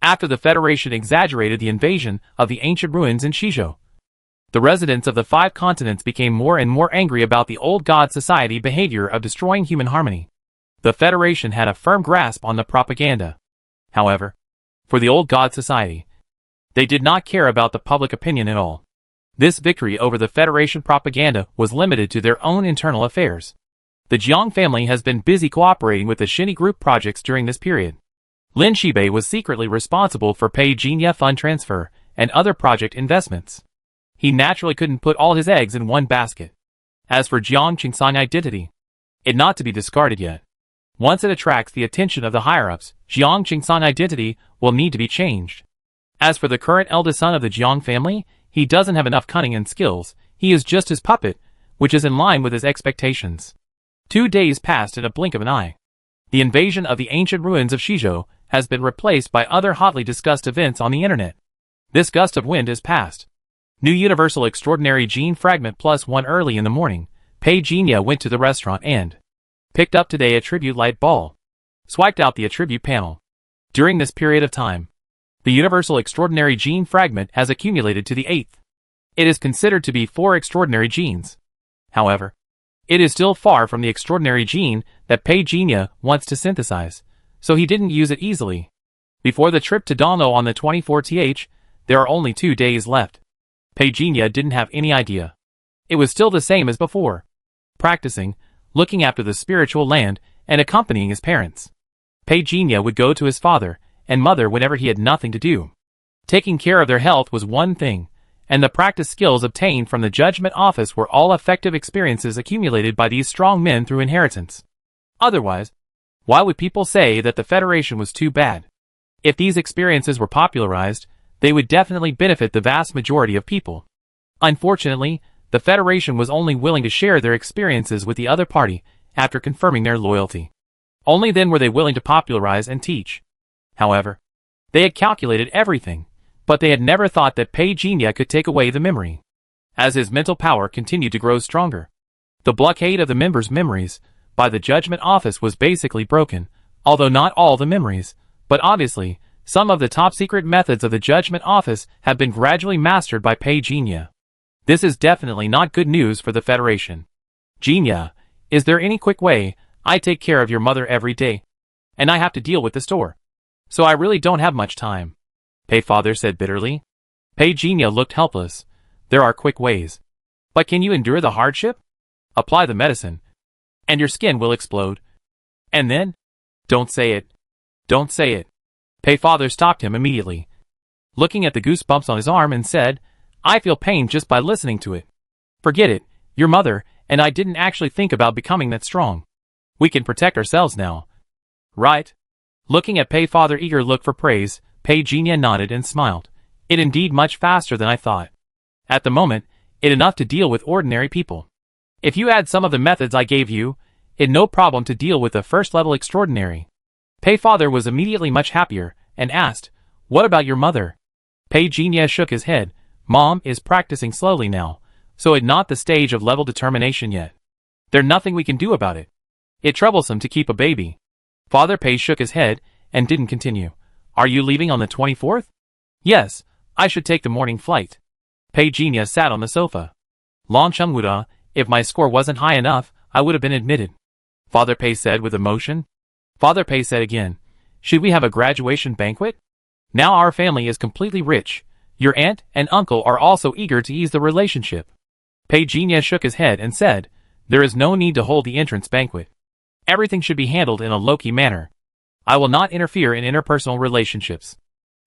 after the Federation exaggerated the invasion of the ancient ruins in Shizhou. The residents of the 5 continents became more and more angry about the Old God Society behavior of destroying human harmony. The Federation had a firm grasp on the propaganda. However, for the Old God Society, they did not care about the public opinion at all. This victory over the Federation propaganda was limited to their own internal affairs. The Jiang family has been busy cooperating with the Shinny Group projects during this period. Lin Shibei was secretly responsible for Pei Jinya fund transfer and other project investments. He naturally couldn't put all his eggs in one basket. As for Jiang Qingsang identity, it not to be discarded yet. Once it attracts the attention of the higher-ups, Jiang Qingsang identity will need to be changed. As for the current eldest son of the Jiang family, he doesn't have enough cunning and skills. He is just his puppet, which is in line with his expectations. 2 days passed in a blink of an eye. The invasion of the ancient ruins of Shizhou has been replaced by other hotly discussed events on the internet. This gust of wind is past. New Universal Extraordinary Gene Fragment +1 early in the morning. Pei Jinya went to the restaurant and picked up today a tribute light ball. Swiped out the attribute panel. During this period of time, the Universal Extraordinary Gene Fragment has accumulated to the 8th. It is considered to be 4 extraordinary genes. However, it is still far from the extraordinary gene that Pei Jinya wants to synthesize, so he didn't use it easily. Before the trip to Dano on the 24th, there are only 2 days left. Pei Jinya didn't have any idea. It was still the same as before. Practicing, looking after the spiritual land, and accompanying his parents. Pei Jinya would go to his father and mother whenever he had nothing to do. Taking care of their health was one thing, and the practice skills obtained from the Judgment Office were all effective experiences accumulated by these strong men through inheritance. Otherwise, why would people say that the Federation was too bad? If these experiences were popularized, they would definitely benefit the vast majority of people. Unfortunately, the Federation was only willing to share their experiences with the other party after confirming their loyalty. Only then were they willing to popularize and teach. However, they had calculated everything, but they had never thought that Pei Jinya could take away the memory. As his mental power continued to grow stronger, the blockade of the members' memories by the Judgment Office was basically broken, although not all the memories, but obviously, some of the top-secret methods of the Judgment Office have been gradually mastered by Pei Jinya. This is definitely not good news for the Federation. Jinya, is there any quick way? I take care of your mother every day, and I have to deal with the store, so I really don't have much time. Pei father said bitterly. Pei Jinya looked helpless. There are quick ways. But can you endure the hardship? Apply the medicine, and your skin will explode. And then? Don't say it. Don't say it. Pei father stopped him immediately, looking at the goosebumps on his arm and said, I feel pain just by listening to it. Forget it, your mother and I didn't actually think about becoming that strong. We can protect ourselves now. Right? Looking at Pei father eager look for praise, Pei Jinya nodded and smiled. It indeed much faster than I thought. At the moment, it enough to deal with ordinary people. If you add some of the methods I gave you, it no problem to deal with the first level extraordinary. Pei father was immediately much happier, and asked, what about your mother? Pei Jinya shook his head. Mom is practicing slowly now, so it not the stage of level determination yet. There's nothing we can do about it. It's troublesome to keep a baby. Father Pei shook his head, and didn't continue. Are you leaving on the 24th? Yes, I should take the morning flight. Pei Jinya sat on the sofa. Long Chengwuda, if my score wasn't high enough, I would have been admitted. Father Pei said with emotion. Father Pei said again, should we have a graduation banquet? Now our family is completely rich. Your aunt and uncle are also eager to ease the relationship. Pei Jinya shook his head and said, there is no need to hold the entrance banquet. Everything should be handled in a low-key manner. I will not interfere in interpersonal relationships.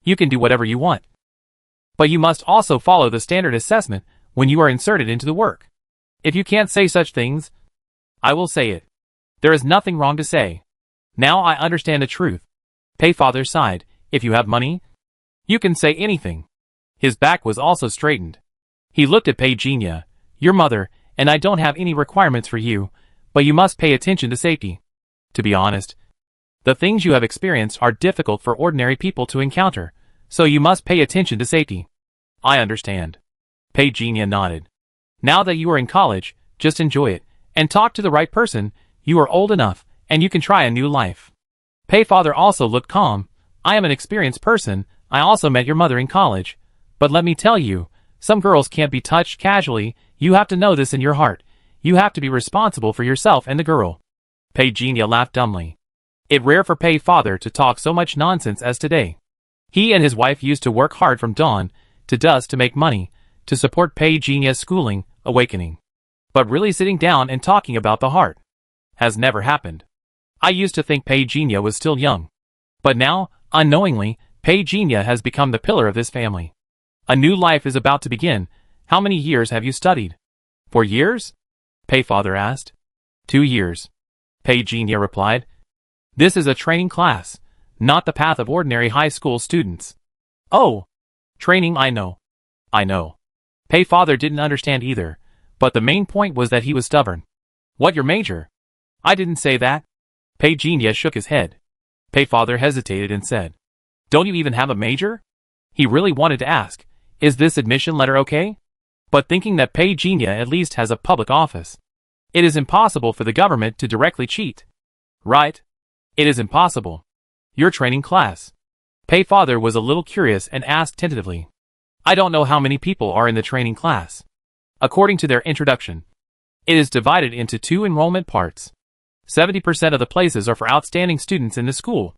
You can do whatever you want. But you must also follow the standard assessment when you are inserted into the work. If you can't say such things, I will say it. There is nothing wrong to say. Now I understand the truth. Pei father sighed. If you have money, you can say anything. His back was also straightened. He looked at Pei Jinya. Your mother and I don't have any requirements for you, but you must pay attention to safety. To be honest, the things you have experienced are difficult for ordinary people to encounter, so you must pay attention to safety. I understand. Pei Jinya nodded. Now that you are in college, just enjoy it, and talk to the right person. You are old enough, and you can try a new life. Pei father also looked calm, I am an experienced person. I also met your mother in college. But let me tell you, some girls can't be touched casually. You have to know this in your heart. You have to be responsible for yourself and the girl. Pei Jinya laughed dumbly. It rare for Pei father to talk so much nonsense as today. He and his wife used to work hard from dawn to dusk to make money, to support Pei Jinya's schooling, awakening. But really sitting down and talking about the heart has never happened. I used to think Pei Jinya was still young. But now, unknowingly, Pei Jinya has become the pillar of this family. A new life is about to begin. How many years have you studied? 4 years? Pei father asked. 2 years. Pei Jinya replied. This is a training class, not the path of ordinary high school students. Oh! Training, I know. I know. Pei father didn't understand either, but the main point was that he was stubborn. What your major? I didn't say that. Pei Jinya shook his head. Pei father hesitated and said, Don't you even have a major? He really wanted to ask, Is this admission letter okay? But thinking that Pei Jinya at least has a public office. It is impossible for the government to directly cheat. Right? It is impossible. Your training class. Pei father was a little curious and asked tentatively. I don't know how many people are in the training class. According to their introduction, it is divided into 2 enrollment parts. 70% of the places are for outstanding students in the school,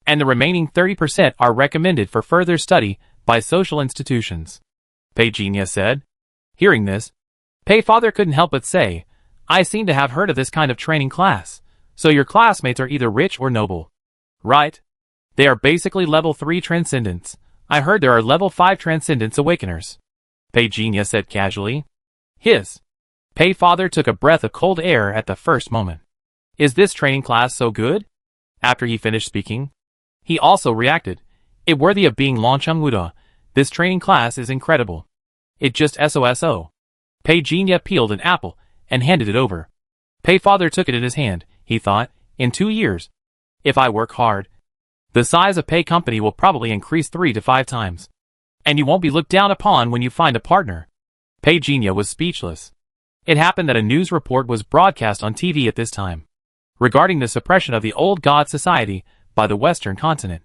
and the remaining 30% are recommended for further study by social institutions. Pei Jinya said. Hearing this, Pei father couldn't help but say, I seem to have heard of this kind of training class, so your classmates are either rich or noble. Right? They are basically level 3 transcendents. I heard there are level 5 transcendents awakeners. Pei Jinya said casually. His. Pei father took a breath of cold air at the first moment. Is this training class so good? After he finished speaking, he also reacted. It worthy of being Longchengwuda. This training class is incredible. It just SOSO. Pei Jinya peeled an apple and handed it over. Pei father took it in his hand. He thought, in 2 years, if I work hard, the size of Pei company will probably increase 3 to 5 times. And you won't be looked down upon when you find a partner. Pei Jinya was speechless. It happened that a news report was broadcast on TV at this time, regarding the suppression of the old god society by the Western continent.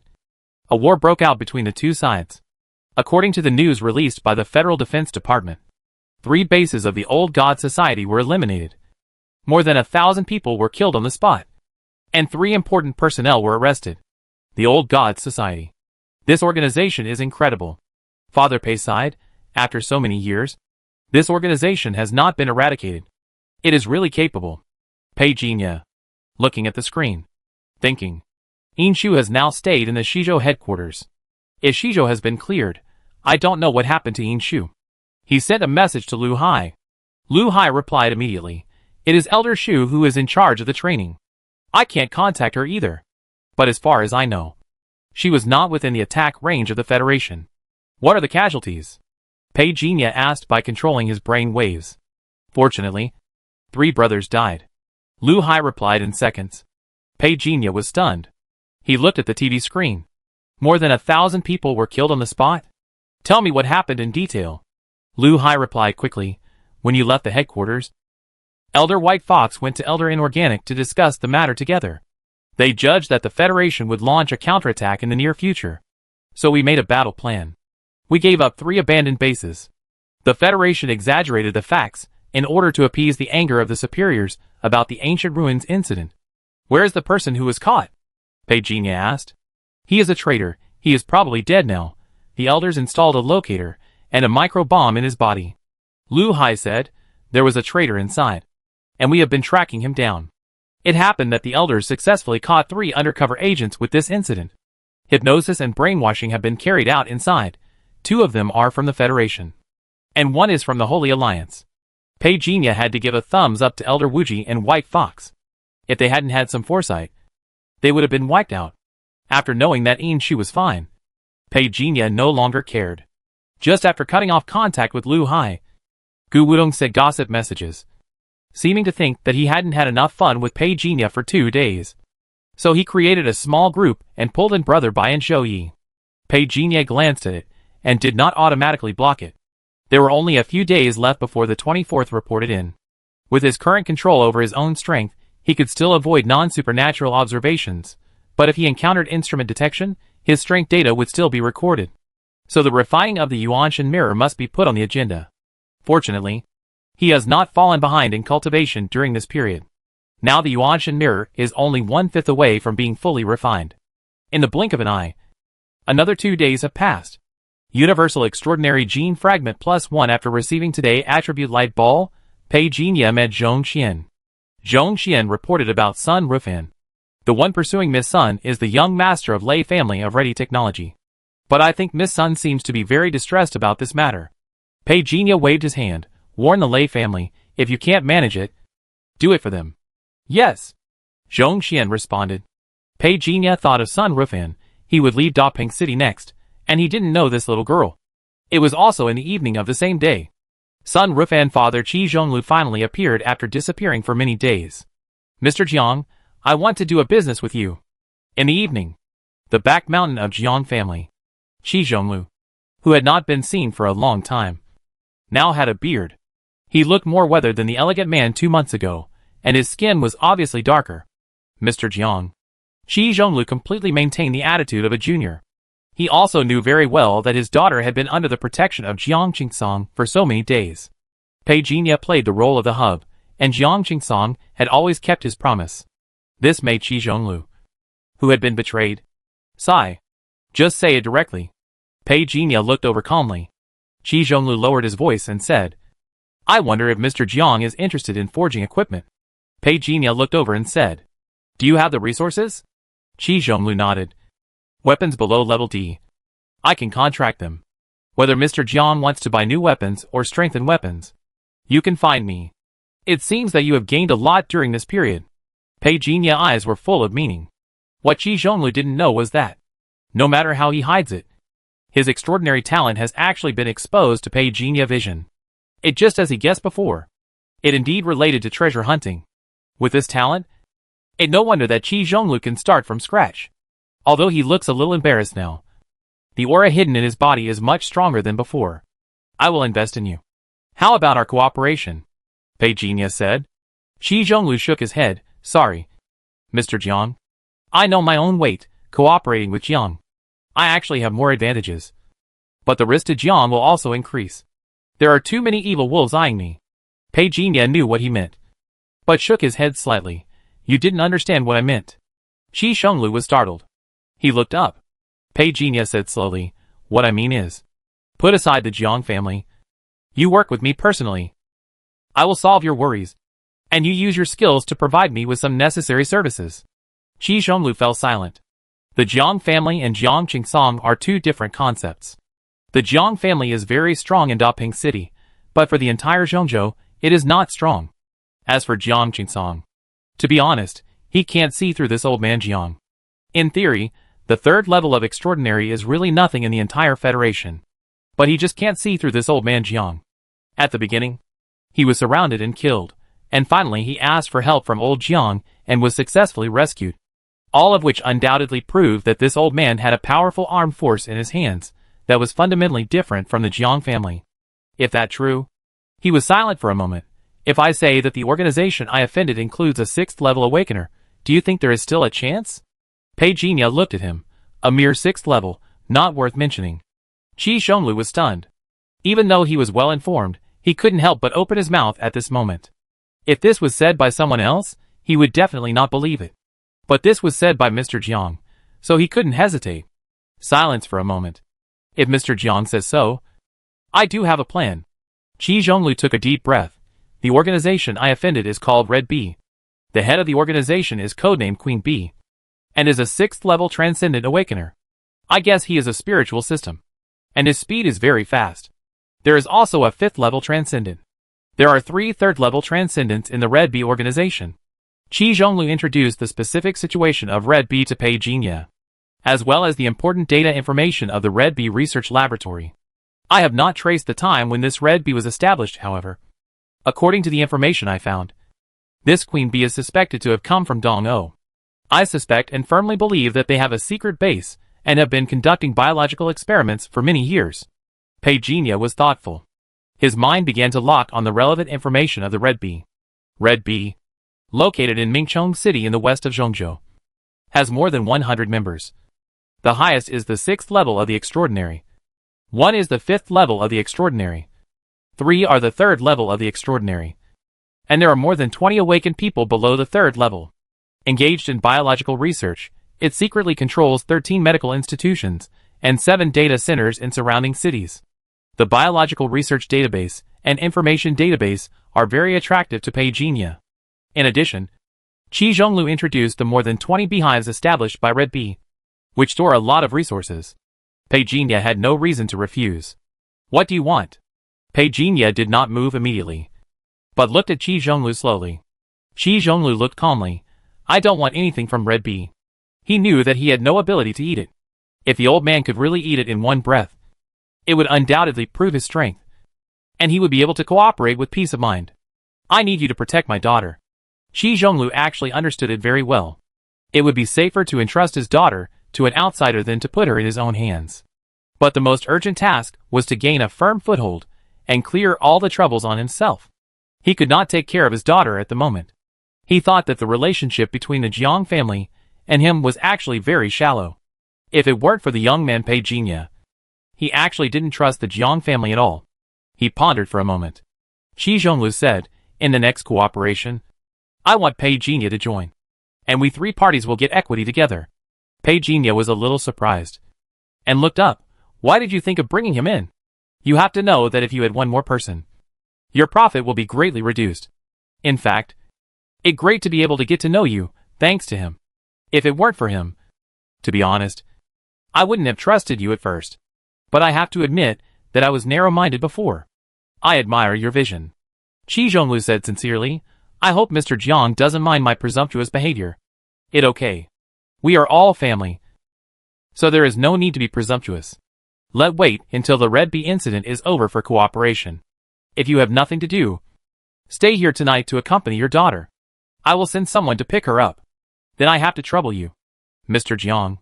A war broke out between the two sides. According to the news released by the Federal Defense Department, 3 bases of the old god society were eliminated. More than 1,000 people were killed on the spot, and 3 important personnel were arrested. The old god society. This organization is incredible. Father Pei sighed. After so many years, this organization has not been eradicated. It is really capable. Pei Jinya, looking at the screen, thinking. Inshu has now stayed in the Shizhou headquarters. If Shizhou has been cleared, I don't know what happened to Inshu. He sent a message to Lu Hai. Lu Hai replied immediately. It is Elder Shu who is in charge of the training. I can't contact her either. But as far as I know, she was not within the attack range of the Federation. What are the casualties? Pei Jinya asked by controlling his brain waves. Fortunately, 3 brothers died. Lu Hai replied in seconds. Pei Jinya was stunned. He looked at the TV screen. More than 1,000 people were killed on the spot? Tell me what happened in detail. Lu Hai replied quickly. When you left the headquarters, Elder White Fox went to Elder Inorganic to discuss the matter together. They judged that the Federation would launch a counterattack in the near future. So we made a battle plan. We gave up 3 abandoned bases. The Federation exaggerated the facts in order to appease the anger of the superiors about the ancient ruins incident. Where is the person who was caught? Pei Jinya asked. He is a traitor. He is probably dead now. The elders installed a locator and a micro bomb in his body. Lu Hai said, there was a traitor inside, and we have been tracking him down. It happened that the elders successfully caught 3 undercover agents with this incident. Hypnosis and brainwashing have been carried out inside. 2 of them are from the Federation, and 1 is from the Holy Alliance. Pei Jinya had to give a thumbs up to Elder Wuji and White Fox. If they hadn't had some foresight, they would have been wiped out. After knowing that Inshu was fine, Pei Jinya no longer cared. Just after cutting off contact with Lu Hai, Gu Wudong sent gossip messages, seeming to think that he hadn't had enough fun with Pei Jinya for 2 days. So he created a small group and pulled in brother Bai and Shouyi. Pei Jinya glanced at it and did not automatically block it. There were only a few days left before the 24th reported in. With his current control over his own strength, he could still avoid non-supernatural observations, but if he encountered instrument detection, his strength data would still be recorded. So the refining of the Yuanshan mirror must be put on the agenda. Fortunately, he has not fallen behind in cultivation during this period. Now the Yuanshan mirror is only 1/5 away from being fully refined. In the blink of an eye, another 2 days have passed. Universal Extraordinary Gene Fragment +1 after receiving today Attribute Light Ball, Pei Jinya met Zhong Xian. Zhong Xian reported about Sun Rufan. The one pursuing Miss Sun is the young master of Lei family of Ready Technology. But I think Miss Sun seems to be very distressed about this matter. Pei Jinya waved his hand. Warn the Lei family, if you can't manage it, do it for them. Yes. Zhong Xian responded. Pei Jinya thought of Sun Rufan. He would leave Daping City next, and he didn't know this little girl. It was also in the evening of the same day. Sun Rufan father Qi Zhonglu finally appeared after disappearing for many days. Mr. Jiang, I want to do a business with you. In the evening, the back mountain of Jiang family. Qi Zhonglu, who had not been seen for a long time, now had a beard. He looked more weathered than the elegant man 2 months ago, and his skin was obviously darker. Mr. Jiang. Qi Zhonglu completely maintained the attitude of a junior. He also knew very well that his daughter had been under the protection of Jiang Qingsong for so many days. Pei Jinya played the role of the hub, and Jiang Qingsong had always kept his promise. This made Qi Zhonglu, who had been betrayed, sigh. Just say it directly. Pei Jinya looked over calmly. Qi Zhonglu lowered his voice and said, I wonder if Mr. Jiang is interested in forging equipment. Pei Jinya looked over and said, Do you have the resources? Qi Zhonglu nodded. Weapons below level D. I can contract them. Whether Mr. Jiang wants to buy new weapons or strengthen weapons, you can find me. It seems that you have gained a lot during this period. Pei Jinya's eyes were full of meaning. What Qi Zhonglu didn't know was that, no matter how he hides it, his extraordinary talent has actually been exposed to Pei Jinya's vision. It just as he guessed before. It indeed related to treasure hunting. With this talent, it no wonder that Qi Zhonglu can start from scratch. Although he looks a little embarrassed now, the aura hidden in his body is much stronger than before. I will invest in you. How about our cooperation? Pei Jinya said. Qi Zhonglu shook his head. Sorry, Mr. Jiang. I know my own weight, cooperating with Jiang. I actually have more advantages. But the risk to Jiang will also increase. There are too many evil wolves eyeing me. Pei Jinya knew what he meant, but shook his head slightly. You didn't understand what I meant. Qi Zhonglu was startled. He looked up. Pei Jinya said slowly, What I mean is, put aside the Jiang family. You work with me personally. I will solve your worries, and you use your skills to provide me with some necessary services. Qi Zhonglu fell silent. The Jiang family and Jiang Qingsong are two different concepts. The Jiang family is very strong in Daping City, but for the entire Zhongzhou, it is not strong. As for Jiang Qingsong, to be honest, he can't see through this old man Jiang. In theory, the third level of extraordinary is really nothing in the entire Federation. But he just can't see through this old man Jiang. At the beginning, he was surrounded and killed, and finally he asked for help from old Jiang and was successfully rescued. All of which undoubtedly proved that this old man had a powerful armed force in his hands that was fundamentally different from the Jiang family. If that true, he was silent for a moment. If I say that the organization I offended includes a 6th level awakener, do you think there is still a chance? Pei Jinya looked at him. A mere 6th level, not worth mentioning. Qi Zhonglu was stunned. Even though he was well informed, he couldn't help but open his mouth at this moment. If this was said by someone else, he would definitely not believe it. But this was said by Mr. Jiang, so he couldn't hesitate. Silence for a moment. If Mr. Jiang says so, I do have a plan. Qi Zhonglu took a deep breath. The organization I offended is called Red Bee. The head of the organization is codenamed Queen Bee, and is a 6th level transcendent awakener. I guess he is a spiritual system, and his speed is very fast. There is also a 5th level transcendent. There are 3 3rd level transcendents in the Red Bee organization. Qi Zhonglu introduced the specific situation of Red Bee to Pei Jinya, as well as the important data information of the Red Bee Research Laboratory. I have not traced the time when this Red Bee was established, however. According to the information I found, this Queen Bee is suspected to have come from Dong-O. I suspect and firmly believe that they have a secret base and have been conducting biological experiments for many years. Pei Jinya was thoughtful. His mind began to lock on the relevant information of the Red Bee. Red Bee, located in Mingchong City in the west of Zhongzhou, has more than 100 members. The highest is the 6th level of the extraordinary. 1 is the 5th level of the extraordinary. 3 are the 3rd level of the extraordinary. And there are more than 20 awakened people below the 3rd level. Engaged in biological research, it secretly controls 13 medical institutions and 7 data centers in surrounding cities. The biological research database and information database are very attractive to Peijingya. In addition, Qi Zhonglu introduced the more than 20 beehives established by Red Bee, which store a lot of resources. Peijingya had no reason to refuse. What do you want? Peijingya did not move immediately, but looked at Qi Zhonglu slowly. Qi Zhonglu looked calmly. I don't want anything from Red Bee. He knew that he had no ability to eat it. If the old man could really eat it in one breath, it would undoubtedly prove his strength, and he would be able to cooperate with peace of mind. I need you to protect my daughter. Qi Zhonglu actually understood it very well. It would be safer to entrust his daughter to an outsider than to put her in his own hands. But the most urgent task was to gain a firm foothold and clear all the troubles on himself. He could not take care of his daughter at the moment. He thought that the relationship between the Jiang family and him was actually very shallow. If it weren't for the young man Peijingya, he actually didn't trust the Jiang family at all. He pondered for a moment. Qi Zhonglu said, in the next cooperation, I want Peijingya to join, and we 3 parties will get equity together. Peijingya was a little surprised and looked up. Why did you think of bringing him in? You have to know that if you had one more person, your profit will be greatly reduced. In fact, it's great to be able to get to know you, thanks to him. If it weren't for him, to be honest, I wouldn't have trusted you at first. But I have to admit that I was narrow-minded before. I admire your vision. Qi Zhonglu said sincerely, I hope Mr. Jiang doesn't mind my presumptuous behavior. It's okay. We are all family, so there is no need to be presumptuous. Let's wait until the Red Bee incident is over for cooperation. If you have nothing to do, stay here tonight to accompany your daughter. I will send someone to pick her up. Then I have to trouble you, Mr. Jiang.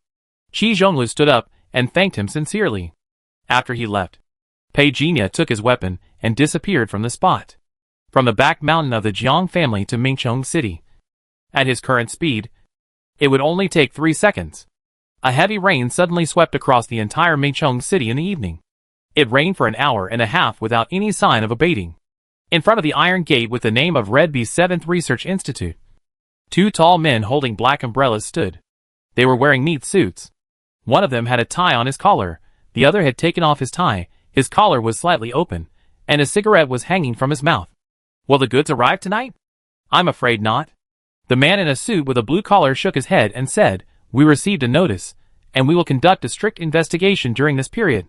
Qi Zhonglu stood up and thanked him sincerely. After he left, Peijingya took his weapon and disappeared from the spot. From the back mountain of the Jiang family to Mingchong City. At his current speed, it would only take 3 seconds. A heavy rain suddenly swept across the entire Mingchong City in the evening. It rained for an hour and a half without any sign of abating. In front of the iron gate with the name of Red Bee's 7th Research Institute, 2 tall men holding black umbrellas stood. They were wearing neat suits. One of them had a tie on his collar, the other had taken off his tie, his collar was slightly open, and a cigarette was hanging from his mouth. Will the goods arrive tonight? I'm afraid not. The man in a suit with a blue collar shook his head and said, We received a notice, and we will conduct a strict investigation during this period.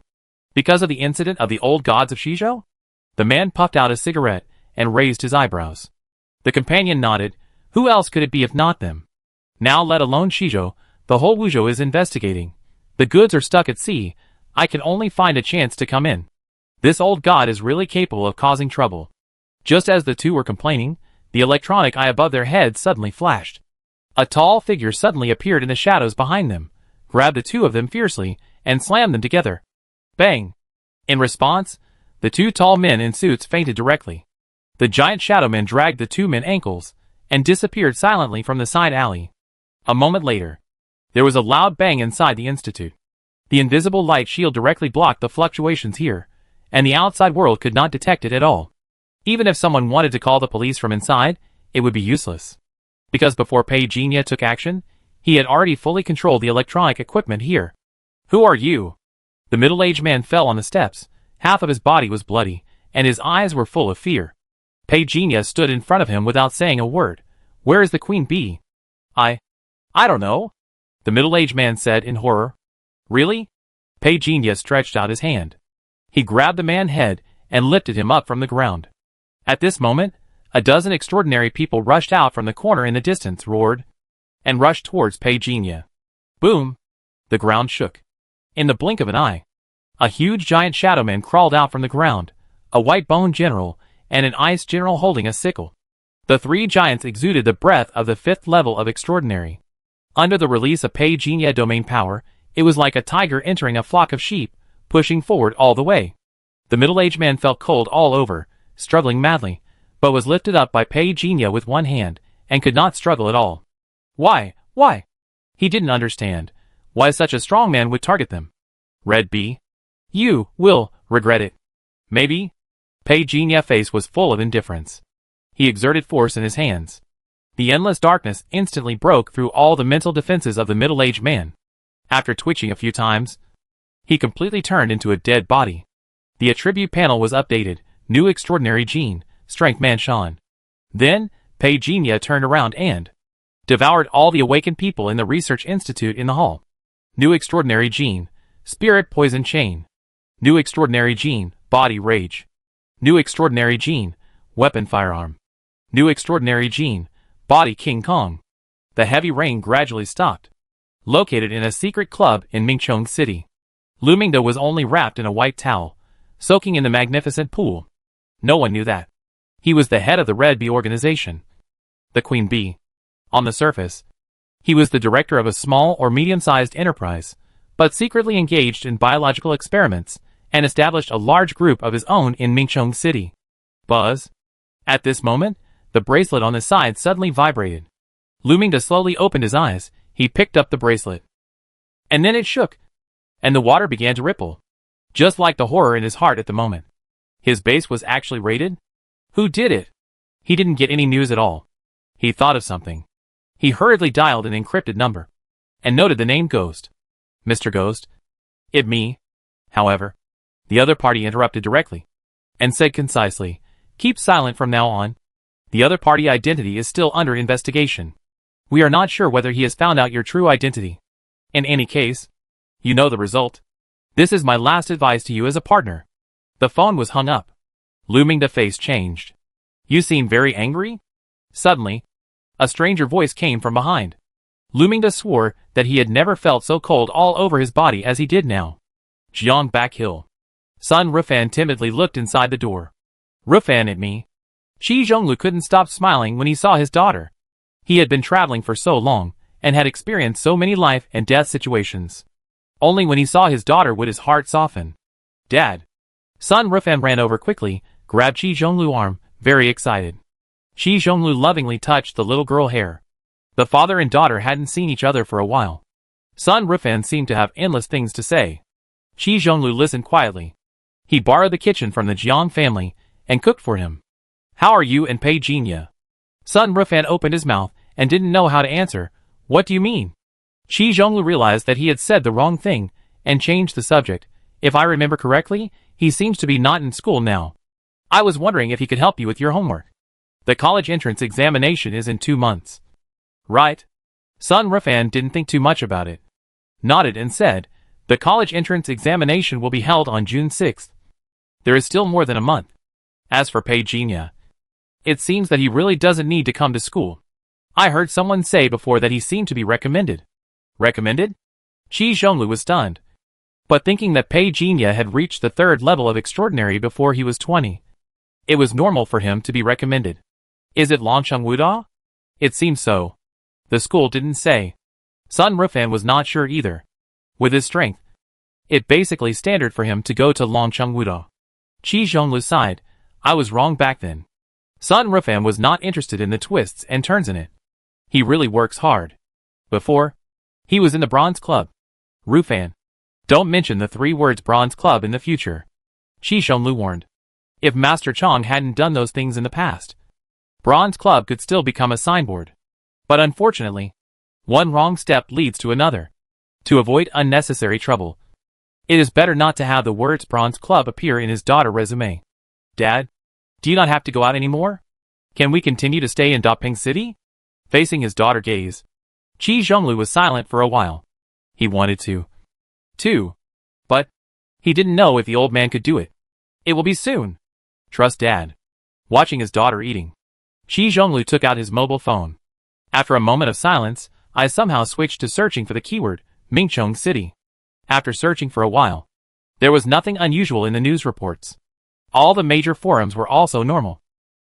Because of the incident of the old gods of Shizhou? The man puffed out a cigarette and raised his eyebrows. The companion nodded. Who else could it be if not them? Now let alone Shizhou, the whole Wuzhou is investigating. The goods are stuck at sea. I can only find a chance to come in. This old god is really capable of causing trouble. Just as the 2 were complaining, the electronic eye above their heads suddenly flashed. A tall figure suddenly appeared in the shadows behind them, grabbed the 2 of them fiercely, and slammed them together. Bang! In response, the 2 tall men in suits fainted directly. The giant shadow man dragged the 2 men's ankles and disappeared silently from the side alley. A moment later, there was a loud bang inside the institute. The invisible light shield directly blocked the fluctuations here, and the outside world could not detect it at all. Even if someone wanted to call the police from inside, it would be useless. Because before Peijingya took action, he had already fully controlled the electronic equipment here. Who are you? The middle-aged man fell on the steps. Half of his body was bloody, and his eyes were full of fear. Peijingya stood in front of him without saying a word. Where is the queen bee? I don't know, the middle-aged man said in horror. Really? Peijingya stretched out his hand. He grabbed the man's head and lifted him up from the ground. At this moment, a dozen extraordinary people rushed out from the corner in the distance, roared, and rushed towards Peijingya. Boom! The ground shook. In the blink of an eye, a huge giant shadow man crawled out from the ground, a white bone general, and an ice general holding a sickle. The 3 giants exuded the breath of the 5th level of extraordinary. Under the release of Peijingya domain power, it was like a tiger entering a flock of sheep, pushing forward all the way. The middle-aged man felt cold all over, struggling madly, but was lifted up by Peijingya with one hand, and could not struggle at all. Why? He didn't understand. Why such a strong man would target them? Red B. You will regret it. Maybe? Pei Jinya's face was full of indifference. He exerted force in his hands. The endless darkness instantly broke through all the mental defenses of the middle-aged man. After twitching a few times, he completely turned into a dead body. The attribute panel was updated. New extraordinary gene, strength man Shan. Then, Pei Jinya turned around and devoured all the awakened people in the research institute in the hall. New extraordinary gene, spirit poison chain. New extraordinary gene, body rage. New extraordinary gene, weapon firearm. New extraordinary gene, body King Kong. The heavy rain gradually stopped. Located in a secret club in Mingchong City, Lu Mingda was only wrapped in a white towel, soaking in the magnificent pool. No one knew that he was the head of the Red Bee organization, the Queen Bee. On the surface, he was the director of a small or medium-sized enterprise, but secretly engaged in biological experiments and established a large group of his own in Mingchong City. Buzz. At this moment, the bracelet on his side suddenly vibrated. Lu Mingda slowly opened his eyes. He picked up the bracelet. And then it shook, and the water began to ripple. Just like the horror in his heart at the moment. His base was actually raided? Who did it? He didn't get any news at all. He thought of something. He hurriedly dialed an encrypted number, and noted the name Ghost. Mr. Ghost? It me. However, the other party interrupted directly, and said concisely, keep silent from now on. The other party identity is still under investigation. We are not sure whether he has found out your true identity. In any case, you know the result. This is my last advice to you as a partner. The phone was hung up. Lu Mingda's face changed. You seem very angry? Suddenly, a stranger voice came from behind. Lu Mingda swore that he had never felt so cold all over his body as he did now. Jiang Back Hill. Sun Rufan timidly looked inside the door. Rufan at me. Qi Zhonglu couldn't stop smiling when he saw his daughter. He had been traveling for so long, and had experienced so many life and death situations. Only when he saw his daughter would his heart soften. Dad. Sun Rufan ran over quickly, grabbed Qi Zhonglu's arm, very excited. Qi Zhonglu lovingly touched the little girl hair. The father and daughter hadn't seen each other for a while. Sun Rufan seemed to have endless things to say. Qi Zhonglu listened quietly. He borrowed the kitchen from the Jiang family, and cooked for him. How are you and Pei Jinya? Sun Rufan opened his mouth, and didn't know how to answer. What do you mean? Qi Zhonglu realized that he had said the wrong thing, and changed the subject. If I remember correctly, he seems to be not in school now. I was wondering if he could help you with your homework. The college entrance examination is in 2 months. Right. Sun Rufan didn't think too much about it. Nodded and said, the college entrance examination will be held on June 6th. There is still more than a month. As for Pei Jinya, it seems that he really doesn't need to come to school. I heard someone say before that he seemed to be recommended. Recommended? Qi Zhonglu was stunned. But thinking that Pei Jinya had reached the 3rd level of extraordinary before he was 20, it was normal for him to be recommended. Is it Longcheng Wuda? It seems so. The school didn't say. Sun Rufan was not sure either. With his strength, it basically standard for him to go to Longcheng Wuda. Qi Zhonglu sighed. I was wrong back then. Sun Rufan was not interested in the twists and turns in it. He really works hard. Before, he was in the Bronze Club. Rufan, don't mention the 3 words Bronze Club in the future. Qi Zhonglu warned. If Master Chong hadn't done those things in the past, Bronze Club could still become a signboard. But unfortunately, one wrong step leads to another. To avoid unnecessary trouble, it is better not to have the words Bronze Club appear in his daughter's resume. Dad, do you not have to go out anymore? Can we continue to stay in Dapeng City? Facing his daughter's gaze, Qi Zhonglu was silent for a while. He wanted to. But he didn't know if the old man could do it. It will be soon. Trust Dad. Watching his daughter eating, Qi Zhonglu took out his mobile phone. After a moment of silence, I somehow switched to searching for the keyword, Mingchong City. After searching for a while, there was nothing unusual in the news reports. All the major forums were also normal.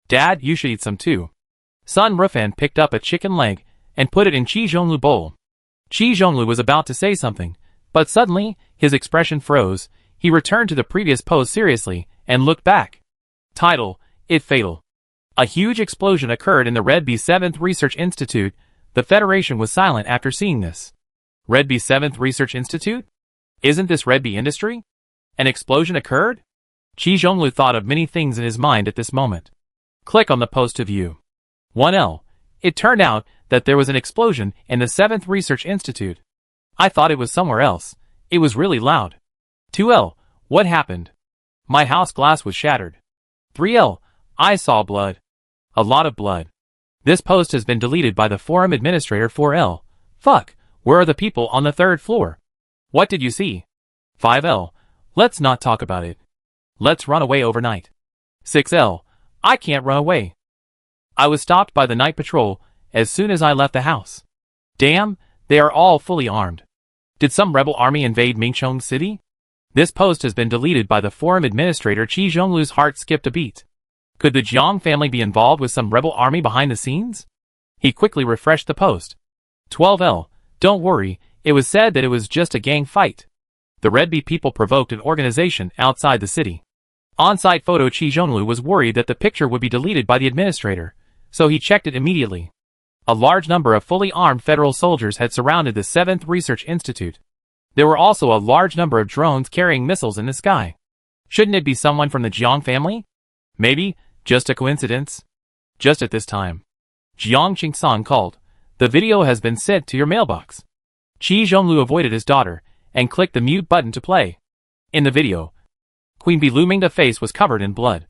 Dad, you should eat some too. Sun Rufan picked up a chicken leg and put it in Qi Zhonglu's bowl. Qi Zhonglu was about to say something, but suddenly, his expression froze. He returned to the previous pose seriously and looked back. Title, It Fatal. A huge explosion occurred in the Red Bee 7th Research Institute. The Federation was silent after seeing this. Red Bee 7th Research Institute? Isn't this Red Bee Industry? An explosion occurred? Qi Zhonglu thought of many things in his mind at this moment. Click on the post to view. 1L. It turned out that there was an explosion in the 7th Research Institute. I thought it was somewhere else. It was really loud. 2L. What happened? My house glass was shattered. 3L. I saw blood. A lot of blood. This post has been deleted by the forum administrator. 4L. Fuck, where are the people on the 3rd floor? What did you see? 5L. Let's not talk about it. Let's run away overnight. 6L. I can't run away. I was stopped by the night patrol as soon as I left the house. Damn, they are all fully armed. Did some rebel army invade Mingchong City? This post has been deleted by the forum administrator. Qi Zhonglu's heart skipped a beat. Could the Jiang family be involved with some rebel army behind the scenes? He quickly refreshed the post. 12L. Don't worry, it was said that it was just a gang fight. The Red Bee people provoked an organization outside the city. On-site photo. Qi Zhonglu was worried that the picture would be deleted by the administrator, so he checked it immediately. A large number of fully armed federal soldiers had surrounded the 7th Research Institute. There were also a large number of drones carrying missiles in the sky. Shouldn't it be someone from the Jiang family? Maybe, just a coincidence. Just at this time, Jiang Qingsong called. The video has been sent to your mailbox. Qi Zhonglu avoided his daughter and clicked the mute button to play. In the video, Queen Bee Luming's face was covered in blood.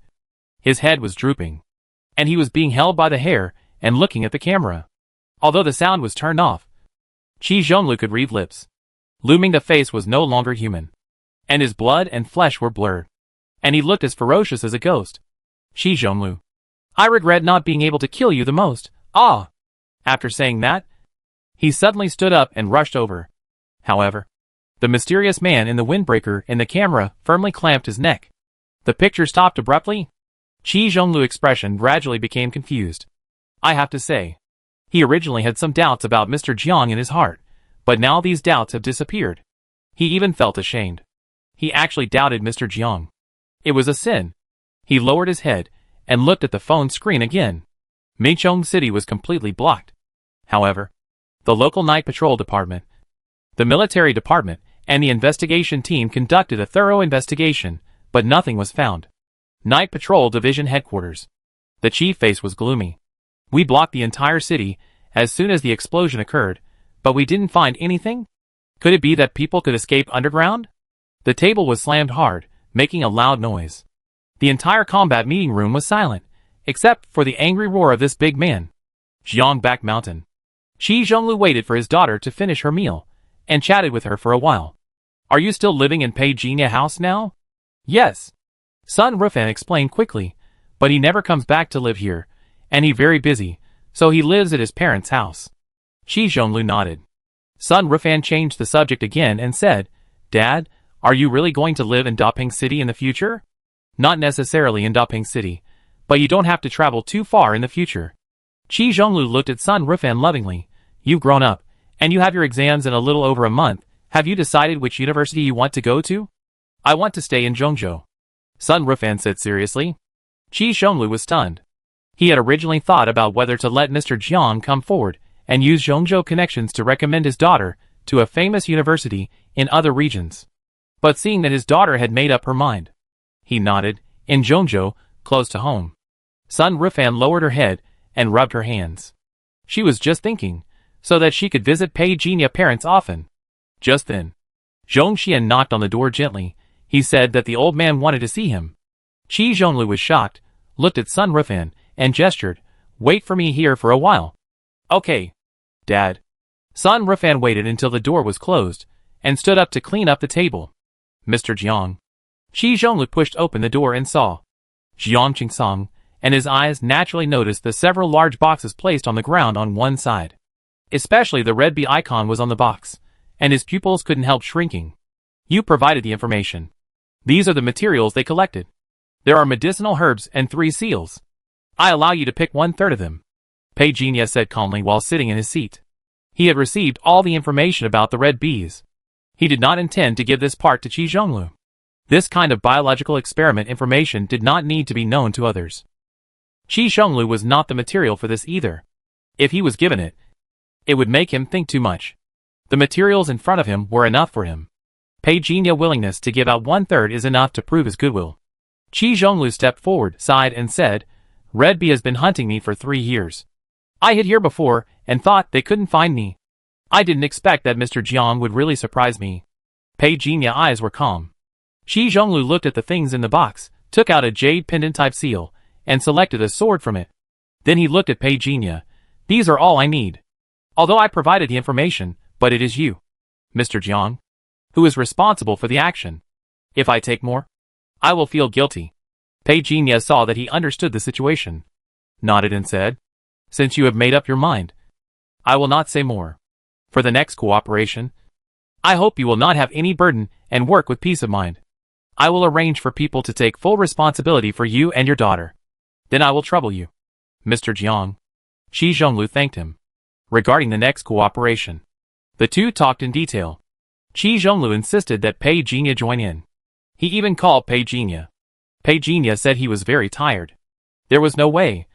His head was drooping, and he was being held by the hair and looking at the camera. Although the sound was turned off, Qi Zhonglu could read lips. Luming's face was no longer human, and his blood and flesh were blurred, and he looked as ferocious as a ghost. Qi Zhonglu, I regret not being able to kill you the most. Ah! After saying that, he suddenly stood up and rushed over. However, the mysterious man in the windbreaker in the camera firmly clamped his neck. The picture stopped abruptly. Qi Zhonglu's expression gradually became confused. I have to say, he originally had some doubts about Mr. Jiang in his heart, but now these doubts have disappeared. He even felt ashamed. He actually doubted Mr. Jiang. It was a sin. He lowered his head and looked at the phone screen again. Mingchong City was completely blocked. However, the local night patrol department, the military department, and the investigation team conducted a thorough investigation, but nothing was found. Night Patrol Division Headquarters. The chief face was gloomy. We blocked the entire city as soon as the explosion occurred, but we didn't find anything? Could it be that people could escape underground? The table was slammed hard, making a loud noise. The entire combat meeting room was silent, except for the angry roar of this big man. Jiangback Mountain. Qi Zhonglu waited for his daughter to finish her meal, and chatted with her for a while. Are you still living in Pei Jinia House now? Yes. Sun Rufan explained quickly, but he never comes back to live here, and he very busy, so he lives at his parents' house. Qi Zhonglu nodded. Sun Rufan changed the subject again and said, Dad, are you really going to live in Daping City in the future? Not necessarily in Daping City, but you don't have to travel too far in the future. Qi Zhonglu looked at Sun Rufan lovingly. You've grown up, and you have your exams in a little over a month. Have you decided which university you want to go to? I want to stay in Zhongzhou. Sun Rufan said seriously. Qi Zhonglu was stunned. He had originally thought about whether to let Mr. Jiang come forward and use Zhongzhou connections to recommend his daughter to a famous university in other regions. But seeing that his daughter had made up her mind, he nodded. In Zhongzhou, close to home. Sun Rufan lowered her head and rubbed her hands. She was just thinking, so that she could visit Pei Jinia parents often. Just then, Zhong Xian knocked on the door gently. He said that the old man wanted to see him. Qi Zhonglu was shocked, looked at Sun Rufan, and gestured, Wait for me here for a while. Okay, Dad. Sun Rufan waited until the door was closed, and stood up to clean up the table. Mr. Jiang. Qi Zhonglu pushed open the door and saw Jiang Qingsong, and his eyes naturally noticed the several large boxes placed on the ground on one side. Especially the red bee icon was on the box, and his pupils couldn't help shrinking. You provided the information. These are the materials they collected. There are medicinal herbs and 3 seals. I allow you to pick 1/3 of them. Pei Jinia said calmly while sitting in his seat. He had received all the information about the red bees. He did not intend to give this part to Qi Zhonglu. This kind of biological experiment information did not need to be known to others. Qi Zhonglu was not the material for this either. If he was given it, it would make him think too much. The materials in front of him were enough for him. Pei Jinya willingness to give out 1/3 is enough to prove his goodwill. Qi Zhonglu stepped forward, sighed and said, Red Bee has been hunting me for 3 years. I hid here before and thought they couldn't find me. I didn't expect that Mr. Jiang would really surprise me. Pei Jinya's eyes were calm. Qi Zhonglu looked at the things in the box, took out a jade pendant-type seal, and selected a sword from it. Then he looked at Pei Jinya. These are all I need. Although I provided the information, but it is you, Mr. Jiang, who is responsible for the action. If I take more, I will feel guilty. Pei Jinya saw that he understood the situation, nodded and said, Since you have made up your mind, I will not say more. For the next cooperation, I hope you will not have any burden and work with peace of mind. I will arrange for people to take full responsibility for you and your daughter. Then I will trouble you, Mr. Jiang. Qi Zhonglu thanked him. Regarding the next cooperation, the two talked in detail. Qi Zhonglu insisted that Pei Jinya join in. He even called Pei Jinya. Pei Jinya said he was very tired. There was no way.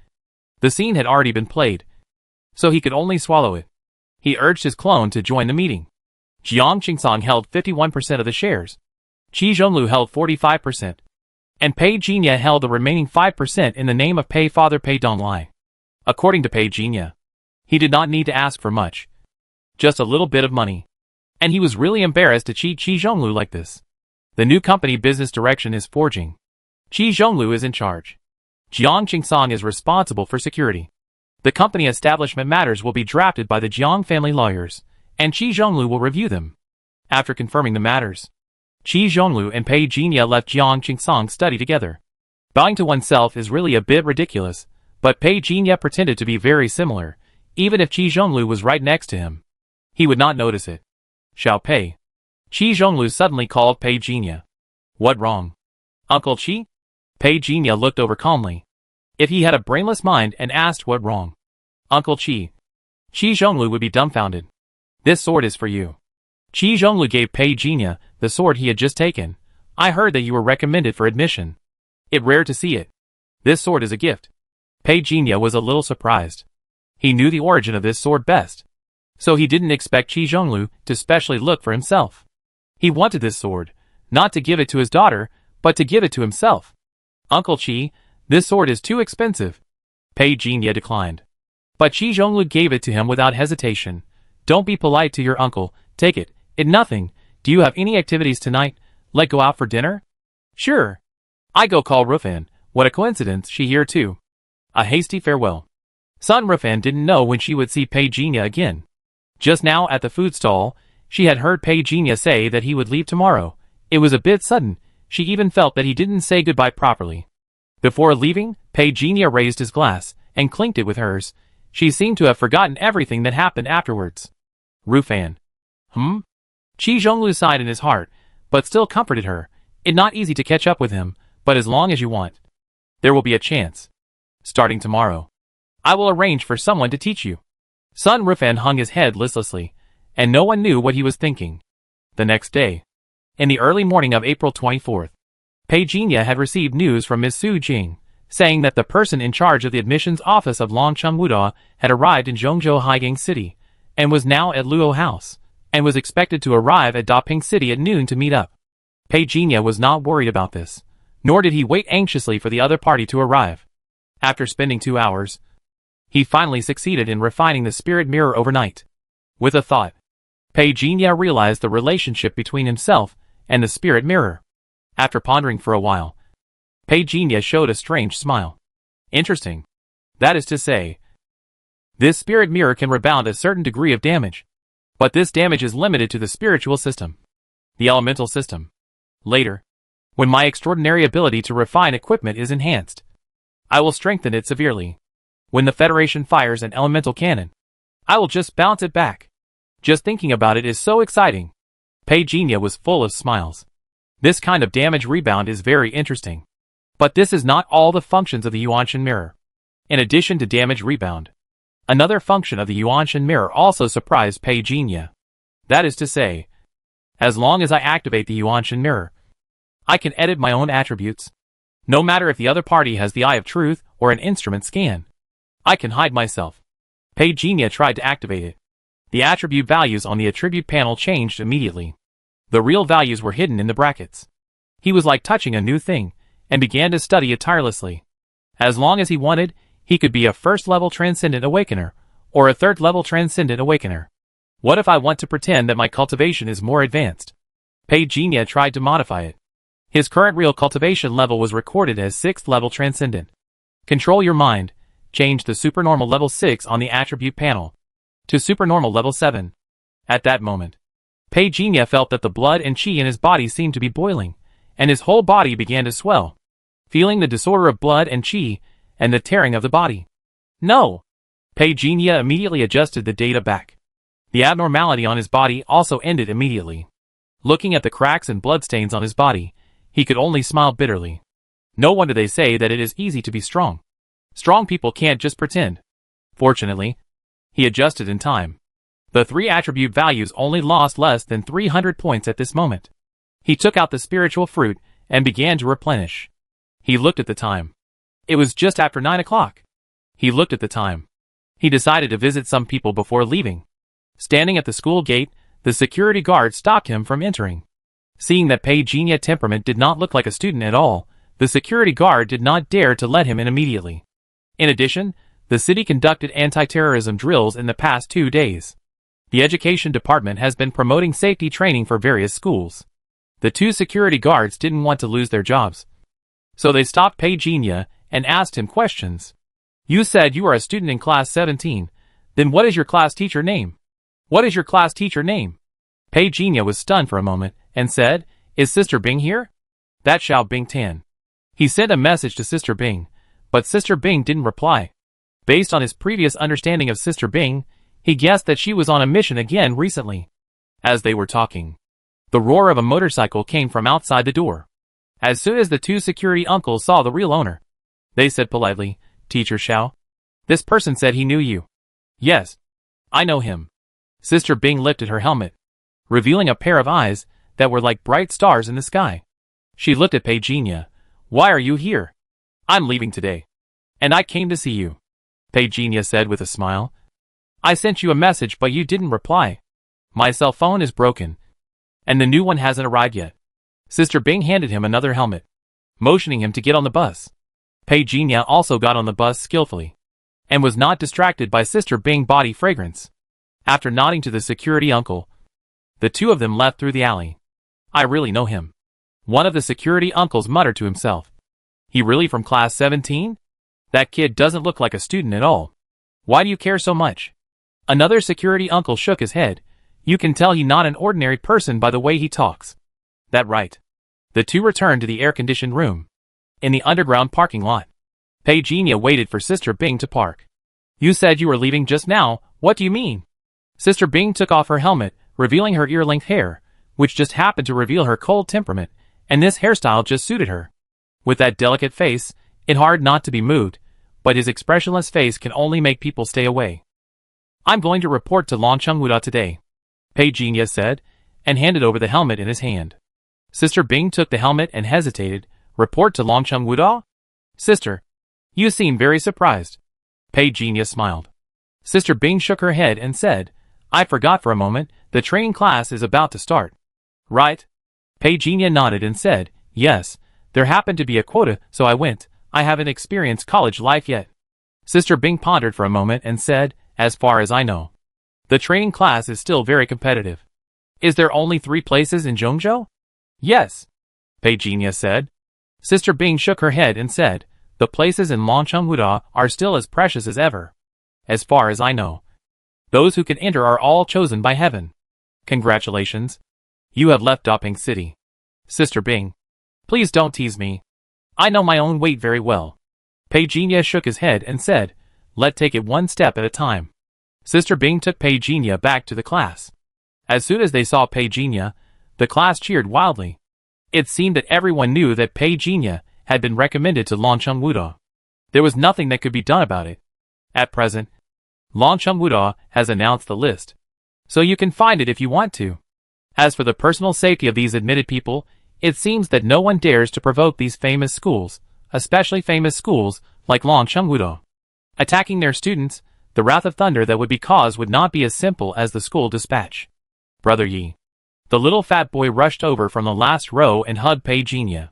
The scene had already been played, so he could only swallow it. He urged his clone to join the meeting. Jiang Qingsong held 51% of the shares. Qi Zhonglu held 45%. And Pei Jinya held the remaining 5% in the name of Pei father Pei Donglai. According to Pei Jinya, he did not need to ask for much. Just a little bit of money. And he was really embarrassed to cheat Qi Zhonglu like this. The new company business direction is forging. Qi Zhonglu is in charge. Jiang Qingsong is responsible for security. The company establishment matters will be drafted by the Jiang family lawyers, and Qi Zhonglu will review them. After confirming the matters, Qi Zhonglu and Pei Jinya left Jiang Qingsong study together. Bowing to oneself is really a bit ridiculous, but Pei Jinya pretended to be very similar, even if Qi Zhonglu was right next to him. He would not notice it. Xiao Pei. Qi Zhonglu suddenly called Pei Jinya. What wrong? Uncle Qi? Pei Jinya looked over calmly. If he had a brainless mind and asked what wrong, Uncle Qi, Qi Zhonglu would be dumbfounded. This sword is for you. Qi Zhonglu gave Pei Jinya the sword he had just taken. I heard that you were recommended for admission. It's rare to see it. This sword is a gift. Pei Jinya was a little surprised. He knew the origin of this sword best, so he didn't expect Qi Zhonglu to specially look for himself. He wanted this sword, not to give it to his daughter, but to give it to himself. Uncle Qi, this sword is too expensive. Pei Jinya declined. But Qi Zhonglu gave it to him without hesitation. Don't be polite to your uncle, take it. It's nothing. Do you have any activities tonight? Like go out for dinner? Sure. I go call Rufan. What a coincidence, she here too. A hasty farewell. Sun Rufan didn't know when she would see Pei Jinya again. Just now at the food stall, she had heard Pei Jinya say that he would leave tomorrow. It was a bit sudden. She even felt that he didn't say goodbye properly. Before leaving, Pei Jinya raised his glass and clinked it with hers. She seemed to have forgotten everything that happened afterwards. Rufan. Qi Zhonglu sighed in his heart, but still comforted her. It's not easy to catch up with him, but as long as you want, there will be a chance. Starting tomorrow, I will arrange for someone to teach you. Sun Rufan hung his head listlessly, and no one knew what he was thinking. The next day, in the early morning of April 24th, Pei Jinya had received news from Ms. Su Jing, saying that the person in charge of the admissions office of Longcheng Wuda had arrived in Zhongzhou Haigang City, and was now at Luo House, and was expected to arrive at Daping City at noon to meet up. Pei Jinya was not worried about this, nor did he wait anxiously for the other party to arrive. After spending 2 hours, he finally succeeded in refining the spirit mirror overnight. With a thought, Pei Jinya realized the relationship between himself and the spirit mirror. After pondering for a while, Pei Jinya showed a strange smile. Interesting. That is to say, this spirit mirror can rebound a certain degree of damage. But this damage is limited to the spiritual system, the elemental system. Later, when my extraordinary ability to refine equipment is enhanced, I will strengthen it severely. When the Federation fires an elemental cannon, I will just bounce it back. Just thinking about it is so exciting. Pei Jinya was full of smiles. This kind of damage rebound is very interesting. But this is not all the functions of the Yuanshan mirror. In addition to damage rebound, another function of the Yuanshan mirror also surprised Pei Jinya. That is to say, as long as I activate the Yuanshan mirror, I can edit my own attributes. No matter if the other party has the Eye of Truth or an instrument scan, I can hide myself. Pei Jinya tried to activate it, The attribute values on the attribute panel changed immediately. The real values were hidden in the brackets. He was like touching a new thing, and began to study it tirelessly. As long as he wanted, he could be a first-level Transcendent Awakener, or a third-level Transcendent Awakener. What if I want to pretend that my cultivation is more advanced? Pagenia tried to modify it. His current real cultivation level was recorded as 6th level Transcendent. Control your mind. Change the supernormal level 6 on the attribute panel to supernormal level 7. At that moment, Pagenia felt that the blood and chi in his body seemed to be boiling, and his whole body began to swell, feeling the disorder of blood and chi, and the tearing of the body. No! Pagenia immediately adjusted the data back. The abnormality on his body also ended immediately. Looking at the cracks and bloodstains on his body, he could only smile bitterly. No wonder they say that it is easy to be strong. Strong people can't just pretend. Fortunately, he adjusted in time. The 3 attribute values only lost less than 300 points at this moment. He took out the spiritual fruit and began to replenish. He looked at the time. It was just after 9 o'clock. He looked at the time. He decided to visit some people before leaving. Standing at the school gate, the security guard stopped him from entering. Seeing that Pagenia temperament did not look like a student at all, the security guard did not dare to let him in immediately. In addition, the city conducted anti-terrorism drills in the past 2 days. The education department has been promoting safety training for various schools. The 2 security guards didn't want to lose their jobs. So they stopped Pagenia and asked him questions. You said you are a student in class 17. Then what is your class teacher name? What is your class teacher name? Pagenia was stunned for a moment and said, Is Sister Bing here? That Xiao Bing Tan. He sent a message to Sister Bing, but Sister Bing didn't reply. Based on his previous understanding of Sister Bing, he guessed that she was on a mission again recently. As they were talking, the roar of a motorcycle came from outside the door. As soon as the 2 security uncles saw the real owner, they said politely, Teacher Xiao, this person said he knew you. Yes, I know him. Sister Bing lifted her helmet, revealing a pair of eyes that were like bright stars in the sky. She looked at Pagenia. Why are you here? I'm leaving today. And I came to see you. Pagenia said with a smile. I sent you a message but you didn't reply. My cell phone is broken. And the new one hasn't arrived yet. Sister Bing handed him another helmet, motioning him to get on the bus. Pagenia also got on the bus skillfully, and was not distracted by Sister Bing body fragrance. After nodding to the security uncle, the 2 of them left through the alley. I really know him. One of the security uncles muttered to himself. He really from class 17? That kid doesn't look like a student at all. Why do you care so much? Another security uncle shook his head. You can tell he's not an ordinary person by the way he talks. That right. The 2 returned to the air-conditioned room. In the underground parking lot, Pagenia waited for Sister Bing to park. You said you were leaving just now, what do you mean? Sister Bing took off her helmet, revealing her ear-length hair, which just happened to reveal her cold temperament, and this hairstyle just suited her. With that delicate face, it's hard not to be moved, but his expressionless face can only make people stay away. I'm going to report to Longcheng Wuda today, Pagenia said, and handed over the helmet in his hand. Sister Bing took the helmet and hesitated. Report to Longcheng Wuda? Sister, you seem very surprised. Pagenia smiled. Sister Bing shook her head and said, I forgot for a moment, the training class is about to start. Right? Pagenia nodded and said, Yes, there happened to be a quota, so I went. I haven't experienced college life yet. Sister Bing pondered for a moment and said, As far as I know, the training class is still very competitive. Is there only 3 places in Zhongzhou? Yes, Pagenia said. Sister Bing shook her head and said, The places in Longcheng Wuda are still as precious as ever. As far as I know, those who can enter are all chosen by heaven. Congratulations. You have left Daping City. Sister Bing, please don't tease me. I know my own weight very well. Pagenia shook his head and said, Let's take it one step at a time. Sister Bing took Pagenia back to the class. As soon as they saw Pagenia, the class cheered wildly. It seemed that everyone knew that Pagenia had been recommended to Longcheng Wuda. There was nothing that could be done about it. At present, Longcheng Wuda has announced the list, so you can find it if you want to. As for the personal safety of these admitted people, it seems that no one dares to provoke these famous schools, especially famous schools like Longcheng Wuda. Attacking their students, The wrath of thunder that would be caused would not be as simple as the school dispatch. Brother Yi. The little fat boy rushed over from the last row and hugged Pei Jinya.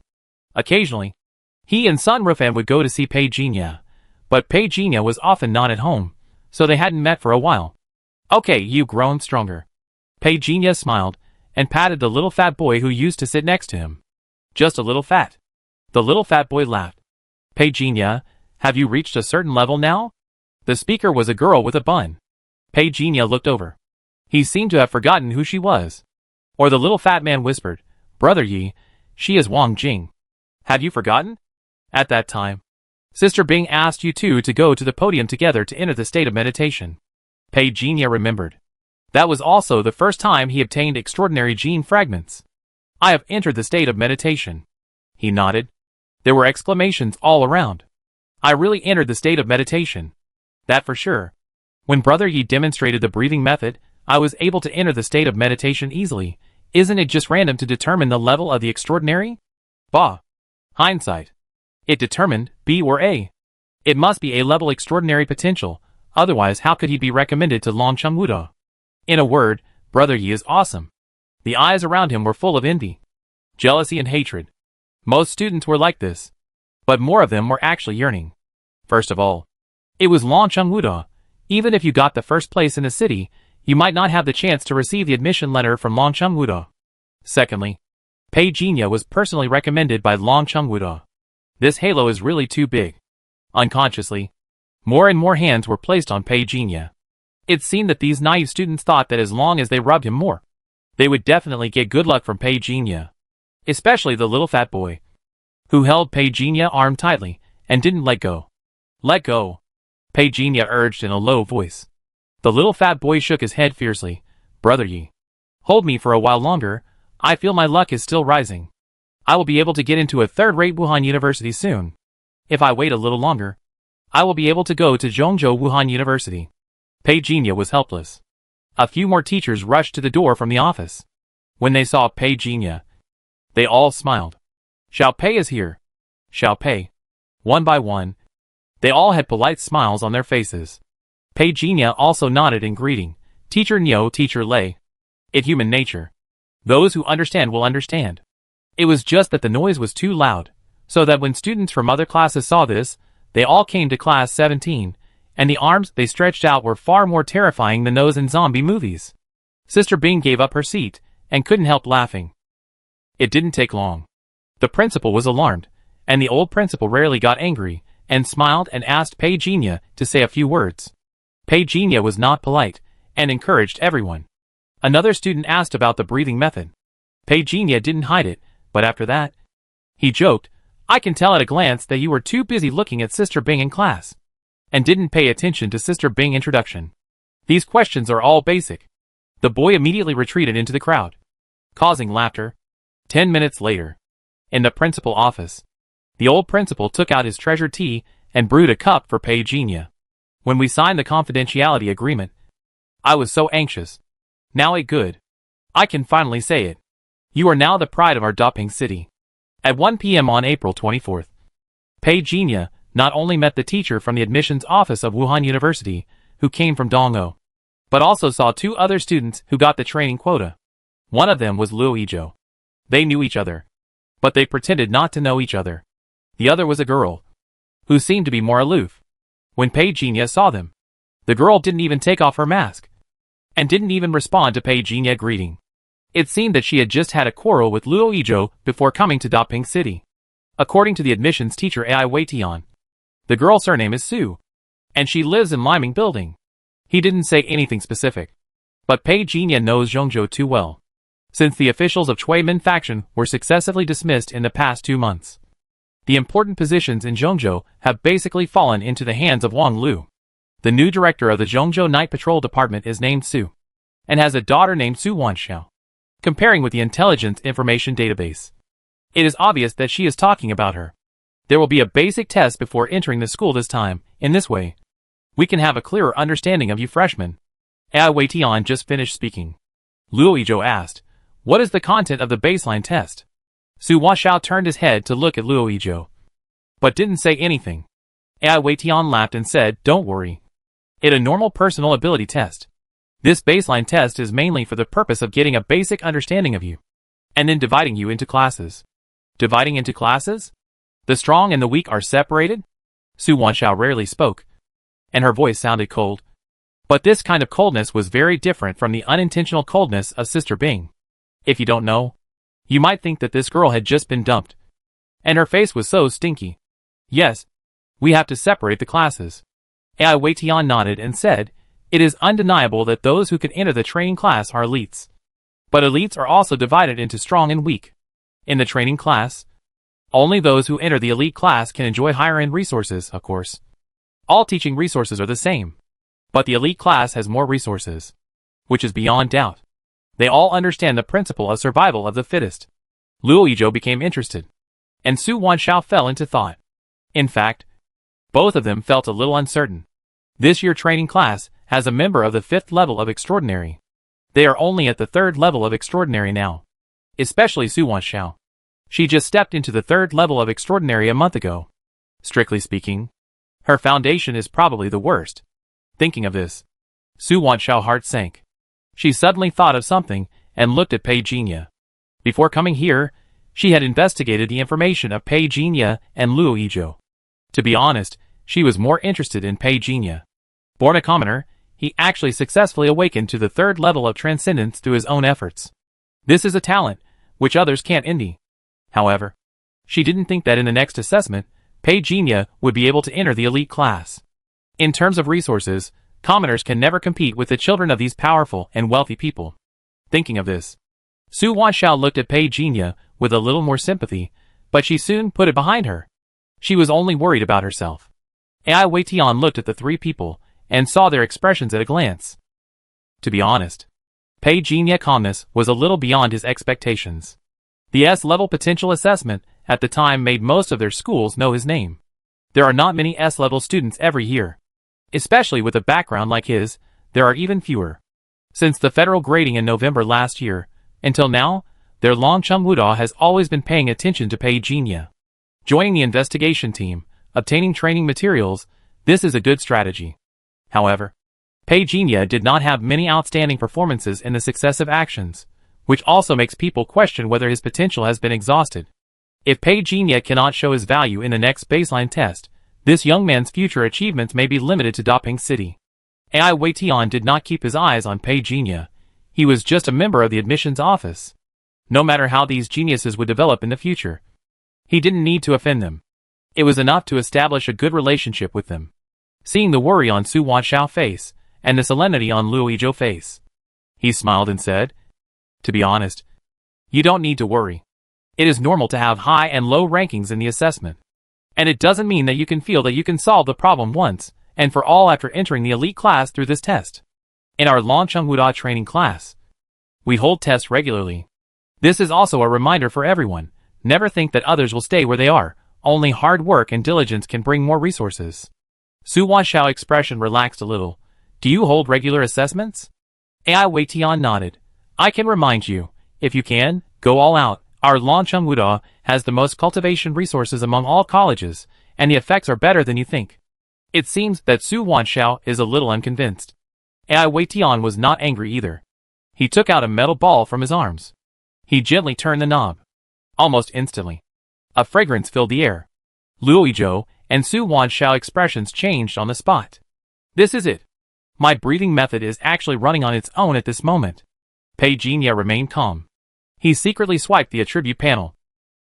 Occasionally, he and Sun Rufan would go to see Pei Jinya, but Pei Jinya was often not at home, so they hadn't met for a while. Okay, you've grown stronger. Pei Jinya smiled and patted the little fat boy who used to sit next to him. Just a little fat. The little fat boy laughed. Pei Jinya, have you reached a certain level now? The speaker was a girl with a bun. Pei Jinya looked over. He seemed to have forgotten who she was. Or the little fat man whispered, Brother Yi, she is Wang Jing. Have you forgotten? At that time, Sister Bing asked you two to go to the podium together to enter the state of meditation. Pei Jinya remembered. That was also the first time he obtained extraordinary gene fragments. I have entered the state of meditation. He nodded. There were exclamations all around. I really entered the state of meditation. That for sure. When Brother Yi demonstrated the breathing method, I was able to enter the state of meditation easily. Isn't it just random to determine the level of the extraordinary? Bah. Hindsight. It determined B or A. It must be A-level extraordinary potential, otherwise how could he be recommended to Longcheng Wuda? In a word, Brother Yi is awesome. The eyes around him were full of envy, jealousy and hatred. Most students were like this, but more of them were actually yearning. First of all, it was Longcheng Wuda. Even if you got the first place in the city, you might not have the chance to receive the admission letter from Longcheng Wuda. Secondly, Pei Jinya was personally recommended by Longcheng Wuda. This halo is really too big. Unconsciously, more and more hands were placed on Pei Jinya. It seemed that these naive students thought that as long as they rubbed him more, they would definitely get good luck from Pei Jinya. Especially the little fat boy, who held Pei Jinya arm tightly and didn't let go. Let go, Pei Jinya urged in a low voice. The little fat boy shook his head fiercely. Brother Yi, hold me for a while longer. I feel my luck is still rising. I will be able to get into a third-rate Wuhan University soon. If I wait a little longer, I will be able to go to Zhongzhou Wuhan University. Pei Jinya was helpless. A few more teachers rushed to the door from the office. When they saw Pei Jinya, they all smiled. Xiao Pei is here. Xiao Pei. One by one, they all had polite smiles on their faces. Pei Jinya also nodded in greeting. Teacher Niu, Teacher Lei. It's human nature. Those who understand will understand. It was just that the noise was too loud, so that when students from other classes saw this, they all came to class 17, and the arms they stretched out were far more terrifying than those in zombie movies. Sister Bing gave up her seat, and couldn't help laughing. It didn't take long. The principal was alarmed, and the old principal rarely got angry, and smiled and asked Pei Jinya to say a few words. Pei Jinya was not polite, and encouraged everyone. Another student asked about the breathing method. Pei Jinya didn't hide it, but after that, he joked, I can tell at a glance that you were too busy looking at Sister Bing in class, and didn't pay attention to Sister Bing's introduction. These questions are all basic. The boy immediately retreated into the crowd, causing laughter. 10 minutes later, in the principal office, the old principal took out his treasured tea and brewed a cup for Pei Jinya. When we signed the confidentiality agreement, I was so anxious. Now it's good. I can finally say it. You are now the pride of our Daping city. At 1 p.m. on April 24th, Pei Jinya not only met the teacher from the admissions office of Wuhan University, who came from Dongou, but also saw two other students who got the training quota. One of them was Luo Yizhou. They knew each other, but they pretended not to know each other. The other was a girl, who seemed to be more aloof. When Pei Jinya saw them, the girl didn't even take off her mask, and didn't even respond to Pei Jinya's greeting. It seemed that she had just had a quarrel with Luo Yizhou before coming to Daping City. According to the admissions teacher Ai Weitian, the girl's surname is Su, and she lives in Liming Building. He didn't say anything specific, but Pei Jinya knows Zhongzhou too well, since the officials of Chui-Min faction were successively dismissed in the past 2 months. The important positions in Zhongzhou have basically fallen into the hands of Wang Lu. The new director of the Zhongzhou Night Patrol Department is named Su, and has a daughter named Su Wanxiao. Comparing with the Intelligence Information Database, it is obvious that she is talking about her. There will be a basic test before entering the school this time. In this way, we can have a clearer understanding of you freshmen. Ai Weitian just finished speaking. Luo Yizhou asked, what is the content of the baseline test? Su Wanxiao turned his head to look at Luo Yizhou, but didn't say anything. Ai Weitian laughed and said, don't worry. It a normal personal ability test. This baseline test is mainly for the purpose of getting a basic understanding of you, and then dividing you into classes. Dividing into classes? The strong and the weak are separated? Su Wanshao rarely spoke, and her voice sounded cold. But this kind of coldness was very different from the unintentional coldness of Sister Bing. If you don't know, you might think that this girl had just been dumped, and her face was so stinky. Yes, we have to separate the classes. Ai Weitian nodded and said, it is undeniable that those who can enter the training class are elites. But elites are also divided into strong and weak. In the training class, only those who enter the elite class can enjoy higher-end resources, of course. All teaching resources are the same, but the elite class has more resources, which is beyond doubt. They all understand the principle of survival of the fittest. Luo Yizhou became interested, and Su Wanshao fell into thought. In fact, both of them felt a little uncertain. This year training class has a member of the 5th level of Extraordinary. They are only at the 3rd level of Extraordinary now. Especially Su Wanshao. She just stepped into the 3rd level of Extraordinary a month ago. Strictly speaking, her foundation is probably the worst. Thinking of this, Su Wanshao's heart sank. She suddenly thought of something and looked at Pei Jinya. Before coming here, she had investigated the information of Pei Jinya and Luo Yizhou. To be honest, she was more interested in Pei Jinya. Born a commoner, he actually successfully awakened to the 3rd level of transcendence through his own efforts. This is a talent which others can't envy. However, she didn't think that in the next assessment, Pei Jinya would be able to enter the elite class. In terms of resources, commoners can never compete with the children of these powerful and wealthy people. Thinking of this, Su Wanshao looked at Pei Jinya with a little more sympathy, but she soon put it behind her. She was only worried about herself. Ai Weitian looked at the 3 people and saw their expressions at a glance. To be honest, Pei Jinya's calmness was a little beyond his expectations. The S-level potential assessment at the time made most of their schools know his name. There are not many S-level students every year. Especially with a background like his, there are even fewer. Since the federal grading in November last year, until now, their Longcheng Wuda has always been paying attention to Pei Jinya. Joining the investigation team, obtaining training materials, this is a good strategy. However, Pei Jinya did not have many outstanding performances in the successive actions, which also makes people question whether his potential has been exhausted. If Pei Jinya cannot show his value in the next baseline test, this young man's future achievements may be limited to Daping City. Ai Weitian did not keep his eyes on Pei Jinya. He was just a member of the admissions office. No matter how these geniuses would develop in the future, he didn't need to offend them. It was enough to establish a good relationship with them. Seeing the worry on Su Wanshao's face, and the solemnity on Luo Yizhou's face, he smiled and said, to be honest, you don't need to worry. It is normal to have high and low rankings in the assessment. And it doesn't mean that you can feel that you can solve the problem once and for all after entering the elite class through this test. In our Longcheng Wuda training class, we hold tests regularly. This is also a reminder for everyone. Never think that others will stay where they are. Only hard work and diligence can bring more resources. Su Wanshao's expression relaxed a little. Do you hold regular assessments? Ai Weitian nodded. I can remind you, if you can, go all out. Our Longcheng Wuda has the most cultivation resources among all colleges, and the effects are better than you think. It seems that Su Wanshao is a little unconvinced. Ai Weitian was not angry either. He took out a metal ball from his arms. He gently turned the knob. Almost instantly, a fragrance filled the air. Luo Yizhou and Su Wanshao's expressions changed on the spot. This is it. My breathing method is actually running on its own at this moment. Pei Jinya remained calm. He secretly swiped the attribute panel.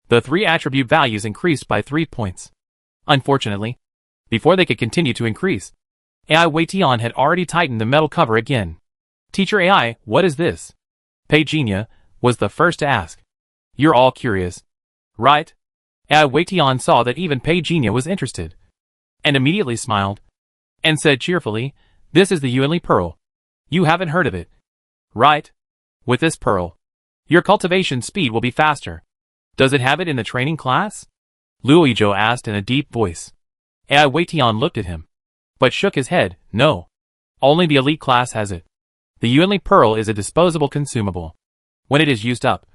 The 3 attribute values increased by 3 points. Unfortunately, before they could continue to increase, Ai Weitian had already tightened the metal cover again. Teacher AI, what is this? Pei Jinya was the first to ask. You're all curious, right? Ai Weitian saw that even Pei Jinya was interested, and immediately smiled, and said cheerfully, this is the Yuanli Pearl. You haven't heard of it, right? With this pearl, your cultivation speed will be faster. Does it have it in the training class? Luo Yizhou asked in a deep voice. Ai Weitian looked at him, but shook his head. No. Only the elite class has it. The Yuanli Pearl is a disposable consumable. When it is used up,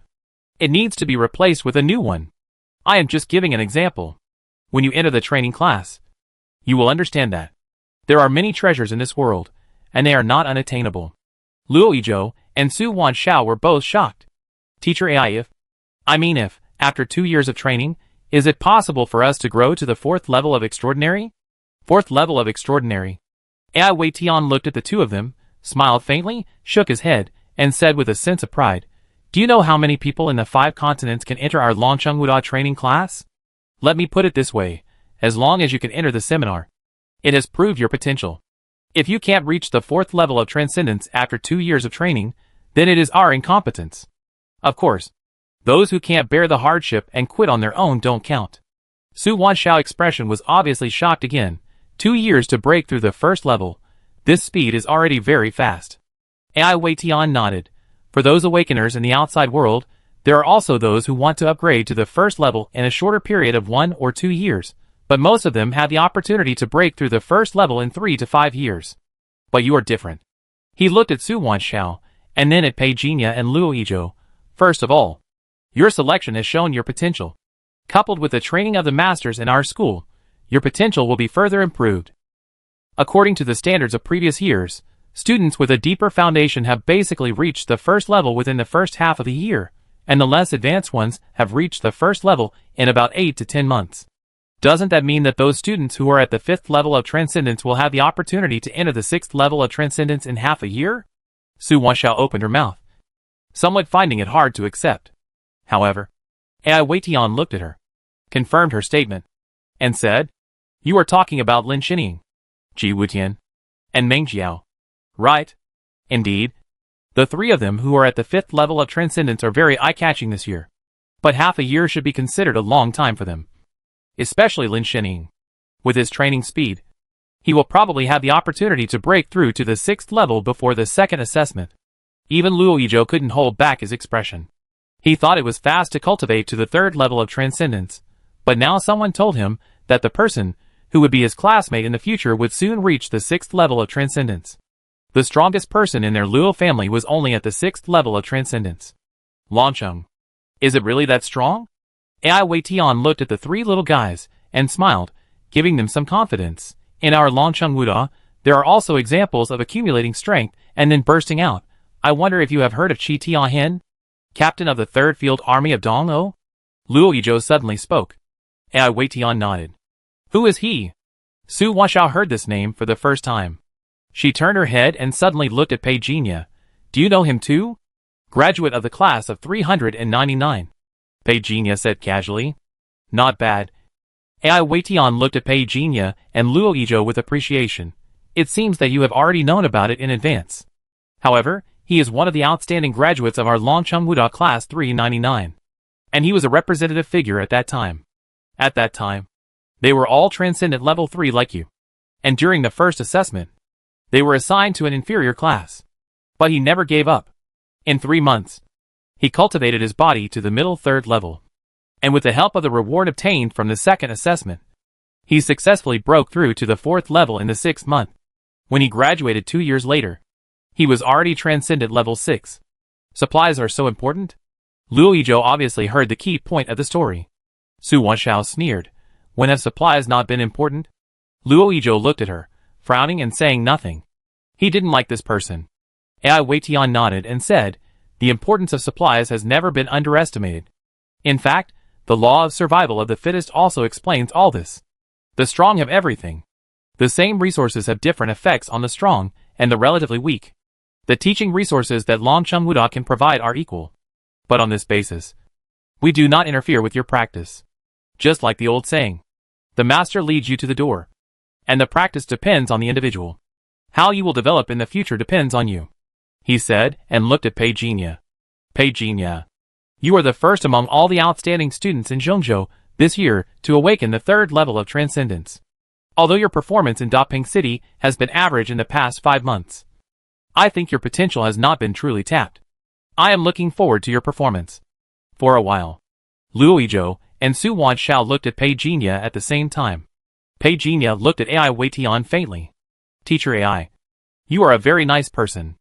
it needs to be replaced with a new one. I am just giving an example. When you enter the training class, you will understand that. There are many treasures in this world, and they are not unattainable. Luo Yizhou and Su Wanshao were both shocked. Teacher AI, if, after 2 years of training, is it possible for us to grow to the 4th level of extraordinary? 4th level of extraordinary. AI Weitian looked at the two of them, smiled faintly, shook his head, and said with a sense of pride, "Do you know how many people in the 5 continents can enter our Longcheng Wuda training class? Let me put it this way, as long as you can enter the seminar, it has proved your potential. If you can't reach the 4th level of transcendence after 2 years of training, then it is our incompetence. Of course, those who can't bear the hardship and quit on their own don't count." Su Wanshao's expression was obviously shocked again. 2 years to break through the 1st level. This speed is already very fast. AI Weitian nodded. For those awakeners in the outside world, there are also those who want to upgrade to the 1st level in a shorter period of 1 or 2 years, but most of them have the opportunity to break through the 1st level in 3 to 5 years. But you are different. He looked at Su Wanshao, and then at Pei Jinya and Luo Yizhou. First of all, your selection has shown your potential. Coupled with the training of the masters in our school, your potential will be further improved. According to the standards of previous years, students with a deeper foundation have basically reached the 1st level within the first half of the year, and the less advanced ones have reached the 1st level in about 8 to 10 months. Doesn't that mean that those students who are at the 5th level of transcendence will have the opportunity to enter the 6th level of transcendence in half a year? Su Wanshao opened her mouth, somewhat finding it hard to accept. However, AI Weitian looked at her, confirmed her statement, and said, "You are talking about Lin Xining, Ji Wutian, and Meng Jiao, right?" Indeed, the 3 of them who are at the 5th level of transcendence are very eye-catching this year. But half a year should be considered a long time for them. Especially Lin Xining. With his training speed, he will probably have the opportunity to break through to the 6th level before the 2nd assessment. Even Luo Yizhou couldn't hold back his expression. He thought it was fast to cultivate to the 3rd level of transcendence, but now someone told him that the person who would be his classmate in the future would soon reach the 6th level of transcendence. The strongest person in their Luo family was only at the 6th level of transcendence. Longcheng. Is it really that strong? AI Weitian looked at the 3 little guys and smiled, giving them some confidence. In our Longcheng Wuda, there are also examples of accumulating strength and then bursting out. I wonder if you have heard of Qi Tianhen, captain of the 3rd Field Army of Dong'o? Luo Yizhou suddenly spoke. AI Weitian nodded. Who is he? Su Wanshao heard this name for the first time. She turned her head and suddenly looked at Pei Jinya. Do you know him too? Graduate of the class of 399. Pei Jinya said casually. Not bad. AI Weitian looked at Pei Jinya and Luo Yizhou with appreciation. It seems that you have already known about it in advance. However, he is one of the outstanding graduates of our Longcheng Wuda class 399. And he was a representative figure at that time. At that time, they were all transcendent level 3 like you. And during the first assessment, they were assigned to an inferior class. But he never gave up. In 3 months, he cultivated his body to the middle 3rd level. And with the help of the reward obtained from the 2nd assessment, he successfully broke through to the 4th level in the 6th month. When he graduated 2 years later, he was already transcendent level 6. Supplies are so important? Luo Yizhou obviously heard the key point of the story. Su Wanshao sneered. When have supplies not been important? Luo Yizhou looked at her, frowning and saying nothing. He didn't like this person. AI Weitian nodded and said, the importance of supplies has never been underestimated. In fact, the law of survival of the fittest also explains all this. The strong have everything. The same resources have different effects on the strong and the relatively weak. The teaching resources that Longcheng Wuda can provide are equal. But on this basis, we do not interfere with your practice. Just like the old saying, the master leads you to the door, and the practice depends on the individual. How you will develop in the future depends on you, he said, and looked at Pei Jinya. Pei Jinya, you are the first among all the outstanding students in Zhengzhou this year to awaken the 3rd level of transcendence. Although your performance in Daping City has been average in the past 5 months, I think your potential has not been truly tapped. I am looking forward to your performance. For a while, Luo Yizhou and Su Wanshao looked at Pei Jinya at the same time. Pei Jinya looked at AI Weitian faintly. Teacher AI, you are a very nice person.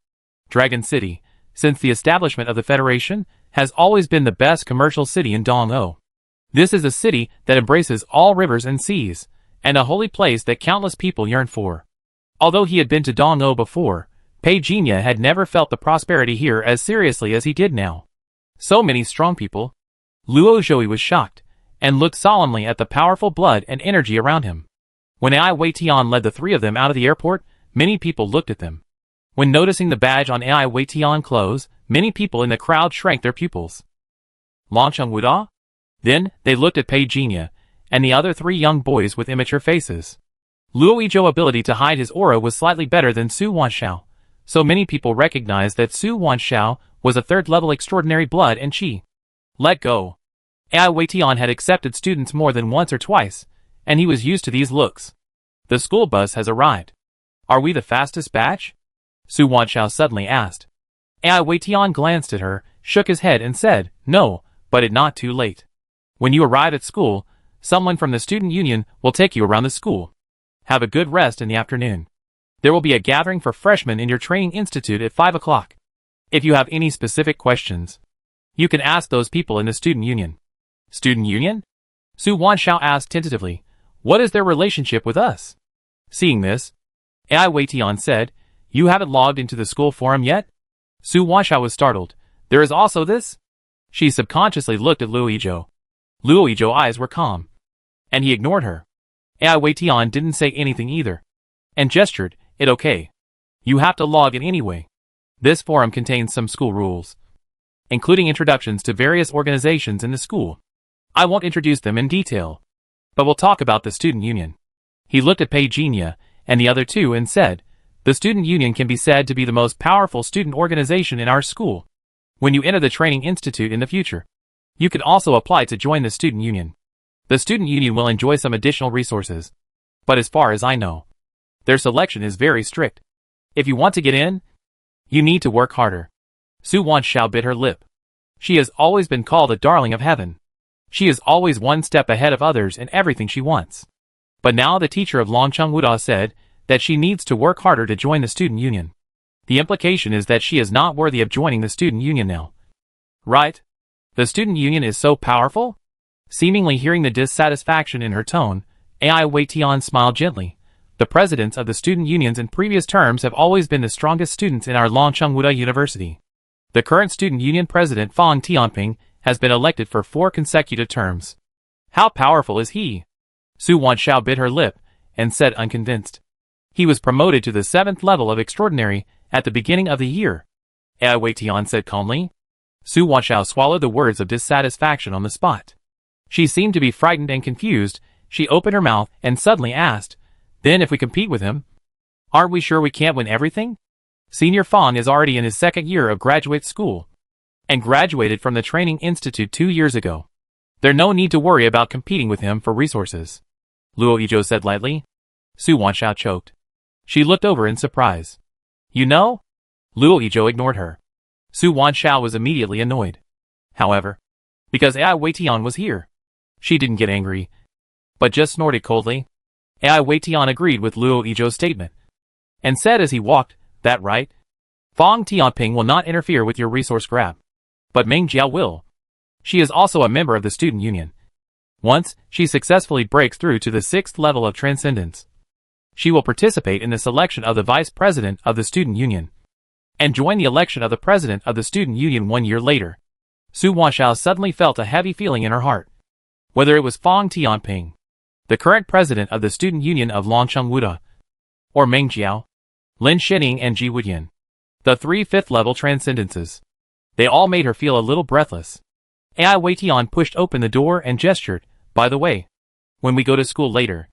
Dragon City, since the establishment of the Federation, has always been the best commercial city in Dong'o. This is a city that embraces all rivers and seas, and a holy place that countless people yearn for. Although he had been to Dong-o before, Pei Jinya had never felt the prosperity here as seriously as he did now. So many strong people. Luo Zhou was shocked, and looked solemnly at the powerful blood and energy around him. When Ai Weitian led the three of them out of the airport, many people looked at them. When noticing the badge on Ai Weitian clothes, many people in the crowd shrank their pupils. Longcheng Wuda? Then, they looked at Pei Jinya, and the other three young boys with immature faces. Luo Yizhou's ability to hide his aura was slightly better than Su Wanshao, so many people recognized that Su Wanshao was a third-level extraordinary blood and chi. Let go. Ai Weitian had accepted students more than once or twice, and he was used to these looks. The school bus has arrived. Are we the fastest batch? Su Wanshao suddenly asked. Ai Weitian glanced at her, shook his head and said, no, but it's not too late. When you arrive at school, someone from the student union will take you around the school. Have a good rest in the afternoon. There will be a gathering for freshmen in your training institute at 5 o'clock. If you have any specific questions, you can ask those people in the student union. Student union? Su Wanshao asked tentatively. What is their relationship with us? Seeing this, Ai Weitian said, you haven't logged into the school forum yet? Su Wanshao was startled. There is also this? She subconsciously looked at Luo Yizhou. Luo Yizhou's eyes were calm, and he ignored her. Ai Weitian didn't say anything either, and gestured, it's okay. You have to log in anyway. This forum contains some school rules, including introductions to various organizations in the school. I won't introduce them in detail, but we'll talk about the student union. He looked at Pei Jinya and the other two and said, the student union can be said to be the most powerful student organization in our school. When you enter the training institute in the future, you can also apply to join the student union. The student union will enjoy some additional resources, but as far as I know, their selection is very strict. If you want to get in, you need to work harder. Su Wanshao bit her lip. She has always been called a darling of heaven. She is always one step ahead of others in everything she wants. But now the teacher of Longcheng Wuda said that she needs to work harder to join the student union. The implication is that she is not worthy of joining the student union now. Right? The student union is so powerful? Seemingly hearing the dissatisfaction in her tone, Ai Weitian smiled gently. The presidents of the student unions in previous terms have always been the strongest students in our Longcheng Wuda University. The current student union president Fang Tianping has been elected for 4 consecutive terms. How powerful is he? Su Wanshao bit her lip and said unconvinced. He was promoted to the 7th level of extraordinary at the beginning of the year. Ai Weitian said calmly. Su Wanshao swallowed the words of dissatisfaction on the spot. She seemed to be frightened and confused. She opened her mouth and suddenly asked, then if we compete with him, aren't we sure we can't win everything? Senior Fang is already in his 2nd year of graduate school, and graduated from the training institute 2 years ago. There's no need to worry about competing with him for resources, Luo Yizhou said lightly. Su Wanshao choked. She looked over in surprise. You know? Luo Yizhou ignored her. Su Wanshao was immediately annoyed. However, because Ai Weitian was here, she didn't get angry, but just snorted coldly. Ai Weitian agreed with Luo Yizhou's statement, and said as he walked, that right? Fang Tianping will not interfere with your resource grab, but Meng Jiao will. She is also a member of the student union. Once she successfully breaks through to the 6th level of transcendence, she will participate in the selection of the vice president of the student union, and join the election of the president of the student union 1 year later. Su Wanshao suddenly felt a heavy feeling in her heart. Whether it was Fang Tianping, the current president of the student union of Longcheng Wuda, or Meng Jiao, Lin Shening and Ji Wudian, the 3 5th-level transcendences, they all made her feel a little breathless. Ai Weitian pushed open the door and gestured, by the way, when we go to school later,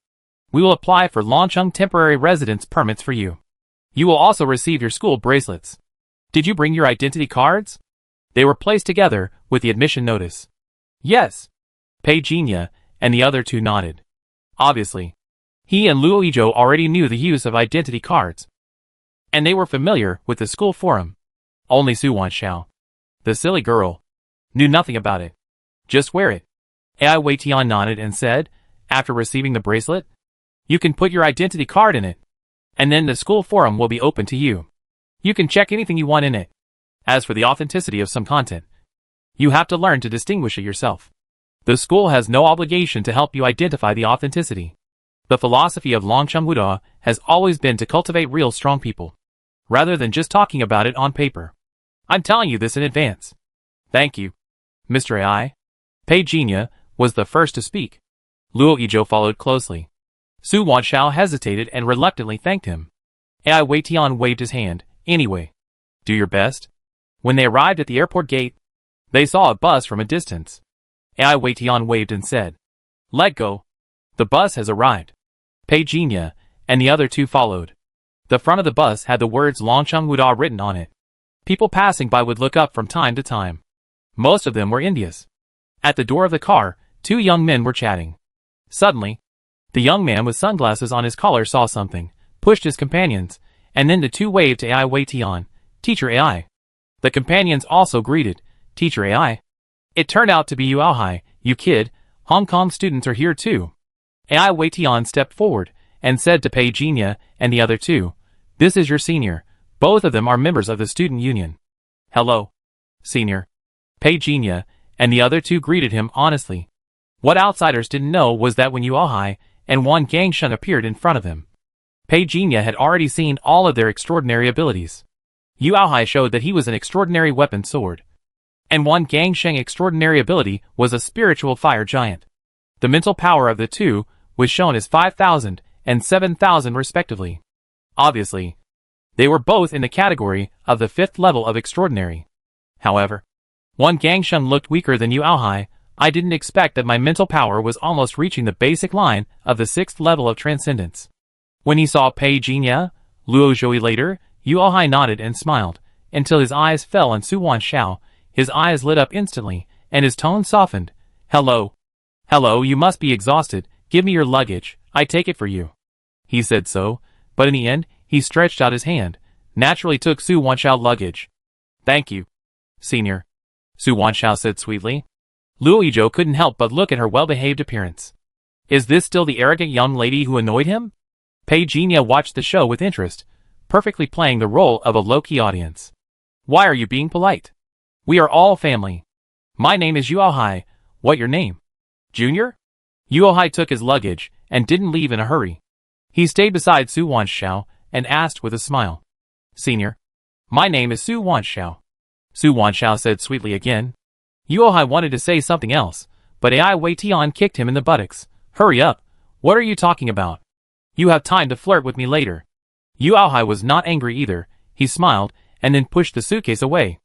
we will apply for Longcheng temporary residence permits for you. You will also receive your school bracelets. Did you bring your identity cards? They were placed together with the admission notice. Yes. Pei Jinya and the other two nodded. Obviously, he and Luo Yizhou already knew the use of identity cards, and they were familiar with the school forum. Only Su Wanshao, the silly girl, knew nothing about it. Just wear it. Ai Weitian nodded and said, after receiving the bracelet, you can put your identity card in it, and then the school forum will be open to you. You can check anything you want in it. As for the authenticity of some content, you have to learn to distinguish it yourself. The school has no obligation to help you identify the authenticity. The philosophy of Longcheng Wuda has always been to cultivate real strong people, rather than just talking about it on paper. I'm telling you this in advance. Thank you, Mr. AI. Pei Jinya was the first to speak. Luo Yizhou followed closely. Su Wanshao hesitated and reluctantly thanked him. AI Weitian waved his hand. Anyway, do your best. When they arrived at the airport gate, they saw a bus from a distance. AI Weitian waved and said, "Let go. The bus has arrived." Pei Jinya and the other two followed. The front of the bus had the words Longcheng Wuda written on it. People passing by would look up from time to time. Most of them were Indians. At the door of the car, two young men were chatting. Suddenly, the young man with sunglasses on his collar saw something, pushed his companions, and then the two waved to AI Weitian, "Teacher AI." The companions also greeted, "Teacher AI." It turned out to be Yu Aohai. "You kid, Hong Kong students are here too." AI Weitian stepped forward and said to Pei Jinya and the other two, "This is your senior. Both of them are members of the student union." "Hello, senior." Pei Jinya and the other two greeted him honestly. What outsiders didn't know was that when Yu Aohai and Wan Gangsheng appeared in front of him, Pei Jinya had already seen all of their extraordinary abilities. Yu Aohai showed that he was an extraordinary weapon sword, and Wan Gangsheng's extraordinary ability was a spiritual fire giant. The mental power of the two was shown as 5,000 and 7,000 respectively. Obviously, they were both in the category of the 5th level of extraordinary. However, Wan Gangsheng looked weaker than Yu Aohai. I didn't expect that my mental power was almost reaching the basic line of the 6th level of transcendence. When he saw Pei Jinya, Luo Zhou later, Yu Aohai nodded and smiled, until his eyes fell on Su Wanshao. His eyes lit up instantly, and his tone softened. "Hello. Hello, you must be exhausted. Give me your luggage, I take it for you." He said so, but in the end, he stretched out his hand, naturally took Su Wanshao's luggage. "Thank you, senior," Su Wanshao said sweetly. Luo Yizhou couldn't help but look at her well-behaved appearance. Is this still the arrogant young lady who annoyed him? Pei Jinya watched the show with interest, perfectly playing the role of a low-key audience. "Why are you being polite? We are all family. My name is Yu Aohai. What your name? Junior?" Yu Aohai took his luggage and didn't leave in a hurry. He stayed beside Su Wanshao and asked with a smile. "Senior, my name is Su Wanshao." Su Wanshao said sweetly again. Yu Aohai wanted to say something else, but AI Weitian kicked him in the buttocks. "Hurry up. What are you talking about? You have time to flirt with me later." Yu Aohai was not angry either. He smiled and then pushed the suitcase away.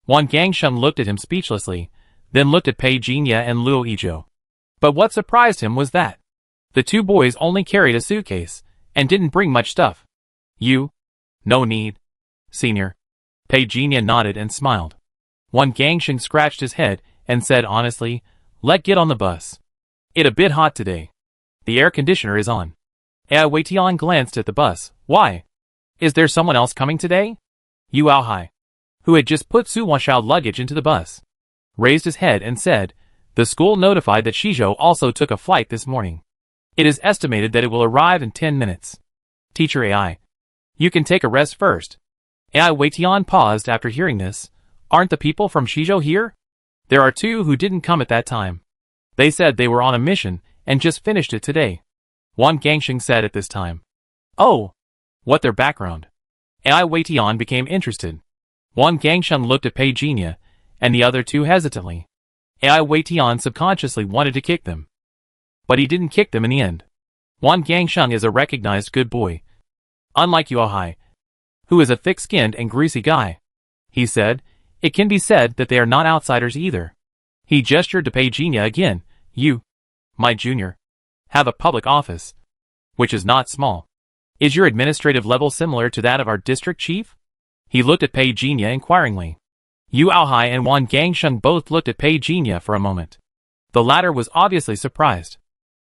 Wan Gangsheng looked at him speechlessly, then looked at Pei Jinya and Luo Yizhou. But what surprised him was that the two boys only carried a suitcase and didn't bring much stuff. "You? No need, senior." Pei Jinya nodded and smiled. Wan Gangsheng scratched his head and said honestly, "Let's get on the bus. It's a bit hot today. The air conditioner is on." AI Weitian glanced at the bus. "Why? Is there someone else coming today?" Yu Aohai, who had just put Su Wanshao's luggage into the bus, raised his head and said, "The school notified that Shizhou also took a flight this morning. It is estimated that it will arrive in 10 minutes. Teacher AI, you can take a rest first." AI Weitian paused after hearing this. "Aren't the people from Shizhou here?" "There are two who didn't come at that time. They said they were on a mission and just finished it today," Wan Gangsheng said at this time. "Oh, what their background?" AI Weitian became interested. Wan Gangsheng looked at Pei Jinya and the other two hesitantly. AI Weitian subconsciously wanted to kick them, but he didn't kick them in the end. Wan Gangsheng is a recognized good boy, unlike Yu Aohai, who is a thick-skinned and greasy guy. He said, "It can be said that they are not outsiders either." He gestured to Pei Jinya again. "You, my junior, have a public office, which is not small. Is your administrative level similar to that of our district chief?" He looked at Pei Jinya inquiringly. Yu Aohai and Wan Gangsheng both looked at Pei Jinya for a moment. The latter was obviously surprised.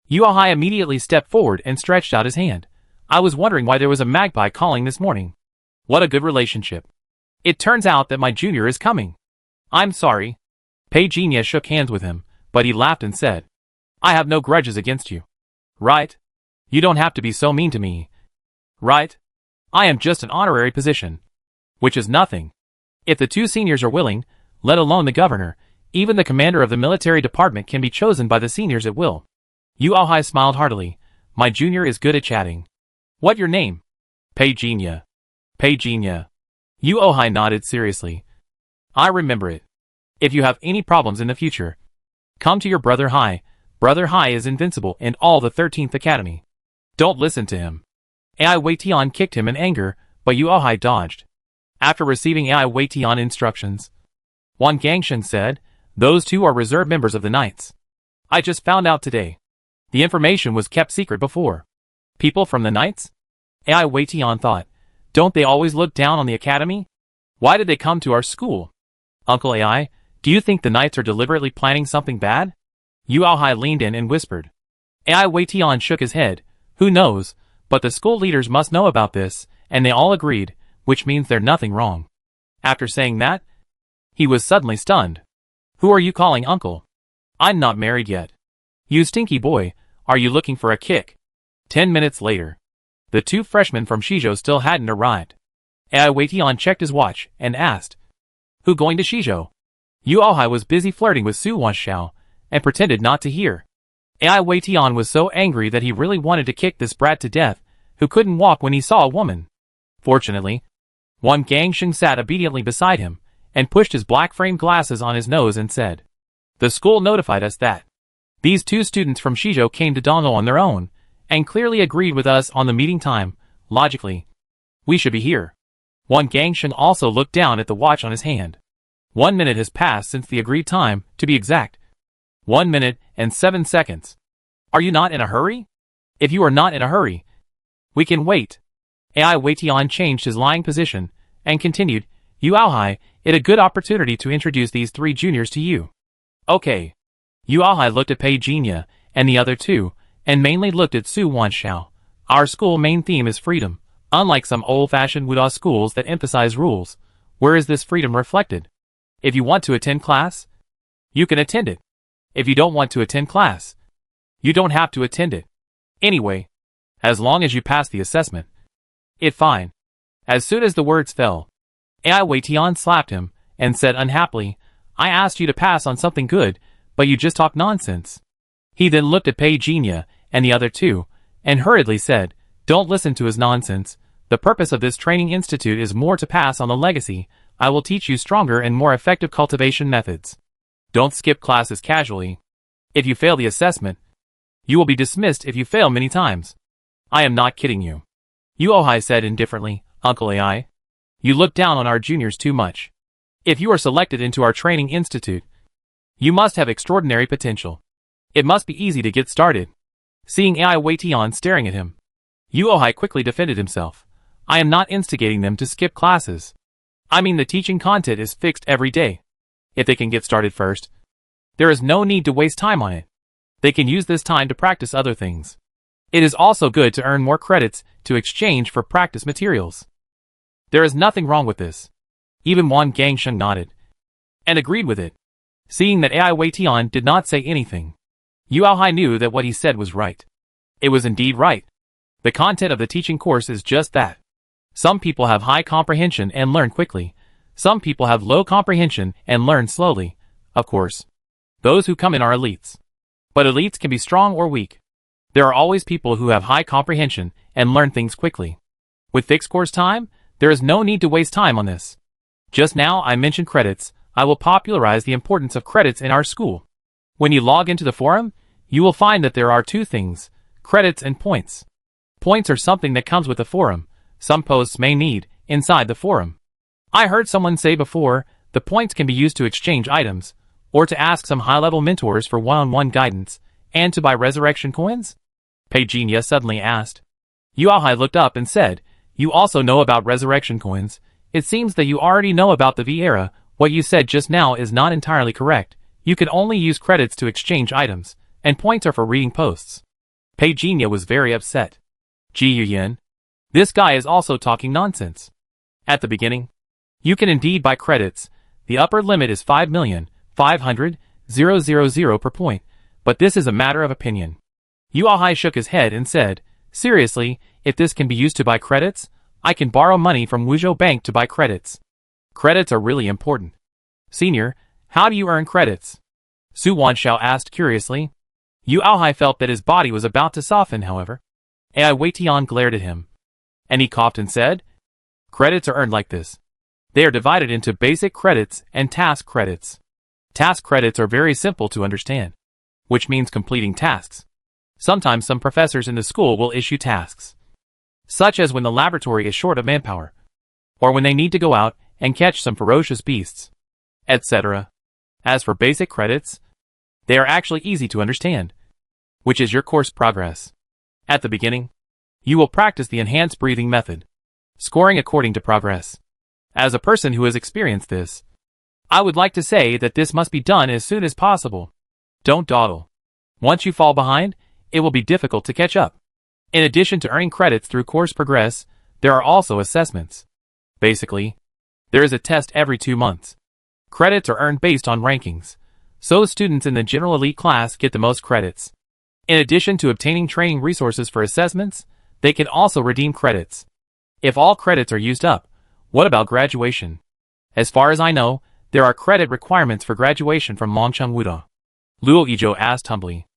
Yu Aohai immediately stepped forward and stretched out his hand. "I was wondering why there was a magpie calling this morning. What a good relationship. It turns out that my junior is coming." "I'm sorry." Pei Jinya shook hands with him, but he laughed and said, "I have no grudges against you. Right? You don't have to be so mean to me. Right? I am just an honorary position, which is nothing. If the two seniors are willing, let alone the governor, even the commander of the military department can be chosen by the seniors at will." Yu Aohai smiled heartily. My junior is good at chatting. What your name? Pei Jinya. Pei Jinya. Yu Ohai nodded seriously. I remember it. If you have any problems in the future, come to your Brother Hai. Brother Hai is invincible in all the 13th Academy. Don't listen to him. Ai Weitian kicked him in anger, but Yu Ohai dodged. After receiving Ai Weitian instructions, Wan Gangshen said, those two are reserve members of the Knights. I just found out today. The information was kept secret before. People from the Knights? Ai Weitian thought. Don't they always look down on the Academy? Why did they come to our school? Uncle Ai, do you think the Knights are deliberately planning something bad? Yu Ohai leaned in and whispered. Ai Weitian shook his head. Who knows, but the school leaders must know about this, and they all agreed, which means there's nothing wrong. After saying that, he was suddenly stunned. Who are you calling uncle? I'm not married yet. You stinky boy, are you looking for a kick? 10 minutes later. The two freshmen from Shizhou still hadn't arrived. Ai Weitian checked his watch and asked, who going to Shizhou? Yu Ohai was busy flirting with Su Wanshao and pretended not to hear. Ai Weitian was so angry that he really wanted to kick this brat to death, who couldn't walk when he saw a woman. Fortunately, Wan Gangshen sat obediently beside him and pushed his black-framed glasses on his nose and said, the school notified us that these two students from Shizhou came to Dongou on their own and clearly agreed with us on the meeting time. Logically, we should be here. Wan Gangshen also looked down at the watch on his hand. 1 minute has passed since the agreed time, to be exact. 1 minute and 7 seconds. Are you not in a hurry? If you are not in a hurry, we can wait. Ai Weitian changed his lying position and continued, Yu Ohai, it a good opportunity to introduce these three juniors to you. Okay. Yu Ohai looked at Pei Jinya and the other two, and mainly looked at Su Wanshao. Our school main theme is freedom. Unlike some old-fashioned Wuda schools that emphasize rules, where is this freedom reflected? If you want to attend class, you can attend it. If you don't want to attend class, you don't have to attend it. Anyway, as long as you pass the assessment, it's fine. As soon as the words fell, Ai Weitian slapped him and said unhappily, I asked you to pass on something good, but you just talk nonsense. He then looked at Pei Jinya and the other two, and hurriedly said, don't listen to his nonsense. The purpose of this training institute is more to pass on the legacy. I will teach you stronger and more effective cultivation methods. Don't skip classes casually. If you fail the assessment, you will be dismissed if you fail many times. I am not kidding you. Yu Ohai said indifferently, Uncle Ai, you look down on our juniors too much. If you are selected into our training institute, you must have extraordinary potential. It must be easy to get started. Seeing Ai Weitian staring at him, Yu Ohai quickly defended himself. I am not instigating them to skip classes. I mean the teaching content is fixed every day. If they can get started first, there is no need to waste time on it. They can use this time to practice other things. It is also good to earn more credits to exchange for practice materials. There is nothing wrong with this. Even Wan Gangshen nodded and agreed with it. Seeing that Ai Weitian did not say anything, Yu Ohai knew that what he said was right. It was indeed right. The content of the teaching course is just that. Some people have high comprehension and learn quickly. Some people have low comprehension and learn slowly. Of course, those who come in are elites. But elites can be strong or weak. There are always people who have high comprehension and learn things quickly. With fixed course time, there is no need to waste time on this. Just now I mentioned credits. I will popularize the importance of credits in our school. When you log into the forum, you will find that there are two things, credits and points. Points are something that comes with the forum. Some posts may need inside the forum. I heard someone say before, the points can be used to exchange items, or to ask some high-level mentors for one-on-one guidance, and to buy resurrection coins? Pei Jinya suddenly asked. Yu Ohai looked up and said, you also know about resurrection coins. It seems that you already know about the V-era. What you said just now is not entirely correct. You can only use credits to exchange items, and points are for reading posts. Pei Jinya was very upset. Ji Yuyin, this guy is also talking nonsense. At the beginning, you can indeed buy credits. The upper limit is 5,500,000 per point, but this is a matter of opinion. Yu Ohai shook his head and said, seriously, if this can be used to buy credits, I can borrow money from Wuzhou Bank to buy credits. Credits are really important. Senior, how do you earn credits? Su Wanshao asked curiously. Yu Ohai felt that his body was about to soften, however. Ai Weitian glared at him. And he coughed and said, "Credits are earned like this. They are divided into basic credits and task credits. Task credits are very simple to understand, which means completing tasks. Sometimes some professors in the school will issue tasks, such as when the laboratory is short of manpower, or when they need to go out and catch some ferocious beasts, etc. As for basic credits, they are actually easy to understand, which is your course progress. At the beginning, you will practice the enhanced breathing method, scoring according to progress. As a person who has experienced this, I would like to say that this must be done as soon as possible. Don't dawdle. Once you fall behind, it will be difficult to catch up. In addition to earning credits through course progress, there are also assessments. Basically, there is a test every 2 months. Credits are earned based on rankings, so students in the general elite class get the most credits. In addition to obtaining training resources for assessments, they can also redeem credits. If all credits are used up, what about graduation? As far as I know, there are credit requirements for graduation from Longcheng Wuda. Luo Yizhou asked humbly.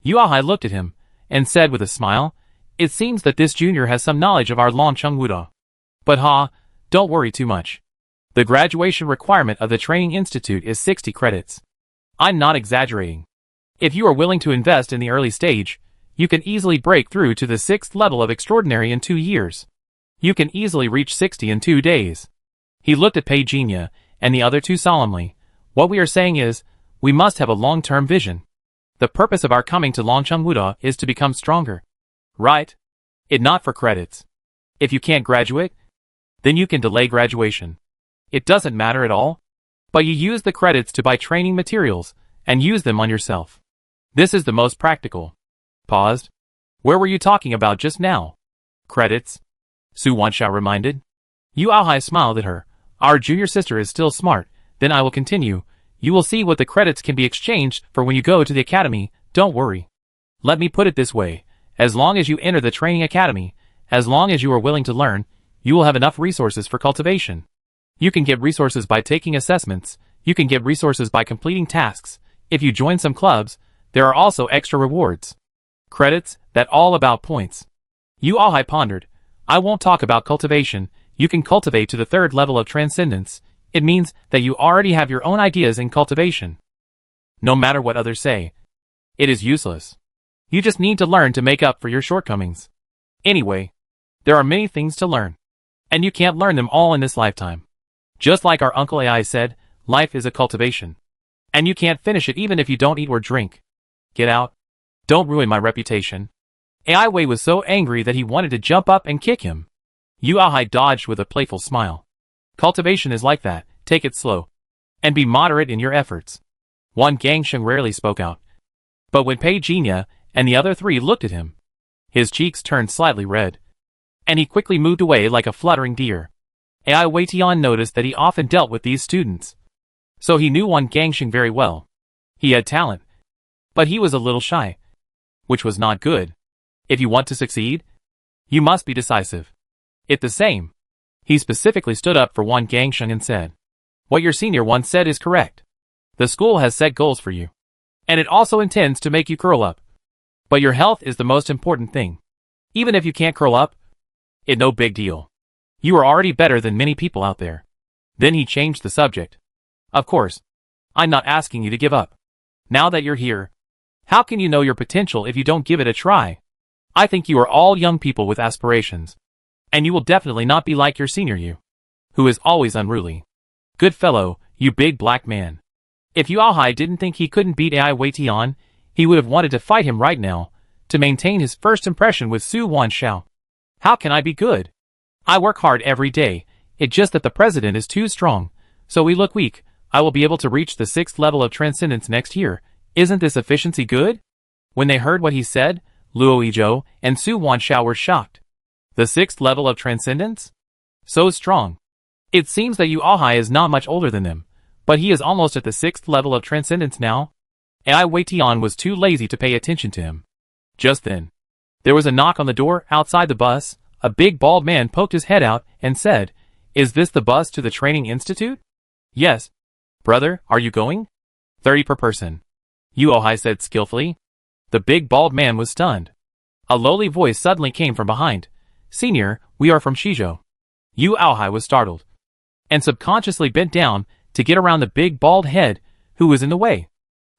Yuahai looked at him, and said with a smile, "It seems that this junior has some knowledge of our Longcheng Wuda. But don't worry too much. The graduation requirement of the training institute is 60 credits. I'm not exaggerating. If you are willing to invest in the early stage, you can easily break through to the 6th level of extraordinary in 2 years. You can easily reach 60 in 2 days." He looked at Pei Jinya and the other two solemnly. "What we are saying is, we must have a long-term vision. The purpose of our coming to Longcheng Wuda is to become stronger. Right? It not for credits. If you can't graduate, then you can delay graduation. It doesn't matter at all. But you use the credits to buy training materials, and use them on yourself. This is the most practical." Paused. "Where were you talking about just now?" "Credits," Su Wanshao reminded. Yu Aohai smiled at her. "Our junior sister is still smart, then I will continue. You will see what the credits can be exchanged for when you go to the academy, don't worry. Let me put it this way, as long as you enter the training academy, as long as you are willing to learn, you will have enough resources for cultivation. You can get resources by taking assessments, you can get resources by completing tasks. If you join some clubs, there are also extra rewards. Credits, that all about points." Yu Aohai pondered. "I won't talk about cultivation. You can cultivate to the 3rd level of transcendence. It means that you already have your own ideas in cultivation. No matter what others say, it is useless. You just need to learn to make up for your shortcomings. Anyway, there are many things to learn, and you can't learn them all in this lifetime. Just like our Uncle AI said, life is a cultivation. And you can't finish it even if you don't eat or drink. Get out. Don't ruin my reputation." AI Wei was so angry that he wanted to jump up and kick him. Yu Aohai dodged with a playful smile. "Cultivation is like that, take it slow. And be moderate in your efforts." Wang Gangsheng rarely spoke out. But when Pei Jinya and the other 3 looked at him, his cheeks turned slightly red. And he quickly moved away like a fluttering deer. Ai Weitian noticed that he often dealt with these students. So he knew Wang Gangsheng very well. He had talent. But he was a little shy. Which was not good. If you want to succeed, you must be decisive. It the same. He specifically stood up for Wang Gangsheng and said, "What your senior once said is correct. The school has set goals for you. And it also intends to make you curl up. But your health is the most important thing. Even if you can't curl up, it no big deal. You are already better than many people out there." Then he changed the subject. "Of course, I'm not asking you to give up. Now that you're here, how can you know your potential if you don't give it a try? I think you are all young people with aspirations. And you will definitely not be like your senior you, who is always unruly. Good fellow, you big black man." If Yu Aohai didn't think he couldn't beat Ai Weitian, he would have wanted to fight him right now, to maintain his first impression with Su Wanshao. "How can I be good? I work hard every day, it's just that the president is too strong, so we look weak. I will be able to reach the 6th level of transcendence next year. Isn't this efficiency good?" When they heard what he said, Luo Yizhou and Su Wanshao were shocked. The 6th level of transcendence? So strong. It seems that Yu Aohai is not much older than them, but he is almost at the 6th level of transcendence now. Ai Weitian was too lazy to pay attention to him. Just then, there was a knock on the door outside the bus. A big bald man poked his head out and said, "Is this the bus to the training institute?" "Yes. Brother, are you going?" 30 per person. Yu Aohai said skillfully. The big bald man was stunned. A lowly voice suddenly came from behind. Senior, we are from Shizhou. Yu Aohai was startled, and subconsciously bent down to get around the big bald head who was in the way.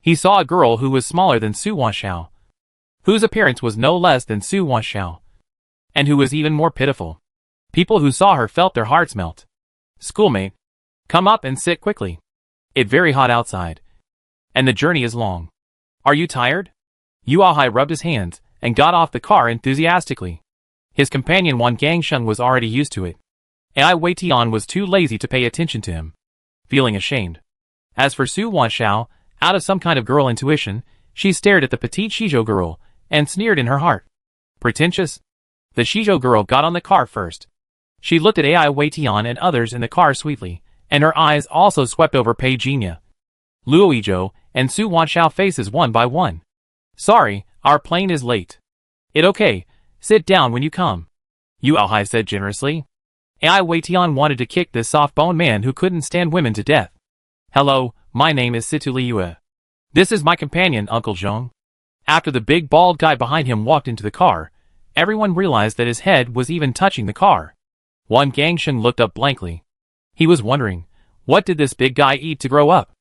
He saw a girl who was smaller than Su Wanxiao, whose appearance was no less than Su Wanxiao, and who was even more pitiful. People who saw her felt their hearts melt. Schoolmate, come up and sit quickly. It's very hot outside, and the journey is long. Are you tired? Yu Aohai rubbed his hands and got off the car enthusiastically. His companion Wang Gangsheng was already used to it. Ai Weitian was too lazy to pay attention to him, feeling ashamed. As for Su Wanxiao, out of some kind of girl intuition, she stared at the petite Shizhou girl and sneered in her heart. Pretentious? The Shizhou girl got on the car first. She looked at Ai Weitian and others in the car sweetly, and her eyes also swept over Pei Jinya, Luo Yizhou, and Su Wanxiao faces one by one. Sorry, our plane is late. It okay, sit down when you come, Yu Aohai said generously. Ai Weitian wanted to kick this soft-boned man who couldn't stand women to death. Hello, my name is Situ Liue. This is my companion, Uncle Zhong. After the big bald guy behind him walked into the car, everyone realized that his head was even touching the car. Wang Gangsheng looked up blankly. He was wondering, what did this big guy eat to grow up?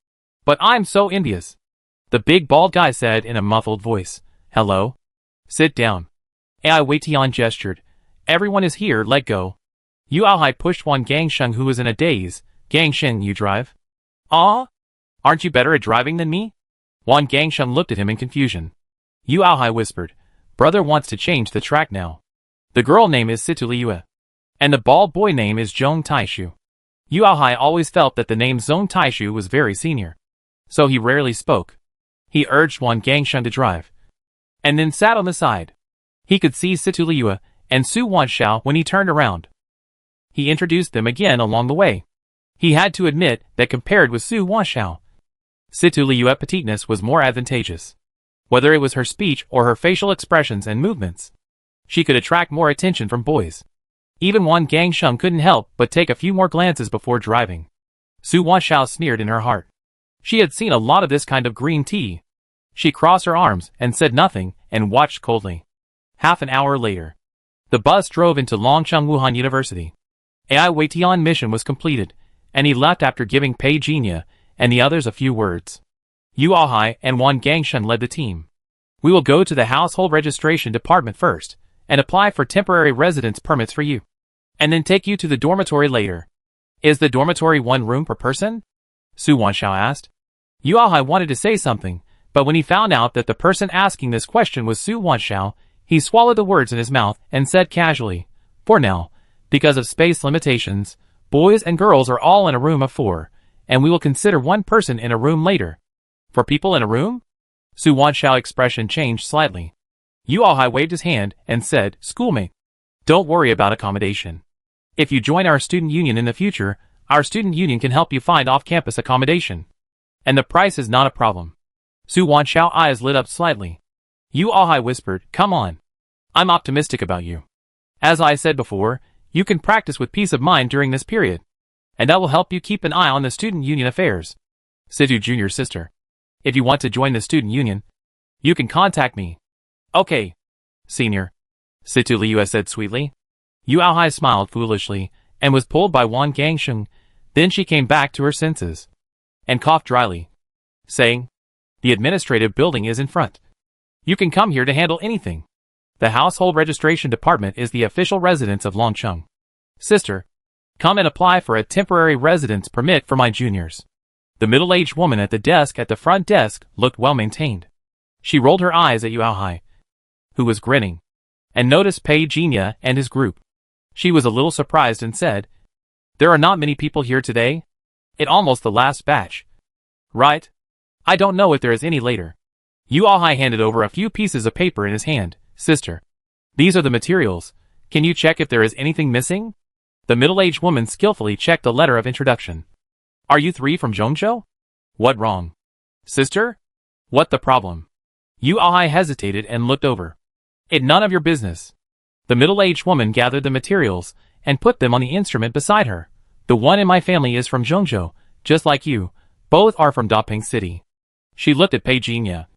But I'm so envious. The big bald guy said in a muffled voice, Hello? Sit down. Ai Weitian gestured. Everyone is here, let go. Yu Aohai pushed Wang Gangsheng who was in a daze. Gangsheng, you drive? Ah? Aren't you better at driving than me? Wang Gangsheng looked at him in confusion. Yu Aohai whispered, Brother wants to change the track now. The girl name is Situ Liue, and the bald boy name is Zhong Taishu. Yu Aohai always felt that the name Zhong Taishu was very senior, so he rarely spoke. He urged Wang Gangsheng to drive, and then sat on the side. He could see Situ Liue and Su Wanxiao when he turned around. He introduced them again along the way. He had to admit that compared with Su Wanxiao, Situ Liue's petiteness was more advantageous. Whether it was her speech or her facial expressions and movements, she could attract more attention from boys. Even Wang Gangsheng couldn't help but take a few more glances before driving. Su Wanxiao sneered in her heart. She had seen a lot of this kind of green tea. She crossed her arms and said nothing and watched coldly. Half an hour later, the bus drove into Longcheng Wuhan University. Ai Weitian's mission was completed, and he left after giving Pei Jinya and the others a few words. Yu Aohai and Wang Gangsheng led the team. We will go to the household registration department first, and apply for temporary residence permits for you, and then take you to the dormitory later. Is the dormitory one room per person? Su Wanxiao asked. Yu Aohai wanted to say something, but when he found out that the person asking this question was Su Wanxiao, he swallowed the words in his mouth and said casually, For now, because of space limitations, boys and girls are all in a room of 4, and we will consider one person in a room later. For people in a room? Su Wanxiao's expression changed slightly. Yu Aohai waved his hand and said, Schoolmate, don't worry about accommodation. If you join our student union in the future, our student union can help you find off-campus accommodation. And the price is not a problem. Su Wanxiao's eyes lit up slightly. Yu Aohai whispered, Come on. I'm optimistic about you. As I said before, you can practice with peace of mind during this period, and that will help you keep an eye on the student union affairs. Situ Junior's sister. If you want to join the student union, you can contact me. Okay, senior, Situ Liue said sweetly. Yu Aohai smiled foolishly and was pulled by Wang Gangsheng. Then she came back to her senses and coughed dryly, saying, The administrative building is in front. You can come here to handle anything. The household registration department is the official residence of Longcheng. Sister, come and apply for a temporary residence permit for my juniors. The middle-aged woman at the desk at the front desk looked well-maintained. She rolled her eyes at Yu Aohai, who was grinning, and noticed Pei Jinya and his group. She was a little surprised and said, There are not many people here today? It's almost the last batch. Right? I don't know if there is any later. Yu Aohai handed over a few pieces of paper in his hand. Sister, these are the materials. Can you check if there is anything missing? The middle-aged woman skillfully checked the letter of introduction. Are you 3 from Zhongzhou? What wrong? Sister? What the problem? Yu Aohai hesitated and looked over. It's none of your business. The middle-aged woman gathered the materials and put them on the instrument beside her. The one in my family is from Zhongzhou, just like you. Both are from Daping City. She looked at Pei Jinya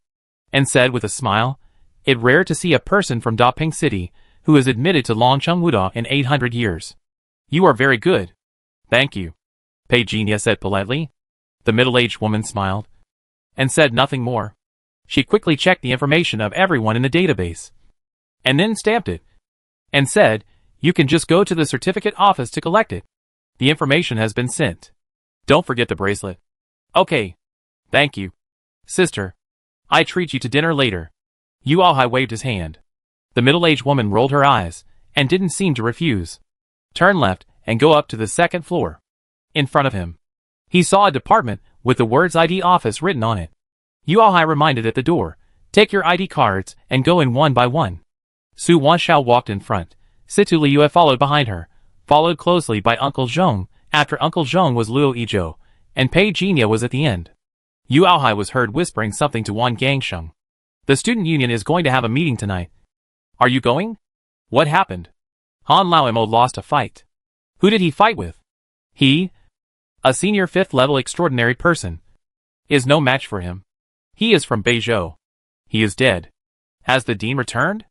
and said with a smile, It rare to see a person from Daping City who is admitted to Longcheng Wuda in 800 years. You are very good. Thank you, Pei Jinya said politely. The middle-aged woman smiled and said nothing more. She quickly checked the information of everyone in the database and then stamped it and said, "You can just go to the certificate office to collect it. The information has been sent. Don't forget the bracelet." "Okay. Thank you, sister. I treat you to dinner later." Yu Aohai waved his hand. The middle-aged woman rolled her eyes and didn't seem to refuse. Turn left and go up to the second floor. In front of him, he saw a department with the words ID office written on it. Yu Aohai reminded at the door, "Take your ID cards and go in one by one." Su Wanshao walked in front. Situ Liu followed behind her, followed closely by Uncle Zhong. After Uncle Zhong was Luo Yizhou, and Pei Jinya was at the end. Yu Aohai was heard whispering something to Wan Gangsheng. "The student union is going to have a meeting tonight. Are you going?" "What happened?" "Han Lao Mo lost a fight." "Who did he fight with?" "He, a senior 5th level extraordinary person, is no match for him. He is from Beizhou. He is dead." "Has the dean returned?"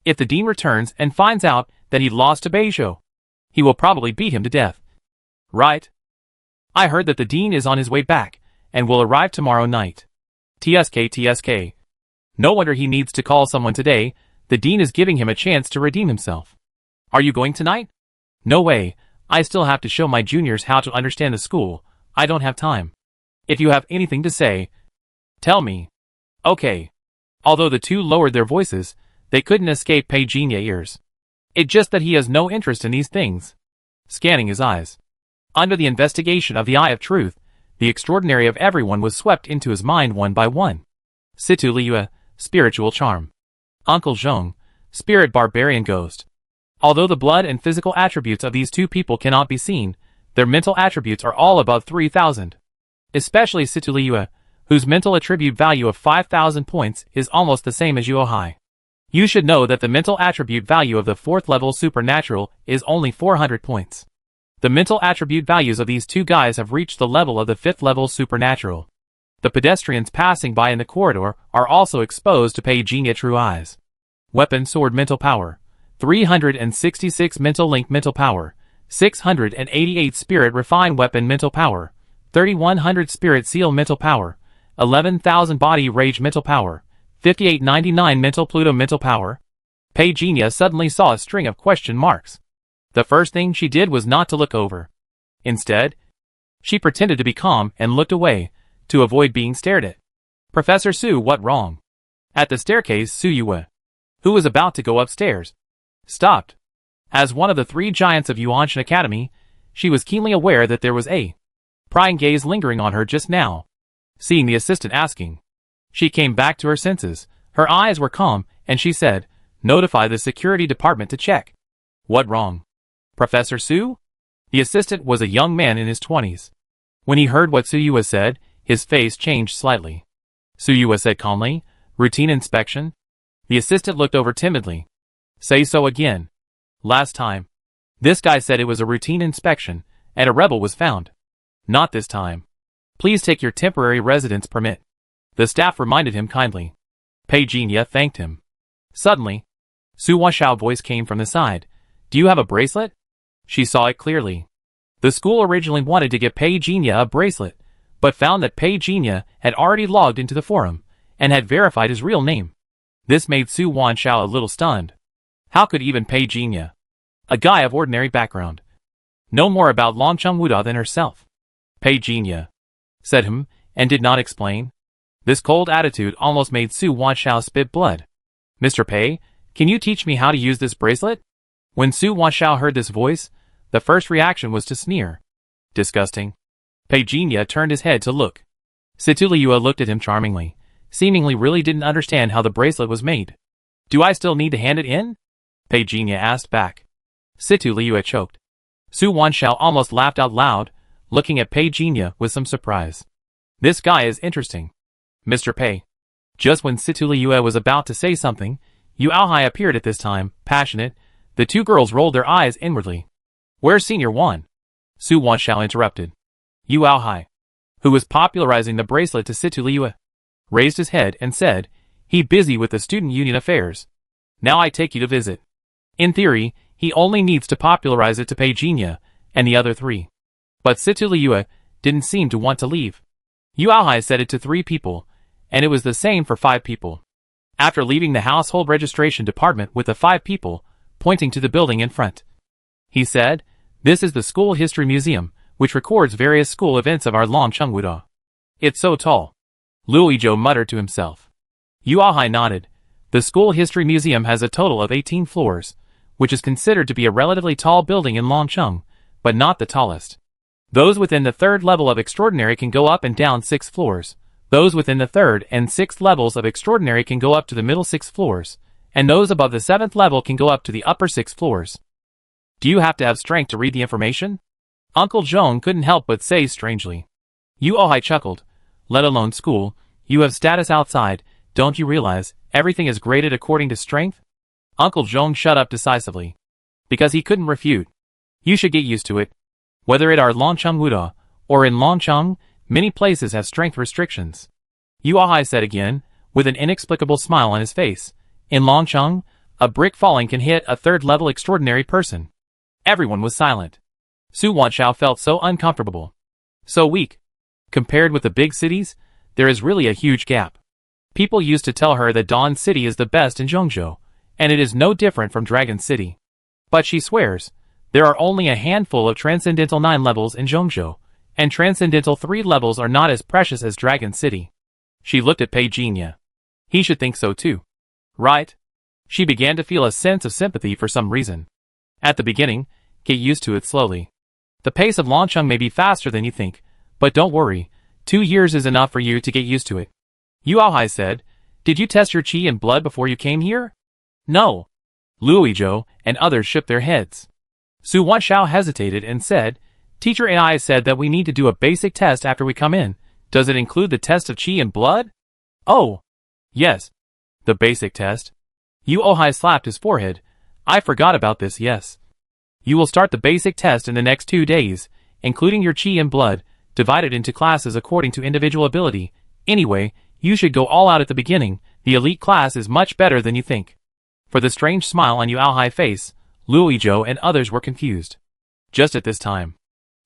"If the dean returns and finds out that he lost to Beizhou, he will probably beat him to death." "Right. I heard that the dean is on his way back and will arrive tomorrow night." TSK. No wonder he needs to call someone today. The dean is giving him a chance to redeem himself. "Are you going tonight?" "No way. I still have to show my juniors how to understand the school. I don't have time. If you have anything to say, tell me." "Okay." Although the two lowered their voices, they couldn't escape Pei Jinya ears. "It's just that he has no interest in these things." Scanning his eyes. Under the investigation of the Eye of Truth, the extraordinary of everyone was swept into his mind one by one. Situ Liu, spiritual charm. Uncle Zhong, spirit barbarian ghost. Although the blood and physical attributes of these two people cannot be seen, their mental attributes are all above 3,000. Especially Situ Liu, whose mental attribute value of 5,000 points is almost the same as Yu Aohai. You should know that the mental attribute value of the 4th level supernatural is only 400 points. The mental attribute values of these two guys have reached the level of the 5th level supernatural. The pedestrians passing by in the corridor are also exposed to Pei Jinya true eyes. Weapon sword mental power. 366 mental link mental power. 688 spirit refine weapon mental power. 3100 spirit seal mental power. 11,000 body rage mental power. 5899 mental Pluto mental power. Pei Jinya suddenly saw a string of question marks. The first thing she did was not to look over. Instead, she pretended to be calm and looked away, to avoid being stared at. "Professor Su, what wrong?" At the staircase, Su Yue, who was about to go upstairs, stopped. As one of the 3 giants of Yuanshan Academy, she was keenly aware that there was a prying gaze lingering on her just now. Seeing the assistant asking, she came back to her senses. Her eyes were calm, and she said, "Notify the security department to check." "What wrong?" "Professor Su?" The assistant was a young man in his 20s. When he heard what Su Yue said, his face changed slightly. Su Yue said calmly, "Routine inspection?" The assistant looked over timidly. "Say so again." "Last time, this guy said it was a routine inspection, and a rebel was found." "Not this time. Please take your temporary residence permit." The staff reminded him kindly. Pei Jinya thanked him. Suddenly, Su Wanshao's voice came from the side. "Do you have a bracelet?" She saw it clearly. The school originally wanted to get Pei Jinya a bracelet, but found that Pei Jinya had already logged into the forum, and had verified his real name. This made Su Wanshao a little stunned. How could even Pei Jinya, a guy of ordinary background, know more about Longcheng Wuda than herself? Pei Jinya said and did not explain. This cold attitude almost made Su Wanshao spit blood. "Mr. Pei, can you teach me how to use this bracelet?" When Su Wanshao heard this voice, the first reaction was to sneer. "Disgusting." Pei Jinya turned his head to look. Situ Liu looked at him charmingly, seemingly really didn't understand how the bracelet was made. "Do I still need to hand it in?" Pei Jinya asked back. Situ Liu choked. Su Wanshao almost laughed out loud, looking at Pei Jinya with some surprise. "This guy is interesting. Mr. Pei." Just when Situ Liu was about to say something, Yu Aohai appeared at this time, passionate. The two girls rolled their eyes inwardly. "Where's Senior Wan?" Su Wanshao interrupted. Yu Aohai, who was popularizing the bracelet to Situ Liu, raised his head and said, He busy with the student union affairs. Now I take you to visit. In theory, he only needs to popularize it to Pei Jinya and the other 3. But Situ Liua didn't seem to want to leave. Yu Aohai said it to 3 people, and it was the same for 5 people. After leaving the household registration department with the 5 people, pointing to the building in front, he said, "This is the school history museum, which records various school events of our Longcheng Wuda. It's so tall." Luo Yizhou muttered to himself. Yu Aohai nodded. The school history museum has a total of 18 floors, which is considered to be a relatively tall building in Longcheng, but not the tallest. Those within the 3rd level of extraordinary can go up and down 6 floors. Those within the 3rd and 6th levels of extraordinary can go up to the middle 6 floors, and those above the 7th level can go up to the upper 6 floors. Do you have to have strength to read the information? Uncle Zhong couldn't help but say strangely. Yu Aohai chuckled. Let alone school, you have status outside, don't you realize, everything is graded according to strength? Uncle Zhong shut up decisively. Because he couldn't refute. You should get used to it. Whether it are Longcheng Wuda, or in Longcheng, many places have strength restrictions. Yu Aohai said again, with an inexplicable smile on his face. In Longcheng, a brick falling can hit a 3rd level extraordinary person. Everyone was silent. Su Wanshao felt so uncomfortable. So weak. Compared with the big cities, there is really a huge gap. People used to tell her that Dawn City is the best in Zhongzhou, and it is no different from Dragon City. But she swears, there are only a handful of Transcendental 9 levels in Zhongzhou, and Transcendental 3 levels are not as precious as Dragon City. She looked at Pei Jinya. He should think so too. Right? She began to feel a sense of sympathy for some reason. At the beginning, get used to it slowly. The pace of Longcheng may be faster than you think, but don't worry, 2 years is enough for you to get used to it. Yu Aohai said, Did you test your qi and blood before you came here? No. Luo Yizhou and others shook their heads. Su Wanshao hesitated and said, Teacher and I said that we need to do a basic test after we come in. Does it include the test of qi and blood? Oh. Yes. The basic test. Yu Aohai slapped his forehead. I forgot about this, yes. You will start the basic test in the next 2 days, including your qi and blood, divided into classes according to individual ability. Anyway, you should go all out at the beginning. The elite class is much better than you think. For the strange smile on Yu Aohai's face, Luo Yizhou and others were confused. Just at this time,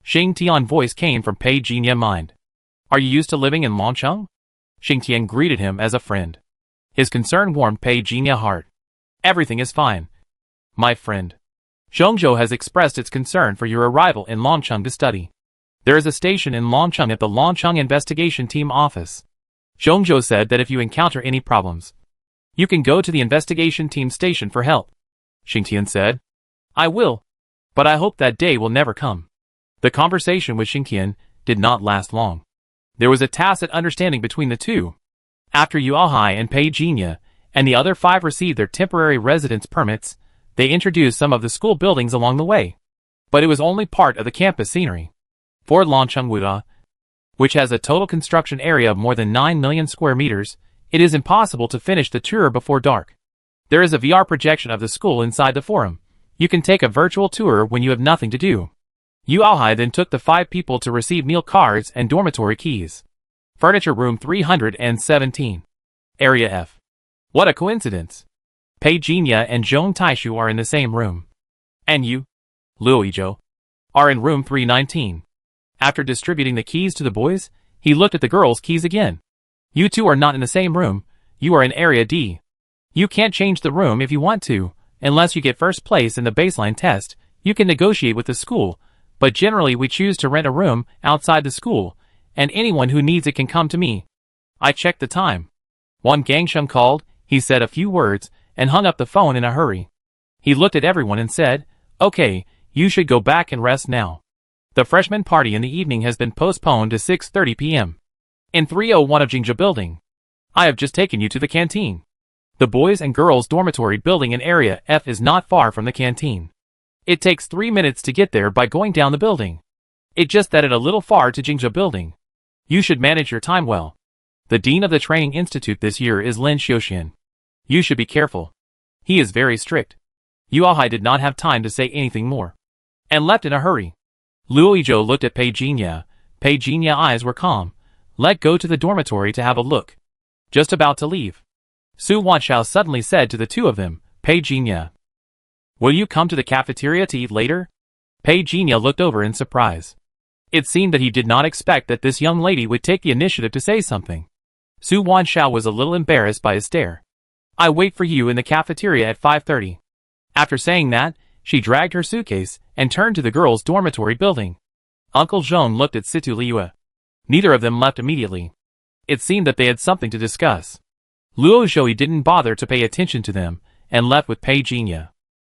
Xing Tian's voice came from Pei Jinya's mind. Are you used to living in Longcheng? Xing Tian greeted him as a friend. His concern warmed Pei Jinya's heart. Everything is fine. My friend. Zhongzhou has expressed its concern for your arrival in Longcheng to study. There is a station in Longcheng at the Longcheng Investigation Team office. Zhongzhou said that if you encounter any problems, you can go to the investigation team station for help. Xing Tian said, I will. But I hope that day will never come. The conversation with Xing Tian did not last long. There was a tacit understanding between the two. After Yu Aohai and Pei Jinya and the other 5 received their temporary residence permits, they introduced some of the school buildings along the way. But it was only part of the campus scenery. For Longcheng Wuda, which has a total construction area of more than 9 million square meters, it is impossible to finish the tour before dark. There is a VR projection of the school inside the forum. You can take a virtual tour when you have nothing to do. Yu Aohai then took the 5 people to receive meal cards and dormitory keys. Furniture room 317. Area F. What a coincidence. Pei Jinya and Zhong Taishu are in the same room. And you, Luo Yizhou, are in room 319. After distributing the keys to the boys, he looked at the girls' keys again. You two are not in the same room, you are in Area D. You can't change the room if you want to, unless you get first place in the baseline test. You can negotiate with the school, but generally we choose to rent a room outside the school, and anyone who needs it can come to me. I checked the time. Wang Gangsheng called, he said a few words, and hung up the phone in a hurry. He looked at everyone and said, Okay, you should go back and rest now. The freshman party in the evening has been postponed to 6:30 p.m. in 301 of Jingzhou Building. I have just taken you to the canteen. The boys and girls dormitory building in Area F is not far from the canteen. It takes 3 minutes to get there by going down the building. It just that it's a little far to Jingzhou Building. You should manage your time well. The dean of the training institute this year is Lin Xiuxian. You should be careful. He is very strict. Yu Aohai did not have time to say anything more, and left in a hurry. Luo Yizhou looked at Pei Jinya. Pei Jinya's eyes were calm. Let go to the dormitory to have a look. Just about to leave. Su Wanshao suddenly said to the two of them, Pei Jinya. Will you come to the cafeteria to eat later? Pei Jinya looked over in surprise. It seemed that he did not expect that this young lady would take the initiative to say something. Su Wanshao was a little embarrassed by his stare. I wait for you in the cafeteria at 5:30. After saying that, she dragged her suitcase and turned to the girls' dormitory building. Uncle Zhong looked at Situ Liu. Neither of them left immediately. It seemed that they had something to discuss. Luo Zhou didn't bother to pay attention to them and left with Pei Jinya.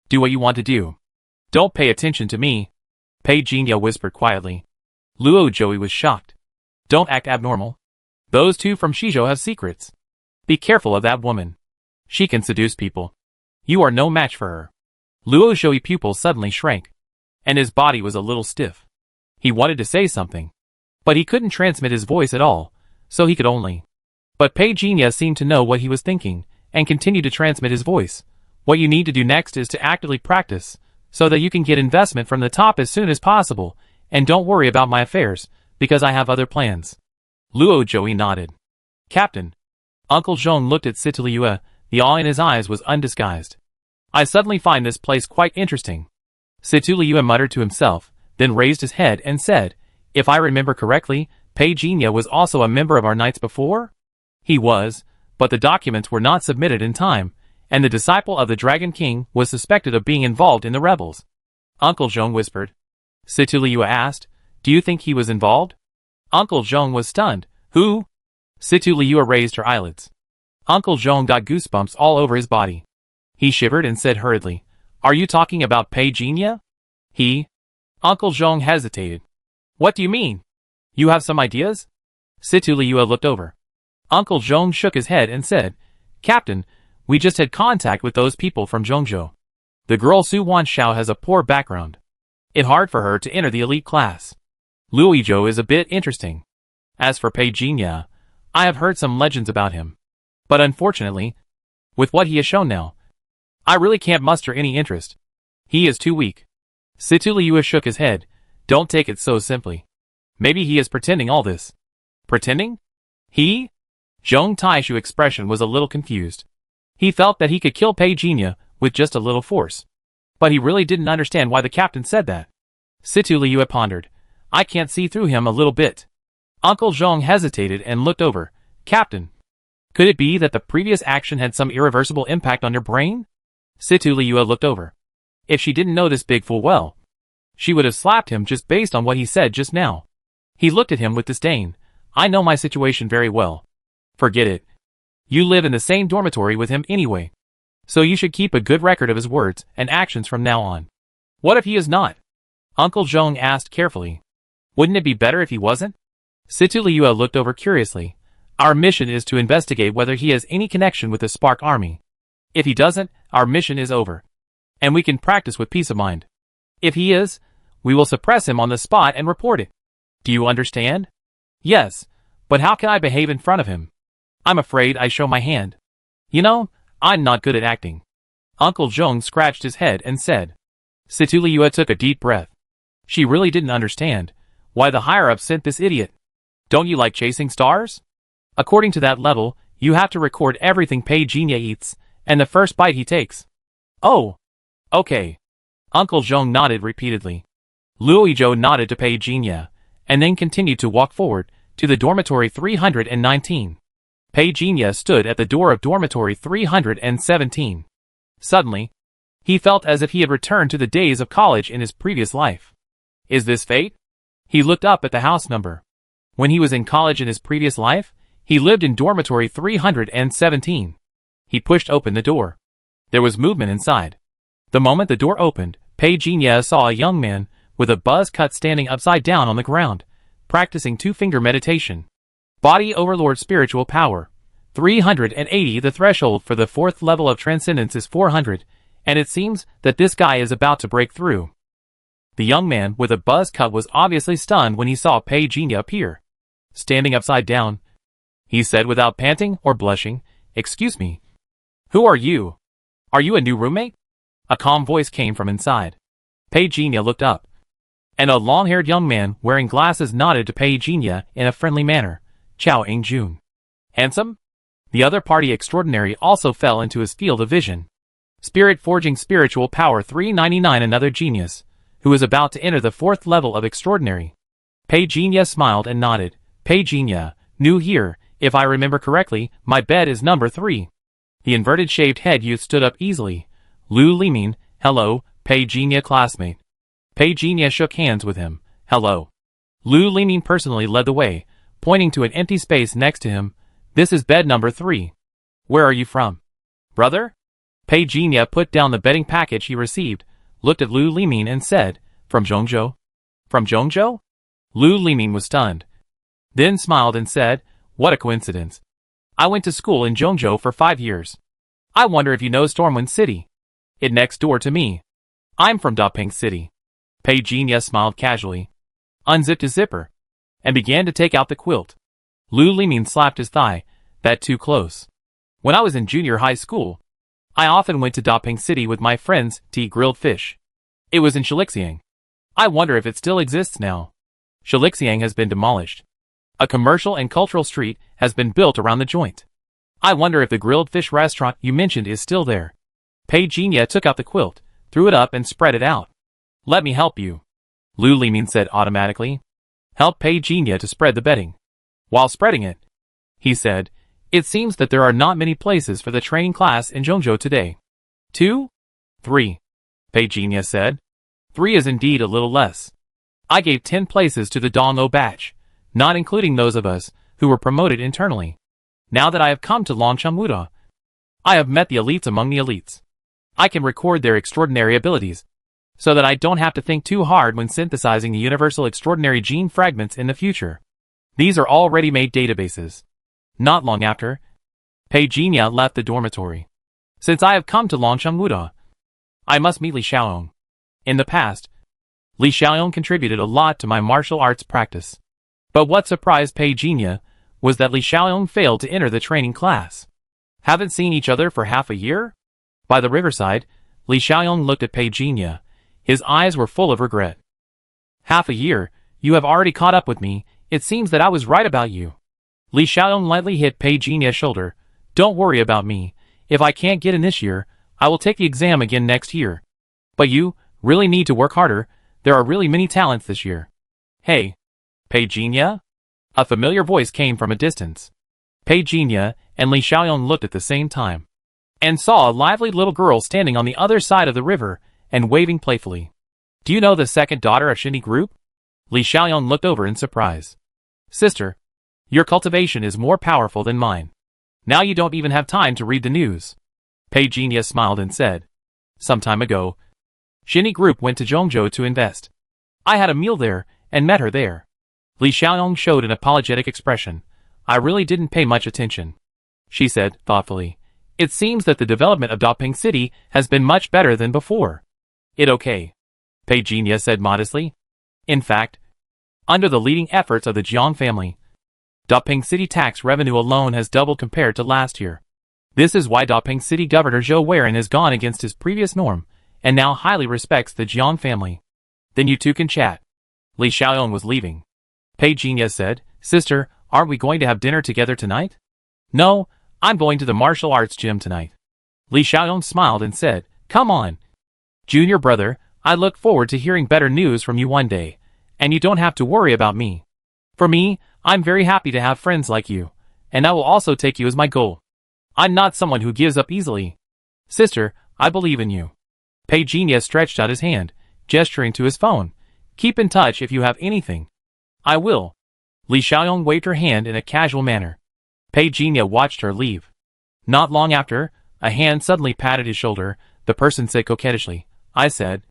Do what you want to do. Don't pay attention to me, Pei Jinya whispered quietly. Luo Zhou was shocked. Don't act abnormal. Those two from Shizhou have secrets. Be careful of that woman. She can seduce people. You are no match for her. Luo Zhou's pupils suddenly shrank, and his body was a little stiff. He wanted to say something, but he couldn't transmit his voice at all, so he could only. But Pei Jinya seemed to know what he was thinking, and continued to transmit his voice. What you need to do next is to actively practice, so that you can get investment from the top as soon as possible, and don't worry about my affairs, because I have other plans. Luo Zhou nodded. Captain. Uncle Zhong looked at Situ Liu, the awe in his eyes was undisguised. I suddenly find this place quite interesting. Situ Liu muttered to himself, then raised his head and said, If I remember correctly, Pei Jinya was also a member of our knights before? He was, but the documents were not submitted in time, and the disciple of the Dragon King was suspected of being involved in the rebels. Uncle Zhong whispered. Situ Liu asked, Do you think he was involved? Uncle Zhong was stunned. Who? Situ Liu raised her eyelids. Uncle Zhong got goosebumps all over his body. He shivered and said hurriedly, Are you talking about Pei Jinya? He? Uncle Zhong hesitated. What do you mean? You have some ideas? Situ Liu looked over. Uncle Zhong shook his head and said, Captain, we just had contact with those people from Zhongzhou. The girl Su Wanshao has a poor background. It's hard for her to enter the elite class. Luo Zhou is a bit interesting. As for Pei Jinya, I have heard some legends about him. But unfortunately, with what he has shown now, I really can't muster any interest. He is too weak. Situ Liu shook his head. Don't take it so simply. Maybe he is pretending all this. Pretending? He? Zhong Taishu's expression was a little confused. He felt that he could kill Pei Jinya with just a little force. But he really didn't understand why the captain said that. Situ Liu pondered. I can't see through him a little bit. Uncle Zhong hesitated and looked over. Captain. Could it be that the previous action had some irreversible impact on your brain? Situ Liu looked over. If she didn't know this big fool well, she would have slapped him just based on what he said just now. He looked at him with disdain. I know my situation very well. Forget it. You live in the same dormitory with him anyway. So you should keep a good record of his words and actions from now on. What if he is not? Uncle Zhong asked carefully. Wouldn't it be better if he wasn't? Situ Liu looked over curiously. Our mission is to investigate whether he has any connection with the Spark Army. If he doesn't, our mission is over. And we can practice with peace of mind. If he is, we will suppress him on the spot and report it. Do you understand? Yes, but how can I behave in front of him? I'm afraid I show my hand. You know, I'm not good at acting. Uncle Zhong scratched his head and said. Situ Liu took a deep breath. She really didn't understand why the higher-up sent this idiot. Don't you like chasing stars? According to that level, you have to record everything Pei Jinya eats, and the first bite he takes. Oh. Okay. Uncle Zhong nodded repeatedly. Luo Zhou nodded to Pei Jinya, and then continued to walk forward to the dormitory 319. Pei Jinya stood at the door of dormitory 317. Suddenly, he felt as if he had returned to the days of college in his previous life. Is this fate? He looked up at the house number. When he was in college in his previous life, he lived in dormitory 317. He pushed open the door. There was movement inside. The moment the door opened, Pei Jinya saw a young man with a buzz cut standing upside down on the ground, practicing two-finger meditation. Body Overlord Spiritual Power. 380. The threshold for the fourth level of transcendence is 400, and it seems that this guy is about to break through. The young man with a buzz cut was obviously stunned when he saw Pei Jinya appear. Standing upside down, he said without panting or blushing, Excuse me. Who are you? Are you a new roommate? A calm voice came from inside. Pei Jinya looked up, and a long-haired young man wearing glasses nodded to Pei Jinya in a friendly manner. Chao Ing-jun. Handsome? The other party extraordinary also fell into his field of vision. Spirit Forging Spiritual Power 399, another genius, who is about to enter the 4th level of extraordinary. Pei Jinya smiled and nodded. Pei Jinya, new here, if I remember correctly, my bed is number 3. The inverted shaved head youth stood up easily. Lu Limin, hello, Pei Jinya classmate. Pei Jinya shook hands with him. Hello. Lu Limin personally led the way, pointing to an empty space next to him. This is bed number 3. Where are you from? Brother? Pei Jinya put down the bedding package he received, looked at Lu Limin and said, From Zhongzhou? From Zhongzhou? Lu Limin was stunned. Then smiled and said, What a coincidence. I went to school in Zhongzhou for 5 years. I wonder if you know Stormwind City. It next door to me. I'm from Dapeng City. Pei Jinya smiled casually, unzipped his zipper, and began to take out the quilt. Lu Limin slapped his thigh. That too close. When I was in junior high school, I often went to Dapeng City with my friends to eat grilled fish. It was in Shilixiang. I wonder if it still exists now. Shilixiang has been demolished. A commercial and cultural street has been built around the joint. I wonder if the grilled fish restaurant you mentioned is still there. Pei Jinya took out the quilt, threw it up and spread it out. Let me help you, Lu Limin said automatically. Help Pei Jinya to spread the bedding. While spreading it, he said, It seems that there are not many places for the training class in Zhongzhou today. 2? 3. Pei Jinya said. 3 is indeed a little less. I gave 10 places to the Dong'o batch, not including those of us who were promoted internally. Now that I have come to Longchengmuda, I have met the elites among the elites. I can record their extraordinary abilities, so that I don't have to think too hard when synthesizing the universal extraordinary gene fragments in the future. These are all ready-made databases. Not long after, Pei Jinya left the dormitory. Since I have come to Longchengmuda, I must meet Li Xiaoyong. In the past, Li Xiaoyong contributed a lot to my martial arts practice. But what surprised Pei Jinya was that Li Xiaoyong failed to enter the training class. Haven't seen each other for half a year? By the riverside, Li Xiaoyong looked at Pei Jinya. His eyes were full of regret. Half a year, you have already caught up with me. It seems that I was right about you. Li Xiaoyong lightly hit Pei Jinya's shoulder. Don't worry about me. If I can't get in this year, I will take the exam again next year. But you really need to work harder. There are really many talents this year. Hey, Pei Jinya? A familiar voice came from a distance. Pei Jinya and Li Xiaoyong looked at the same time, and saw a lively little girl standing on the other side of the river and waving playfully. Do you know the second daughter of Shini Group? Li Xiaoyong looked over in surprise. Sister, your cultivation is more powerful than mine. Now you don't even have time to read the news. Pei Jinya smiled and said, Some time ago, Shini Group went to Zhongzhou to invest. I had a meal there and met her there. Li Xiaoyong showed an apologetic expression. I really didn't pay much attention. She said, thoughtfully, It seems that the development of Dapeng City has been much better than before. It okay, Pei Jinya said modestly. In fact, under the leading efforts of the Jiang family, Dapeng City tax revenue alone has doubled compared to last year. This is why Dapeng City Governor Zhou Weiren has gone against his previous norm, and now highly respects the Jiang family. Then you two can chat. Li Xiaoyong was leaving. Pei Jinya said, Sister, aren't we going to have dinner together tonight? No, I'm going to the martial arts gym tonight. Li Xiaoyong smiled and said, Come on. Junior brother, I look forward to hearing better news from you one day, and you don't have to worry about me. For me, I'm very happy to have friends like you, and I will also take you as my goal. I'm not someone who gives up easily. Sister, I believe in you. Pei Jinya stretched out his hand, gesturing to his phone. Keep in touch if you have anything. I will. Li Xiaoyong waved her hand in a casual manner. Pei Jinya watched her leave. Not long after, a hand suddenly patted his shoulder. The person said coquettishly, I said,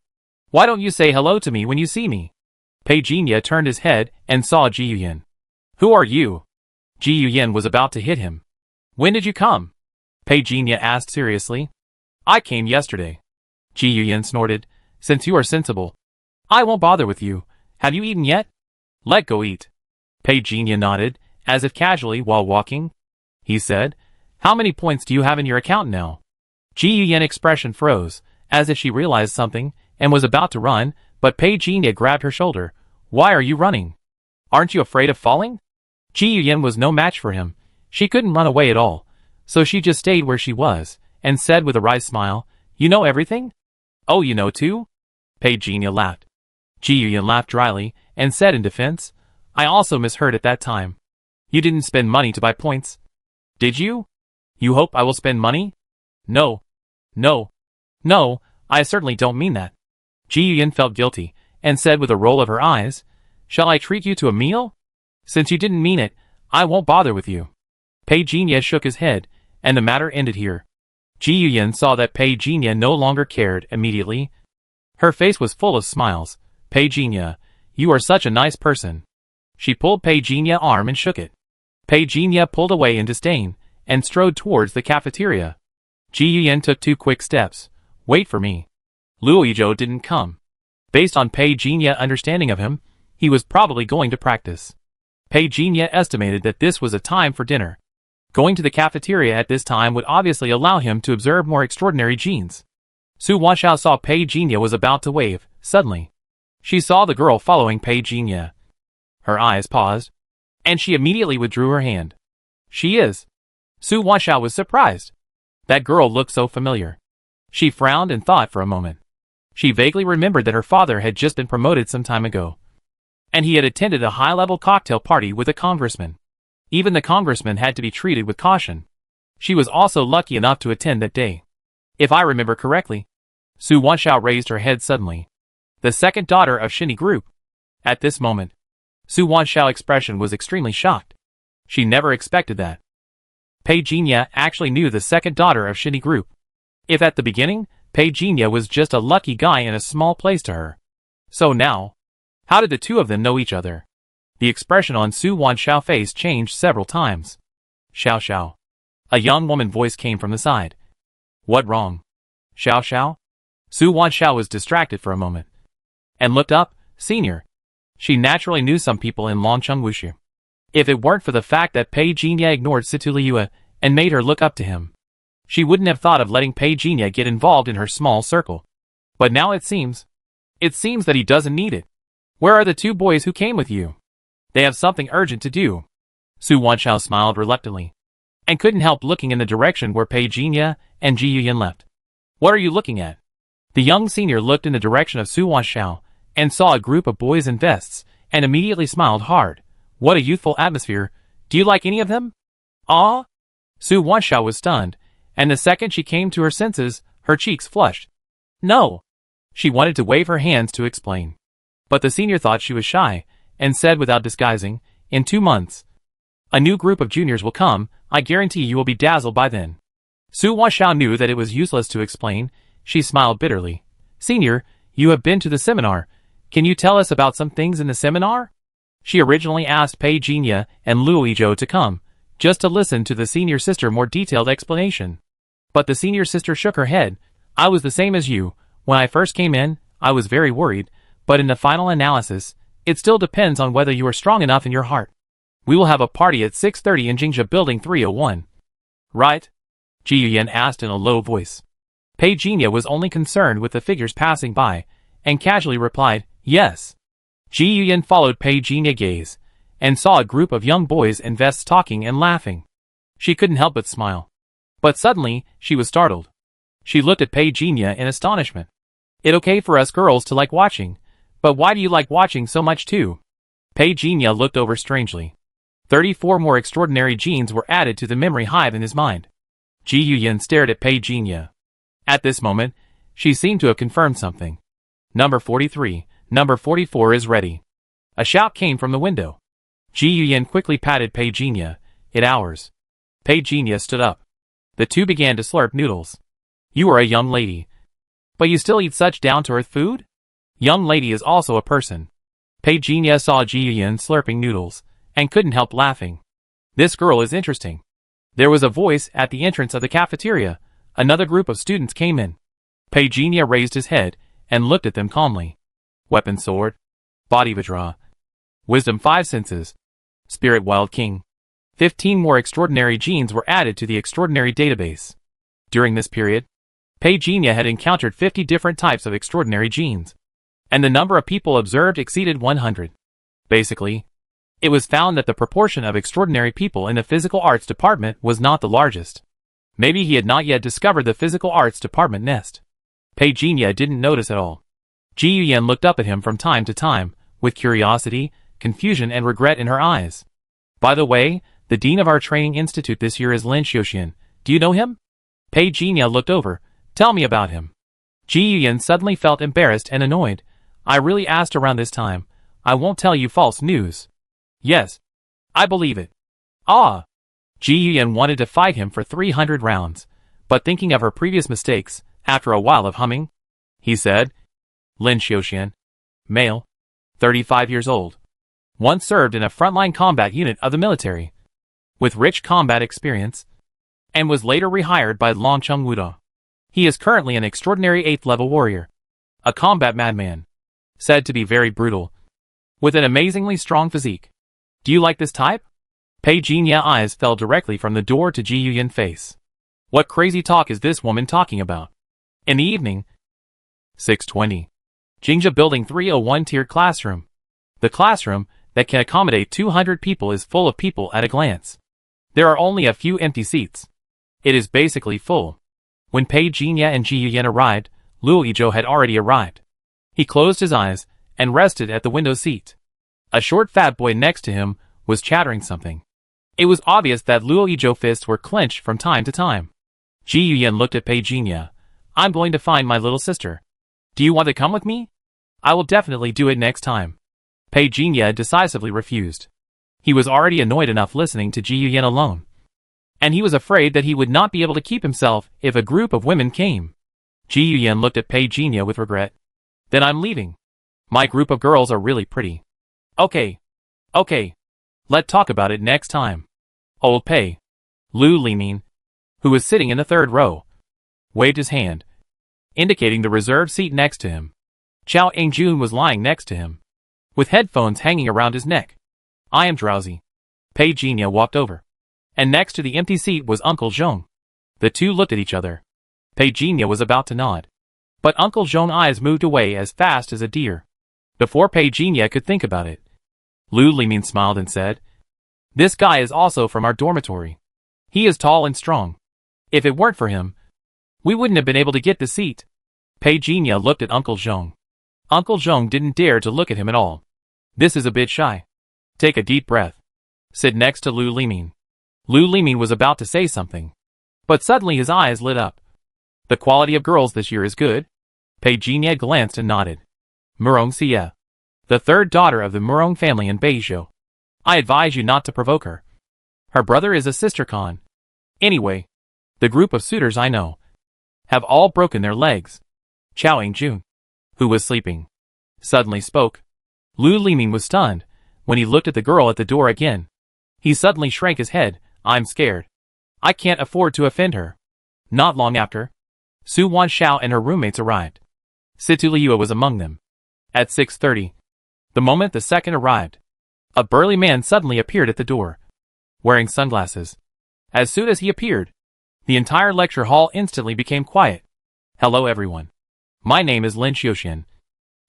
Why don't you say hello to me when you see me? Pei Jinya turned his head and saw Ji Yuyan. Who are you? Ji Yuyan was about to hit him. When did you come? Pei Jinya asked seriously. I came yesterday. Ji Yuyan snorted. Since you are sensible, I won't bother with you. Have you eaten yet? Let go eat. Pei Jinya nodded, as if casually while walking. He said, How many points do you have in your account now? Ji Yuyan's expression froze, as if she realized something, and was about to run, but Pei Jinya grabbed her shoulder. Why are you running? Aren't you afraid of falling? Ji Yuyan was no match for him. She couldn't run away at all, So she just stayed where she was, and said with a wry smile, "You know everything? Oh, you know too?" Pei Jinya laughed. Ji Yuyan laughed dryly, and said in defense, "I also misheard at that time. You didn't spend money to buy points. Did you? You hope I will spend money? No. No. No, I certainly don't mean that." Ji Yuyan felt guilty, and said with a roll of her eyes, "Shall I treat you to a meal? Since you didn't mean it, I won't bother with you." Pei Jinya shook his head, and the matter ended here. Ji Yuyan saw that Pei Jinya no longer cared immediately. Her face was full of smiles. "Pei Jinya, you are such a nice person." She pulled Pei Jinya's arm and shook it. Pei Jinya pulled away in disdain, and strode towards the cafeteria. Ji Yuyan took 2 quick steps. "Wait for me." Luizhou didn't come. Based on Pei Jinya's understanding of him, he was probably going to practice. Pei Jinya estimated that this was a time for dinner. Going to the cafeteria at this time would obviously allow him to observe more extraordinary genes. Su Wanshao saw Pei Jinya was about to wave. Suddenly, she saw the girl following Pei Jinya. Her eyes paused, and she immediately withdrew her hand. "She is." Su Wanshao was surprised. That girl looked so familiar. She frowned and thought for a moment. She vaguely remembered that her father had just been promoted some time ago, and he had attended a high-level cocktail party with a congressman. Even the congressman had to be treated with caution. She was also lucky enough to attend that day. If I remember correctly. Su Wanshao raised her head suddenly. The second daughter of Shinny Group. At this moment, Su Wanshao's expression was extremely shocked. She never expected that. Pei Jinya actually knew the second daughter of Shinny Group. If at the beginning, Pei Jinya was just a lucky guy in a small place to her. So now, how did the two of them know each other? The expression on Su Wanshao's face changed several times. "Xiao Xiao." A young woman's voice came from the side. "What wrong?" "Xiao Xiao?" Su Wanshao was distracted for a moment, and looked up. "Senior." She naturally knew some people in Longcheng Wushu. If it weren't for the fact that Pei Jinya ignored Situ Liua and made her look up to him, she wouldn't have thought of letting Pei Jinya get involved in her small circle. But now it seems that he doesn't need it. "Where are the 2 boys who came with you?" "They have something urgent to do." Su Wanshao smiled reluctantly, and couldn't help looking in the direction where Pei Jinya and Ji Yuyan left. "What are you looking at?" The young senior looked in the direction of Su Wanshao, and saw a group of boys in vests, and immediately smiled hard. "What a youthful atmosphere. Do you like any of them?" "Ah?" Su Wanshao was stunned, and the second she came to her senses, her cheeks flushed. "No." She wanted to wave her hands to explain. But the senior thought she was shy, and said without disguising, "In 2 months, a new group of juniors will come. I guarantee you will be dazzled by then." Su Wanshao knew that it was useless to explain. She smiled bitterly. "Senior, you have been to the seminar. Can you tell us about some things in the seminar?" She originally asked Pei Jinya and Luizhou to come, just to listen to the senior sister more detailed explanation. But the senior sister shook her head. "I was the same as you. When I first came in, I was very worried, but in the final analysis, it still depends on whether you are strong enough in your heart. We will have a party at 6:30 in Jingzha Building 301. "Right?" Ji Yuyan asked in a low voice. Pei Jinya was only concerned with the figures passing by, and casually replied, "Yes." Ji Yuyan followed Pei Jinya's gaze, and saw a group of young boys in vests talking and laughing. She couldn't help but smile. But suddenly, she was startled. She looked at Pei Jinya in astonishment. "It's okay for us girls to like watching, but why do you like watching so much too?" Pei Jinya looked over strangely. 34 more extraordinary genes were added to the memory hive in his mind. Ji Yuyan stared at Pei Jinya. At this moment, she seemed to have confirmed something. "Number 43, number 44 is ready." A shout came from the window. Ji Yuyan quickly patted Pei Jinya. "It's ours." Pei Jinya stood up. The two began to slurp noodles. "You are a young lady, but you still eat such down-to-earth food?" "Young lady is also a person." Pei Jinya saw Ji Yuyan slurping noodles, and couldn't help laughing. "This girl is interesting." There was a voice at the entrance of the cafeteria. Another group of students came in. Pei Jinya raised his head, and looked at them calmly. Weapon sword. Body Vajra. Wisdom 5 senses. Spirit Wild King. 15 more extraordinary genes were added to the extraordinary database. During this period, Pei Jinya had encountered 50 different types of extraordinary genes, and the number of people observed exceeded 100. Basically, it was found that the proportion of extraordinary people in the physical arts department was not the largest. Maybe he had not yet discovered the physical arts department nest. Pei Jinya didn't notice at all. Ji Yuyan looked up at him from time to time, with curiosity, confusion and regret in her eyes. By the way, the dean of our training institute this year is Lin Xiuxian. Do you know him? Pei Jinya looked over. Tell me about him. Ji Yuyan suddenly felt embarrassed and annoyed. I really asked around this time. I won't tell you false news. Yes. I believe it. Ah. Ji Yuyan wanted to fight him for 300 rounds, but thinking of her previous mistakes, after a while of humming, he said, Lin Xiuxian, male, 35 years old, once served in a frontline combat unit of the military, with rich combat experience, and was later rehired by Longcheng Wuda. He is currently an extraordinary 8th-level warrior, a combat madman, said to be very brutal, with an amazingly strong physique. Do you like this type? Pei Jinya's eyes fell directly from the door to Ji Yuyan's face. What crazy talk is this woman talking about? In the evening, 6:20. Jingja Building 301 tiered classroom. The classroom, that can accommodate 200 people, is full of people at a glance. There are only a few empty seats. It is basically full. When Pei Jinya and Ji Yuyan arrived, Luo Yizhou had already arrived. He closed his eyes and rested at the window seat. A short fat boy next to him was chattering something. It was obvious that Luo Yizhou's fists were clenched from time to time. Ji Yuyan looked at Pei Jinya. I'm going to find my little sister. Do you want to come with me? I will definitely do it next time. Pei Jinya decisively refused. He was already annoyed enough listening to Ji Yuyan alone. And he was afraid that he would not be able to keep himself if a group of women came. Ji Yuyan looked at Pei Jinya with regret. Then I'm leaving. My group of girls are really pretty. Okay. Let's talk about it next time. Old Pei. Lu Limin, who was sitting in the third row, waved his hand, indicating the reserved seat next to him. Chao Aingjun was lying next to him, with headphones hanging around his neck. I am drowsy. Pei Jinya walked over, and next to the empty seat was Uncle Zhong. The two looked at each other. Pei Jinya was about to nod, but Uncle Zhong's eyes moved away as fast as a deer. Before Pei Jinya could think about it, Lu Limin smiled and said, This guy is also from our dormitory. He is tall and strong. If it weren't for him, we wouldn't have been able to get the seat. Pei Jinya looked at Uncle Zhong. Uncle Zhong didn't dare to look at him at all. This is a bit shy. Take a deep breath. Sit next to Lu Limin. Lu Limin was about to say something, but suddenly his eyes lit up. The quality of girls this year is good. Pei Jinya glanced and nodded. Murong Xie, the third daughter of the Murong family in Beizhou. I advise you not to provoke her. Her brother is a sister con. Anyway, the group of suitors I know have all broken their legs. Chao Aingjun, who was sleeping, suddenly spoke. Lu Limin was stunned when he looked at the girl at the door again. He suddenly shrank his head. I'm scared. I can't afford to offend her. Not long after, Su Wanshao and her roommates arrived. Situ Liua was among them. At 6:30, the moment the second arrived, a burly man suddenly appeared at the door, wearing sunglasses. As soon as he appeared, the entire lecture hall instantly became quiet. Hello everyone. My name is Lin Xiuxian,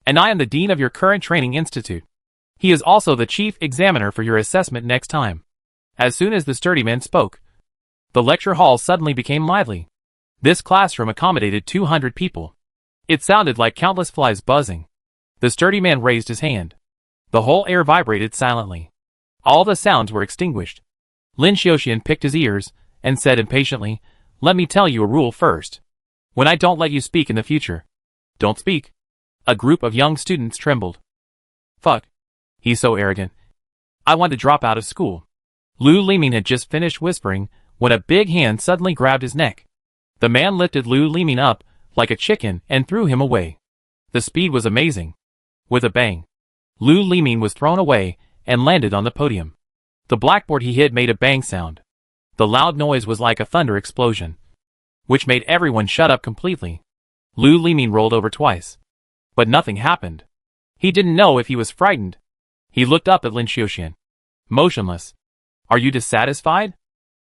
and I am the dean of your current training institute. He is also the chief examiner for your assessment next time. As soon as the sturdy man spoke, the lecture hall suddenly became lively. This classroom accommodated 200 people. It sounded like countless flies buzzing. The sturdy man raised his hand. The whole air vibrated silently. All the sounds were extinguished. Lin Xiuxian picked his ears and said impatiently, Let me tell you a rule first. When I don't let you speak in the future, don't speak. A group of young students trembled. Fuck. He's so arrogant. I want to drop out of school. Lu Limin had just finished whispering when a big hand suddenly grabbed his neck. The man lifted Lu Limin up like a chicken and threw him away. The speed was amazing. With a bang, Lu Limin was thrown away and landed on the podium. The blackboard he hit made a bang sound. The loud noise was like a thunder explosion, which made everyone shut up completely. Lu Limin rolled over twice, but nothing happened. He didn't know if he was frightened. He looked up at Lin Xiuxian, motionless. Are you dissatisfied?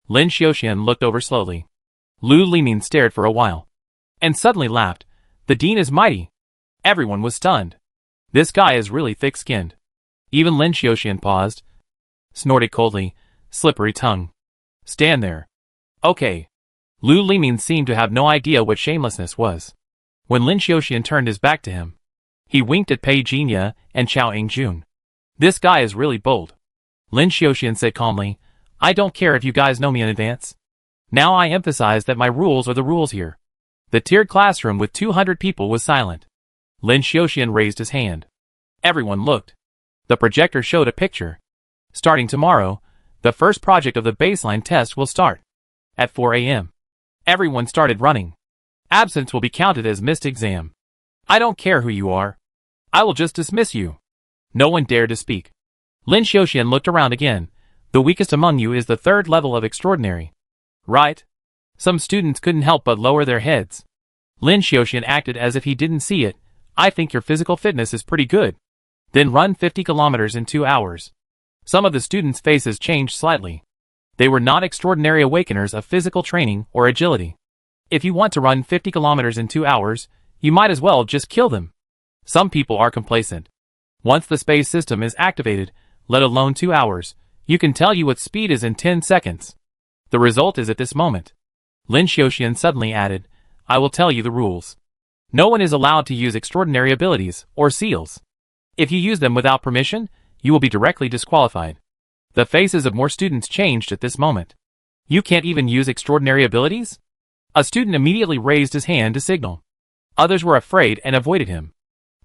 Lin Xiuxian looked over slowly. Lu Limin stared for a while, and suddenly laughed. The dean is mighty. Everyone was stunned. This guy is really thick-skinned. Even Lin Xiuxian paused, snorted coldly, slippery tongue. Stand there. Okay. Lu Liming seemed to have no idea what shamelessness was. When Lin Xiaoxian turned his back to him, he winked at Pei Jinya and Chao Yingjun. This guy is really bold. Lin Xiaoxian said calmly, I don't care if you guys know me in advance. Now I emphasize that my rules are the rules here. The tiered classroom with 200 people was silent. Lin Xiaoxian raised his hand. Everyone looked. The projector showed a picture. Starting tomorrow, the first project of the baseline test will start. At 4 a.m. Everyone started running. Absence will be counted as missed exam. I don't care who you are. I will just dismiss you. No one dared to speak. Lin Xiaoxian looked around again. The weakest among you is the third level of extraordinary. Right? Some students couldn't help but lower their heads. Lin Xiaoxian acted as if he didn't see it. I think your physical fitness is pretty good. Then run 50 kilometers in 2 hours. Some of the students' faces changed slightly. They were not extraordinary awakeners of physical training or agility. If you want to run 50 kilometers in 2 hours, you might as well just kill them. Some people are complacent. Once the space system is activated, let alone 2 hours, you can tell you what speed is in 10 seconds. The result is at this moment. Lin Xiaoxian suddenly added, I will tell you the rules. No one is allowed to use extraordinary abilities or seals. If you use them without permission, you will be directly disqualified. The faces of more students changed at this moment. You can't even use extraordinary abilities? A student immediately raised his hand to signal. Others were afraid and avoided him.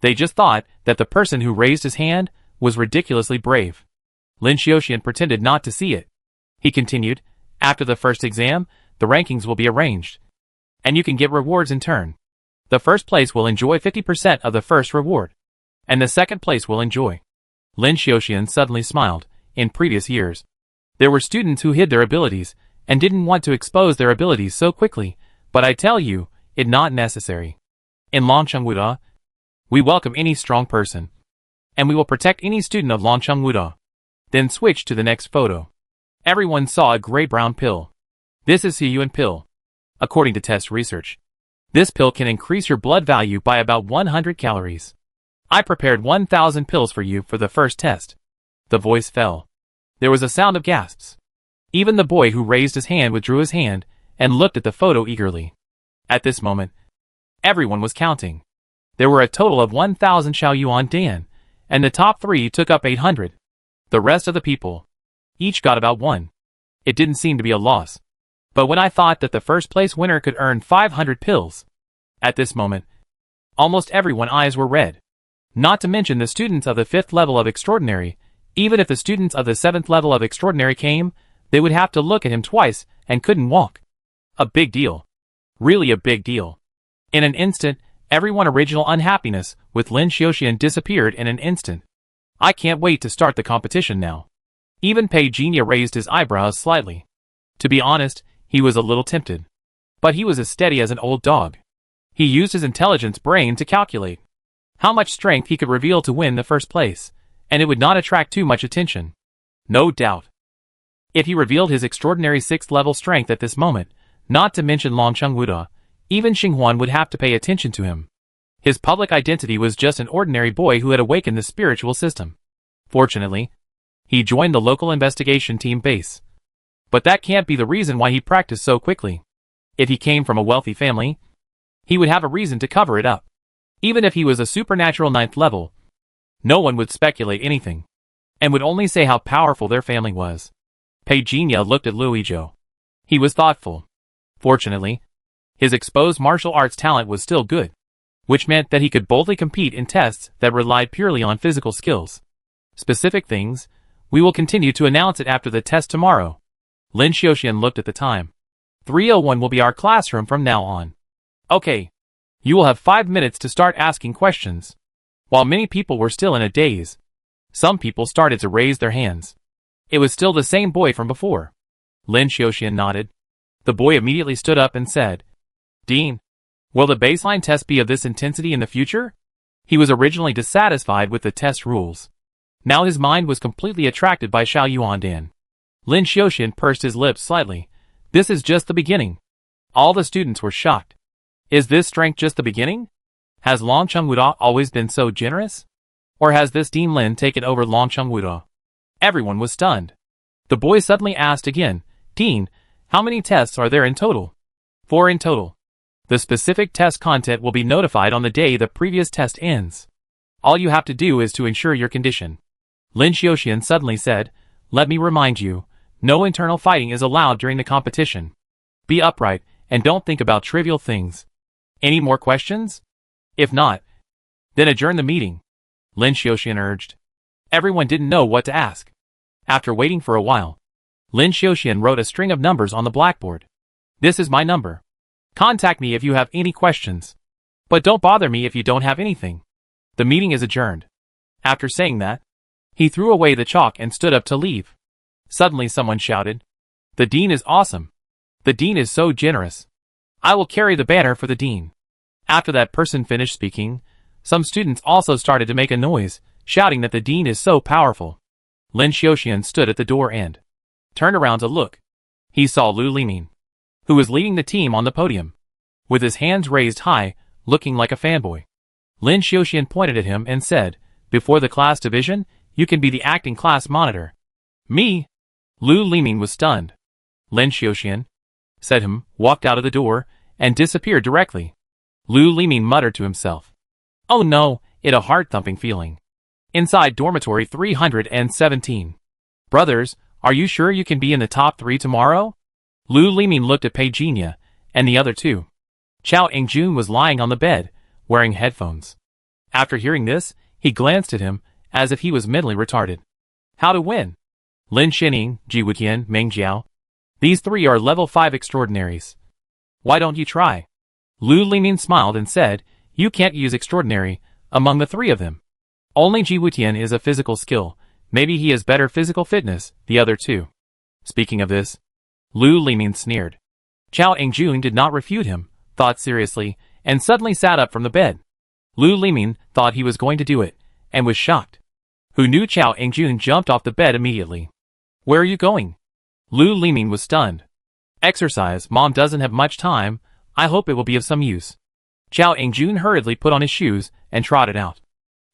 They just thought that the person who raised his hand was ridiculously brave. Lin Xiaoxian pretended not to see it. He continued, after the first exam, the rankings will be arranged. And you can get rewards in turn. The first place will enjoy 50% of the first reward. And the second place will enjoy. Lin Xiaoxian suddenly smiled. In previous years, there were students who hid their abilities and didn't want to expose their abilities so quickly, but I tell you, it's not necessary. In Longcheng Wuda, we welcome any strong person. And we will protect any student of Longcheng Wuda. Then switch to the next photo. Everyone saw a gray-brown pill. This is Xiyuan pill. According to test research, this pill can increase your blood value by about 100 calories. I prepared 1,000 pills for you for the first test. The voice fell. There was a sound of gasps. Even the boy who raised his hand withdrew his hand and looked at the photo eagerly. At this moment, everyone was counting. There were a total of 1,000 Xiaoyuan Dan, and the top 3 took up 800. The rest of the people each got about 1. It didn't seem to be a loss. But when I thought that the first place winner could earn 500 pills, at this moment, almost everyone's eyes were red. Not to mention the students of the 5th level of extraordinary. Even if the students of the 7th level of extraordinary came, they would have to look at him twice and couldn't walk. A big deal. Really a big deal. In an instant, everyone's original unhappiness with Lin Xiaoxian disappeared in an instant. I can't wait to start the competition now. Even Pei Jinya raised his eyebrows slightly. To be honest, he was a little tempted. But he was as steady as an old dog. He used his intelligence brain to calculate how much strength he could reveal to win the first place, and it would not attract too much attention. No doubt. If he revealed his extraordinary 6th level strength at this moment, not to mention Longcheng Wuda, even Xinghuan would have to pay attention to him. His public identity was just an ordinary boy who had awakened the spiritual system. Fortunately, he joined the local investigation team base. But that can't be the reason why he practiced so quickly. If he came from a wealthy family, he would have a reason to cover it up. Even if he was a supernatural 9th level, no one would speculate anything, and would only say how powerful their family was. Pei Jinya looked at Luizhou. He was thoughtful. Fortunately, his exposed martial arts talent was still good, which meant that he could boldly compete in tests that relied purely on physical skills. Specific things, we will continue to announce it after the test tomorrow. Lin Xiaoxian looked at the time. 3:01 will be our classroom from now on. Okay. You will have 5 minutes to start asking questions. While many people were still in a daze, some people started to raise their hands. It was still the same boy from before. Lin Xiaoxian nodded. The boy immediately stood up and said, Dean, will the baseline test be of this intensity in the future? He was originally dissatisfied with the test rules. Now his mind was completely attracted by Xiaoyuan Dan. Lin Xiaoxian pursed his lips slightly. This is just the beginning. All the students were shocked. Is this strength just the beginning? Has Longcheng Wuda always been so generous? Or has this Dean Lin taken over Longcheng Wuda? Everyone was stunned. The boy suddenly asked again, Dean, how many tests are there in total? 4 in total. The specific test content will be notified on the day the previous test ends. All you have to do is to ensure your condition. Lin Xiaoxian suddenly said, "Let me remind you, no internal fighting is allowed during the competition. Be upright, and don't think about trivial things. Any more questions? If not, then adjourn the meeting," Lin Xiaoxian urged. Everyone didn't know what to ask. After waiting for a while, Lin Xiaoxian wrote a string of numbers on the blackboard. "This is my number. Contact me if you have any questions. But don't bother me if you don't have anything." The meeting is adjourned. After saying that, he threw away the chalk and stood up to leave. Suddenly someone shouted, "The dean is awesome. The dean is so generous. I will carry the banner for the dean." After that person finished speaking, some students also started to make a noise, shouting that the dean is so powerful. Lin Xiaoxian stood at the door and turned around to look. He saw Lu Limin, who was leading the team on the podium, with his hands raised high, looking like a fanboy. Lin Xiaoxian pointed at him and said, "Before the class division, you can be the acting class monitor." "Me?" Lu Limin was stunned. Lin Xiaoxian said walked out of the door, and disappeared directly. Lu Limin muttered to himself, "Oh no, it a heart-thumping feeling." Inside dormitory 317. "Brothers, are you sure you can be in the top 3 tomorrow?" Lu Limin looked at Pei Jinya, and the other two. Chao Engjun was lying on the bed, wearing headphones. After hearing this, he glanced at him, as if he was mentally retarded. "How to win?" Lin Xining, Ji Wutian, Meng Jiao. "These 3 are level 5 extraordinaries. Why don't you try?" Lu Limin smiled and said, "You can't use extraordinary among the 3 of them. Only Ji Wutian is a physical skill. Maybe he has better physical fitness, the other 2. Speaking of this, Lu Limin sneered. Chao Engjun did not refute him, thought seriously, and suddenly sat up from the bed. Lu Limin thought he was going to do it, and was shocked. Who knew Chao Engjun jumped off the bed immediately. "Where are you going?" Lu Limin was stunned. "Exercise, Mom doesn't have much time. I hope it will be of some use." Chao Engjun hurriedly put on his shoes and trotted out.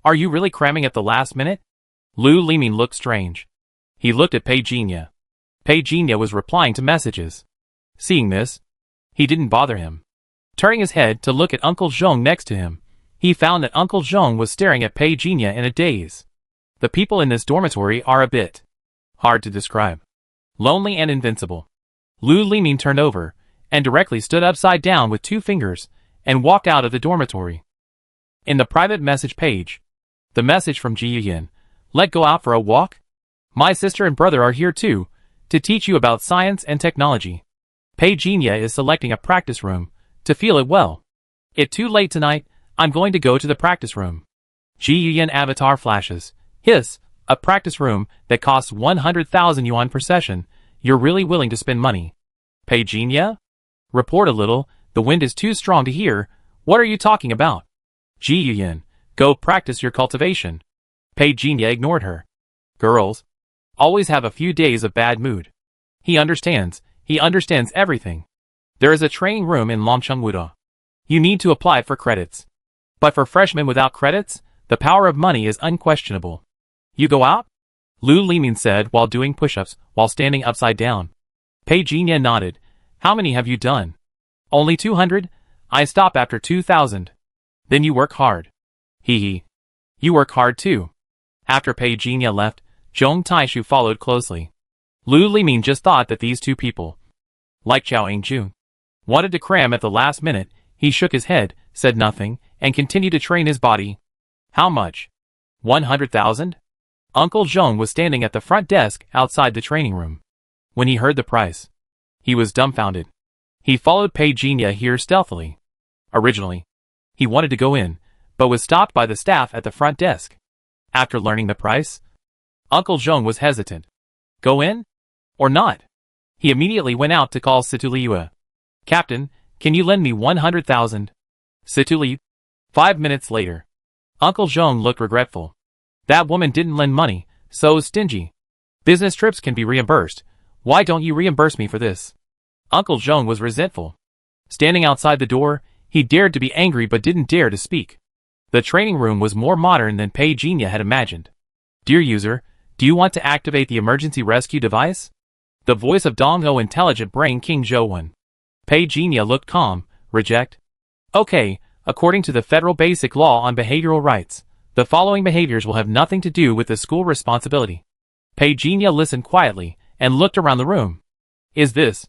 "Are you really cramming at the last minute?" Lu Limin looked strange. He looked at Pei Jinya. Pei Jinya was replying to messages. Seeing this, he didn't bother him. Turning his head to look at Uncle Zhong next to him, he found that Uncle Zhong was staring at Pei Jinya in a daze. The people in this dormitory are a bit hard to describe. Lonely and invincible. Lu Limin turned over, and directly stood upside down with 2 fingers, and walked out of the dormitory. In the private message page, the message from Ji Yuyin, "Let go out for a walk? My sister and brother are here too, to teach you about science and technology. Pei Jinya is selecting a practice room, to feel it well. It's too late tonight, I'm going to go to the practice room." Ji Yuyin avatar flashes. "Hiss, a practice room that costs 100,000 yuan per session. You're really willing to spend money." "Pei Jinya? Report a little, the wind is too strong to hear. What are you talking about?" "Ji Yuyin, go practice your cultivation." Pei Jinya ignored her. Girls always have a few days of bad mood. He understands everything. There is a training room in Longchengwuda. You need to apply for credits. But for freshmen without credits, the power of money is unquestionable. "You go out?" Lu Limin said while doing push-ups while standing upside down. Pei Jinya nodded. "How many have you done?" "Only 200. I stop after 2,000. "Then you work hard." Hee. "You work hard too." After Pei Jinya left, Zhong Taishu followed closely. Lu Limin just thought that these 2 people, like Chao Engjun, wanted to cram at the last minute. He shook his head, said nothing, and continued to train his body. "How much?" 100,000? Uncle Zhong was standing at the front desk outside the training room. When he heard the price, he was dumbfounded. He followed Pei Jinya here stealthily. Originally, he wanted to go in, but was stopped by the staff at the front desk. After learning the price, Uncle Zhong was hesitant. Go in? Or not? He immediately went out to call Situliua. "Captain, can you lend me 100,000? Situli. 5 minutes later. Uncle Zhong looked regretful. That woman didn't lend money, so stingy. Business trips can be reimbursed. Why don't you reimburse me for this? Uncle Zhong was resentful. Standing outside the door, he dared to be angry but didn't dare to speak. The training room was more modern than Pei Jinya had imagined. "Dear user, do you want to activate the emergency rescue device?" The voice of Dongho Intelligent Brain King Zhou Wen Peijinha looked calm. Reject. Okay, according to the federal basic law on behavioral rights, the following behaviors will have nothing to do with the school responsibility. Peijinha listened quietly and looked around the room. Is this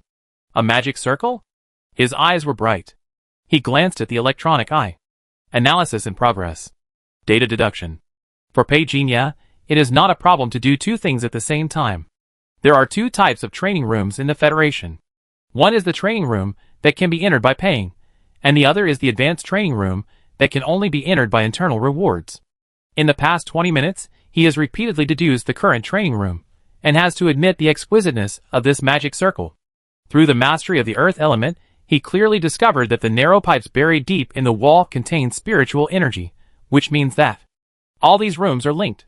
a magic circle? His eyes were bright. He glanced at the electronic eye. Analysis in progress. Data deduction. For Peijinha, it is not a problem to do two things at the same time. There are two types of training rooms in the Federation. One is the training room that can be entered by paying, and the other is the advanced training room that can only be entered by internal rewards. In the past 20 minutes, he has repeatedly deduced the current training room, and has to admit the exquisiteness of this magic circle. Through the mastery of the earth element, he clearly discovered that the narrow pipes buried deep in the wall contain spiritual energy, which means that all these rooms are linked.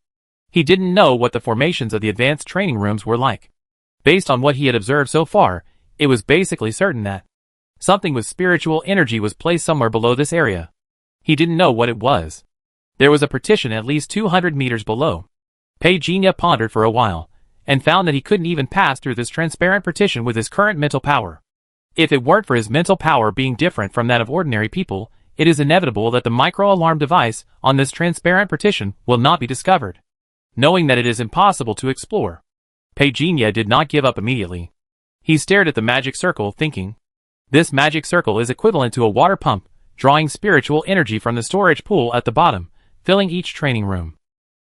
He didn't know what the formations of the advanced training rooms were like. Based on what he had observed so far, it was basically certain that something with spiritual energy was placed somewhere below this area. He didn't know what it was. There was a partition at least 200 meters below. Peijinha pondered for a while, and found that he couldn't even pass through this transparent partition with his current mental power. If it weren't for his mental power being different from that of ordinary people, it is inevitable that the micro-alarm device on this transparent partition will not be discovered. Knowing that it is impossible to explore, Peijinha did not give up immediately. He stared at the magic circle, thinking, this magic circle is equivalent to a water pump, drawing spiritual energy from the storage pool at the bottom, filling each training room.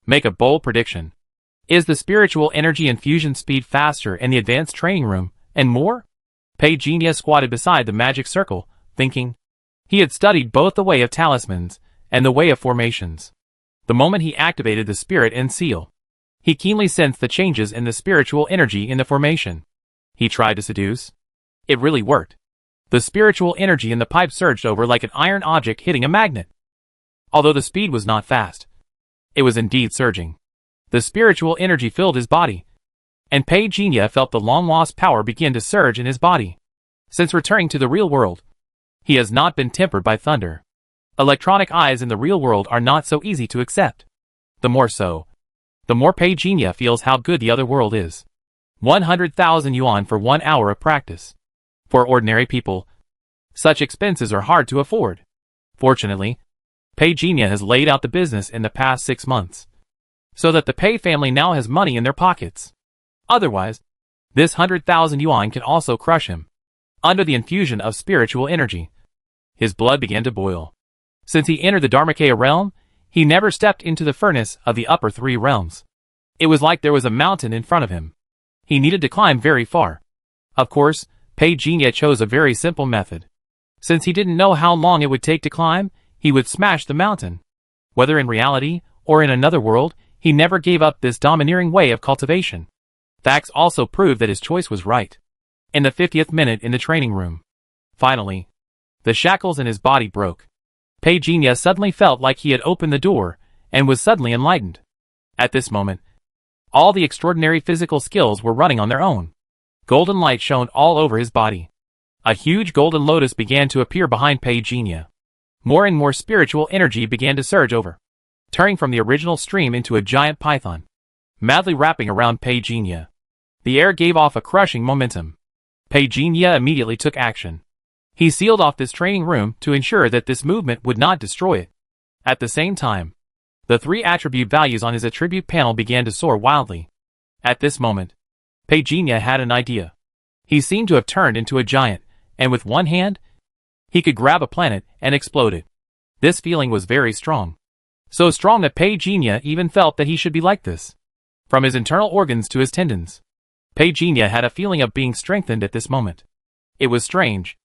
Make a bold prediction. Is the spiritual energy infusion speed faster in the advanced training room, and more? Peijinha squatted beside the magic circle, thinking. He had studied both the way of talismans and the way of formations. The moment he activated the spirit and seal, he keenly sensed the changes in the spiritual energy in the formation. He tried to seduce. It really worked. The spiritual energy in the pipe surged over like an iron object hitting a magnet. Although the speed was not fast, it was indeed surging. The spiritual energy filled his body, and Peijinha felt the long-lost power begin to surge in his body. Since returning to the real world, he has not been tempered by thunder. Electronic eyes in the real world are not so easy to accept. The more so, the more Peijinha feels how good the other world is. 100,000 yuan for 1 hour of practice. For ordinary people, such expenses are hard to afford. Fortunately, Peijinha has laid out the business in the past 6 months, so that the Pei family now has money in their pockets. Otherwise, this 100,000 yuan can also crush him. Under the infusion of spiritual energy, his blood began to boil. Since he entered the Dharmakaya realm, he never stepped into the furnace of the upper 3 realms. It was like there was a mountain in front of him. He needed to climb very far. Of course, Peijinha chose a very simple method. Since he didn't know how long it would take to climb, he would smash the mountain. Whether in reality or in another world, he never gave up this domineering way of cultivation. Facts also proved that his choice was right. In the 50th minute in the training room, finally, the shackles in his body broke. Peijinha suddenly felt like he had opened the door, and was suddenly enlightened. At this moment, all the extraordinary physical skills were running on their own. Golden light shone all over his body. A huge golden lotus began to appear behind Peijinha. More and more spiritual energy began to surge over, turning from the original stream into a giant python, madly wrapping around Peijinha. The air gave off a crushing momentum. Peijinha immediately took action. He sealed off this training room to ensure that this movement would not destroy it. At the same time, the 3 attribute values on his attribute panel began to soar wildly. At this moment, Peijinha had an idea. He seemed to have turned into a giant, and with one hand, he could grab a planet and explode it. This feeling was very strong. So strong that Peijinha even felt that he should be like this. From his internal organs to his tendons, Peijinha had a feeling of being strengthened at this moment. It was strange.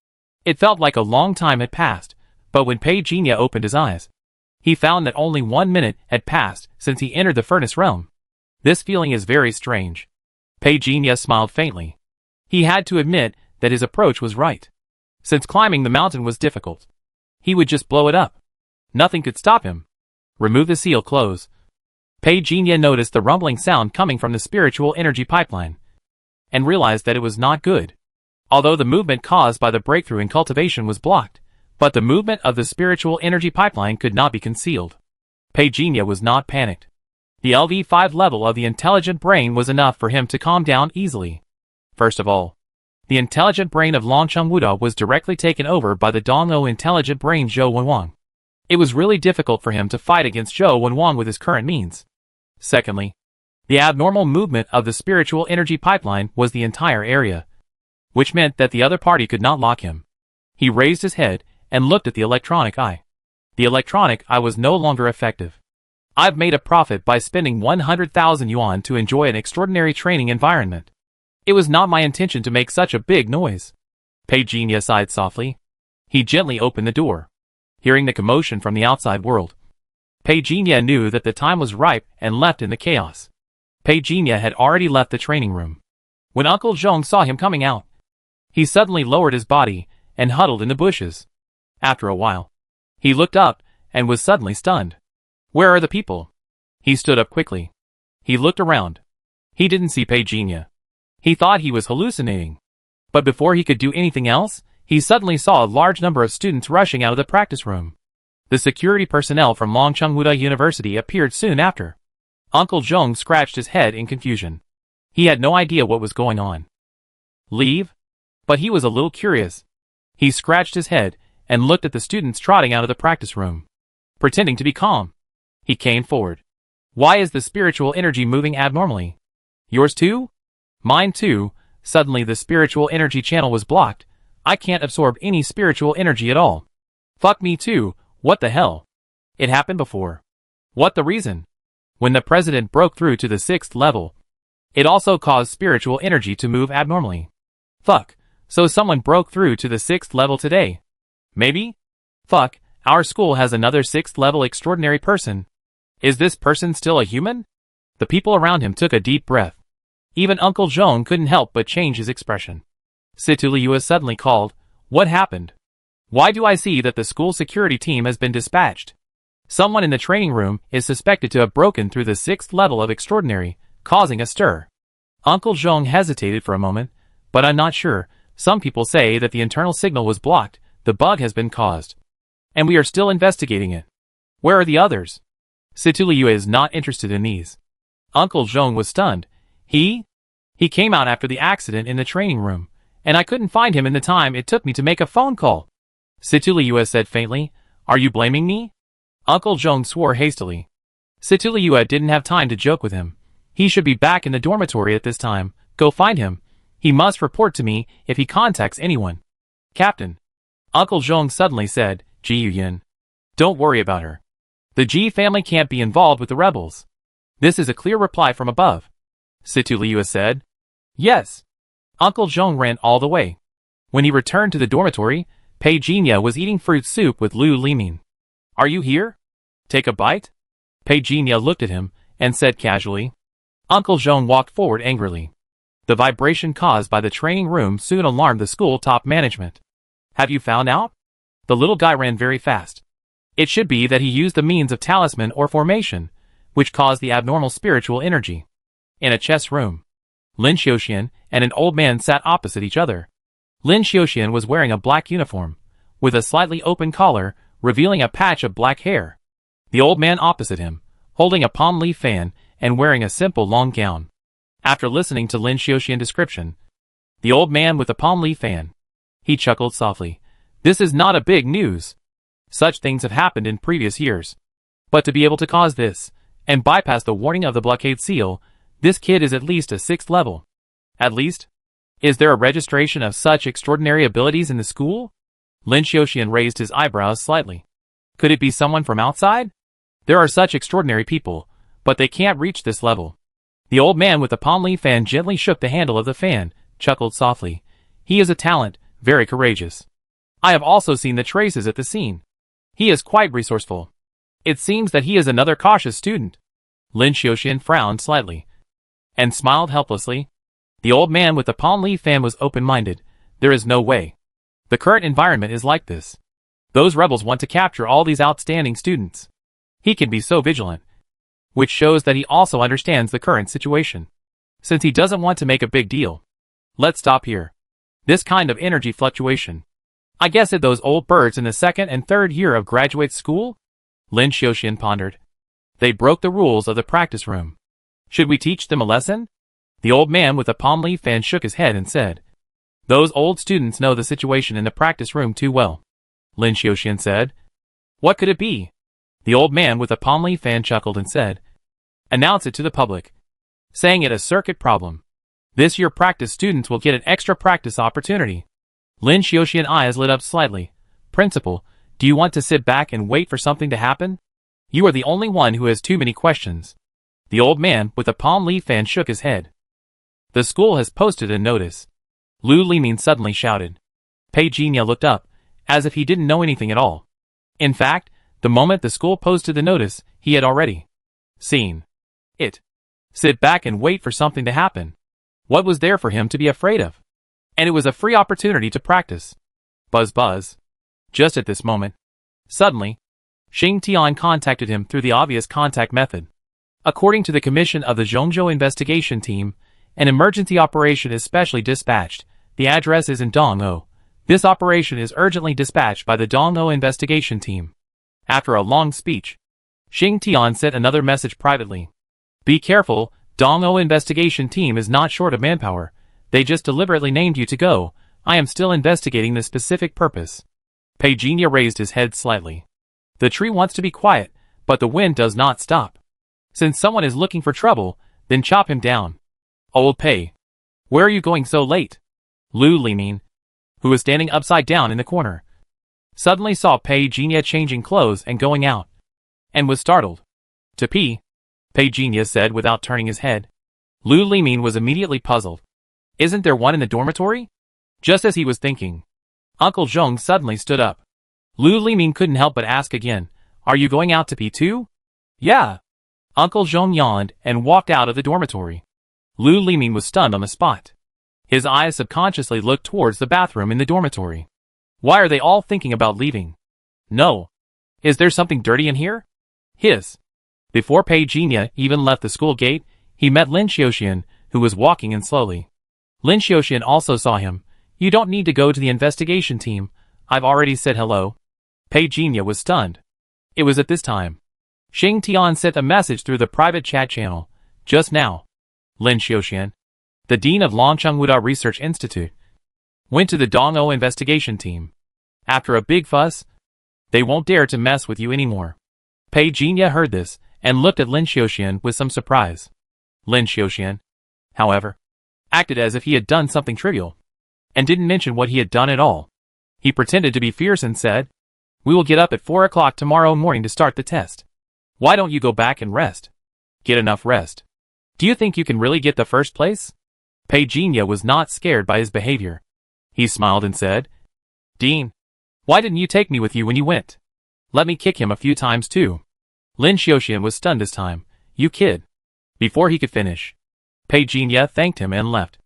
It felt like a long time had passed, but when Peijinha opened his eyes, he found that only 1 minute had passed since he entered the furnace realm. This feeling is very strange. Peijinha smiled faintly. He had to admit that his approach was right. Since climbing the mountain was difficult, he would just blow it up. Nothing could stop him. Remove the seal close. Peijinha noticed the rumbling sound coming from the spiritual energy pipeline, and realized that it was not good. Although the movement caused by the breakthrough in cultivation was blocked, but the movement of the spiritual energy pipeline could not be concealed. Peijinha was not panicked. The LV5 level of the intelligent brain was enough for him to calm down easily. First of all, The intelligent brain of Longcheng Wuda was directly taken over by the Dong'o intelligent brain Zhou Wenwang. It was really difficult for him to fight against Zhou Wenwang with his current means. Secondly, the abnormal movement of the spiritual energy pipeline was the entire area, which meant that the other party could not lock him. He raised his head and looked at the electronic eye. The electronic eye was no longer effective. I've made a profit by spending 100,000 yuan to enjoy an extraordinary training environment. It was not my intention to make such a big noise. Pei Jinya sighed softly. He gently opened the door. Hearing the commotion from the outside world, Pei Jinya knew that the time was ripe and left in the chaos. Pei Jinya had already left the training room. When Uncle Zhong saw him coming out, he suddenly lowered his body and huddled in the bushes. After a while, he looked up and was suddenly stunned. Where are the people? He stood up quickly. He looked around. He didn't see Pei Jinya. He thought he was hallucinating. But before he could do anything else, he suddenly saw a large number of students rushing out of the practice room. The security personnel from Longcheng Wuda University appeared soon after. Uncle Zhong scratched his head in confusion. He had no idea what was going on. Leave? But he was a little curious. He scratched his head and looked at the students trotting out of the practice room. Pretending to be calm, he came forward. Why is the spiritual energy moving abnormally? Yours too? Mine too. Suddenly the spiritual energy channel was blocked. I can't absorb any spiritual energy at all. Fuck me too. What the hell? It happened before. What the reason? When the president broke through to the 6th level, it also caused spiritual energy to move abnormally. Fuck. So someone broke through to the 6th level today. Maybe? Fuck, our school has another 6th level extraordinary person. Is this person still a human? The people around him took a deep breath. Even Uncle Zhong couldn't help but change his expression. Situliu suddenly called. What happened? Why do I see that the school security team has been dispatched? Someone in the training room is suspected to have broken through the 6th level of extraordinary, causing a stir. Uncle Zhong hesitated for a moment, but I'm not sure. Some people say that the internal signal was blocked, the bug has been caused. And we are still investigating it. Where are the others? Situliu is not interested in these. Uncle Zhong was stunned. He came out after the accident in the training room, and I couldn't find him in the time it took me to make a phone call. Situliu said faintly, Are you blaming me? Uncle Zhong swore hastily. Situliu didn't have time to joke with him. He should be back in the dormitory at this time. Go find him. He must report to me if he contacts anyone. Captain. Uncle Zhong suddenly said, Ji Yuyin. Don't worry about her. The Ji family can't be involved with the rebels. This is a clear reply from above. Situliu said. Yes. Uncle Zhong ran all the way. When he returned to the dormitory, Pei Jinya was eating fruit soup with Lu Limin. Are you here? Take a bite? Pei Jinya looked at him and said casually. Uncle Zhong walked forward angrily. The vibration caused by the training room soon alarmed the school top management. Have you found out? The little guy ran very fast. It should be that he used the means of talisman or formation, which caused the abnormal spiritual energy. In a chess room, Lin Xiuxian and an old man sat opposite each other. Lin Xiuxian was wearing a black uniform, with a slightly open collar, revealing a patch of black hair. The old man opposite him, holding a palm leaf fan and wearing a simple long gown. After listening to Lin Xiuxian's description, the old man with the palm leaf fan, he chuckled softly. This is not a big news. Such things have happened in previous years. But to be able to cause this, and bypass the warning of the blockade seal, this kid is at least a 6th level. At least? Is there a registration of such extraordinary abilities in the school? Lin Xiuxian raised his eyebrows slightly. Could it be someone from outside? There are such extraordinary people, but they can't reach this level. The old man with the palm leaf fan gently shook the handle of the fan, chuckled softly. He is a talent, very courageous. I have also seen the traces at the scene. He is quite resourceful. It seems that he is another cautious student. Lin Xiuxian frowned slightly and smiled helplessly. The old man with the palm leaf fan was open-minded. There is no way. The current environment is like this. Those rebels want to capture all these outstanding students. He can be so vigilant, which shows that he also understands the current situation. Since he doesn't want to make a big deal. Let's stop here. This kind of energy fluctuation. I guess it those old birds in the 2nd and 3rd year of graduate school? Lin Xiuxian pondered. They broke the rules of the practice room. Should we teach them a lesson? The old man with the palm leaf fan shook his head and said, Those old students know the situation in the practice room too well, Lin Xiaoxian said. What could it be? The old man with a palm leaf fan chuckled and said, announce it to the public, saying it a circuit problem. This year practice students will get an extra practice opportunity. Lin Xiaoxian's eyes lit up slightly. Principal, do you want to sit back and wait for something to happen? You are the only one who has too many questions. The old man with a palm leaf fan shook his head. The school has posted a notice. Lu Limin suddenly shouted. Pei Jinya looked up, as if he didn't know anything at all. In fact, the moment the school posted the notice, he had already seen it. Sit back and wait for something to happen. What was there for him to be afraid of? And it was a free opportunity to practice. Buzz buzz. Just at this moment, suddenly, Xing Tian contacted him through the obvious contact method. According to the commission of the Zhongzhou investigation team, an emergency operation is specially dispatched. The address is in Dongou. This operation is urgently dispatched by the Dongou investigation team. After a long speech, Xing Tian sent another message privately. Be careful, Dongou investigation team is not short of manpower. They just deliberately named you to go. I am still investigating the specific purpose. Pei Jinya raised his head slightly. The tree wants to be quiet, but the wind does not stop. Since someone is looking for trouble, then chop him down. Old Pei. Where are you going so late? Lu Limin, who was standing upside down in the corner, suddenly saw Pei Jinya changing clothes and going out, and was startled. To Pei Jinya said without turning his head. Lu Limin was immediately puzzled. Isn't there one in the dormitory? Just as he was thinking, Uncle Zhong suddenly stood up. Lu Limin couldn't help but ask again, are you going out to pee too? Yeah. Uncle Zhong yawned and walked out of the dormitory. Lu Limin was stunned on the spot. His eyes subconsciously looked towards the bathroom in the dormitory. Why are they all thinking about leaving? No. Is there something dirty in here? Hiss. Before Pei Jinya even left the school gate, he met Lin Xiaoxian, who was walking in slowly. Lin Xiaoxian also saw him. You don't need to go to the investigation team. I've already said hello. Pei Jinya was stunned. It was at this time. Xing Tian sent a message through the private chat channel. Just now. Lin Xiaoxian, the dean of Longcheng Wuda Research Institute, went to the Dongou investigation team. After a big fuss, they won't dare to mess with you anymore. Pei Jinya heard this and looked at Lin Xiaoxian with some surprise. Lin Xiaoxian, however, acted as if he had done something trivial, and didn't mention what he had done at all. He pretended to be fierce and said, we will get up at 4 o'clock tomorrow morning to start the test. Why don't you go back and rest? Get enough rest. Do you think you can really get the first place? Pei Jinya was not scared by his behavior. He smiled and said, Dean, why didn't you take me with you when you went? Let me kick him a few times too. Lin Xiaoxian was stunned this time. You kid. Before he could finish, Pei Jinya thanked him and left.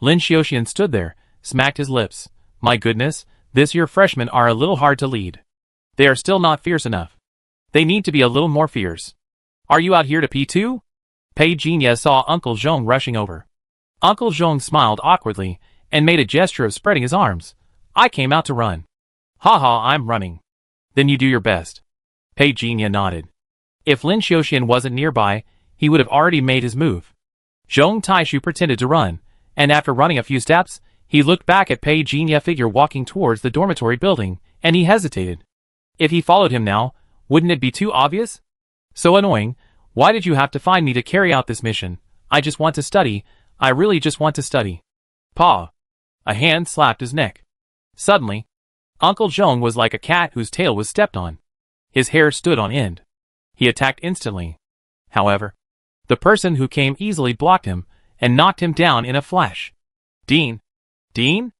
Lin Xiaoxian stood there, smacked his lips. My goodness, this year freshmen are a little hard to lead. They are still not fierce enough. They need to be a little more fierce. Are you out here to pee too? Pei Jinya saw Uncle Zhong rushing over. Uncle Zhong smiled awkwardly and made a gesture of spreading his arms. I came out to run. Haha, I'm running. Then you do your best. Pei Jinya nodded. If Lin Xiaoxian wasn't nearby, he would have already made his move. Zhong Taishu pretended to run, and after running a few steps, he looked back at Pei Jinya figure walking towards the dormitory building, and he hesitated. If he followed him now, wouldn't it be too obvious? So annoying. Why did you have to find me to carry out this mission? I just want to study. I really just want to study. Pa. A hand slapped his neck. Suddenly, Uncle Zhong was like a cat whose tail was stepped on. His hair stood on end. He attacked instantly. However, the person who came easily blocked him and knocked him down in a flash. Dean. Dean?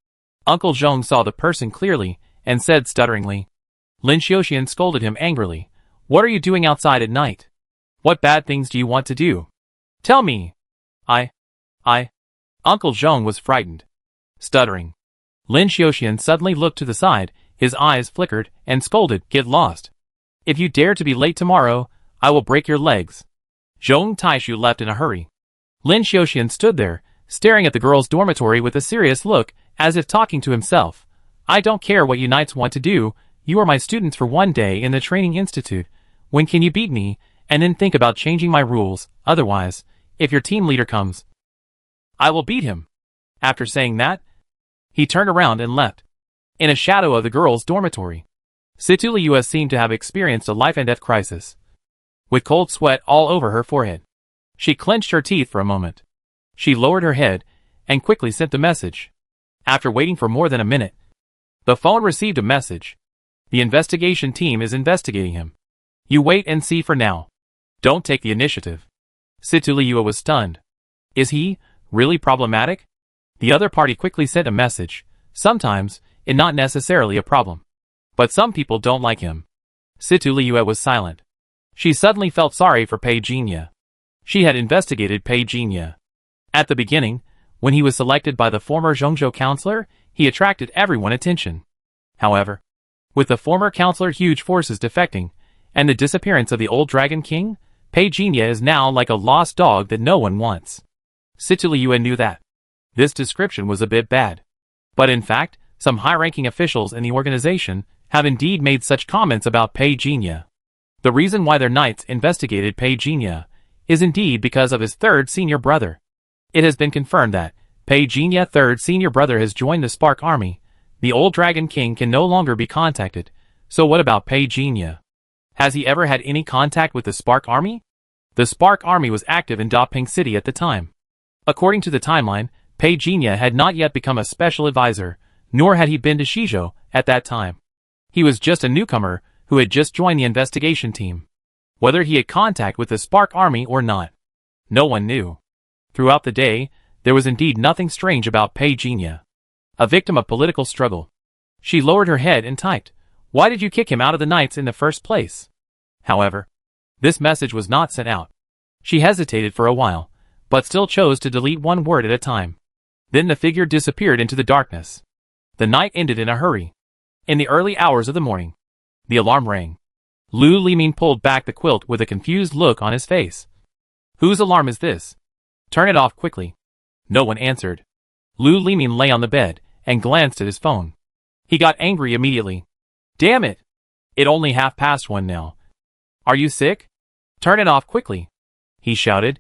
Uncle Zhong saw the person clearly and said stutteringly. Lin Xiaoxian scolded him angrily. What are you doing outside at night? What bad things do you want to do? Tell me. Uncle Zhong was frightened. Stuttering. Lin Xiaoxian suddenly looked to the side, his eyes flickered, and scolded, Get lost. If you dare to be late tomorrow, I will break your legs. Zhong Taishu left in a hurry. Lin Xiaoxian stood there, staring at the girls' dormitory with a serious look, as if talking to himself. I don't care what you knights want to do, you are my students for 1 day in the training institute. When can you beat me, and then think about changing my rules, otherwise, if your team leader comes, I will beat him. After saying that, He turned around and left. In a shadow of the girls' dormitory, Situliua seemed to have experienced a life-and-death crisis. With cold sweat all over her forehead, she clenched her teeth for a moment. She lowered her head and quickly sent the message. After waiting for more than a minute, the phone received a message. The investigation team is investigating him. You wait and see for now. Don't take the initiative. Situliua was stunned. Is he really problematic? The other party quickly sent a message. Sometimes, it's not necessarily a problem. But some people don't like him. Situliua was silent. She suddenly felt sorry for Peijinha. She had investigated Peijinha. At the beginning, when he was selected by the former Zhongzhou counselor, he attracted everyone's attention. However, with the former counselor's huge forces defecting, and the disappearance of the old Dragon King, Peijinha is now like a lost dog that no one wants. Situliua knew that. This description was a bit bad. But in fact, some high-ranking officials in the organization have indeed made such comments about Peijinha. The reason why their knights investigated Peijinha is indeed because of his third senior brother. It has been confirmed that Peijinha's third senior brother has joined the Spark Army. The old Dragon King can no longer be contacted. So what about Peijinha? Has he ever had any contact with the Spark Army? The Spark Army was active in Daping City at the time. According to the timeline, Peijinha had not yet become a special advisor, nor had he been to Shizhou at that time. He was just a newcomer who had just joined the investigation team. Whether he had contact with the Spark Army or not, no one knew. Throughout the day, there was indeed nothing strange about Peijinha. A victim of political struggle. She lowered her head and typed, "Why did you kick him out of the Knights in the first place?" However, this message was not sent out. She hesitated for a while, but still chose to delete one word at a time. Then the figure disappeared into the darkness. The night ended in a hurry. In the early hours of the morning, the alarm rang. Lu Liming pulled back the quilt with a confused look on his face. "Whose alarm is this? Turn it off quickly." No one answered. Lu Liming lay on the bed and glanced at his phone. He got angry immediately. "Damn it! It's only 1:30 now. Are you sick? Turn it off quickly," he shouted.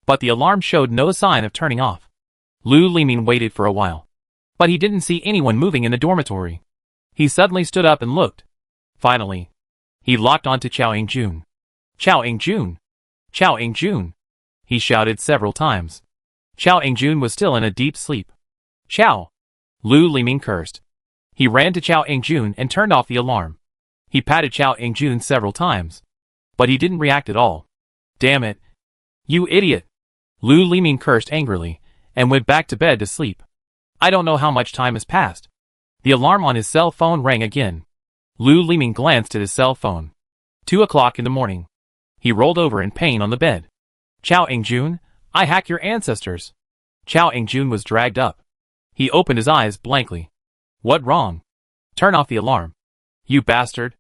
But the alarm showed no sign of turning off. Lu Liming waited for a while, but he didn't see anyone moving in the dormitory. He suddenly stood up and looked. Finally, he locked onto Chao Yingjun. "Chao Yingjun! Chao Yingjun!" he shouted several times. Chao Yingjun was still in a deep sleep. "Chao!" Lu Liming cursed. He ran to Chao Yingjun and turned off the alarm. He patted Chao Yingjun several times, but he didn't react at all. "Damn it! You idiot!" Lu Liming cursed angrily and went back to bed to sleep. I don't know how much time has passed. The alarm on his cell phone rang again. Lu Liming glanced at his cell phone. 2 o'clock in the morning. He rolled over in pain on the bed. "Chao Yingjun, I hacked your ancestors." Chao Yingjun was dragged up. He opened his eyes blankly. "What wrong? Turn off the alarm. You bastard.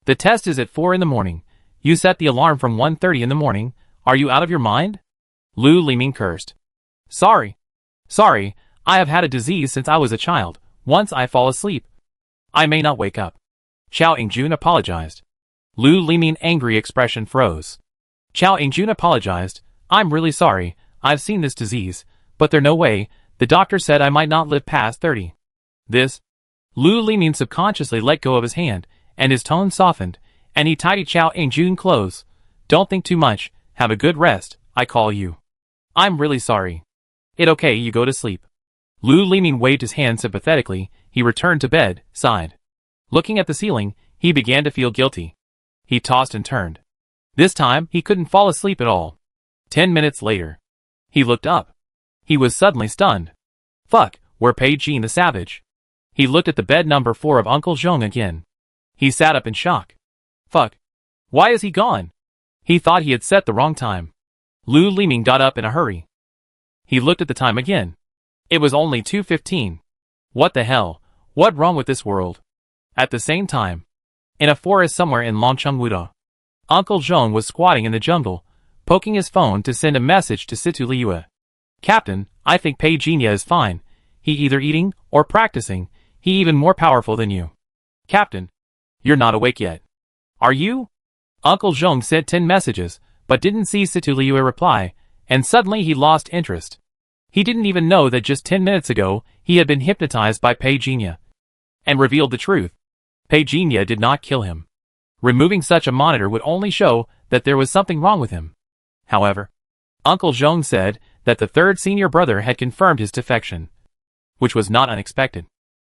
The test is at 4 in the morning. You set the alarm from 1:30 in the morning. Are you out of your mind?" Lu Liming cursed. Sorry, I have had a disease since I was a child. Once I fall asleep, I may not wake up." Chao Yingjun apologized. Lu Liming's angry expression froze. Chao Yingjun apologized. "I'm really sorry, I've seen this disease, but there's no way, the doctor said I might not live past 30. This. Lu Liming subconsciously let go of his hand, and his tone softened, and he tidied Chao Yingjun close. "Don't think too much, have a good rest, I call you." "I'm really sorry." "It's okay, you go to sleep." Lu Liming waved his hand sympathetically. He returned to bed, sighed. Looking at the ceiling, he began to feel guilty. He tossed and turned. This time, he couldn't fall asleep at all. 10 minutes later, he looked up. He was suddenly stunned. Fuck, where Peijin the Savage? He looked at the bed number 4 of Uncle Zhong again. He sat up in shock. Fuck. Why is he gone? He thought he had set the wrong time. Lu Liming got up in a hurry. He looked at the time again. It was only 2:15. What the hell? What wrong with this world? At the same time, in a forest somewhere in Longchengwuda, Uncle Zhong was squatting in the jungle, poking his phone to send a message to Situliua. "Captain, I think Peijinha is fine. He either eating or practicing. He even more powerful than you." "Captain, you're not awake yet. Are you?" Uncle Zhong sent 10 messages, but didn't see Situliua reply, and suddenly he lost interest. He didn't even know that just 10 minutes ago, he had been hypnotized by Pei Jinya. And revealed the truth. Pei Jinya did not kill him. Removing such a monitor would only show that there was something wrong with him. However, Uncle Zhong said that the third senior brother had confirmed his defection, which was not unexpected.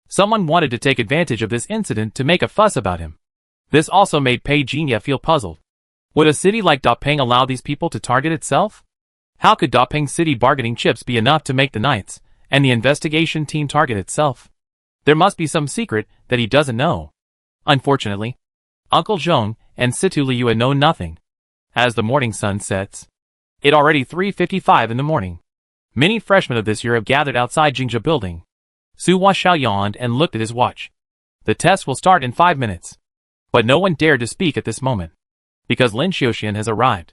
Someone wanted to take advantage of this incident to make a fuss about him. This also made Pei Jinya feel puzzled. Would a city like Dapeng allow these people to target itself? How could Dapeng City bargaining chips be enough to make the Knights and the investigation team target itself? There must be some secret that he doesn't know. Unfortunately, Uncle Zhong and Situ Liu know nothing. As the morning sun sets, it already 3:55 in the morning. Many freshmen of this year have gathered outside Jingzhou building. Su Huaxiao yawned and looked at his watch. The test will start in 5 minutes. But no one dared to speak at this moment, because Lin Xiuxian has arrived.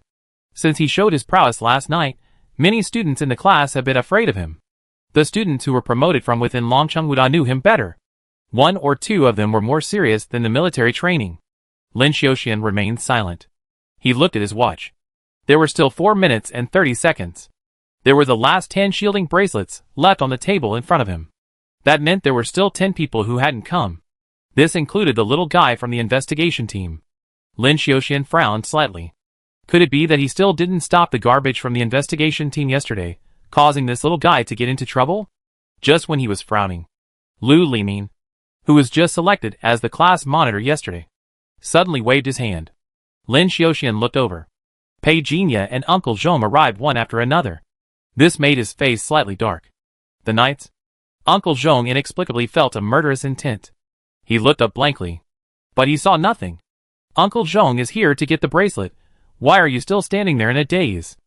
Since he showed his prowess last night, many students in the class have been afraid of him. The students who were promoted from within Longcheng Wuda knew him better. 1 or 2 of them were more serious than the military training. Lin Xiuxian remained silent. He looked at his watch. There were still 4 minutes and 30 seconds. There were the last 10 shielding bracelets left on the table in front of him. That meant there were still 10 people who hadn't come. This included the little guy from the investigation team. Lin Xiuxian frowned slightly. Could it be that he still didn't stop the garbage from the investigation team yesterday, causing this little guy to get into trouble? Just when he was frowning, Lu Limin, who was just selected as the class monitor yesterday, suddenly waved his hand. Lin Xiuxian looked over. Pei Jinya and Uncle Zhong arrived one after another. This made his face slightly dark. The Knights? Uncle Zhong inexplicably felt a murderous intent. He looked up blankly. But he saw nothing. Uncle Zhong is here to get the bracelet. Why are you still standing there in a daze?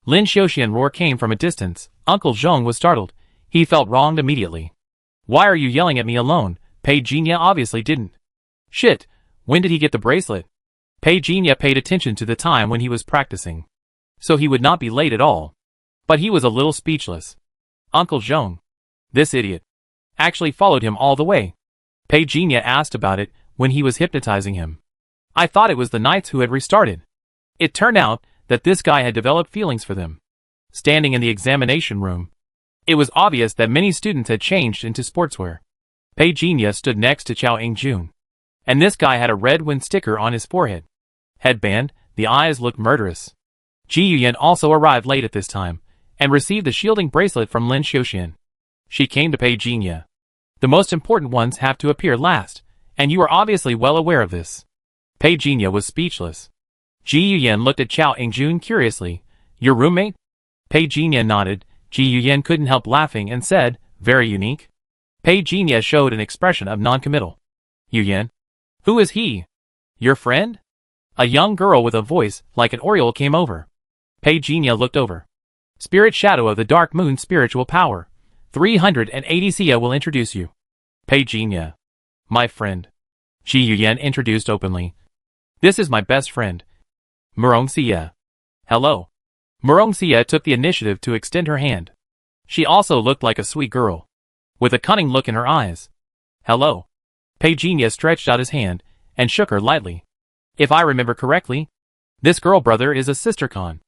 Lin Xiuxian roar came from a distance. Uncle Zhong was startled. He felt wronged immediately. Why are you yelling at me alone? Pei Jinya obviously didn't. Shit, when did he get the bracelet? Pei Jinya paid attention to the time when he was practicing, so he would not be late at all. But he was a little speechless. Uncle Zhong, this idiot, actually followed him all the way. Pei Jinya asked about it when he was hypnotizing him. I thought it was the Knights who had restarted. It turned out that this guy had developed feelings for them. Standing in the examination room, it was obvious that many students had changed into sportswear. Pei Jinya stood next to Chao Yingjun, and this guy had a red wind sticker on his forehead. Headband, the eyes looked murderous. Ji Yuyan also arrived late at this time, and received the shielding bracelet from Lin Xiuxian. She came to Pei Jinya. The most important ones have to appear last, and you are obviously well aware of this. Pei Jinya was speechless. Ji Yuyan looked at Chao Yingjun curiously. Your roommate? Pei Jinya nodded. Ji Yuyan couldn't help laughing and said, very unique. Pei Jinya showed an expression of non-committal. Yuyan? Who is he? Your friend? A young girl with a voice like an oriole came over. Pei Jinya looked over. Spirit Shadow of the Dark Moon Spiritual Power. 380 Xia will introduce you. Pei Jinya. My friend. Ji Yuyan introduced openly. This is my best friend, Murong Xia. Hello. Murong Xia took the initiative to extend her hand. She also looked like a sweet girl, with a cunning look in her eyes. Hello. Pei Jinya stretched out his hand and shook her lightly. If I remember correctly, this girl brother is a sister Khan.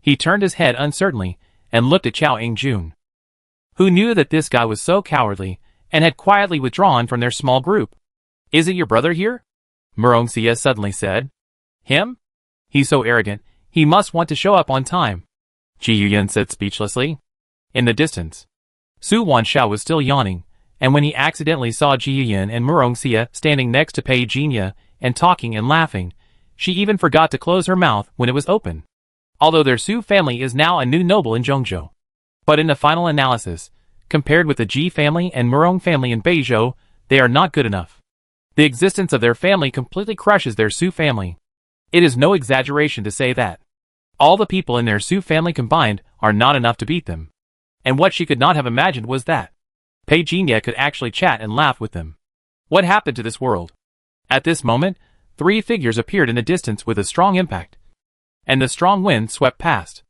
He turned his head uncertainly and looked at Chao Yingjun, who knew that this guy was so cowardly and had quietly withdrawn from their small group. Is it your brother here? Murong Xia suddenly said. Him? He's so arrogant, he must want to show up on time. Ji Yuyan said speechlessly. In the distance, Su Wanxiao was still yawning, and when he accidentally saw Ji Yuyan and Murong Xia standing next to Pei Jinya and talking and laughing, she even forgot to close her mouth when it was open. Although their Su family is now a new noble in Zhongzhou. But in the final analysis, compared with the Ji family and Murong family in Beizhou, they are not good enough. The existence of their family completely crushes their Su family. It is no exaggeration to say that all the people in their Su family combined are not enough to beat them. And what she could not have imagined was that Pei Jinya could actually chat and laugh with them. What happened to this world? At this moment, 3 figures appeared in the distance with a strong impact, and the strong wind swept past.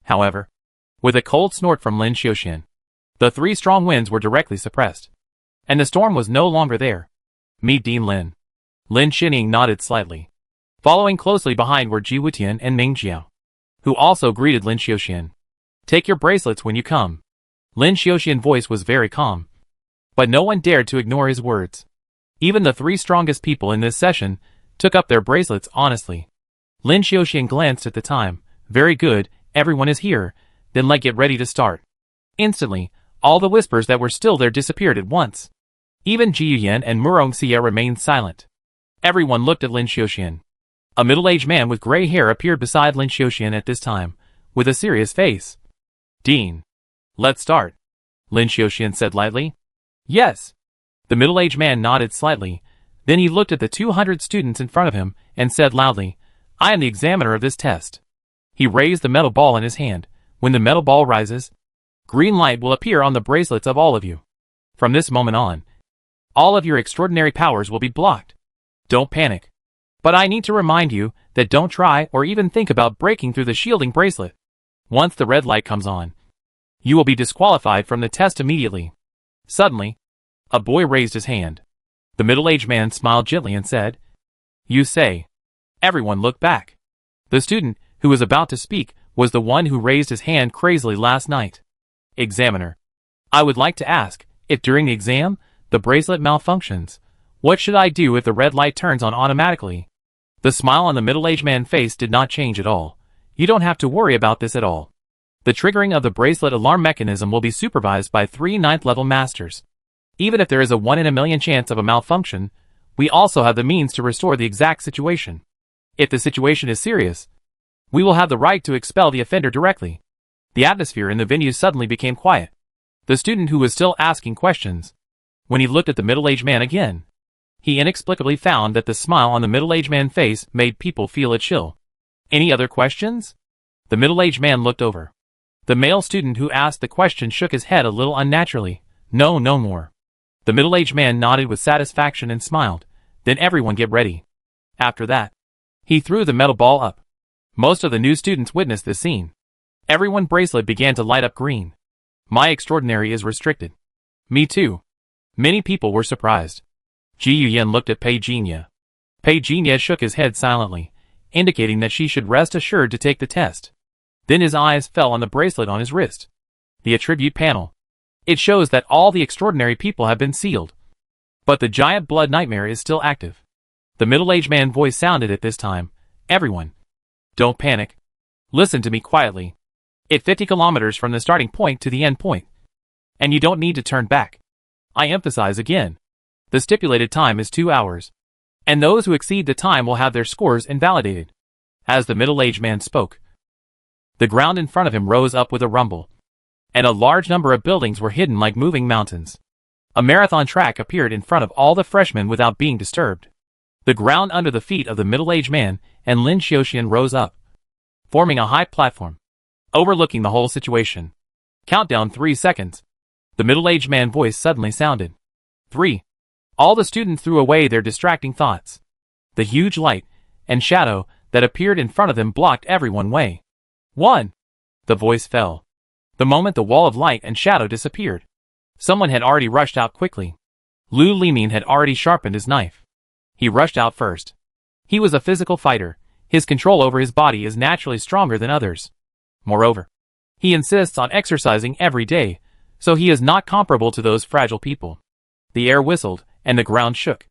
However, with a cold snort from Lin Xiuxian, the 3 strong winds were directly suppressed, and the storm was no longer there. Meet Dean Lin. Lin Xining nodded slightly. Following closely behind were Ji Wutian and Ming Jiao, who also greeted Lin Xiuxian. Take your bracelets when you come. Lin Xiaoxian's voice was very calm. But no one dared to ignore his words. Even the 3 strongest people in this session took up their bracelets honestly. Lin Xiaoxian glanced at the time. Very good, everyone is here, then let's get ready to start. Instantly, all the whispers that were still there disappeared at once. Even Ji Yuyan and Murong Xia remained silent. Everyone looked at Lin Xiaoxian. A middle-aged man with gray hair appeared beside Lin Xiaoxian at this time, with a serious face. Dean. Let's start. Lin Xiaoxian said lightly. Yes. The middle-aged man nodded slightly. Then he looked at the 200 students in front of him and said loudly, I am the examiner of this test. He raised the metal ball in his hand. When the metal ball rises, green light will appear on the bracelets of all of you. From this moment on, all of your extraordinary powers will be blocked. Don't panic. But I need to remind you that don't try or even think about breaking through the shielding bracelet. Once the red light comes on, you will be disqualified from the test immediately. Suddenly, a boy raised his hand. The middle-aged man smiled gently and said, You say. Everyone looked back. The student who was about to speak was the one who raised his hand crazily last night. Examiner. I would like to ask, if during the exam, the bracelet malfunctions, what should I do if the red light turns on automatically? The smile on the middle-aged man's face did not change at all. You don't have to worry about this at all. The triggering of the bracelet alarm mechanism will be supervised by 3 9th-level masters. Even if there is a 1 in a million chance of a malfunction, we also have the means to restore the exact situation. If the situation is serious, we will have the right to expel the offender directly. The atmosphere in the venue suddenly became quiet. The student who was still asking questions, when he looked at the middle-aged man again, he inexplicably found that the smile on the middle-aged man's face made people feel a chill. Any other questions? The middle-aged man looked over. The male student who asked the question shook his head a little unnaturally. No, no more. The middle-aged man nodded with satisfaction and smiled. Then everyone get ready. After that, he threw the metal ball up. Most of the new students witnessed this scene. Everyone's bracelet began to light up green. My extraordinary is restricted. Me too. Many people were surprised. Ji Yuyan looked at Pei Jinya. Pei Jinya shook his head silently, indicating that she should rest assured to take the test. Then his eyes fell on the bracelet on his wrist. The attribute panel. It shows that all the extraordinary people have been sealed. But the giant blood nightmare is still active. The middle-aged man's voice sounded at this time. Everyone. Don't panic. Listen to me quietly. It's 50 kilometers from the starting point to the end point. And you don't need to turn back. I emphasize again. The stipulated time is 2 hours. And those who exceed the time will have their scores invalidated. As the middle-aged man spoke, the ground in front of him rose up with a rumble. And a large number of buildings were hidden like moving mountains. A marathon track appeared in front of all the freshmen without being disturbed. The ground under the feet of the middle-aged man and Lin Xiaoxian rose up, forming a high platform, overlooking the whole situation. Countdown 3 seconds. The middle-aged man's voice suddenly sounded. 3. All the students threw away their distracting thoughts. The huge light and shadow that appeared in front of them blocked everyone's way. 1. The voice fell. The moment the wall of light and shadow disappeared, someone had already rushed out quickly. Lu Limin had already sharpened his knife. He rushed out first. He was a physical fighter. His control over his body is naturally stronger than others. Moreover, he insists on exercising every day, so he is not comparable to those fragile people. The air whistled, and the ground shook.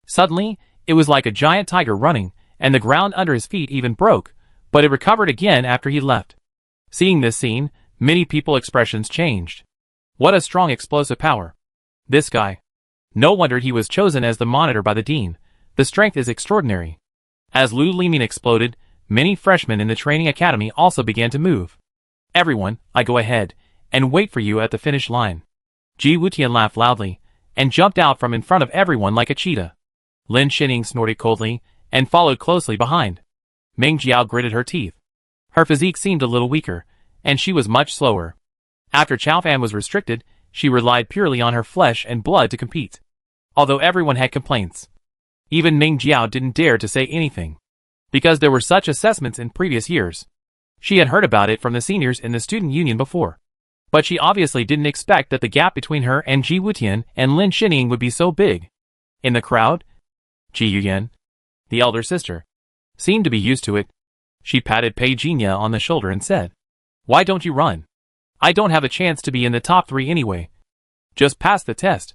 Suddenly, it was like a giant tiger running, and the ground under his feet even broke, but it recovered again after he left. Seeing this scene, many people's expressions changed. What a strong explosive power. This guy. No wonder he was chosen as the monitor by the dean. The strength is extraordinary. As Lu Limin exploded, many freshmen in the training academy also began to move. Everyone, I go ahead, and wait for you at the finish line. Ji Wutian laughed loudly, and jumped out from in front of everyone like a cheetah. Lin Xining snorted coldly, and followed closely behind. Meng Jiao gritted her teeth. Her physique seemed a little weaker, and she was much slower. After Chao Fan was restricted, she relied purely on her flesh and blood to compete. Although everyone had complaints, even Meng Jiao didn't dare to say anything, because there were such assessments in previous years. She had heard about it from the seniors in the student union before. But she obviously didn't expect that the gap between her and Ji Wutian and Lin Xining would be so big. In the crowd, Ji Yuyan, the elder sister, seemed to be used to it. She patted Pei Jinya on the shoulder and said, Why don't you run? I don't have a chance to be in the top 3 anyway. Just pass the test.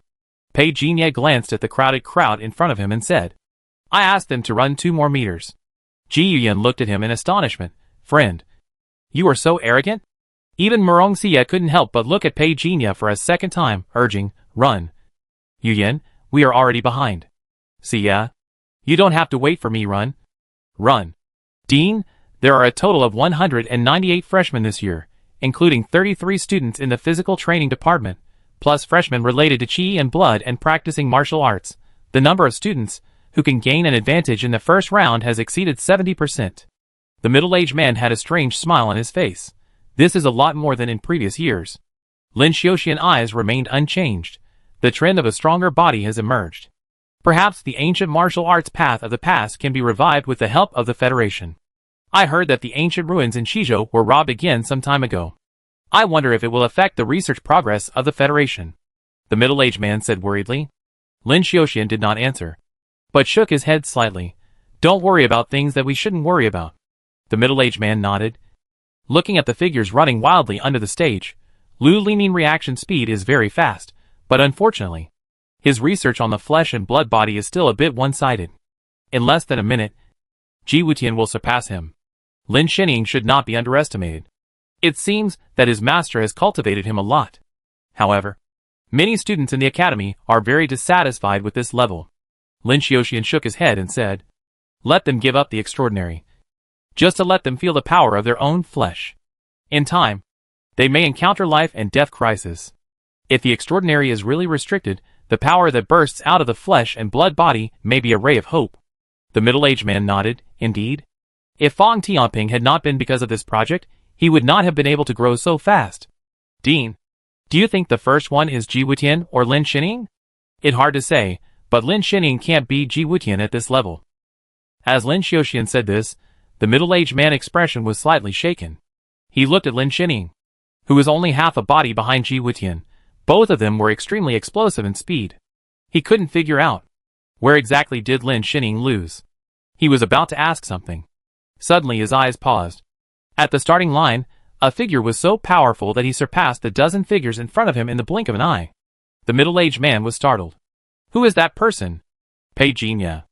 Pei Jinye glanced at the crowded crowd in front of him and said, I asked them to run 2 more meters. Ji Yuyan looked at him in astonishment. Friend, you are so arrogant? Even Murong Xie couldn't help but look at Pei Jinye for a second time, urging, run. Yuyan, we are already behind. Xie, you don't have to wait for me, run. Run. Dean, there are a total of 198 freshmen this year, including 33 students in the physical training department, plus freshmen related to Qi and blood and practicing martial arts. The number of students who can gain an advantage in the first round has exceeded 70%. The middle-aged man had a strange smile on his face. This is a lot more than in previous years. Lin Xiaoxian's eyes remained unchanged. The trend of a stronger body has emerged. Perhaps the ancient martial arts path of the past can be revived with the help of the Federation. I heard that the ancient ruins in Shizhou were robbed again some time ago. I wonder if it will affect the research progress of the Federation. The middle-aged man said worriedly. Lin Xiaoxian did not answer, but shook his head slightly. Don't worry about things that we shouldn't worry about. The middle-aged man nodded. Looking at the figures running wildly under the stage, Lu Limin's reaction speed is very fast, but unfortunately, his research on the flesh and blood body is still a bit one-sided. In less than a minute, Ji Wutian will surpass him. Lin Xining should not be underestimated. It seems that his master has cultivated him a lot. However, many students in the academy are very dissatisfied with this level. Lin Xiaoxian shook his head and said, let them give up the extraordinary. Just to let them feel the power of their own flesh. In time, they may encounter life and death crisis. If the extraordinary is really restricted, the power that bursts out of the flesh and blood body may be a ray of hope. The middle-aged man nodded. Indeed. If Fang Tianping had not been because of this project, he would not have been able to grow so fast. Dean, do you think the first one is Ji Wutian or Lin Xining? It's hard to say, but Lin Xining can't beat Ji Wutian at this level. As Lin Xiaoxian said this, the middle-aged man's expression was slightly shaken. He looked at Lin Xining, who was only half a body behind Ji Wutian. Both of them were extremely explosive in speed. He couldn't figure out, where exactly did Lin Xining lose? He was about to ask something. Suddenly his eyes paused. At the starting line, a figure was so powerful that he surpassed the dozen figures in front of him in the blink of an eye. The middle-aged man was startled. Who is that person? Pei Jinye.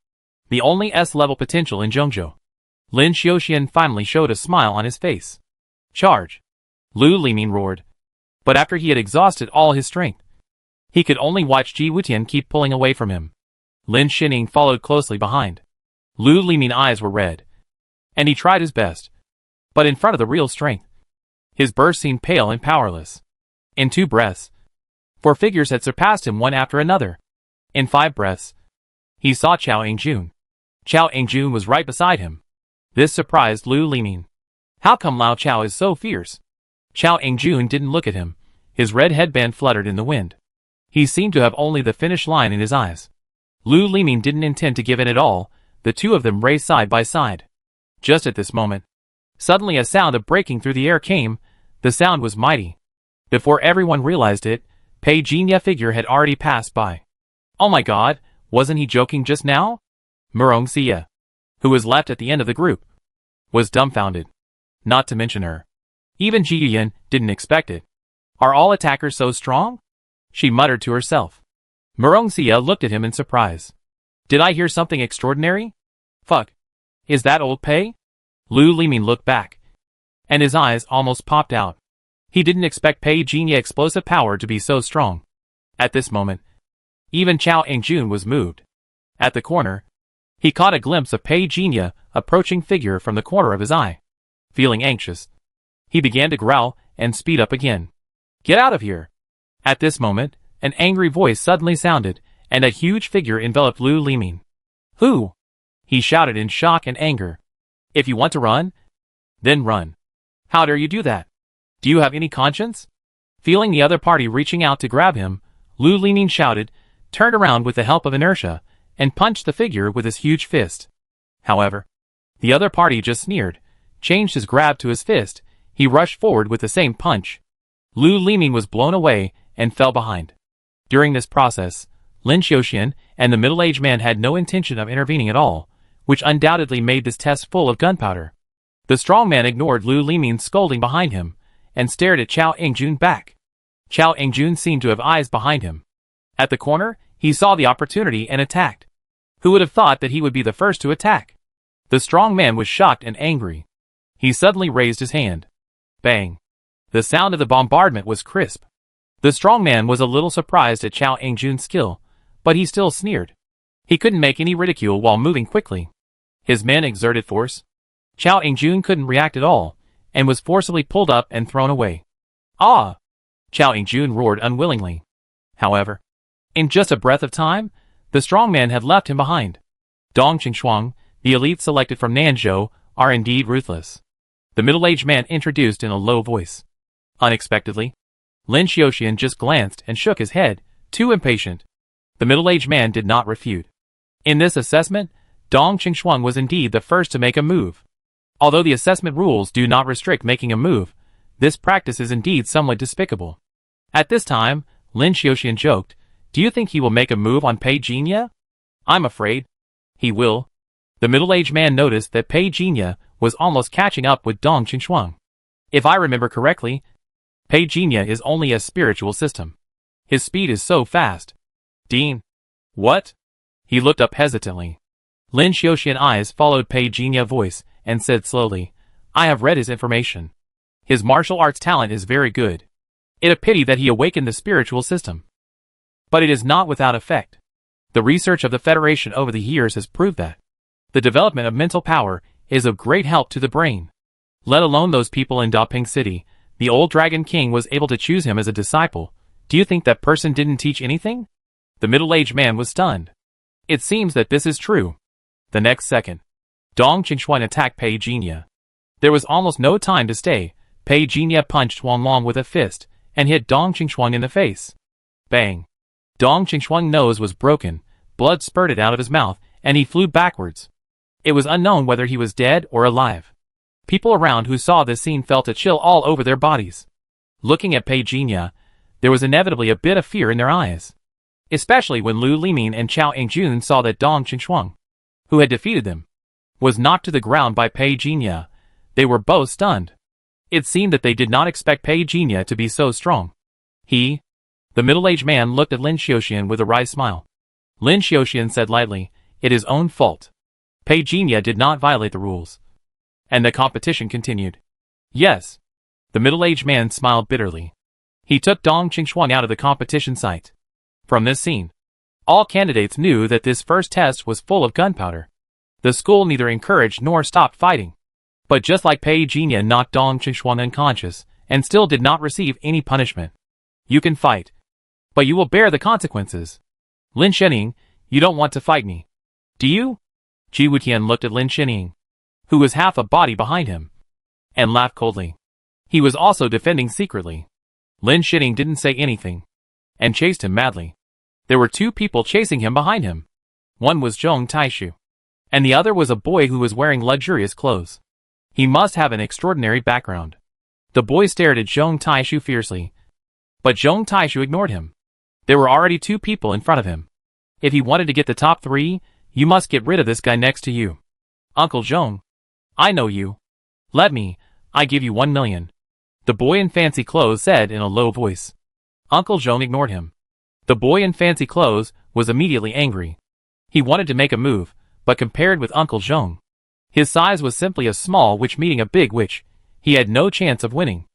The only S-level potential in Zhengzhou. Lin Xiaoxian finally showed a smile on his face. Charge! Lu Limin roared. But after he had exhausted all his strength, he could only watch Ji Wutian keep pulling away from him. Lin Xining followed closely behind. Lu Limin's eyes were red, and he tried his best. But in front of the real strength, his burst seemed pale and powerless. In 2 breaths, 4 figures had surpassed him one after another. In 5 breaths, he saw Chao Yingjun. Chao Yingjun was right beside him. This surprised Lu Limin. How come Lao Chao is so fierce? Chao Yingjun didn't look at him. His red headband fluttered in the wind. He seemed to have only the finish line in his eyes. Lu Limin didn't intend to give in at all. The two of them raced side by side. Just at this moment, suddenly a sound of breaking through the air came. The sound was mighty. Before everyone realized it, Pei Jinye's figure had already passed by. Oh my god, wasn't he joking just now? Murong Xie, who was left at the end of the group, was dumbfounded. Not to mention her. Even Ji Yuyan didn't expect it. Are all attackers so strong? She muttered to herself. Murong Xie looked at him in surprise. Did I hear something extraordinary? Fuck. Is that old Pei? Lu Limin looked back, and his eyes almost popped out. He didn't expect Pei Jinye's explosive power to be so strong. At this moment, even Chao Yingjun was moved. At the corner, he caught a glimpse of Pei Jinye's approaching figure from the corner of his eye. Feeling anxious, he began to growl and speed up again. Get out of here! At this moment, an angry voice suddenly sounded, and a huge figure enveloped Lu Limin. Who? He shouted in shock and anger. If you want to run, then run. How dare you do that? Do you have any conscience? Feeling the other party reaching out to grab him, Lu Limin shouted, turned around with the help of inertia, and punched the figure with his huge fist. However, the other party just sneered, changed his grab to his fist. He rushed forward with the same punch. Lu Limin was blown away and fell behind. During this process, Lin Xiaoxian and the middle-aged man had no intention of intervening at all, which undoubtedly made this test full of gunpowder. The strong man ignored Lu Limin's scolding behind him, and stared at Chao Yingjun back. Chao Yingjun seemed to have eyes behind him. At the corner, he saw the opportunity and attacked. Who would have thought that he would be the first to attack? The strong man was shocked and angry. He suddenly raised his hand. Bang! The sound of the bombardment was crisp. The strong man was a little surprised at Chao Yingjun's skill, but he still sneered. He couldn't make any ridicule while moving quickly. His men exerted force. Chao Yingjun couldn't react at all, and was forcibly pulled up and thrown away. Ah! Chao Yingjun roared unwillingly. However, in just a breath of time, the strong man had left him behind. Dong Qingshuang, the elite selected from Nanzhou, are indeed ruthless. The middle-aged man introduced in a low voice. Unexpectedly, Lin Xiaoxian just glanced and shook his head, too impatient. The middle-aged man did not refute. In this assessment, Dong Qingshuang was indeed the first to make a move. Although the assessment rules do not restrict making a move, this practice is indeed somewhat despicable. At this time, Lin Xiaoxian joked, "Do you think he will make a move on Pei Jinya?" "I'm afraid he will." The middle-aged man noticed that Pei Jinya was almost catching up with Dong Qingshuang. If I remember correctly, Pei Jinya is only a spiritual system. His speed is so fast. Dean. What? He looked up hesitantly. Lin Xiaoxian's eyes followed Pei Jinya's voice and said slowly, "I have read his information. His martial arts talent is very good. It a pity that he awakened the spiritual system. But it is not without effect. The research of the Federation over the years has proved that the development of mental power is of great help to the brain. Let alone those people in Daping City, the old Dragon King was able to choose him as a disciple. Do you think that person didn't teach anything?" The middle-aged man was stunned. It seems that this is true. The next second, Dong Qingshuang attacked Pei Jinya. There was almost no time to stay. Pei Jinya punched Wang Long with a fist and hit Dong Qingshuang in the face. Bang! Dong Qingshuang's nose was broken, blood spurted out of his mouth, and he flew backwards. It was unknown whether he was dead or alive. People around who saw this scene felt a chill all over their bodies. Looking at Pei Jinya, there was inevitably a bit of fear in their eyes. Especially when Lu Limin and Chao Yingjun saw that Dong Qingshuang, who had defeated them, was knocked to the ground by Pei Jinya. They were both stunned. It seemed that they did not expect Pei Jinya to be so strong. The middle-aged man looked at Lin Xiaoxian with a wry smile. Lin Xiaoxian said lightly, "It is own fault. Pei Jinya did not violate the rules." And the competition continued. Yes. The middle-aged man smiled bitterly. He took Dong Qingshuang out of the competition site. From this scene, all candidates knew that this first test was full of gunpowder. The school neither encouraged nor stopped fighting. But just like Pei Jinya knocked Dong Qingshuang unconscious, and still did not receive any punishment. You can fight, but you will bear the consequences. Lin Shening, you don't want to fight me, do you? Ji Wutian looked at Lin Shening, who was half a body behind him, and laughed coldly. He was also defending secretly. Lin Shening didn't say anything, and chased him madly. There were two people chasing him behind him. One was Zhong Taishu, and the other was a boy who was wearing luxurious clothes. He must have an extraordinary background. The boy stared at Zhong Taishu fiercely, but Zhong Taishu ignored him. There were already two people in front of him. If he wanted to get the top 3, you must get rid of this guy next to you. Uncle Zhong, I know you. I give you 1 million. The boy in fancy clothes said in a low voice. Uncle Zhong ignored him. The boy in fancy clothes was immediately angry. He wanted to make a move, but compared with Uncle Zhong, his size was simply a small witch meeting a big witch. He had no chance of winning.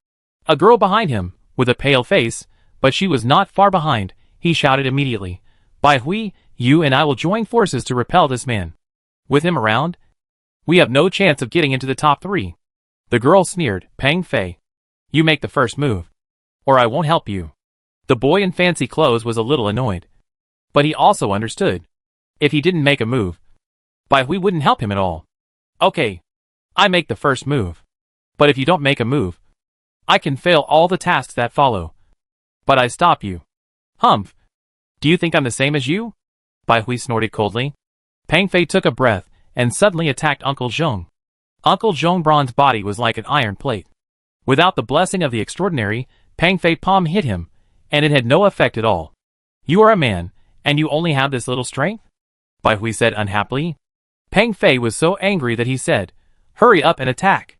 A girl behind him, with a pale face, but she was not far behind, he shouted immediately. Bai Hui, you and I will join forces to repel this man. With him around, we have no chance of getting into the top 3. The girl sneered, Pang Fei. You make the first move, or I won't help you. The boy in fancy clothes was a little annoyed, but he also understood. If he didn't make a move, Bai Hui wouldn't help him at all. Okay, I make the first move. But if you don't make a move, I can fail all the tasks that follow. But I stop you. Humph. Do you think I'm the same as you? Bai Hui snorted coldly. Pang Fei took a breath and suddenly attacked Uncle Zhong. Uncle Zhong's bronze body was like an iron plate. Without the blessing of the extraordinary, Pang Fei palm hit him, and it had no effect at all. You are a man, and you only have this little strength? Bai Hui said unhappily. Pang Fei was so angry that he said, Hurry up and attack.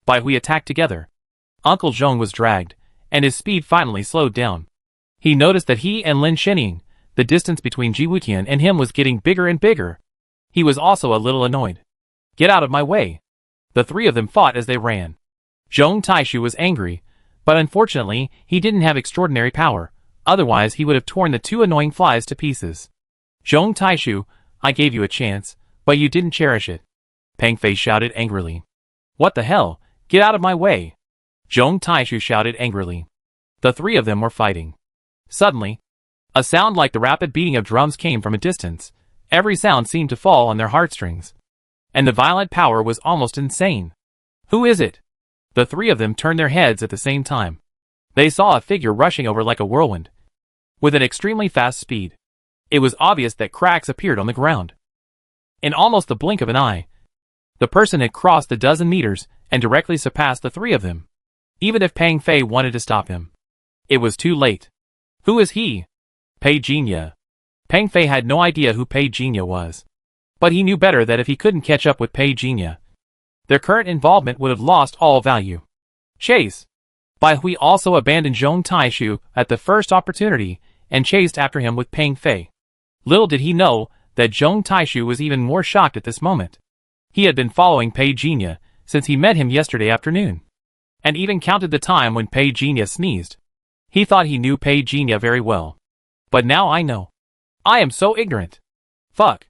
Bai Hui attacked together. Uncle Zhong was dragged, and his speed finally slowed down. He noticed that he and Lin Xining, the distance between Ji Wutian and him was getting bigger and bigger. He was also a little annoyed. Get out of my way. The three of them fought as they ran. Zhong Taishu was angry, but unfortunately, he didn't have extraordinary power, otherwise he would have torn the two annoying flies to pieces. Zhong Taishu, I gave you a chance, but you didn't cherish it. Pang Fei shouted angrily. What the hell? Get out of my way. Zhong Taishu shouted angrily. The three of them were fighting. Suddenly, a sound like the rapid beating of drums came from a distance. Every sound seemed to fall on their heartstrings. And the violent power was almost insane. Who is it? The three of them turned their heads at the same time. They saw a figure rushing over like a whirlwind, with an extremely fast speed. It was obvious that cracks appeared on the ground. In almost the blink of an eye, the person had crossed 12 meters and directly surpassed the three of them. Even if Pang Fei wanted to stop him, it was too late. Who is he? Pei Jinya. Pang Fei had no idea who Pei Jinya was. But he knew better that if he couldn't catch up with Pei Jinya, their current involvement would have lost all value. Chase! Bai Hui also abandoned Zhong Taishu at the first opportunity and chased after him with Pang Fei. Little did he know that Zhong Taishu was even more shocked at this moment. He had been following Pei Jinya since he met him yesterday afternoon, and even counted the time when Pei Jinya sneezed. He thought he knew Pei Jinya very well. But now I know. I am so ignorant. Fuck.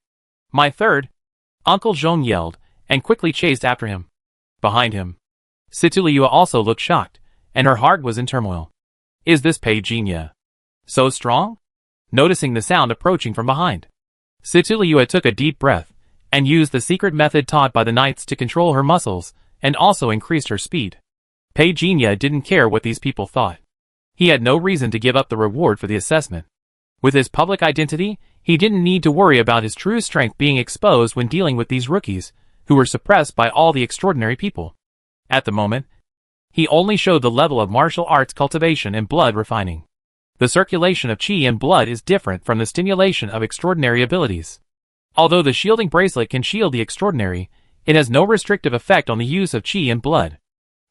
My third. Uncle Zhong yelled, and quickly chased after him. Behind him, Situliua also looked shocked, and her heart was in turmoil. Is this Pei Jinya so strong? Noticing the sound approaching from behind, Situliua took a deep breath, and used the secret method taught by the knights to control her muscles, and also increased her speed. Pei Jinya didn't care what these people thought. He had no reason to give up the reward for the assessment. With his public identity, he didn't need to worry about his true strength being exposed when dealing with these rookies, who were suppressed by all the extraordinary people. At the moment, he only showed the level of martial arts cultivation and blood refining. The circulation of qi and blood is different from the stimulation of extraordinary abilities. Although the shielding bracelet can shield the extraordinary, it has no restrictive effect on the use of qi and blood.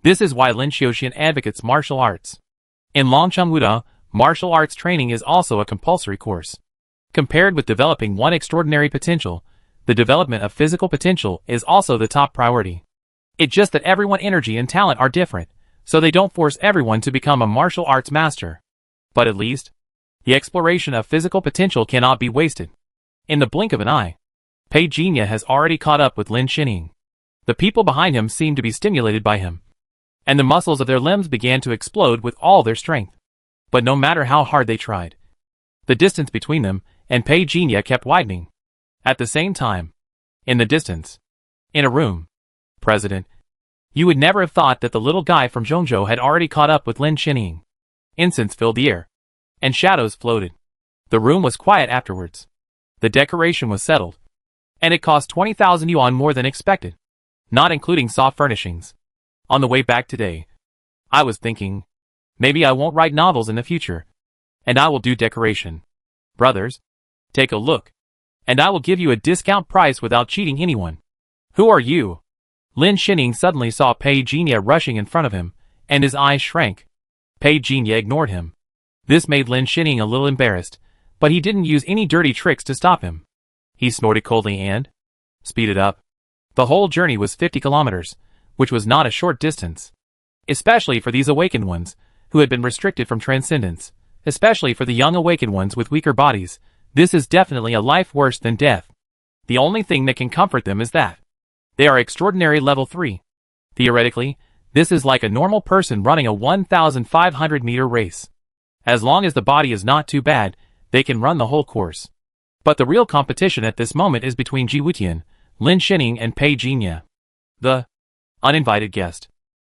This is why Lin Xiaoxian advocates martial arts. In Longcheng Wuda, martial arts training is also a compulsory course. Compared with developing one extraordinary potential, the development of physical potential is also the top priority. It's just that everyone's energy and talent are different, so they don't force everyone to become a martial arts master. But at least, the exploration of physical potential cannot be wasted. In the blink of an eye, Pei Jinya has already caught up with Lin Xining. The people behind him seemed to be stimulated by him, and the muscles of their limbs began to explode with all their strength. But no matter how hard they tried, the distance between them and Pei Jinya kept widening. At the same time, in the distance, in a room, President, you would never have thought that the little guy from Zhongzhou had already caught up with Lin Xining. Incense filled the air, and shadows floated. The room was quiet afterwards. The decoration was settled, and it cost 20,000 yuan more than expected, not including soft furnishings. On the way back today, I was thinking, maybe I won't write novels in the future, and I will do decoration. Brothers, take a look, and I will give you a discount price without cheating anyone. Who are you? Lin Xining suddenly saw Pei Jinya rushing in front of him, and his eyes shrank. Pei Jinya ignored him. This made Lin Xining a little embarrassed, but he didn't use any dirty tricks to stop him. He snorted coldly and speeded up. The whole journey was 50 kilometers, which was not a short distance. Especially for these awakened ones, who had been restricted from transcendence. Especially for the young awakened ones with weaker bodies, this is definitely a life worse than death. The only thing that can comfort them is that they are extraordinary level 3. Theoretically, this is like a normal person running a 1,500-meter race. As long as the body is not too bad, they can run the whole course. But the real competition at this moment is between Ji Wutian, Lin Xining and Pei Jinya, the uninvited guest.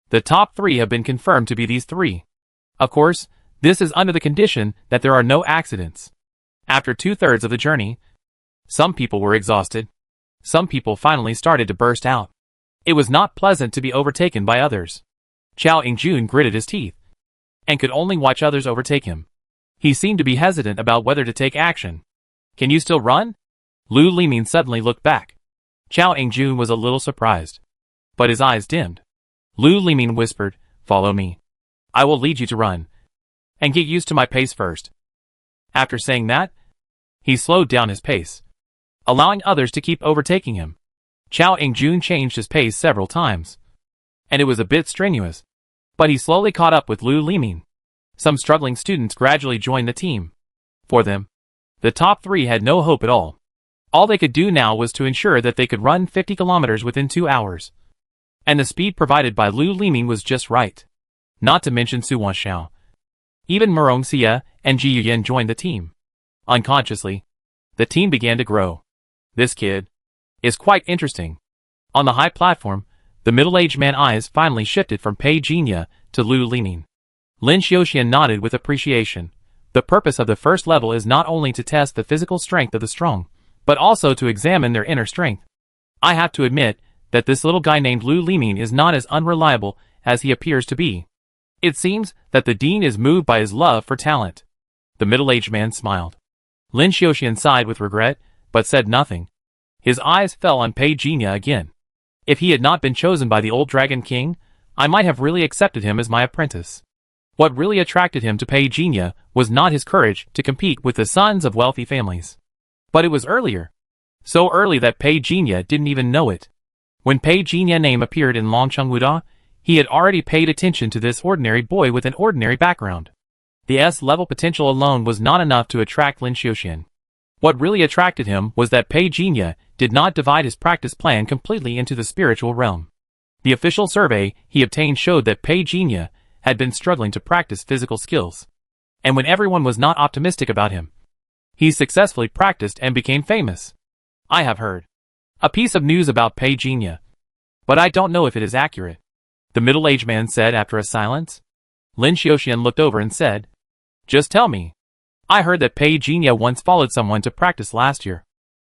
The top 3 have been confirmed to be these 3. Of course, this is under the condition that there are no accidents. After 2/3 of the journey, some people were exhausted. Some people finally started to burst out. It was not pleasant to be overtaken by others. Chao Yingjun gritted his teeth, and could only watch others overtake him. He seemed to be hesitant about whether to take action. Can you still run? Lu Limin suddenly looked back. Chao Yingjun was a little surprised, but his eyes dimmed. Lu Limin whispered, Follow me. I will lead you to run. And get used to my pace first. After saying that, he slowed down his pace, allowing others to keep overtaking him. Chao Ingjun changed his pace several times, and it was a bit strenuous, but he slowly caught up with Lu Liming. Some struggling students gradually joined the team. For them, the top three had no hope at all. All they could do now was to ensure that they could run 50 kilometers within 2 hours. And the speed provided by Lu Liming was just right. Not to mention Su Wanxiao. Even Murong Xia and Ji Yuyan joined the team. Unconsciously, the team began to grow. This kid is quite interesting. On the high platform, the middle-aged man's eyes finally shifted from Pei Jinya to Lu Liming. Lin Xiaoxian nodded with appreciation. The purpose of the first level is not only to test the physical strength of the strong, but also to examine their inner strength. I have to admit that this little guy named Lu Liming is not as unreliable as he appears to be. It seems that the dean is moved by his love for talent. The middle-aged man smiled. Lin Xiaoxian sighed with regret, but said nothing. His eyes fell on Pei Jinya again. If he had not been chosen by the old Dragon King, I might have really accepted him as my apprentice. What really attracted him to Pei Jinya was not his courage to compete with the sons of wealthy families. But it was earlier. So early that Pei Jinya didn't even know it. When Pei Jinya's name appeared in Longcheng Wuda, he had already paid attention to this ordinary boy with an ordinary background. The S-level potential alone was not enough to attract Lin Xiaoxian. What really attracted him was that Pei Jinya did not divide his practice plan completely into the spiritual realm. The official survey he obtained showed that Pei Jinya had been struggling to practice physical skills. And when everyone was not optimistic about him, he successfully practiced and became famous. I have heard a piece of news about Pei Jinya, but I don't know if it is accurate, the middle-aged man said after a silence. Lin Xiaoxian looked over and said, "Just tell me. I heard that Pei Jinya once followed someone to practice last year.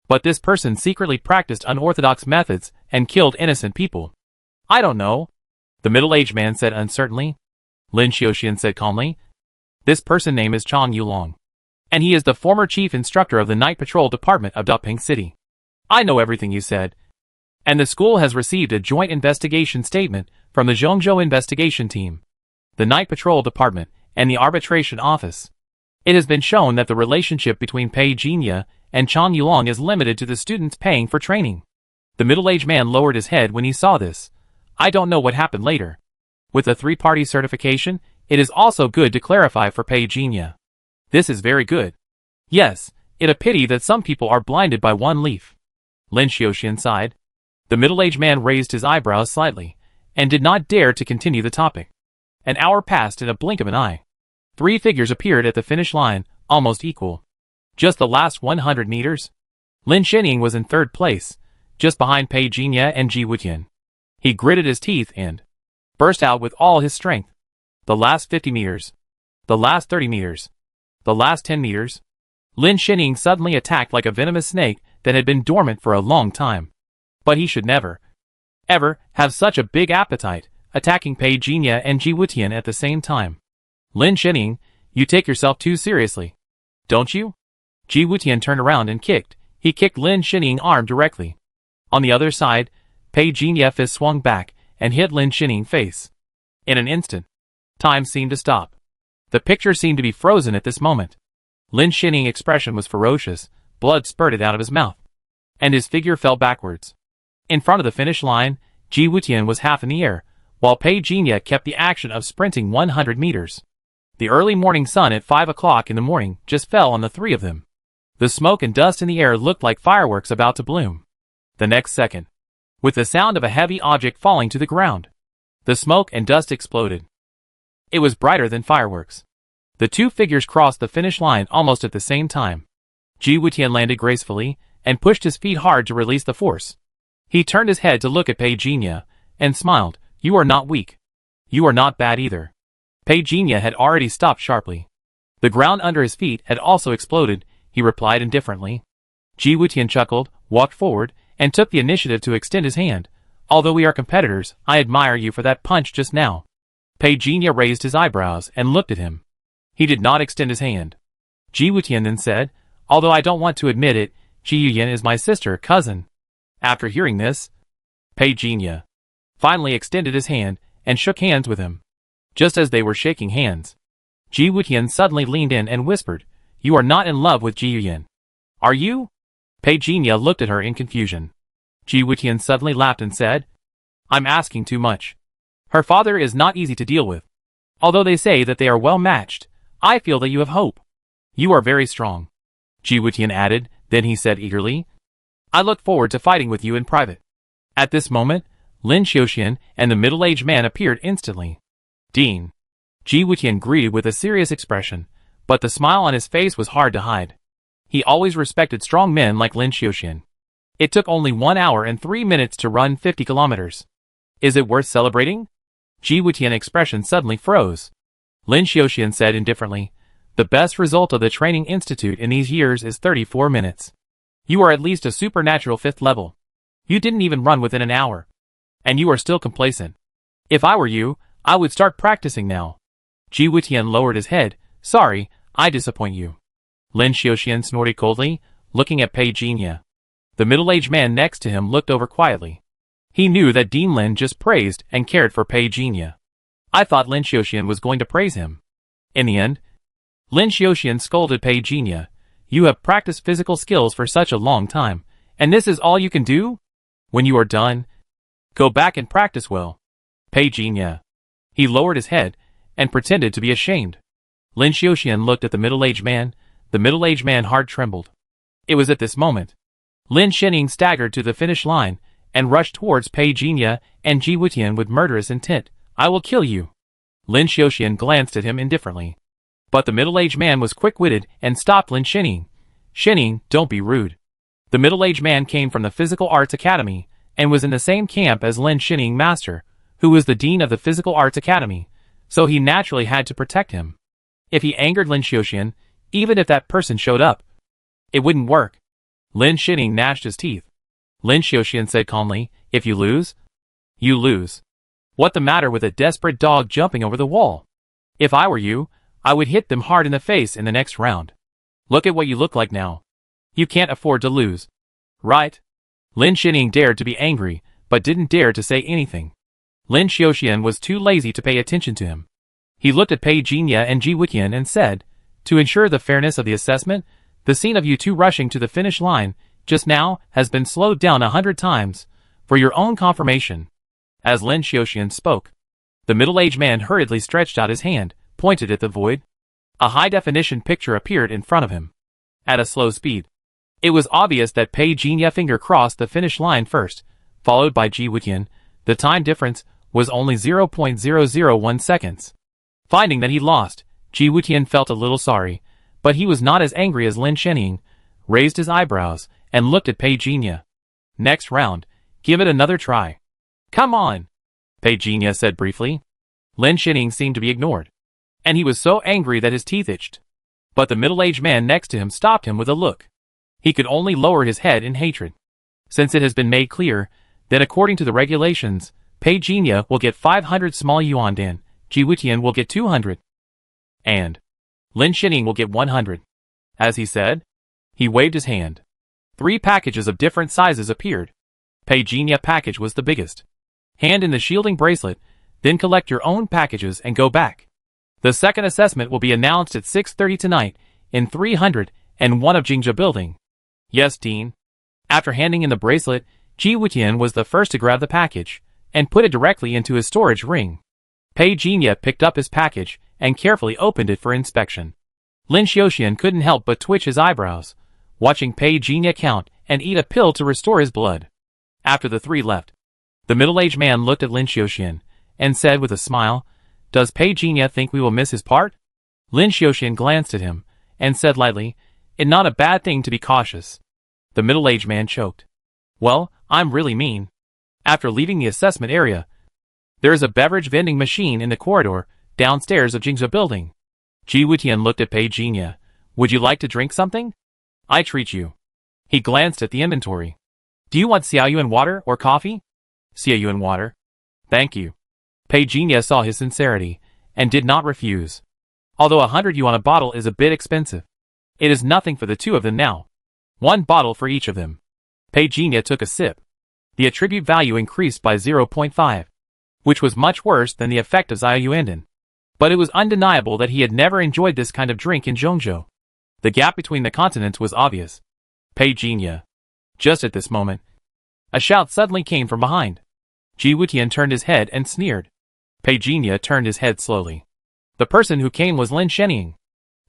But this person secretly practiced unorthodox methods and killed innocent people." "I don't know," the middle-aged man said uncertainly. Lin Xiaoxian said calmly, "This person's name is Chang Yulong, and he is the former chief instructor of the Night Patrol Department of Daping City. I know everything you said. And the school has received a joint investigation statement from the Zhongzhou investigation team, the Night Patrol Department, and the Arbitration Office. It has been shown that the relationship between Pei Jinya and Chang Yulong is limited to the students paying for training." The middle-aged man lowered his head when he saw this. "I don't know what happened later. With a 3-party certification, it is also good to clarify for Pei Jinya. This is very good. Yes, it's a pity that some people are blinded by one leaf." Lin Xiaoxian sighed. The middle-aged man raised his eyebrows slightly, and did not dare to continue the topic. An hour passed in a blink of an eye. 3 figures appeared at the finish line, almost equal. Just the last 100 meters. Lin Xinying was in 3rd place, just behind Pei Jinya and Ji Wutian. He gritted his teeth and burst out with all his strength. The last 50 meters. The last 30 meters. The last 10 meters. Lin Xinying suddenly attacked like a venomous snake that had been dormant for a long time. But he should never, ever, have such a big appetite, attacking Pei Jinya and Ji Wutian at the same time. "Lin Xinying, you take yourself too seriously. Don't you?" Ji Wutian turned around and kicked. He kicked Lin Xinying's arm directly. On the other side, Pei Jiny's fist swung back and hit Lin Xinying's face. In an instant, time seemed to stop. The picture seemed to be frozen at this moment. Lin Xinying's expression was ferocious, blood spurted out of his mouth, and his figure fell backwards. In front of the finish line, Ji Wutian was half in the air, while Pei Jinya kept the action of sprinting 100 meters. The early morning sun at 5 o'clock in the morning just fell on the 3 of them. The smoke and dust in the air looked like fireworks about to bloom. The next second, with the sound of a heavy object falling to the ground, the smoke and dust exploded. It was brighter than fireworks. The 2 figures crossed the finish line almost at the same time. Ji Wutian landed gracefully and pushed his feet hard to release the force. He turned his head to look at Pei Jinya and smiled. "You are not weak. You are not bad either." Pei Jinya had already stopped sharply. The ground under his feet had also exploded, he replied indifferently. Ji Wutian chuckled, walked forward, and took the initiative to extend his hand. "Although we are competitors, I admire you for that punch just now." Pei Jinya raised his eyebrows and looked at him. He did not extend his hand. Ji Wutian then said, "Although I don't want to admit it, Ji Yuyan is my sister, cousin." After hearing this, Pei Jinya finally extended his hand and shook hands with him. Just as they were shaking hands, Ji Wutian suddenly leaned in and whispered, "You are not in love with Ji Yuyan, are you?" Pei Jinya looked at her in confusion. Ji Wutian suddenly laughed and said, "I'm asking too much. Her father is not easy to deal with. Although they say that they are well matched, I feel that you have hope. You are very strong." Ji Wutian added, then he said eagerly, "I look forward to fighting with you in private." At this moment, Lin Xiuxian and the middle-aged man appeared instantly. "Dean." Ji Wutian greeted with a serious expression, but the smile on his face was hard to hide. He always respected strong men like Lin Xiuxian. It took only 1 hour and 3 minutes to run 50 kilometers. "Is it worth celebrating?" Ji Wutian's expression suddenly froze. Lin Xiuxian said indifferently, "The best result of the training institute in these years is 34 minutes. You are at least a supernatural 5th level. You didn't even run within an hour. And you are still complacent. If I were you, I would start practicing now." Ji Wutian lowered his head. "Sorry, I disappoint you." Lin Xiuxian snorted coldly, looking at Pei Jinya. The middle-aged man next to him looked over quietly. He knew that Dean Lin just praised and cared for Pei Jinya. I thought Lin Xiuxian was going to praise him. In the end, Lin Xiuxian scolded Pei Jinya. "You have practiced physical skills for such a long time, and this is all you can do? When you are done, go back and practice well." Pei Jinya. He lowered his head and pretended to be ashamed. Lin Xiuxian looked at the middle-aged man. The middle-aged man's heart trembled. It was at this moment Lin Xining staggered to the finish line and rushed towards Pei Jinya and Ji Wutian with murderous intent. "I will kill you." Lin Xiuxian glanced at him indifferently. But the middle-aged man was quick-witted and stopped Lin Xining. "Xining, don't be rude." The middle-aged man came from the Physical Arts Academy and was in the same camp as Lin Xining Master, who was the dean of the Physical Arts Academy, so he naturally had to protect him. If he angered Lin Xiuxian, even if that person showed up, it wouldn't work. Lin Xining gnashed his teeth. Lin Xiuxian said calmly, "If you lose, you lose. What the matter with a desperate dog jumping over the wall? If I were you, I would hit them hard in the face in the next round. Look at what you look like now. You can't afford to lose. Right?" Lin Xining dared to be angry, but didn't dare to say anything. Lin Xiuxian was too lazy to pay attention to him. He looked at Pei Jinya and Ji Wutian and said, "To ensure the fairness of the assessment, the scene of you two rushing to the finish line just now has been slowed down 100 times, for your own confirmation." As Lin Xiuxian spoke, the middle-aged man hurriedly stretched out his hand, pointed at the void. A high-definition picture appeared in front of him. At a slow speed. It was obvious that Pei Jinya finger crossed the finish line first, followed by Ji Wutian. The time difference was only 0.001 seconds. Finding that he lost, Ji Wutian felt a little sorry, but he was not as angry as Lin Xining, raised his eyebrows, and looked at Pei Jinya. "Next round, give it another try." "Come on," Pei Jinya said briefly. Lin Xining seemed to be ignored, and he was so angry that his teeth itched. But the middle-aged man next to him stopped him with a look. He could only lower his head in hatred. Since it has been made clear that according to the regulations, Pei Jinya will get 500 small yuan dan, Ji Wutian will get 200, and Lin Xining will get 100. As he said, he waved his hand. 3 packages of different sizes appeared. Pei Jinya package was the biggest. Hand in the shielding bracelet, then collect your own packages and go back. The second assessment will be announced at 6:30 tonight in 301 of Jingzhou Building. Yes, Dean. After handing in the bracelet, Ji Wutian was the first to grab the package and put it directly into his storage ring. Pei Jinya picked up his package and carefully opened it for inspection. Lin Xiuxian couldn't help but twitch his eyebrows, watching Pei Jinya count and eat a pill to restore his blood. After the 3 left, the middle-aged man looked at Lin Xiuxian and said with a smile, "Does Pei Jinya think we will miss his part?" Lin Xiuxian glanced at him and said lightly, "It's not a bad thing to be cautious." The middle-aged man choked. "Well, I'm really mean." After leaving the assessment area, there is a beverage vending machine in the corridor downstairs of Jingzhou Building. Ji Wutian looked at Pei Jinya. "Would you like to drink something? I treat you." He glanced at the inventory. "Do you want xiaoyuan water or coffee?" "Xiaoyuan water." "Thank you." Pei Jinya saw his sincerity and did not refuse. Although 100 yuan a bottle is a bit expensive, it is nothing for the 2 of them now. 1 bottle for each of them. Pei Jinya took a sip. The attribute value increased by 0.5, which was much worse than the effect of xiaoyuan. But it was undeniable that he had never enjoyed this kind of drink in Zhongzhou. The gap between the continents was obvious. Pei Jinya. Just at this moment, a shout suddenly came from behind. Ji Wutian turned his head and sneered. Pei Jinya turned his head slowly. The person who came was Lin Shenying,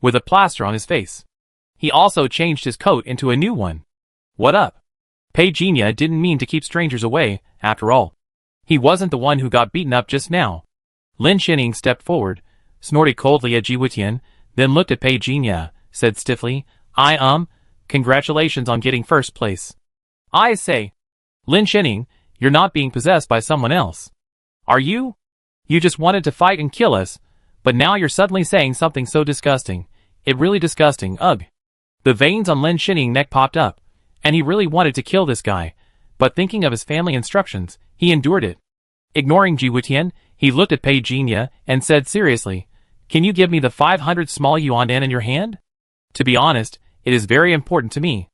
with a plaster on his face. He also changed his coat into a new one. What up? Pei Jinya didn't mean to keep strangers away, after all. He wasn't the one who got beaten up just now. Lin Shenying stepped forward, snorted coldly at Ji Wutian, then looked at Pei Jinya, said stiffly, Congratulations on getting first place. I say, Lin Shenying, you're not being possessed by someone else. Are you? You just wanted to fight and kill us, but now you're suddenly saying something so disgusting. It really disgusting, ugh. The veins on Lin Shenying's neck popped up, and he really wanted to kill this guy, but thinking of his family instructions, he endured it. Ignoring Ji Wutian, he looked at Pei Jinya and said seriously, Can you give me the 500 small yuan in your hand? To be honest, it is very important to me.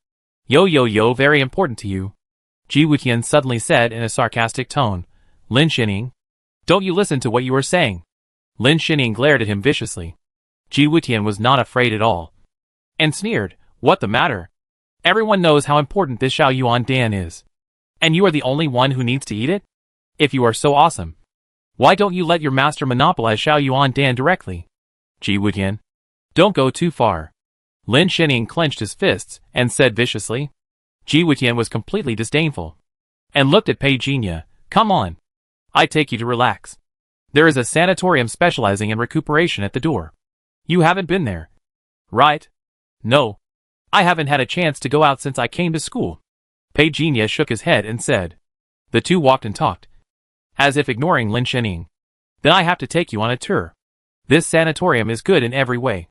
Yo, very important to you. Ji Wutian suddenly said in a sarcastic tone. Lin Shenying, don't you listen to what you are saying. Lin Shenying glared at him viciously. Ji Wutian was not afraid at all. And sneered, what the matter? Everyone knows how important this Xiao Yuan Dan is. And you are the only one who needs to eat it? If you are so awesome, why don't you let your master monopolize Xiao Yuan Dan directly? Ji Wutian, don't go too far. Lin Shenying clenched his fists and said viciously. Ji Wutian was completely disdainful. And looked at Pei Jinya, come on. I take you to relax. There is a sanatorium specializing in recuperation at the door. You haven't been there, right? No. I haven't had a chance to go out since I came to school. Pei Jinya shook his head and said. The two walked and talked, as if ignoring Lin Shenying. Then I have to take you on a tour. This sanatorium is good in every way.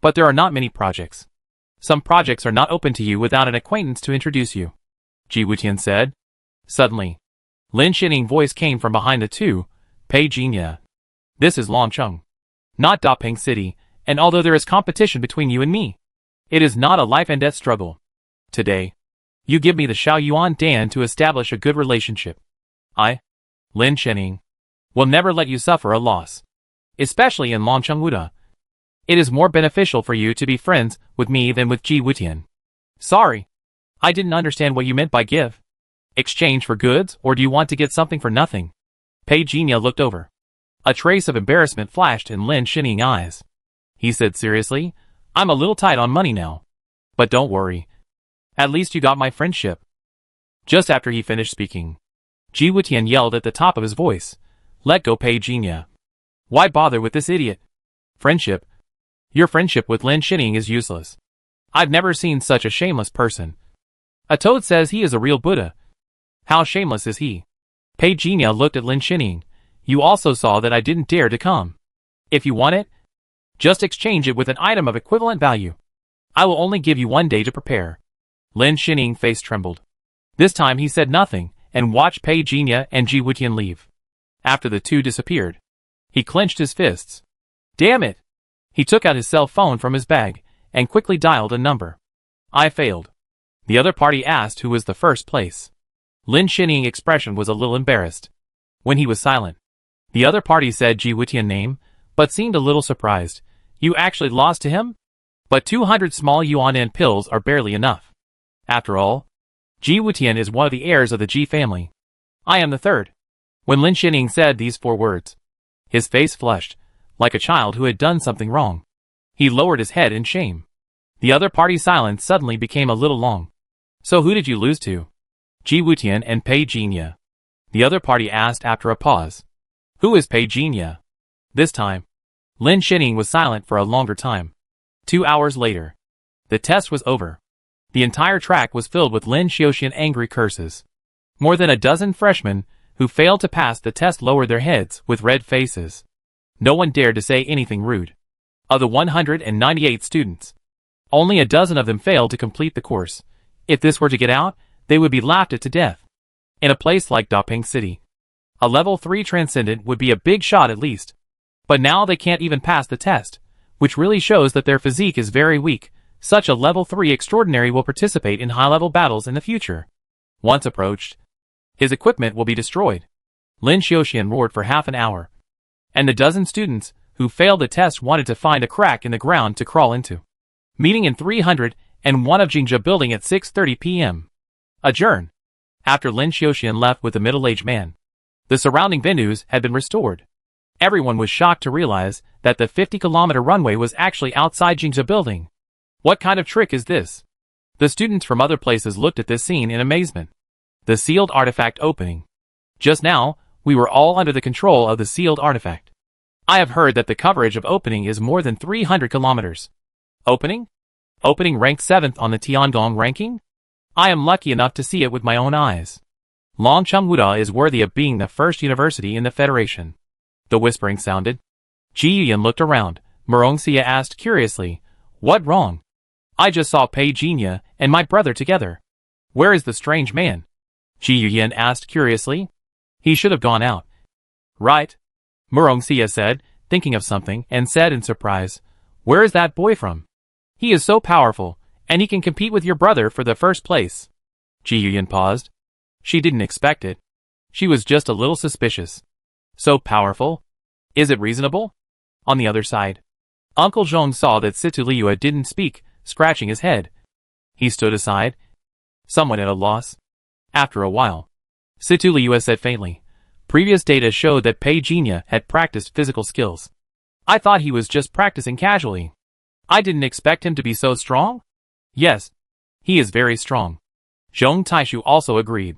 But there are not many projects. Some projects are not open to you without an acquaintance to introduce you. Ji Wutian said. Suddenly, Lin Shenying's voice came from behind the two. Pei Jinya. This is Longcheng, not Dapeng City, and although there is competition between you and me, it is not a life and death struggle. Today, you give me the Xiao Yuan Dan to establish a good relationship. I, Lin Shenying, will never let you suffer a loss. Especially in Longcheng Wuda. It is more beneficial for you to be friends with me than with Ji Wutian. Sorry. I didn't understand what you meant by give. Exchange for goods, or do you want to get something for nothing? Pei Jinya looked over. A trace of embarrassment flashed in Lin Shenying's eyes. He said seriously, I'm a little tight on money now. But don't worry. At least you got my friendship. Just after he finished speaking, Ji Wutian yelled at the top of his voice, Let go Pei Jinya. Why bother with this idiot? Friendship. Your friendship with Lin Shenying is useless. I've never seen such a shameless person. A toad says he is a real Buddha. How shameless is he? Pei Jinya looked at Lin Shenying. You also saw that I didn't dare to come. If you want it, just exchange it with an item of equivalent value. I will only give you 1 day to prepare. Lin Shenying's face trembled. This time he said nothing, and watched Pei Jinya and Ji Wutian leave. After the two disappeared, he clenched his fists. Damn it! He took out his cell phone from his bag, and quickly dialed a number. I failed. The other party asked who was the first place. Lin Shenying's expression was a little embarrassed. When he was silent, the other party said Ji Wutian's name, but seemed a little surprised. You actually lost to him? But 200 small yuan pills are barely enough. After all, Ji Wutian is one of the heirs of the Ji family. I am the third. When Lin Shenying said these 4 words, his face flushed, like a child who had done something wrong. He lowered his head in shame. The other party's silence suddenly became a little long. So who did you lose to? Ji Wutian and Pei Jinya. The other party asked after a pause. Who is Pei Jinya? This time, Lin Shenying was silent for a longer time. 2 hours later, the test was over. The entire track was filled with Lin Xiaoxian's angry curses. More than a dozen freshmen who failed to pass the test lowered their heads with red faces. No one dared to say anything rude. Of the 198 students, only a dozen of them failed to complete the course. If this were to get out, they would be laughed at to death. In a place like Dapeng City, a level 3 transcendent would be a big shot at least. But now they can't even pass the test, which really shows that their physique is very weak. Such a level 3 extraordinary will participate in high-level battles in the future. Once approached, his equipment will be destroyed. Lin Xiaoxian roared for half an hour. And the dozen students, who failed the test wanted to find a crack in the ground to crawl into. Meeting in 301 of Jinja Building at 6:30 p.m. Adjourn. After Lin Xiaoxian left with the middle-aged man, the surrounding venues had been restored. Everyone was shocked to realize that the 50-kilometer runway was actually outside Jinja Building. What kind of trick is this? The students from other places looked at this scene in amazement. The sealed artifact opening. Just now, we were all under the control of the sealed artifact. I have heard that the coverage of opening is more than 300 kilometers. Opening? Opening ranked 7th on the Tiangong ranking? I am lucky enough to see it with my own eyes. Longcheng is worthy of being the first university in the Federation. The whispering sounded. Ji Yuyan looked around. Murongxia asked curiously, "What wrong?" "I just saw Pei Jinya and my brother together." "Where is the strange man?" Ji Yuyan asked curiously. "He should have gone out." "Right," Murongxia said, thinking of something, and said in surprise, "Where is that boy from? He is so powerful, and he can compete with your brother for the first place." Ji Yuyan paused. She didn't expect it. She was just a little suspicious. So powerful? Is it reasonable? On the other side, Uncle Zhong saw that Situ Liua didn't speak, scratching his head. He stood aside, somewhat at a loss. After a while, Situ Liua said faintly, "Previous data showed that Pei Jinya had practiced physical skills. I thought he was just practicing casually. I didn't expect him to be so strong?" "Yes, he is very strong." Zhong Taishu also agreed.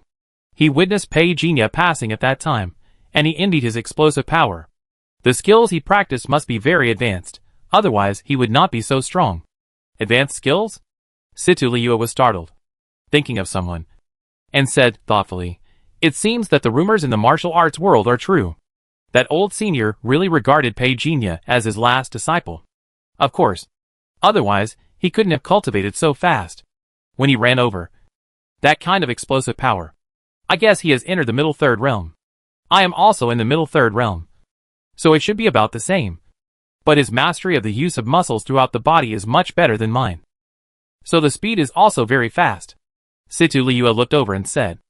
He witnessed Pei Jinya passing at that time, and he envied his explosive power. The skills he practiced must be very advanced, otherwise he would not be so strong. Advanced skills? Situ Liua was startled, thinking of someone, and said thoughtfully, "It seems that the rumors in the martial arts world are true. That old senior really regarded Pei Jinya as his last disciple. Of course. Otherwise, he couldn't have cultivated so fast. When he ran over that kind of explosive power. I guess he has entered the middle third realm. I am also in the middle third realm. So it should be about the same. But his mastery of the use of muscles throughout the body is much better than mine. So the speed is also very fast." Situ Liua looked over and said,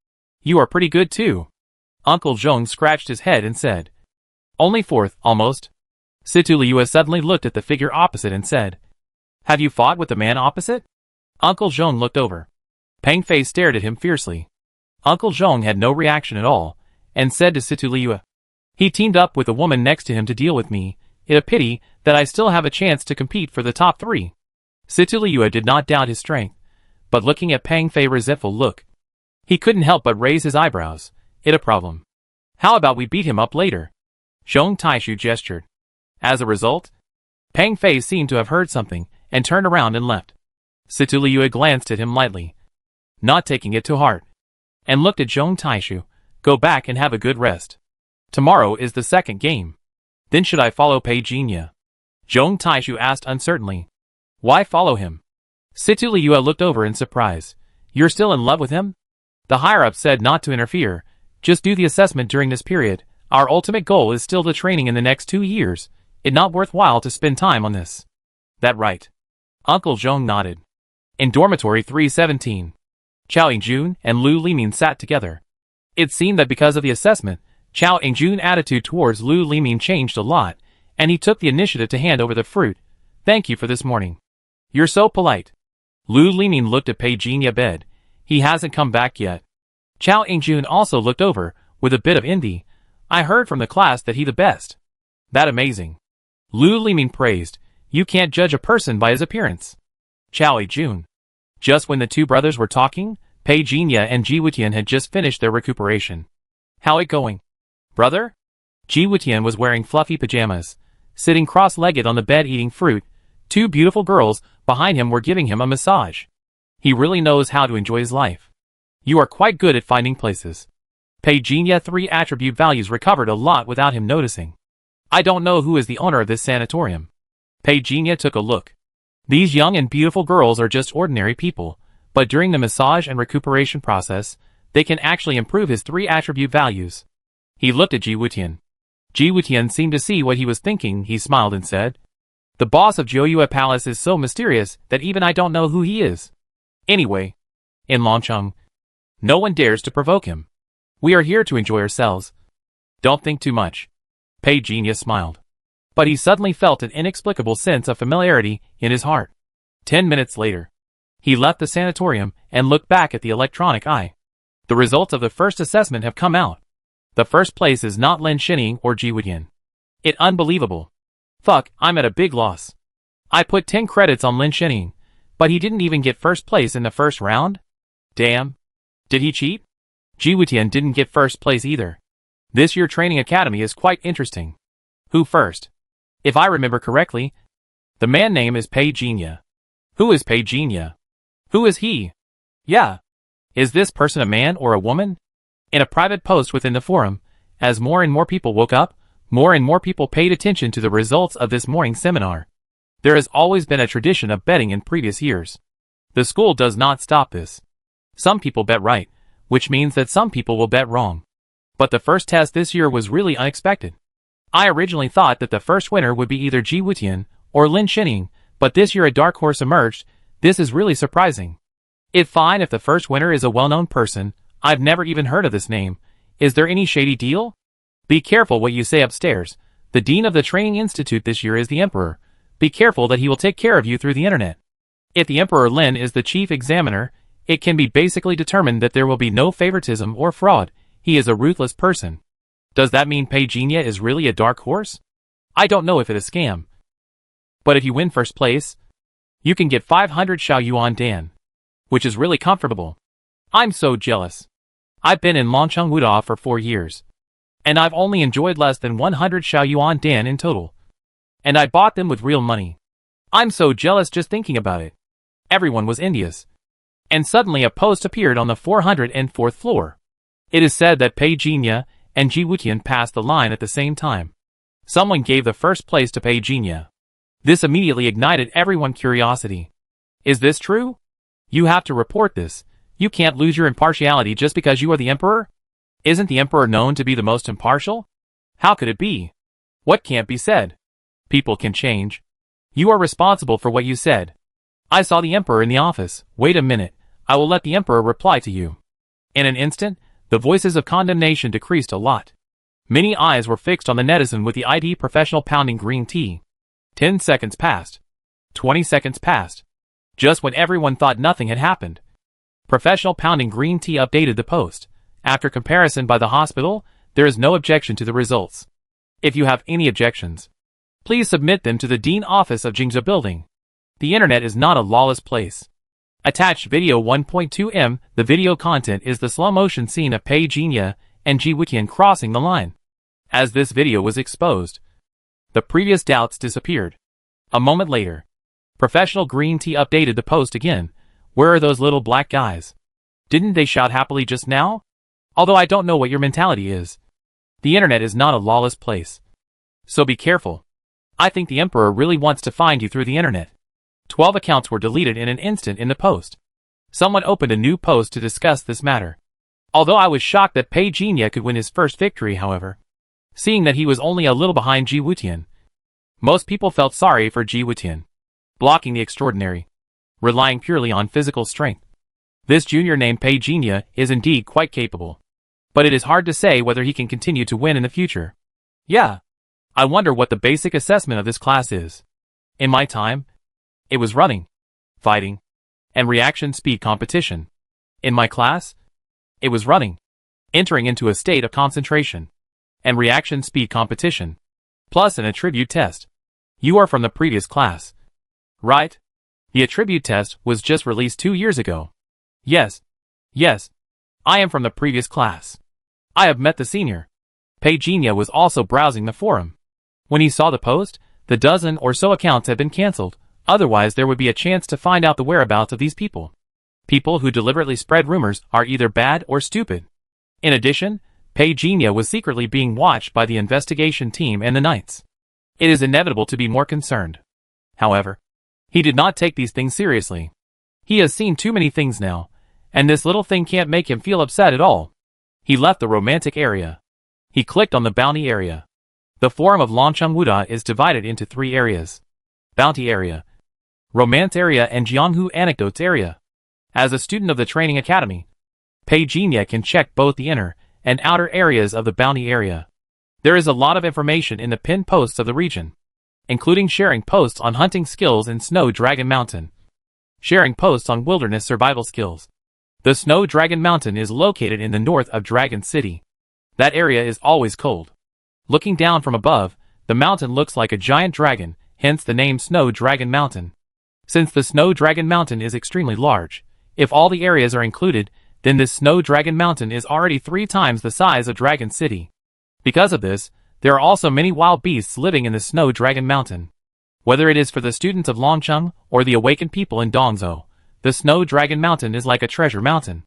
"You are pretty good too." Uncle Zhong scratched his head and said, "Only fourth, almost." Situ Liua suddenly looked at the figure opposite and said, "Have you fought with the man opposite?" Uncle Zhong looked over. Peng Fei stared at him fiercely. Uncle Zhong had no reaction at all, and said to Situ Liua, "He teamed up with the woman next to him to deal with me. It's a pity that I still have a chance to compete for the top 3. Situ Liua did not doubt his strength, but looking at Peng Fei's resentful look, he couldn't help but raise his eyebrows. "It's a problem. How about we beat him up later?" Zhong Taishu gestured. As a result, Peng Fei seemed to have heard something, and turned around and left. Situ Liua glanced at him lightly, not taking it to heart, and looked at Zhong Taishu. "Go back and have a good rest. Tomorrow is the second game. Then should I follow Pei Jinya?" Zhong Taishu asked uncertainly. "Why follow him?" Situ Liua looked over in surprise. "You're still in love with him?" The higher-up said not to interfere. "Just do the assessment during this period. Our ultimate goal is still the training in the next 2 years. It's not worthwhile to spend time on this." "That right?" Uncle Zhong nodded. In dormitory 317, Chao Yingjun and Lu Limin sat together. It seemed that because of the assessment, Chao Yingjun's attitude towards Lu Limin changed a lot, and he took the initiative to hand over the fruit. "Thank you for this morning. You're so polite." Lu Limin looked at Pei Jinya bed. "He hasn't come back yet." Chao Yingjun also looked over, with a bit of envy. "I heard from the class that he the best." "That amazing." Lu Limin praised. "You can't judge a person by his appearance." Chao Yingjun. Just when the two brothers were talking, Pei Jinya and Ji Wutian had just finished their recuperation. "How it going, brother?" Ji Wutian was wearing fluffy pajamas, sitting cross-legged on the bed eating fruit. 2 beautiful girls behind him were giving him a massage. He really knows how to enjoy his life. "You are quite good at finding places." Pei Jinya 3 attribute values recovered a lot without him noticing. "I don't know who is the owner of this sanatorium." Pei Jinya took a look. These young and beautiful girls are just ordinary people, but during the massage and recuperation process, they can actually improve his 3 attribute values. He looked at Ji Wutian. Ji Wutian seemed to see what he was thinking. He smiled and said, "The boss of Jiuyue Palace is so mysterious that even I don't know who he is. Anyway, in Longcheng, no one dares to provoke him. We are here to enjoy ourselves. Don't think too much." Pei Jinya smiled. But he suddenly felt an inexplicable sense of familiarity in his heart. 10 minutes later, he left the sanatorium and looked back at the electronic eye. The results of the first assessment have come out. The first place is not Lin Shining or Ji Wutian. It unbelievable. Fuck, I'm at a big loss. I put 10 credits on Lin Shining, but he didn't even get first place in the first round? Damn. Did he cheat? Ji Wutian didn't get first place either. This year training academy is quite interesting. Who first? If I remember correctly, the man name is Pei Jinya. Who is Pei Jinya? Who is he? Yeah. Is this person a man or a woman? In a private post within the forum, as more and more people woke up, more and more people paid attention to the results of this morning's seminar. There has always been a tradition of betting in previous years. The school does not stop this. Some people bet right, which means that some people will bet wrong. But the first test this year was really unexpected. I originally thought that the first winner would be either Ji Wutian or Lin Shining, but this year a dark horse emerged. This is really surprising. It's fine if the first winner is a well-known person. I've never even heard of this name. Is there any shady deal? Be careful what you say upstairs. The dean of the training institute this year is the emperor. Be careful that he will take care of you through the internet. If the emperor Lin is the chief examiner, it can be basically determined that there will be no favoritism or fraud. He is a ruthless person. Does that mean Pei Jinya is really a dark horse? I don't know if it is a scam. But if you win first place, you can get 500 Xiao Yuan Dan, which is really comfortable. I'm so jealous. I've been in Longcheng Wuda for 4 years, and I've only enjoyed less than 100 Xiao Yuan Dan in total. And I bought them with real money. I'm so jealous just thinking about it. Everyone was envious. And suddenly a post appeared on the 404th floor. It is said that Pei Jinya and Ji Wutian passed the line at the same time. Someone gave the first place to Pei Jinya. This immediately ignited everyone's curiosity. Is this true? You have to report this. You can't lose your impartiality just because you are the emperor? Isn't the emperor known to be the most impartial? How could it be? What can't be said? People can change. You are responsible for what you said. I saw the emperor in the office. Wait a minute. I will let the emperor reply to you. In an instant, the voices of condemnation decreased a lot. Many eyes were fixed on the netizen with the ID professional pounding green tea. 10 seconds passed. 20 seconds passed. Just when everyone thought nothing had happened. Professional pounding green tea updated the post. After comparison by the hospital, there is no objection to the results. If you have any objections, please submit them to the Dean Office of Jingzhou Building. The internet is not a lawless place. Attached video 1.2M. The video content is the slow-motion scene of Pei Jinya and Ji Wutian crossing the line. As this video was exposed, the previous doubts disappeared. A moment later, Professional Green Tea updated the post again. Where are those little black guys? Didn't they shout happily just now? Although I don't know what your mentality is. The internet is not a lawless place. So be careful. I think the emperor really wants to find you through the internet. 12 accounts were deleted in an instant in the post. Someone opened a new post to discuss this matter. Although I was shocked that Pei Jinya could win his first victory, however, seeing that he was only a little behind Ji Wutian. Most people felt sorry for Ji Wutian. Blocking the extraordinary. Relying purely on physical strength. This junior named Pei Jinya is indeed quite capable. But it is hard to say whether he can continue to win in the future. Yeah. I wonder what the basic assessment of this class is. In my time, it was running, fighting, and reaction speed competition. In my class, it was running, entering into a state of concentration, and reaction speed competition, plus an attribute test. You are from the previous class, right? The attribute test was just released 2 years ago. Yes. Yes. I am from the previous class. I have met the senior. Pei Jinya was also browsing the forum. When he saw the post, the dozen or so accounts had been cancelled, otherwise there would be a chance to find out the whereabouts of these people. People who deliberately spread rumors are either bad or stupid. In addition, Pei Jinya was secretly being watched by the investigation team and the knights. It is inevitable to be more concerned. However, he did not take these things seriously. He has seen too many things now, and this little thing can't make him feel upset at all. He left the romantic area. He clicked on the bounty area. The forum of Longcheng Wuda is divided into 3 areas. Bounty area, Romance area and Jianghu Anecdotes area. As a student of the training academy, Pei Jinya can check both the inner and outer areas of the bounty area. There is a lot of information in the pinned posts of the region. including sharing posts on hunting skills in Snow Dragon Mountain, sharing posts on wilderness survival skills. The Snow Dragon Mountain is located in the north of Dragon City. That area is always cold. Looking down from above, the mountain looks like a giant dragon, hence the name Snow Dragon Mountain. Since the Snow Dragon Mountain is extremely large, if all the areas are included, then this Snow Dragon Mountain is already 3 times the size of Dragon City. Because of this, there are also many wild beasts living in the Snow Dragon Mountain. Whether it is for the students of Longcheng or the awakened people in Dongzhou, the Snow Dragon Mountain is like a treasure mountain.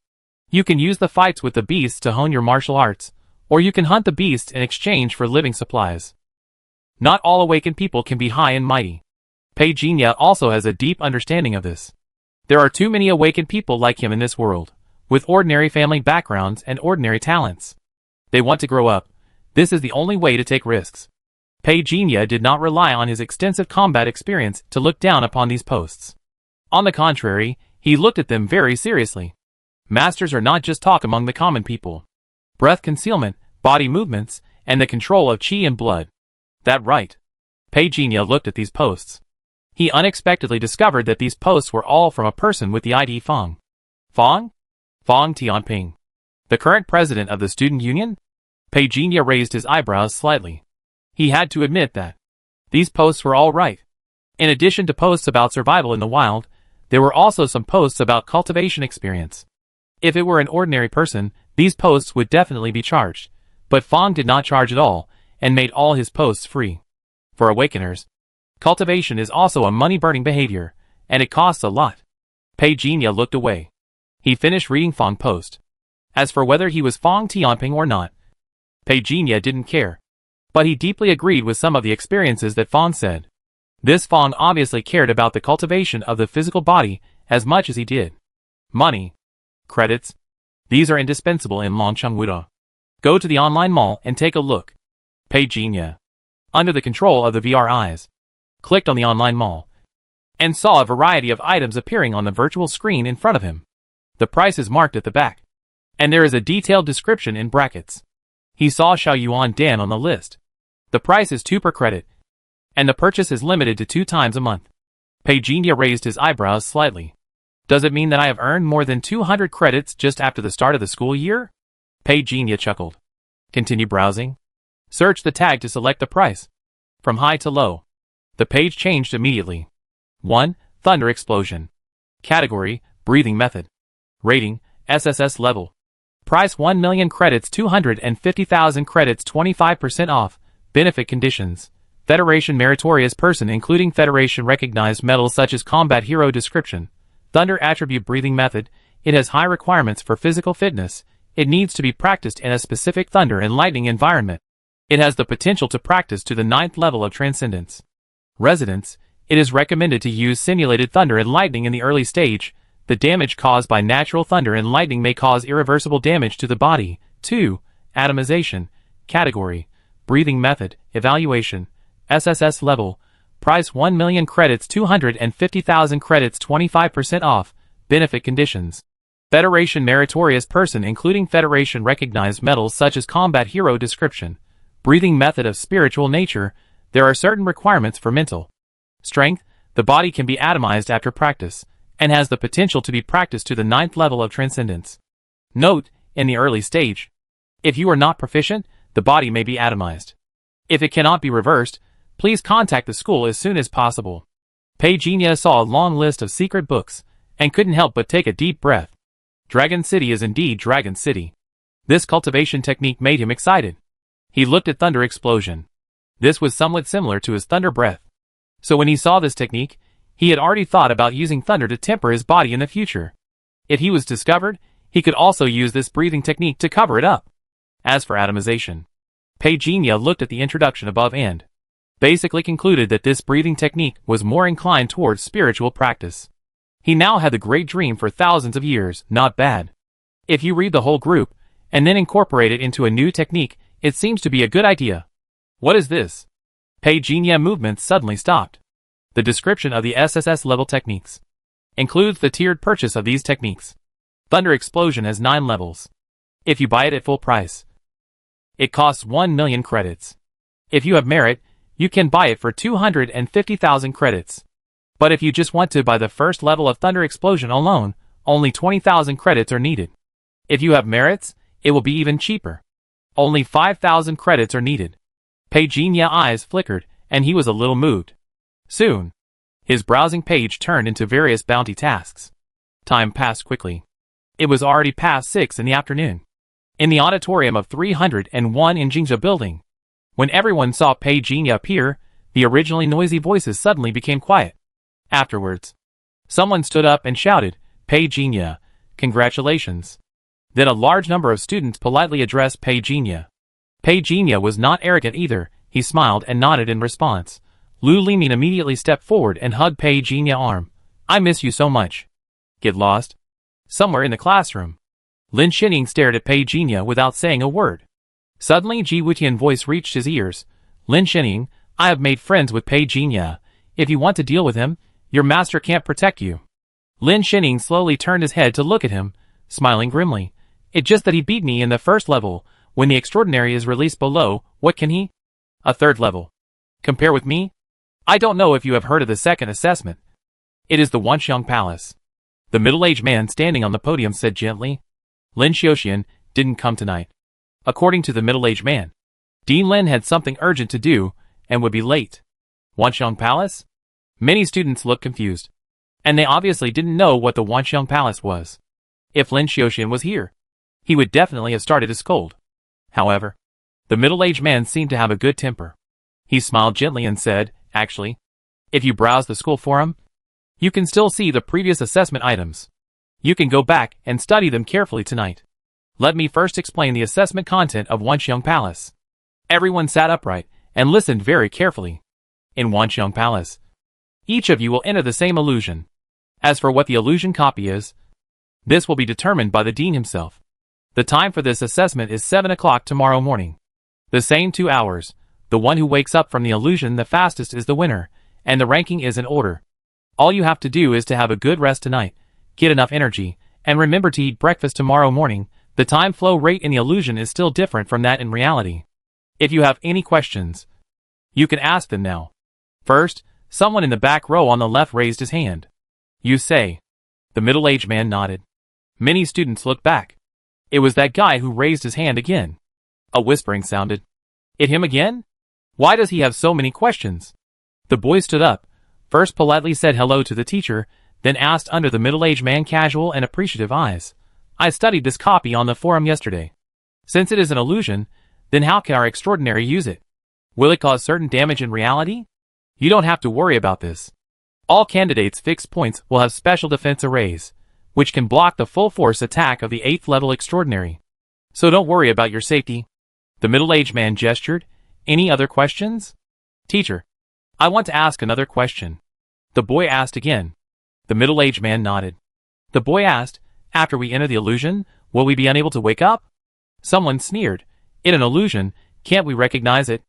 You can use the fights with the beasts to hone your martial arts, or you can hunt the beasts in exchange for living supplies. Not all awakened people can be high and mighty. Pei Jinya also has a deep understanding of this. There are too many awakened people like him in this world, with ordinary family backgrounds and ordinary talents. They want to grow up. This is the only way to take risks. Pei Jinya did not rely on his extensive combat experience to look down upon these posts. On the contrary, he looked at them very seriously. Masters are not just talk among the common people. Breath concealment, body movements, and the control of qi and blood. That right. Pei Jinya looked at these posts. He unexpectedly discovered that these posts were all from a person with the ID Fong. Fong? Fong Tianping. The current president of the student union? Pei Jinya raised his eyebrows slightly. He had to admit that these posts were all right. In addition to posts about survival in the wild, there were also some posts about cultivation experience. If it were an ordinary person, these posts would definitely be charged, but Fong did not charge at all, and made all his posts free. For awakeners, cultivation is also a money-burning behavior, and it costs a lot. Pei Jinya looked away. He finished reading Fong post. As for whether he was Fong Tianping or not, Pei Jinya didn't care. But he deeply agreed with some of the experiences that Fong said. This Fong obviously cared about the cultivation of the physical body as much as he did. Money. Credits. These are indispensable in Longcheng Wuda. Go to the online mall and take a look. Pei Jinya, under the control of the VR eyes, clicked on the online mall and saw a variety of items appearing on the virtual screen in front of him. The price is marked at the back, and there is a detailed description in brackets. He saw Xiaoyuan Dan on the list. The price is 2 per credit, and the purchase is limited to 2 times a month. Pei Jinya raised his eyebrows slightly. Does it mean that I have earned more than 200 credits just after the start of the school year? Pei Jinya chuckled. Continue browsing. Search the tag to select the price. From high to low. The page changed immediately. 1. Thunder Explosion. Category, Breathing Method. Rating, SSS Level. Price 1 million credits 250,000 credits 25% off. Benefit Conditions. Federation Meritorious Person including Federation Recognized Medals such as Combat Hero Description. Thunder Attribute Breathing Method. It has high requirements for physical fitness. It needs to be practiced in a specific thunder and lightning environment. It has the potential to practice to the 9th level of transcendence. Residence. It is recommended to use simulated thunder and lightning in the early stage. The damage caused by natural thunder and lightning may cause irreversible damage to the body. 2. Atomization. Category, Breathing Method. Evaluation. SSS Level. Price 1 million credits 250,000 credits 25% off. Benefit Conditions. Federation Meritorious Person including Federation Recognized Medals such as Combat Hero Description. Breathing Method of Spiritual Nature. There are certain requirements for mental strength. The body can be atomized after practice, and has the potential to be practiced to the 9th level of transcendence. Note, in the early stage, if you are not proficient, the body may be atomized. If it cannot be reversed, please contact the school as soon as possible. Pei Jinya saw a long list of secret books, and couldn't help but take a deep breath. Dragon City is indeed Dragon City. This cultivation technique made him excited. He looked at Thunder Explosion. This was somewhat similar to his Thunder Breath. So when he saw this technique, he had already thought about using thunder to temper his body in the future. If he was discovered, he could also use this breathing technique to cover it up. As for atomization, Pei Jinya looked at the introduction above and basically concluded that this breathing technique was more inclined towards spiritual practice. He now had the great dream for thousands of years. Not bad. If you read the whole group, and then incorporate it into a new technique, it seems to be a good idea. What is this? Pei Jinya movements suddenly stopped. The description of the SSS level techniques includes the tiered purchase of these techniques. Thunder Explosion has 9 levels. If you buy it at full price, it costs 1 million credits. If you have merit, You can buy it for 250,000 credits. But if you just want to buy the first level of Thunder Explosion alone, only 20,000 credits are needed. If you have merits, it will be even cheaper. Only 5,000 credits are needed. Pei Jinya's eyes flickered, and he was a little moved. Soon, his browsing page turned into various bounty tasks. Time passed quickly. It was already past 6 in the afternoon. In the auditorium of 301 in Jingzhou Building, when everyone saw Pei Jinya appear, the originally noisy voices suddenly became quiet. Afterwards, someone stood up and shouted, "Pei Jinya, congratulations." Then a large number of students politely addressed Pei Jinya. Pei Jinya was not arrogant either. He smiled and nodded in response. Lu Limin immediately stepped forward and hugged Pei Jinya's arm. "I miss you so much." Get lost? Somewhere in the classroom, Lin Xining stared at Pei Jinya without saying a word. Suddenly Ji Wutian's voice reached his ears. "Lin Xining, I have made friends with Pei Jinya. If you want to deal with him, your master can't protect you." Lin Xining slowly turned his head to look at him, smiling grimly. "It's just that he beat me in the first level. When the extraordinary is released below, what can he? A third level. Compare with me? I don't know if you have heard of the second assessment. It is the Wanxiang Palace." The middle-aged man standing on the podium said gently. Lin Xiaoxian didn't come tonight. According to the middle-aged man, Dean Lin had something urgent to do and would be late. Wanxiang Palace? Many students looked confused, and they obviously didn't know what the Wanxiang Palace was. If Lin Xiaoxian was here, he would definitely have started to scold. However, the middle-aged man seemed to have a good temper. He smiled gently and said, "Actually, if you browse the school forum, you can still see the previous assessment items. You can go back and study them carefully tonight. Let me first explain the assessment content of Wanxiang Palace." Everyone sat upright and listened very carefully. In Wanxiang Palace, each of you will enter the same illusion. As for what the illusion copy is, this will be determined by the dean himself. The time for this assessment is 7 o'clock tomorrow morning. The same 2 hours. The one who wakes up from the illusion the fastest is the winner, and the ranking is in order. All you have to do is to have a good rest tonight, get enough energy, and remember to eat breakfast tomorrow morning. The time flow rate in the illusion is still different from that in reality. If you have any questions, you can ask them now. First, someone in the back row on the left raised his hand. "You say." The middle-aged man nodded. Many students looked back. It was that guy who raised his hand again. A whispering sounded. "It him again? Why does he have so many questions?" The boy stood up, first politely said hello to the teacher, then asked under the middle-aged man casual and appreciative eyes. "I studied this copy on the forum yesterday. Since it is an illusion, then how can our extraordinary use it? Will it cause certain damage in reality? You don't have to worry about this. All candidates' fixed points will have special defense arrays, which can block the full force attack of the 8th level extraordinary. So don't worry about your safety." The middle-aged man gestured. "Any other questions?" "Teacher, I want to ask another question." The boy asked again. The middle-aged man nodded. The boy asked, "After we enter the illusion, will we be unable to wake up?" Someone sneered. "In an illusion, can't we recognize it?"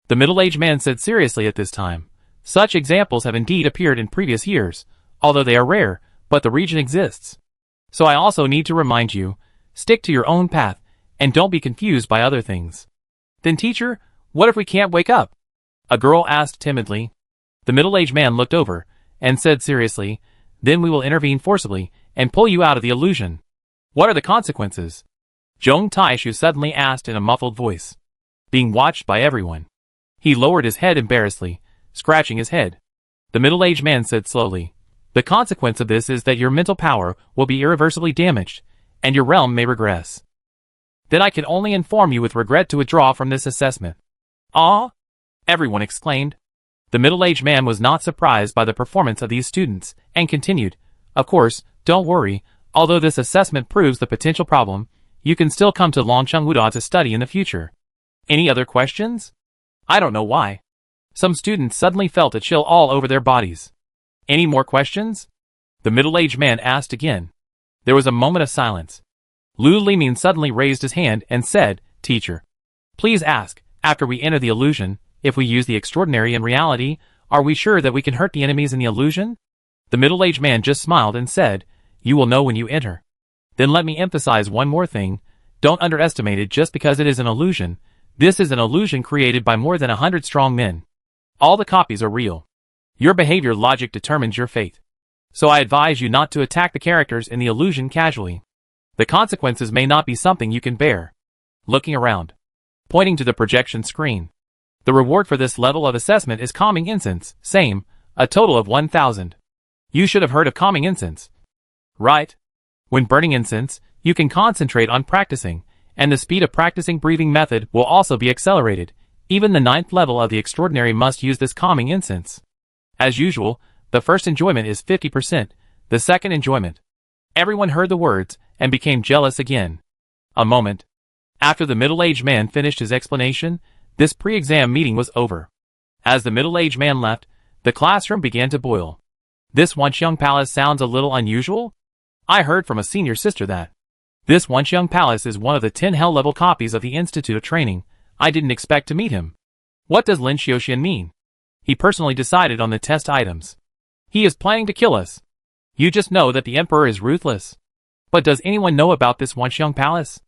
The middle-aged man said seriously at this time. "Such examples have indeed appeared in previous years, although they are rare, but the region exists. So I also need to remind you, stick to your own path, and don't be confused by other things." "Then teacher, what if we can't wake up?" a girl asked timidly. The middle-aged man looked over, and said seriously, "Then we will intervene forcibly, and pull you out of the illusion." "What are the consequences?" Zhong Taishu suddenly asked in a muffled voice. "Being watched by everyone." He lowered his head embarrassedly, scratching his head. The middle-aged man said slowly, "The consequence of this is that your mental power will be irreversibly damaged, and your realm may regress. Then I can only inform you with regret to withdraw from this assessment." "Ah!" everyone exclaimed. The middle-aged man was not surprised by the performance of these students, and continued, "Of course, don't worry, although this assessment proves the potential problem, you can still come to Longcheng Wuda to study in the future. Any other questions?" I don't know why. Some students suddenly felt a chill all over their bodies. "Any more questions?" the middle-aged man asked again. There was a moment of silence. Lu Limin suddenly raised his hand and said, "Teacher, please ask, after we enter the illusion, if we use the extraordinary in reality, are we sure that we can hurt the enemies in the illusion?" The middle-aged man just smiled and said, "You will know when you enter." Then let me emphasize one more thing. Don't underestimate it just because it is an illusion. This is an illusion created by more than 100 strong men. All the copies are real. Your behavior logic determines your fate. So I advise you not to attack the characters in the illusion casually. The consequences may not be something you can bear. Looking around. Pointing to the projection screen. The reward for this level of assessment is calming incense, same, a total of 1,000. You should have heard of calming incense. Right? When burning incense, you can concentrate on practicing, and the speed of practicing breathing method will also be accelerated. Even the 9th level of the extraordinary must use this calming incense. As usual, the first enjoyment is 50%, the second enjoyment. Everyone heard the words, and became jealous again. A moment. After the middle-aged man finished his explanation, this pre-exam meeting was over. As the middle-aged man left, the classroom began to boil. This Wanxiang Palace sounds a little unusual? I heard from a senior sister that this Wanxiang Palace is one of the 10 hell-level copies of the Institute of Training. I didn't expect to meet him. What does Lin Xiuxian mean? He personally decided on the test items. He is planning to kill us. You just know that the Emperor is ruthless. But does anyone know about this Wanxiang Palace?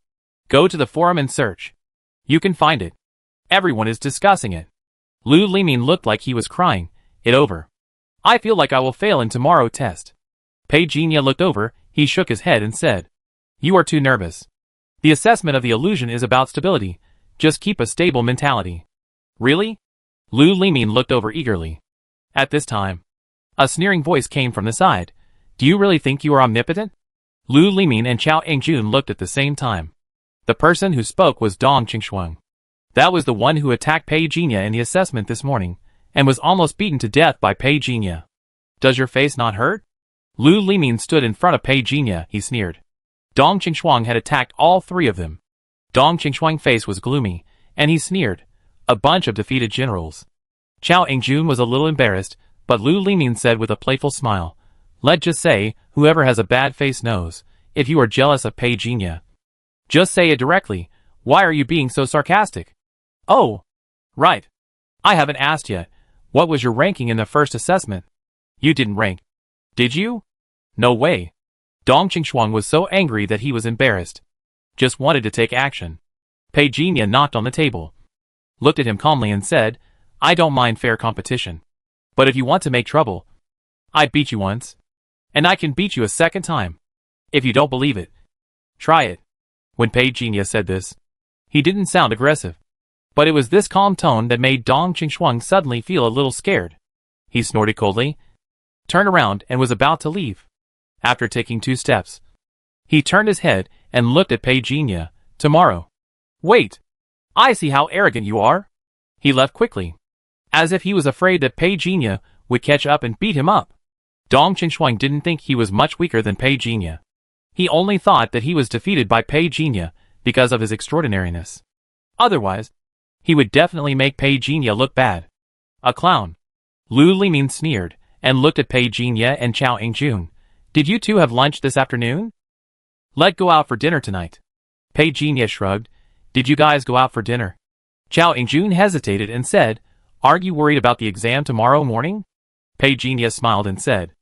Go to the forum and search. You can find it. Everyone is discussing it. Lu Limin looked like he was crying. It over. I feel like I will fail in tomorrow's test. Pei Jinya looked over, he shook his head and said, You are too nervous. The assessment of the illusion is about stability. Just keep a stable mentality. Really? Lu Limin looked over eagerly. At this time, a sneering voice came from the side. Do you really think you are omnipotent? Lu Limin and Chao Engjun looked at the same time. The person who spoke was Dong Qingshuang. That was the one who attacked Pei Jinya in the assessment this morning, and was almost beaten to death by Pei Jinya. Does your face not hurt? Lu Limin stood in front of Pei Jinya, he sneered. Dong Qingshuang had attacked all 3 of them. Dong Qingshuang's face was gloomy, and he sneered. A bunch of defeated generals. Chao Engjun was a little embarrassed, but Lu Limin said with a playful smile, Let's just say, whoever has a bad face knows, if you are jealous of Pei Jinya. Just say it directly. Why are you being so sarcastic? Oh, right. I haven't asked yet. What was your ranking in the first assessment? You didn't rank. Did you? No way. Dong Qingshuang was so angry that he was embarrassed. Just wanted to take action. Pei Jinya knocked on the table. Looked at him calmly and said, I don't mind fair competition. But if you want to make trouble, I beat you once. And I can beat you a second time. If you don't believe it, try it. When Pei Jinya said this, he didn't sound aggressive. But it was this calm tone that made Dong Qingshuang suddenly feel a little scared. He snorted coldly, turned around and was about to leave. After taking 2 steps, he turned his head and looked at Pei Jinya. Tomorrow. Wait. I see how arrogant you are. He left quickly, as if he was afraid that Pei Jinya would catch up and beat him up. Dong Qingshuang didn't think he was much weaker than Pei Jinya. He only thought that he was defeated by Pei Jinya because of his extraordinariness. Otherwise, he would definitely make Pei Jinya look bad. A clown. Lu Limin sneered, and looked at Pei Jinya and Chao Engjun. Did you two have lunch this afternoon? Let's go out for dinner tonight. Pei Jinya shrugged. Did you guys go out for dinner? Chao Engjun hesitated and said, Aren't you worried about the exam tomorrow morning? Pei Jinya smiled and said,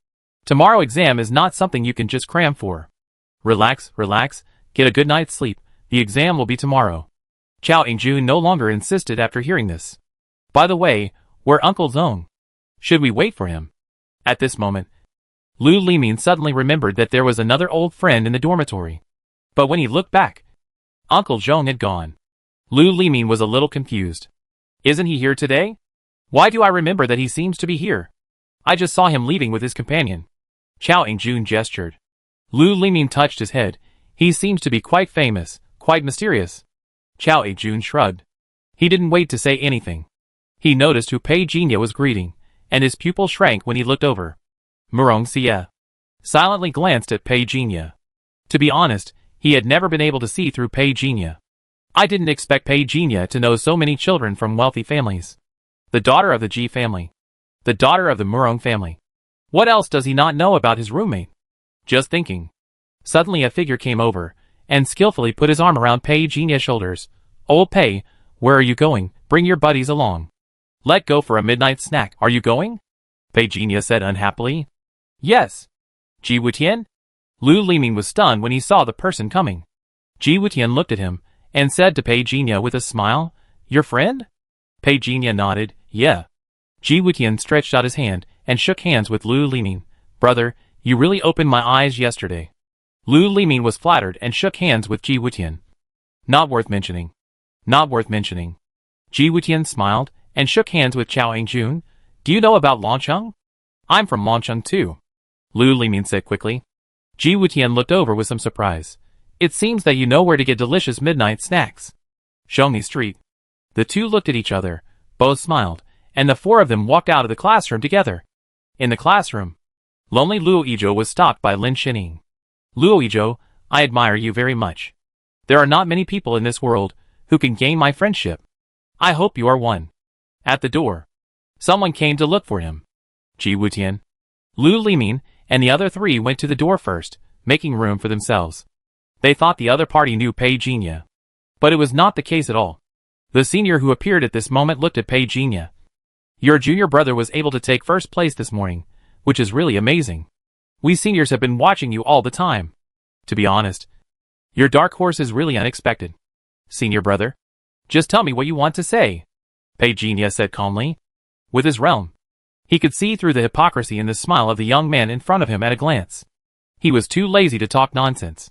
Tomorrow exam is not something you can just cram for. Relax, relax, get a good night's sleep. The exam will be tomorrow. Chao Engjun no longer insisted after hearing this. By the way, where Uncle Zong? Should we wait for him? At this moment, Lu Limin suddenly remembered that there was another old friend in the dormitory. But when he looked back, Uncle Zhong had gone. Lu Limin was a little confused. Isn't he here today? Why do I remember that he seems to be here? I just saw him leaving with his companion. Chao Engjun gestured. Lu Limin touched his head. He seems to be quite famous, quite mysterious. Chao Engjun shrugged. He didn't wait to say anything. He noticed who Pei Jinya was greeting, and his pupil shrank when he looked over. Murong Xie silently glanced at Pei Jinya. To be honest, he had never been able to see through Pei Jinya. I didn't expect Pei Jinya to know so many children from wealthy families. The daughter of the Ji family. The daughter of the Murong family. What else does he not know about his roommate? Just thinking. Suddenly a figure came over, and skillfully put his arm around Pei Jinya's shoulders. Old Pei, where are you going? Bring your buddies along. Let go for a midnight snack. Are you going? Pei Jinya said unhappily. Yes. Ji Wutian? Lu Limin was stunned when he saw the person coming. Ji Wutian looked at him, and said to Pei Jinya with a smile, Your friend? Pei Jinya nodded, Yeah. Ji Wutian stretched out his hand and shook hands with Lu Liming. Brother, you really opened my eyes yesterday. Lu Liming was flattered and shook hands with Ji Wutian. Not worth mentioning. Not worth mentioning. Ji Wutian smiled and shook hands with Chao Angjun. Do you know about Longcheng? I'm from Longcheng too. Lu Liming said quickly. Ji Wutian looked over with some surprise. It seems that you know where to get delicious midnight snacks. Show me street. The two looked at each other, both smiled, and the four of them walked out of the classroom together. In the classroom, lonely Luo Yizhou was stopped by Lin Xining. Luo Yizhou, I admire you very much. There are not many people in this world who can gain my friendship. I hope you are one. At the door, someone came to look for him. Ji Wutian, Lu Liming, and the other three went to the door first, making room for themselves. They thought the other party knew Pei Jinya. But it was not the case at all. The senior who appeared at this moment looked at Pei Jinya. Your junior brother was able to take first place this morning, which is really amazing. We seniors have been watching you all the time. To be honest, your dark horse is really unexpected. Senior brother, just tell me what you want to say. Pei Jinya said calmly. With his realm, he could see through the hypocrisy in the smile of the young man in front of him at a glance. He was too lazy to talk nonsense.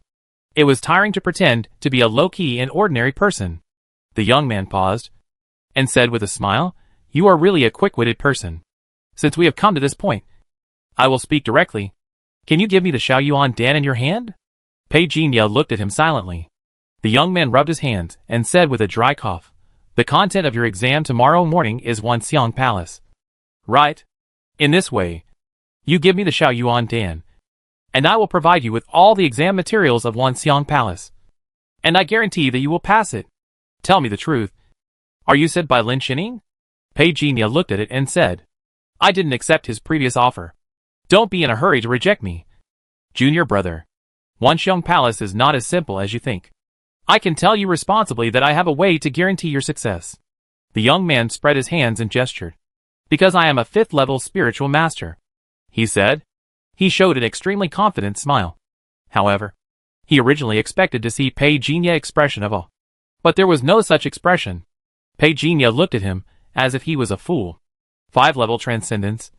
It was tiring to pretend to be a low-key and ordinary person. The young man paused and said with a smile, You are really a quick-witted person. Since we have come to this point, I will speak directly. Can you give me the Xiaoyuan Dan in your hand? Pei Jinya looked at him silently. The young man rubbed his hands and said with a dry cough, The content of your exam tomorrow morning is Wanxiang Palace. Right. In this way, you give me the Xiaoyuan Dan, and I will provide you with all the exam materials of Wanxiang Palace. And I guarantee that you will pass it. Tell me the truth. Are you said by Lin Xining? Pei Jinya looked at it and said, I didn't accept his previous offer. Don't be in a hurry to reject me. Junior brother, Wanxiang Palace is not as simple as you think. I can tell you responsibly that I have a way to guarantee your success. The young man spread his hands and gestured. Because I am a 5th level spiritual master, he said. He showed an extremely confident smile. However, he originally expected to see Pei Jinya expression of awe. But there was no such expression. Pei Jinya looked at him as if he was a fool. 5-level transcendence.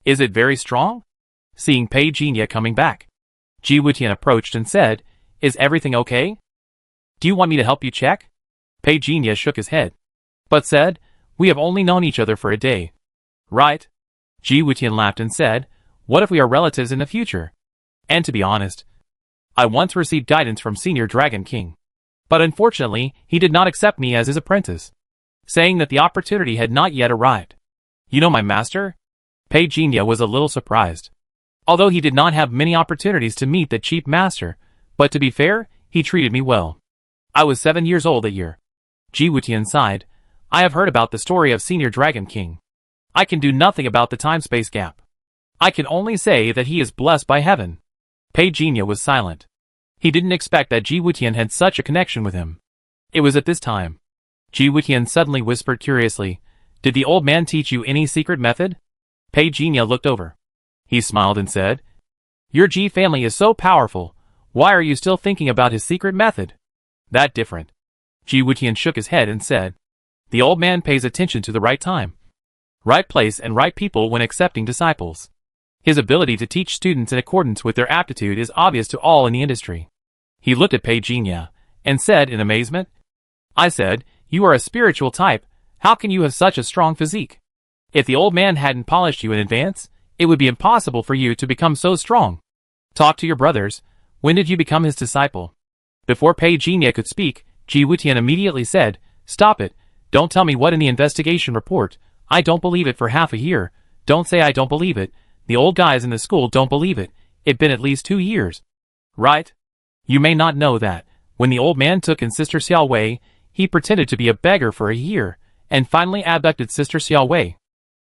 Is it very strong? Seeing Pei Jinya coming back, Ji Wutian approached and said, Is everything okay? Do you want me to help you check? Pei Jinya shook his head, but said, We have only known each other for a day. Right? Ji Wutian laughed and said, What if we are relatives in the future? And to be honest, I once received guidance from Senior Dragon King. But unfortunately, he did not accept me as his apprentice, saying that the opportunity had not yet arrived. You know my master? Pei Jinya was a little surprised. Although he did not have many opportunities to meet the chief master, but to be fair, he treated me well. I was 7 years old that year. Ji Wutian sighed. I have heard about the story of Senior Dragon King. I can do nothing about the time-space gap. I can only say that he is blessed by heaven. Pei Jinya was silent. He didn't expect that Ji Wutian had such a connection with him. It was at this time. Ji Wutian suddenly whispered curiously, Did the old man teach you any secret method? Pei Jinya looked over. He smiled and said, Your Ji family is so powerful. Why are you still thinking about his secret method? That different. Ji Wutian shook his head and said, The old man pays attention to the right time, right place and right people when accepting disciples. His ability to teach students in accordance with their aptitude is obvious to all in the industry. He looked at Pei Jinya and said in amazement, I said, You are a spiritual type. How can you have such a strong physique? If the old man hadn't polished you in advance, it would be impossible for you to become so strong. Talk to your brothers. When did you become his disciple? Before Pei Jinya could speak, Ji Wutian immediately said, Stop it. Don't tell me what in the investigation report. I don't believe it for half a year. Don't say I don't believe it. The old guys in the school don't believe it. It's been at least 2 years. Right? You may not know that. When the old man took in Sister Xiao Wei, he pretended to be a beggar for a year, and finally abducted Sister Xiao Wei.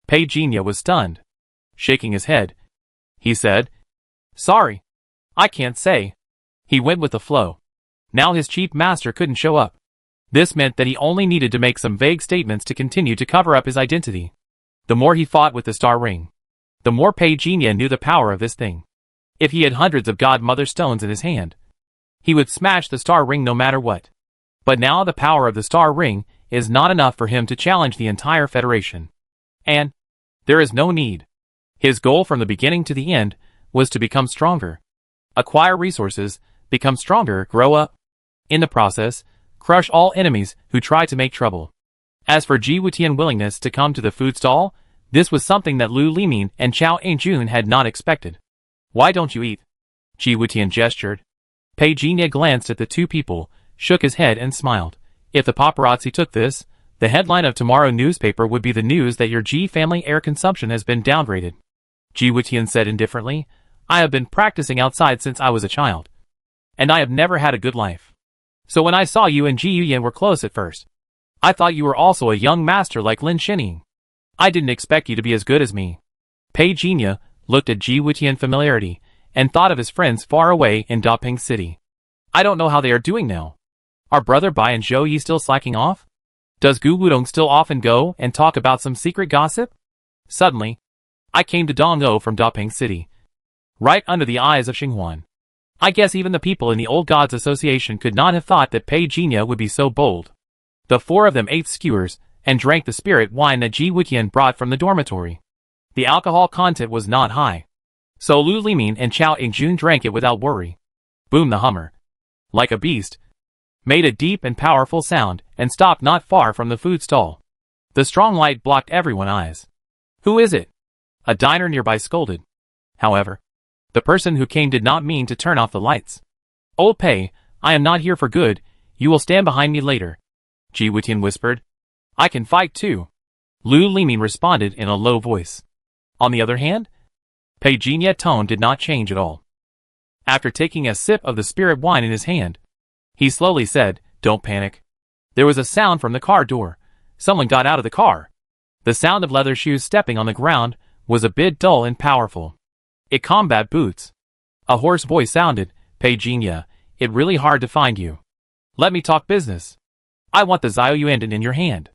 Pei Jinya was stunned. Shaking his head, he said, Sorry. I can't say. He went with the flow. Now his chief master couldn't show up. This meant that he only needed to make some vague statements to continue to cover up his identity. The more he fought with the star ring, the more Pei Jinya knew the power of this thing. If he had hundreds of godmother stones in his hand, he would smash the star ring no matter what. But now the power of the star ring is not enough for him to challenge the entire federation. And There is no need. His goal from the beginning to the end was to become stronger. Acquire resources, become stronger, grow up. In the process, crush all enemies who try to make trouble. As for Ji Wutian's willingness to come to the food stall, this was something that Lu Limin and Chao Aingjun had not expected. Why don't you eat? Ji Wutian gestured. Pei Jinya glanced at the two people, shook his head and smiled. If the paparazzi took this, the headline of tomorrow's newspaper would be the news that your Ji family air consumption has been downgraded. Ji Wutian said indifferently, I have been practicing outside since I was a child. And I have never had a good life. So when I saw you and Ji Yuyan were close at first, I thought you were also a young master like Lin Shining. I didn't expect you to be as good as me. Pei Jinya looked at Ji Wutian familiarity and thought of his friends far away in Daping City. I don't know how they are doing now. Are Brother Bai and Zhou Yi still slacking off? Does Gu Wudong still often go and talk about some secret gossip? Suddenly, I came to Donggo from Daping City. Right under the eyes of Xinghuan. I guess even the people in the Old Gods Association could not have thought that Pei Jinya would be so bold. The four of them ate skewers and drank the spirit wine that Ji Wutian brought from the dormitory. The alcohol content was not high. So Lu Limin and Chao Aingjun drank it without worry. Boom, the Hummer, like a beast, made a deep and powerful sound and stopped not far from the food stall. The strong light blocked everyone's eyes. Who is it? A diner nearby scolded. However, the person who came did not mean to turn off the lights. Old Pei, I am not here for good, you will stand behind me later. Ji Wutian whispered. I can fight too. Lu Limin responded in a low voice. On the other hand, Pei Jiny's tone did not change at all. After taking a sip of the spirit wine in his hand, he slowly said, Don't panic. There was a sound from the car door. Someone got out of the car. The sound of leather shoes stepping on the ground was a bit dull and powerful. It combat boots. A hoarse voice sounded, Pei Jinya, it's really hard to find you. Let me talk business. I want the Xiao Yuan in your hand.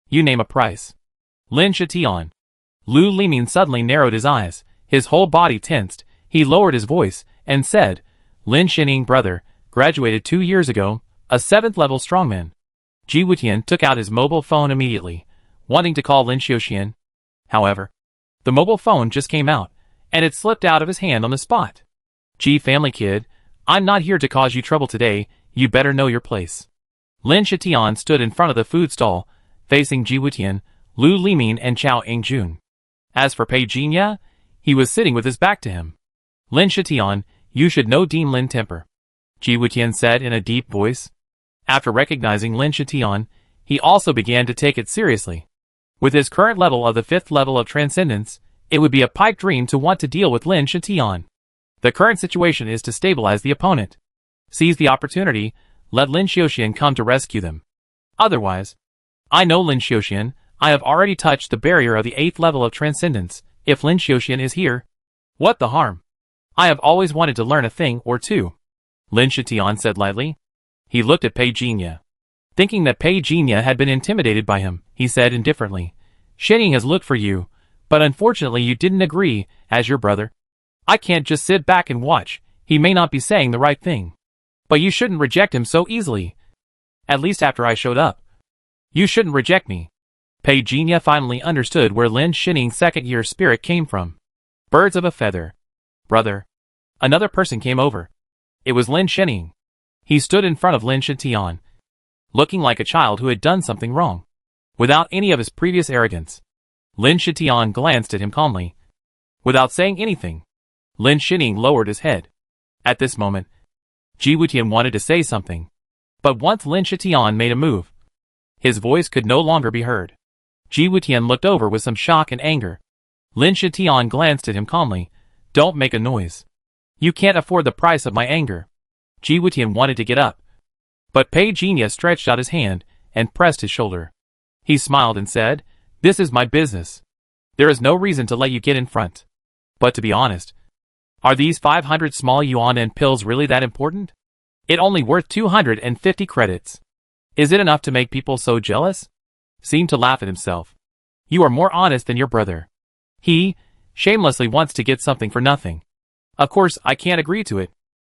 You name a price. Lin Shitian. Lu Limin suddenly narrowed his eyes. His whole body tensed. He lowered his voice and said, Lin Shining brother, graduated 2 years ago, a 7th level strongman. Ji Wutian took out his mobile phone immediately, wanting to call Lin Xiuxian. However, the mobile phone just came out, and it slipped out of his hand on the spot. Ji family kid, I'm not here to cause you trouble today, you better know your place. Lin Shitian stood in front of the food stall, facing Ji Wutian, Lu Limin and Chao Aingjun. As for Pei Jinya, he was sitting with his back to him. Lin Shitian, you should know Dean Lin temper. Ji Wutian said in a deep voice. After recognizing Lin Shitian, he also began to take it seriously. With his current level of the 5th level of transcendence, it would be a pipe dream to want to deal with Lin Shitian. The current situation is to stabilize the opponent. Seize the opportunity, let Lin Xiuxian come to rescue them. Otherwise, I know Lin Xiuxian, I have already touched the barrier of the 8th level of transcendence. If Lin Xiuxian is here, what the harm? I have always wanted to learn a thing or two. Lin Shitian said lightly. He looked at Pei Jinya. Thinking that Pei Jinya had been intimidated by him, he said indifferently, Shining has looked for you, but unfortunately you didn't agree, as your brother. I can't just sit back and watch, he may not be saying the right thing. But you shouldn't reject him so easily. At least after I showed up. You shouldn't reject me. Pei Jinya finally understood where Lin Shining's second-year spirit came from. Birds of a feather. Brother. Another person came over. It was Lin Shining. He stood in front of Lin Shitian, looking like a child who had done something wrong. Without any of his previous arrogance, Lin Shitian glanced at him calmly. Without saying anything, Lin Shining lowered his head. At this moment, Ji Wutian wanted to say something. But once Lin Shitian made a move, his voice could no longer be heard. Ji Wutian looked over with some shock and anger. Lin Shitian glanced at him calmly. Don't make a noise. You can't afford the price of my anger. Ji Wutian wanted to get up. But Pei Jinya stretched out his hand and pressed his shoulder. He smiled and said, This is my business. There is no reason to let you get in front. But to be honest, are these 500 small yuan and pills really that important? It only worth 250 credits. Is it enough to make people so jealous? Seemed to laugh at himself. You are more honest than your brother. He, shamelessly wants to get something for nothing. Of course, I can't agree to it.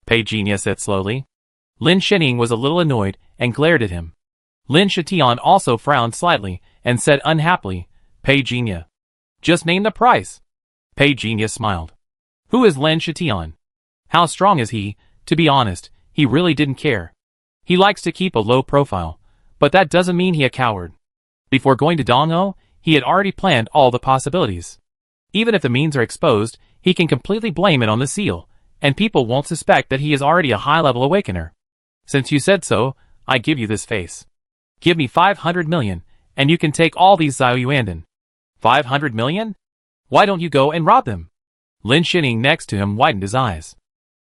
Pei Jinya said slowly. Lin Shining was a little annoyed and glared at him. Lin Shitian also frowned slightly and said unhappily, Pei Jinya. Just name the price. Pei Genius smiled. Who is Lin Shitian? How strong is he? To be honest, he really didn't care. He likes to keep a low profile, but that doesn't mean he a coward. Before going to Dong'o, he had already planned all the possibilities. Even if the means are exposed, he can completely blame it on the seal, and people won't suspect that he is already a high-level awakener. Since you said so, I give you this face. Give me 500 million, and you can take all these Xiaoyuanden. 500 million? Why don't you go and rob them? Lin Shining next to him widened his eyes.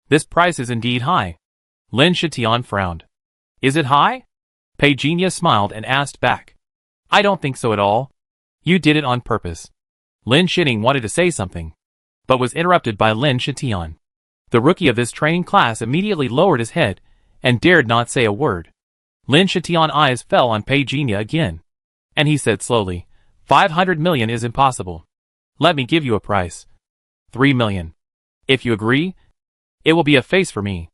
This price is indeed high. Lin Shitian frowned. Is it high? Pei Genius smiled and asked back. I don't think so at all. You did it on purpose. Lin Shining wanted to say something, but was interrupted by Lin Shitian. The rookie of this training class immediately lowered his head and dared not say a word. Lin Shitian's eyes fell on Pei Genius again, and he said slowly, 500 million is impossible. Let me give you a price. 3 million. If you agree, it will be a face for me.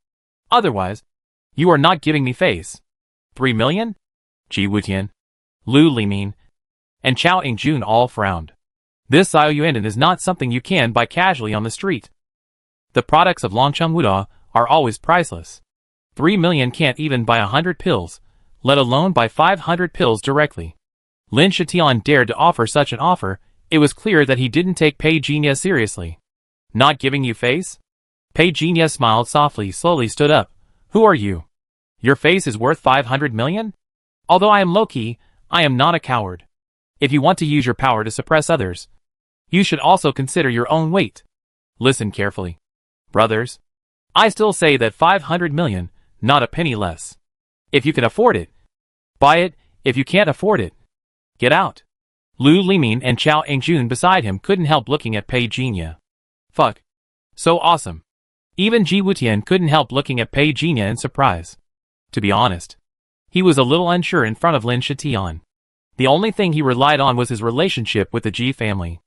Otherwise, you are not giving me face. 3 million? Ji Wutian, Lu Limin, and Chao Ingjun all frowned. This Xiaoyuanden is not something you can buy casually on the street. The products of Longcheng Wuda are always priceless. 3 million can't even buy 100 pills, let alone buy 500 pills directly. Lin Shitian dared to offer such an offer. It was clear that he didn't take Pei Genius seriously. Not giving you face? Pei Genius smiled softly, slowly stood up. Who are you? Your face is worth 500 million? Although I am low-key, I am not a coward. If you want to use your power to suppress others, you should also consider your own weight. Listen carefully. Brothers, I still say that 500 million, not a penny less. If you can afford it, buy it. If you can't afford it, get out. Lu Limin and Chao Ingjun beside him couldn't help looking at Pei Genius. Fuck. So awesome. Even Ji Wutian couldn't help looking at Pei Genius in surprise. To be honest, he was a little unsure in front of Lin Shitian. The only thing he relied on was his relationship with the Ji family.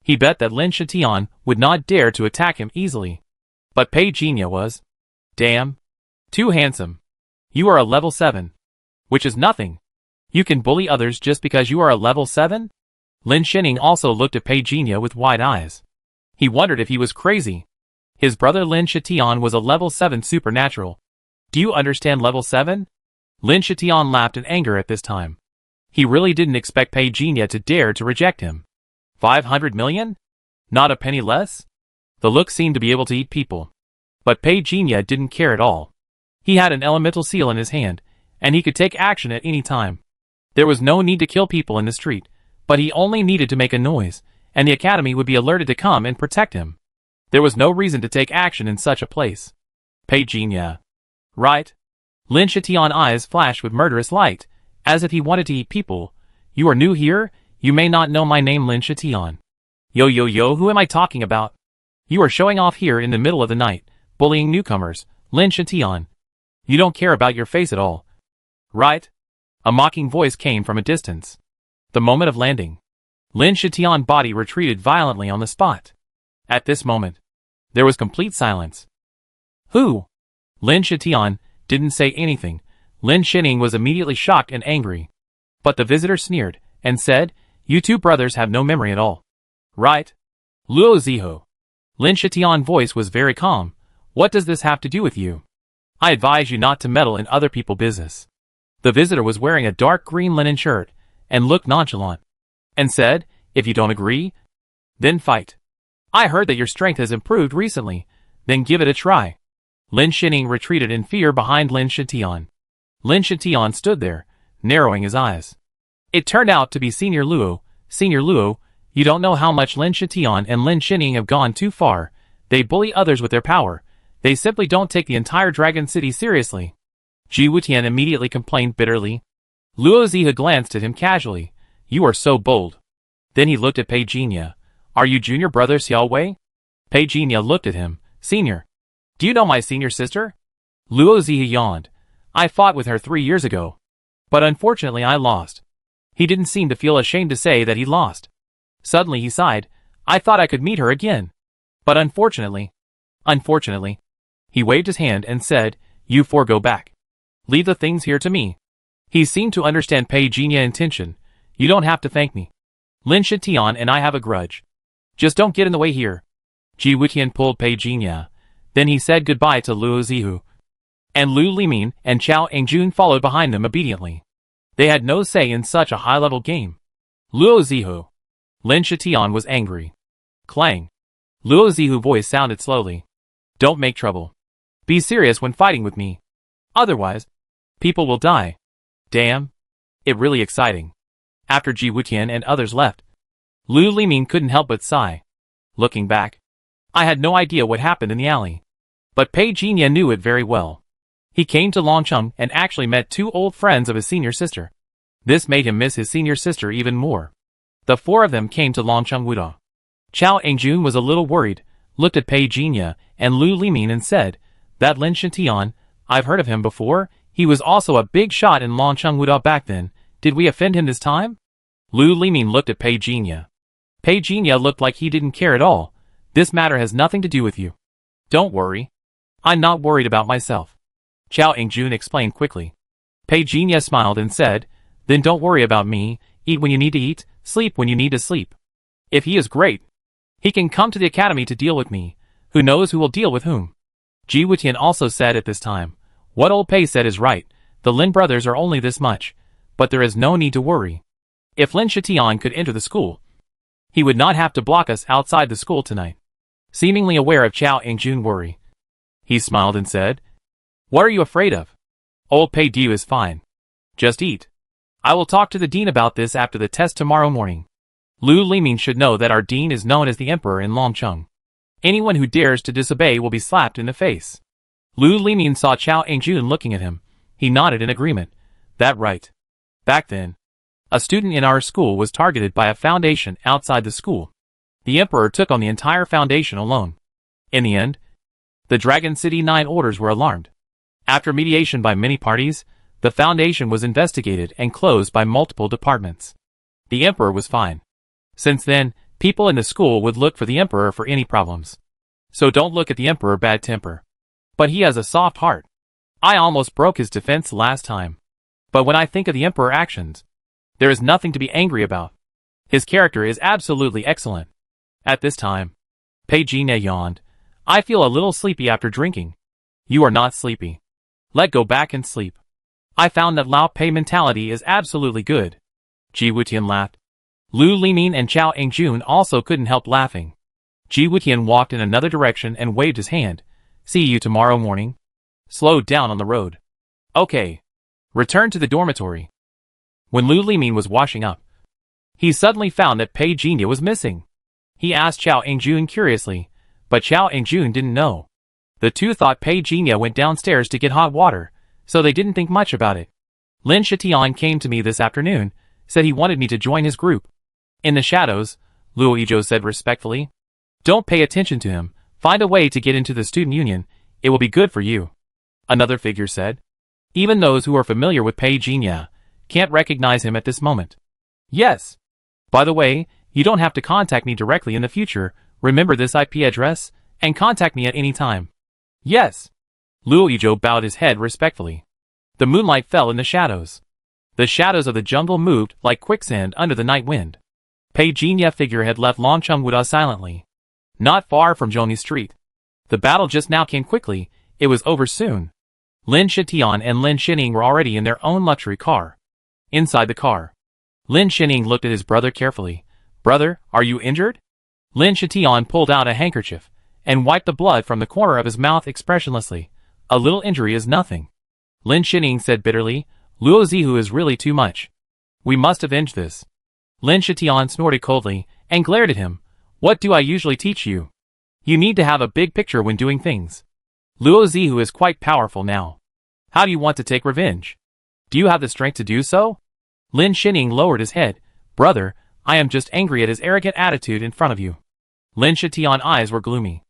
He bet that Lin Shitian would not dare to attack him easily. But Pei Genius was, damn, too handsome. You are a level 7. Which is nothing. You can bully others just because you are a level 7? Lin Shining also looked at Pei Genius with wide eyes. He wondered if he was crazy. His brother Lin Shitian was a level 7 supernatural. Do you understand level 7? Lin Shitian laughed in anger at this time. He really didn't expect Pei Genius to dare to reject him. 500 million? Not a penny less? The look seemed to be able to eat people. But Pei Genius didn't care at all. He had an elemental seal in his hand, and he could take action at any time. There was no need to kill people in the street, but he only needed to make a noise, and the academy would be alerted to come and protect him. There was no reason to take action in such a place. Pei Genius. Right? Lin Shitian's eyes flashed with murderous light, as if he wanted to eat people. You are new here? You may not know my name, Lin Shitian. Yo, who am I talking about? You are showing off here in the middle of the night, bullying newcomers, Lin Shitian. You don't care about your face at all. Right? A mocking voice came from a distance. The moment of landing, Lin Shitian's body retreated violently on the spot. At this moment, there was complete silence. Who? Lin Shitian didn't say anything. Lin Shining was immediately shocked and angry. But the visitor sneered and said, you two brothers have no memory at all. Right? Luo Ziho. Lin Shitian's voice was very calm. What does this have to do with you? I advise you not to meddle in other people's business. The visitor was wearing a dark green linen shirt and looked nonchalant, and said, if you don't agree, then fight. I heard that your strength has improved recently, then give it a try. Lin Shining retreated in fear behind Lin Shitian. Lin Shitian stood there, narrowing his eyes. It turned out to be Senior Luo. Senior Luo, you don't know how much Lin Shitian and Lin Shining have gone too far. They bully others with their power. They simply don't take the entire Dragon City seriously. Ji Wutian immediately complained bitterly. Luo Ziha glanced at him casually. You are so bold. Then he looked at Pei Genius. Are you junior brother Xiao Wei? Pei Genius looked at him. Senior. Do you know my senior sister? Luo Ziha yawned. I fought with her 3 years ago. But unfortunately I lost. He didn't seem to feel ashamed to say that he lost. Suddenly he sighed. I thought I could meet her again. But unfortunately. He waved his hand and said, you four go back. Leave the things here to me. He seemed to understand Pei Genius' intention. You don't have to thank me. Lin Shitian and I have a grudge. Just don't get in the way here. Ji Wutian pulled Pei Jinya. Then he said goodbye to Luo Zihu. And Lu Limin and Chao Angjun followed behind them obediently. They had no say in such a high-level game. Luo Zihu. Lin Shitian was angry. Clang. Luo Zihu's voice sounded slowly. Don't make trouble. Be serious when fighting with me. Otherwise, people will die. Damn. It really exciting. After Ji Wutian and others left, Lu Limin couldn't help but sigh. Looking back, I had no idea what happened in the alley. But Pei Jinya knew it very well. He came to Longcheng and actually met two old friends of his senior sister. This made him miss his senior sister even more. The four of them came to Longcheng Wuda. Chao Angjun was a little worried, looked at Pei Jinya and Lu Limin and said, That Lin Shitian, I've heard of him before, he was also a big shot in Longcheng Wuda back then. Did we offend him this time? Lu Limin looked at Pei Jinya. Pei Jinya looked like he didn't care at all. This matter has nothing to do with you. Don't worry. I'm not worried about myself. Chao Angjun explained quickly. Pei Jinya smiled and said, Then don't worry about me, eat when you need to eat, sleep when you need to sleep. If he is great, he can come to the academy to deal with me. Who knows who will deal with whom? Ji Wutian also said at this time, What old Pei said is right, the Lin brothers are only this much, but there is no need to worry. If Lin Shitian could enter the school, he would not have to block us outside the school tonight. Seemingly aware of Chao Angjun's worry, he smiled and said, What are you afraid of? Old Pei Diu is fine. Just eat. I will talk to the dean about this after the test tomorrow morning. Lu Limin should know that our dean is known as the emperor in Longcheng. Anyone who dares to disobey will be slapped in the face. Lu Limin saw Chao Angjun looking at him. He nodded in agreement. That right. Back then, a student in our school was targeted by a foundation outside the school. The emperor took on the entire foundation alone. In the end, the Dragon City 9 orders were alarmed. After mediation by many parties, the foundation was investigated and closed by multiple departments. The emperor was fine. Since then, people in the school would look for the emperor for any problems. So don't look at the emperor bad temper. But he has a soft heart. I almost broke his defense last time. But when I think of the emperor actions, there is nothing to be angry about. His character is absolutely excellent. At this time, Pei Jinya yawned. I feel a little sleepy after drinking. You are not sleepy. Let go back and sleep. I found that Lao Pei mentality is absolutely good. Ji Wutian laughed. Lu Limin and Chao Angjun also couldn't help laughing. Ji Wutian walked in another direction and waved his hand. See you tomorrow morning. Slowed down on the road. Okay. Return to the dormitory. When Lu Limin was washing up, he suddenly found that Pei Jinya was missing. He asked Chao Angjun curiously, but Chao Angjun didn't know. The two thought Pei Jinya went downstairs to get hot water, so they didn't think much about it. Lin Shitian came to me this afternoon, said he wanted me to join his group. In the shadows, Luo Yizhou said respectfully. Don't pay attention to him, find a way to get into the student union, it will be good for you. Another figure said. Even those who are familiar with Pei Jinya can't recognize him at this moment. Yes. By the way, you don't have to contact me directly in the future, remember this IP address, and contact me at any time. Yes. Luo Yizhou bowed his head respectfully. The moonlight fell in the shadows. The shadows of the jungle moved like quicksand under the night wind. Pei Jinya figure had left Longcheng Wuda silently. Not far from Zhongni Street. The battle just now came quickly, it was over soon. Lin Shitian and Lin Shining were already in their own luxury car. Inside the car, Lin Shining looked at his brother carefully. Brother, are you injured? Lin Shitian pulled out a handkerchief and wiped the blood from the corner of his mouth expressionlessly. A little injury is nothing. Lin Shining said bitterly, Luo Zihu is really too much. We must avenge this. Lin Shitian snorted coldly and glared at him. What do I usually teach you? You need to have a big picture when doing things. Luo Zihu is quite powerful now. How do you want to take revenge? Do you have the strength to do so? Lin Shining lowered his head. Brother, I am just angry at his arrogant attitude in front of you. Lin Shitian's eyes were gloomy.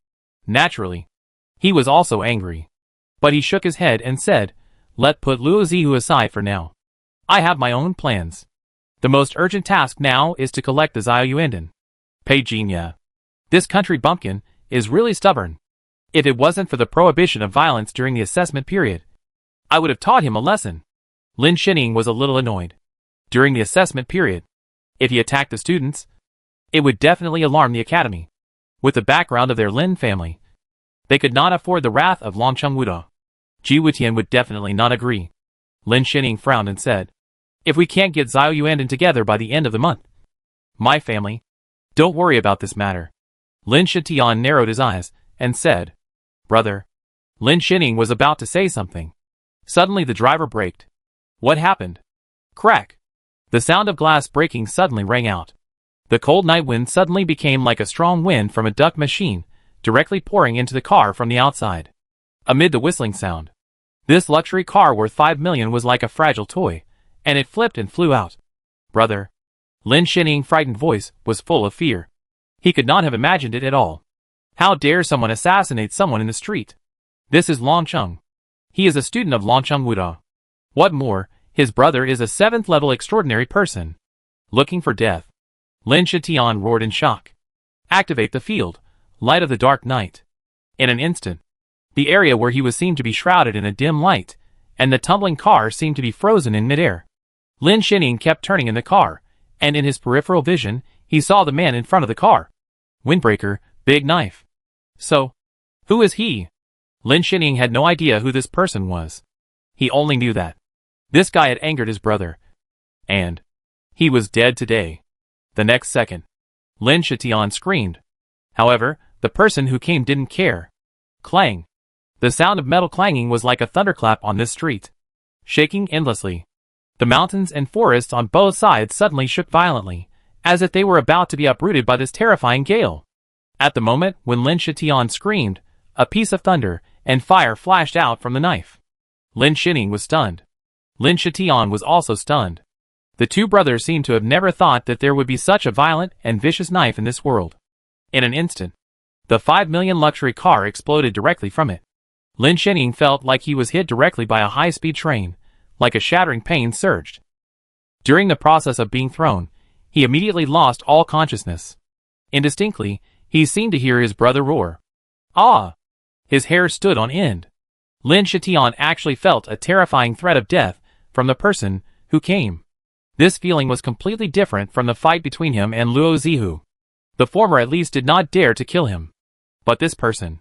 Naturally. He was also angry. But he shook his head and said, Let's put Luo Zihu aside for now. I have my own plans. The most urgent task now is to collect the Xiaoyuanden. Pei Jinya. This country bumpkin is really stubborn. If it wasn't for the prohibition of violence during the assessment period, I would have taught him a lesson. Lin Shining was a little annoyed. During the assessment period, If he attacked the students, it would definitely alarm the academy. With the background of their Lin family, they could not afford the wrath of Longcheng Wuda. Ji Wutian would definitely not agree. Lin Shining frowned and said, "If we can't get Xiao Yuanden together by the end of the month, my family, don't worry about this matter." Lin Shitian narrowed his eyes and said, "Brother." Lin Shining was about to say something. Suddenly the driver braked. What happened? Crack! The sound of glass breaking suddenly rang out. The cold night wind suddenly became like a strong wind from a duck machine, directly pouring into the car from the outside. Amid the whistling sound, this luxury car worth 5 million was like a fragile toy, and it flipped and flew out. Brother. Lin Shining's frightened voice was full of fear. He could not have imagined it at all. How dare someone assassinate someone in the street? This is Longcheng. He is a student of Longcheng Wuda. What more, his brother is a 7th level extraordinary person. Looking for death. Lin Shitian roared in shock. Activate the field, light of the dark night. In an instant, the area where he was seemed to be shrouded in a dim light, and the tumbling car seemed to be frozen in midair. Lin Shining kept turning in the car, and in his peripheral vision, he saw the man in front of the car. Windbreaker, big knife. So, who is he? Lin Shining had no idea who this person was. He only knew that this guy had angered his brother, and he was dead today. The next second, Lin Shitian screamed. However, the person who came didn't care. Clang. The sound of metal clanging was like a thunderclap on this street, shaking endlessly. The mountains and forests on both sides suddenly shook violently, as if they were about to be uprooted by this terrifying gale. At the moment when Lin Shitian screamed, a piece of thunder and fire flashed out from the knife. Lin Shining was stunned. Lin Shitian was also stunned. The two brothers seemed to have never thought that there would be such a violent and vicious knife in this world. In an instant, the 5 million luxury car exploded directly from it. Lin Shining felt like he was hit directly by a high-speed train, like a shattering pain surged. During the process of being thrown, he immediately lost all consciousness. Indistinctly, he seemed to hear his brother roar. Ah! His hair stood on end. Lin Shitian actually felt a terrifying threat of death from the person who came. This feeling was completely different from the fight between him and Luo Zihu. The former at least did not dare to kill him. But this person.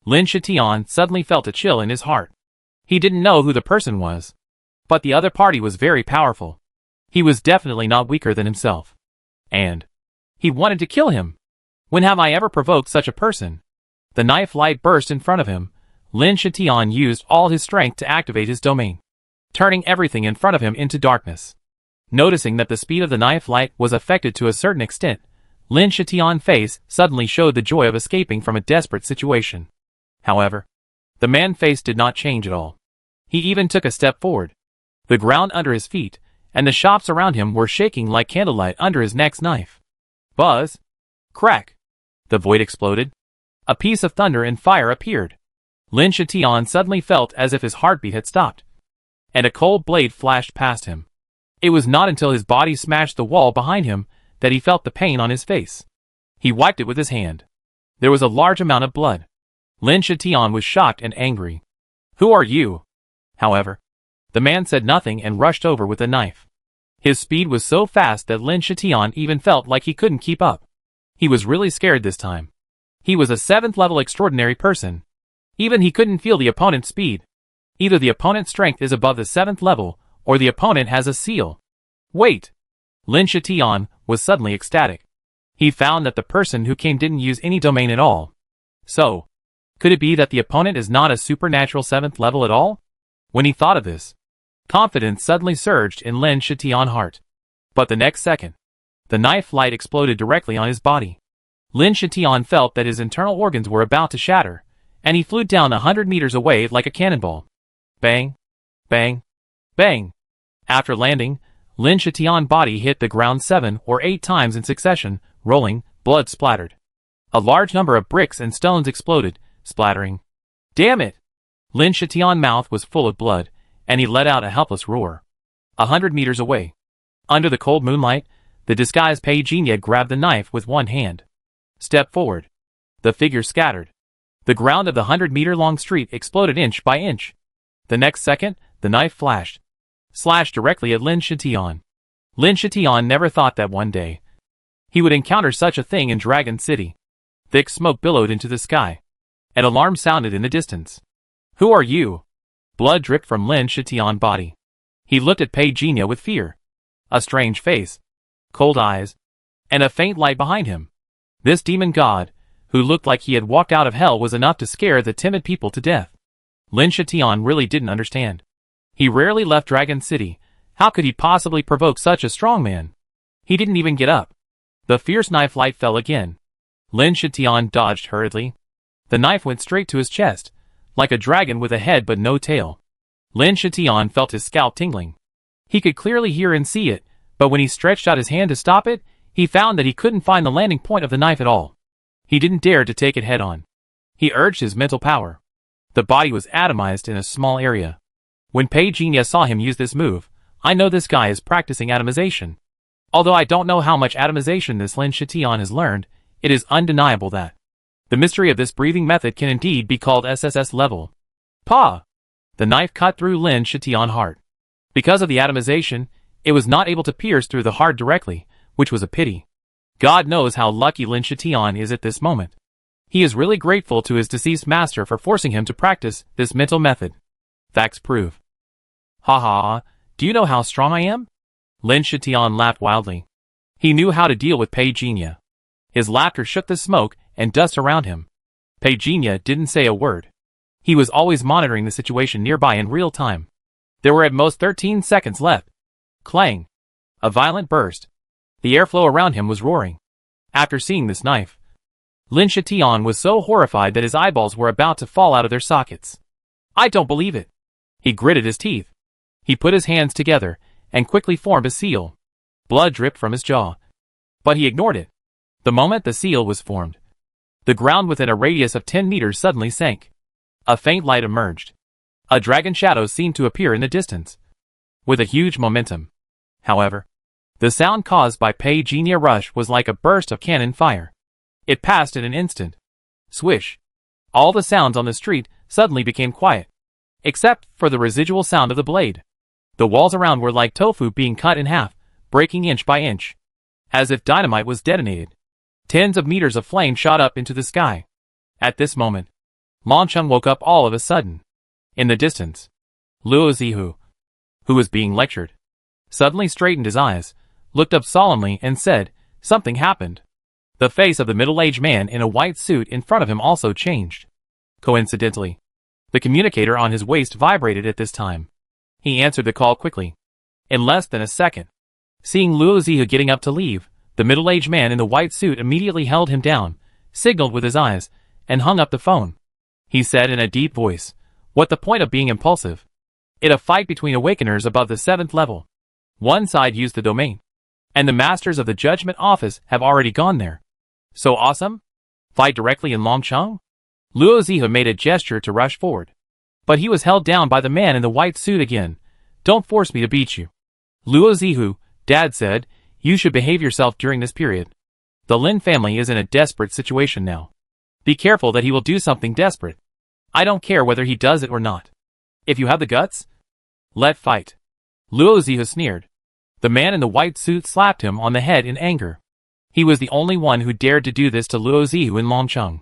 Lin Shitian suddenly felt a chill in his heart. He didn't know who the person was. But the other party was very powerful. He was definitely not weaker than himself. And he wanted to kill him. When have I ever provoked such a person? The knife light burst in front of him. Lin Shitian used all his strength to activate his domain, turning everything in front of him into darkness. Noticing that the speed of the knife light was affected to a certain extent, Lin Shitian's face suddenly showed the joy of escaping from a desperate situation. However, the man's face did not change at all. He even took a step forward. The ground under his feet and the shops around him were shaking like candlelight under his next knife. Buzz! Crack! The void exploded. A piece of thunder and fire appeared. Lin Shitian suddenly felt as if his heartbeat had stopped, and a cold blade flashed past him. It was not until his body smashed the wall behind him that he felt the pain on his face. He wiped it with his hand. There was a large amount of blood. Lin Shitian was shocked and angry. Who are you? However, the man said nothing and rushed over with a knife. His speed was so fast that Lin Shitian even felt like he couldn't keep up. He was really scared this time. He was a 7th level extraordinary person. Even he couldn't feel the opponent's speed. Either the opponent's strength is above the 7th level, or the opponent has a seal. Wait! Lin Shitian was suddenly ecstatic. He found that the person who came didn't use any domain at all. So, could it be that the opponent is not a supernatural 7th level at all? When he thought of this, confidence suddenly surged in Lin Shitian's heart. But the next second, the knife light exploded directly on his body. Lin Shitian felt that his internal organs were about to shatter, and he flew down 100 meters away like a cannonball. Bang! Bang! Bang! After landing, Lin Shitian's body hit the ground 7 or 8 times in succession, rolling, blood splattered. A large number of bricks and stones exploded, splattering. Damn it! Lin Shitian's mouth was full of blood, and he let out a helpless roar. 100 meters away, under the cold moonlight, the disguised Pei Jinya grabbed the knife with one hand. Step forward. The figure scattered. The ground of the 100-meter-long street exploded inch by inch. The next second, the knife flashed, slashed directly at Lin Shitian. Lin Shitian never thought that one day he would encounter such a thing in Dragon City. Thick smoke billowed into the sky. An alarm sounded in the distance. "Who are you?" Blood dripped from Lin Shitian's body. He looked at Pei Jinya with fear. A strange face, cold eyes, and a faint light behind him. This demon god, who looked like he had walked out of hell, was enough to scare the timid people to death. Lin Shitian really didn't understand. He rarely left Dragon City. How could he possibly provoke such a strong man? He didn't even get up. The fierce knife light fell again. Lin Shitian dodged hurriedly. The knife went straight to his chest, like a dragon with a head but no tail. Lin Shitian felt his scalp tingling. He could clearly hear and see it, but when he stretched out his hand to stop it, he found that he couldn't find the landing point of the knife at all. He didn't dare to take it head on. He urged his mental power. The body was atomized in a small area. When Pei Jinya saw him use this move, "I know this guy is practicing atomization." Although I don't know how much atomization this Lin Shitian has learned, it is undeniable that the mystery of this breathing method can indeed be called SSS level. Pa! The knife cut through Lin Shitian's heart. Because of the atomization, it was not able to pierce through the heart directly, which was a pity. God knows how lucky Lin Shitian is at this moment. He is really grateful to his deceased master for forcing him to practice this mental method. Facts prove. Ha ha ha, do you know how strong I am? Lin Shitian laughed wildly. He knew how to deal with Pei Jinya. His laughter shook the smoke and dust around him. Pei Jinya didn't say a word. He was always monitoring the situation nearby in real time. There were at most 13 seconds left. Clang! A violent burst. The airflow around him was roaring. After seeing this knife, Lin Shitian was so horrified that his eyeballs were about to fall out of their sockets. "I don't believe it." He gritted his teeth. He put his hands together and quickly formed a seal. Blood dripped from his jaw. But he ignored it. The moment the seal was formed, the ground within a radius of 10 meters suddenly sank. A faint light emerged. A dragon shadow seemed to appear in the distance, with a huge momentum. However, the sound caused by Pei Jinya rush was like a burst of cannon fire. It passed in an instant. Swish! All the sounds on the street suddenly became quiet, except for the residual sound of the blade. The walls around were like tofu being cut in half, breaking inch by inch, as if dynamite was detonated. Tens of meters of flame shot up into the sky. At this moment, Longcheng woke up all of a sudden. In the distance, Luo Zihu, who was being lectured, suddenly straightened his eyes, looked up solemnly and said, "Something happened." The face of the middle-aged man in a white suit in front of him also changed. Coincidentally, the communicator on his waist vibrated at this time. He answered the call quickly. In less than a second, seeing Luo Zihu getting up to leave, the middle-aged man in the white suit immediately held him down, signaled with his eyes, and hung up the phone. He said in a deep voice, "What the point of being impulsive? It's a fight between awakeners above the 7th level. One side used the domain, and the masters of the judgment office have already gone there. So awesome? Fight directly in Longcheng?" Luo Zihu made a gesture to rush forward, but he was held down by the man in the white suit again. "Don't force me to beat you." "Luo Zihu," Dad said, "you should behave yourself during this period. The Lin family is in a desperate situation now. Be careful that he will do something desperate. I don't care whether he does it or not. If you have the guts, let fight." Luo Zihu sneered. The man in the white suit slapped him on the head in anger. He was the only one who dared to do this to Luo Zihu in Longcheng.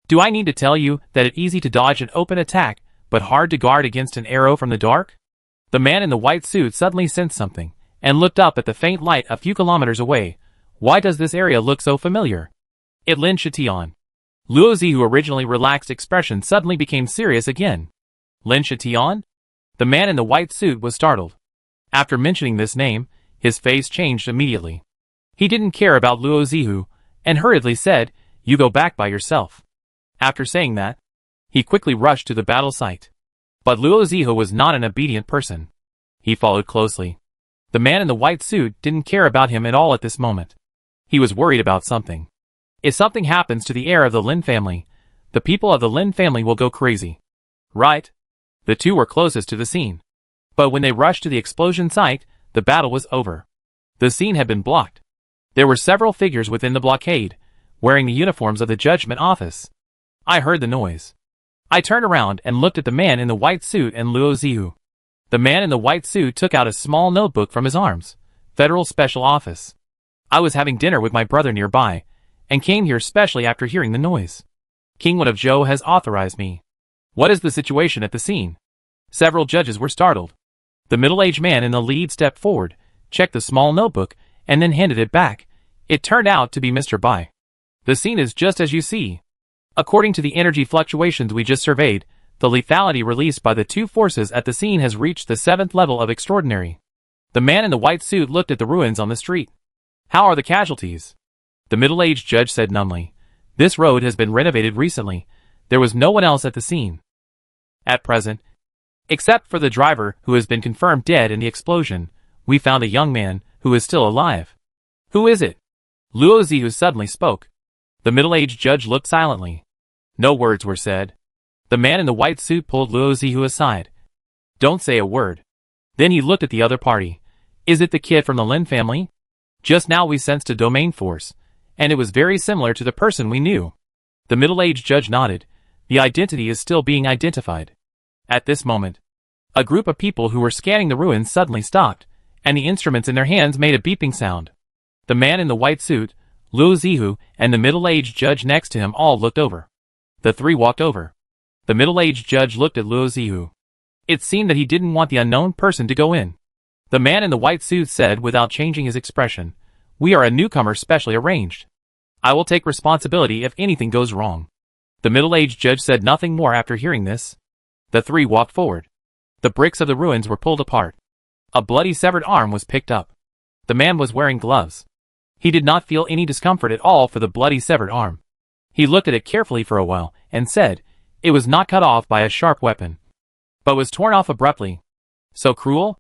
Do I need to tell you that it's easy to dodge an open attack, but hard to guard against an arrow from the dark? The man in the white suit suddenly sensed something, and looked up at the faint light a few kilometers away. Why does this area look so familiar? It Lin Shitian. Luo Zihu's originally relaxed expression suddenly became serious again. Lin Shitian? The man in the white suit was startled. After mentioning this name, his face changed immediately. He didn't care about Luo Zihu, and hurriedly said, "You go back by yourself." After saying that, he quickly rushed to the battle site. But Luo Zihu was not an obedient person. He followed closely. The man in the white suit didn't care about him at all at this moment. He was worried about something. If something happens to the heir of the Lin family, the people of the Lin family will go crazy. Right? The two were closest to the scene. But when they rushed to the explosion site, the battle was over. The scene had been blocked. There were several figures within the blockade, wearing the uniforms of the judgment office. I heard the noise. I turned around and looked at the man in the white suit and Luo Zihu. The man in the white suit took out a small notebook from his arms, Federal Special Office. I was having dinner with my brother nearby, and came here specially after hearing the noise. Kingwood of Joe has authorized me. What is the situation at the scene? Several judges were startled. The middle-aged man in the lead stepped forward, checked the small notebook, and then handed it back. It turned out to be Mr. Bai. The scene is just as you see. According to the energy fluctuations we just surveyed, the lethality released by the two forces at the scene has reached the 7th level of extraordinary. The man in the white suit looked at the ruins on the street. How are the casualties? The middle-aged judge said numbly. This road has been renovated recently. There was no one else at the scene. At present, except for the driver who has been confirmed dead in the explosion, we found a young man who is still alive. Who is it? Luo Zihu suddenly spoke. The middle-aged judge looked silently. No words were said. The man in the white suit pulled Luo Zihu aside. Don't say a word. Then he looked at the other party. Is it the kid from the Lin family? Just now we sensed a domain force, and it was very similar to the person we knew. The middle-aged judge nodded. The identity is still being identified. At this moment, a group of people who were scanning the ruins suddenly stopped, and the instruments in their hands made a beeping sound. The man in the white suit, Luo Zihu, and the middle-aged judge next to him all looked over. The three walked over. The middle-aged judge looked at Luo Zihu. It seemed that he didn't want the unknown person to go in. The man in the white suit said without changing his expression, "We are a newcomer specially arranged. I will take responsibility if anything goes wrong." The middle-aged judge said nothing more after hearing this. The three walked forward. The bricks of the ruins were pulled apart. A bloody severed arm was picked up. The man was wearing gloves. He did not feel any discomfort at all for the bloody severed arm. He looked at it carefully for a while and said, it was not cut off by a sharp weapon, but was torn off abruptly. So cruel?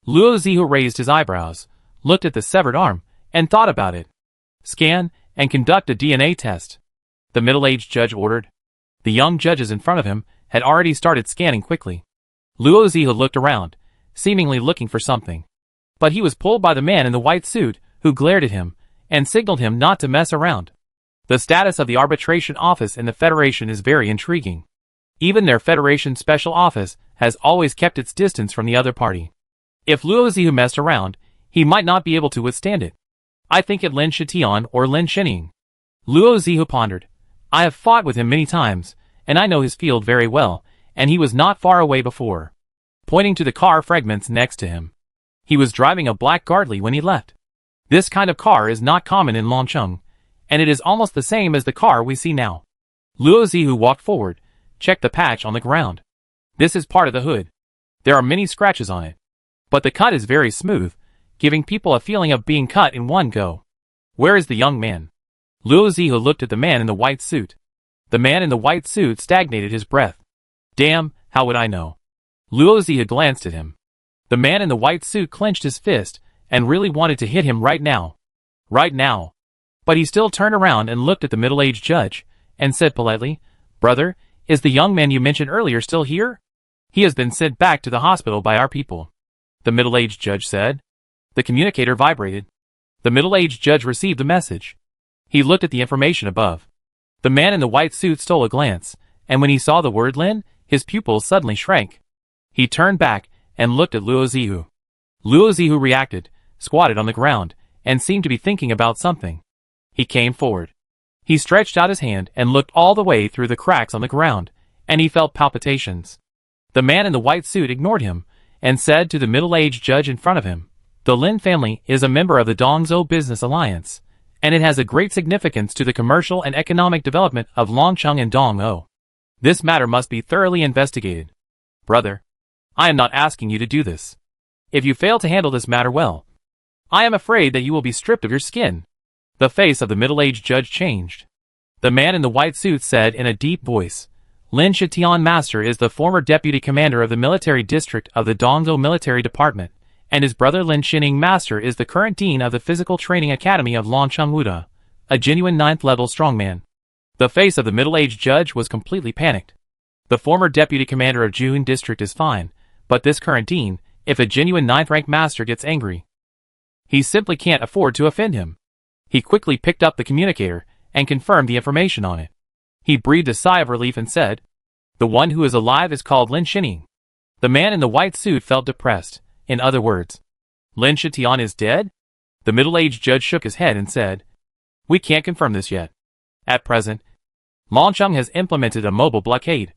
Luo Zihu raised his eyebrows, looked at the severed arm, and thought about it. Scan, and conduct a DNA test. The middle-aged judge ordered. The young judges in front of him had already started scanning quickly. Luo Zihu looked around, seemingly looking for something. But he was pulled by the man in the white suit, who glared at him, and signaled him not to mess around. The status of the arbitration office in the Federation is very intriguing. Even their Federation Special Office has always kept its distance from the other party. If Luo Zihu messed around, he might not be able to withstand it. I think it Lin Shitian or Lin Shining. Luo Zihu pondered. I have fought with him many times, and I know his field very well, and he was not far away before. Pointing to the car fragments next to him. He was driving a black Gardley when he left. This kind of car is not common in Longcheng, and it is almost the same as the car we see now. Luo Zihu walked forward, checked the patch on the ground. This is part of the hood. There are many scratches on it. But the cut is very smooth, giving people a feeling of being cut in one go. Where is the young man? Luo Zihu looked at the man in the white suit. The man in the white suit stagnated his breath. Damn, how would I know? Luo Zihu glanced at him. The man in the white suit clenched his fist, and really wanted to hit him right now. Right now. But he still turned around and looked at the middle-aged judge, and said politely, Brother, is the young man you mentioned earlier still here? He has been sent back to the hospital by our people. The middle-aged judge said. The communicator vibrated. The middle-aged judge received the message. He looked at the information above. The man in the white suit stole a glance, and when he saw the word Lin, his pupils suddenly shrank. He turned back and looked at Luo Zihu. Luo Zihu reacted, squatted on the ground, and seemed to be thinking about something. He came forward. He stretched out his hand and looked all the way through the cracks on the ground, and he felt palpitations. The man in the white suit ignored him, and said to the middle-aged judge in front of him, The Lin family is a member of the Dongzhou Business Alliance, and it has a great significance to the commercial and economic development of Longcheng and Dongzhou. This matter must be thoroughly investigated. Brother, I am not asking you to do this. If you fail to handle this matter well, I am afraid that you will be stripped of your skin. The face of the middle-aged judge changed. The man in the white suit said in a deep voice, Lin Shitian Master is the former deputy commander of the military district of the Dongzhou Military Department, and his brother Lin Shining Master is the current dean of the Physical Training Academy of Longcheng Wuda, a genuine 9th-level strongman. The face of the middle-aged judge was completely panicked. The former deputy commander of June District is fine, but this current dean, if a genuine 9th-rank master gets angry, he simply can't afford to offend him. He quickly picked up the communicator and confirmed the information on it. He breathed a sigh of relief and said, The one who is alive is called Lin Shining. The man in the white suit felt depressed. In other words, Lin Shitian is dead? The middle-aged judge shook his head and said, "We can't confirm this yet. At present, Longcheng has implemented a mobile blockade,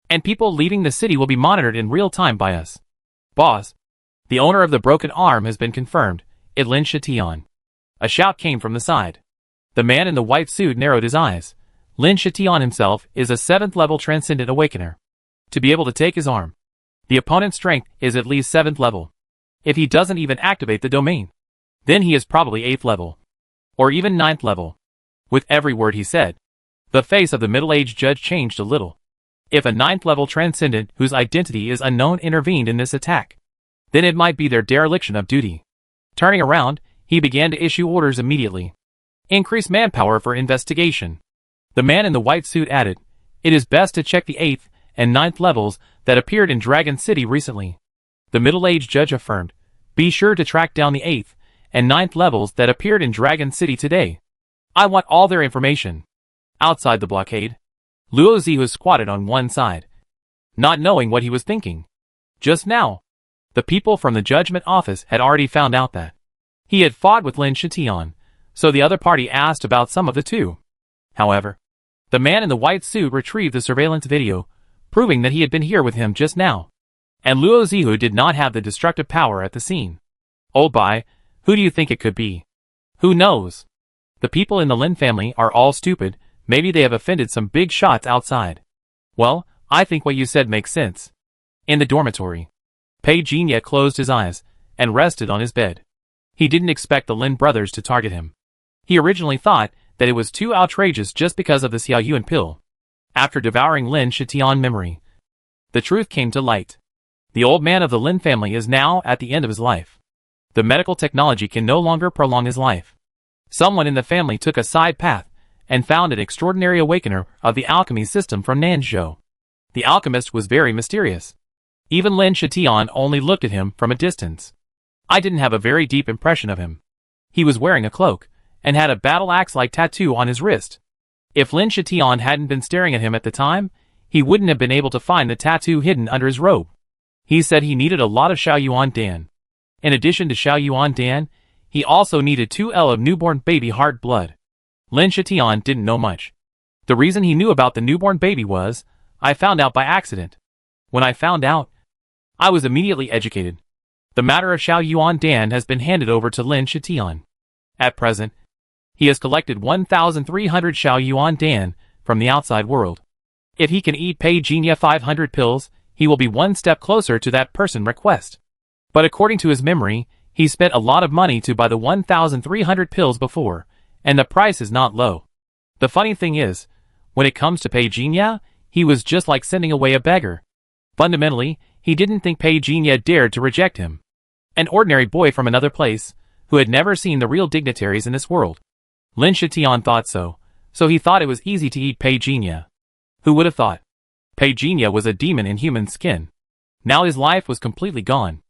and people leaving the city will be monitored in real time by us. Boss, the owner of the broken arm has been confirmed, Lin Shitian." A shout came from the side. The man in the white suit narrowed his eyes. Lin Shitian himself is a 7th-level Transcendent Awakener. To be able to take his arm, the opponent's strength is at least 7th level. If he doesn't even activate the domain, then he is probably 8th level. Or even 9th level. With every word he said, the face of the middle-aged judge changed a little. If a 9th-level Transcendent whose identity is unknown intervened in this attack, then it might be their dereliction of duty. Turning around, he began to issue orders immediately. Increase manpower for investigation. The man in the white suit added, "It is best to check the 8th and 9th levels that appeared in Dragon City recently." The middle-aged judge affirmed, "Be sure to track down the 8th and 9th levels that appeared in Dragon City today. I want all their information." Outside the blockade, Luo Zihu squatted on one side, not knowing what he was thinking. Just now, the people from the judgment office had already found out that he had fought with Lin Shitian, so the other party asked about some of the two. However, the man in the white suit retrieved the surveillance video, proving that he had been here with him just now. And Luo Zihu did not have the destructive power at the scene. "Old Bai, who do you think it could be?" "Who knows? The people in the Lin family are all stupid. Maybe they have offended some big shots outside." "Well, I think what you said makes sense." In the dormitory, Pei Jinya closed his eyes and rested on his bed. He didn't expect the Lin brothers to target him. He originally thought that it was too outrageous just because of the Xiaoyuan pill. After devouring Lin Shitian memory, the truth came to light. The old man of the Lin family is now at the end of his life. The medical technology can no longer prolong his life. Someone in the family took a side path and found an extraordinary awakener of the alchemy system from Nanzhou. The alchemist was very mysterious. Even Lin Shitian only looked at him from a distance. I didn't have a very deep impression of him. He was wearing a cloak and had a battle axe-like tattoo on his wrist. If Lin Shitian hadn't been staring at him at the time, he wouldn't have been able to find the tattoo hidden under his robe. He said he needed a lot of Xiaoyuan Dan. In addition to Xiaoyuan Dan, he also needed 2L of newborn baby heart blood. Lin Shitian didn't know much. The reason he knew about the newborn baby was, I found out by accident. When I found out, I was immediately educated. The matter of Xiaoyuan Dan has been handed over to Lin Shitian. At present, he has collected 1,300 Xiaoyuan Dan from the outside world. If he can eat Pei Jinya 500 pills, he will be one step closer to that person request. But according to his memory, he spent a lot of money to buy the 1,300 pills before, and the price is not low. The funny thing is, when it comes to Pei Jinya, he was just like sending away a beggar. Fundamentally, he didn't think Pei Jinya dared to reject him. An ordinary boy from another place, who had never seen the real dignitaries in this world. Lin Shitian thought so he thought it was easy to eat Pei Jinya. Who would have thought? Pei Jinya was a demon in human skin. Now his life was completely gone.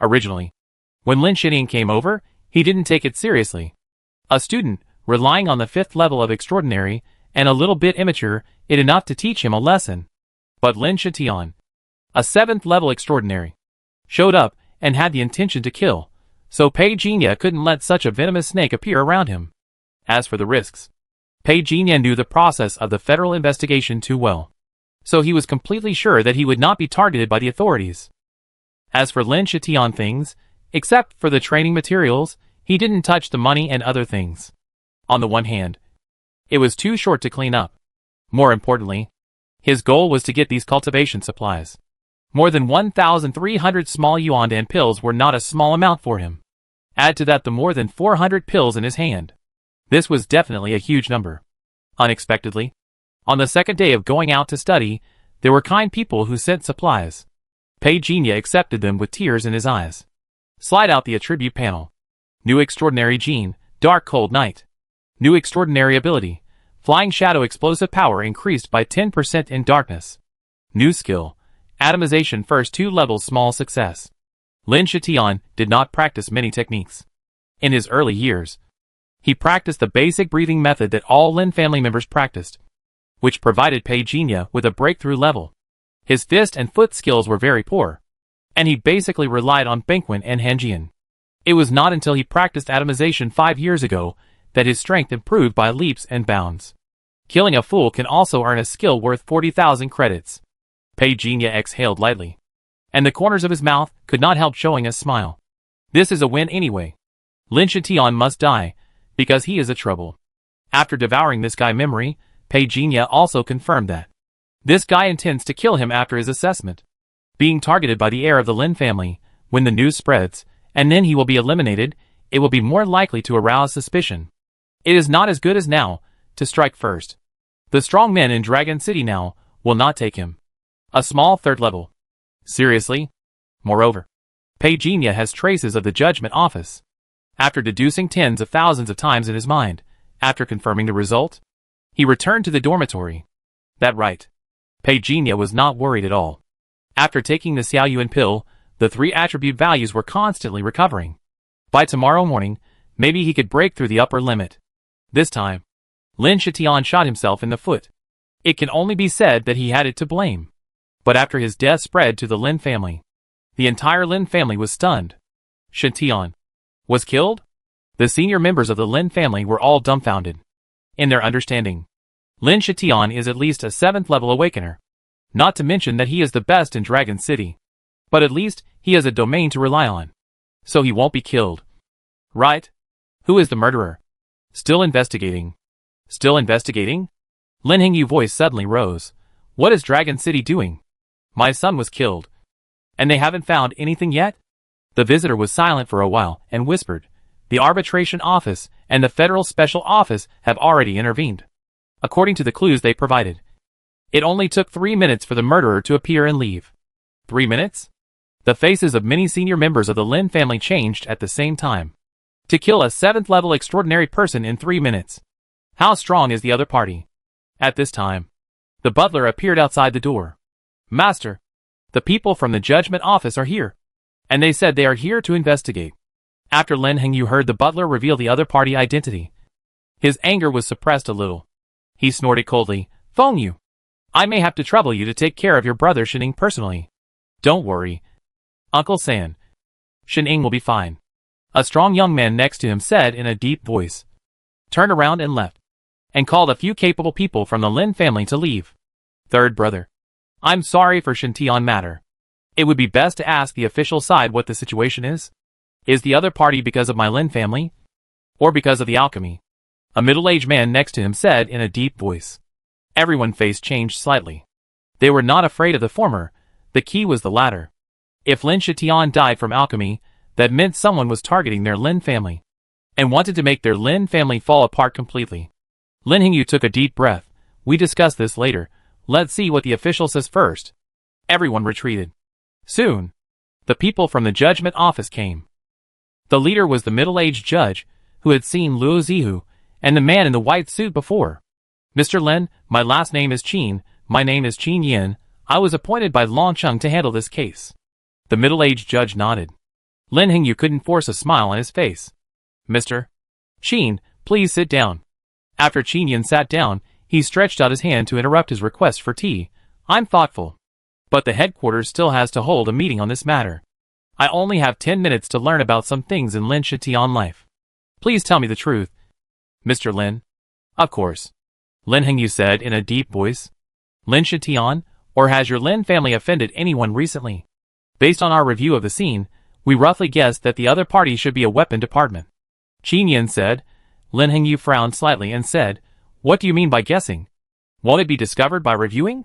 Originally, when Lin Shitian came over, he didn't take it seriously. A student, relying on the 5th level of extraordinary, and a little bit immature, it enough to teach him a lesson. But Lin Shitian, a 7th level extraordinary, showed up and had the intention to kill, so Pei Jinya couldn't let such a venomous snake appear around him. As for the risks, Pei Jinya knew the process of the federal investigation too well, so he was completely sure that he would not be targeted by the authorities. As for Lin Shitian things, except for the training materials, he didn't touch the money and other things. On the one hand, it was too short to clean up. More importantly, his goal was to get these cultivation supplies. More than 1,300 small yuan and pills were not a small amount for him. Add to that the more than 400 pills in his hand. This was definitely a huge number. Unexpectedly, on the second day of going out to study, there were kind people who sent supplies. Pei Jinya accepted them with tears in his eyes. Slide out the attribute panel. New extraordinary gene, dark cold night. New extraordinary ability, flying shadow explosive power increased by 10% in darkness. New skill, atomization first 2 levels small success. Lin Shitian did not practice many techniques. In his early years, he practiced the basic breathing method that all Lin family members practiced, which provided Pei Jinya with a breakthrough level. His fist and foot skills were very poor, and he basically relied on Benquin and Hanjian. It was not until he practiced atomization 5 years ago that his strength improved by leaps and bounds. Killing a fool can also earn a skill worth 40,000 credits. Pei Jinya exhaled lightly, and the corners of his mouth could not help showing a smile. This is a win anyway. Lin Shitian must die, because he is a trouble. After devouring this guy memory, Pei Jinya also confirmed that this guy intends to kill him after his assessment. Being targeted by the heir of the Lin family, when the news spreads, and then he will be eliminated, it will be more likely to arouse suspicion. It is not as good as now, to strike first. The strong men in Dragon City now will not take him. A small third level. Seriously? Moreover, Pei Jinya has traces of the judgment office. After deducing tens of thousands of times in his mind, after confirming the result, he returned to the dormitory. That right. Pei Jinya was not worried at all. After taking the Xiaoyuan pill, the 3 attribute values were constantly recovering. By tomorrow morning, maybe he could break through the upper limit. This time, Lin Shitian shot himself in the foot. It can only be said that he had it to blame. But after his death spread to the Lin family, the entire Lin family was stunned. Shitian was killed? The senior members of the Lin family were all dumbfounded. In their understanding, Lin Shitian is at least a 7th level awakener. Not to mention that he is the best in Dragon City. But at least, he has a domain to rely on. So he won't be killed. Right? Who is the murderer? Still investigating. Still investigating? Lin Hingyu's voice suddenly rose. What is Dragon City doing? My son was killed. And they haven't found anything yet? The visitor was silent for a while and whispered. The arbitration office and the federal special office have already intervened. According to the clues they provided, it only took 3 minutes for the murderer to appear and leave. 3 minutes? The faces of many senior members of the Lin family changed at the same time. To kill a 7th level extraordinary person in 3 minutes. How strong is the other party? At this time, the butler appeared outside the door. Master, the people from the judgment office are here. And they said they are here to investigate. After Lin Hengyu heard the butler reveal the other party identity, his anger was suppressed a little. He snorted coldly, Feng Yu, I may have to trouble you to take care of your brother Shining personally. Don't worry, Uncle San. Shining will be fine. A strong young man next to him said in a deep voice. Turned around and left, and called a few capable people from the Lin family to leave. Third brother, I'm sorry for Shintian matter. It would be best to ask the official side what the situation is. Is the other party because of my Lin family? Or because of the alchemy? A middle-aged man next to him said in a deep voice. Everyone's face changed slightly. They were not afraid of the former, the key was the latter. If Lin Shitian died from alchemy, that meant someone was targeting their Lin family, and wanted to make their Lin family fall apart completely. Lin Hengyu took a deep breath. We discuss this later, let's see what the official says first. Everyone retreated. Soon, the people from the judgment office came. The leader was the middle-aged judge, who had seen Luo Zihu, and the man in the white suit before. Mr. Lin, my last name is Qin, my name is Qin Yin, I was appointed by Longcheng to handle this case. The middle-aged judge nodded. Lin Hengyu couldn't force a smile on his face. Mr. Qin, please sit down. After Qin Yin sat down, he stretched out his hand to interrupt his request for tea. I'm thoughtful. But the headquarters still has to hold a meeting on this matter. I only have 10 minutes to learn about some things in Lin Shitian life. Please tell me the truth. Mr. Lin? Of course. Lin Hengyu said in a deep voice. Lin Shitian, or has your Lin family offended anyone recently? Based on our review of the scene, we roughly guessed that the other party should be a weapon department. Qin Yin said. Lin Hengyu frowned slightly and said, What do you mean by guessing? Won't it be discovered by reviewing?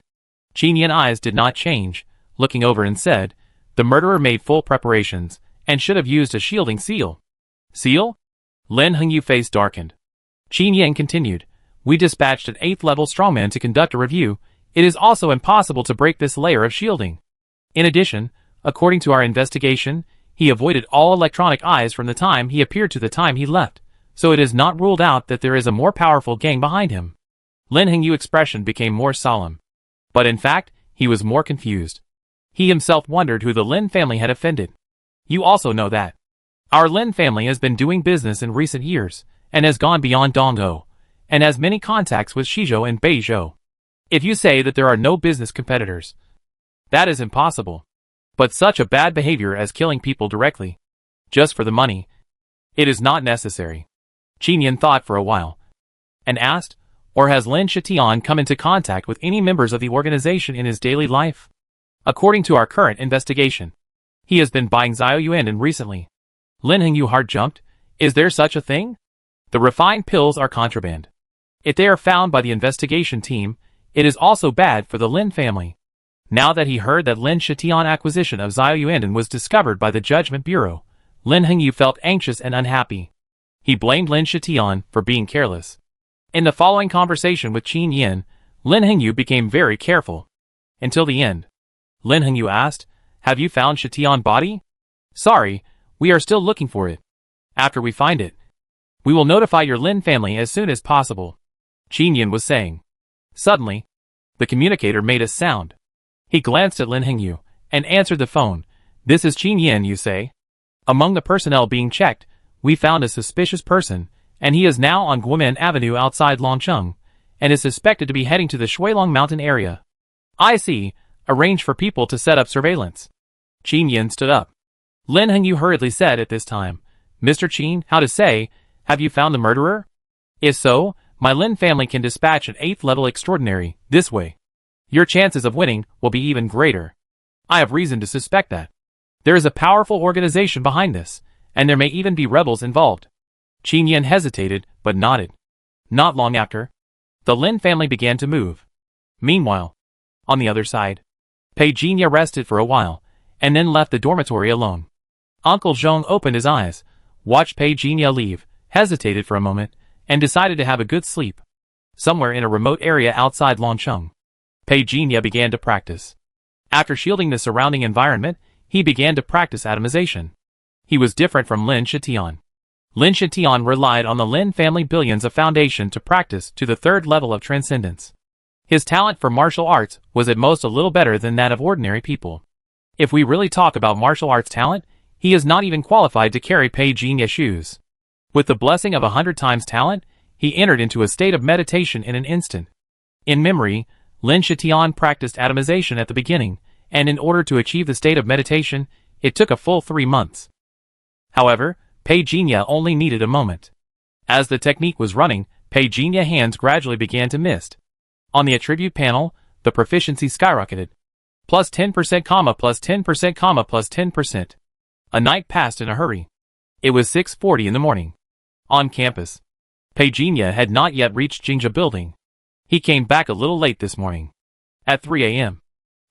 Qin Yin's eyes did not change, looking over and said, The murderer made full preparations, and should have used a shielding seal. Seal? Lin Hengyu face darkened. Qin Yin continued, We dispatched an 8th level strongman to conduct a review. It is also impossible to break this layer of shielding. In addition, according to our investigation, he avoided all electronic eyes from the time he appeared to the time he left, so it is not ruled out that there is a more powerful gang behind him. Lin Hengyu's expression became more solemn. But in fact, he was more confused. He himself wondered who the Lin family had offended. You also know that our Lin family has been doing business in recent years, and has gone beyond Dongguo, and has many contacts with Shizhou and Beizhou. If you say that there are no business competitors, that is impossible. But such a bad behavior as killing people directly, just for the money, It is not necessary. Qin Yin thought for a while and asked, or has Lin Shitian come into contact with any members of the organization in his daily life? According to our current investigation, he has been buying Xiao Yuan recently. Lin Hengyu heart jumped. Is there such a thing? The refined pills are contraband. If they are found by the investigation team, it is also bad for the Lin family. Now that he heard that Lin Shitian acquisition of Xiao Yuan was discovered by the Judgment Bureau, Lin Hengyu felt anxious and unhappy. He blamed Lin Shitian for being careless. In the following conversation with Qin Yin, Lin Hengyu became very careful. Until the end. Lin Hengyu asked, have you found Shitian body? Sorry, we are still looking for it. After we find it, we will notify your Lin family as soon as possible, Qin Yin was saying. Suddenly, the communicator made a sound. He glanced at Lin Hengyu and answered the phone. This is Qin Yin, you say? Among the personnel being checked, we found a suspicious person, and he is now on Guomen Avenue outside Longcheng, and is suspected to be heading to the Shuilong Mountain area. I see. Arrange for people to set up surveillance. Qin Yin stood up. Lin Hengyu hurriedly said at this time, Mr. Qin, how to say, have you found the murderer? If so, my Lin family can dispatch an 8th level extraordinary, this way. Your chances of winning will be even greater. I have reason to suspect that. There is a powerful organization behind this, and there may even be rebels involved. Qin Yin hesitated, but nodded. Not long after, the Lin family began to move. Meanwhile, on the other side, Pei Jinya rested for a while, and then left the dormitory alone. Uncle Zhong opened his eyes, watched Pei Jinya leave, hesitated for a moment, and decided to have a good sleep. Somewhere in a remote area outside Longcheng, Pei Jinya began to practice. After shielding the surrounding environment, he began to practice atomization. He was different from Lin Shitian. Lin Shitian relied on the Lin family billions of foundation to practice to the 3rd level of transcendence. His talent for martial arts was at most a little better than that of ordinary people. If we really talk about martial arts talent, he is not even qualified to carry Pei Jinya's shoes. With the blessing of 100 times talent, he entered into a state of meditation in an instant. In memory, Lin Shitian practiced atomization at the beginning, and in order to achieve the state of meditation, it took a full 3 months. However, Pei Jinya only needed a moment. As the technique was running, Pei Jinya's hands gradually began to mist. On the attribute panel, the proficiency skyrocketed. Plus 10%, plus 10%, plus 10%. A night passed in a hurry. It was 6:40 in the morning. On campus, Pei Jinya had not yet reached Jingja building. He came back a little late this morning. At 3 a.m.,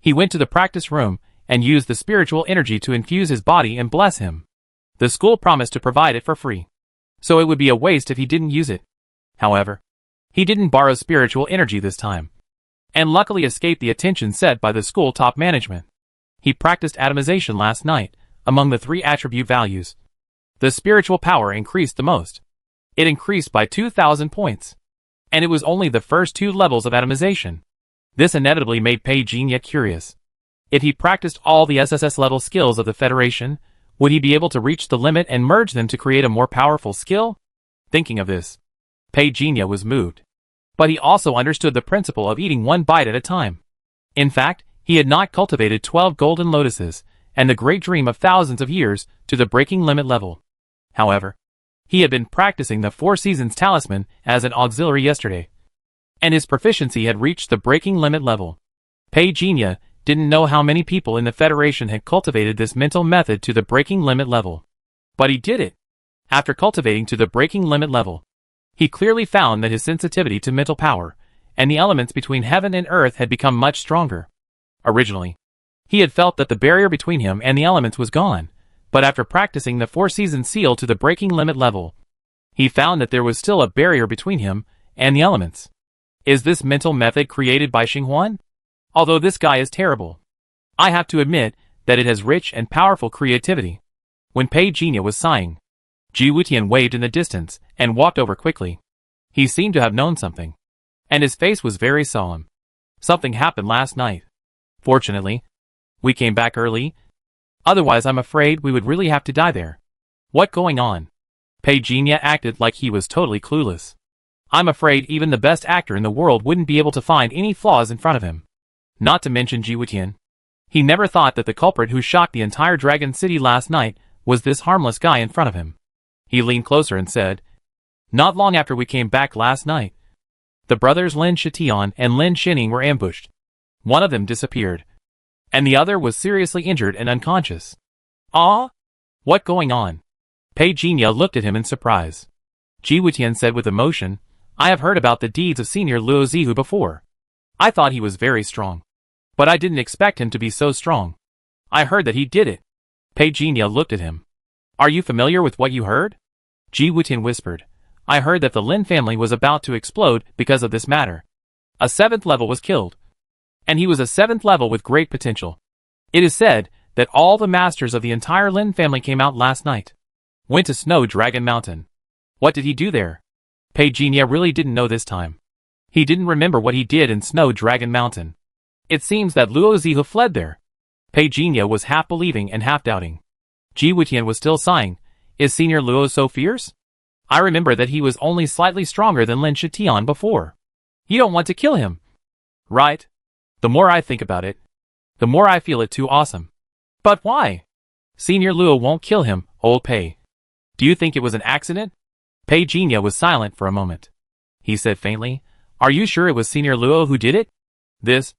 he went to the practice room and used the spiritual energy to infuse his body and bless him. The school promised to provide it for free, so it would be a waste if he didn't use it. However, he didn't borrow spiritual energy this time, and luckily escaped the attention set by the school top management. He practiced atomization last night, among the 3 attribute values. The spiritual power increased the most. It increased by 2,000 points. And it was only the first 2 levels of atomization. This inevitably made Pei Jinya curious. If he practiced all the SSS level skills of the Federation, would he be able to reach the limit and merge them to create a more powerful skill? Thinking of this, Pei Jinya was moved. But he also understood the principle of eating 1 bite at a time. In fact, he had not cultivated 12 golden lotuses, and the great dream of thousands of years, to the breaking limit level. However, he had been practicing the 4 seasons talisman as an auxiliary yesterday, and his proficiency had reached the breaking limit level. Pei Jinya didn't know how many people in the Federation had cultivated this mental method to the breaking limit level. But he did it. After cultivating to the breaking limit level, he clearly found that his sensitivity to mental power and the elements between heaven and earth had become much stronger. Originally, he had felt that the barrier between him and the elements was gone, but after practicing the 4 seasons seal to the breaking limit level, he found that there was still a barrier between him and the elements. Is this mental method created by Xinghuan? Although this guy is terrible, I have to admit that it has rich and powerful creativity. When Pei Jinya was sighing, Ji Wutian waved in the distance and walked over quickly. He seemed to have known something, and his face was very solemn. Something happened last night. Fortunately, we came back early. Otherwise I'm afraid we would really have to die there. What going on? Pei Jinya acted like he was totally clueless. I'm afraid even the best actor in the world wouldn't be able to find any flaws in front of him. Not to mention Ji Wutian. He never thought that the culprit who shocked the entire Dragon City last night was this harmless guy in front of him. He leaned closer and said, "Not long after we came back last night, the brothers Lin Shitian and Lin Shining were ambushed. One of them disappeared, and the other was seriously injured and unconscious." "Ah? What going on?" Pei Jinya looked at him in surprise. Ji Wutian said with emotion, "I have heard about the deeds of Senior Luo Zihu before. I thought he was very strong, but I didn't expect him to be so strong. I heard that he did it." Pei Jinya looked at him. "Are you familiar with what you heard?" Ji Wutian whispered, "I heard that the Lin family was about to explode because of this matter. A 7th level was killed, and he was a 7th level with great potential. It is said that all the masters of the entire Lin family came out last night. Went to Snow Dragon Mountain. What did he do there?" Pei Jinya really didn't know this time. He didn't remember what he did in Snow Dragon Mountain. It seems that Luo Zihu fled there. Pei Jinya was half believing and half doubting. Ji Wutian was still sighing. "Is Senior Luo so fierce? I remember that he was only slightly stronger than Lin Shitian before. You don't want to kill him, right?" "The more I think about it, the more I feel it too awesome." "But why?" "Senior Luo won't kill him, old Pei. Do you think it was an accident?" Pei Jinya was silent for a moment. He said faintly, "Are you sure it was Senior Luo who did it?" This?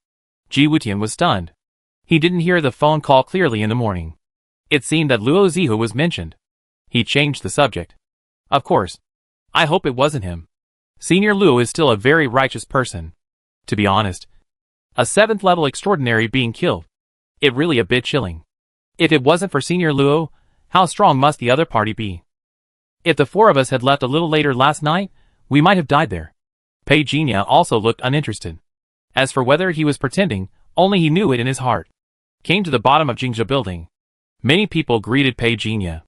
Ji Wutian was stunned. He didn't hear the phone call clearly in the morning. It seemed that Luo Zihu was mentioned. He changed the subject. "Of course. I hope it wasn't him. Senior Luo is still a very righteous person. To be honest, a 7th level extraordinary being killed. It really a bit chilling. If it wasn't for Senior Luo, how strong must the other party be? If the 4 of us had left a little later last night, we might have died there." Pei Jinya also looked uninterested. As for whether he was pretending, only he knew it in his heart. Came to the bottom of Jingzhou building. Many people greeted Pei Jinya.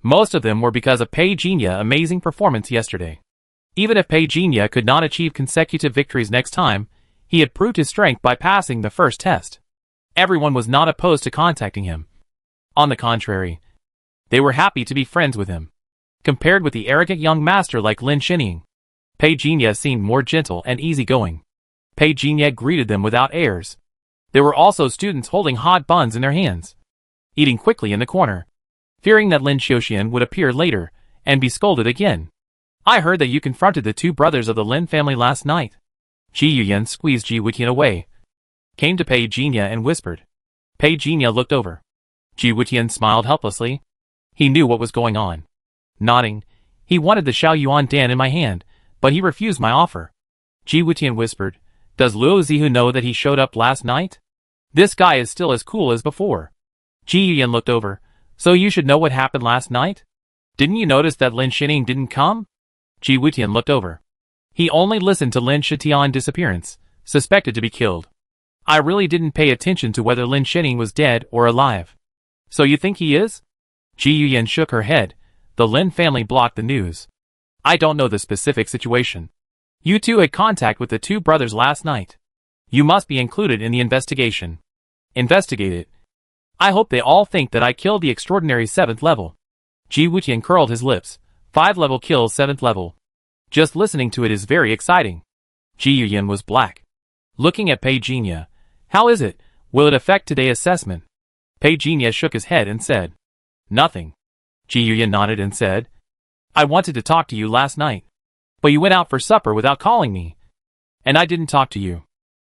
Most of them were because of Pei Jinya's amazing performance yesterday. Even if Pei Jinya could not achieve consecutive victories next time, he had proved his strength by passing the first test. Everyone was not opposed to contacting him. On the contrary, they were happy to be friends with him. Compared with the arrogant young master like Lin Shining, Pei Jinya seemed more gentle and easygoing. Pei Jinya greeted them without airs. There were also students holding hot buns in their hands, eating quickly in the corner, fearing that Lin Xiuxian would appear later and be scolded again. "I heard that you confronted the 2 brothers of the Lin family last night." Ji Yuyan squeezed Ji Wutian away, came to Pei Jinya and whispered. Pei Jinya looked over. Ji Wutian smiled helplessly. He knew what was going on. Nodding, he wanted the Xiaoyuan Dan in my hand, but he refused my offer. Ji Wutian whispered, "Does Luo Zihu know that he showed up last night? This guy is still as cool as before." Ji Yuyan looked over. "So you should know what happened last night? Didn't you notice that Lin Shining didn't come?" Ji Wutian looked over. He only listened to Lin Shitian's disappearance, suspected to be killed. "I really didn't pay attention to whether Lin Shining was dead or alive." "So you think he is?" Ji Yuyan shook her head. "The Lin family blocked the news. I don't know the specific situation. You 2 had contact with the 2 brothers last night. You must be included in the investigation." "Investigate it? I hope they all think that I killed the extraordinary 7th level." Ji Wutian curled his lips. 5 level kills 7th level. Just listening to it is very exciting. Ji Yuyan was black. Looking at Pei Jinya. "How is it? Will it affect today's assessment?" Pei Jinya shook his head and said, "Nothing." Ji Yuyan nodded and said, "I wanted to talk to you last night, but you went out for supper without calling me, and I didn't talk to you."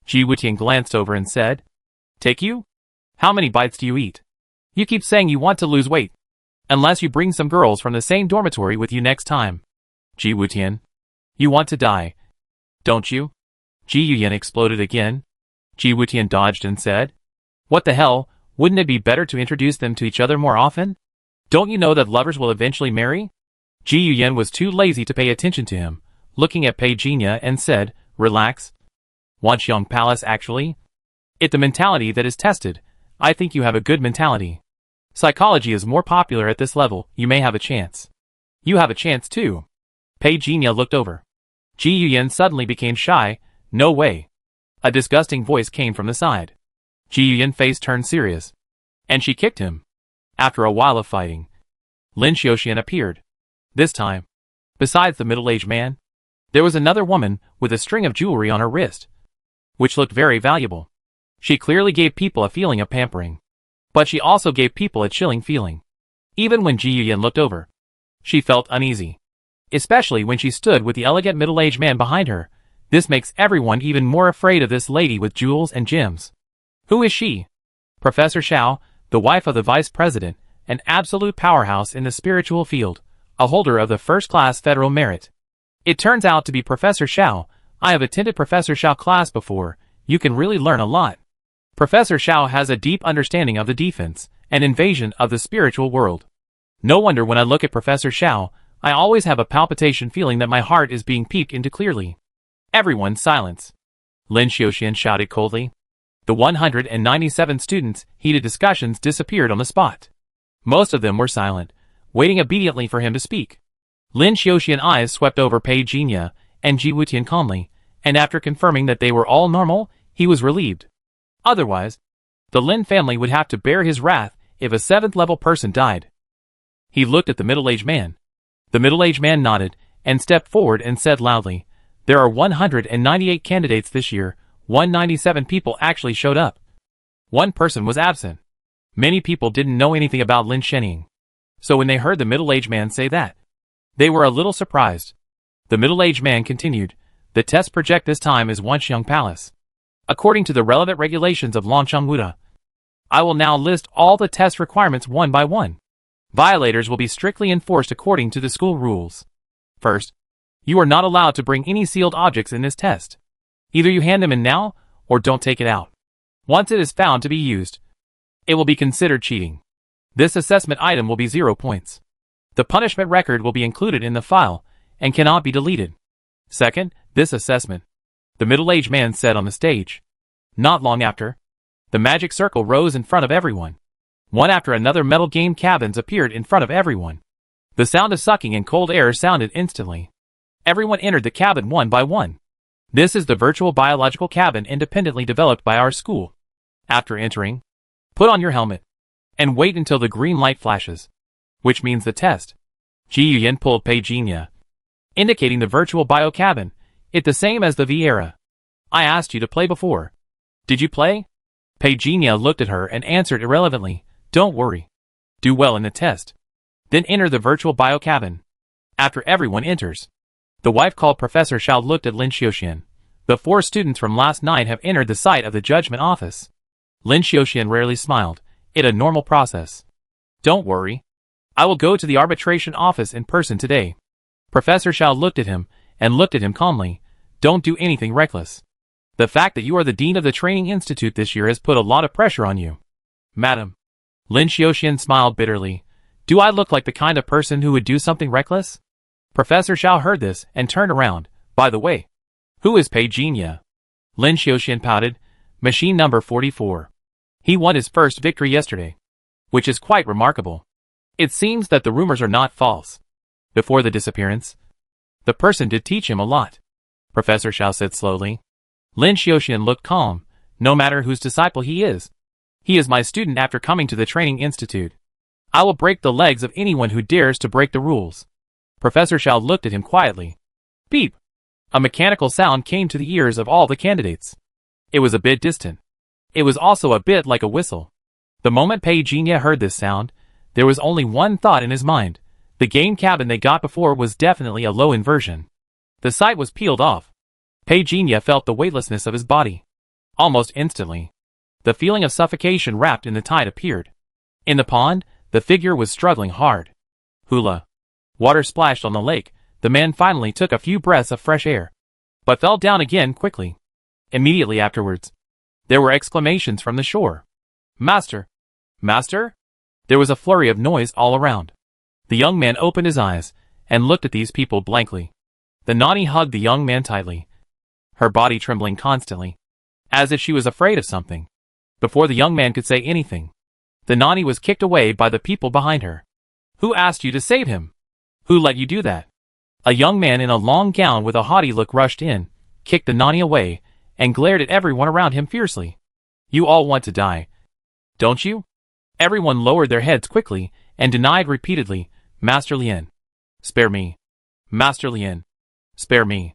Ji Wutian glanced over and said, "Take you? How many bites do you eat? You keep saying you want to lose weight, unless you bring some girls from the same dormitory with you next time." Ji Wutian, "You want to die, don't you?" Ji Yuyan exploded again. Ji Wutian dodged and said, "What the hell, wouldn't it be better to introduce them to each other more often? Don't you know that lovers will eventually marry?" Ji Yuyan was too lazy to pay attention to him, looking at Pei Jinya and said, "Relax. Wanxiang Palace actually? It's the mentality that is tested. I think you have a good mentality. Psychology is more popular at this level, you may have a chance." "You have a chance too." Pei Jinya looked over. Ji Yuyan suddenly became shy. "No way." A disgusting voice came from the side. Ji Yuyan's face turned serious, and she kicked him. After a while of fighting, Lin Xiuxian appeared. This time, besides the middle-aged man, there was another woman with a string of jewelry on her wrist, which looked very valuable. She clearly gave people a feeling of pampering, but she also gave people a chilling feeling. Even when Ji Yuyan looked over, She felt uneasy, especially when she stood with the elegant middle-aged man behind her. This makes everyone even more afraid of this lady with jewels and gems. Who is she? Professor Xiao, the wife of the vice president, an absolute powerhouse in the spiritual field, a holder of the first-class federal merit. It turns out to be Professor Xiao. I have attended Professor Xiao class before. You can really learn a lot. Professor Xiao has a deep understanding of the defense and invasion of the spiritual world. No wonder when I look at Professor Xiao, I always have a palpitation feeling that my heart is being peeked into clearly. Everyone silence. Lin Xiuxian shouted coldly. The 197 students' heated discussions disappeared on the spot. Most of them were silent, waiting obediently for him to speak. Lin Xiuxian's eyes swept over Pei Jinya and Ji Wutian calmly, and after confirming that they were all normal, he was relieved. Otherwise, the Lin family would have to bear his wrath if a 7th-level person died. He looked at the middle-aged man. The middle-aged man nodded and stepped forward and said loudly, "There are 198 candidates this year. 197 people actually showed up. One person was absent. Many people didn't know anything about Lin Shenying. So when they heard the middle-aged man say that, they were a little surprised." The middle-aged man continued, "The test project this time is Wanxiang Palace. According to the relevant regulations of Longcheng Wuda, I will now list all the test requirements one by one. Violators will be strictly enforced according to the school rules. First, you are not allowed to bring any sealed objects in this test. Either you hand them in now, or don't take it out. Once it is found to be used, it will be considered cheating. This assessment item will be 0 points. The punishment record will be included in the file, and cannot be deleted. Second, this assessment," the middle-aged man said on the stage. Not long after, the magic circle rose in front of everyone. One after another metal game cabins appeared in front of everyone. The sound of sucking and cold air sounded instantly. Everyone entered the cabin one by one. This is the virtual biological cabin independently developed by our school. After entering, put on your helmet, and wait until the green light flashes, which means the test. Ji Yuyan pulled Pei Jinya, indicating the virtual bio cabin. It's the same as the V-era. I asked you to play before. Did you play? Pei Jinya looked at her and answered irrelevantly, "Don't worry. Do well in the test. Then enter the virtual bio cabin." After everyone enters, the wife called Professor Xiao looked at Lin Xiuxian. The 4 students from last night have entered the site of the judgment office. Lin Xiuxian rarely smiled. It's a normal process. Don't worry. I will go to the arbitration office in person today. Professor Xiao looked at him, and looked at him calmly. Don't do anything reckless. The fact that you are the dean of the training institute this year has put a lot of pressure on you. Madam. Lin Xiuxian smiled bitterly. Do I look like the kind of person who would do something reckless? Professor Xiao heard this and turned around. By the way, who is Pei Jinya? Lin Xiuxian pouted. Machine number 44. He won his first victory yesterday, which is quite remarkable. It seems that the rumors are not false. Before the disappearance, the person did teach him a lot, Professor Xiao said slowly. Lin Xiuxian looked calm. No matter whose disciple he is my student after coming to the training institute. I will break the legs of anyone who dares to break the rules. Professor Xiao looked at him quietly. Beep! A mechanical sound came to the ears of all the candidates. It was a bit distant. It was also a bit like a whistle. The moment Pei Jinya heard this sound, there was only one thought in his mind. The game cabin they got before was definitely a low-end version. The site was peeled off. Pei Jinya felt the weightlessness of his body. Almost instantly, the feeling of suffocation wrapped in the tide appeared. In the pond, the figure was struggling hard. Hula. Water splashed on the lake. The man finally took a few breaths of fresh air, but fell down again quickly. Immediately afterwards, there were exclamations from the shore. Master! Master? There was a flurry of noise all around. The young man opened his eyes and looked at these people blankly. The nanny hugged the young man tightly, her body trembling constantly, as if she was afraid of something. Before the young man could say anything, the nanny was kicked away by the people behind her. Who asked you to save him? Who let you do that? A young man in a long gown with a haughty look rushed in, kicked the nanny away, and glared at everyone around him fiercely. You all want to die, don't you? Everyone lowered their heads quickly and denied repeatedly, Master Lien. Spare me. Master Lien. Spare me.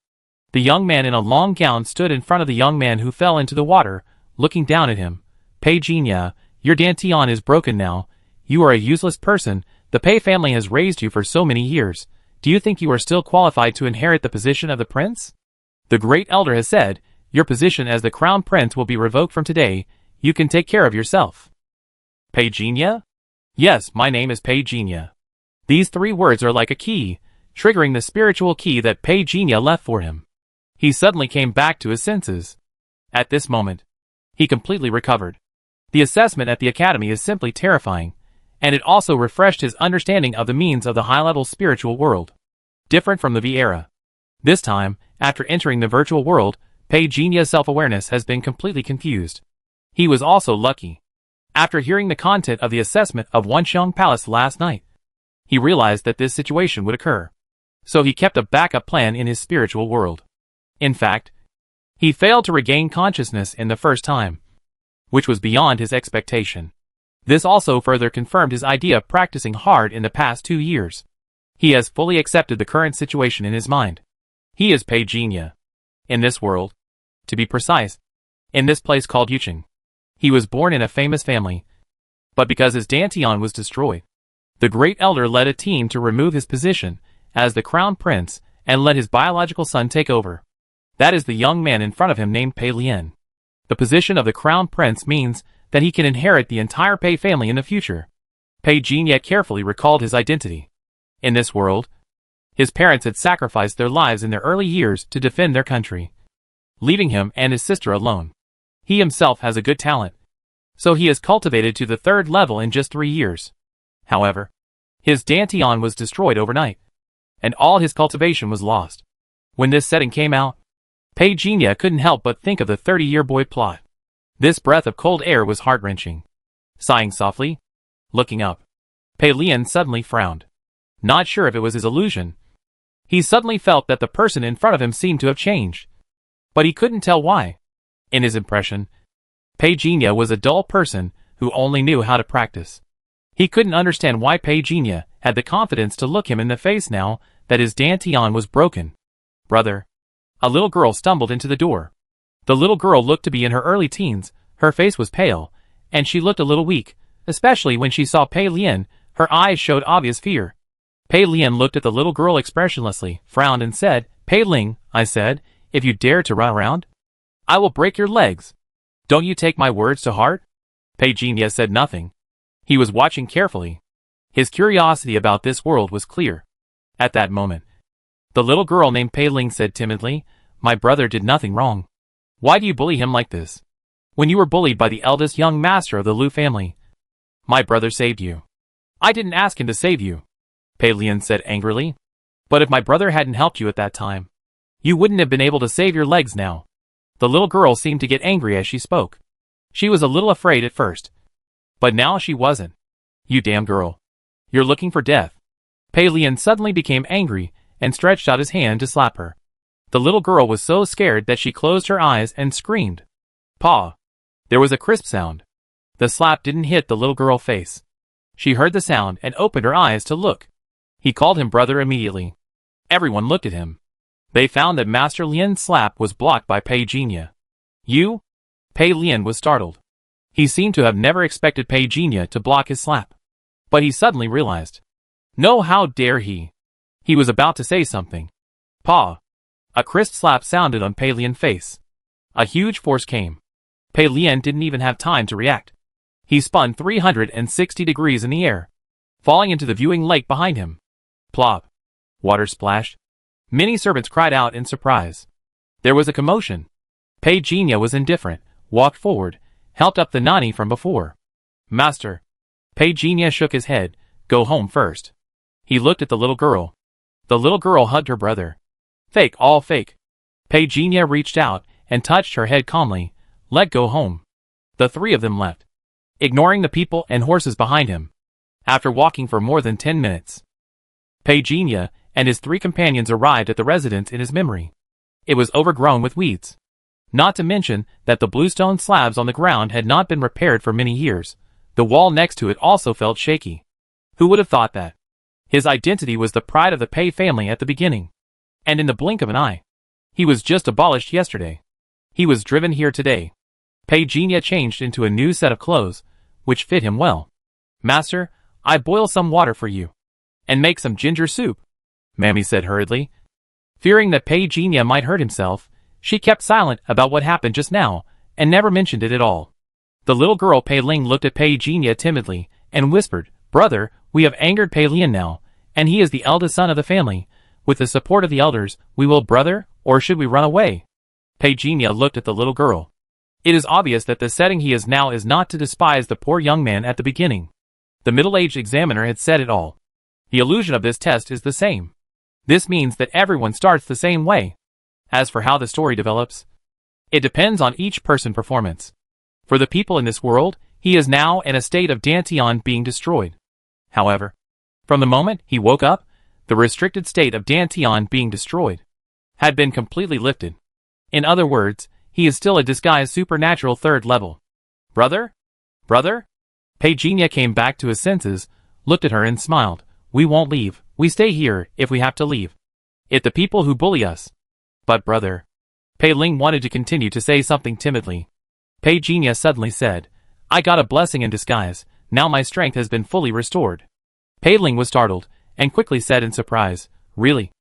The young man in a long gown stood in front of the young man who fell into the water, looking down at him. Pei Jinya, your dantian is broken now. You are a useless person, The Pei family has raised you for so many years. Do you think you are still qualified to inherit the position of the prince? The great elder has said, your position as the crown prince will be revoked from today. You can take care of yourself. Pei Jinya? Yes, my name is Pei Jinya. These 3 words are like a key, triggering the spiritual key that Pei Jinya left for him. He suddenly came back to his senses. At this moment, he completely recovered. The assessment at the academy is simply terrifying, and it also refreshed his understanding of the means of the high-level spiritual world. Different from the V era. This time, after entering the virtual world, Pei Jinya's self-awareness has been completely confused. He was also lucky. After hearing the content of the assessment of Wanxiang Palace last night, he realized that this situation would occur. So he kept a backup plan in his spiritual world. In fact, he failed to regain consciousness in the first time, which was beyond his expectation. This also further confirmed his idea of practicing hard in the past 2 years. He has fully accepted the current situation in his mind. He is Pei Jinya. In this world, to be precise, in this place called Yucheng. He was born in a famous family, but because his dantian was destroyed, the great elder led a team to remove his position as the crown prince and let his biological son take over. That is the young man in front of him named Pei Lian. The position of the crown prince means that he can inherit the entire Pei family in the future. Pei Jinya carefully recalled his identity. In this world, his parents had sacrificed their lives in their early years to defend their country, leaving him and his sister alone. He himself has a good talent, so he is cultivated to the 3rd level in just 3 years. However, his dantian was destroyed overnight, and all his cultivation was lost. When this setting came out, Pei Jinya couldn't help but think of the 30-year boy plot. This breath of cold air was heart-wrenching. Sighing softly, looking up, Pei Lian suddenly frowned. Not sure if it was his illusion. He suddenly felt that the person in front of him seemed to have changed, but he couldn't tell why. In his impression, Pei Jinya was a dull person who only knew how to practice. He couldn't understand why Pei Jinya had the confidence to look him in the face now that his dantian was broken. Brother. A little girl stumbled into the door. The little girl looked to be in her early teens, her face was pale, and she looked a little weak, especially when she saw Pei Lian. Her eyes showed obvious fear. Pei Lian looked at the little girl expressionlessly, frowned and said, Pei Ling, I said, if you dare to run around, I will break your legs. Don't you take my words to heart? Pei Jinya said nothing. He was watching carefully. His curiosity about this world was clear. At that moment, the little girl named Pei Ling said timidly, my brother did nothing wrong. Why do you bully him like this? When you were bullied by the eldest young master of the Lu family, my brother saved you. I didn't ask him to save you, Pei Lian said angrily. But if my brother hadn't helped you at that time, you wouldn't have been able to save your legs now. The little girl seemed to get angry as she spoke. She was a little afraid at first, but now she wasn't. You damn girl. You're looking for death. Pei Lian suddenly became angry and stretched out his hand to slap her. The little girl was so scared that she closed her eyes and screamed. Paw. There was a crisp sound. The slap didn't hit the little girl's face. She heard the sound and opened her eyes to look. He called him brother immediately. Everyone looked at him. They found that Master Lian's slap was blocked by Pei Jinya. You? Pei Lian was startled. He seemed to have never expected Pei Jinya to block his slap. But he suddenly realized. No, how dare he? He was about to say something. Paw. A crisp slap sounded on Pei Lian's face. A huge force came. Pei Lian didn't even have time to react. He spun 360 degrees in the air, falling into the viewing lake behind him. Plop. Water splashed. Many servants cried out in surprise. There was a commotion. Pei Jinya was indifferent, walked forward, helped up the nani from before. Master. Pei Jinya shook his head. Go home first. He looked at the little girl. The little girl hugged her brother. Fake, all fake. Pei Jinya reached out and touched her head calmly. Let go home. The 3 of them left, ignoring the people and horses behind him. After walking for more than 10 minutes, Pei Jinya and his 3 companions arrived at the residence in his memory. It was overgrown with weeds. Not to mention that the bluestone slabs on the ground had not been repaired for many years. The wall next to it also felt shaky. Who would have thought that? His identity was the pride of the Pei family at the beginning. And in the blink of an eye, he was just abolished yesterday. He was driven here today. Pei Jinya changed into a new set of clothes, which fit him well. Master, I boil some water for you. And make some ginger soup, Mammy said hurriedly. Fearing that Pei Jinya might hurt himself, she kept silent about what happened just now, and never mentioned it at all. The little girl Pei Ling looked at Pei Jinya timidly, and whispered, "Brother, we have angered Pei Lian now, and he is the eldest son of the family. With the support of the elders, we will, brother, or should we run away?" Pei Jinya looked at the little girl. It is obvious that the setting he is now is not to despise the poor young man at the beginning. The middle-aged examiner had said it all. The illusion of this test is the same. This means that everyone starts the same way. As for how the story develops, it depends on each person's performance. For the people in this world, he is now in a state of Dantian being destroyed. However, from the moment he woke up, the restricted state of Dantian being destroyed had been completely lifted. In other words, he is still a disguised supernatural third level. Brother? Brother? Pei Jinya came back to his senses, looked at her and smiled. We won't leave. We stay here if we have to leave. It's the people who bully us. But brother. Pei Ling wanted to continue to say something timidly. Pei Jinya suddenly said, I got a blessing in disguise. Now my strength has been fully restored. Pei Ling was startled, and quickly said in surprise, Really?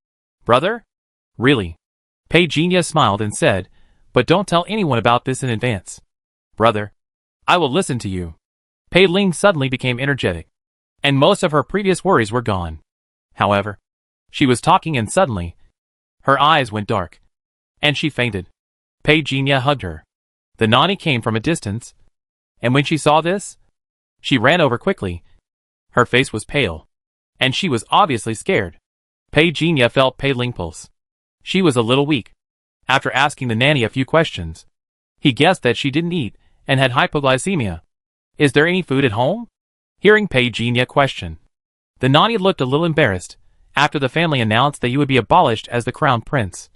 Brother? Really? Pei Jinya smiled and said, But don't tell anyone about this in advance. Brother. I will listen to you. Pei Ling suddenly became energetic, and most of her previous worries were gone. However, she was talking and suddenly, her eyes went dark, and she fainted. Pei Jinya hugged her. The nanny came from a distance, and when she saw this, she ran over quickly. Her face was pale, and she was obviously scared. Pei Jinya felt Pei Ling pulse. She was a little weak. After asking the nanny a few questions, he guessed that she didn't eat and had hypoglycemia. Is there any food at home? Hearing Pei Jinya question, the nanny looked a little embarrassed after the family announced that he would be abolished as the crown prince.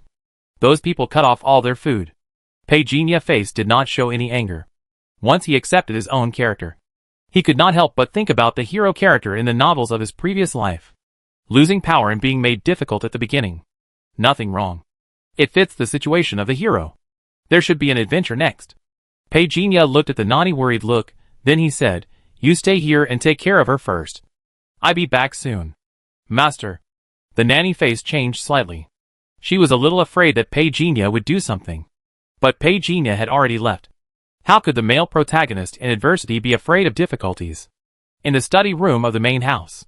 Those people cut off all their food. Pei Jinya's face did not show any anger. Once he accepted his own character, he could not help but think about the hero character in the novels of his previous life. Losing power and being made difficult at the beginning. Nothing wrong. It fits the situation of the hero. There should be an adventure next. Pei Jinya looked at the nanny worried look, then he said, You stay here and take care of her first. I be back soon. Master. The nanny face changed slightly. She was a little afraid that Pei Jinya would do something. But Pei Jinya had already left. How could the male protagonist in adversity be afraid of difficulties? In the study room of the main house,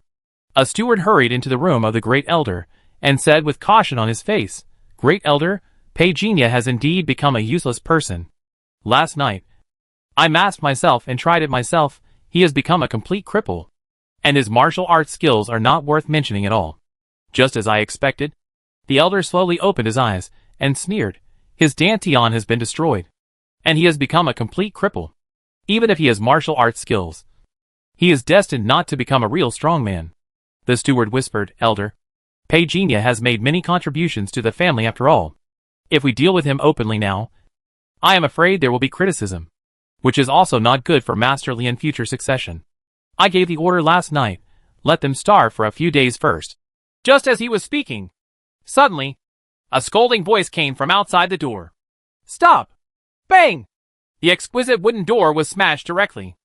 a steward hurried into the room of the great elder, and said with caution on his face, Great elder, Pei Jinya has indeed become a useless person. Last night, I masked myself and tried it myself. He has become a complete cripple. And his martial arts skills are not worth mentioning at all. Just as I expected. The elder slowly opened his eyes, and sneered. His Dantian has been destroyed. And he has become a complete cripple. Even if he has martial arts skills, he is destined not to become a real strongman. The steward whispered, Elder. Pei Jinya has made many contributions to the family after all. If we deal with him openly now, I am afraid there will be criticism, which is also not good for Master Lian's future succession. I gave the order last night, let them starve for a few days first. Just as he was speaking, suddenly, a scolding voice came from outside the door. Stop! Bang! The exquisite wooden door was smashed directly.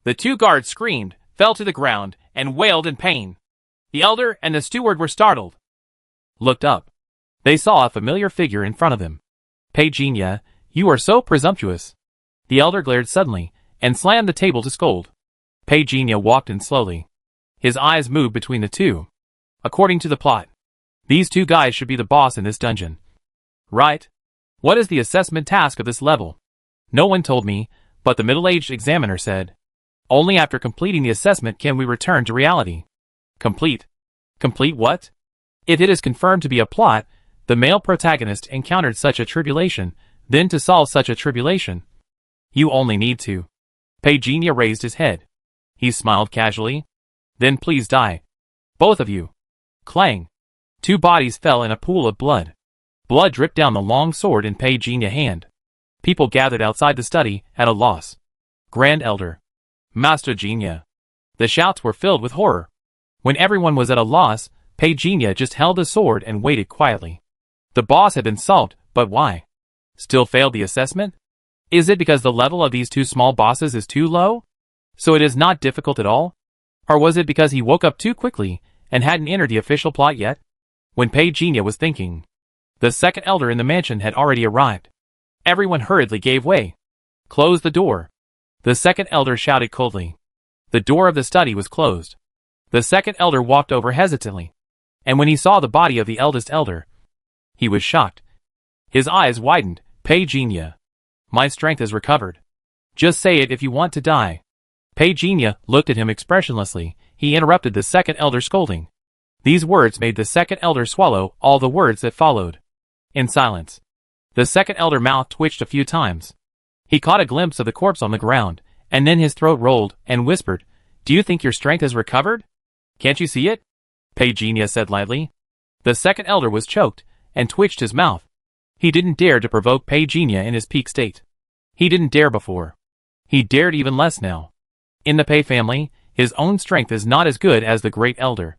The two guards screamed, fell to the ground, and wailed in pain. The elder and the steward were startled. Looked up. They saw a familiar figure in front of them. Pei Jinya, you are so presumptuous. The elder glared suddenly, and slammed the table to scold. Pei Jinya walked in slowly. His eyes moved between the two. According to the plot, these two guys should be the boss in this dungeon. Right? What is the assessment task of this level? No one told me, but the middle-aged examiner said, only after completing the assessment can we return to reality. Complete. Complete what? If it is confirmed to be a plot, the male protagonist encountered such a tribulation, then to solve such a tribulation, you only need to. Pei Jinya raised his head. He smiled casually. Then please die. Both of you. Clang. Two bodies fell in a pool of blood. Blood dripped down the long sword in Pei Jinya's hand. People gathered outside the study, at a loss. Grand Elder. Master Jinya. The shouts were filled with horror. When everyone was at a loss, Pei Jinya just held the sword and waited quietly. The boss had been solved, but why? Still failed the assessment? Is it because the level of these two small bosses is too low? So it is not difficult at all? Or was it because he woke up too quickly and hadn't entered the official plot yet? When Pei Jinya was thinking, the second elder in the mansion had already arrived. Everyone hurriedly gave way. Close the door. The second elder shouted coldly. The door of the study was closed. The second elder walked over hesitantly. And when he saw the body of the eldest elder, he was shocked. His eyes widened. Pei Jinya. My strength is recovered. Just say it if you want to die. Pei Jinya looked at him expressionlessly. He interrupted the second elder scolding. These words made the second elder swallow all the words that followed. In silence. The second elder mouth twitched a few times. He caught a glimpse of the corpse on the ground, and then his throat rolled, and whispered, Do you think your strength has recovered? Can't you see it? Pei Jinya said lightly. The second elder was choked, and twitched his mouth. He didn't dare to provoke Pei Jinya in his peak state. He didn't dare before. He dared even less now. In the Pei family, his own strength is not as good as the great elder.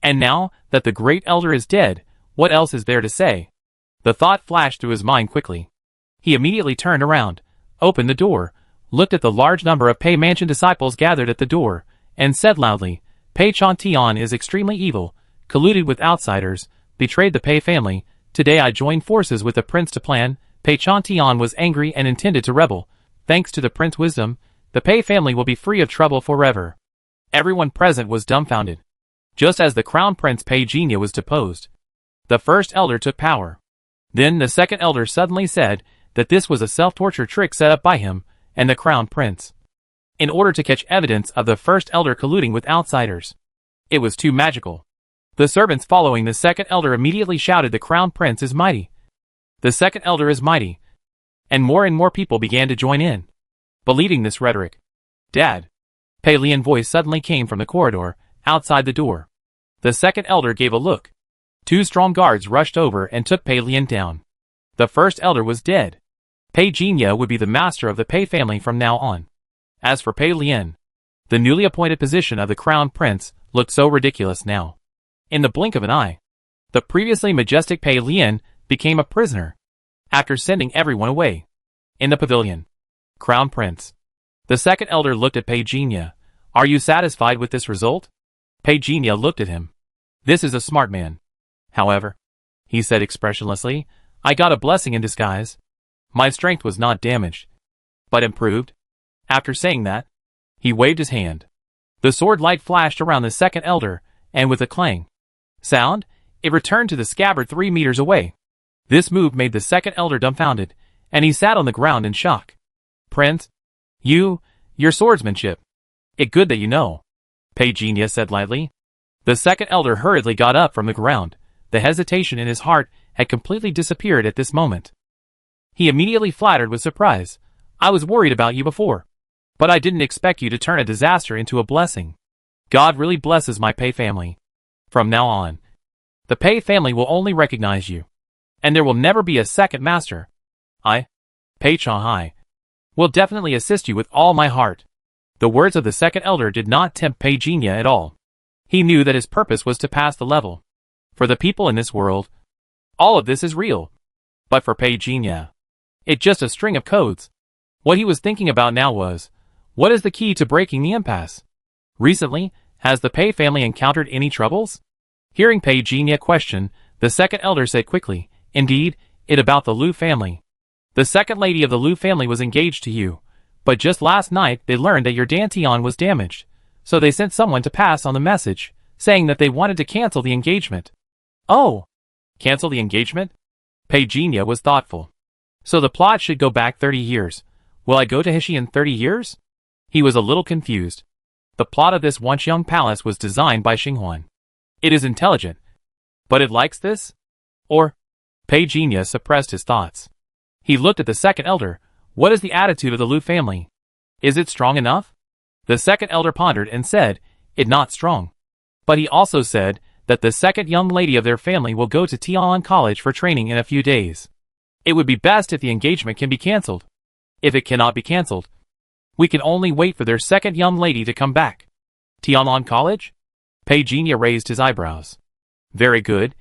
And now that the great elder is dead, what else is there to say? The thought flashed through his mind quickly. He immediately turned around, opened the door, looked at the large number of Pei Mansion disciples gathered at the door, and said loudly, Pei Tian is extremely evil, colluded with outsiders, betrayed the Pei family. Today I joined forces with the prince to plan. Pei Tian was angry and intended to rebel. Thanks to the prince's wisdom, the Pei family will be free of trouble forever. Everyone present was dumbfounded. Just as the crown prince Pei Jinya was deposed, the first elder took power. Then the second elder suddenly said that this was a self-torture trick set up by him and the crown prince, in order to catch evidence of the first elder colluding with outsiders. It was too magical. The servants following the second elder immediately shouted, The crown prince is mighty. The second elder is mighty. And more people began to join in, believing this rhetoric. Dad. Pei Lian's voice suddenly came from the corridor, outside the door. The second elder gave a look. 2 strong guards rushed over and took Pei Lian down. The first elder was dead. Pei Jinya would be the master of the Pei family from now on. As for Pei Lian, the newly appointed position of the crown prince looked so ridiculous now. In the blink of an eye, the previously majestic Pei Lian became a prisoner, after sending everyone away. In the pavilion, crown prince. The second elder looked at Pei Jinya. Are you satisfied with this result? Pei Jinya looked at him. This is a smart man. However, he said expressionlessly, I got a blessing in disguise. My strength was not damaged, but improved. After saying that, he waved his hand. The sword light flashed around the second elder, and with a clang sound, it returned to the scabbard 3 meters away. This move made the second elder dumbfounded, and he sat on the ground in shock. Prince, your swordsmanship. It good that you know, Pei Jinya said lightly. The second elder hurriedly got up from the ground. The hesitation in his heart had completely disappeared at this moment. He immediately flattered with surprise. I was worried about you before, but I didn't expect you to turn a disaster into a blessing. God really blesses my Pei family. From now on, the Pei family will only recognize you, and there will never be a second master. I, Pei Changhai, will definitely assist you with all my heart. The words of the second elder did not tempt Pei Jinya at all. He knew that his purpose was to pass the level. For the people in this world, all of this is real. But for Pei Jinya, it's just a string of codes. What he was thinking about now was, what is the key to breaking the impasse? Recently, has the Pei family encountered any troubles? Hearing Pei Jinya question, the second elder said quickly, Indeed, it about the Liu family. The second lady of the Liu family was engaged to you, but just last night they learned that your dantian was damaged, so they sent someone to pass on the message, saying that they wanted to cancel the engagement. Oh, cancel the engagement? Pei Jinya was thoughtful. So the plot should go back 30 years. Will I go to Hishi in 30 years? He was a little confused. The plot of this Wanxiang palace was designed by Xinghuan. It is intelligent. But it likes this? Or? Pei Jinya suppressed his thoughts. He looked at the second elder. What is the attitude of the Liu family? Is it strong enough? The second elder pondered and said, It not strong. But he also said that the second young lady of their family will go to Tian College for training in a few days. It would be best if the engagement can be cancelled. If it cannot be cancelled, we can only wait for their second young lady to come back. Tianlong College? Pei Jinya raised his eyebrows. Very good.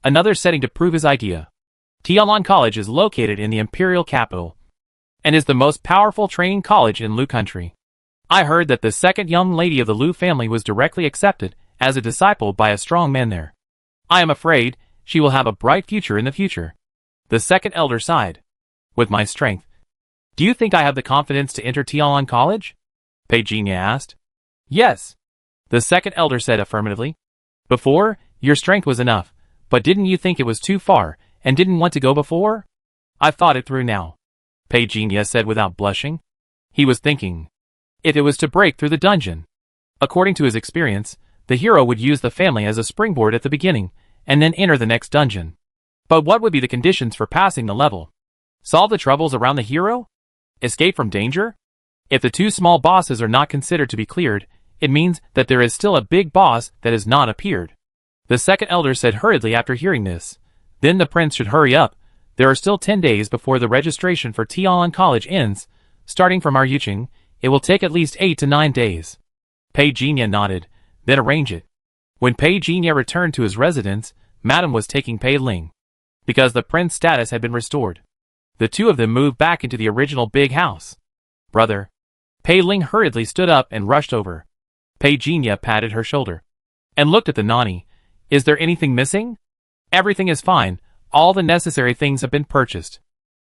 Another setting to prove his idea. Tianlong College is located in the imperial capital, and is the most powerful training college in Lu country. I heard that the second young lady of the Liu family was directly accepted as a disciple by a strong man there. I am afraid she will have a bright future in the future. The second elder sighed. With my strength. Do you think I have the confidence to enter Tianlan College? Pei Jinya asked. Yes. The second elder said affirmatively. Before, your strength was enough, but didn't you think it was too far, and didn't want to go before? I've thought it through now. Pei Jinya said without blushing. He was thinking. If it was to break through the dungeon. According to his experience, the hero would use the family as a springboard at the beginning, and then enter the next dungeon. But what would be the conditions for passing the level? Solve the troubles around the hero? Escape from danger? If the two small bosses are not considered to be cleared, it means that there is still a big boss that has not appeared. The second elder said hurriedly after hearing this. Then the prince should hurry up. There are still 10 days before the registration for Tianlan College ends. Starting from our Yuqing, it will take at least 8 to 9 days. Pei Jinya nodded, then arrange it. When Pei Jinya returned to his residence, Madame was taking Pei Ling. Because the prince's status had been restored. The two of them moved back into the original big house. Brother. Pei Ling hurriedly stood up and rushed over. Pei Jinya patted her shoulder. And looked at the nanny. Is there anything missing? Everything is fine. All the necessary things have been purchased.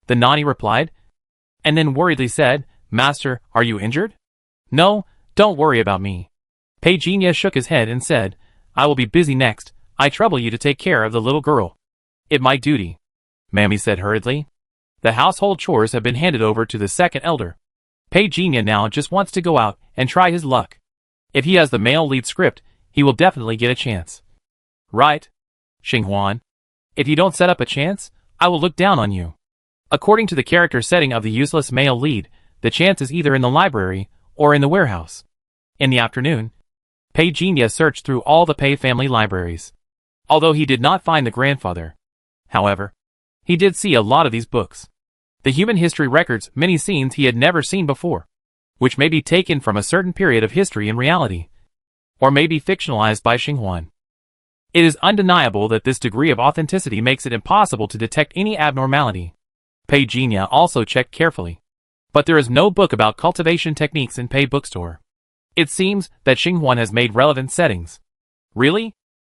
The nanny replied. And then worriedly said, Master, are you injured? No, don't worry about me. Pei Jinya shook his head and said, I will be busy next. I trouble you to take care of the little girl. It's my duty. Mammy said hurriedly. The household chores have been handed over to the second elder. Pei Jinya now just wants to go out and try his luck. If he has the male lead script, he will definitely get a chance. Right? Xinghuan. If you don't set up a chance, I will look down on you. According to the character setting of the useless male lead, the chance is either in the library or in the warehouse. In the afternoon, Pei Jinya searched through all the Pei family libraries. Although he did not find the grandfather. However, he did see a lot of these books. The human history records many scenes he had never seen before, which may be taken from a certain period of history in reality, or may be fictionalized by Xinghuan. It is undeniable that this degree of authenticity makes it impossible to detect any abnormality. Pei Jinya also checked carefully. But there is no book about cultivation techniques in Pei bookstore. It seems that Xinghuan has made relevant settings. Really?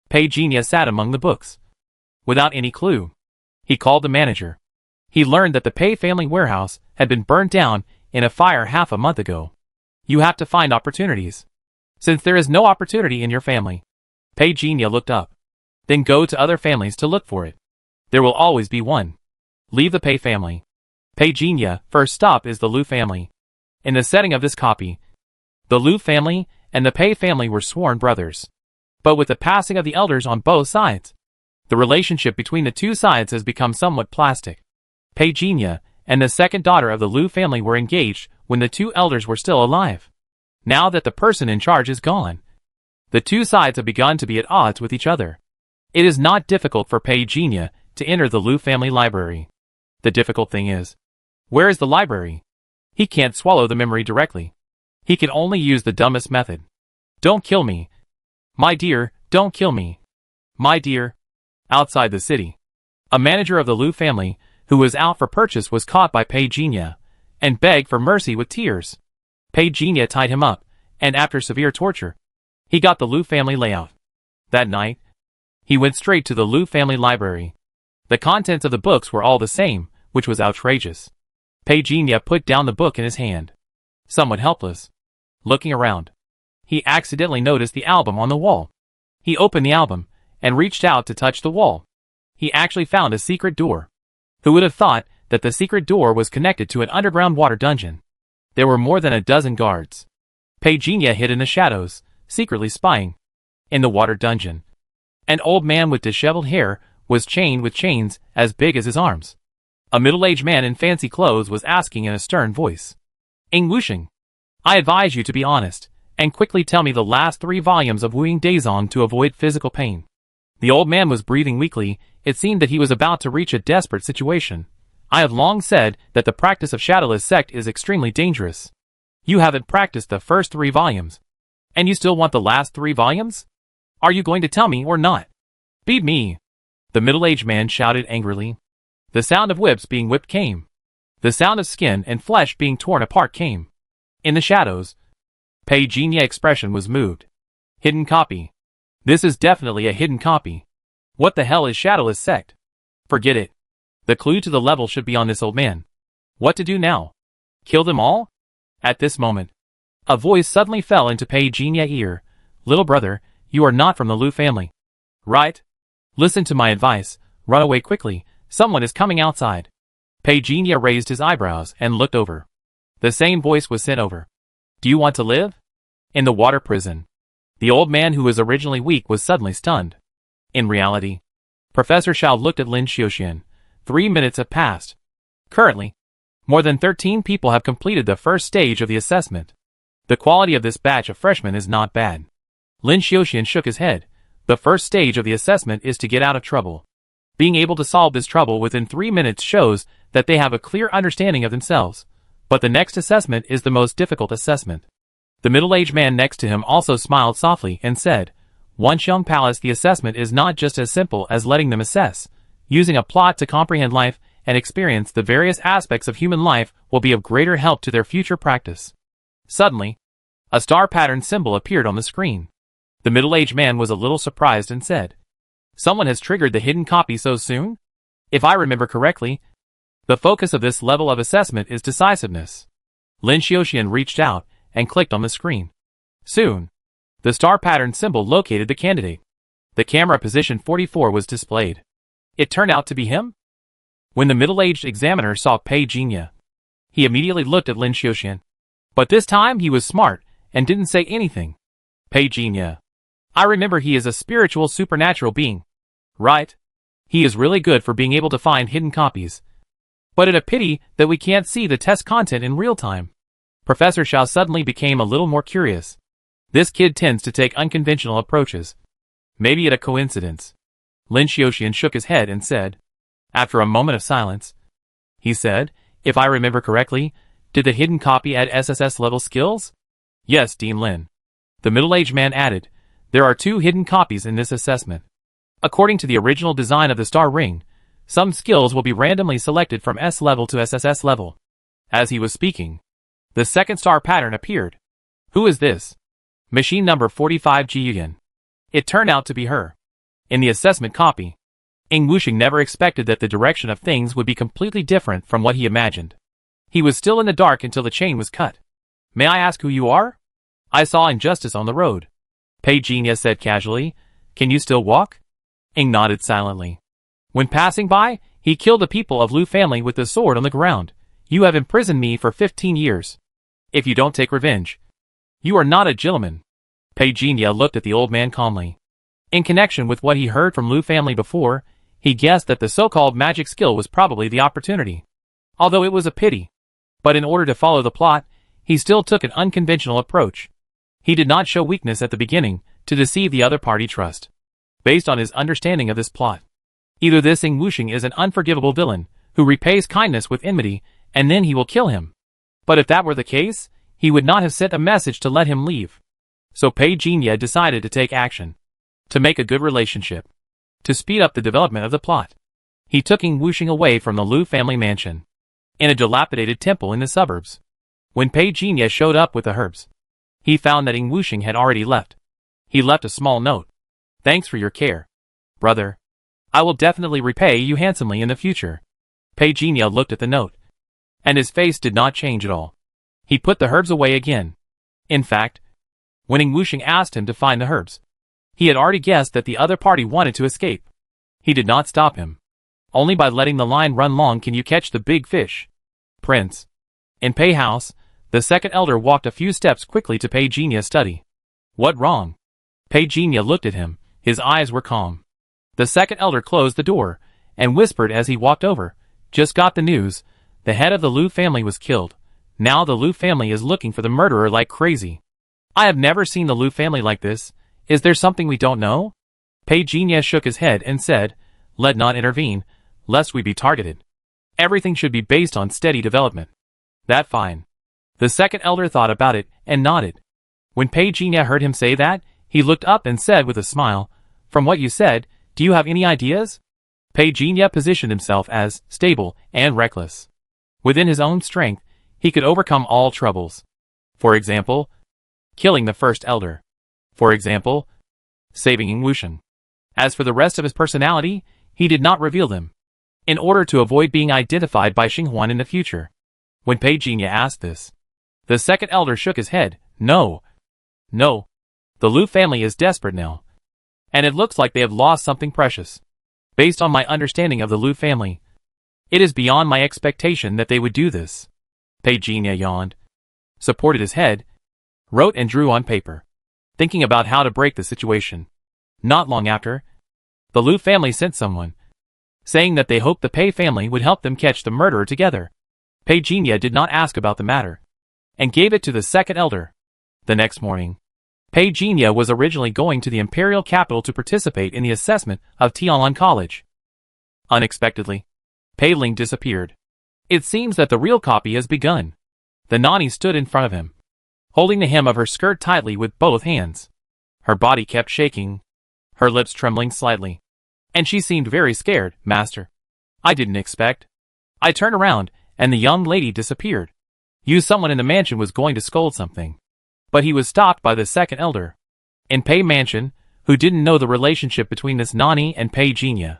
Pei Jinya sat among the books. Without any clue. He called the manager. He learned that the Pei family warehouse had been burned down in a fire half a month ago. You have to find opportunities. Since there is no opportunity in your family. Pei Jinya looked up. Then go to other families to look for it. There will always be one. Leave the Pei family. Pei Jinya, first stop is the Liu family. In the setting of this copy, the Liu family and the Pei family were sworn brothers. But with the passing of the elders on both sides, the relationship between the two sides has become somewhat plastic. Pei Jinya and the second daughter of the Liu family were engaged when the two elders were still alive. Now that the person in charge is gone, the two sides have begun to be at odds with each other. It is not difficult for Pei Jinya to enter the Liu family library. The difficult thing is, where is the library? He can't swallow the memory directly. He can only use the dumbest method. Don't kill me. My dear, don't kill me. My dear. Outside the city, a manager of the Liu family, who was out for purchase, was caught by Pei Jinya, and begged for mercy with tears. Pei Jinya tied him up, and after severe torture, he got the Liu family layout. That night, he went straight to the Liu family library. The contents of the books were all the same, which was outrageous. Pei Jinya put down the book in his hand. Somewhat helpless. Looking around, he accidentally noticed the album on the wall. He opened the album, and reached out to touch the wall. He actually found a secret door. Who would have thought that the secret door was connected to an underground water dungeon? There were more than a dozen guards. Pei Jinya hid in the shadows, secretly spying. In the water dungeon, an old man with disheveled hair was chained with chains as big as his arms. A middle-aged man in fancy clothes was asking in a stern voice. Ing Wuxing, I advise you to be honest, and quickly tell me the last 3 volumes of Wu Ying Daizong to avoid physical pain. The old man was breathing weakly. It seemed that he was about to reach a desperate situation. I have long said that the practice of shadowless sect is extremely dangerous. You haven't practiced the first 3 volumes. And you still want the last 3 volumes? Are you going to tell me or not? Beat me! The middle-aged man shouted angrily. The sound of whips being whipped came. The sound of skin and flesh being torn apart came. In the shadows, Pei Jinya's expression was moved. Hidden copy. This is definitely a hidden copy. What the hell is Shadowless Sect? Forget it. The clue to the level should be on this old man. What to do now? Kill them all? At this moment, a voice suddenly fell into Pei Jinya's ear. Little brother, you are not from the Liu family. Right? Listen to my advice, run away quickly, someone is coming outside. Pei Jinya raised his eyebrows and looked over. The same voice was sent over. Do you want to live? In the water prison. The old man who was originally weak was suddenly stunned. In reality, Professor Xiao looked at Lin Xiuxian. 3 minutes have passed. Currently, more than 13 people have completed the first stage of the assessment. The quality of this batch of freshmen is not bad. Lin Xiuxian shook his head. The first stage of the assessment is to get out of trouble. Being able to solve this trouble within 3 minutes shows that they have a clear understanding of themselves. But the next assessment is the most difficult assessment. The middle-aged man next to him also smiled softly and said, Wanxiang Palace, the assessment is not just as simple as letting them assess. Using a plot to comprehend life and experience the various aspects of human life will be of greater help to their future practice. Suddenly, a star pattern symbol appeared on the screen. The middle-aged man was a little surprised and said, Someone has triggered the hidden copy so soon? If I remember correctly, the focus of this level of assessment is decisiveness. Lin Xiuxian reached out and clicked on the screen. Soon, the star pattern symbol located the candidate. The camera position 44 was displayed. It turned out to be him? When the middle-aged examiner saw Pei Jinya, he immediately looked at Lin Xiuxian. But this time he was smart and didn't say anything. Pei Jinya. I remember he is a spiritual supernatural being. Right? He is really good for being able to find hidden copies. But it's a pity that we can't see the test content in real time. Professor Xiao suddenly became a little more curious. This kid tends to take unconventional approaches. Maybe it's a coincidence. Lin Xiuxian shook his head and said, after a moment of silence, he said, if I remember correctly, did the hidden copy add SSS level skills? Yes, Dean Lin. The middle-aged man added, there are 2 hidden copies in this assessment. According to the original design of the star ring, some skills will be randomly selected from S level to SSS level. As he was speaking, the second star pattern appeared. Who is this? Machine number 45 Jiyuan. It turned out to be her. In the assessment copy, Ing Wuxing never expected that the direction of things would be completely different from what he imagined. He was still in the dark until the chain was cut. May I ask who you are? I saw injustice on the road. Pei Jinya said casually, can you still walk? Ing nodded silently. When passing by, he killed the people of Liu family with the sword on the ground. You have imprisoned me for 15 years. If you don't take revenge, you are not a gentleman. Pei Jinya looked at the old man calmly. In connection with what he heard from Liu family before, he guessed that the so-called magic skill was probably the opportunity. Although it was a pity. But in order to follow the plot, he still took an unconventional approach. He did not show weakness at the beginning to deceive the other party trust. Based on his understanding of this plot, either this Ing Wuxing is an unforgivable villain who repays kindness with enmity, and then he will kill him. But if that were the case, he would not have sent a message to let him leave. So Pei Jinya decided to take action. To make a good relationship. To speed up the development of the plot. He took Ing Wuxing away from the Liu family mansion. In a dilapidated temple in the suburbs. When Pei Jinya showed up with the herbs, he found that Ing Wuxing had already left. He left a small note. Thanks for your care, brother. I will definitely repay you handsomely in the future. Pei Jinya looked at the note. And his face did not change at all. He put the herbs away again. In fact, when Ing Wuxing asked him to find the herbs, he had already guessed that the other party wanted to escape. He did not stop him. Only by letting the line run long can you catch the big fish. Prince. In Pei House, the second elder walked a few steps quickly to Pei Jinya's study. What wrong? Pei Jinya looked at him. His eyes were calm. The second elder closed the door and whispered as he walked over. Just got the news. The head of the Liu family was killed. Now the Liu family is looking for the murderer like crazy. I have never seen the Liu family like this. Is there something we don't know? Pei Jinya shook his head and said, let not intervene, lest we be targeted. Everything should be based on steady development. That fine. The second elder thought about it and nodded. When Pei Jinya heard him say that, he looked up and said with a smile, from what you said, do you have any ideas? Pei Jinya positioned himself as stable and reckless. Within his own strength, he could overcome all troubles. For example, killing the first elder. For example, saving Ying Wuxian. As for the rest of his personality, he did not reveal them, in order to avoid being identified by Xinghuan in the future. When Pei Jinya asked this, the second elder shook his head. No. No. The Lu family is desperate now. And it looks like they have lost something precious. Based on my understanding of the Lu family, it is beyond my expectation that they would do this. Pei Jinya yawned, supported his head, wrote and drew on paper, thinking about how to break the situation. Not long after, the Lu family sent someone, saying that they hoped the Pei family would help them catch the murderer together. Pei Jinya did not ask about the matter, and gave it to the second elder. The next morning, Pei Jinya was originally going to the imperial capital to participate in the assessment of Tianlan College. Unexpectedly, Pei Ling disappeared. It seems that the real copy has begun. The nanny stood in front of him, holding the hem of her skirt tightly with both hands. Her body kept shaking, her lips trembling slightly. And she seemed very scared. Master, I didn't expect. I turned around, and the young lady disappeared. Someone in the mansion was going to scold something, but he was stopped by the second elder in Pei Mansion, who didn't know the relationship between this nanny and Pei Jinya.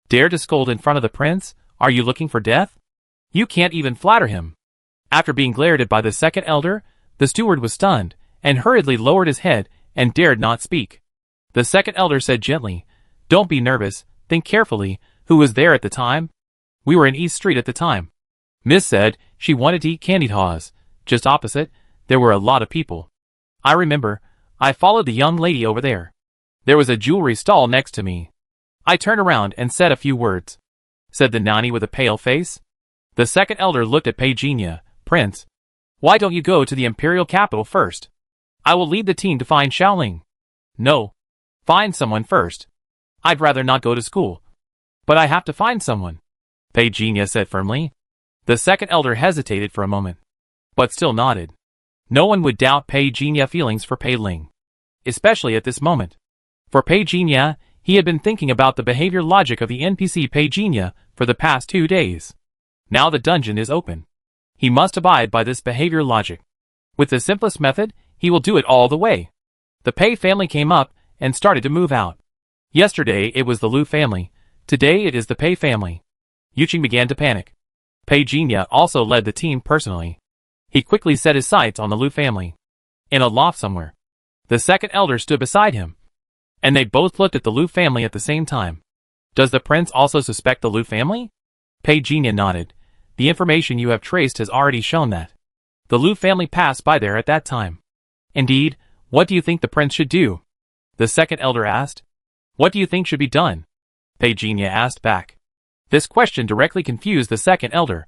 Dare to scold in front of the prince? Are you looking for death? You can't even flatter him. After being glared at by the second elder, the steward was stunned, and hurriedly lowered his head and dared not speak. The second elder said gently, "Don't be nervous, think carefully. Who was there at the time?" "We were in East Street at the time." Miss said she wanted to eat candied haws. Just opposite, there were a lot of people. I remember, I followed the young lady over there. There was a jewelry stall next to me. I turned around and said a few words, said the nanny with a pale face. The second elder looked at Pei Jinya. "Prince, why don't you go to the imperial capital first? I will lead the team to find Xiaoling." "No. Find someone first. I'd rather not go to school." "But I have to find someone," Pei Jinya said firmly. The second elder hesitated for a moment, but still nodded. No one would doubt Pei Jinya's feelings for Pei Ling, especially at this moment. For Pei Jinya, he had been thinking about the behavior logic of the NPC Pei Jinya for the past 2 days. Now the dungeon is open. He must abide by this behavior logic. With the simplest method, he will do it all the way. The Pei family came up and started to move out. Yesterday it was the Lu family. Today it is the Pei family. Yuqing began to panic. Pei Jinya also led the team personally. He quickly set his sights on the Lu family. In a loft somewhere, the second elder stood beside him, and they both looked at the Lu family at the same time. "Does the prince also suspect the Lu family?" Pei Jinya nodded. "The information you have traced has already shown that the Lu family passed by there at that time." "Indeed, what do you think the prince should do?" the second elder asked. "What do you think should be done?" Pei Jinya asked back. This question directly confused the second elder.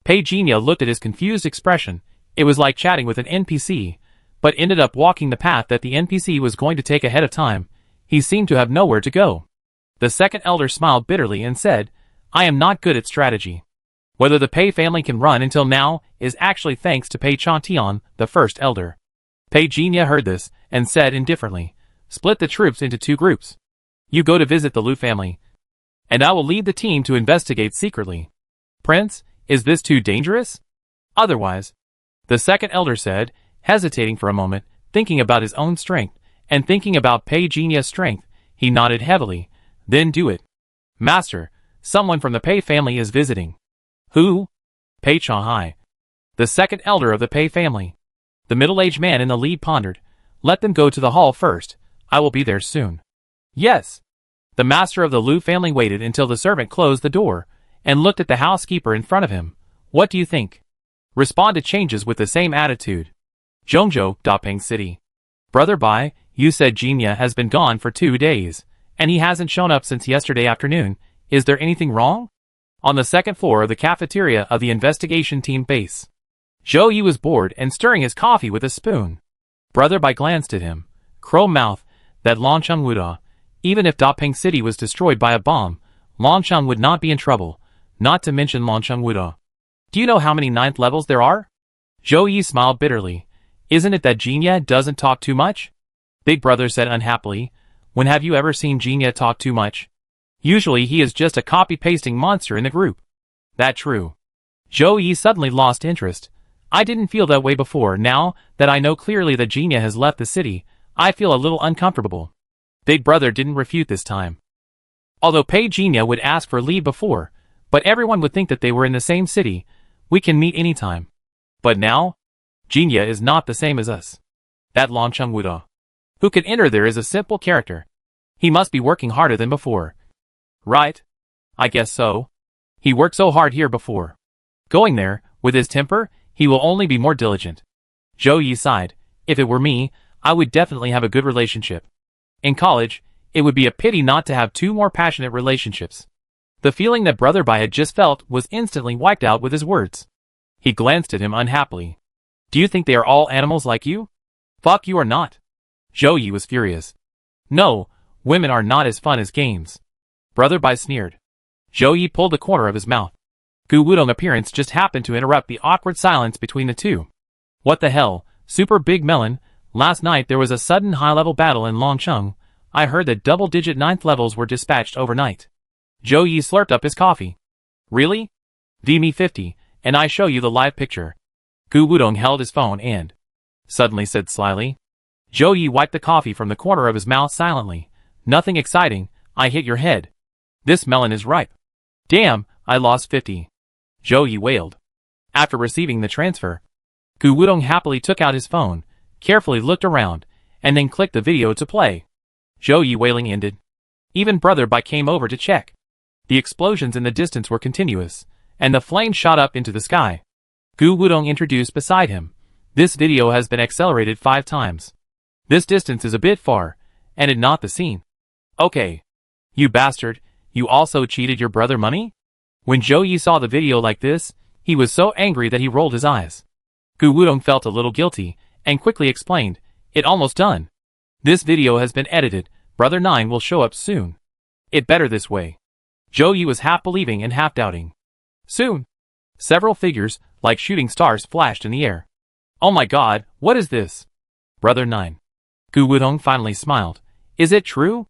Pei Jinya looked at his confused expression. It was like chatting with an NPC, but ended up walking the path that the NPC was going to take ahead of time. He seemed to have nowhere to go. The second elder smiled bitterly and said, "I am not good at strategy. Whether the Pei family can run until now is actually thanks to Pei Chantian, the first elder." Pei Jinya heard this and said indifferently, "Split the troops into 2 groups. You go to visit the Lu family, and I will lead the team to investigate secretly." "Prince, is this too dangerous?" "Otherwise," the second elder said, hesitating for a moment, thinking about his own strength, and thinking about Pei Jinya's strength, he nodded heavily. "Then do it." "Master, someone from the Pei family is visiting." "Who?" "Pei Chanhai, the second elder of the Pei family." The middle-aged man in the lead pondered. "Let them go to the hall first. I will be there soon." "Yes." The master of the Lu family waited until the servant closed the door, and looked at the housekeeper in front of him. "What do you think?" responded changes with the same attitude. "Zhongzhou, Dapeng City. Brother Bai, you said Jinya has been gone for 2 days, and he hasn't shown up since yesterday afternoon. Is there anything wrong?" On the second floor of the cafeteria of the investigation team base, Zhou Yi was bored and stirring his coffee with a spoon. Brother Bai glanced at him. Crow-mouth, that Longcheng Wuda. Even if Dapeng City was destroyed by a bomb, Longcheng would not be in trouble, not to mention Longcheng Wuda. "Do you know how many 9th levels there are?" Zhou Yi smiled bitterly. "Isn't it that Jinya doesn't talk too much?" Big brother said unhappily. "When have you ever seen Jinya talk too much? Usually he is just a copy-pasting monster in the group." "That true." Zhou Yi suddenly lost interest. I didn't feel that way before. Now that I know clearly that Jinya has left the city, I feel a little uncomfortable. Big brother didn't refute this time. Although Pei Jinya would ask for leave before, but everyone would think that they were in the same city. We can meet anytime. But now, Jinya is not the same as us. That Longcheng Wuda, who could enter there, is a simple character. He must be working harder than before. Right? I guess so. He worked so hard here before. Going there, with his temper, he will only be more diligent. Zhou Yi sighed. If it were me, I would definitely have a good relationship. In college, it would be a pity not to have two more passionate relationships. The feeling that Brother Bai had just felt was instantly wiped out with his words. He glanced at him unhappily. Do you think they are all animals like you? Fuck you or not. Zhou Yi was furious. No, women are not as fun as games. Brother Bai sneered. Zhou Yi pulled the corner of his mouth. Gu Wudong's appearance just happened to interrupt the awkward silence between the two. What the hell, Super Big Melon? Last night there was a sudden high-level battle in Longcheng. I heard that double-digit 9th levels were dispatched overnight. Zhou Yi slurped up his coffee. Really? V me 50, and I show you the live picture. Gu Wudong held his phone and suddenly said slyly. Zhou Yi wiped the coffee from the corner of his mouth silently. Nothing exciting, I hit your head. This melon is ripe. Damn, I lost 50. Zhou Yi wailed. After receiving the transfer, Gu Wudong happily took out his phone, carefully looked around, and then clicked the video to play. Zhou Yi wailing ended. Even Brother Bai came over to check. The explosions in the distance were continuous, and the flames shot up into the sky. Gu Wudong introduced beside him. This video has been accelerated 5 times. This distance is a bit far, and it not the scene. Okay. You bastard, you also cheated your brother money? When Zhou Yi saw the video like this, he was so angry that he rolled his eyes. Gu Wudong felt a little guilty, and quickly explained, it almost done. This video has been edited, Brother 9 will show up soon. It better this way. Zhou Yi was half believing and half doubting. Soon. Several figures, like shooting stars, flashed in the air. Oh my god, what is this? Brother 9. Gu Wudong finally smiled. Is it true?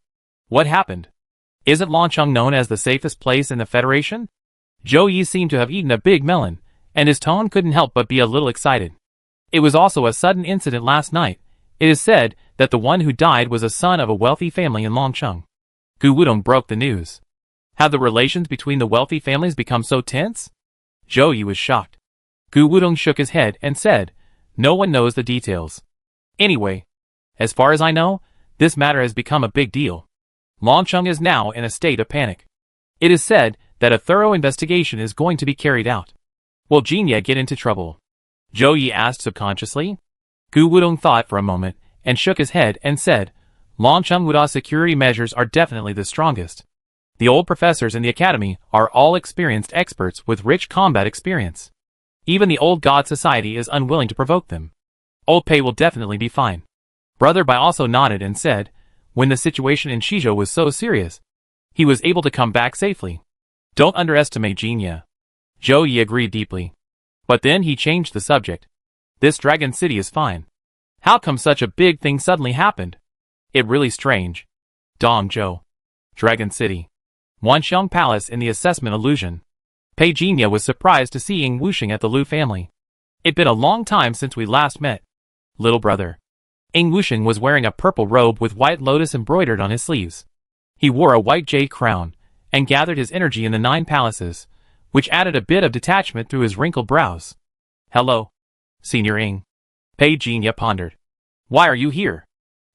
What happened? Isn't Longcheng known as the safest place in the Federation? Zhou Yi seemed to have eaten a big melon, and his tone couldn't help but be a little excited. It was also a sudden incident last night. It is said that the one who died was a son of a wealthy family in Longcheng. Gu Wudong broke the news. Have the relations between the wealthy families become so tense? Zhou Yi was shocked. Gu Wudong shook his head and said, no one knows the details. Anyway, as far as I know, this matter has become a big deal. Longcheng is now in a state of panic. It is said that a thorough investigation is going to be carried out. Will Jinya get into trouble? Zhou Yi asked subconsciously. Gu Wudong thought for a moment and shook his head and said, Longcheng Wuda's security measures are definitely the strongest. The old professors in the academy are all experienced experts with rich combat experience. Even the old god society is unwilling to provoke them. Old Pei will definitely be fine. Brother Bai also nodded and said, when the situation in Shizhou was so serious, he was able to come back safely. Don't underestimate Jinya. Zhou Yi agreed deeply. But then he changed the subject. This dragon city is fine. How come such a big thing suddenly happened? It really strange. Dongzhou. Dragon City. Wanxiang Palace in the assessment illusion. Pei Jinya was surprised to see Ying Wuxing at the Lu family. It'd been a long time since we last met. Little brother. Ying Wuxing was wearing a purple robe with white lotus embroidered on his sleeves. He wore a white jade crown, and gathered his energy in the 9 palaces, which added a bit of detachment through his wrinkled brows. Hello. Senior Ying. Pei Jinya pondered. Why are you here?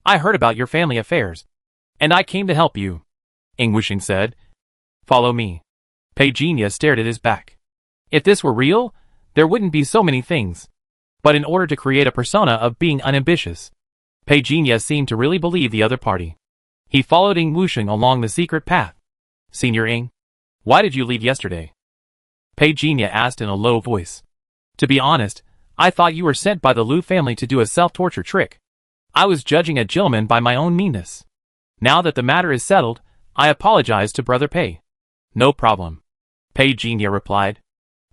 I heard about your family affairs, and I came to help you. Ying Wuxing said. Follow me. Pei Jinya stared at his back. If this were real, there wouldn't be so many things. But in order to create a persona of being unambitious, Pei Jinya seemed to really believe the other party. He followed Ying Wuxing along the secret path. Senior Ying, why did you leave yesterday? Pei Jinya asked in a low voice. To be honest, I thought you were sent by the Lu family to do a self-torture trick. I was judging a gentleman by my own meanness. Now that the matter is settled, I apologize to Brother Pei. No problem. Pei Jinya replied.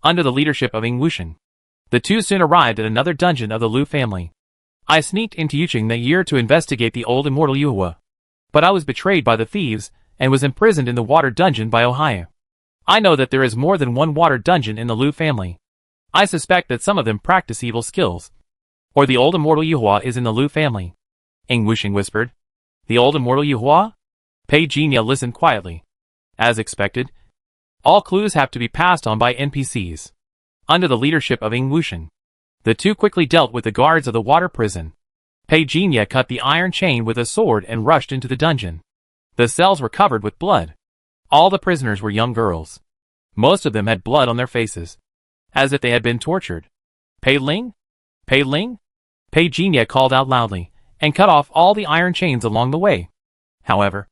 Under the leadership of Ying Wuxing, the two soon arrived at another dungeon of the Lu family. I sneaked into Yuqing that year to investigate the old immortal Yuhua. But I was betrayed by the thieves, and was imprisoned in the water dungeon by Ohio. I know that there is more than one water dungeon in the Lu family. I suspect that some of them practice evil skills. Or the old immortal Yuhua is in the Liu family. Ing Wuxing whispered. The old immortal Yuhua? Pei Jinya listened quietly. As expected, all clues have to be passed on by NPCs. Under the leadership of Ing Wuxing, the two quickly dealt with the guards of the water prison. Pei Jinya cut the iron chain with a sword and rushed into the dungeon. The cells were covered with blood. All the prisoners were young girls. Most of them had blood on their faces, as if they had been tortured. Pei Ling? Pei Ling? Pei Jinya called out loudly, and cut off all the iron chains along the way. However,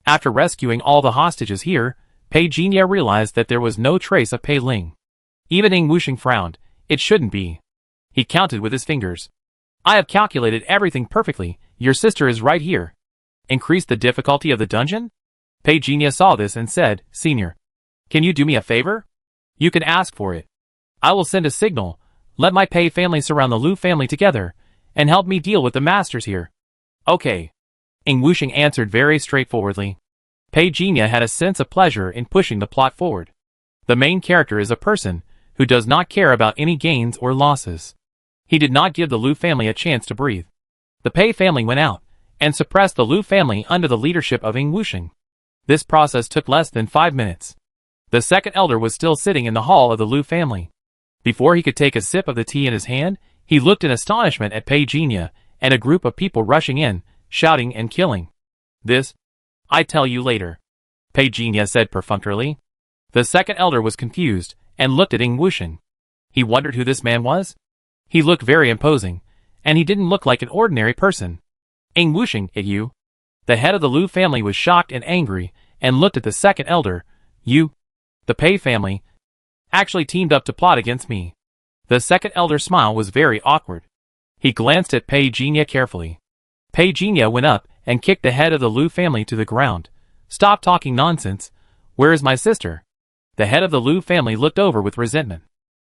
after rescuing all the hostages here, Pei Jinya realized that there was no trace of Pei Ling. Even Ing Wuxing frowned. It shouldn't be. He counted with his fingers. I have calculated everything perfectly. Your sister is right here. Increase the difficulty of the dungeon? Pei Jinya saw this and said, Senior, can you do me a favor? You can ask for it. I will send a signal. Let my Pei family surround the Liu family together, and help me deal with the masters here. Okay. Ing Wuxing answered very straightforwardly. Pei Jinya had a sense of pleasure in pushing the plot forward. The main character is a person who does not care about any gains or losses. He did not give the Liu family a chance to breathe. The Pei family went out and suppressed the Liu family under the leadership of Ing Wuxing. This process took less than 5 minutes. The second elder was still sitting in the hall of the Liu family. Before he could take a sip of the tea in his hand, he looked in astonishment at Pei Jinya and a group of people rushing in, shouting and killing. This, I tell you later, Pei Jinya said perfunctorily. The second elder was confused and looked at Ing Wuxing. He wondered who this man was. He looked very imposing, and he didn't look like an ordinary person. Ing Wuxing, you? The head of the Liu family was shocked and angry and looked at the second elder. You, the Pei family, actually teamed up to plot against me. The second elder's smile was very awkward. He glanced at Pei Jinya carefully. Pei Jinya went up and kicked the head of the Liu family to the ground. Stop talking nonsense. Where is my sister? The head of the Liu family looked over with resentment.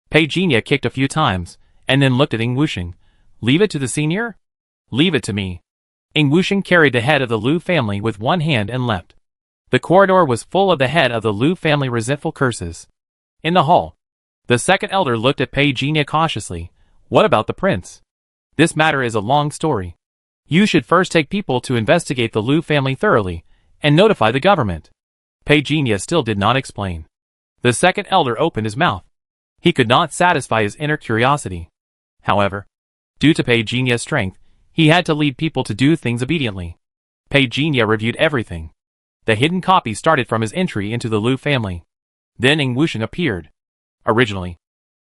Pei Jinya kicked a few times, and then looked at Ing Wuxing. Leave it to the senior? Leave it to me. Ing Wuxing carried the head of the Liu family with one hand and left. The corridor was full of the head of the Liu family resentful curses. In the hall, the second elder looked at Pei Jinya cautiously. What about the prince? This matter is a long story. You should first take people to investigate the Liu family thoroughly, and notify the government. Pei Jinya still did not explain. The second elder opened his mouth. He could not satisfy his inner curiosity. However, due to Pei Jinya's strength, he had to lead people to do things obediently. Pei Jinya reviewed everything. The hidden copy started from his entry into the Liu family. Then Ing Wuxing appeared. Originally,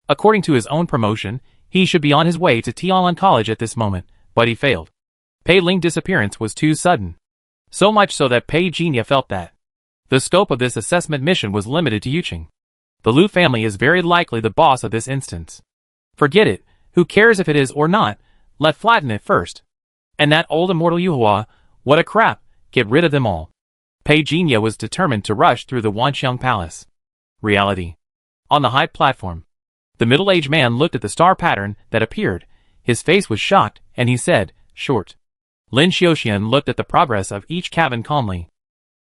according to his own promotion, he should be on his way to Tianlan College at this moment, but he failed. Pei Ling's disappearance was too sudden. So much so that Pei Jinya felt that the scope of this assessment mission was limited to Yuqing. The Liu family is very likely the boss of this instance. Forget it, who cares if it is or not, let flatten it first. And that old immortal Yuhua, what a crap, get rid of them all. Pei Jinya was determined to rush through the Wanxiang Palace. Reality. On the high platform, the middle-aged man looked at the star pattern that appeared. His face was shocked, and he said, short. Lin Xiaoxian looked at the progress of each cabin calmly.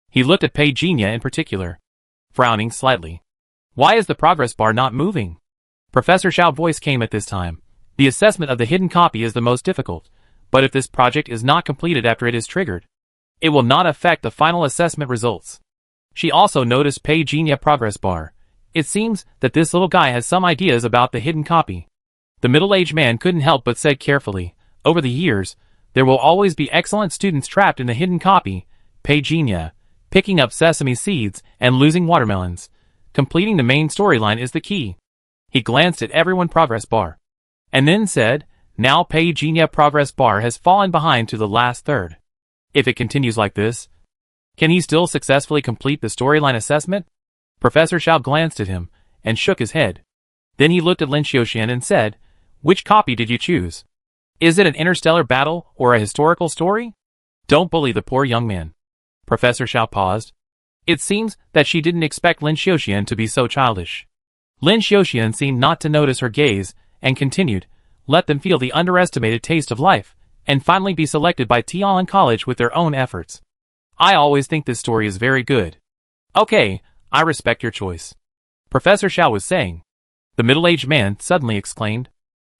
He looked at Pei Jinya in particular, frowning slightly. Why is the progress bar not moving? Professor Xiao's voice came at this time. The assessment of the hidden copy is the most difficult, but if this project is not completed after it is triggered, it will not affect the final assessment results. She also noticed Pei Jinya progress bar. It seems that this little guy has some ideas about the hidden copy. The middle-aged man couldn't help but said carefully, over the years, there will always be excellent students trapped in the hidden copy. Pei Jinya, picking up sesame seeds and losing watermelons. Completing the main storyline is the key. He glanced at everyone progress bar, and then said, now Pei Jinya progress bar has fallen behind to the last third. If it continues like this, can he still successfully complete the storyline assessment? Professor Xiao glanced at him, and shook his head. Then he looked at Lin Xiaoxian and said, which copy did you choose? Is it an interstellar battle or a historical story? Don't bully the poor young man. Professor Xiao paused. It seems that she didn't expect Lin Xiaoxian to be so childish. Lin Xiaoxian seemed not to notice her gaze, and continued, let them feel the underestimated taste of life, and finally be selected by Tianlan College with their own efforts. I always think this story is very good. Okay, I respect your choice. Professor Xiao was saying. The middle-aged man suddenly exclaimed.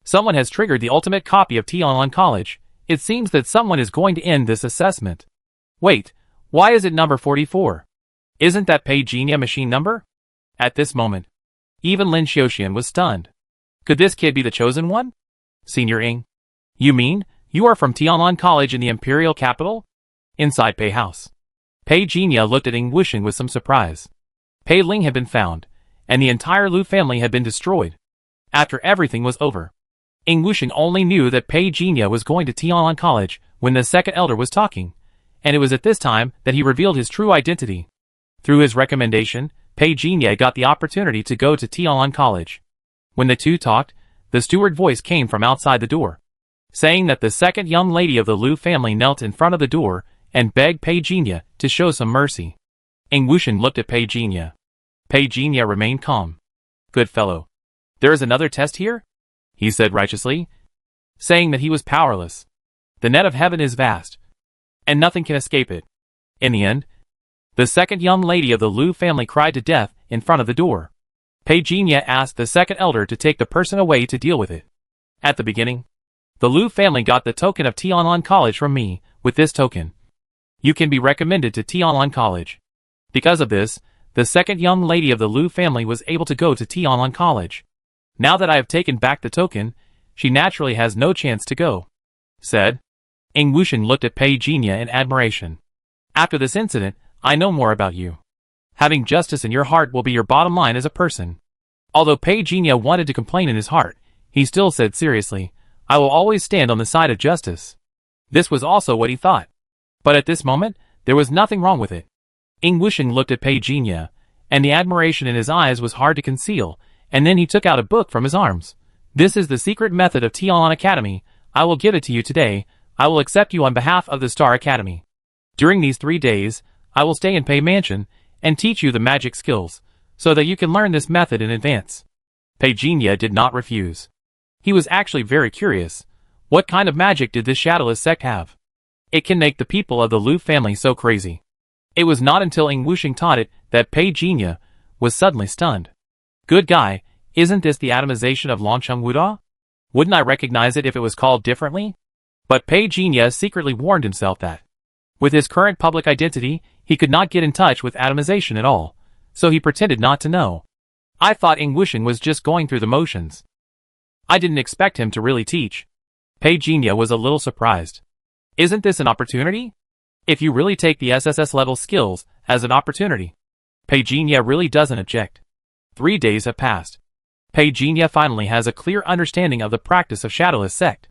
Someone has triggered the ultimate copy of Tianlong College. It seems that someone is going to end this assessment. Wait, why is it number 44? Isn't that Pei Jinya machine number? At this moment, even Lin Xiuxian was stunned. Could this kid be the chosen one? Senior Ing. You mean, you are from Tianlong College in the imperial capital? Inside Pei House, Pei Jinya looked at Ing Wusheng with some surprise. Pei Ling had been found, and the entire Lu family had been destroyed. After everything was over, Ing Wusheng only knew that Pei Jinya was going to Tianlong College when the second elder was talking, and it was at this time that he revealed his true identity. Through his recommendation, Pei Jinya got the opportunity to go to Tianlong College. When the two talked, the steward voice came from outside the door, saying that the second young lady of the Lu family knelt in front of the door and begged Pei Jinya to show some mercy. Ing Wusheng looked at Pei Jinya. Pei Jinya remained calm. Good fellow. There is another test here? He said righteously, saying that he was powerless. The net of heaven is vast, and nothing can escape it. In the end, the second young lady of the Lu family cried to death in front of the door. Pei Jinya asked the second elder to take the person away to deal with it. At the beginning, the Lu family got the token of Tianlong College from me. With this token, you can be recommended to Tianlong College. Because of this, the second young lady of the Lu family was able to go to Tianlong College. Now that I have taken back the token, she naturally has no chance to go, said. Ing Wusheng looked at Pei Jinya in admiration. After this incident, I know more about you. Having justice in your heart will be your bottom line as a person. Although Pei Jinya wanted to complain in his heart, he still said seriously, I will always stand on the side of justice. This was also what he thought. But at this moment, there was nothing wrong with it. Ing Wusheng looked at Pei Jinya, and the admiration in his eyes was hard to conceal, and then he took out a book from his arms. This is the secret method of Tianlong Academy. I will give it to you today. I will accept you on behalf of the Star Academy. During these 3 days, I will stay in Pei Mansion and teach you the magic skills, so that you can learn this method in advance. Pei Jinya did not refuse. He was actually very curious. What kind of magic did this shadowless sect have? It can make the people of the Lu family so crazy. It was not until Ing Wusheng taught it that Pei Jinya was suddenly stunned. Good guy, isn't this the atomization of Longcheng Wuda? Wouldn't I recognize it if it was called differently? But Pei Jinya secretly warned himself that, with his current public identity, he could not get in touch with atomization at all, so he pretended not to know. I thought Ing Wusheng was just going through the motions. I didn't expect him to really teach. Pei Jinya was a little surprised. Isn't this an opportunity? If you really take the SSS level skills as an opportunity, Pei Jinya really doesn't object. 3 days have passed. Pei Jinya finally has a clear understanding of the practice of Shadowless Sect.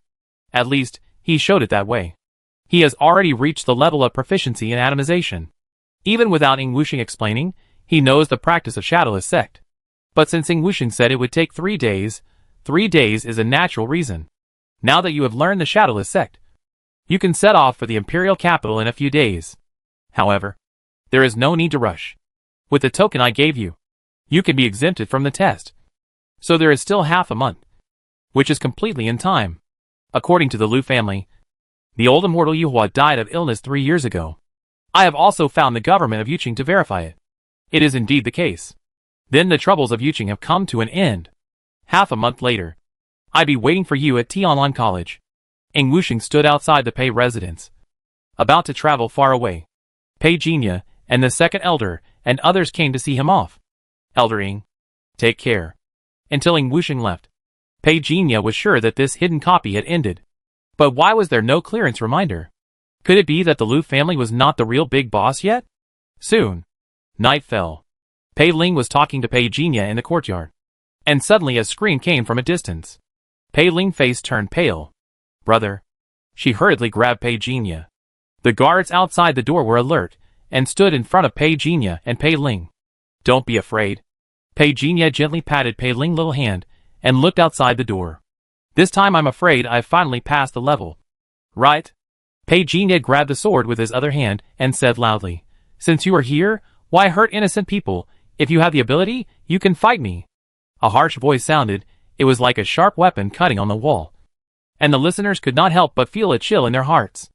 At least, he showed it that way. He has already reached the level of proficiency in atomization. Even without Ing Wusheng explaining, he knows the practice of Shadowless Sect. But since Ing Wusheng said it would take 3 days, 3 days is a natural reason. Now that you have learned the Shadowless Sect, you can set off for the Imperial Capital in a few days. However, there is no need to rush. With the token I gave you, you can be exempted from the test. So there is still half a month, which is completely in time. According to the Lu family, the old immortal Yuhua died of illness 3 years ago. I have also found the government of Yuqing to verify it. It is indeed the case. Then the troubles of Yuqing have come to an end. Half a month later, I'd be waiting for you at Tianlong College. Ing Wusheng stood outside the Pei residence, about to travel far away. Pei Jinya and the second elder and others came to see him off. Elder Ing, take care. Until Ing Wusheng left, Pei Jinya was sure that this hidden copy had ended. But why was there no clearance reminder? Could it be that the Lu family was not the real big boss yet? Soon, night fell. Pei Ling was talking to Pei Jinya in the courtyard, and suddenly a scream came from a distance. Pei Ling's face turned pale. Brother. She hurriedly grabbed Pei Jinya. The guards outside the door were alert, and stood in front of Pei Jinya and Pei Ling. Don't be afraid. Pei Jinya gently patted Pei Ling's little hand, and looked outside the door. This time I'm afraid I've finally passed the level. Right? Pei Jinya grabbed the sword with his other hand, and said loudly, Since you are here, why hurt innocent people? If you have the ability, you can fight me. A harsh voice sounded. It was like a sharp weapon cutting on the wall, and the listeners could not help but feel a chill in their hearts.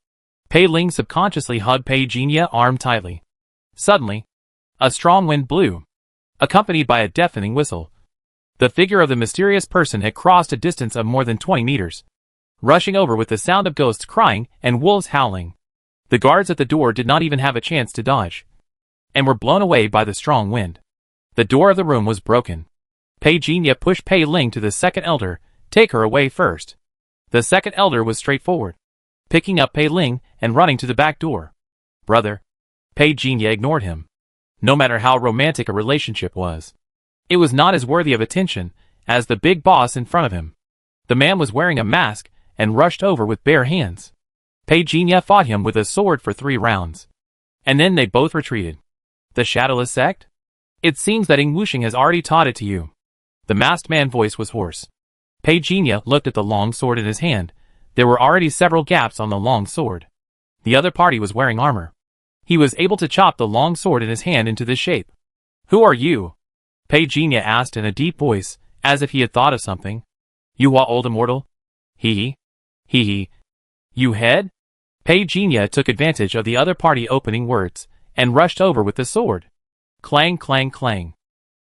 Pei Ling subconsciously hugged Pei Jinya's arm tightly. Suddenly, a strong wind blew, accompanied by a deafening whistle. The figure of the mysterious person had crossed a distance of more than 20 meters, rushing over with the sound of ghosts crying and wolves howling. The guards at the door did not even have a chance to dodge, and were blown away by the strong wind. The door of the room was broken. Pei Jinya pushed Pei Ling to the second elder. Take her away first. The second elder was straightforward, picking up Pei Ling and running to the back door. Brother. Pei Jinya ignored him. No matter how romantic a relationship was, it was not as worthy of attention as the big boss in front of him. The man was wearing a mask and rushed over with bare hands. Pei Jinya fought him with a sword for 3 rounds, and then they both retreated. The Shadowless Sect? It seems that Ing Wuxing has already taught it to you. The masked man's voice was hoarse. Pei Jinya looked at the long sword in his hand. There were already several gaps on the long sword. The other party was wearing armor. He was able to chop the long sword in his hand into this shape. Who are you? Pei Jinya asked in a deep voice, as if he had thought of something. You are old immortal? Hee hee. You head? Pei Jinya took advantage of the other party opening words, and rushed over with the sword. Clang clang clang.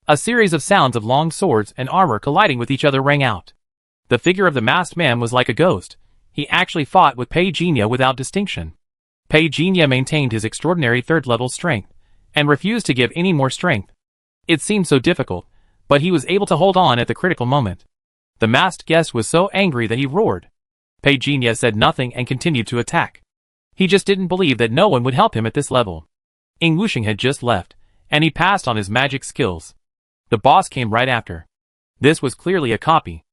A series of sounds of long swords and armor colliding with each other rang out. The figure of the masked man was like a ghost. He actually fought with Pei Jinya without distinction. Pei Jinya maintained his extraordinary third-level strength, and refused to give any more strength. It seemed so difficult, but he was able to hold on at the critical moment. The masked guest was so angry that he roared. Pei Jinya said nothing and continued to attack. He just didn't believe that no one would help him at this level. Ing Wuxing had just left, and he passed on his magic skills. The boss came right after. This was clearly a copy.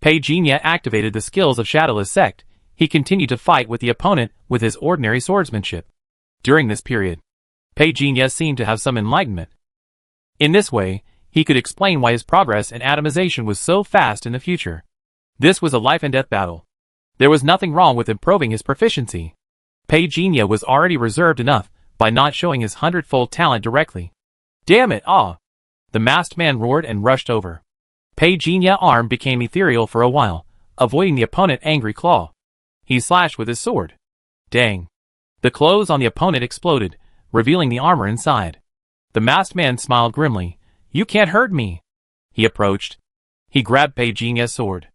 Pei Jinya activated the skills of Shadowless Sect. He continued to fight with the opponent with his ordinary swordsmanship. During this period, Pei Jinya seemed to have some enlightenment. In this way, he could explain why his progress in atomization was so fast in the future. This was a life-and-death battle. There was nothing wrong with improving his proficiency. Pei Jinya was already reserved enough by not showing his 100-fold talent directly. Damn it, ah! The masked man roared and rushed over. Pei Jinya's arm became ethereal for a while, avoiding the opponent's angry claw. He slashed with his sword. Dang. The clothes on the opponent exploded, revealing the armor inside. The masked man smiled grimly. You can't hurt me. He approached. He grabbed Pei Jinya's sword.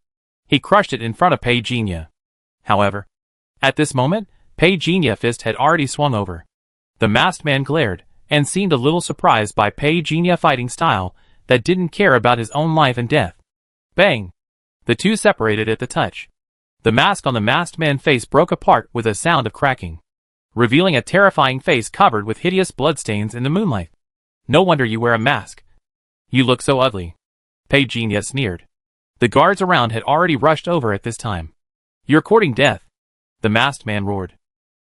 He crushed it in front of Pei Jinya. However, at this moment, Pei Jinya's fist had already swung over. The masked man glared, and seemed a little surprised by Pei Jinya's fighting style that didn't care about his own life and death. Bang! The two separated at the touch. The mask on the masked man's face broke apart with a sound of cracking, revealing a terrifying face covered with hideous bloodstains in the moonlight. No wonder you wear a mask. You look so ugly. Pei Jinya sneered. The guards around had already rushed over at this time. You're courting death. The masked man roared.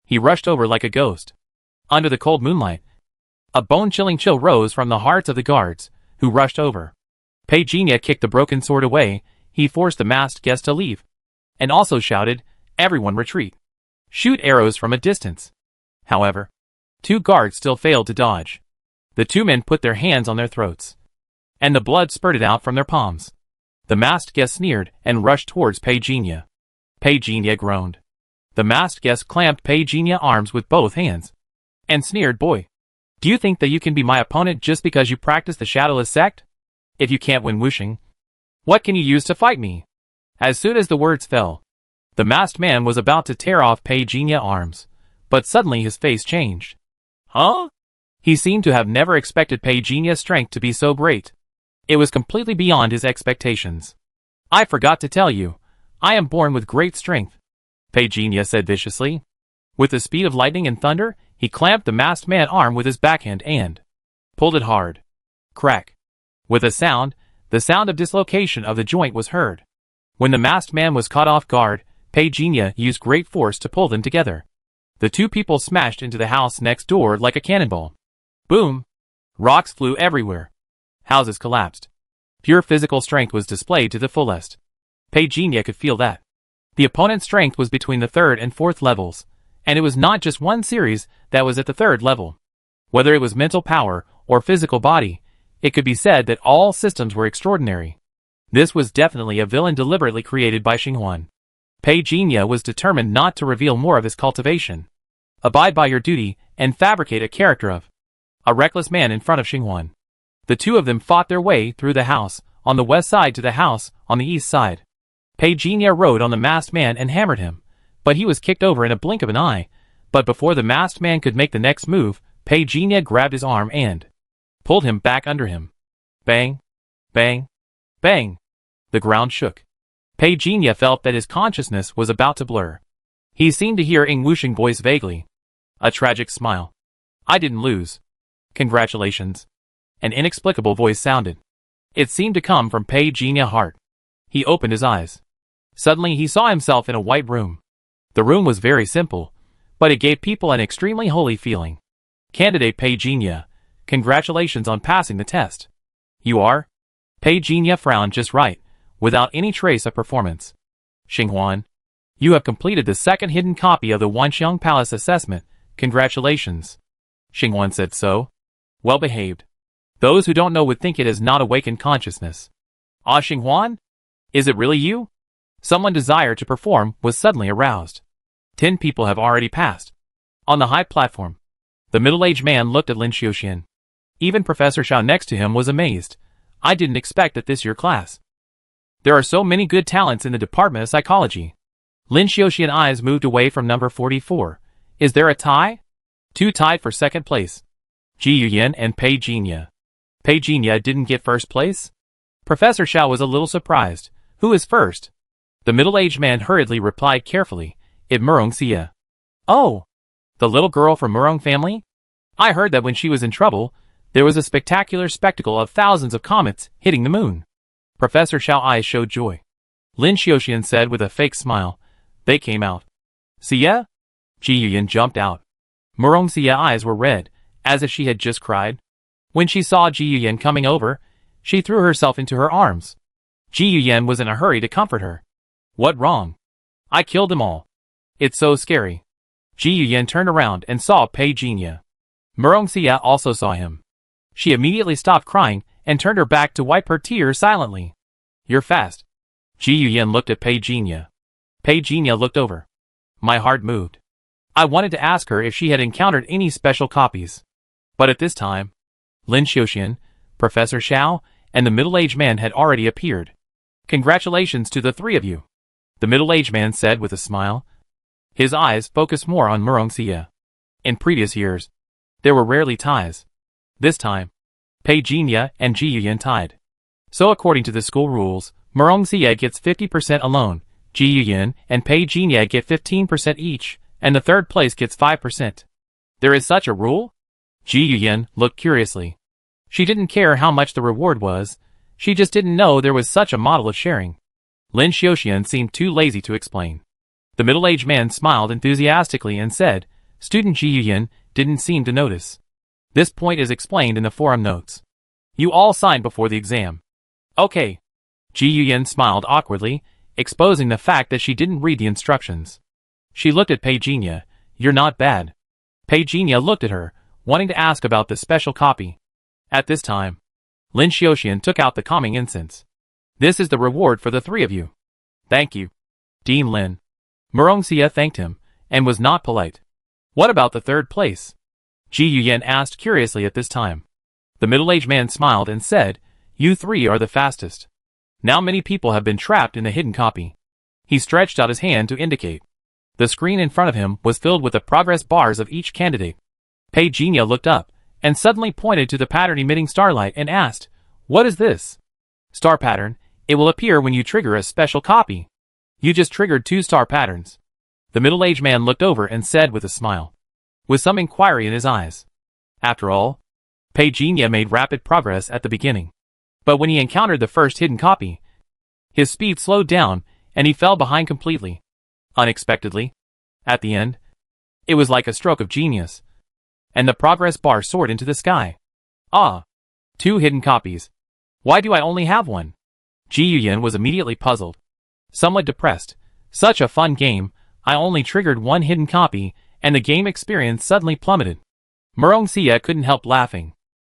He rushed over like a ghost. Under the cold moonlight, a bone-chilling chill rose from the hearts of the guards, who rushed over. Pei Jinya kicked the broken sword away. He forced the masked guest to leave, and also shouted, "Everyone retreat. Shoot arrows from a distance." However, 2 guards still failed to dodge. The 2 men put their hands on their throats, and the blood spurted out from their palms. The masked guest sneered and rushed towards Pei Jinya. Pei Jinya groaned. The masked guest clamped Pei Jinya's arms with both hands, and sneered, "Boy, do you think that you can be my opponent just because you practice the Shadowless Sect? If you can't win Wuxing, what can you use to fight me?" As soon as the words fell, the masked man was about to tear off Pei Jinya's arms, but suddenly his face changed. Huh? He seemed to have never expected Pei Jinya's strength to be so great. It was completely beyond his expectations. "I forgot to tell you, I am born with great strength," Pei Jinya said viciously. With the speed of lightning and thunder, he clamped the masked man's arm with his backhand and pulled it hard. Crack. With a sound, the sound of dislocation of the joint was heard. When the masked man was caught off guard, Pei Jinya used great force to pull them together. The 2 people smashed into the house next door like a cannonball. Boom! Rocks flew everywhere. Houses collapsed. Pure physical strength was displayed to the fullest. Pei Jinya could feel that. The opponent's strength was between the 3rd and 4th levels, and it was not just one series that was at the 3rd level. Whether it was mental power or physical body, it could be said that all systems were extraordinary. This was definitely a villain deliberately created by Xinghuan. Pei Jinya was determined not to reveal more of his cultivation. Abide by your duty and fabricate a character of a reckless man in front of Xinghuan. The 2 of them fought their way through the house, on the west side to the house on the east side. Pei Jinya rode on the masked man and hammered him, but he was kicked over in a blink of an eye. But before the masked man could make the next move, Pei Jinya grabbed his arm and pulled him back under him. Bang! Bang! Bang! The ground shook. Pei Jinya felt that his consciousness was about to blur. He seemed to hear Ing Wushing's voice vaguely. A tragic smile. I didn't lose. Congratulations. An inexplicable voice sounded. It seemed to come from Pei Jinya's heart. He opened his eyes. Suddenly he saw himself in a white room. The room was very simple, but it gave people an extremely holy feeling. Candidate Pei Jinya, congratulations on passing the test. You are? Pei Jinya frowned just right, without any trace of performance. Xinghuan, you have completed the second hidden copy of the Wanxiang Palace assessment. Congratulations. Xinghuan said so. Well behaved. Those who don't know would think it has not awakened consciousness. Ah, Xinghuan? Is it really you? Someone's desire to perform was suddenly aroused. 10 people have already passed. On the high platform, the middle-aged man looked at Lin Xiuxian. Even Professor Xiao next to him was amazed. I didn't expect that this year class. There are so many good talents in the Department of Psychology. Lin Xiuxian's eyes moved away from number 44. Is there a tie? 2 tied for second place. Ji Yuyan and Pei Jinya. Pei Jinya didn't get first place? Professor Xiao was a little surprised. Who is first? The middle-aged man hurriedly replied carefully. It Murong Xia. Oh, the little girl from Murong family? I heard that when she was in trouble, there was a spectacular spectacle of thousands of comets hitting the moon. Professor Xiao's eyes showed joy. Lin Xiuxian said with a fake smile. They came out. Xia? Ji Yuyan jumped out. Murong Xia's eyes were red, as if she had just cried. When she saw Ji Yuyan coming over, she threw herself into her arms. Ji Yuyan was in a hurry to comfort her. What wrong? I killed them all. It's so scary. Ji Yuyan turned around and saw Pei Jinya. Murong Xia also saw him. She immediately stopped crying and turned her back to wipe her tears silently. You're fast. Ji Yuyan looked at Pei Jinya. Pei Jinya looked over. My heart moved. I wanted to ask her if she had encountered any special copies. But at this time, Lin Xiuxian, Professor Xiao, and the middle-aged man had already appeared. Congratulations to the 3 of you. The middle-aged man said with a smile. His eyes focused more on Murong Xia. In previous years, there were rarely ties. This time, Pei Jinya and Ji Yuyan tied. So according to the school rules, Murong Xia gets 50% alone, Ji Yuyan and Pei Jinya get 15% each, and the third place gets 5%. There is such a rule? Ji Yuyan looked curiously. She didn't care how much the reward was, she just didn't know there was such a model of sharing. Lin Xiuxian seemed too lazy to explain. The middle-aged man smiled enthusiastically and said, Student Ji Yuyan didn't seem to notice. This point is explained in the forum notes. You all signed before the exam. Okay. Ji Yuyan smiled awkwardly, exposing the fact that she didn't read the instructions. She looked at Pei Jinya. You're not bad. Pei Jinya looked at her, wanting to ask about the special copy. At this time, Lin Xiuxian took out the calming incense. This is the reward for the 3 of you. Thank you. Dean Lin. Murong Xia thanked him, and was not polite. What about the third place? Ji Yuyan asked curiously at this time. The middle-aged man smiled and said, You 3 are the fastest. Now many people have been trapped in the hidden copy. He stretched out his hand to indicate. The screen in front of him was filled with the progress bars of each candidate. Pei Jinya looked up, and suddenly pointed to the pattern emitting starlight and asked, What is this? Star pattern. It will appear when you trigger a special copy. You just triggered 2 star patterns. The middle-aged man looked over and said with a smile, with some inquiry in his eyes. After all, Pei Jinya made rapid progress at the beginning. But when he encountered the first hidden copy, his speed slowed down, and he fell behind completely. Unexpectedly. At the end, it was like a stroke of genius. And the progress bar soared into the sky. Ah! 2 hidden copies. Why do I only have 1? Ji Yuyan was immediately puzzled. Somewhat depressed. Such a fun game, I only triggered 1 hidden copy, and the game experience suddenly plummeted. Murong Xia couldn't help laughing.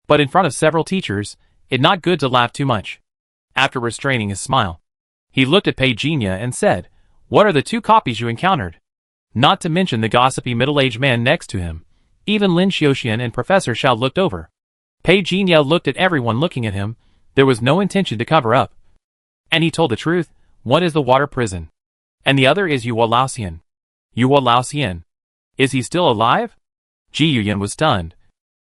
But in front of several teachers, it's not good to laugh too much. After restraining his smile, he looked at Pei Jinya and said, What are the 2 copies you encountered? Not to mention the gossipy middle-aged man next to him. Even Lin Xiuxian and Professor Xiao looked over. Pei Jinya looked at everyone looking at him, There was no intention to cover up. And he told the truth. One is the water prison. And the other is Yu Laoxian. Yu Laoxian. Is he still alive? Ji Yuyan was stunned.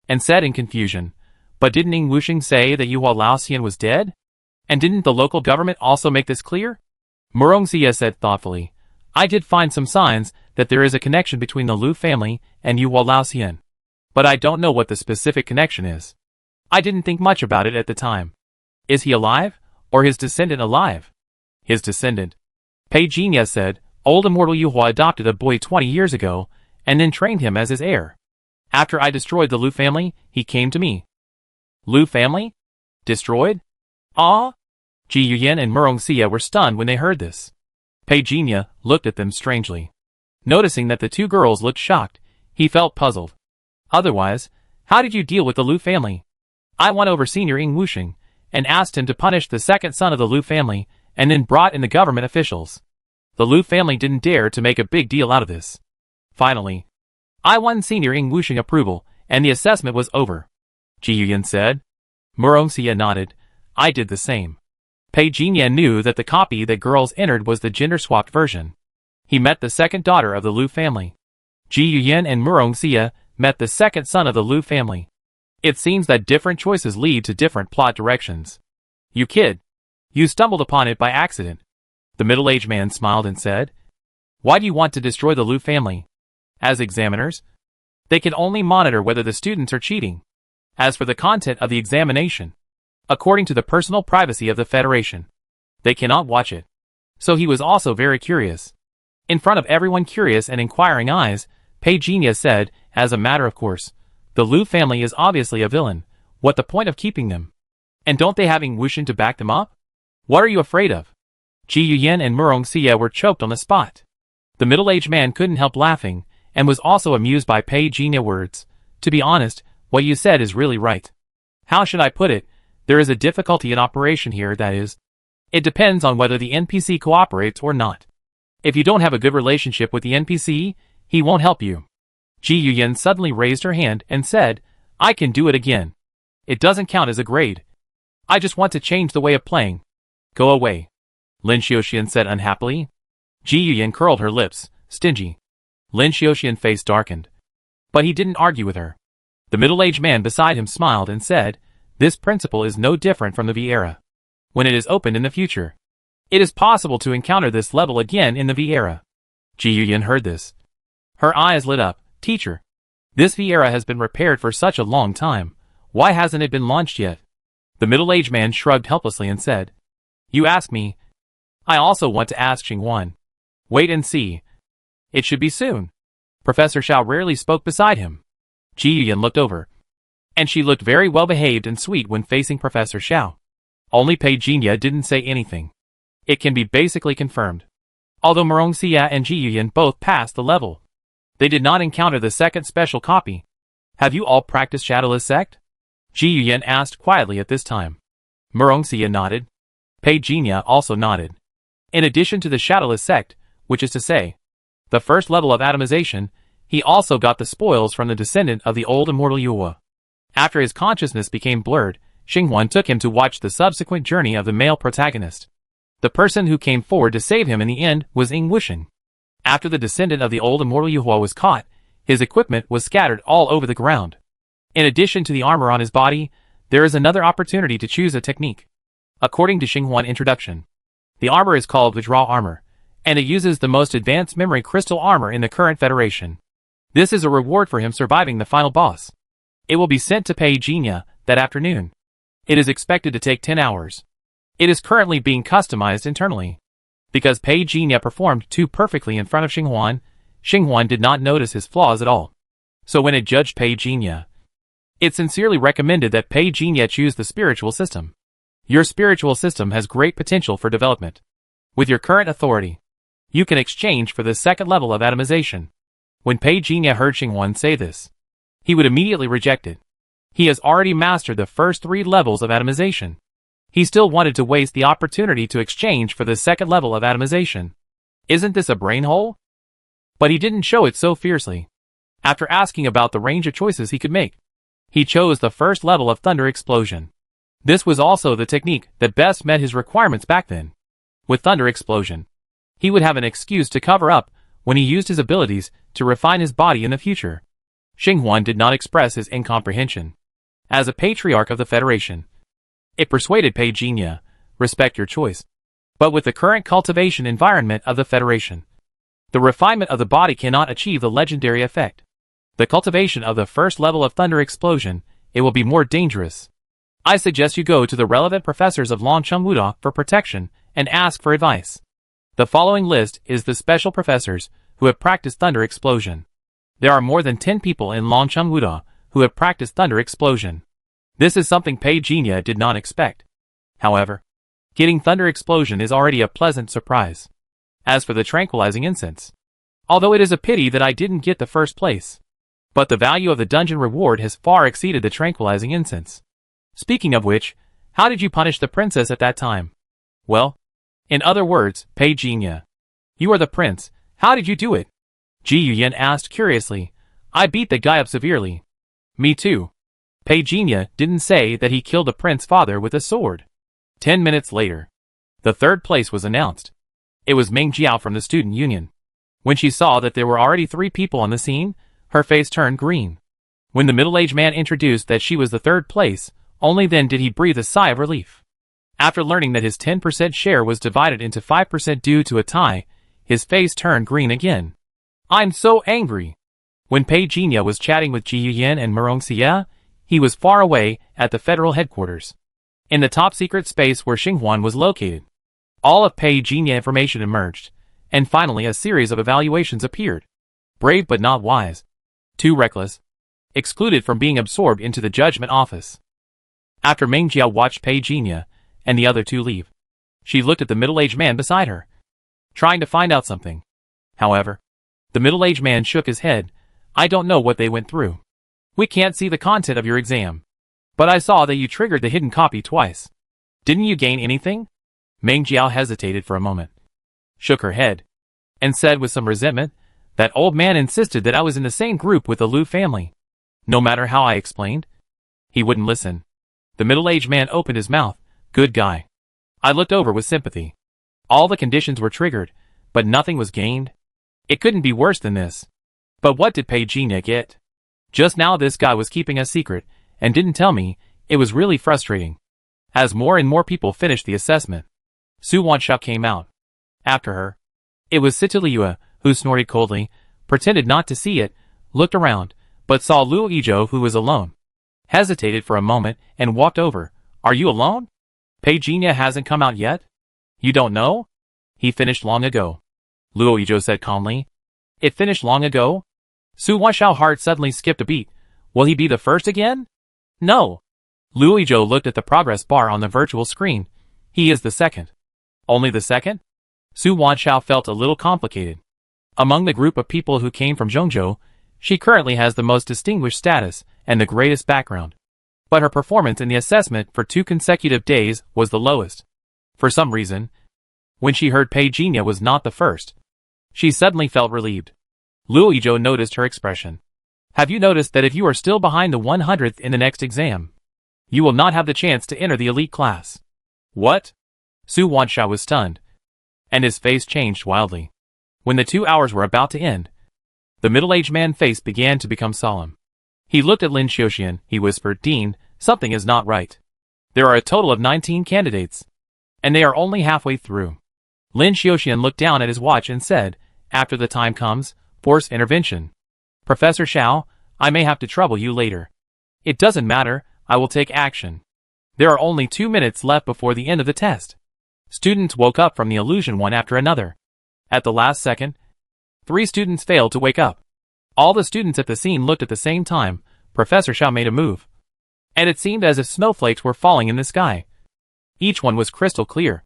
And said in confusion, but didn't Ying Wuxing say that Yu Laoxian was dead? And didn't the local government also make this clear? Murong Xie said thoughtfully, I did find some signs that there is a connection between the Lu family and Yu Laoxian. But I don't know what the specific connection is. I didn't think much about it at the time. Is he alive? Or his descendant alive? His descendant. Pei Jinya said, old immortal Yuhua adopted a boy 20 years ago, and then trained him as his heir. After I destroyed the Lu family, he came to me. Lu family? Destroyed? Ah? Ji Yuyan and Murong Xie were stunned when they heard this. Pei Jinya looked at them strangely. Noticing that the two girls looked shocked, he felt puzzled. Otherwise, how did you deal with the Lu family? I went over Senior Ying Wuxing, and asked him to punish the second son of the Lu family, and then brought in the government officials. The Lu family didn't dare to make a big deal out of this. Finally, I won Senior Ying Wuxing approval, and the assessment was over. Ji Yuyan said. Murong Xie nodded. I did the same. Pei Jinya knew that the copy that girls entered was the gender-swapped version. He met the second daughter of the Lu family. Ji Yuyan and Murong Xie met the second son of the Lu family. It seems that different choices lead to different plot directions. You kid. You stumbled upon it by accident. The middle-aged man smiled and said, why do you want to destroy the Lu family? As examiners, they can only monitor whether the students are cheating. As for the content of the examination, according to the personal privacy of the Federation, they cannot watch it. So he was also very curious. In front of everyone curious and inquiring eyes, Pei Jinya said, as a matter of course, the Lu family is obviously a villain. What the point of keeping them? And don't they have Ying Wuxing to back them up? What are you afraid of? Ji Yuyan and Murong Xie were choked on the spot. The middle-aged man couldn't help laughing, and was also amused by Pei Jinya's words. To be honest, what you said is really right. How should I put it? There is a difficulty in operation here, that is. It depends on whether the NPC cooperates or not. If you don't have a good relationship with the NPC, he won't help you. Ji Yuyan suddenly raised her hand and said, I can do it again. It doesn't count as a grade. I just want to change the way of playing. Go away. Lin Xiuxian said unhappily. Ji Yuyan curled her lips, stingy. Lin Xiuxian's face darkened. But he didn't argue with her. The middle-aged man beside him smiled and said, this principle is no different from the V era. When it is opened in the future, it is possible to encounter this level again in the V era. Ji Yuyan heard this. Her eyes lit up. Teacher, this V era has been repaired for such a long time. Why hasn't it been launched yet? The middle-aged man shrugged helplessly and said, you ask me. I also want to ask Xinghuan. Wait and see. It should be soon. Professor Xiao rarely spoke beside him. Ji Yuyan looked over. And she looked very well behaved and sweet when facing Professor Xiao. Only Pei Jinya didn't say anything. It can be basically confirmed. Although Murong Xie and Ji Yuyan both passed the level, they did not encounter the second special copy. Have you all practiced Shadowless Sect? Ji Yuyan asked quietly at this time. Murong Xie nodded. Pei Jinya also nodded. In addition to the Shadowless Sect, which is to say, the first level of atomization, he also got the spoils from the descendant of the old immortal Yuhua. After his consciousness became blurred, Xinghuan took him to watch the subsequent journey of the male protagonist. The person who came forward to save him in the end was Ying Wuxing. After the descendant of the old immortal Yuhua was caught, his equipment was scattered all over the ground. In addition to the armor on his body, there is another opportunity to choose a technique. According to Xinghuan introduction, the armor is called Vajra armor, and it uses the most advanced memory crystal armor in the current Federation. This is a reward for him surviving the final boss. It will be sent to Pei Jinya that afternoon. It is expected to take 10 hours. It is currently being customized internally. Because Pei Jinya performed too perfectly in front of Xinghuan, Xinghuan did not notice his flaws at all. So when it judged Pei Jinya, it sincerely recommended that Pei Jinya choose the spiritual system. Your spiritual system has great potential for development. With your current authority, you can exchange for the second level of atomization. When Pei Jinya heard Xinghuan say this, he would immediately reject it. He has already mastered the first 3 levels of atomization. He still wanted to waste the opportunity to exchange for the second level of atomization. Isn't this a brain hole? But he didn't show it so fiercely. After asking about the range of choices he could make, he chose the first level of thunder explosion. This was also the technique that best met his requirements back then. With Thunder Explosion, he would have an excuse to cover up when he used his abilities to refine his body in the future. Xinghuan did not express his incomprehension. As a patriarch of the Federation, it persuaded Pei Jinya, respect your choice. But with the current cultivation environment of the Federation, the refinement of the body cannot achieve the legendary effect. The cultivation of the first level of Thunder Explosion, it will be more dangerous. I suggest you go to the relevant professors of Longcheng Wuda for protection and ask for advice. The following list is the special professors who have practiced Thunder Explosion. There are more than 10 people in Longcheng Wuda who have practiced Thunder Explosion. This is something Pei Jinya did not expect. However, getting Thunder Explosion is already a pleasant surprise. As for the tranquilizing incense, although it is a pity that I didn't get the first place, but the value of the dungeon reward has far exceeded the tranquilizing incense. Speaking of which, how did you punish the princess at that time? Well, in other words, Pei Jinya, you are the prince, how did you do it? Ji Yuyan asked curiously. I beat the guy up severely. Me too. Pei Jinya didn't say that he killed the prince's father with a sword. 10 minutes later, the third place was announced. It was Meng Jiao from the student union. When she saw that there were already 3 people on the scene, her face turned green. When the middle-aged man introduced that she was the third place, only then did he breathe a sigh of relief. After learning that his 10% share was divided into 5% due to a tie, his face turned green again. I'm so angry. When Pei Jinya was chatting with Ji Yuyan and Murong Xie, he was far away at the federal headquarters, in the top-secret space where Xinghuan was located. All of Pei Jinya information emerged, and finally a series of evaluations appeared. Brave but not wise. Too reckless. Excluded from being absorbed into the judgment office. After Meng Jiao watched Pei Jinya and the other 2 leave, she looked at the middle-aged man beside her, trying to find out something. However, the middle-aged man shook his head. I don't know what they went through. We can't see the content of your exam. But I saw that you triggered the hidden copy twice. Didn't you gain anything? Meng Jiao hesitated for a moment, shook her head, and said with some resentment, that old man insisted that I was in the same group with the Liu family. No matter how I explained, he wouldn't listen. The middle-aged man opened his mouth. Good guy. I looked over with sympathy. All the conditions were triggered, but nothing was gained. It couldn't be worse than this. But what did Pei Jinya get? Just now this guy was keeping a secret, and didn't tell me. It was really frustrating. As more and more people finished the assessment, Su Wanshao came out. After her, it was Situliua, who snorted coldly, pretended not to see it, looked around, but saw Luo Yizhou who was alone. Hesitated for a moment, and walked over. Are you alone? Pei Jinya hasn't come out yet? You don't know? He finished long ago. Luo Yizhou said calmly. It finished long ago? Su Wanshao's heart suddenly skipped a beat. Will he be the first again? No. Luo Yizhou looked at the progress bar on the virtual screen. He is the second. Only the second? Su Wanshao felt a little complicated. Among the group of people who came from Zhongzhou, she currently has the most distinguished status and the greatest background. But her performance in the assessment for 2 consecutive days was the lowest. For some reason, when she heard Pei Jinya was not the first, she suddenly felt relieved. Luo Yizhou noticed her expression. Have you noticed that if you are still behind the 100th in the next exam, you will not have the chance to enter the elite class? What? Su Wanshao was stunned, and his face changed wildly. When the 2 hours were about to end, the middle-aged man's face began to become solemn. He looked at Lin Xiuxian. He whispered, Dean, something is not right. There are a total of 19 candidates, and they are only halfway through. Lin Xiuxian looked down at his watch and said, after the time comes, force intervention. Professor Xiao, I may have to trouble you later. It doesn't matter, I will take action. There are only 2 minutes left before the end of the test. Students woke up from the illusion one after another. At the last second, 3 students failed to wake up. All the students at the scene looked at the same time. Professor Xiao made a move, and it seemed as if snowflakes were falling in the sky. Each one was crystal clear,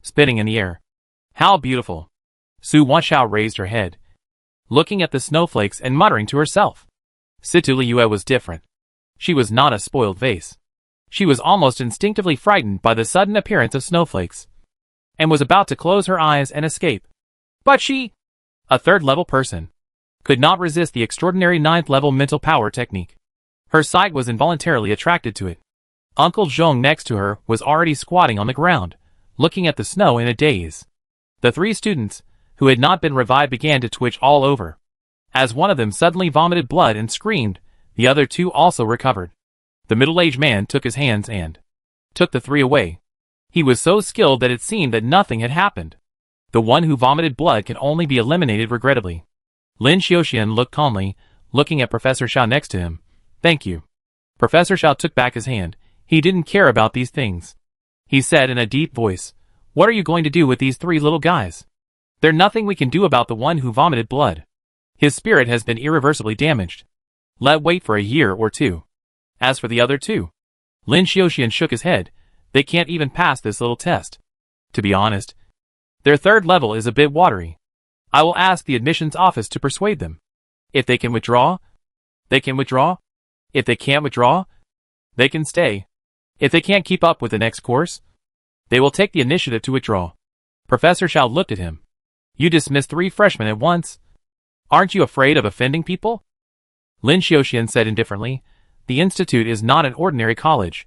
spinning in the air. How beautiful! Su Wanshao raised her head, looking at the snowflakes and muttering to herself. Situliua was different. She was not a spoiled vase. She was almost instinctively frightened by the sudden appearance of snowflakes, and was about to close her eyes and escape. But she, a 3rd-level person, could not resist the extraordinary 9th-level mental power technique. Her sight was involuntarily attracted to it. Uncle Zhong next to her was already squatting on the ground, looking at the snow in a daze. The three students, who had not been revived, began to twitch all over. As one of them suddenly vomited blood and screamed, the other two also recovered. The middle-aged man took his hands and took the three away. He was so skilled that it seemed that nothing had happened. The one who vomited blood can only be eliminated regrettably. Lin Xiaoxian looked calmly, looking at Professor Xiao next to him. Thank you. Professor Xiao took back his hand. He didn't care about these things. He said in a deep voice, "What are you going to do with these three little guys? There's nothing we can do about the one who vomited blood. His spirit has been irreversibly damaged. Let wait for a year or two. As for the other two," Lin Xiaoxian shook his head, "they can't even pass this little test. To be honest, their third level is a bit watery. I will ask the admissions office to persuade them. If they can withdraw, they can withdraw. If they can't withdraw, they can stay. If they can't keep up with the next course, they will take the initiative to withdraw." Professor Xiao looked at him. "You dismissed 3 freshmen at once. Aren't you afraid of offending people?" Lin Xiaoxian said indifferently, "The institute is not an ordinary college.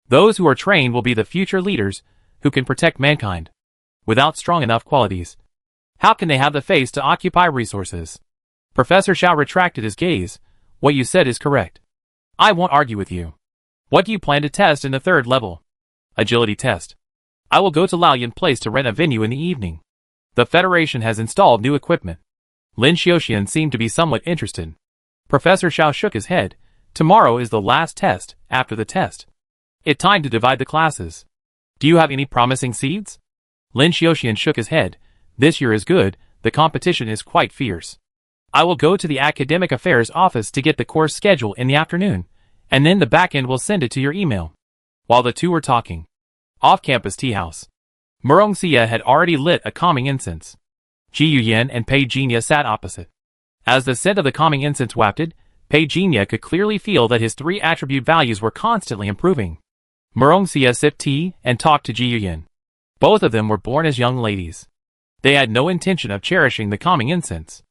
Those who are trained will be the future leaders who can protect mankind. Without strong enough qualities, how can they have the face to occupy resources?" Professor Xiao retracted his gaze. "What you said is correct. I won't argue with you. What do you plan to test in the third level?" "Agility test. I will go to Laoyan Place to rent a venue in the evening. The Federation has installed new equipment." Lin Xiaoxian seemed to be somewhat interested. Professor Xiao shook his head. "Tomorrow is the last test. After the test, it's time to divide the classes. Do you have any promising seeds?" Lin Xiaoxian shook his head. "This year is good. The competition is quite fierce. I will go to the Academic Affairs office to get the course schedule in the afternoon, and then the back-end will send it to your email." While the two were talking, off-campus tea house, Murong Xia had already lit a calming incense. Ji Yuyan and Pei Jinya sat opposite. As the scent of the calming incense wafted, Pei Jinya could clearly feel that his 3 attribute values were constantly improving. Murong Xia sipped tea and talked to Ji Yuyan. Both of them were born as young ladies. They had no intention of cherishing the calming incense.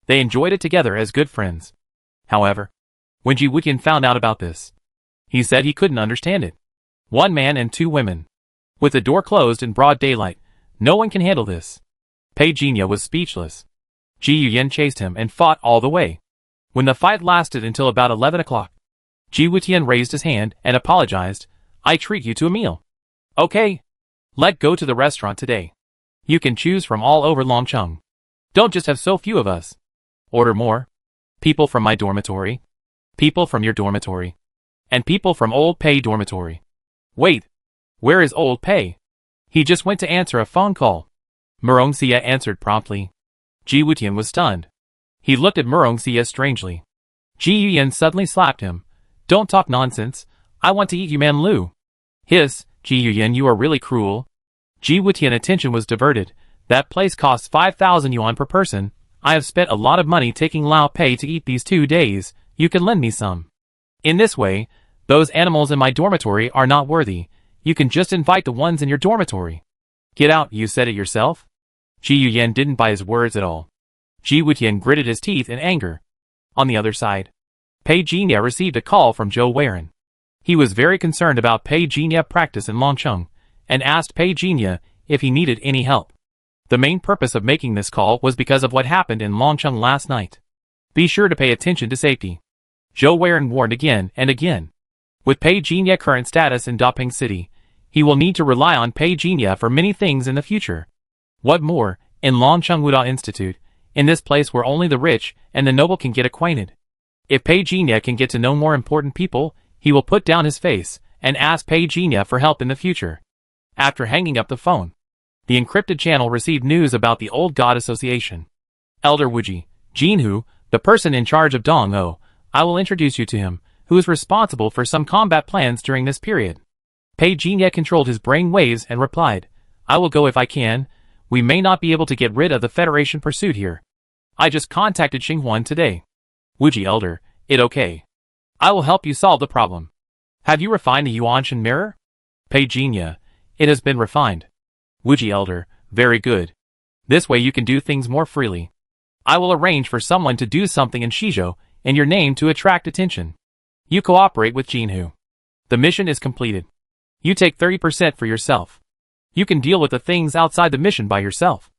They enjoyed it together as good friends. However, when Ji Wuqian found out about this, he said he couldn't understand it. 1 man and 2 women. With the door closed in broad daylight, no one can handle this. Pei Jinya was speechless. Ji Yuyan chased him and fought all the way. When the fight lasted until about 11 o'clock, Ji Wuqian raised his hand and apologized. "I treat you to a meal. Okay. Let go to the restaurant today. You can choose from all over Longcheng. Don't just have so few of us. Order more. People from my dormitory. People from your dormitory. And people from Old Pei dormitory." "Wait. Where is Old Pei?" "He just went to answer a phone call." Murong Xia answered promptly. Ji Wuqian was stunned. He looked at Murong Xia strangely. Ji Yuyan suddenly slapped him. "Don't talk nonsense. I want to eat you, Man Lu." "Hiss, Ji Yuyan, you are really cruel." Ji Wuqian's attention was diverted. "That place costs 5,000 yuan per person. I have spent a lot of money taking Lao Pei to eat these 2 days. You can lend me some. In this way, those animals in my dormitory are not worthy. You can just invite the ones in your dormitory." "Get out, you said it yourself." Ji Yuyan didn't buy his words at all. Ji Wuqian gritted his teeth in anger. On the other side, Pei Jinya received a call from Zhou Weiren. He was very concerned about Pei Jinya practice in Longcheng, and asked Pei Jinya if he needed any help. The main purpose of making this call was because of what happened in Longcheng last night. Be sure to pay attention to safety. Zhou Weiren warned again and again. With Pei Jinya current status in Daping City, he will need to rely on Pei Jinya for many things in the future. What more, in Longcheng Wuda Institute, in this place where only the rich and the noble can get acquainted. If Pei Jinya can get to know more important people, he will put down his face and ask Pei Jinya for help in the future. After hanging up the phone, the encrypted channel received news about the Old God Association. Elder Wuji, Jinhu, the person in charge of Dong O, I will introduce you to him, who is responsible for some combat plans during this period. Pei Jinya controlled his brain waves and replied, "I will go if I can. We may not be able to get rid of the Federation pursuit here. I just contacted Xinghuan today." "Wuji Elder, it okay. I will help you solve the problem. Have you refined the Yuanshan mirror?" Pei Jinya, it has been refined. "Wuji Elder, very good. This way you can do things more freely. I will arrange for someone to do something in Shizhou in your name to attract attention. You cooperate with Jinhu. The mission is completed. You take 30% for yourself. You can deal with the things outside the mission by yourself.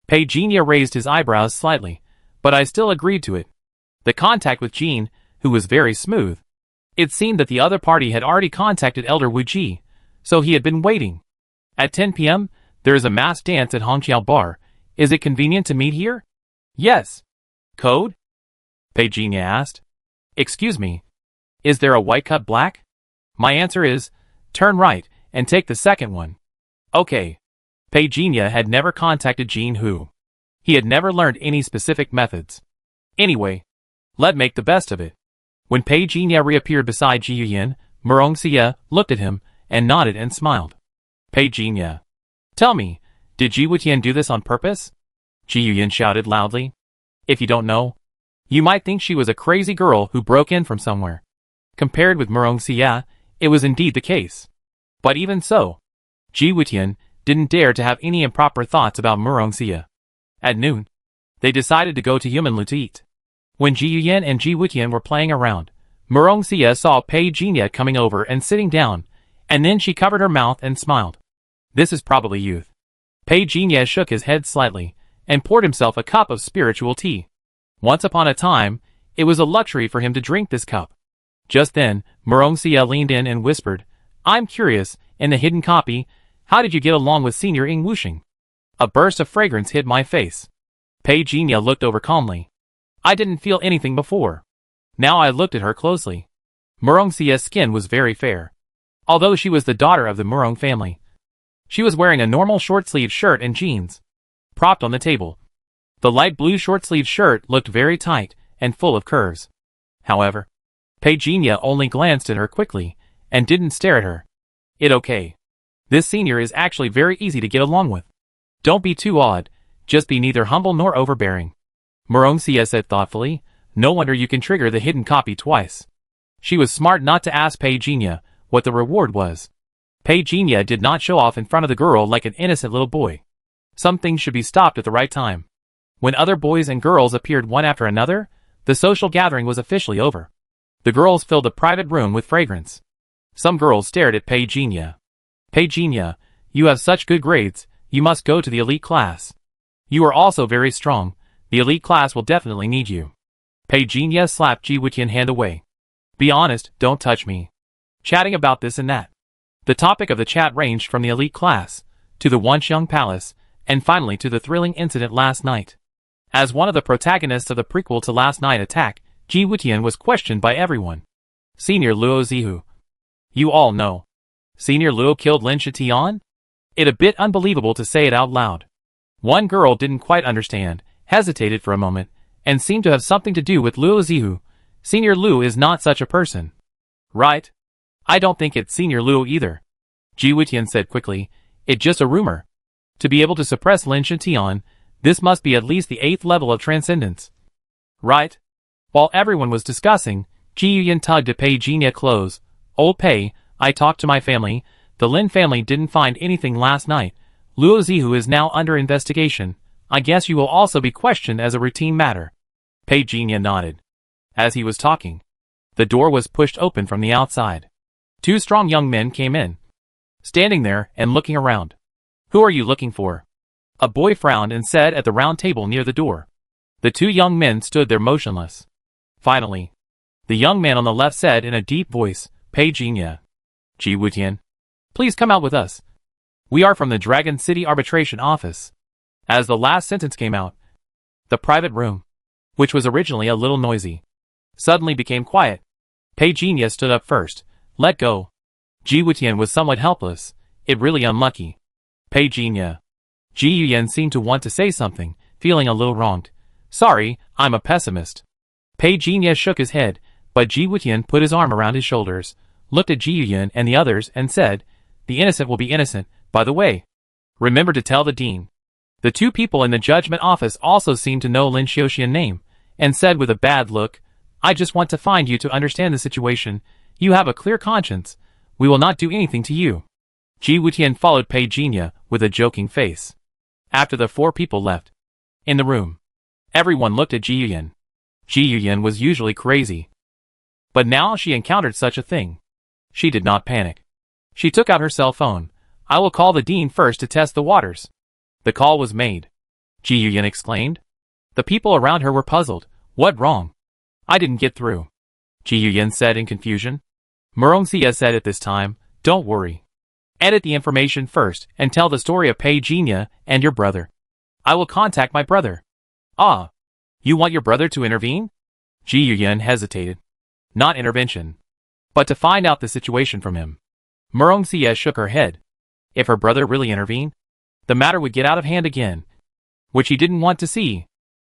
Pei Jinya raised his eyebrows slightly, but I still agreed to it. The contact with Jean, who was very smooth. It seemed that the other party had already contacted Elder Wu Ji, so he had been waiting. At 10 p.m., there is a mass dance at Hongqiao Bar. Is it convenient to meet here? Yes. Code? Pei Jinya asked. Excuse me. Is there a white cut black? My answer is, turn right, and take the second one. Okay. Pei Jinya had never contacted Jean Hu. He had never learned any specific methods. Anyway, let's make the best of it. When Pei Jinya reappeared beside Ji Yuyan, Murong Xie looked at him, and nodded and smiled. Pei Jinya. Tell me, did Ji Wutian do this on purpose? Ji Yuyan shouted loudly. If you don't know, you might think she was a crazy girl who broke in from somewhere. Compared with Murong Xie, it was indeed the case. But even so, Ji Wutian didn't dare to have any improper thoughts about Murong Xie. At noon, they decided to go to Yumanlu to eat. When Ji Yuyan and Ji Wutian were playing around, Murong Xie saw Pei Jinya coming over and sitting down, and then she covered her mouth and smiled. This is probably youth. Pei Jinya shook his head slightly, and poured himself a cup of spiritual tea. Once upon a time, it was a luxury for him to drink this cup. Just then, Murong Xie leaned in and whispered, I'm curious, in the hidden copy, how did you get along with Senior Ing Wuxing? A burst of fragrance hit my face. Pei Jinya looked over calmly. I didn't feel anything before. Now I looked at her closely. Murong Xie's skin was very fair. Although she was the daughter of the Murong family, she was wearing a normal short-sleeved shirt and jeans. Propped on the table, the light blue short-sleeved shirt looked very tight and full of curves. However, Pei Jinya only glanced at her quickly and didn't stare at her. It okay. This senior is actually very easy to get along with. Don't be too odd, just be neither humble nor overbearing. Murong Xie said thoughtfully, no wonder you can trigger the hidden copy twice. She was smart not to ask Pei Jinya what the reward was. Pei Jinya did not show off in front of the girl like an innocent little boy. Some things should be stopped at the right time. When other boys and girls appeared one after another, the social gathering was officially over. The girls filled the private room with fragrance. Some girls stared at Pei Jinya. Pei Jinya, you have such good grades, you must go to the elite class. You are also very strong, the elite class will definitely need you. Pei Jinya slapped Ji Wutian's hand away. Be honest, don't touch me. Chatting about this and that. The topic of the chat ranged from the elite class, to the Wanxiang Palace, and finally to the thrilling incident last night. As one of the protagonists of the prequel to Last Night Attack, Ji Wutian was questioned by everyone. Senior Luo Zihu. You all know. Senior Luo killed Lin Shitian? It a bit unbelievable to say it out loud. One girl didn't quite understand, hesitated for a moment, and seemed to have something to do with Luo Zihu. Senior Lu is not such a person. Right? I don't think it's Senior Luo either. Ji Wutian said quickly, it's just a rumor. To be able to suppress Lin Shitian, this must be at least the 8th level of transcendence. Right? While everyone was discussing, Ji Yuyan tugged at Pei Jinya clothes. Old Pei, I talked to my family, the Lin family didn't find anything last night. Luo Zihu is now under investigation. I guess you will also be questioned as a routine matter. Pei Jinya nodded. As he was talking, the door was pushed open from the outside. 2 strong young men came in, standing there and looking around. Who are you looking for? A boy frowned and said at the round table near the door. The 2 young men stood there motionless. Finally, the young man on the left said in a deep voice, Pei Jinya. Ji Wutian, please come out with us. We are from the Dragon City Arbitration Office. As the last sentence came out, the private room, which was originally a little noisy, suddenly became quiet. Pei Jinya stood up first. Let go. Ji Wutian was somewhat helpless. It really unlucky. Pei Jinya. Ji Yuyan seemed to want to say something, feeling a little wronged. Sorry, I'm a pessimist. Pei Jinya shook his head, but Ji Wutian put his arm around his shoulders, looked at Ji Yuyan and the others and said, the innocent will be innocent, by the way. Remember to tell the dean. The 2 people in the judgment office also seemed to know Lin Xiaoxian's name, and said with a bad look, I just want to find you to understand the situation. You have a clear conscience. We will not do anything to you. Ji Wutian followed Pei Jinya with a joking face. After the 4 people left in the room, everyone looked at Ji Yuyan. Ji Yuyan was usually crazy, but now she encountered such a thing. She did not panic. She took out her cell phone. I will call the dean first to test the waters. The call was made. Ji Yuyan exclaimed. The people around her were puzzled. What wrong? I didn't get through. Ji Yuyan said in confusion. Murongxia said at this time, don't worry. Edit the information first and tell the story of Pei Jinya and your brother. I will contact my brother. Ah, you want your brother to intervene? Ji Yuyan hesitated. Not intervention, but to find out the situation from him. Murongxia shook her head. If her brother really intervened, the matter would get out of hand again, which he didn't want to see.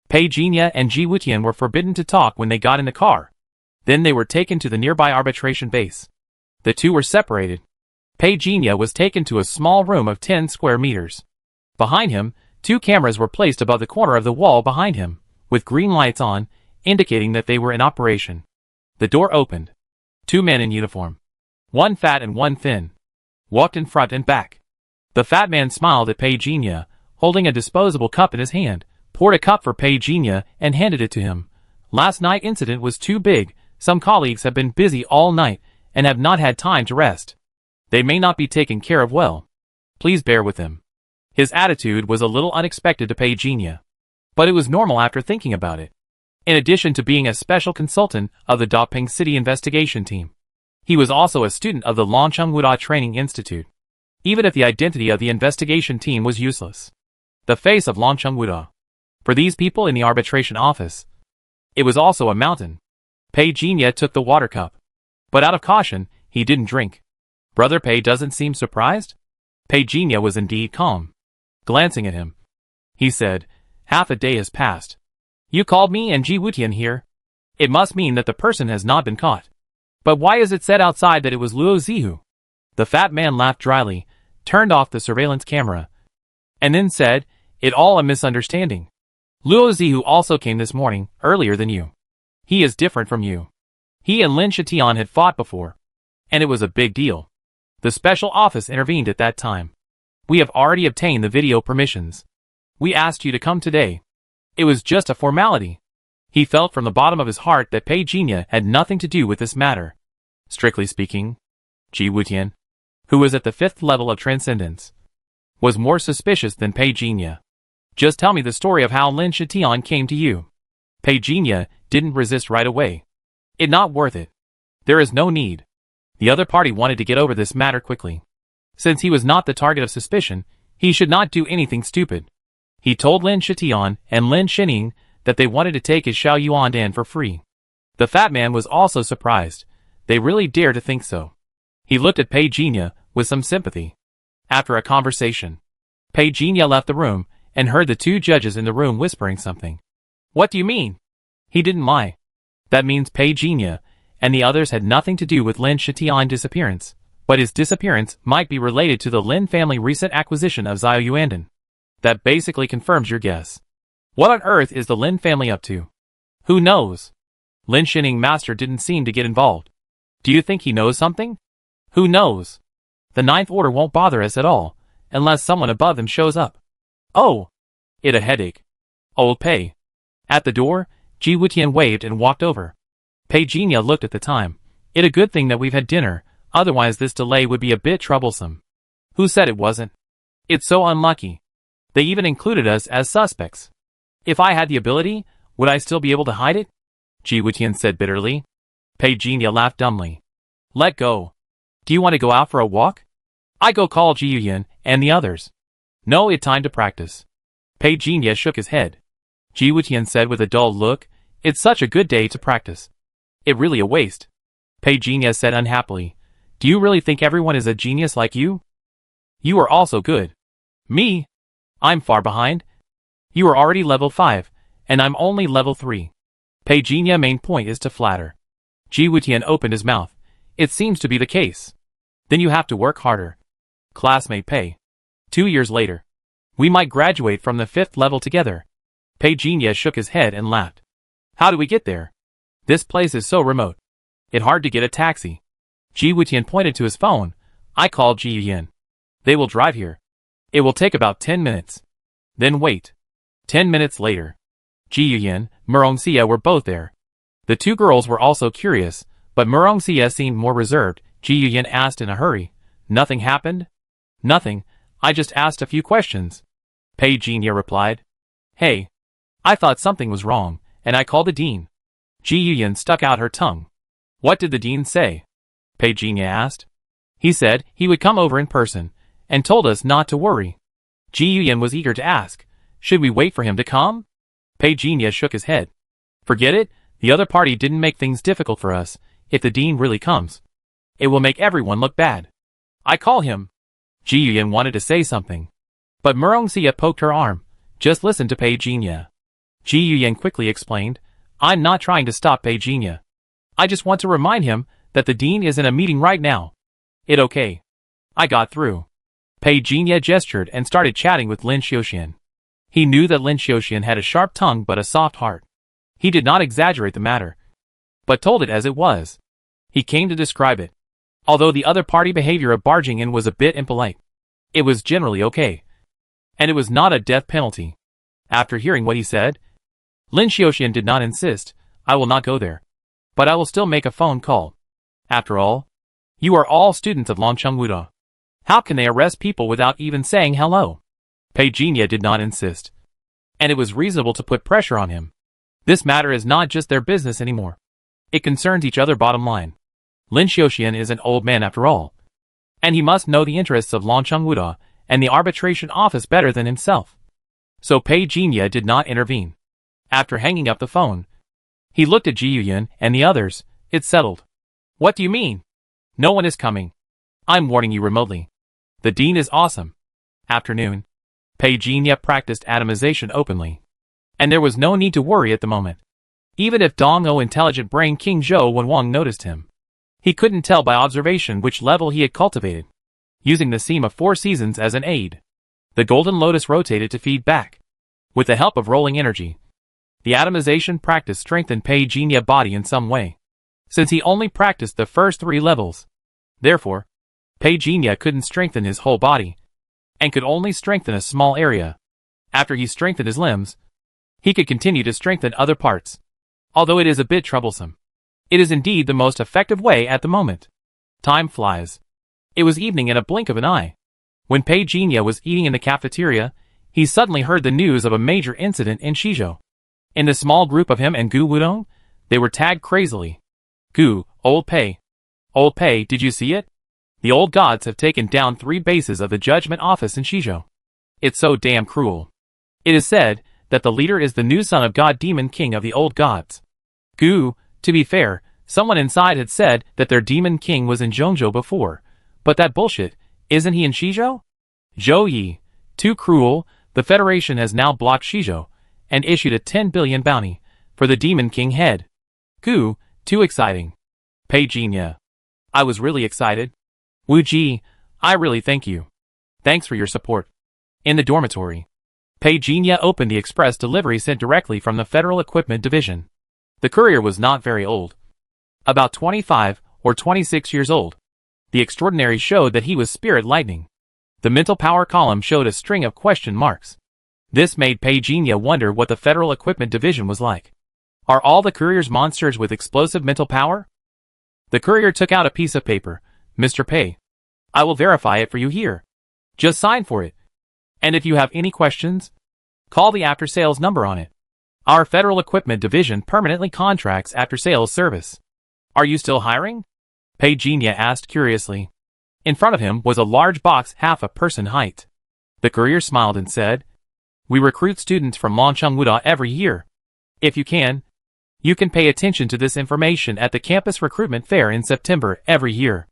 Pei Jinya and Ji Wutian were forbidden to talk when they got in the car. Then they were taken to the nearby arbitration base. The two were separated. Pei Jinya was taken to a small room of 10 square meters. Behind him, 2 cameras were placed above the corner of the wall behind him, with green lights on, indicating that they were in operation. The door opened. 2 men in uniform, one fat and one thin, walked in front and back. The fat man smiled at Pei Jinya, holding a disposable cup in his hand, poured a cup for Pei Jinya and handed it to him. Last night incident was too big. Some colleagues have been busy all night and have not had time to rest. They may not be taken care of well. Please bear with them. His attitude was a little unexpected to Pei Jinya, but it was normal after thinking about it. In addition to being a special consultant of the Daping City investigation team, he was also a student of the Longcheng Wuda Training Institute. Even if the identity of the investigation team was useless, the face of Longcheng Wuda, for these people in the arbitration office, it was also a mountain. Pei Jinya took the water cup, but out of caution, he didn't drink. Brother Pei doesn't seem surprised? Pei Jinya was indeed calm. Glancing at him, he said, half a day has passed. You called me and Ji Wutian here. It must mean that the person has not been caught. But why is it said outside that it was Luo Zihu? The fat man laughed dryly, turned off the surveillance camera, and then said, it all a misunderstanding. Luo Zihu also came this morning, earlier than you. He is different from you. He and Lin Shitian had fought before, and it was a big deal. The special office intervened at that time. We have already obtained the video permissions. We asked you to come today. It was just a formality. He felt from the bottom of his heart that Pei Jinya had nothing to do with this matter. Strictly speaking, Ji Wutian, who was at the 5th level of transcendence, was more suspicious than Pei Jinya. Just tell me the story of how Lin Shitian came to you. Pei Jinya didn't resist right away. It not worth it. There is no need. The other party wanted to get over this matter quickly. Since he was not the target of suspicion, he should not do anything stupid. He told Lin Shitian and Lin Shining that they wanted to take his Xiao Yuan Dan for free. The fat man was also surprised. They really dared to think so. He looked at Pei Jinya with some sympathy. After a conversation, Pei Jinya left the room and heard the 2 judges in the room whispering something. What do you mean? He didn't lie. That means Pei Jinya and the others had nothing to do with Lin Shitian's disappearance, but his disappearance might be related to the Lin family recent acquisition of Xiao Yuandan. That basically confirms your guess. What on earth is the Lin family up to? Who knows? Lin Shining Master didn't seem to get involved. Do you think he knows something? Who knows? The 9th Order won't bother us at all, unless someone above them shows up. Oh! It a headache. Old Pei. At the door, Ji Wutian waved and walked over. Pei Jinya looked at the time. It a good thing that we've had dinner, otherwise this delay would be a bit troublesome. Who said it wasn't? It's so unlucky. They even included us as suspects. If I had the ability, would I still be able to hide it? Ji Wutian said bitterly. Pei Jinya laughed dumbly. Let go. Do you want to go out for a walk? I go call Ji Yuyan and the others. No, it's time to practice. Pei Jinya shook his head. Ji Wutian said with a dull look, it's such a good day to practice. It really a waste. Pei Jinya said unhappily. Do you really think everyone is a genius like you? You are also good. Me? I'm far behind. You are already level 5, and I'm only level 3. Pei Jinya's main point is to flatter. Ji Wutian opened his mouth. It seems to be the case. Then you have to work harder. Classmate Pei. 2 years later. We might graduate from the 5th level together. Pei Jinya shook his head and laughed. How do we get there? This place is so remote. It's hard to get a taxi. Ji Wutian pointed to his phone. I called Ji Yuyan. They will drive here. It will take about 10 minutes. Then wait. 10 minutes later. Ji Yuyan, Murongxia were both there. The 2 girls were also curious, but Murongxia seemed more reserved Ji Yuyan asked in a hurry. Nothing happened? Nothing, I just asked a few questions. Pei Jinya replied. Hey, I thought something was wrong, and I called the dean. Ji Yuyan stuck out her tongue. What did the dean say? Pei Jinya asked. He said he would come over in person, and told us not to worry. Ji Yuyan was eager to ask, should we wait for him to come? Pei Jinya shook his head. Forget it, the other party didn't make things difficult for us. If the dean really comes, it will make everyone look bad. I call him. Ji Yuyan wanted to say something, but Murongxia poked her arm. Just listen to Pei Jinya. Ji Yuyan quickly explained, I'm not trying to stop Pei Jinya. I just want to remind him that the dean is in a meeting right now. It okay. I got through. Pei Jinya gestured and started chatting with Lin Xiuxian. He knew that Lin Xiuxian had a sharp tongue but a soft heart. He did not exaggerate the matter, but told it as it was. He came to describe it. Although the other party behavior of barging in was a bit impolite, it was generally okay. And it was not a death penalty. After hearing what he said, Lin Xiuxian did not insist, I will not go there. But I will still make a phone call. After all, you are all students of Longcheng Wuda. How can they arrest people without even saying hello? Pei Jinya did not insist. And it was reasonable to put pressure on him. This matter is not just their business anymore. It concerns each other bottom line. Lin Xiuxian is an old man after all. And he must know the interests of Longcheng Wuda and the arbitration office better than himself. So Pei Jinya did not intervene. After hanging up the phone, he looked at Ji Yuyan and the others. It's settled. What do you mean? No one is coming. I'm warning you remotely. The dean is awesome. Afternoon. Pei Jinya practiced atomization openly. And there was no need to worry at the moment. Even if Dong-O intelligent brain King Zhou Wenwang noticed him, he couldn't tell by observation which level he had cultivated. Using the seam of 4 seasons as an aid, the golden lotus rotated to feed back. With the help of rolling energy, the atomization practice strengthened Pei Jinya's body in some way, since he only practiced the first 3 levels. Therefore, Pei Jinya couldn't strengthen his whole body, and could only strengthen a small area. After he strengthened his limbs, he could continue to strengthen other parts. Although it is a bit troublesome, it is indeed the most effective way at the moment. Time flies. It was evening in a blink of an eye. When Pei Jinya was eating in the cafeteria, he suddenly heard the news of a major incident in Shizhou. In the small group of him and Gu Wudong, they were tagged crazily. Gu, Old Pei. Old Pei, did you see it? The old gods have taken down 3 bases of the judgment office in Shizhou. It's so damn cruel. It is said that the leader is the new son of God Demon King of the old gods. Gu, to be fair, someone inside had said that their Demon King was in Zhongzhou before, but that bullshit, isn't he in Shizhou? Zhou Yi, too cruel, the Federation has now blocked Shizhou, and issued a 10 billion bounty for the Demon King head. Gu, too exciting. Pei Jinya. I was really excited. Wu Ji, I really thank you. Thanks for your support. In the dormitory, Pei Jinya opened the express delivery sent directly from the Federal Equipment Division. The courier was not very old. About 25 or 26 years old. The extraordinary showed that he was spirit lightning. The mental power column showed a string of question marks. This made Pei Jinya wonder what the Federal Equipment Division was like. Are all the couriers monsters with explosive mental power? The courier took out a piece of paper. Mr. Pei, I will verify it for you here. Just sign for it. And if you have any questions, call the after-sales number on it. Our Federal Equipment Division permanently contracts after-sales service. Are you still hiring? Pei Jinya asked curiously. In front of him was a large box half a person height. The courier smiled and said, We recruit students from Longcheng Wuda every year. If you can pay attention to this information at the campus recruitment fair in September every year.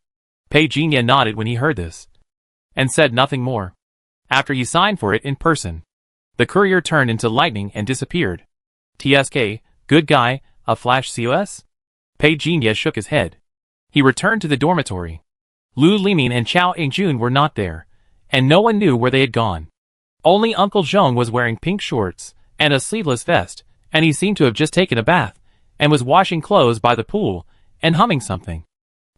Pei Jinya nodded when he heard this, and said nothing more. After he signed for it in person, the courier turned into lightning and disappeared. TSK, good guy, a flash COS? Pei Jinya shook his head. He returned to the dormitory. Lu Limin and Chao Yingjun were not there, and no one knew where they had gone. Only Uncle Zhong was wearing pink shorts and a sleeveless vest, and he seemed to have just taken a bath, and was washing clothes by the pool, and humming something.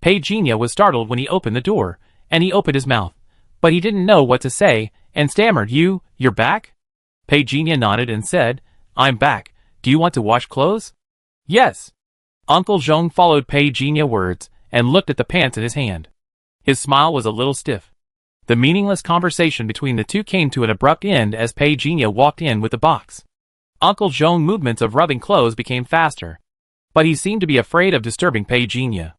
Pei Jinya was startled when he opened the door, and he opened his mouth, but he didn't know what to say, and stammered, You're back? Pei Jinya nodded and said, I'm back. Do you want to wash clothes? Yes. Uncle Zhong followed Pei Jinya's words, and looked at the pants in his hand. His smile was a little stiff. The meaningless conversation between the two came to an abrupt end as Pei Jinya walked in with the box. Uncle Zhong's movements of rubbing clothes became faster, but he seemed to be afraid of disturbing Pei Jinya.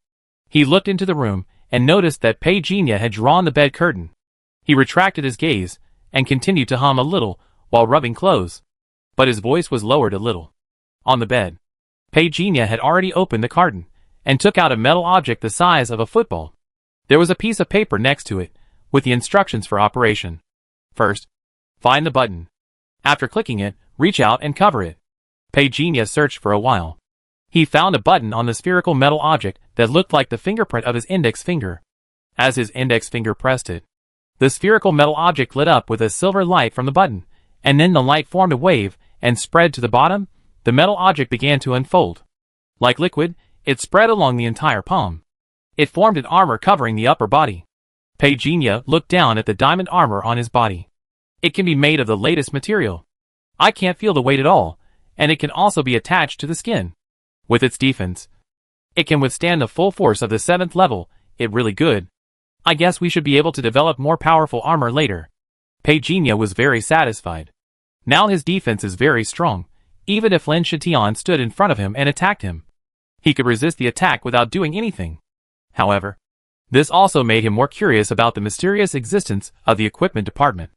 He looked into the room and noticed that Pei Jinya had drawn the bed curtain. He retracted his gaze and continued to hum a little while rubbing clothes, but his voice was lowered a little. On the bed, Pei Jinya had already opened the curtain and took out a metal object the size of a football. There was a piece of paper next to it with the instructions for operation. First, find the button. After clicking it, reach out and cover it. Pei Jinya searched for a while. He found a button on the spherical metal object that looked like the fingerprint of his index finger. As his index finger pressed it, the spherical metal object lit up with a silver light from the button, and then the light formed a wave and spread to the bottom. The metal object began to unfold. Like liquid, it spread along the entire palm. It formed an armor covering the upper body. Pei Jinya looked down at the diamond armor on his body. It can be made of the latest material. I can't feel the weight at all, and it can also be attached to the skin. With its defense, it can withstand the full force of the 7th level. It really good. I guess we should be able to develop more powerful armor later. Pei Jinya was very satisfied. Now his defense is very strong. Even if Lin Shitian stood in front of him and attacked him, he could resist the attack without doing anything. However, this also made him more curious about the mysterious existence of the equipment department.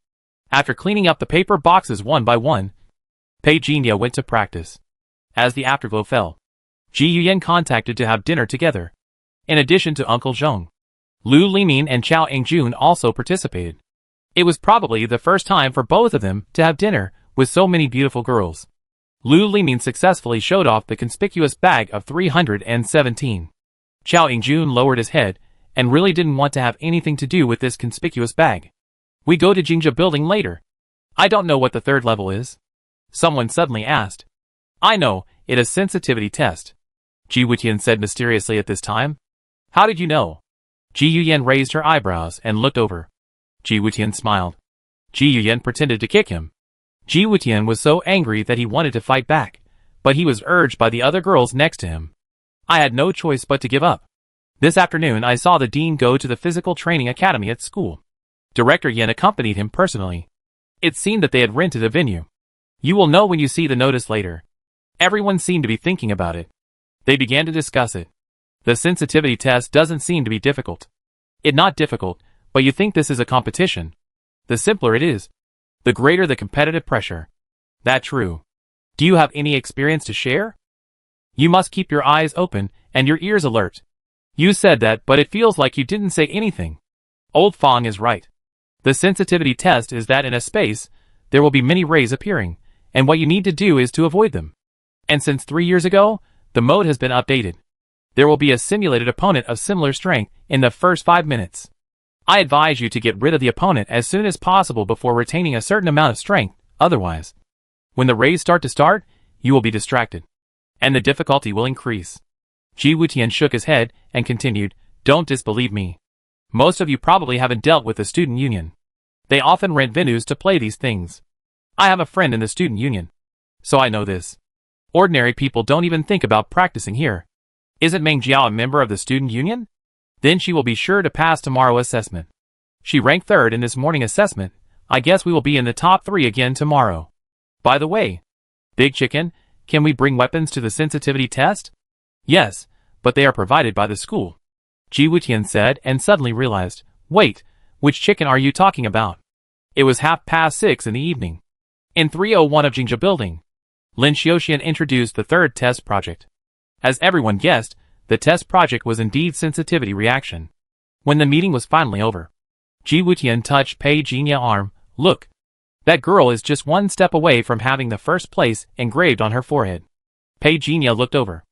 After cleaning up the paper boxes one by one, Pei Jinya went to practice. As the afterglow fell, Ji Yuyan contacted to have dinner together. In addition to Uncle Zhong, Lu Limin and Chao Yingjun also participated. It was probably the first time for both of them to have dinner with so many beautiful girls. Lu Limin successfully showed off the conspicuous bag of 317. Chao Yingjun lowered his head and really didn't want to have anything to do with this conspicuous bag. We go to Jingja building later. I don't know what the 3rd level is. Someone suddenly asked. I know, it is sensitivity test. Ji Wutian said mysteriously at this time. How did you know? Ji Yuyan raised her eyebrows and looked over. Ji Wutian smiled. Ji Yuyan pretended to kick him. Ji Wutian was so angry that he wanted to fight back, but he was urged by the other girls next to him. I had no choice but to give up. This afternoon I saw the dean go to the physical training academy at school. Director Yen accompanied him personally. It seemed that they had rented a venue. You will know when you see the notice later. Everyone seemed to be thinking about it. They began to discuss it. The sensitivity test doesn't seem to be difficult. It's not difficult, but you think this is a competition. The simpler it is, the greater the competitive pressure. That true. Do you have any experience to share? You must keep your eyes open and your ears alert. You said that, but it feels like you didn't say anything. Old Fong is right. The sensitivity test is that in a space, there will be many rays appearing, and what you need to do is to avoid them. And since 3 years ago, the mode has been updated. There will be a simulated opponent of similar strength in the first 5 minutes. I advise you to get rid of the opponent as soon as possible before retaining a certain amount of strength, otherwise, when the rays start, you will be distracted, and the difficulty will increase. Ji Wutian shook his head and continued, Don't disbelieve me. Most of you probably haven't dealt with the student union. They often rent venues to play these things. I have a friend in the student union, so I know this. Ordinary people don't even think about practicing here. Isn't Meng Jiao a member of the student union? Then she will be sure to pass tomorrow's assessment. She ranked 3rd in this morning assessment. I guess we will be in the top 3 again tomorrow. By the way, Big Chicken, can we bring weapons to the sensitivity test? Yes, but they are provided by the school. Ji Wutian said and suddenly realized, wait, which chicken are you talking about? It was 6:30 in the evening. In 301 of Jingja building, Lin Xiaoxian introduced the 3rd test project. As everyone guessed, the test project was indeed sensitivity reaction. When the meeting was finally over, Ji Wutian touched Pei Jinya's arm. Look, that girl is just 1 step away from having the 1st place engraved on her forehead. Pei Jinya looked over.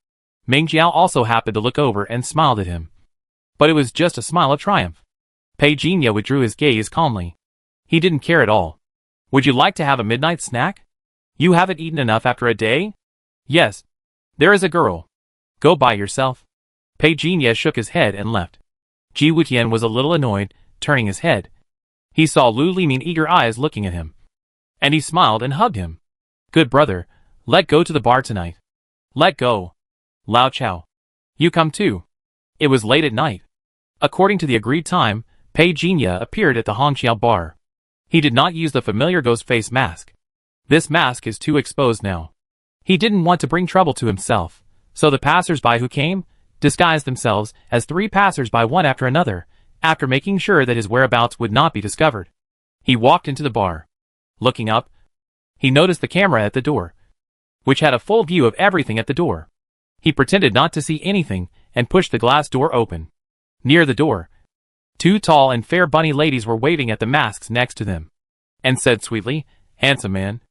Meng Jiao also happened to look over and smiled at him. But it was just a smile of triumph. Pei Jinya withdrew his gaze calmly. He didn't care at all. Would you like to have a midnight snack? You haven't eaten enough after a day? Yes. There is a girl. Go by yourself. Pei Jinya shook his head and left. Ji Wutian was a little annoyed, turning his head. He saw Lu Limin's eager eyes looking at him. And he smiled and hugged him. Good brother, let go to the bar tonight. Let go. Lao Chao. You come too. It was late at night. According to the agreed time, Pei Jinya appeared at the Hongqiao bar. He did not use the familiar ghost face mask. This mask is too exposed now. He didn't want to bring trouble to himself, so the passers-by who came disguised themselves as 3 passers-by one after another, after making sure that his whereabouts would not be discovered. He walked into the bar. Looking up, he noticed the camera at the door, which had a full view of everything at the door. He pretended not to see anything and pushed the glass door open. Near the door, 2 tall and fair bunny ladies were waving at the masks next to them, and said sweetly, "Handsome man,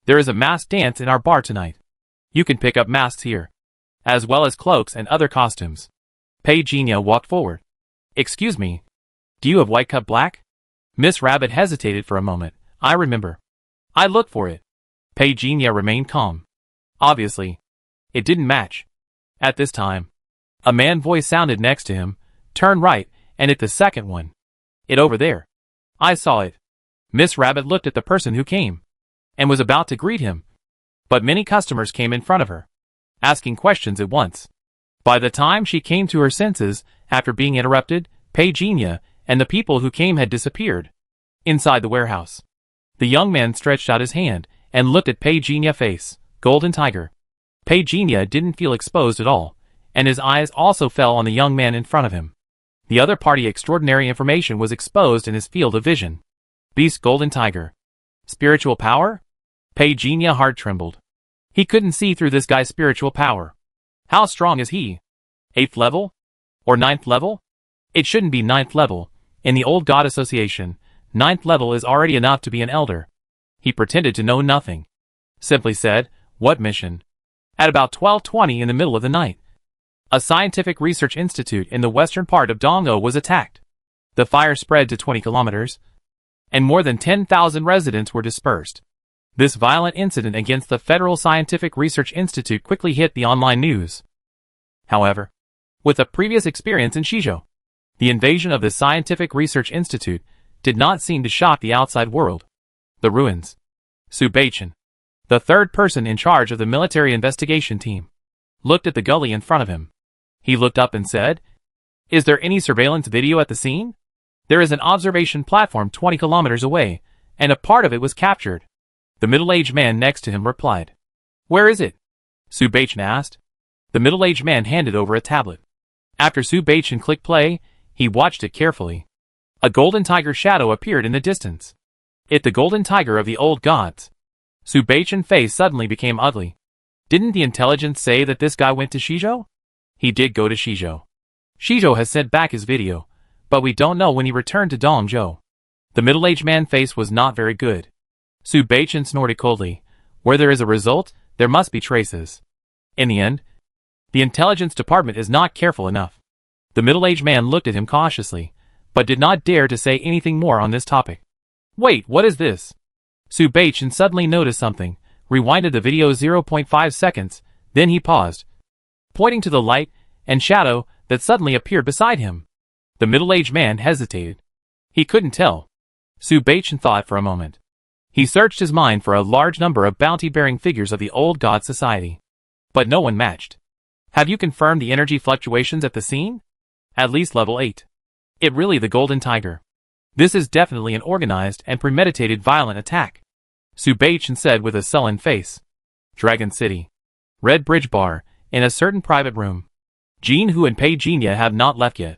there is a masked dance in our bar tonight. You can pick up masks here, as well as cloaks and other costumes." Pei Jinya walked forward. "Excuse me, do you have white cut black?" Miss Rabbit hesitated for a moment. "I remember. I looked for it." Pei Jinya remained calm. Obviously, it didn't match. At this time, a man's voice sounded next to him. "Turn right, and hit the second one. It over there." "I saw it." Miss Rabbit looked at the person who came, and was about to greet him. But many customers came in front of her, asking questions at once. By the time she came to her senses, after being interrupted, Pei Jinya and the people who came had disappeared. Inside the warehouse, the young man stretched out his hand and looked at Pei Jinya's face. Golden Tiger. Pei Jinya didn't feel exposed at all, and his eyes also fell on the young man in front of him. The other party extraordinary information was exposed in his field of vision. Beast Golden Tiger. Spiritual power? Pei Jinya heart trembled. He couldn't see through this guy's spiritual power. How strong is he? 8th level? Or 9th level? It shouldn't be 9th level. In the old God Association, 9th level is already enough to be an elder. He pretended to know nothing. Simply said, "What mission?" At about 12:20 in the middle of the night, a scientific research institute in the western part of Donggo was attacked. The fire spread to 20 kilometers, and more than 10,000 residents were dispersed. This violent incident against the Federal Scientific Research Institute quickly hit the online news. However, with a previous experience in Shizhou, the invasion of the Scientific Research Institute did not seem to shock the outside world. The ruins. Su Beichen, the third person in charge of the military investigation team, looked at the gully in front of him. He looked up and said, "Is there any surveillance video at the scene? There is an observation platform 20 kilometers away, and a part of it was captured." The middle-aged man next to him replied. "Where is it?" Su Beichen asked. The middle-aged man handed over a tablet. After Su Beichen clicked play, he watched it carefully. A golden tiger shadow appeared in the distance. It the golden tiger of the old gods. Su Beichen's face suddenly became ugly. Didn't the intelligence say that this guy went to Shizhou? He did go to Shizhou. Shizhou has sent back his video, but we don't know when he returned to Dongzhou. The middle-aged man's face was not very good. Su Beichen snorted coldly. Where there is a result, there must be traces. In the end, the intelligence department is not careful enough. The middle-aged man looked at him cautiously, but did not dare to say anything more on this topic. Wait, what is this? Su Beichen suddenly noticed something, rewinded the video 0.5 seconds, then he paused, pointing to the light and shadow that suddenly appeared beside him. The middle-aged man hesitated. He couldn't tell. Su Beichen thought for a moment. He searched his mind for a large number of bounty-bearing figures of the old god society, but no one matched. Have you confirmed the energy fluctuations at the scene? At least level 8. It really the golden tiger. This is definitely an organized and premeditated violent attack, Su Beichen said with a sullen face. Dragon City. Red Bridge Bar, in a certain private room. Jin Hu and Pei Jinya have not left yet.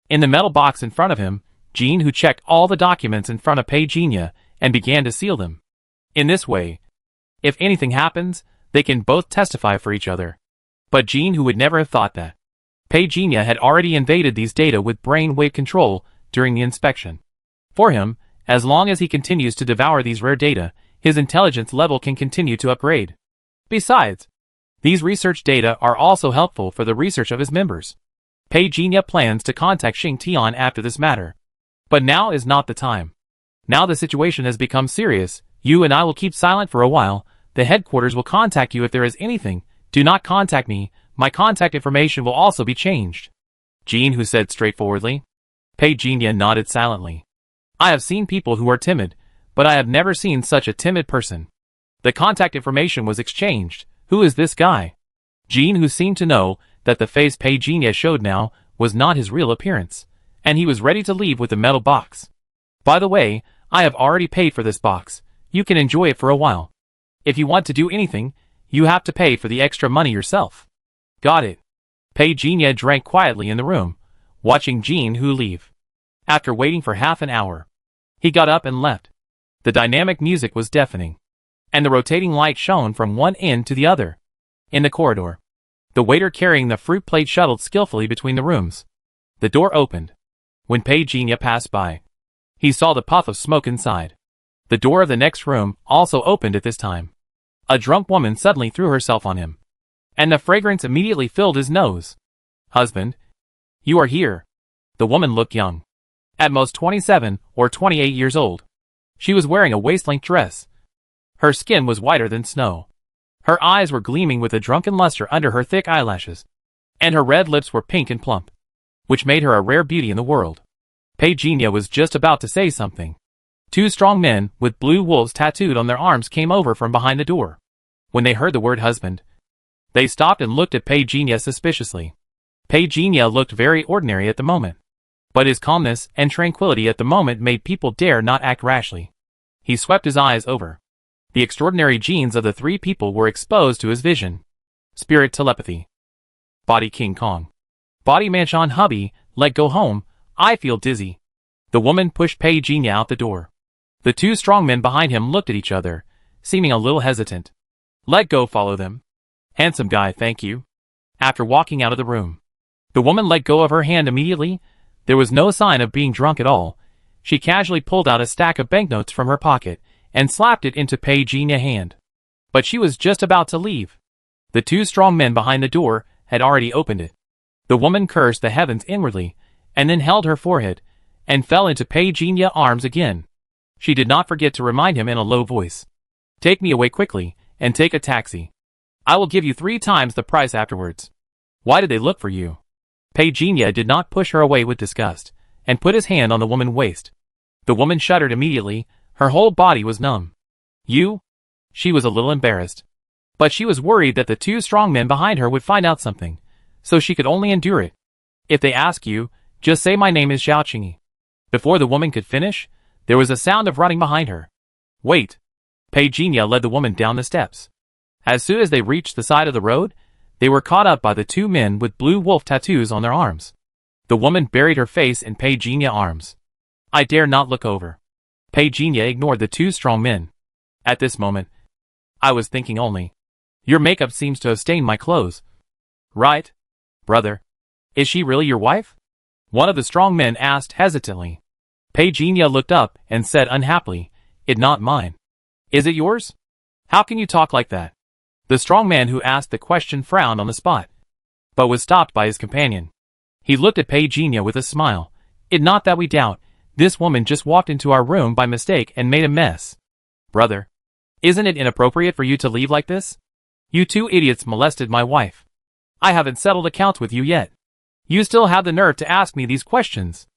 In the metal box in front of him, Jin Hu checked all the documents in front of Pei Jinya and began to seal them. In this way, if anything happens, they can both testify for each other. But Jin Hu would never have thought that. Pei Jinya had already invaded these data with brainwave control during the inspection. For him, as long as he continues to devour these rare data, his intelligence level can continue to upgrade. Besides, these research data are also helpful for the research of his members. Pei Jinya plans to contact Xing Tian after this matter. But now is not the time. Now the situation has become serious. You and I will keep silent for a while. The headquarters will contact you if there is anything. Do not contact me. My contact information will also be changed. Jin Hu said straightforwardly. Pei Jinya nodded silently. I have seen people who are timid, but I have never seen such a timid person. The contact information was exchanged. Who is this guy? Jin Hu seemed to know that the face Pei Jinya showed now was not his real appearance, and he was ready to leave with the metal box. By the way, I have already paid for this box. You can enjoy it for a while. If you want to do anything, you have to pay for the extra money yourself. Got it. Pei Jinya drank quietly in the room, watching Jin Hu leave. After waiting for half an hour, he got up and left. The dynamic music was deafening, and the rotating light shone from one end to the other. In the corridor, the waiter carrying the fruit plate shuttled skillfully between the rooms. The door opened. When Pei Jinya passed by, he saw the puff of smoke inside. The door of the next room also opened at this time. A drunk woman suddenly threw herself on him, and the fragrance immediately filled his nose. Husband, you are here. The woman looked young. At most 27 or 28 years old. She was wearing a waist-length dress. Her skin was whiter than snow. Her eyes were gleaming with a drunken luster under her thick eyelashes, and her red lips were pink and plump, which made her a rare beauty in the world. Pei Jinya was just about to say something. Two strong men with blue wolves tattooed on their arms came over from behind the door. When they heard the word husband, they stopped and looked at Pei Jinya suspiciously. Pei Jinya looked very ordinary at the moment, but his calmness and tranquility at the moment made people dare not act rashly. He swept his eyes over. The extraordinary genes of the three people were exposed to his vision. Spirit telepathy. Body King Kong. Body Manchon hubby, let go home, I feel dizzy. The woman pushed Pei Jinya out the door. The two strong men behind him looked at each other, seeming a little hesitant. Let go, follow them. Handsome guy, thank you. After walking out of the room, the woman let go of her hand immediately. There was no sign of being drunk at all. She casually pulled out a stack of banknotes from her pocket and slapped it into Pei Jinya's hand. But she was just about to leave. The two strong men behind the door had already opened it. The woman cursed the heavens inwardly, and then held her forehead, and fell into Pei Jinya's arms again. She did not forget to remind him in a low voice. Take me away quickly, and take a taxi. I will give you 3 times the price afterwards. Why did they look for you? Pei Jinya did not push her away with disgust, and put his hand on the woman's waist. The woman shuddered immediately, her whole body was numb. You? She was a little embarrassed. But she was worried that the two strong men behind her would find out something, so she could only endure it. If they ask you, just say my name is Xiao Qingyi. Before the woman could finish, there was a sound of running behind her. Wait. Pei Jinya led the woman down the steps. As soon as they reached the side of the road, they were caught up by the two men with blue wolf tattoos on their arms. The woman buried her face in Pei Jinya's arms. I dare not look over. Pei Jinya ignored the two strong men. At this moment, I was thinking only. Your makeup seems to have stained my clothes. Right? Brother. Is she really your wife? One of the strong men asked hesitantly. Pei Jinya looked up and said unhappily, It not mine. Is it yours? How can you talk like that? The strong man who asked the question frowned on the spot, but was stopped by his companion. He looked at Pei Jinya with a smile. It not that we doubt. This woman just walked into our room by mistake and made a mess. Brother. Isn't it inappropriate for you to leave like this? You two idiots molested my wife. I haven't settled accounts with you yet. You still have the nerve to ask me these questions.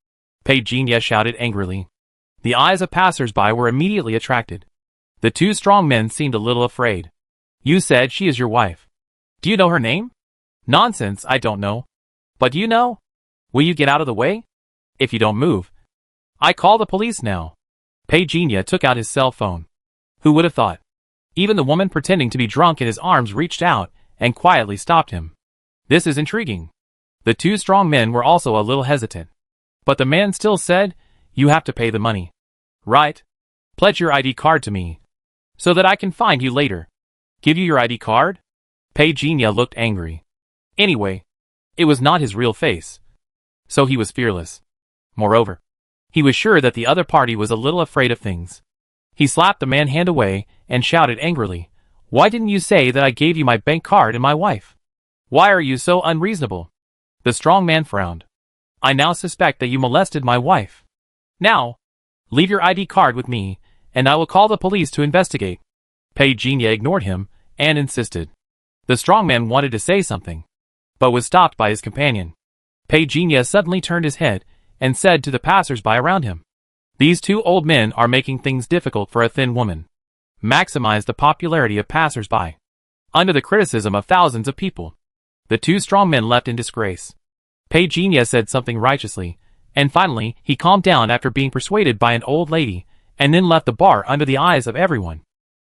Pei Jinya shouted angrily. The eyes of passers-by were immediately attracted. The two strong men seemed a little afraid. You said she is your wife. Do you know her name? Nonsense, I don't know. But you know? Will you get out of the way? If you don't move, I call the police now. Pei Jinya took out his cell phone. Who would have thought? Even the woman pretending to be drunk in his arms reached out and quietly stopped him. This is intriguing. The two strong men were also a little hesitant. But the man still said, You have to pay the money. Right? Pledge your ID card to me, so that I can find you later. Give you your ID card? Pei Jinya looked angry. Anyway, it was not his real face, so he was fearless. Moreover, he was sure that the other party was a little afraid of things. He slapped the man's hand away and shouted angrily, Why didn't you say that I gave you my bank card and my wife? Why are you so unreasonable? The strong man frowned. I now suspect that you molested my wife. Now, leave your ID card with me, and I will call the police to investigate. Pei Jinya ignored him and insisted. The strong man wanted to say something, but was stopped by his companion. Pei Jinya suddenly turned his head and said to the passers-by around him, These two old men are making things difficult for a thin woman. Maximize the popularity of passers-by. Under the criticism of thousands of people, the two strong men left in disgrace. Pei Jinya said something righteously, and finally he calmed down after being persuaded by an old lady, and then left the bar under the eyes of everyone.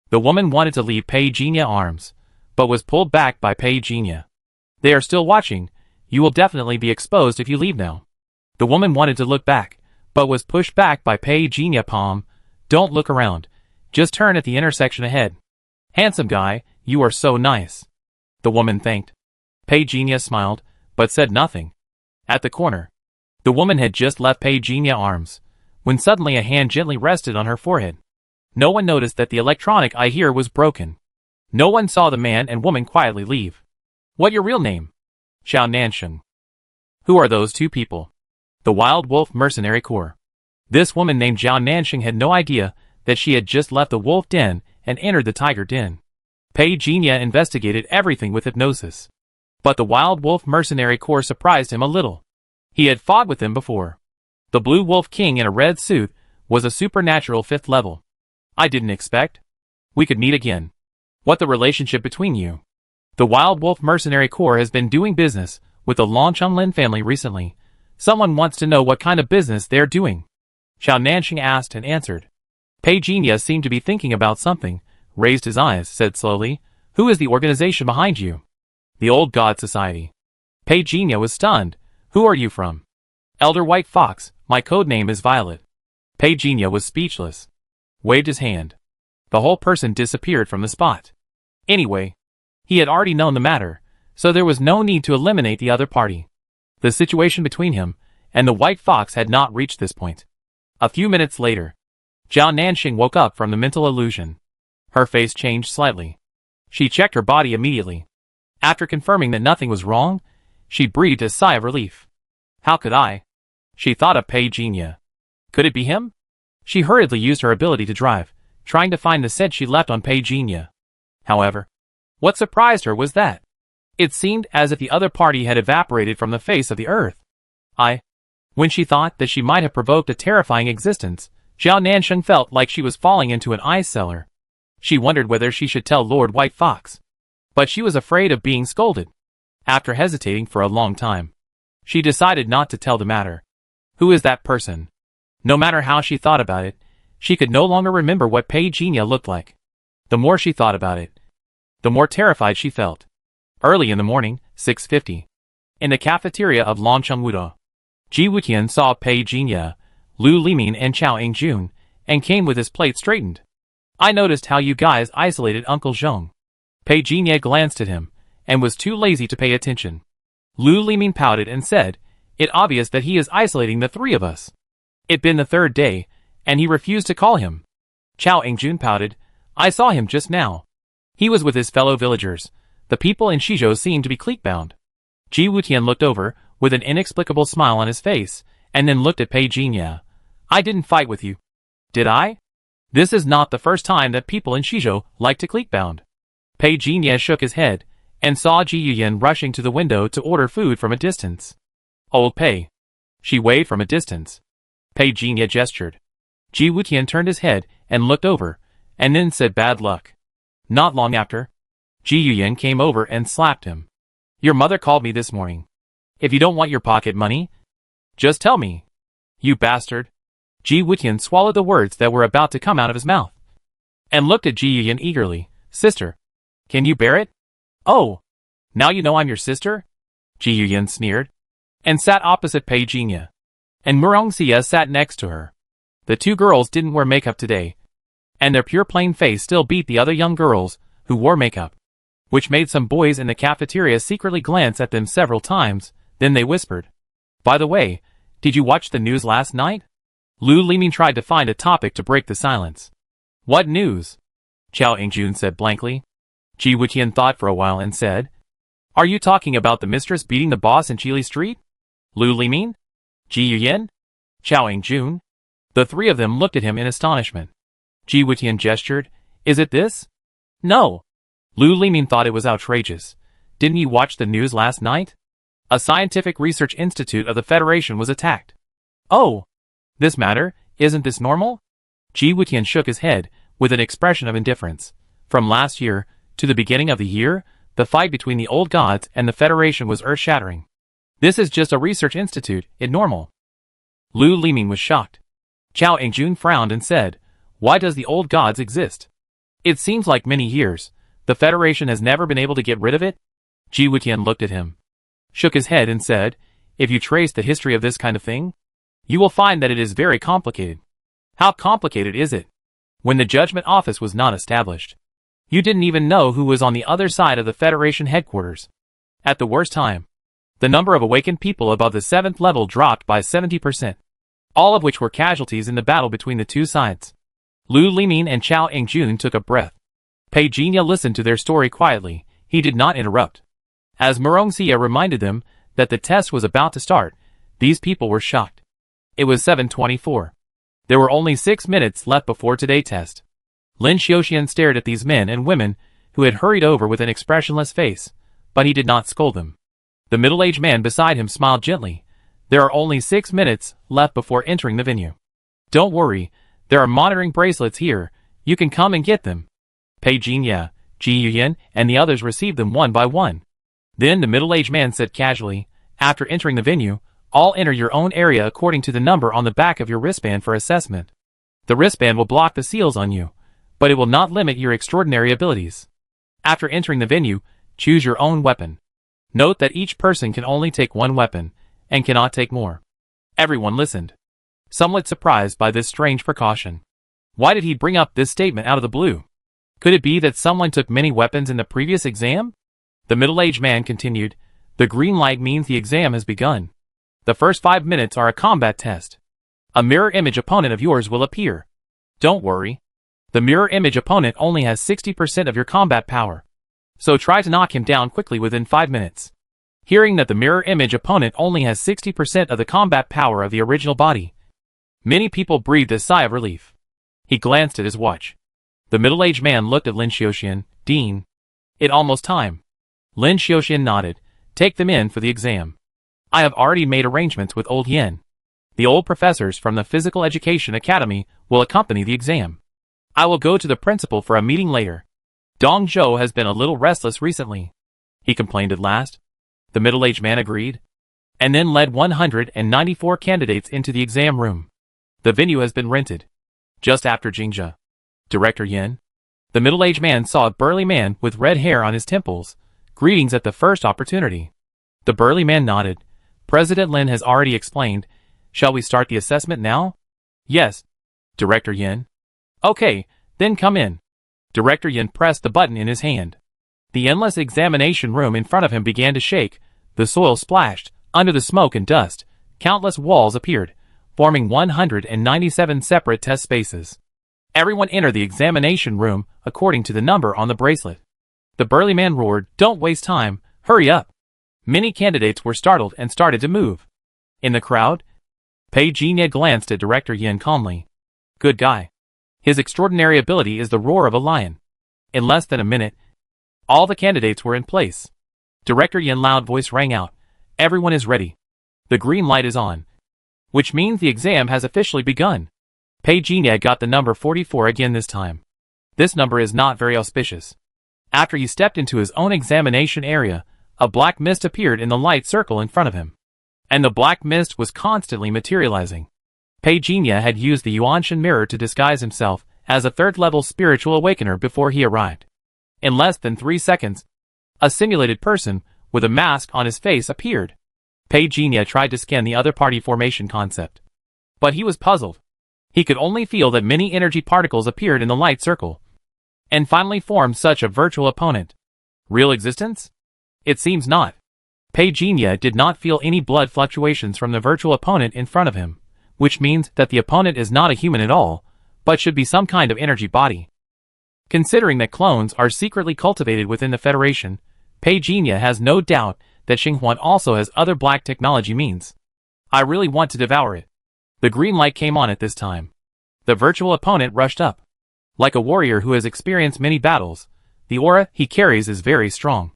The woman wanted to leave Pei Jinya's arms, but was pulled back by Pei Jinya. They are still watching. You will definitely be exposed if you leave now. The woman wanted to look back, but was pushed back by Pei Jinya. Palm, don't look around. Just turn at the intersection ahead. Handsome guy, you are so nice. The woman thanked. Pei Jinya smiled, but said nothing. At the corner, the woman had just left Pei Jinya's arms, when suddenly a hand gently rested on her forehead. No one noticed that the electronic eye here was broken. No one saw the man and woman quietly leave. What your real name? Xiao Nansheng. Who are those two people? The Wild Wolf Mercenary Corps. This woman named Xiao Nansheng had no idea that she had just left the wolf den and entered the tiger den. Pei Jinya investigated everything with hypnosis. But the Wild Wolf Mercenary Corps surprised him a little. He had fought with them before. The Blue Wolf King in a red suit was a supernatural 5th level. I didn't expect we could meet again. What the relationship between you? The Wild Wolf Mercenary Corps has been doing business with the Long Chunlin family recently. Someone wants to know what kind of business they're doing. Xiao Nansheng asked and answered. Pei Jinya seemed to be thinking about something, raised his eyes, said slowly, who is the organization behind you? The Old God Society. Pei Jinya was stunned. Who are you from? Elder White Fox, my code name is Violet. Pei Jinya was speechless. Waved his hand. The whole person disappeared from the spot. Anyway, he had already known the matter, so there was no need to eliminate the other party. The situation between him and the White Fox had not reached this point. A few minutes later, Xiao Nansheng woke up from the mental illusion. Her face changed slightly. She checked her body immediately. After confirming that nothing was wrong, she breathed a sigh of relief. How could I? She thought of Pei Jinya. Could it be him? She hurriedly used her ability to drive, trying to find the scent she left on Pei Jinya. However, what surprised her was that it seemed as if the other party had evaporated from the face of the earth. When she thought that she might have provoked a terrifying existence, Xiao Nansheng felt like she was falling into an ice cellar. She wondered whether she should tell Lord White Fox. But she was afraid of being scolded. After hesitating for a long time, she decided not to tell the matter. Who is that person? No matter how she thought about it, she could no longer remember what Pei Jinya looked like. The more she thought about it, the more terrified she felt. Early in the morning, 6:50. In the cafeteria of Longchengwudo, Ji Wutian saw Pei Jinya, Lu Limin and Chao Yingjun, and came with his plate straightened. I noticed how you guys isolated Uncle Zhong. Pei Jinya glanced at him, and was too lazy to pay attention. Lu Limin pouted and said, "It's obvious that he is isolating the three of us. It'd been the third day, and he refused to call him." Chao Yingjun pouted, "I saw him just now. He was with his fellow villagers. The people in Shizhou seemed to be clique-bound." Ji Wutian looked over, with an inexplicable smile on his face, and then looked at Pei Jinya. "I didn't fight with you. Did I? This is not the first time that people in Shizhou like to clique-bound." Pei Jinya shook his head, and saw Ji Yuyan rushing to the window to order food from a distance. "Old Pei." She waved from a distance. Pei Jinya gestured. Ji Wutian turned his head and looked over, and then said bad luck. Not long after, Ji Yuyan came over and slapped him. "Your mother called me this morning. If you don't want your pocket money, just tell me. You bastard." Ji Wutian swallowed the words that were about to come out of his mouth, and looked at Ji Yuyan eagerly. "Sister, can you bear it?" "Oh, now you know I'm your sister?" Ji Yuyan sneered, and sat opposite Pei Jinya. And Murongxia sat next to her. The two girls didn't wear makeup today, and their pure plain face still beat the other young girls who wore makeup, which made some boys in the cafeteria secretly glance at them several times. Then they whispered, "By the way, did you watch the news last night?" Lu Limin tried to find a topic to break the silence. "What news?" Chao Yingjun said blankly. Ji Wutian thought for a while and said, "Are you talking about the mistress beating the boss in Chili Street?" Lu Limin? Ji Yuyan? Chao Yingjun? The three of them looked at him in astonishment. Ji Wutian gestured, "Is it this?" "No." Lu Limin thought it was outrageous. "Didn't you watch the news last night? A scientific research institute of the Federation was attacked." "Oh, this matter, isn't this normal?" Ji Wutian shook his head, with an expression of indifference. From last year, to the beginning of the year, the fight between the old gods and the Federation was earth-shattering. This is just a research institute, it's normal. Lu Liming was shocked. Chao Yingjun frowned and said, why does the old gods exist? It seems like many years. The Federation has never been able to get rid of it? Ji Wutian looked at him, shook his head and said, if you trace the history of this kind of thing, you will find that it is very complicated. How complicated is it? When the Judgment Office was not established, you didn't even know who was on the other side of the Federation headquarters. At the worst time, the number of awakened people above the 7th level dropped by 70%, all of which were casualties in the battle between the two sides. Lu Liming and Chao Yingjun took a breath. Pei Jinya listened to their story quietly. He did not interrupt. As Murongxia reminded them that the test was about to start, these people were shocked. It was 7:24. There were only 6 minutes left before today's test. Lin Xiaoxian stared at these men and women who had hurried over with an expressionless face, but he did not scold them. The middle-aged man beside him smiled gently. There are only 6 minutes left before entering the venue. Don't worry, there are monitoring bracelets here. You can come and get them. Pei Jinya, Ji Yuyan, and the others received them one by one. Then the middle-aged man said casually, after entering the venue, all enter your own area according to the number on the back of your wristband for assessment. The wristband will block the seals on you, but it will not limit your extraordinary abilities. After entering the venue, choose your own weapon. Note that each person can only take one weapon, and cannot take more. Everyone listened, somewhat surprised by this strange precaution. Why did he bring up this statement out of the blue? Could it be that someone took many weapons in the previous exam? The middle-aged man continued, the green light means the exam has begun. The first 5 minutes are a combat test. A mirror image opponent of yours will appear. Don't worry. The mirror image opponent only has 60% of your combat power, so try to knock him down quickly within 5 minutes. Hearing that the mirror image opponent only has 60% of the combat power of the original body, many people breathed a sigh of relief. He glanced at his watch. The middle-aged man looked at Lin Xiaoxian. Dean, it's almost time. Lin Xiaoxian nodded. Take them in for the exam. I have already made arrangements with Old Yen. The old professors from the Physical Education Academy will accompany the exam. I will go to the principal for a meeting later. Dong Zhou has been a little restless recently, he complained at last. The middle-aged man agreed, and then led 194 candidates into the exam room. The venue has been rented. Just after Jingjia, Director Yin, the middle-aged man saw a burly man with red hair on his temples. Greetings at the first opportunity. The burly man nodded. President Lin has already explained. Shall we start the assessment now? Yes, Director Yin. Okay, then come in. Director Yin pressed the button in his hand. The endless examination room in front of him began to shake. The soil splashed. Under the smoke and dust, countless walls appeared, forming 197 separate test spaces. Everyone entered the examination room according to the number on the bracelet. The burly man roared, don't waste time, hurry up. Many candidates were startled and started to move. In the crowd, Pei Jinya glanced at Director Yin calmly. Good guy. His extraordinary ability is the roar of a lion. In less than a minute, all the candidates were in place. Director Yin's loud voice rang out. Everyone is ready. The green light is on, which means the exam has officially begun. Pei Jinya got the number 44 again this time. This number is not very auspicious. After he stepped into his own examination area, a black mist appeared in the light circle in front of him. And the black mist was constantly materializing. Pei Jinya had used the Yuanshan mirror to disguise himself as a third-level spiritual awakener before he arrived. In less than 3 seconds, a simulated person with a mask on his face appeared. Pei Jinya tried to scan the other party formation concept, but he was puzzled. He could only feel that many energy particles appeared in the light circle, and finally formed such a virtual opponent. Real existence? It seems not. Pei Jinya did not feel any blood fluctuations from the virtual opponent in front of him, which means that the opponent is not a human at all, but should be some kind of energy body. Considering that clones are secretly cultivated within the Federation, Pei Jinya has no doubt that Xinghuan also has other black technology means. I really want to devour it. The green light came on at this time. The virtual opponent rushed up. Like a warrior who has experienced many battles, the aura he carries is very strong.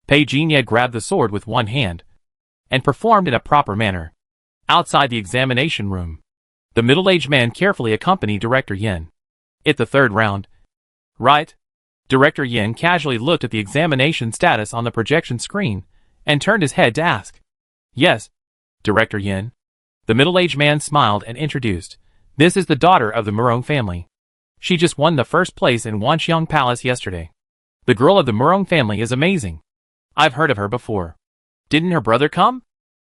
Pei Jinya grabbed the sword with one hand and performed in a proper manner. Outside the examination room, the middle-aged man carefully accompanied Director Yin. It's the third round. Right? Director Yin casually looked at the examination status on the projection screen and turned his head to ask. Yes, Director Yin. The middle-aged man smiled and introduced. This is the daughter of the Murong family. She just won the first place in Wanxiang Palace yesterday. The girl of the Murong family is amazing. I've heard of her before. Didn't her brother come?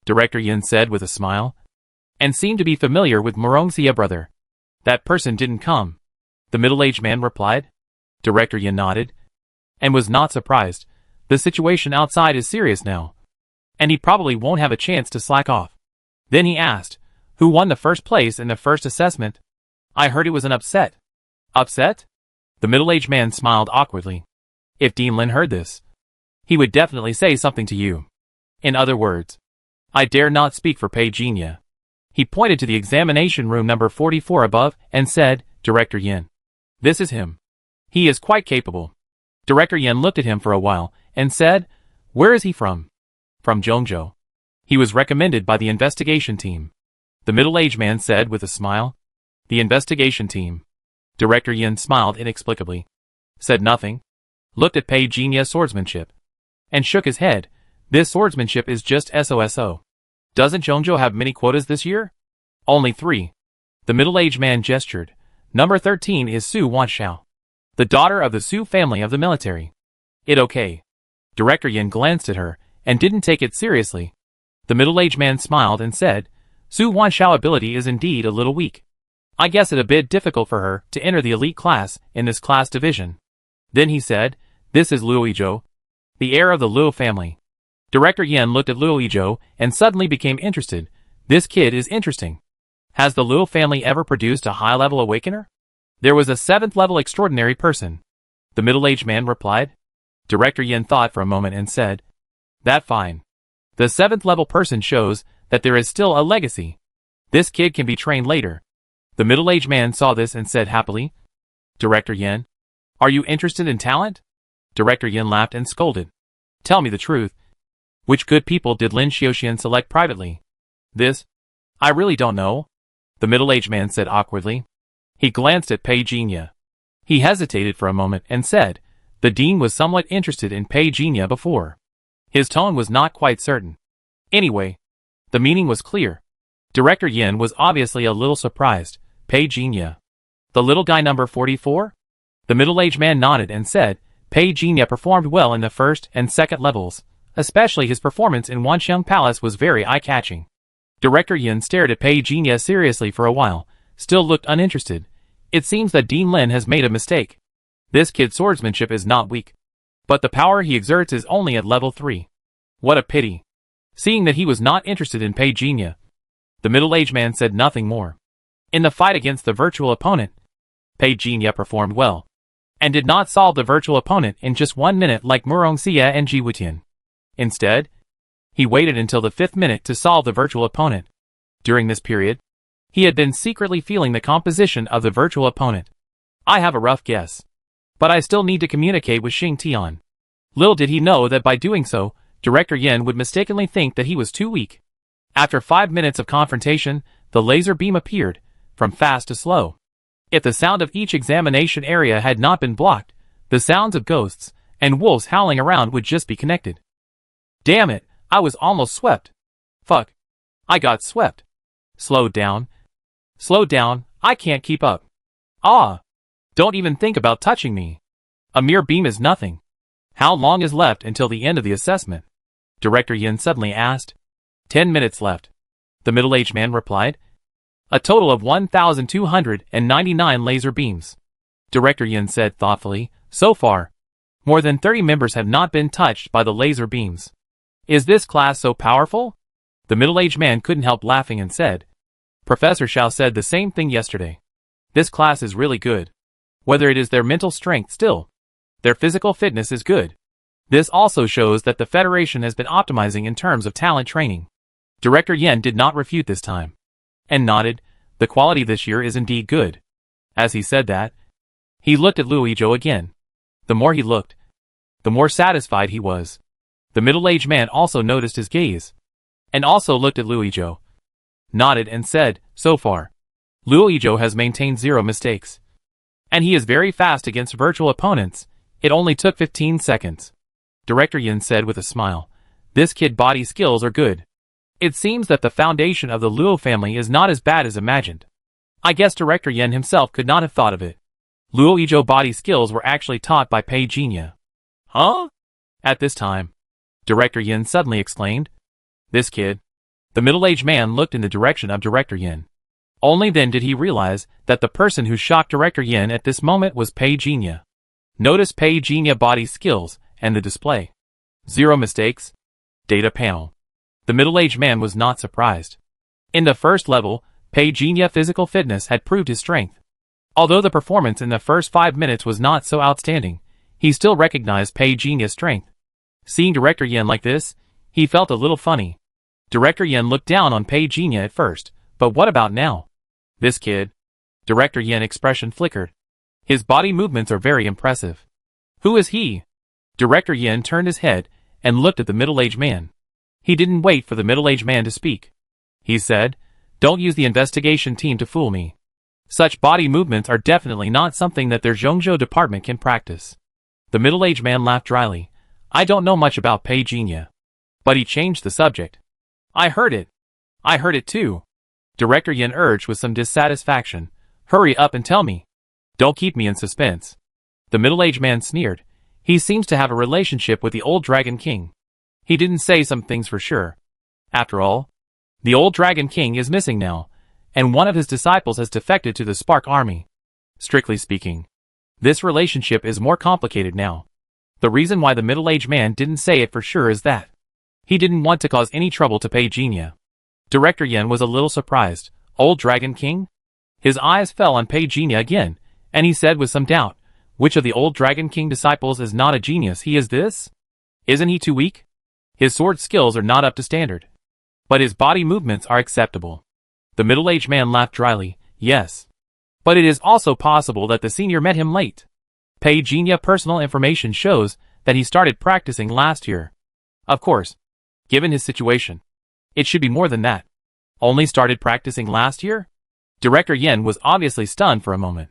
Director Yin said with a smile. And seemed to be familiar with Murong's brother. That person didn't come. The middle-aged man replied. Director Yin nodded. And was not surprised. The situation outside is serious now. And he probably won't have a chance to slack off. Then he asked, who won the first place in the first assessment? I heard it was an upset. Upset? The middle-aged man smiled awkwardly. If Dean Lin heard this, he would definitely say something to you. In other words, I dare not speak for Pei Jinya. He pointed to the examination room number 44 above and said, Director Yin. This is him. He is quite capable. Director Yin looked at him for a while and said, where is he from? From Zhongzhou. He was recommended by the investigation team. The middle-aged man said with a smile. The investigation team. Director Yin smiled inexplicably. Said nothing. Looked at Pei Jinya's swordsmanship. And shook his head. This swordsmanship is just SOSO. Doesn't Zhongzhou have many quotas this year? Only 3. The middle-aged man gestured. Number 13 is Su Wanxiao, the daughter of the Su family of the military. It okay. Director Yin glanced at her and didn't take it seriously. The middle-aged man smiled and said, Su Wanxiao ability is indeed a little weak. I guess it a bit difficult for her to enter the elite class in this class division. Then he said, this is Luo Yizhou, the heir of the Luo family. Director Yin looked at Luo Yizhou and suddenly became interested. This kid is interesting. Has the Luo family ever produced a high-level awakener? There was a 7th-level extraordinary person. The middle-aged man replied. Director Yin thought for a moment and said, that fine. The 7th-level person shows that there is still a legacy. This kid can be trained later. The middle-aged man saw this and said happily, Director Yin, are you interested in talent? Director Yin laughed and scolded. Tell me the truth. Which good people did Lin Xiaoxian select privately? This? I really don't know. The middle-aged man said awkwardly. He glanced at Pei Jinya. He hesitated for a moment and said, the dean was somewhat interested in Pei Jinya before. His tone was not quite certain. Anyway, the meaning was clear. Director Yin was obviously a little surprised. Pei Jinya. The little guy number 44? The middle-aged man nodded and said, Pei Jinya performed well in the first and second levels. Especially his performance in Wanxiang Palace was very eye-catching. Director Yin stared at Pei Jinya seriously for a while, still looked uninterested. It seems that Dean Lin has made a mistake. This kid's swordsmanship is not weak. But the power he exerts is only at level 3. What a pity. Seeing that he was not interested in Pei Jinya, the middle-aged man said nothing more. In the fight against the virtual opponent, Pei Jinya performed well, and did not solve the virtual opponent in just 1 minute like Murong Xia and Ji Wutian. Instead, he waited until the 5th minute to solve the virtual opponent. During this period, he had been secretly feeling the composition of the virtual opponent. I have a rough guess. But I still need to communicate with Xing Tian. Little did he know that by doing so, Director Yin would mistakenly think that he was too weak. After 5 minutes of confrontation, the laser beam appeared, from fast to slow. If the sound of each examination area had not been blocked, the sounds of ghosts and wolves howling around would just be connected. Damn it, I was almost swept. Fuck. I got swept. Slow down. Slow down, I can't keep up. Ah. Don't even think about touching me. A mere beam is nothing. How long is left until the end of the assessment? Director Yin suddenly asked. 10 minutes left. The middle-aged man replied. A total of 1,299 laser beams. Director Yin said thoughtfully, so far, more than 30 members have not been touched by the laser beams. Is this class so powerful? The middle-aged man couldn't help laughing and said, Professor Xiao said the same thing yesterday. This class is really good. Whether it is their mental strength still, their physical fitness is good. This also shows that the Federation has been optimizing in terms of talent training. Director Yin did not refute this time, and nodded, the quality this year is indeed good. As he said that, he looked at Luo Yizhou again. The more he looked, the more satisfied he was. The middle-aged man also noticed his gaze, and also looked at Luo Yizhou, nodded and said, so far, Luo Yizhou has maintained 0 mistakes. And he is very fast against virtual opponents. It only took 15 seconds. Director Yin said with a smile, this kid body skills are good. It seems that the foundation of the Luo family is not as bad as imagined. I guess Director Yin himself could not have thought of it. Luo Ijo body skills were actually taught by Pei Jinya. Huh? At this time, Director Yin suddenly exclaimed, "This kid." The middle-aged man looked in the direction of Director Yin. Only then did he realize that the person who shocked Director Yin at this moment was Pei Jinya. Notice Pei Jinya body skills and the display. 0 mistakes. Data panel. The middle-aged man was not surprised. In the first level, Pei Jinya physical fitness had proved his strength. Although the performance in the first 5 minutes was not so outstanding, he still recognized Pei Jinya's strength. Seeing Director Yin like this, he felt a little funny. Director Yin looked down on Pei Jinya at first, but what about now? This kid. Director Yin's expression flickered. His body movements are very impressive. Who is he? Director Yin turned his head and looked at the middle-aged man. He didn't wait for the middle-aged man to speak. He said, "Don't use the investigation team to fool me. Such body movements are definitely not something that their Zhongzhou department can practice." The middle-aged man laughed dryly. "I don't know much about Pei Jinya." But he changed the subject. "I heard it. I heard it too." Director Yin urged with some dissatisfaction. "Hurry up and tell me. Don't keep me in suspense." The middle-aged man sneered. "He seems to have a relationship with the old Dragon King. He didn't say some things for sure. After all, the old Dragon King is missing now, and one of his disciples has defected to the Spark Army. Strictly speaking, this relationship is more complicated now. The reason why the middle-aged man didn't say it for sure is that he didn't want to cause any trouble to Pei Jinya." Director Yin was a little surprised. Old Dragon King? His eyes fell on Pei Jinya again, and he said with some doubt, "Which of the old Dragon King disciples is not a genius? He is this? Isn't he too weak? His sword skills are not up to standard. But his body movements are acceptable." The middle-aged man laughed dryly. "Yes. But it is also possible that the senior met him late. Pei Jinya personal information shows that he started practicing last year. Of course, given his situation, it should be more than that. Only started practicing last year?" Director Yin was obviously stunned for a moment.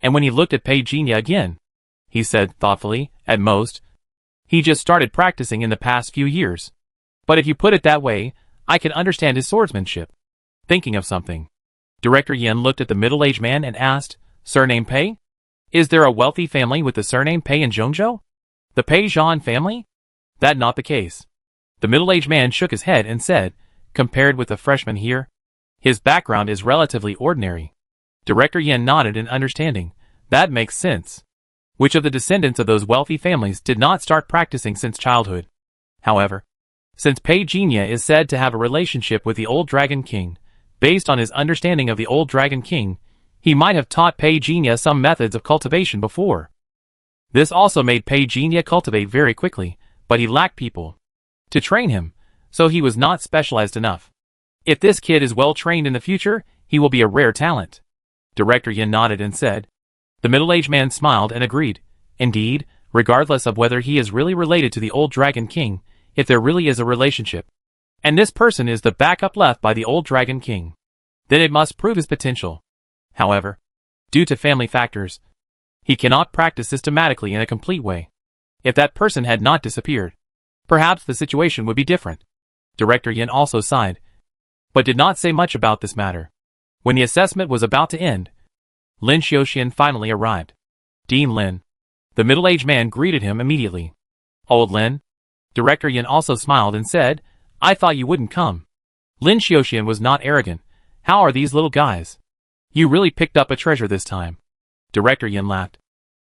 And when he looked at Pei Jinya again, he said thoughtfully, "At most, he just started practicing in the past few years. But if you put it that way, I can understand his swordsmanship." Thinking of something, Director Yin looked at the middle-aged man and asked, "Surname Pei? Is there a wealthy family with the surname Pei in Zhongzhou? The Pei Zhan family?" "That not the case." The middle-aged man shook his head and said, "Compared with the freshman here, his background is relatively ordinary." Director Yin nodded in understanding. "That makes sense. Which of the descendants of those wealthy families did not start practicing since childhood? However, since Pei Jinya is said to have a relationship with the old Dragon King, based on his understanding of the old Dragon King, he might have taught Pei Jinya some methods of cultivation before. This also made Pei Jinya cultivate very quickly, but he lacked people to train him, so he was not specialized enough. If this kid is well trained in the future, he will be a rare talent." Director Yin nodded and said. The middle-aged man smiled and agreed. Indeed, regardless of whether he is really related to the old Dragon King, if there really is a relationship, and this person is the backup left by the old Dragon King, then it must prove his potential. However, due to family factors, he cannot practice systematically in a complete way. If that person had not disappeared, perhaps the situation would be different. Director Yin also sighed, but did not say much about this matter. When the assessment was about to end, Lin Xiuxian finally arrived. "Dean Lin." The middle-aged man greeted him immediately. "Old Lin?" Director Yin also smiled and said, "I thought you wouldn't come." Lin Xiuxian was not arrogant. "How are these little guys? You really picked up a treasure this time." Director Yin laughed.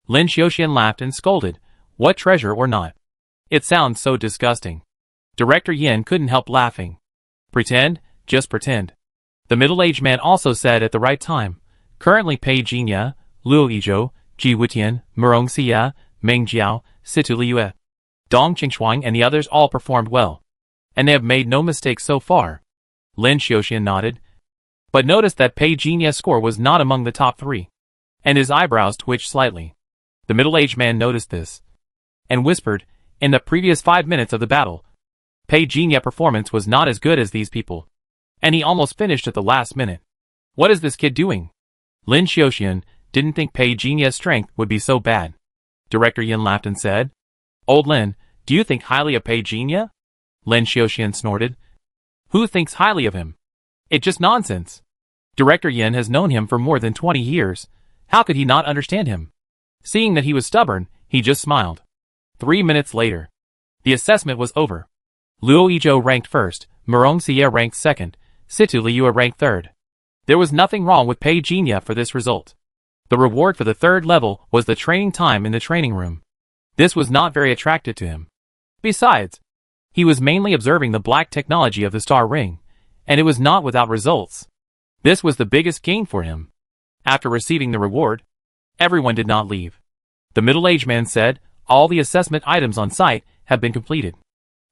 Lin Xiuxian laughed and scolded, "What treasure or not? It sounds so disgusting." Director Yin couldn't help laughing. "Pretend, just pretend." The middle-aged man also said at the right time, "Currently Pei Jinya, Luo Ijo, Ji Wutian, Murong Xia, Meng Jiao, Situ Liue, Dong Qingshuang and the others all performed well. And they have made no mistakes so far." Lin Xiuxian nodded, but noticed that Pei Jinya's score was not among the top 3, and his eyebrows twitched slightly. The middle-aged man noticed this, and whispered, "In the previous 5 minutes of the battle, Pei Jinya's performance was not as good as these people, and he almost finished at the last minute. What is this kid doing?" Lin Xiuxian didn't think Pei Jinya's strength would be so bad. Director Yin laughed and said, "Old Lin, do you think highly of Pei Jinya?" Lin Xiuxian snorted. Who thinks highly of him? It's just nonsense. Director Yin has known him for more than 20 years. How could he not understand him? Seeing that he was stubborn, he just smiled. 3 minutes later. The assessment was over. Luo Yizhou ranked first, Murong Xie ranked second, Situ Liua ranked third. There was nothing wrong with Pei Jinya for this result. The reward for the third level was the training time in the training room. This was not very attractive to him. Besides, he was mainly observing the black technology of the star ring, and it was not without results. This was the biggest gain for him. After receiving the reward, everyone did not leave. The middle-aged man said, all the assessment items on site have been completed.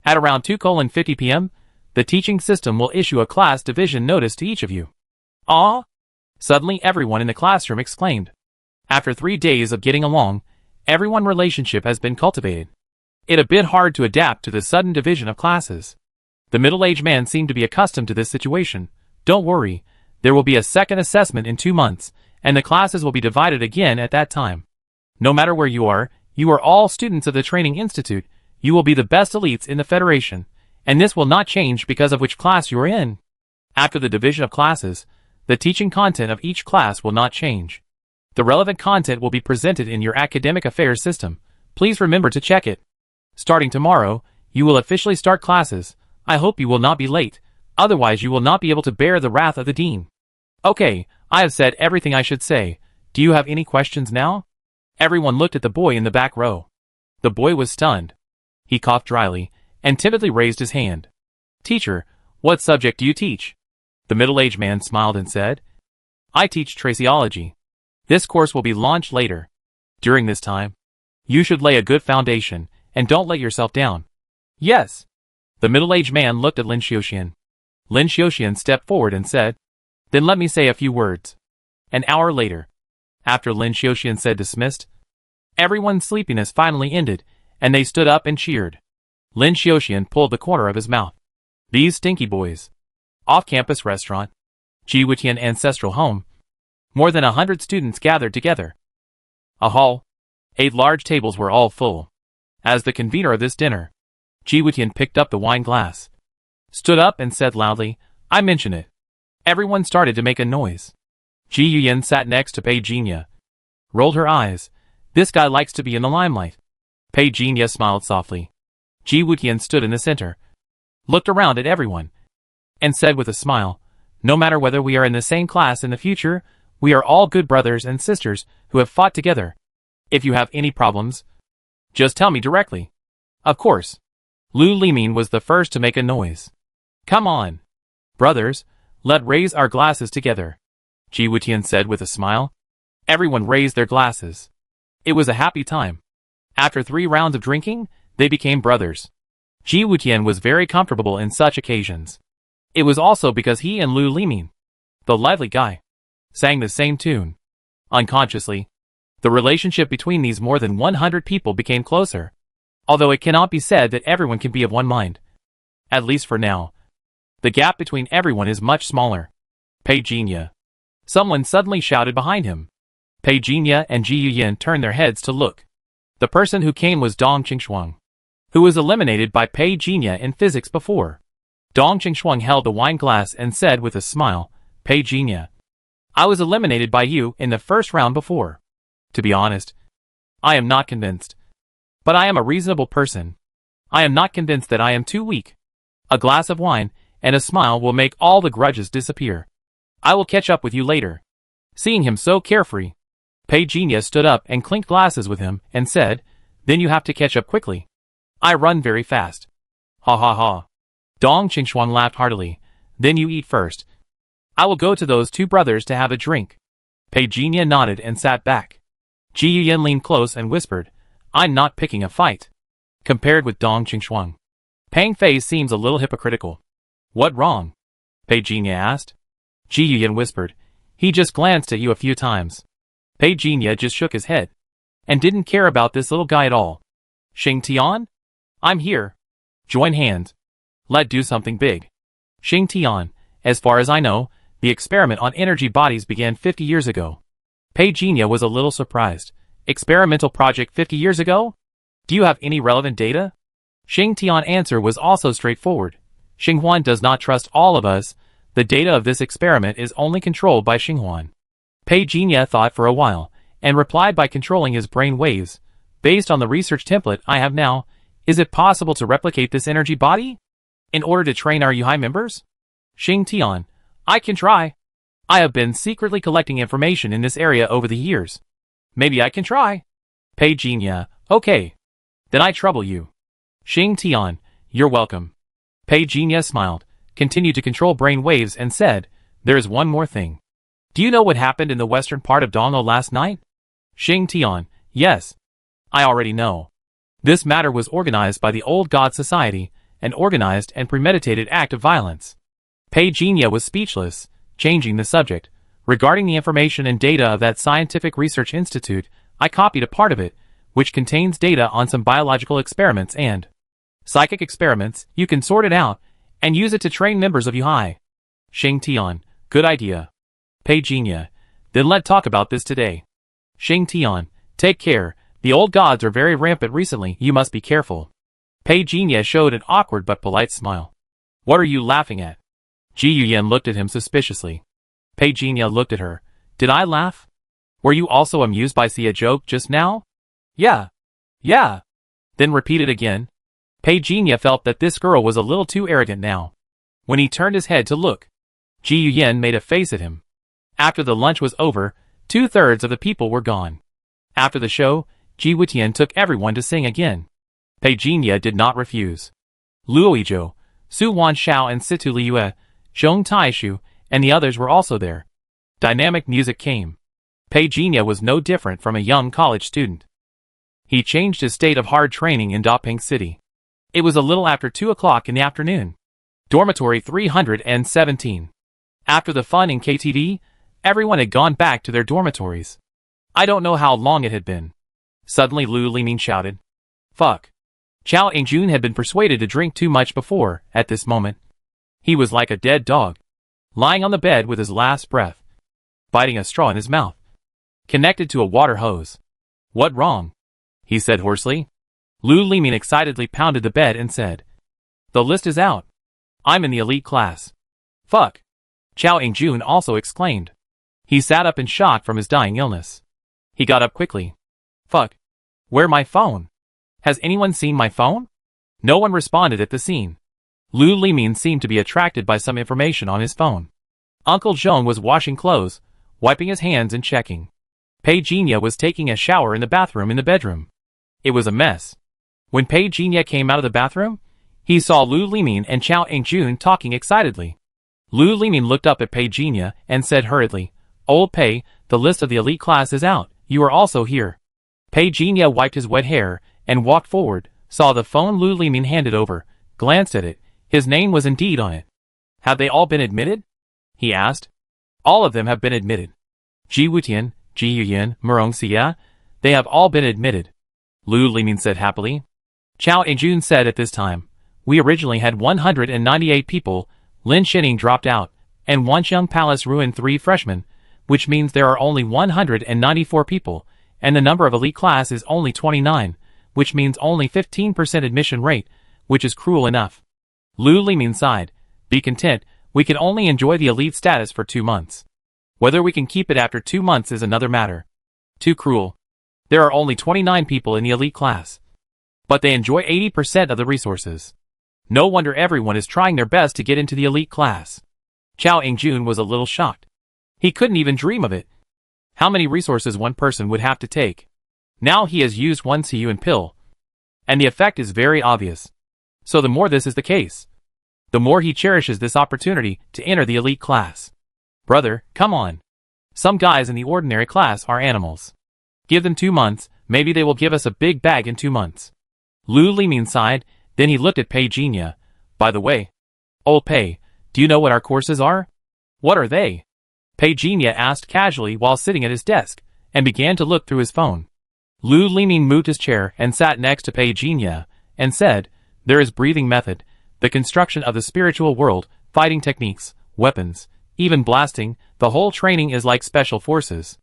At around 2:50 p.m., the teaching system will issue a class division notice to each of you. Ah! Suddenly everyone in the classroom exclaimed. After 3 days of getting along, everyone's relationship has been cultivated. It a bit hard to adapt to the sudden division of classes. The middle-aged man seemed to be accustomed to this situation. Don't worry, there will be a second assessment in 2 months, and the classes will be divided again at that time. No matter where you are all students of the training institute, you will be the best elites in the federation, and this will not change because of which class you are in. After the division of classes, the teaching content of each class will not change. The relevant content will be presented in your academic affairs system. Please remember to check it. Starting tomorrow, you will officially start classes. I hope you will not be late, otherwise you will not be able to bear the wrath of the dean. Okay, I have said everything I should say. Do you have any questions now? Everyone looked at the boy in the back row. The boy was stunned. He coughed dryly, and timidly raised his hand. Teacher, what subject do you teach? The middle-aged man smiled and said, I teach traceology. This course will be launched later. During this time, you should lay a good foundation, and don't let yourself down. Yes. The middle-aged man looked at Lin Xiuxian. Lin Xiuxian stepped forward and said, Then let me say a few words. An hour later, after Lin Xiuxian said dismissed, everyone's sleepiness finally ended, and they stood up and cheered. Lin Xiuxian pulled the corner of his mouth. These stinky boys. Off-campus restaurant. Ji Wutian ancestral home. More than 100 students gathered together. A hall. 8 large tables were all full. As the convener of this dinner, Ji Wutian picked up the wine glass, stood up and said loudly, I mention it. Everyone started to make a noise. Ji Yuyan sat next to Pei Jinya. Rolled her eyes. This guy likes to be in the limelight. Pei Jinya smiled softly. Ji Wutian stood in the center, looked around at everyone, and said with a smile, No matter whether we are in the same class in the future, we are all good brothers and sisters who have fought together. If you have any problems, just tell me directly. Of course. Lu Limin was the first to make a noise. Come on. Brothers, let's raise our glasses together. Ji Wutian said with a smile. Everyone raised their glasses. It was a happy time. After 3 rounds of drinking, they became brothers. Ji Wutian was very comfortable in such occasions. It was also because he and Lu Limin, the lively guy, sang the same tune. Unconsciously, the relationship between these more than 100 people became closer. Although it cannot be said that everyone can be of one mind. At least for now. The gap between everyone is much smaller. Pei Jinya. Someone suddenly shouted behind him. Pei Jinya and Ji Yuyan turned their heads to look. The person who came was Dong Qingshuang, who was eliminated by Pei Jinya in physics before. Dong Qingshuang held the wine glass and said with a smile, Pei Jinya, I was eliminated by you in the first round before. To be honest, I am not convinced. But I am a reasonable person. I am not convinced that I am too weak. A glass of wine and a smile will make all the grudges disappear. I will catch up with you later. Seeing him so carefree, Pei Jinya stood up and clinked glasses with him and said, Then you have to catch up quickly. I run very fast. Ha ha ha. Dong Qingshuang laughed heartily. Then you eat first. I will go to those 2 brothers to have a drink. Pei Jinya nodded and sat back. Ji Yuyan leaned close and whispered, I'm not picking a fight. Compared with Dong Qingshuang, Pang Fei seems a little hypocritical. What wrong? Pei Jinya asked. Ji Yuyan whispered, He just glanced at you a few times. Pei Jinya just shook his head, and didn't care about this little guy at all. Xing Tian? I'm here. Join hands. Let's do something big. Xing Tian, as far as I know, the experiment on energy bodies began 50 years ago. Pei Jinya was a little surprised. Experimental project 50 years ago? Do you have any relevant data? Xing Tian's answer was also straightforward. Xinghuan does not trust all of us. The data of this experiment is only controlled by Xinghuan. Pei Jinya thought for a while, and replied by controlling his brain waves. Based on the research template I have now, is it possible to replicate this energy body? In order to train our Yuhai members? Xing Tian, I can try. I have been secretly collecting information in this area over the years. Maybe I can try. Pei Jinya, okay. Then I trouble you. Xing Tian, you're welcome. Pei Jinya smiled, continued to control brain waves and said, there is one more thing. Do you know what happened in the western part of Donglo last night? Xing Tian, yes. I already know. This matter was organized by the Old God Society, an organized and premeditated act of violence. Pei Jinya was speechless, changing the subject. Regarding the information and data of that scientific research institute, I copied a part of it, which contains data on some biological experiments and psychic experiments. You can sort it out and use it to train members of Yuhai. Xing Tian, good idea. Pei Jinya, then let's talk about this today. Xing Tian, take care. The old gods are very rampant recently. You must be careful. Pei Jinya showed an awkward but polite smile. What are you laughing at? Ji Yuyan looked at him suspiciously. Pei Jinya looked at her. Did I laugh? Were you also amused by a joke just now? Yeah. Yeah. Then repeat it again. Pei Jinya felt that this girl was a little too arrogant now. When he turned his head to look, Ji Yuyan made a face at him. After the lunch was over, 2/3 of the people were gone. After the show, Ji Wutian took everyone to sing again. Pei Jinya did not refuse. Luo Yizhou, Su Wan Shao and Situ Liue, Zhong Taishu, and the others were also there. Dynamic music came. Pei Jinya was no different from a young college student. He changed his state of hard training in Daping City. It was a little after 2 o'clock in the afternoon. Dormitory 317. After the fun in KTV, everyone had gone back to their dormitories. I don't know how long it had been. Suddenly Lu Liming shouted. Fuck. Chao Yingjun had been persuaded to drink too much before. At this moment, he was like a dead dog, lying on the bed with his last breath, biting a straw in his mouth, connected to a water hose. What wrong? He said hoarsely. Lu Liming excitedly pounded the bed and said, the list is out. I'm in the elite class. Fuck. Chao Yingjun also exclaimed. He sat up in shock from his dying illness. He got up quickly. Fuck. Where my phone? Has anyone seen my phone? No one responded at the scene. Lu Liming seemed to be attracted by some information on his phone. Uncle Zhong was washing clothes, wiping his hands and checking. Pei Jinya was taking a shower in the bathroom in the bedroom. It was a mess. When Pei Jinya came out of the bathroom, he saw Lu Liming and Chao Yingjun talking excitedly. Lu Liming looked up at Pei Jinya and said hurriedly, Old Pei, the list of the elite class is out. You are also here. Pei Jinya wiped his wet hair and walked forward, saw the phone Lu Liming handed over, glanced at it. His name was indeed on it. Have they all been admitted? He asked. All of them have been admitted. Ji Wutian, Ji Yuyan, Murong Xia, they have all been admitted. Lu Liming said happily. Chao Yingjun said at this time, we originally had 198 people. Lin Xining dropped out, and Wanxiang Palace ruined 3 freshmen, which means there are only 194 people, and the number of elite class is only 29, which means only 15% admission rate, which is cruel enough. Lu Liming sighed. Be content, we can only enjoy the elite status for 2 months. Whether we can keep it after 2 months is another matter. Too cruel. There are only 29 people in the elite class. But they enjoy 80% of the resources. No wonder everyone is trying their best to get into the elite class. Chao Yingjun was a little shocked. He couldn't even dream of it. How many resources one person would have to take. Now he has used 1 Cun pill. And the effect is very obvious. So the more this is the case, the more he cherishes this opportunity to enter the elite class. Brother, come on. Some guys in the ordinary class are animals. Give them 2 months, maybe they will give us a big bag in 2 months. Lu Liming sighed, then he looked at Pei Jinya. By the way, old Pei, do you know what our courses are? What are they? Pei Jinya asked casually while sitting at his desk, and began to look through his phone. Lu Liming moved his chair and sat next to Pei Jinya, and said, there is breathing method, the construction of the spiritual world, fighting techniques, weapons, even blasting, the whole training is like special forces.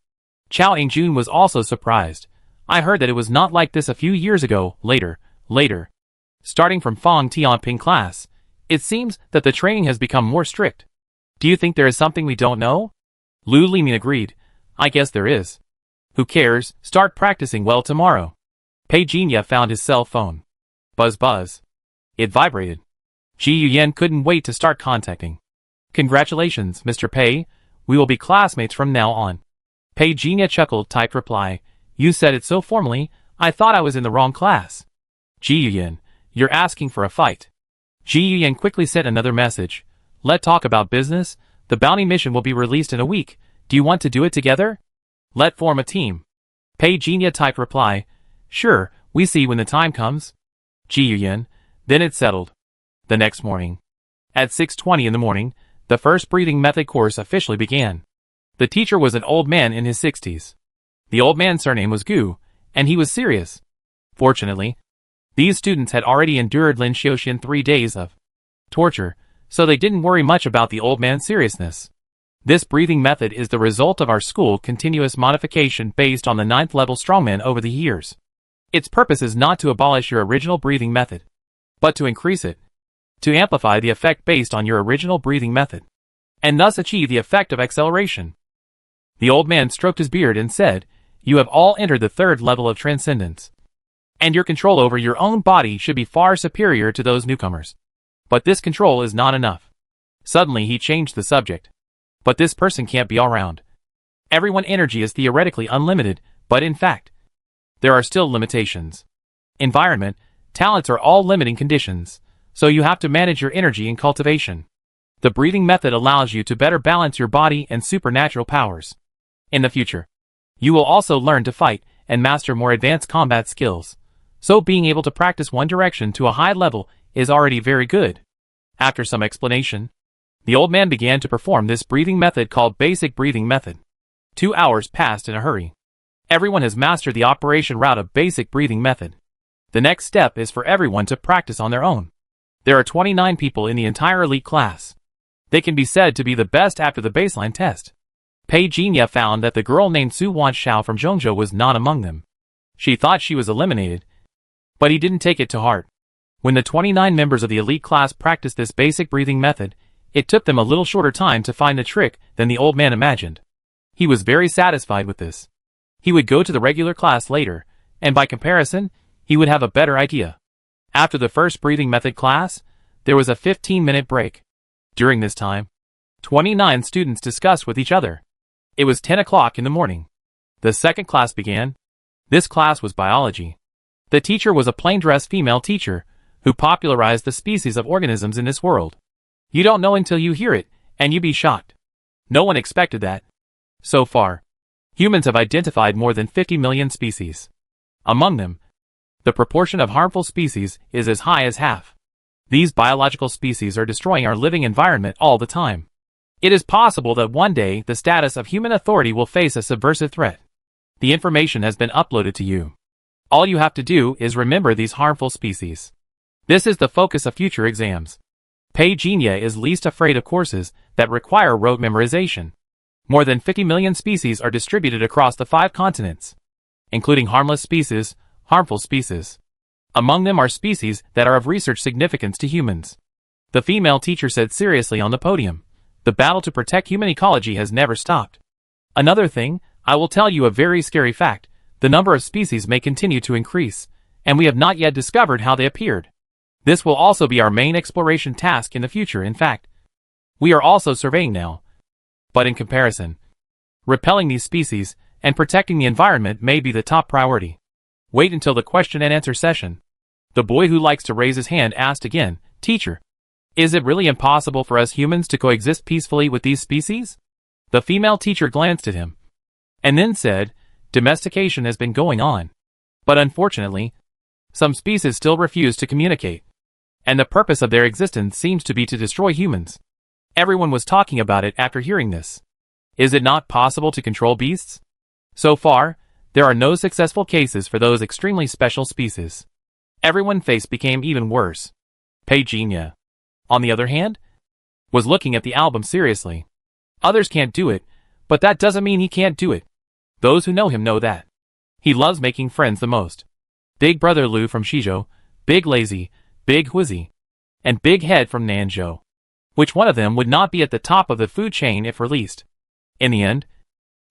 Chao Yingjun was also surprised. I heard that it was not like this a few years ago. Later. Starting from Fang Tianping class, It seems that the training has become more strict. Do you think there is something we don't know? Lu Limin agreed. I guess there is. Who cares, start practicing well tomorrow. Pei Jinya found his cell phone. Buzz buzz. It vibrated. Ji Yuyan couldn't wait to start contacting. Congratulations, Mr. Pei. We will be classmates from now on. Pei Jinya chuckled, typed reply. You said it so formally, I thought I was in the wrong class. Ji Yuyan, you're asking for a fight. Ji Yuyan quickly sent another message. Let's talk about business. The bounty mission will be released in a week. Do you want to do it together? Let's form a team. Pei Jinya typed reply. Sure, we see when the time comes. Ji Yuyan. Then it settled. The next morning. At 6:20 in the morning, the first breathing method course officially began. The teacher was an old man in his 60s. The old man's surname was Gu, and he was serious. Fortunately, these students had already endured Lin Xiuxian 3 days of torture, so they didn't worry much about the old man's seriousness. This breathing method is the result of our school continuous modification based on the 9th level strongman over the years. Its purpose is not to abolish your original breathing method, but to increase it, to amplify the effect based on your original breathing method, and thus achieve the effect of acceleration. The old man stroked his beard and said, You have all entered the 3rd level of transcendence, and your control over your own body should be far superior to those newcomers. But this control is not enough. Suddenly he changed the subject. But this person can't be all round. Everyone's energy is theoretically unlimited, but in fact, there are still limitations. Environment, talents are all limiting conditions, so you have to manage your energy and cultivation. The breathing method allows you to better balance your body and supernatural powers. In the future, you will also learn to fight and master more advanced combat skills, so being able to practice one direction to a high level is already very good. After some explanation, the old man began to perform this breathing method called basic breathing method. 2 hours passed in a hurry. Everyone has mastered the operation route of basic breathing method. The next step is for everyone to practice on their own. There are 29 people in the entire elite class. They can be said to be the best after the baseline test. Pei Jinya found that the girl named Su Wanshao from Zhongzhou was not among them. She thought she was eliminated, but he didn't take it to heart. When the 29 members of the elite class practiced this basic breathing method, it took them a little shorter time to find the trick than the old man imagined. He was very satisfied with this. He would go to the regular class later, and by comparison, he would have a better idea. After the first breathing method class, there was a 15-minute break. During this time, 29 students discussed with each other. It was 10 o'clock in the morning. The second class began. This class was biology. The teacher was a plain-dressed female teacher who popularized the species of organisms in this world. You don't know until you hear it, and you be shocked. No one expected that. So far, humans have identified more than 50 million species. Among them, the proportion of harmful species is as high as half. These biological species are destroying our living environment all the time. It is possible that one day the status of human authority will face a subversive threat. The information has been uploaded to you. All you have to do is remember these harmful species. This is the focus of future exams. Pei Jinya is least afraid of courses that require rote memorization. More than 50 million species are distributed across the 5 continents, including harmless species, harmful species. Among them are species that are of research significance to humans. The female teacher said seriously on the podium. The battle to protect human ecology has never stopped. Another thing, I will tell you a very scary fact. The number of species may continue to increase, and we have not yet discovered how they appeared. This will also be our main exploration task in the future. In fact, we are also surveying now. But in comparison, repelling these species and protecting the environment may be the top priority. Wait until the question and answer session. The boy who likes to raise his hand asked again, Teacher, is it really impossible for us humans to coexist peacefully with these species? The female teacher glanced at him, and then said, Domestication has been going on. But unfortunately, some species still refuse to communicate. And the purpose of their existence seems to be to destroy humans. Everyone was talking about it after hearing this. Is it not possible to control beasts? So far, there are no successful cases for those extremely special species. Everyone's face became even worse. Pei Jinya, on the other hand, was looking at the album seriously. Others can't do it, but that doesn't mean he can't do it. Those who know him know that. He loves making friends the most. Big Brother Lu from Shizhou, Big Lazy, Big Huizi. and Big Head from Nanzhou. Which one of them would not be at the top of the food chain if released? In the end,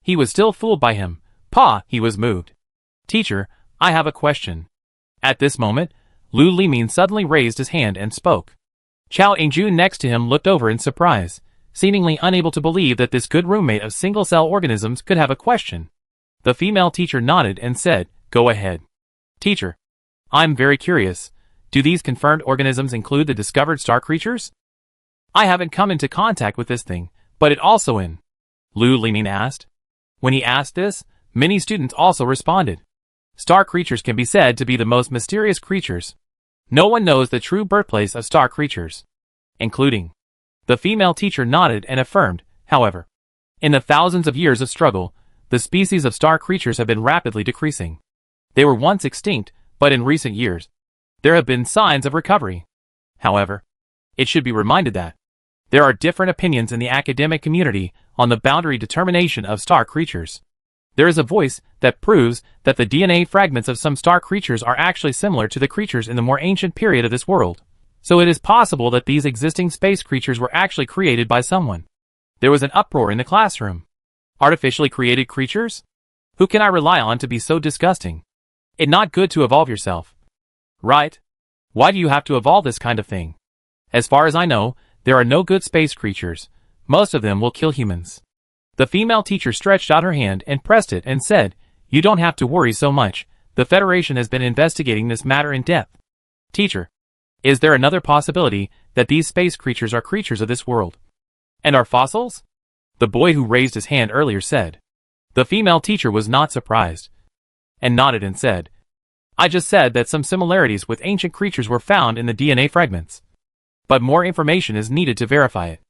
he was still fooled by him. Pa, he was moved. Teacher, I have a question. At this moment, Lu Limin suddenly raised his hand and spoke. Chao Yingju next to him looked over in surprise, seemingly unable to believe that this good roommate of single-cell organisms could have a question. The female teacher nodded and said, Go ahead. Teacher, I'm very curious. Do these confirmed organisms include the discovered star creatures? I haven't come into contact with this thing, but it also in. Lu Limin asked. When he asked this, many students also responded. Star creatures can be said to be the most mysterious creatures. No one knows the true birthplace of star creatures, including. The female teacher nodded and affirmed, however. In the thousands of years of struggle, the species of star creatures have been rapidly decreasing. They were once extinct, but in recent years, there have been signs of recovery. However, it should be reminded that there are different opinions in the academic community on the boundary determination of star creatures. There is a voice that proves that the DNA fragments of some star creatures are actually similar to the creatures in the more ancient period of this world. So it is possible that these existing space creatures were actually created by someone. There was an uproar in the classroom. Artificially created creatures? Who can I rely on to be so disgusting? It's not good to evolve yourself. Right? Why do you have to evolve this kind of thing? As far as I know, there are no good space creatures. Most of them will kill humans. The female teacher stretched out her hand and pressed it and said, You don't have to worry so much. The Federation has been investigating this matter in depth. Teacher, is there another possibility that these space creatures are creatures of this world? And are fossils? The boy who raised his hand earlier said. The female teacher was not surprised, and nodded and said, I just said that some similarities with ancient creatures were found in the DNA fragments. But more information is needed to verify it.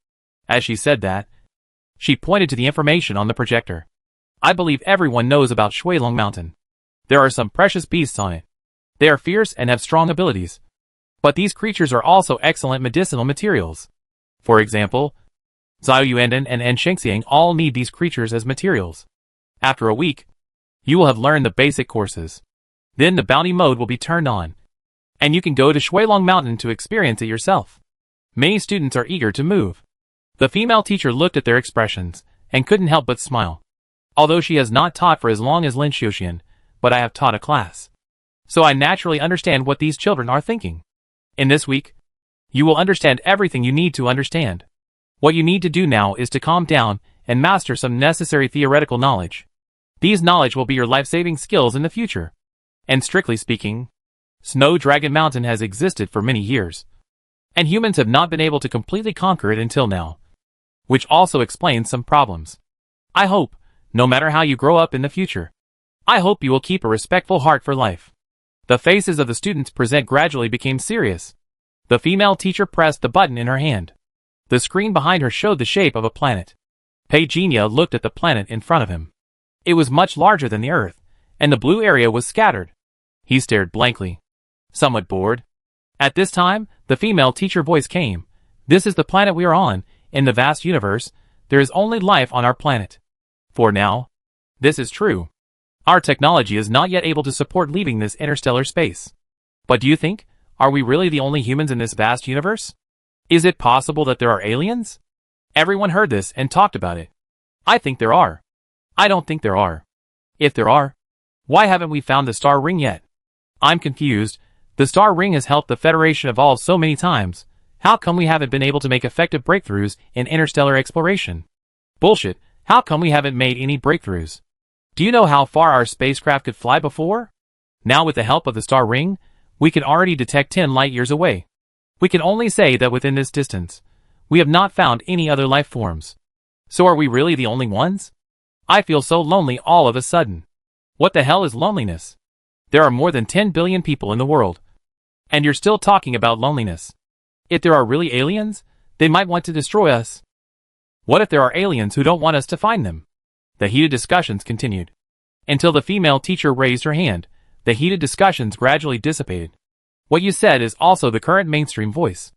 As she said that, she pointed to the information on the projector. I believe everyone knows about Shuilong Mountain. There are some precious beasts on it. They are fierce and have strong abilities. But these creatures are also excellent medicinal materials. For example, Xiaoyuanden and Shengxiang all need these creatures as materials. After a week, you will have learned the basic courses. Then the bounty mode will be turned on, and you can go to Shuilong Mountain to experience it yourself. Many students are eager to move. The female teacher looked at their expressions, and couldn't help but smile. Although she has not taught for as long as Lin Xiuxian, but I have taught a class. So I naturally understand what these children are thinking. In this week, you will understand everything you need to understand. What you need to do now is to calm down and master some necessary theoretical knowledge. These knowledge will be your life-saving skills in the future. And strictly speaking, Snow Dragon Mountain has existed for many years, and humans have not been able to completely conquer it until now, which also explains some problems. I hope, no matter how you grow up in the future, I hope you will keep a respectful heart for life. The faces of the students present gradually became serious. The female teacher pressed the button in her hand. The screen behind her showed the shape of a planet. Pei Jinya looked at the planet in front of him. It was much larger than the Earth, and the blue area was scattered. He stared blankly, somewhat bored. At this time, the female teacher voice came. This is the planet we are on. In the vast universe, there is only life on our planet. For now, this is true. Our technology is not yet able to support leaving this interstellar space. But do you think, are we really the only humans in this vast universe? Is it possible that there are aliens? Everyone heard this and talked about it. I think there are. I don't think there are. If there are, why haven't we found the star ring yet? I'm confused. The star ring has helped the Federation evolve so many times. How come we haven't been able to make effective breakthroughs in interstellar exploration? Bullshit, how come we haven't made any breakthroughs? Do you know how far our spacecraft could fly before? Now with the help of the star ring, we can already detect 10 light years away. We can only say that within this distance, we have not found any other life forms. So are we really the only ones? I feel so lonely all of a sudden. What the hell is loneliness? There are more than 10 billion people in the world. And you're still talking about loneliness. If there are really aliens, they might want to destroy us. What if there are aliens who don't want us to find them? The heated discussions continued. Until the female teacher raised her hand, the heated discussions gradually dissipated. What you said is also the current mainstream voice.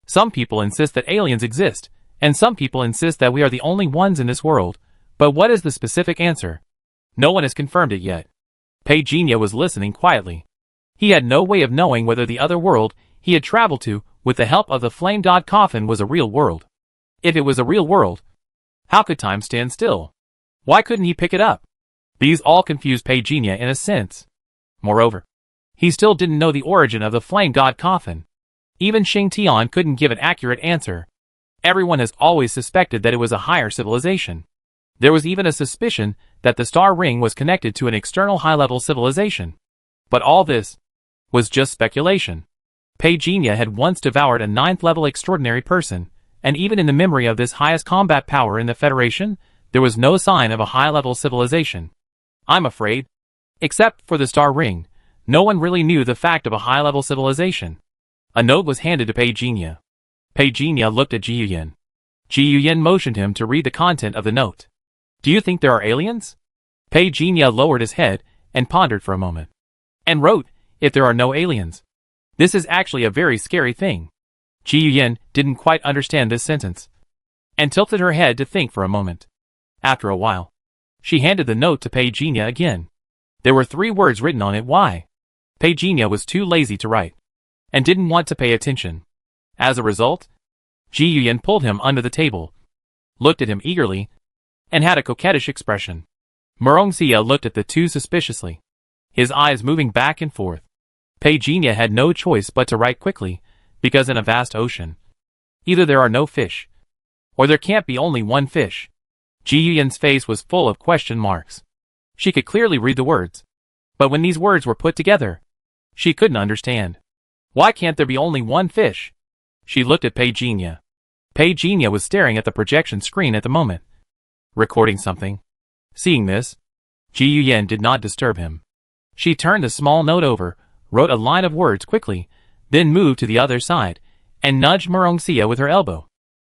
Some people insist that aliens exist, and some people insist that we are the only ones in this world. But what is the specific answer? No one has confirmed it yet. Pei Jinya was listening quietly. He had no way of knowing whether the other world he had traveled to with the help of the flame god coffin was a real world. If it was a real world, how could time stand still? Why couldn't he pick it up? These all confused Peijia in a sense. Moreover, he still didn't know the origin of the flame god coffin. Even Xing Tian couldn't give an accurate answer. Everyone has always suspected that it was a higher civilization. There was even a suspicion that the star ring was connected to an external high-level civilization. But all this was just speculation. Peijia had once devoured a 9th-level extraordinary person, and even in the memory of this highest combat power in the Federation, there was no sign of a high-level civilization. I'm afraid, except for the star ring, no one really knew the fact of a high-level civilization. A note was handed to Peijia. Peijia looked at Ji Yuyan. Ji Yuyan motioned him to read the content of the note. Do you think there are aliens? Peijia lowered his head and pondered for a moment. And wrote, if there are no aliens. This is actually a very scary thing. Ji Yuyan didn't quite understand this sentence, and tilted her head to think for a moment. After a while, she handed the note to Peijia again. There were 3 words written on it. Why? Peijia was too lazy to write, and didn't want to pay attention. As a result, Ji Yuyan pulled him under the table, looked at him eagerly, and had a coquettish expression. Murongxia looked at the two suspiciously, his eyes moving back and forth. Peijia had no choice but to write quickly, because in a vast ocean, either there are no fish, or there can't be only one fish. Ji Yuyan's face was full of question marks. She could clearly read the words, but when these words were put together, she couldn't understand. Why can't there be only one fish? She looked at Peijia. Peijia was staring at the projection screen at the moment, recording something. Seeing this, Ji Yuyan did not disturb him. She turned the small note over, wrote a line of words quickly, then moved to the other side, and nudged Murongxia with her elbow.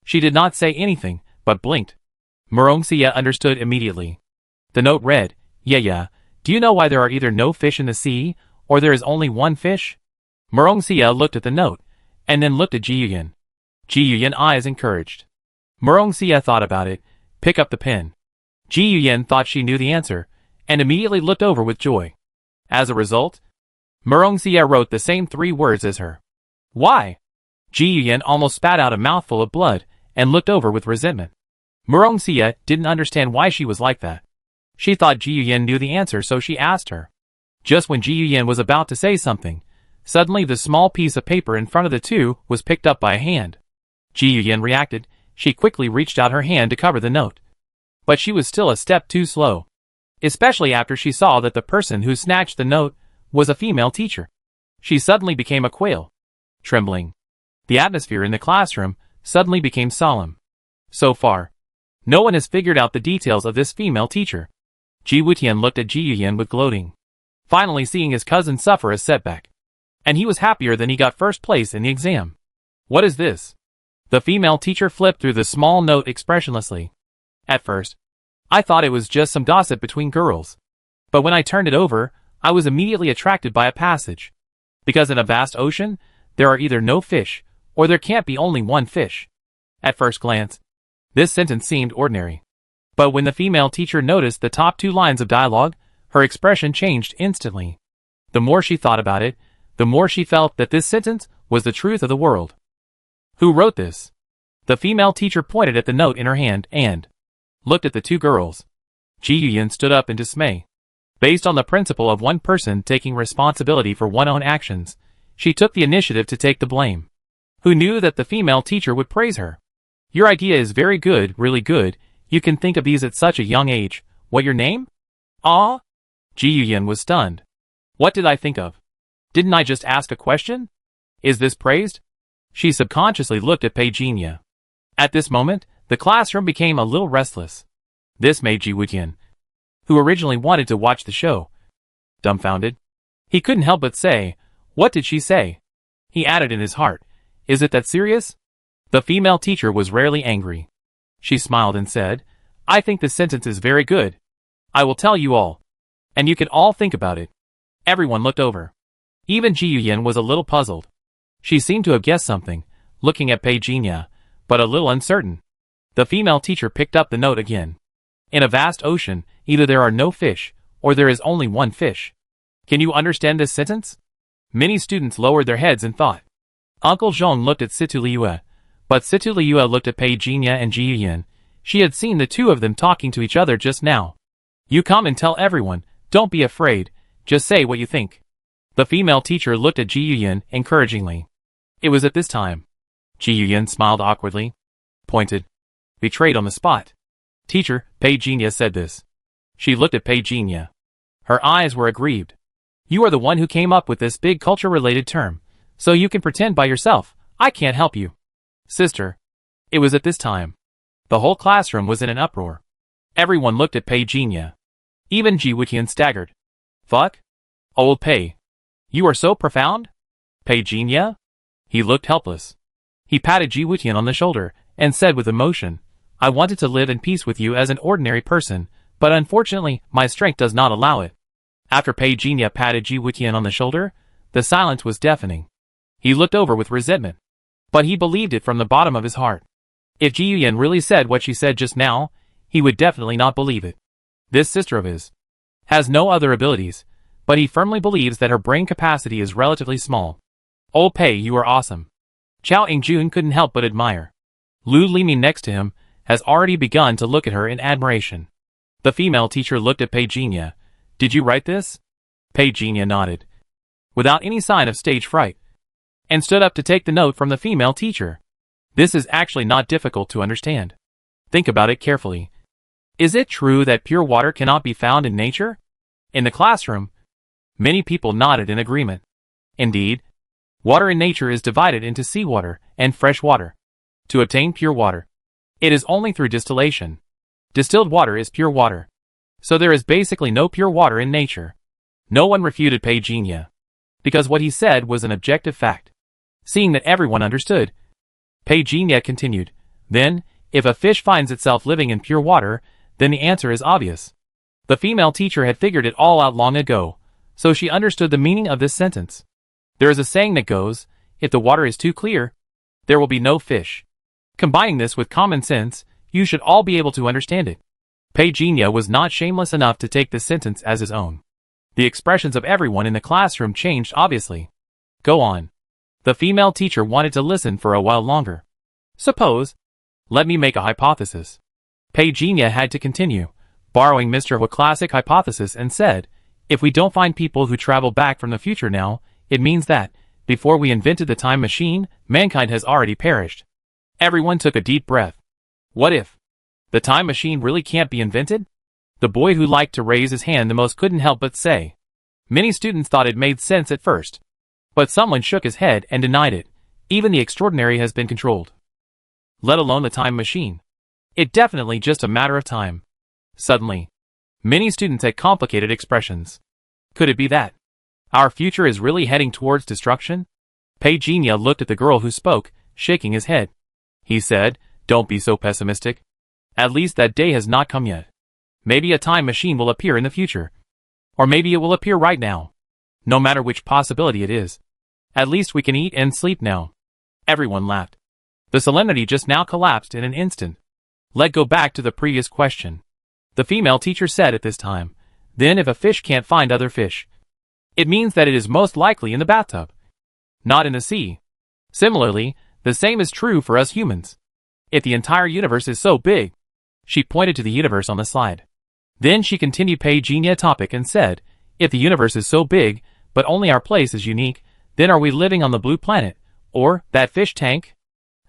She did not say anything, but blinked. Murongxia understood immediately. The note read, Yeah, do you know why there are either no fish in the sea, or there is only one fish? Murongxia looked at the note, and then looked at Ji Yuyan. Ji Yuyan's eyes encouraged. Murongxia thought about it, picked up the pen. Ji Yuyan thought she knew the answer, and immediately looked over with joy. As a result, Murongxia wrote the same 3 words as her. Why? Ji Yuyan almost spat out a mouthful of blood, and looked over with resentment. Murongxia didn't understand why she was like that. She thought Ji Yuyan knew the answer, so she asked her. Just when Ji Yuyan was about to say something, suddenly the small piece of paper in front of the two was picked up by a hand. Ji Yuyan reacted. She quickly reached out her hand to cover the note. But she was still a step too slow, especially after she saw that the person who snatched the note was a female teacher. She suddenly became a quail, trembling. The atmosphere in the classroom suddenly became solemn. So far, no one has figured out the details of this female teacher. Ji Wutian looked at Ji Yuyan with gloating, finally seeing his cousin suffer a setback. And he was happier than he got first place in the exam. What is this? The female teacher flipped through the small note expressionlessly. At first, I thought it was just some gossip between girls. But when I turned it over, I was immediately attracted by a passage. Because in a vast ocean, there are either no fish, or there can't be only one fish. At first glance, this sentence seemed ordinary. But when the female teacher noticed the top 2 lines of dialogue, her expression changed instantly. The more she thought about it, the more she felt that this sentence was the truth of the world. Who wrote this? The female teacher pointed at the note in her hand and looked at the 2 girls. Ji Yuyan stood up in dismay. Based on the principle of one person taking responsibility for one's own actions, she took the initiative to take the blame. Who knew that the female teacher would praise her? Your idea is very good, really good. You can think of these at such a young age. What your name? Ah? Ji Yuyan was stunned. What did I think of? Didn't I just ask a question? Is this praised? She subconsciously looked at Peijia. At this moment, the classroom became a little restless. This made Ji Wutian, who originally wanted to watch the show, dumbfounded. He couldn't help but say, what did she say? He added in his heart, is it that serious? The female teacher was rarely angry. She smiled and said, I think this sentence is very good. I will tell you all, and you can all think about it. Everyone looked over. Even Ji Yuyan was a little puzzled. She seemed to have guessed something, looking at Peijia, but a little uncertain. The female teacher picked up the note again. In a vast ocean, either there are no fish, or there is only one fish. Can you understand this sentence? Many students lowered their heads and thought. Uncle Zhong looked at Situ Liue, but Situ Liue looked at Pei Jinya and Ji Yuyan. She had seen the two of them talking to each other just now. You come and tell everyone, don't be afraid, just say what you think. The female teacher looked at Ji Yuyan encouragingly. It was at this time. Ji Yuyan smiled awkwardly. Pointed. Betrayed on the spot. Teacher, Pei Jinya said this. She looked at Pei Jinya. Her eyes were aggrieved. You are the one who came up with this big culture-related term, so you can pretend by yourself. I can't help you. Sister. It was at this time. The whole classroom was in an uproar. Everyone looked at Pei Jinya. Even Ji Wuqian staggered. Fuck? Old Pei. You are so profound? Pei Jinya? He looked helpless. He patted Ji Wuqian on the shoulder and said with emotion, I wanted to live in peace with you as an ordinary person, but unfortunately, my strength does not allow it. After Pei Jinya patted Ji Wuqian on the shoulder, the silence was deafening. He looked over with resentment. But he believed it from the bottom of his heart. If Ji Yuyan really said what she said just now, he would definitely not believe it. This sister of his has no other abilities, but he firmly believes that her brain capacity is relatively small. Old Pei, you are awesome. Chao Yingjun couldn't help but admire. Lu Limi next to him has already begun to look at her in admiration. The female teacher looked at Pei Jinya. Did you write this? Pei Jinya nodded, without any sign of stage fright, and stood up to take the note from the female teacher. This is actually not difficult to understand. Think about it carefully. Is it true that pure water cannot be found in nature? In the classroom, many people nodded in agreement. Indeed, water in nature is divided into seawater and fresh water. To obtain pure water, it is only through distillation. Distilled water is pure water. So there is basically no pure water in nature. No one refuted Pei Jinya, because what he said was an objective fact. Seeing that everyone understood, Pei Jinya continued, then, if a fish finds itself living in pure water, then the answer is obvious. The female teacher had figured it all out long ago, so she understood the meaning of this sentence. There is a saying that goes, if the water is too clear, there will be no fish. Combining this with common sense, you should all be able to understand it. Pei Jinya was not shameless enough to take this sentence as his own. The expressions of everyone in the classroom changed obviously. Go on. The female teacher wanted to listen for a while longer. Suppose. Let me make a hypothesis. Pei Jinya had to continue, borrowing Mr. Hua's classic hypothesis and said, if we don't find people who travel back from the future now, it means that, before we invented the time machine, mankind has already perished. Everyone took a deep breath. What if the time machine really can't be invented? The boy who liked to raise his hand the most couldn't help but say. Many students thought it made sense at first. But someone shook his head and denied it. Even the extraordinary has been controlled. Let alone the time machine. It definitely just a matter of time. Suddenly, many students had complicated expressions. Could it be that our future is really heading towards destruction? Pei Jinya looked at the girl who spoke, shaking his head. He said, don't be so pessimistic. At least that day has not come yet. Maybe a time machine will appear in the future. Or maybe it will appear right now. No matter which possibility it is. At least we can eat and sleep now. Everyone laughed. The solemnity just now collapsed in an instant. Let go back to the previous question. The female teacher said at this time, then if a fish can't find other fish, it means that it is most likely in the bathtub, not in the sea. Similarly, the same is true for us humans. If the entire universe is so big, she pointed to the universe on the slide. Then she continued Pei Jinya topic and said, if the universe is so big, but only our place is unique, then are we living on the blue planet, or that fish tank?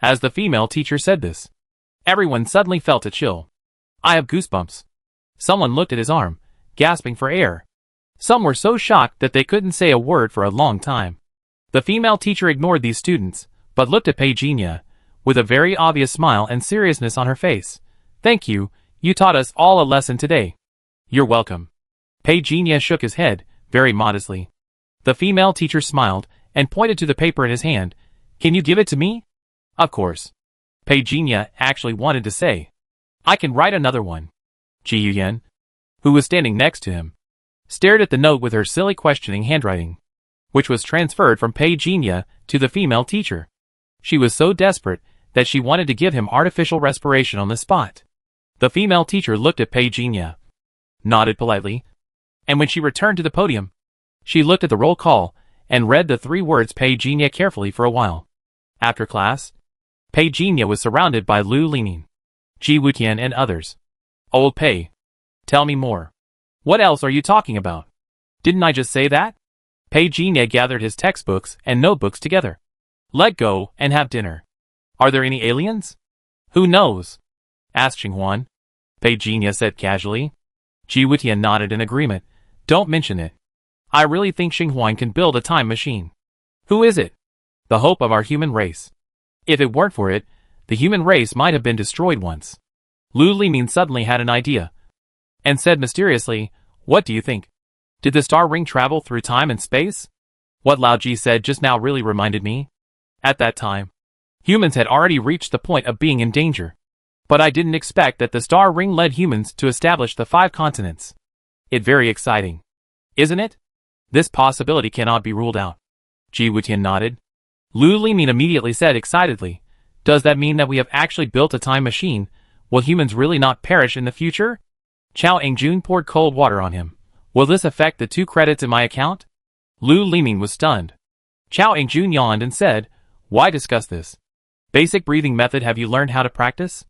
As the female teacher said this, everyone suddenly felt a chill. I have goosebumps. Someone looked at his arm, gasping for air. Some were so shocked that they couldn't say a word for a long time. The female teacher ignored these students, but looked at Pei Jinya, with a very obvious smile and seriousness on her face. Thank you, you taught us all a lesson today. You're welcome. Pei Jinya shook his head, very modestly. The female teacher smiled, and pointed to the paper in his hand. Can you give it to me? Of course. Pei Jinya actually wanted to say, I can write another one. Ji Yuyan, who was standing next to him, stared at the note with her silly questioning handwriting, which was transferred from Pei Jinya to the female teacher. She was so desperate that she wanted to give him artificial respiration on the spot. The female teacher looked at Pei Jinya, nodded politely, and when she returned to the podium, she looked at the roll call and read the 3 words Pei Jinya carefully for a while. After class, Pei Jinya was surrounded by Lu Lining, Ji Wutian and others. Old Pei, tell me more. What else are you talking about? Didn't I just say that? Pei Jinya gathered his textbooks and notebooks together. Let go and have dinner. Are there any aliens? Who knows? Asked Xinghuan. Pei Jinya said casually. Ji Wutian nodded in agreement. Don't mention it. I really think Xinghuan can build a time machine. Who is it? The hope of our human race. If it weren't for it, the human race might have been destroyed once. Lu Limin suddenly had an idea, and said mysteriously, what do you think? Did the star ring travel through time and space? What Lao Ji said just now really reminded me. At that time, humans had already reached the point of being in danger. But I didn't expect that the star ring led humans to establish the 5 continents. It's very exciting. Isn't it? This possibility cannot be ruled out. Ji Wutian nodded. Lu Limin immediately said excitedly, does that mean that we have actually built a time machine? Will humans really not perish in the future? Chao Engjun poured cold water on him. Will this affect the 2 credits in my account? Lu Limin was stunned. Chao Engjun yawned and said, why discuss this? Basic breathing method have you learned how to practice?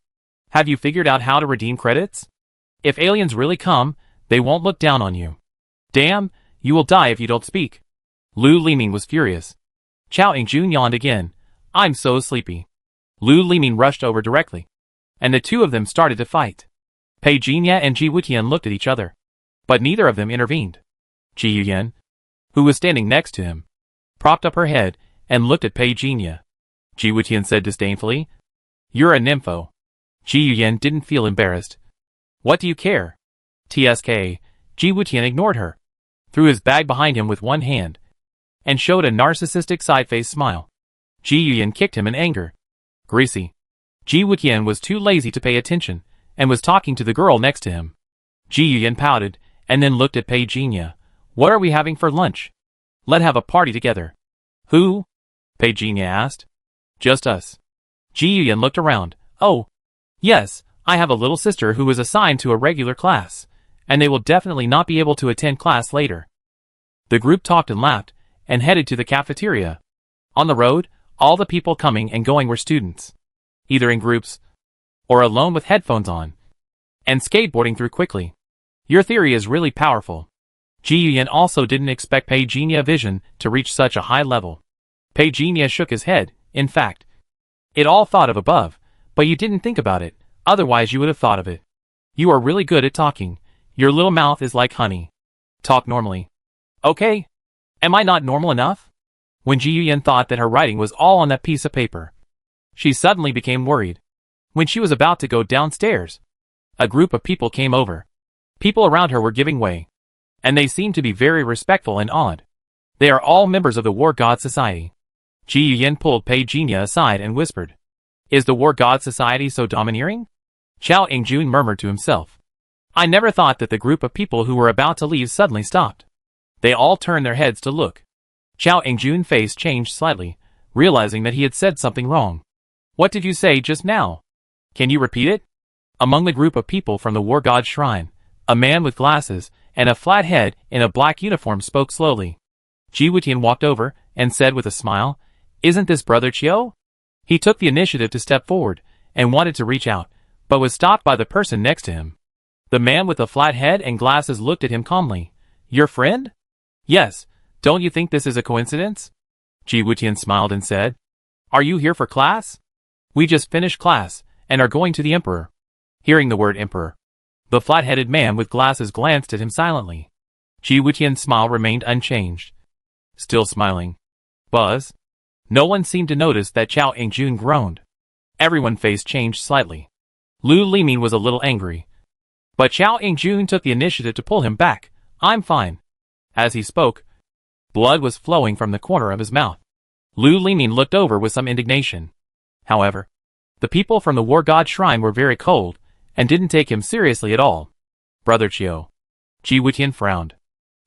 Have you figured out how to redeem credits? If aliens really come, they won't look down on you. Damn, you will die if you don't speak. Lu Limin was furious. Chao Engjun yawned again. I'm so sleepy. Lu Limin rushed over directly, and the 2 of them started to fight. Pei Jinya and Ji Wutian looked at each other, but neither of them intervened. Ji Yuyan, who was standing next to him, propped up her head and looked at Pei Jinya. Ji Wutian said disdainfully, you're a nympho. Ji Yuyan didn't feel embarrassed. What do you care? TSK, Ji Wutian ignored her, threw his bag behind him with one hand, and showed a narcissistic side-face smile. Ji Yuyan kicked him in anger. Greasy. Ji Wutian was too lazy to pay attention, and was talking to the girl next to him. Ji Yuyan pouted, and then looked at Pei Jinya. What are we having for lunch? Let's have a party together. Who? Pei Jinya asked. Just us. Ji Yuyan looked around. Oh, yes, I have a little sister who is assigned to a regular class, and they will definitely not be able to attend class later. The group talked and laughed, and headed to the cafeteria. On the road, all the people coming and going were students, either in groups or alone with headphones on, and skateboarding through quickly. Your theory is really powerful. Ji Yuyan also didn't expect Pei Jinya's vision to reach such a high level. Pei Jinya shook his head. In fact, it all thought of above, but you didn't think about it, otherwise you would have thought of it. You are really good at talking. Your little mouth is like honey. Talk normally. Okay. Am I not normal enough? When Ji Yuyan thought that her writing was all on that piece of paper, she suddenly became worried. When she was about to go downstairs, a group of people came over. People around her were giving way, and they seemed to be very respectful and awed. They are all members of the War God Society. Ji Yuyan pulled Pei Jinya aside and whispered, is the War God Society so domineering? Chao Engjun murmured to himself. I never thought that the group of people who were about to leave suddenly stopped. They all turned their heads to look. Chao Engjun's face changed slightly, realizing that he had said something wrong. What did you say just now? Can you repeat it? Among the group of people from the War God Shrine, a man with glasses and a flat head in a black uniform spoke slowly. Ji Wutian walked over and said with a smile, isn't this Brother Chiu? He took the initiative to step forward and wanted to reach out, but was stopped by the person next to him. The man with the flat head and glasses looked at him calmly. Your friend? Yes. Don't you think this is a coincidence? Ji Wutian smiled and said, are you here for class? We just finished class and are going to the Emperor. Hearing the word Emperor, the flat-headed man with glasses glanced at him silently. Ji Wutian's smile remained unchanged. Still smiling. Buzz? No one seemed to notice that Chao Engjun groaned. Everyone's face changed slightly. Lu Limin was a little angry, but Chao Engjun took the initiative to pull him back. I'm fine. As he spoke, blood was flowing from the corner of his mouth. Lu Limin looked over with some indignation. However, the people from the War God Shrine were very cold, and didn't take him seriously at all. Brother Chiu. Ji Wutian frowned.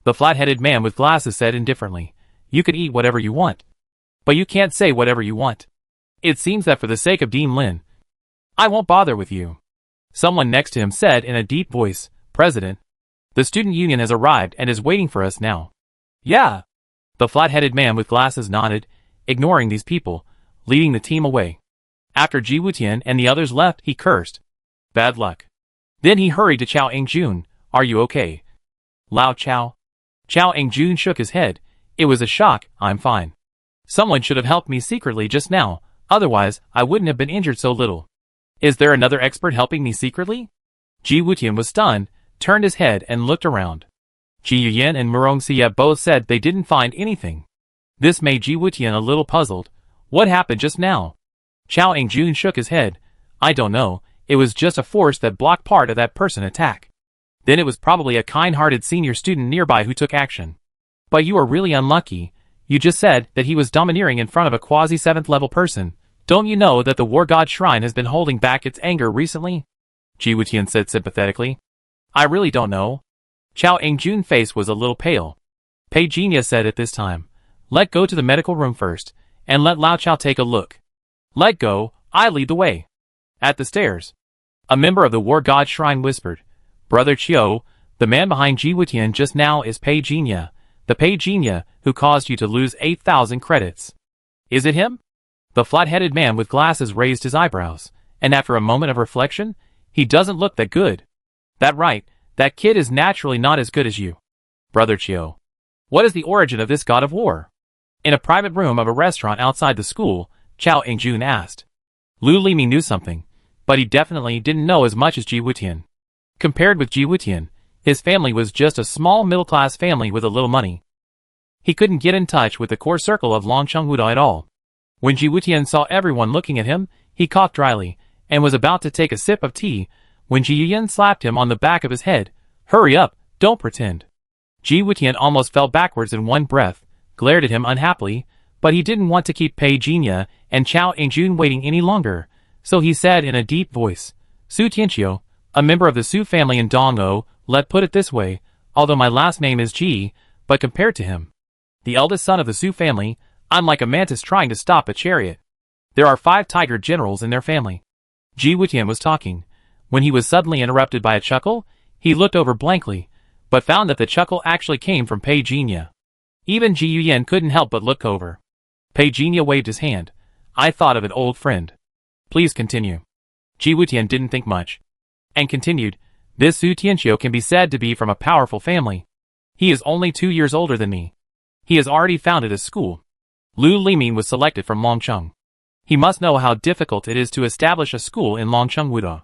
The flat-headed man with glasses said indifferently, you could eat whatever you want, but you can't say whatever you want. It seems that for the sake of Dean Lin, I won't bother with you. Someone next to him said in a deep voice, President, the student union has arrived and is waiting for us now. Yeah. The flat-headed man with glasses nodded. Ignoring these people, leading the team away. After Ji Wutian and the others left, he cursed. Bad luck. Then he hurried to Chao Engjun. Are you okay? Lao Chao. Chao Engjun shook his head. It was a shock. I'm fine. Someone should have helped me secretly just now, otherwise I wouldn't have been injured so little. Is there another expert helping me secretly? Ji Wutian was stunned, turned his head and looked around. Ji Yuyan and Murong Xie both said they didn't find anything. This made Ji Wutian a little puzzled. What happened just now? Chao Engjun shook his head. I don't know, it was just a force that blocked part of that person attack. Then it was probably a kind-hearted senior student nearby who took action. But you are really unlucky. You just said that he was domineering in front of a quasi-7th level person. Don't you know that the War God Shrine has been holding back its anger recently? Ji Wutian said sympathetically. I really don't know. Chao Engjun's face was a little pale. Pei Jinya said at this time. Let go to the medical room first, and let Lao Chao take a look. Let go, I lead the way. At the stairs. A member of the War God Shrine whispered. Brother Chiu, the man behind Ji Wutian just now is Pei Jinya, the Pei Jinya who caused you to lose 8,000 credits. Is it him? The flat-headed man with glasses raised his eyebrows, and after a moment of reflection, he doesn't look that good. That right, that kid is naturally not as good as you. Brother Chiu. What is the origin of this god of war? In a private room of a restaurant outside the school, Chao Engjun asked. Lu Limi knew something, but he definitely didn't know as much as Ji Wutian. Compared with Ji Wutian, his family was just a small middle-class family with a little money. He couldn't get in touch with the core circle of Longcheng Wuda at all. When Ji Wutian saw everyone looking at him, he coughed dryly, and was about to take a sip of tea, when Ji Yuyan slapped him on the back of his head. Hurry up, don't pretend. Ji Wutian almost fell backwards in one breath, glared at him unhappily, but he didn't want to keep Pei Jinya and Chao Engjun waiting any longer, so he said in a deep voice, Su Tianqiu, a member of the Su family in Dongou, let put it this way, although my last name is Ji, but compared to him, the eldest son of the Su family, I'm like a mantis trying to stop a chariot. There are 5 tiger generals in their family. Ji Wutian was talking. When he was suddenly interrupted by a chuckle, he looked over blankly, but found that the chuckle actually came from Pei Jinya. Even Ji Yuyan couldn't help but look over. Pei Jinya waved his hand. I thought of an old friend. Please continue. Ji Wutian didn't think much. And continued, this Su Tianqiu can be said to be from a powerful family. He is only 2 years older than me. He has already founded a school. Lu Limin was selected from Longcheng. He must know how difficult it is to establish a school in Longcheng Wuda.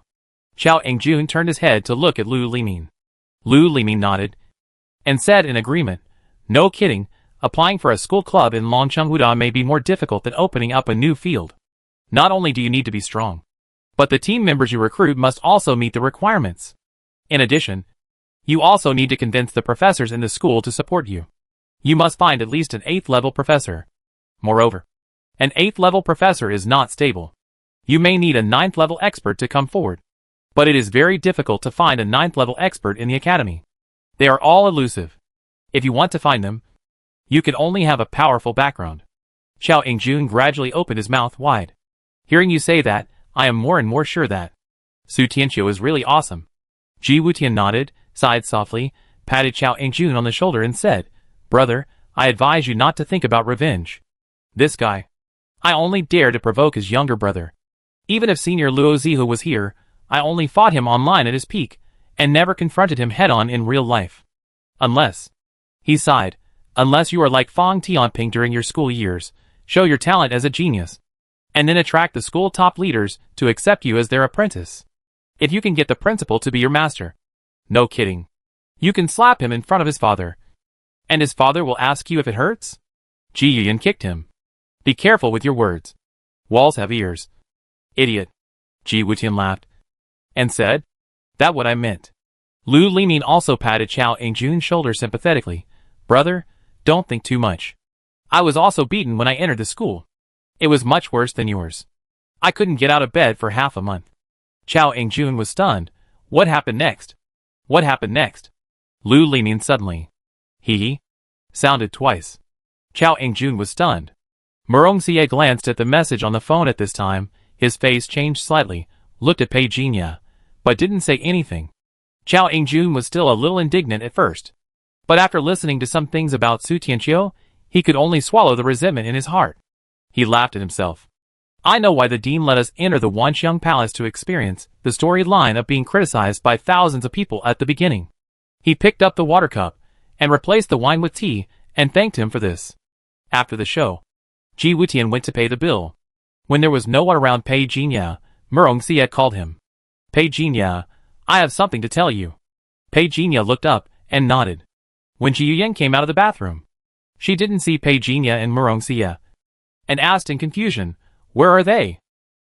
Chao Engjun turned his head to look at Lu Limin. Lu Limin nodded and said in agreement, no kidding, applying for a school club in Longcheng Wuda may be more difficult than opening up a new field. Not only do you need to be strong, but the team members you recruit must also meet the requirements. In addition, you also need to convince the professors in the school to support you. You must find at least an 8th level professor. Moreover, an 8th level professor is not stable. You may need a 9th level expert to come forward. But it is very difficult to find a 9th level expert in the academy. They are all elusive. If you want to find them, you can only have a powerful background. Chao Engjun gradually opened his mouth wide. Hearing you say that, I am more and more sure that Su Tianqiu is really awesome. Ji Wutian nodded, sighed softly, patted Chao Engjun on the shoulder and said, Brother, I advise you not to think about revenge. This guy. I only dare to provoke his younger brother. Even if Senior Luo Zihu was here, I only fought him online at his peak, and never confronted him head-on in real life. Unless, he sighed, unless you are like Fang Tianping during your school years, show your talent as a genius, and then attract the school top leaders to accept you as their apprentice. If you can get the principal to be your master. No kidding. You can slap him in front of his father. And his father will ask you if it hurts? Ji Yuyan kicked him. Be careful with your words. Walls have ears. Idiot. Ji Wutian laughed. And said, that what I meant. Lu Limin also patted Chao Engjun's shoulder sympathetically. Brother, don't think too much. I was also beaten when I entered the school. It was much worse than yours. I couldn't get out of bed for half a month. Chao Engjun was stunned. What happened next? What happened next? Lu Limin suddenly. He sounded twice. Chao Engjun was stunned. Murong Xie glanced at the message on the phone at this time. His face changed slightly, looked at Pei Jinya, but didn't say anything. Chao Engjun was still a little indignant at first. But after listening to some things about Su Tianqiu, he could only swallow the resentment in his heart. He laughed at himself. I know why the dean let us enter the Wanxiang Palace to experience the storyline of being criticized by thousands of people at the beginning. He picked up the water cup and replaced the wine with tea and thanked him for this. After the show, Ji Wutian went to pay the bill. When there was no one around Pei Jinya, Murong Xie called him. Pei Jinya, I have something to tell you. Pei Jinya looked up and nodded. When Ji Yuyan came out of the bathroom, she didn't see Pei Jinya and Murong Xie, and asked in confusion, Where are they?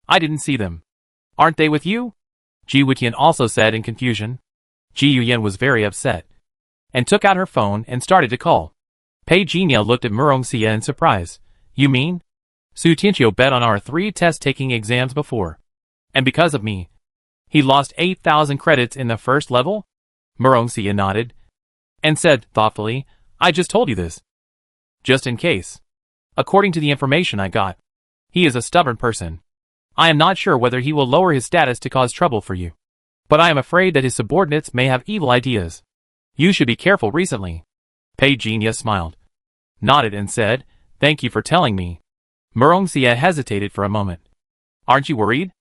I didn't see them. Aren't they with you? Ji Wutian also said in confusion. Ji Yuyan was very upset, and took out her phone and started to call. Pei Jinya looked at Murong Xie in surprise. You mean? Su Tianqiu bet on our 3 test-taking exams before, and because of me, he lost 8,000 credits in the first level? Murong Xie nodded, and said thoughtfully, I just told you this. Just in case. According to the information I got, he is a stubborn person. I am not sure whether he will lower his status to cause trouble for you, but I am afraid that his subordinates may have evil ideas. You should be careful recently. Pei Jinya smiled, nodded and said, Thank you for telling me. Murong Xie hesitated for a moment. Aren't you worried?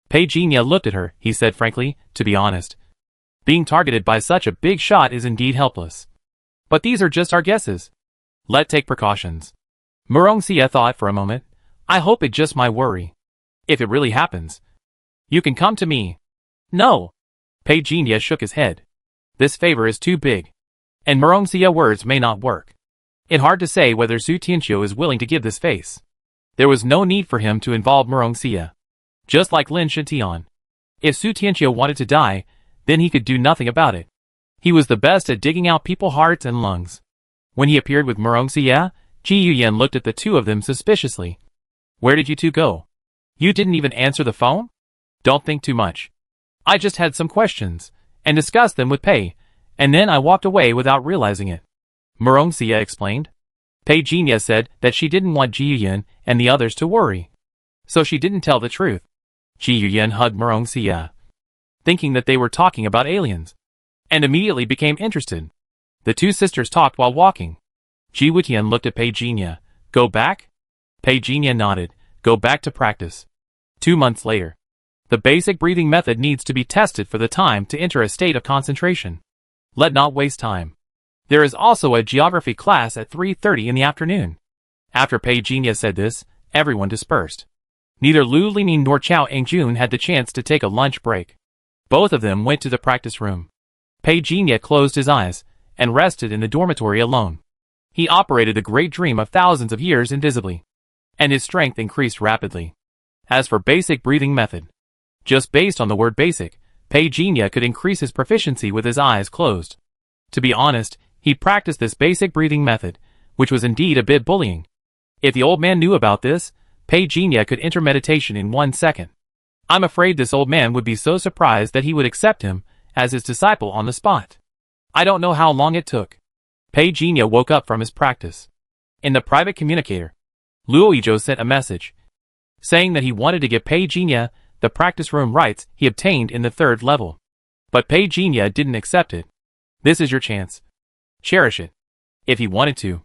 Pei Jinya looked at her, he said frankly, to be honest. Being targeted by such a big shot is indeed helpless. But these are just our guesses. Let's take precautions. Murong Xie thought for a moment. I hope it's just my worry. If it really happens, you can come to me. No. Pei Jinya shook his head. This favor is too big, and Murong Xie's words may not work. It's hard to say whether Su Tianqiu is willing to give this face. There was no need for him to involve Murong Xie. Just like Lin Shantian. If Su Tianqiu wanted to die, then he could do nothing about it. He was the best at digging out people's hearts and lungs. When he appeared with Murong Xie, Ji Yuyan looked at the two of them suspiciously. Where did you two go? You didn't even answer the phone? Don't think too much. I just had some questions, and discussed them with Pei, and then I walked away without realizing it. Murong Xie explained. Pei Jinya said that she didn't want Ji Yuyan and the others to worry, so she didn't tell the truth. Ji Yuyan hugged Murong Xie, thinking that they were talking about aliens, and immediately became interested. The two sisters talked while walking. Ji Wutian looked at Pei Jinya. Go back? Pei Jinya nodded. Go back to practice. 2 months later. The basic breathing method needs to be tested for the time to enter a state of concentration. Let not waste time. There is also a geography class at 3:30 in the afternoon. After Pei Jinya said this, everyone dispersed. Neither Lu Lining nor Chao Angjun had the chance to take a lunch break. Both of them went to the practice room. Pei Jinya closed his eyes and rested in the dormitory alone. He operated the great dream of thousands of years invisibly, and his strength increased rapidly. As for basic breathing method, just based on the word basic, Pei Jinya could increase his proficiency with his eyes closed. To be honest, he practiced this basic breathing method, which was indeed a bit bullying. If the old man knew about this, Pei Jinya could enter meditation in 1 second. I'm afraid this old man would be so surprised that he would accept him as his disciple on the spot. I don't know how long it took. Pei Jinya woke up from his practice. In the private communicator, Luo Yizhou sent a message, saying that he wanted to give Pei Jinya the practice room rights he obtained in the 3rd level. But Pei Jinya didn't accept it. This is your chance. Cherish it. If he wanted to.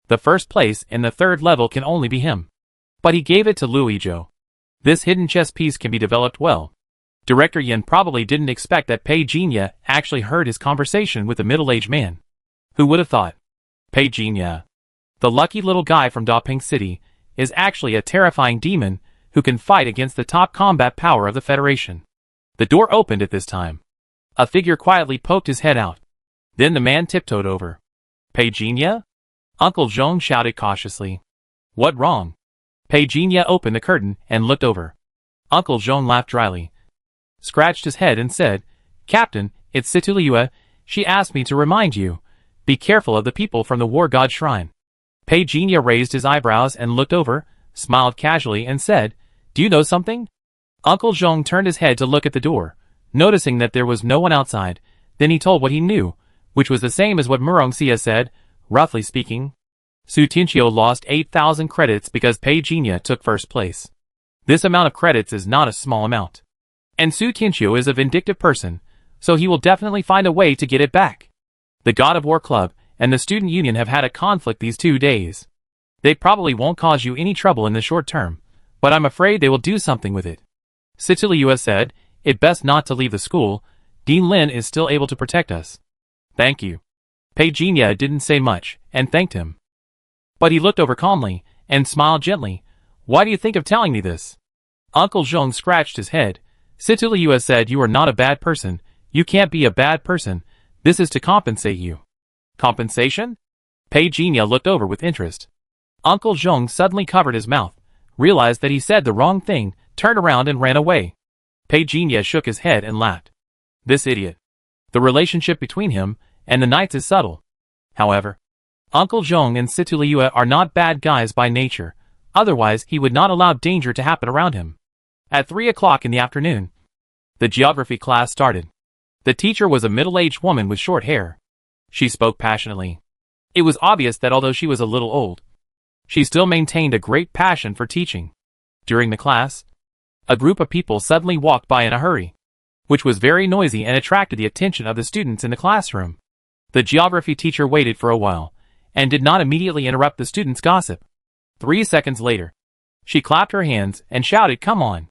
The first place in the 3rd level can only be him. But he gave it to Luo Yizhou. This hidden chess piece can be developed well. Director Yin probably didn't expect that Pei Jinya actually heard his conversation with a middle-aged man. Who would have thought? Pei Jinya, the lucky little guy from Daping City, is actually a terrifying demon who can fight against the top combat power of the Federation. The door opened at this time. A figure quietly poked his head out. Then the man tiptoed over. Pei Jinya? Uncle Zhong shouted cautiously. What wrong? Pei Jinya opened the curtain and looked over. Uncle Zhong laughed dryly, scratched his head and said, Captain, it's Situliua. She asked me to remind you. Be careful of the people from the War God Shrine. Pei Jinya raised his eyebrows and looked over, smiled casually and said, Do you know something? Uncle Zhong turned his head to look at the door, noticing that there was no one outside. Then he told what he knew, which was the same as what Murong Xie said. Roughly speaking, Su Tianqiu lost 8,000 credits because Pei Jinya took 1st place. This amount of credits is not a small amount. And Su Tianqiu is a vindictive person, so he will definitely find a way to get it back. The God of War Club and the Student Union have had a conflict these 2 days. They probably won't cause you any trouble in the short term, but I'm afraid they will do something with it. Situliua said, it best not to leave the school. Dean Lin is still able to protect us. Thank you. Pei Jinya didn't say much, and thanked him. But he looked over calmly, and smiled gently. Why do you think of telling me this? Uncle Zhong scratched his head. Situliua said you are not a bad person. You can't be a bad person. This is to compensate you. Compensation? Pei Jinya looked over with interest. Uncle Zhong suddenly covered his mouth, realized that he said the wrong thing, turned around and ran away. Pei Jinya shook his head and laughed. This idiot. The relationship between him and the knights is subtle. However, Uncle Zhong and Situliua are not bad guys by nature, otherwise he would not allow danger to happen around him. At 3 o'clock in the afternoon, the geography class started. The teacher was a middle-aged woman with short hair. She spoke passionately. It was obvious that although she was a little old, she still maintained a great passion for teaching. During the class, a group of people suddenly walked by in a hurry, which was very noisy and attracted the attention of the students in the classroom. The geography teacher waited for a while, and did not immediately interrupt the students' gossip. 3 seconds later, she clapped her hands and shouted, "Come on!"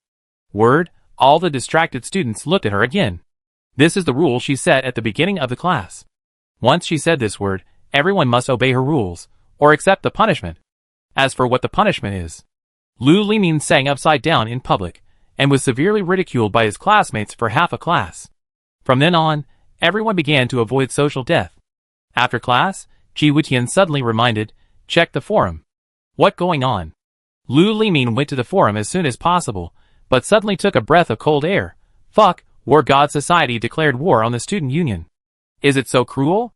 Word, all the distracted students looked at her again. This is the rule she set at the beginning of the class. Once she said this word, everyone must obey her rules, or accept the punishment. As for what the punishment is, Lu Limin sang upside down in public, and was severely ridiculed by his classmates for half a class. From then on, everyone began to avoid social death. After class, Ji Wutian suddenly reminded, check the forum. What going on? Lu Limin went to the forum as soon as possible, but suddenly took a breath of cold air. Fuck, War God Society declared war on the student union. Is it so cruel?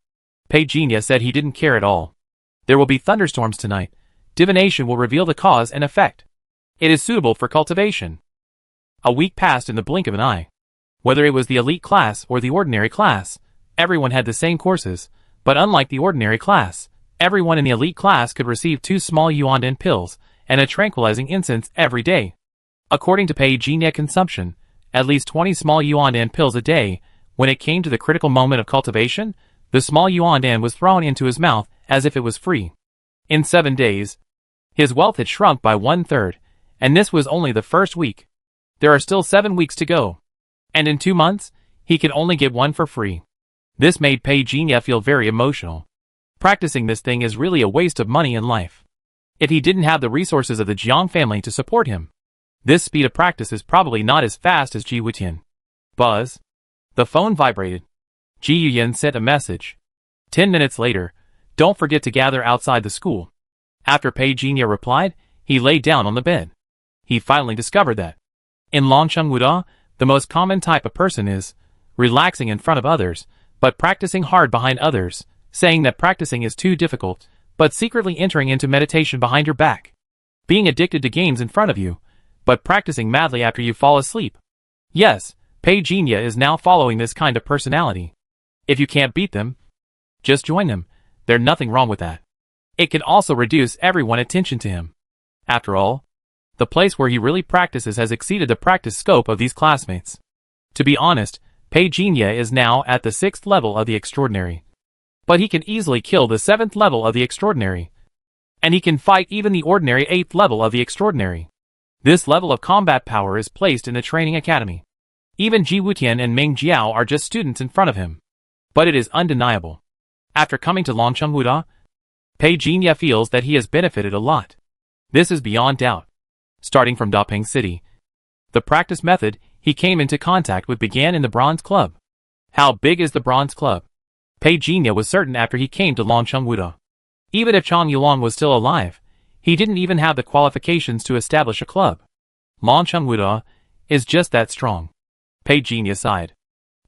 Pei Jinya said he didn't care at all. There will be thunderstorms tonight. Divination will reveal the cause and effect. It is suitable for cultivation. A week passed in the blink of an eye. Whether it was the elite class or the ordinary class, everyone had the same courses, but unlike the ordinary class, everyone in the elite class could receive 2 small yuan pills and a tranquilizing incense every day. According to Pei Jinya consumption, at least 20 small yuan pills a day. When it came to the critical moment of cultivation, the small yuan was thrown into his mouth as if it was free. In 7 days, his wealth had shrunk by 1/3, and this was only the first week. There are still 7 weeks to go. And in 2 months, he could only get 1 for free. This made Pei Jinya feel very emotional. Practicing this thing is really a waste of money and life. If he didn't have the resources of the Jiang family to support him, this speed of practice is probably not as fast as Ji Wutian. Buzz. The phone vibrated. Ji Yuyan sent a message. 10 minutes later, don't forget to gather outside the school. After Pei Jinya replied, he lay down on the bed. He finally discovered that in Longcheng Wuda, the most common type of person is relaxing in front of others, but practicing hard behind others, saying that practicing is too difficult, but secretly entering into meditation behind your back. Being addicted to games in front of you, but practicing madly after you fall asleep. Yes, Pei Jinya is now following this kind of personality. If you can't beat them, just join them. There's nothing wrong with that. It can also reduce everyone's attention to him. After all, the place where he really practices has exceeded the practice scope of these classmates. To be honest, Pei Jinya is now at the 6th level of the extraordinary. But he can easily kill the 7th level of the extraordinary. And he can fight even the ordinary 8th level of the extraordinary. This level of combat power is placed in the training academy. Even Ji Wutian and Meng Jiao are just students in front of him. But it is undeniable. After coming to Longcheng Wuda, Pei Jinya feels that he has benefited a lot. This is beyond doubt. Starting from Dapeng City, the practice method he came into contact with began in the Bronze Club. How big is the Bronze Club? Pei Jinya was certain after he came to Longcheng Wuda. Even if Chang Yulong was still alive, he didn't even have the qualifications to establish a club. Longcheng Wuda is just that strong. Pei Jinya sighed.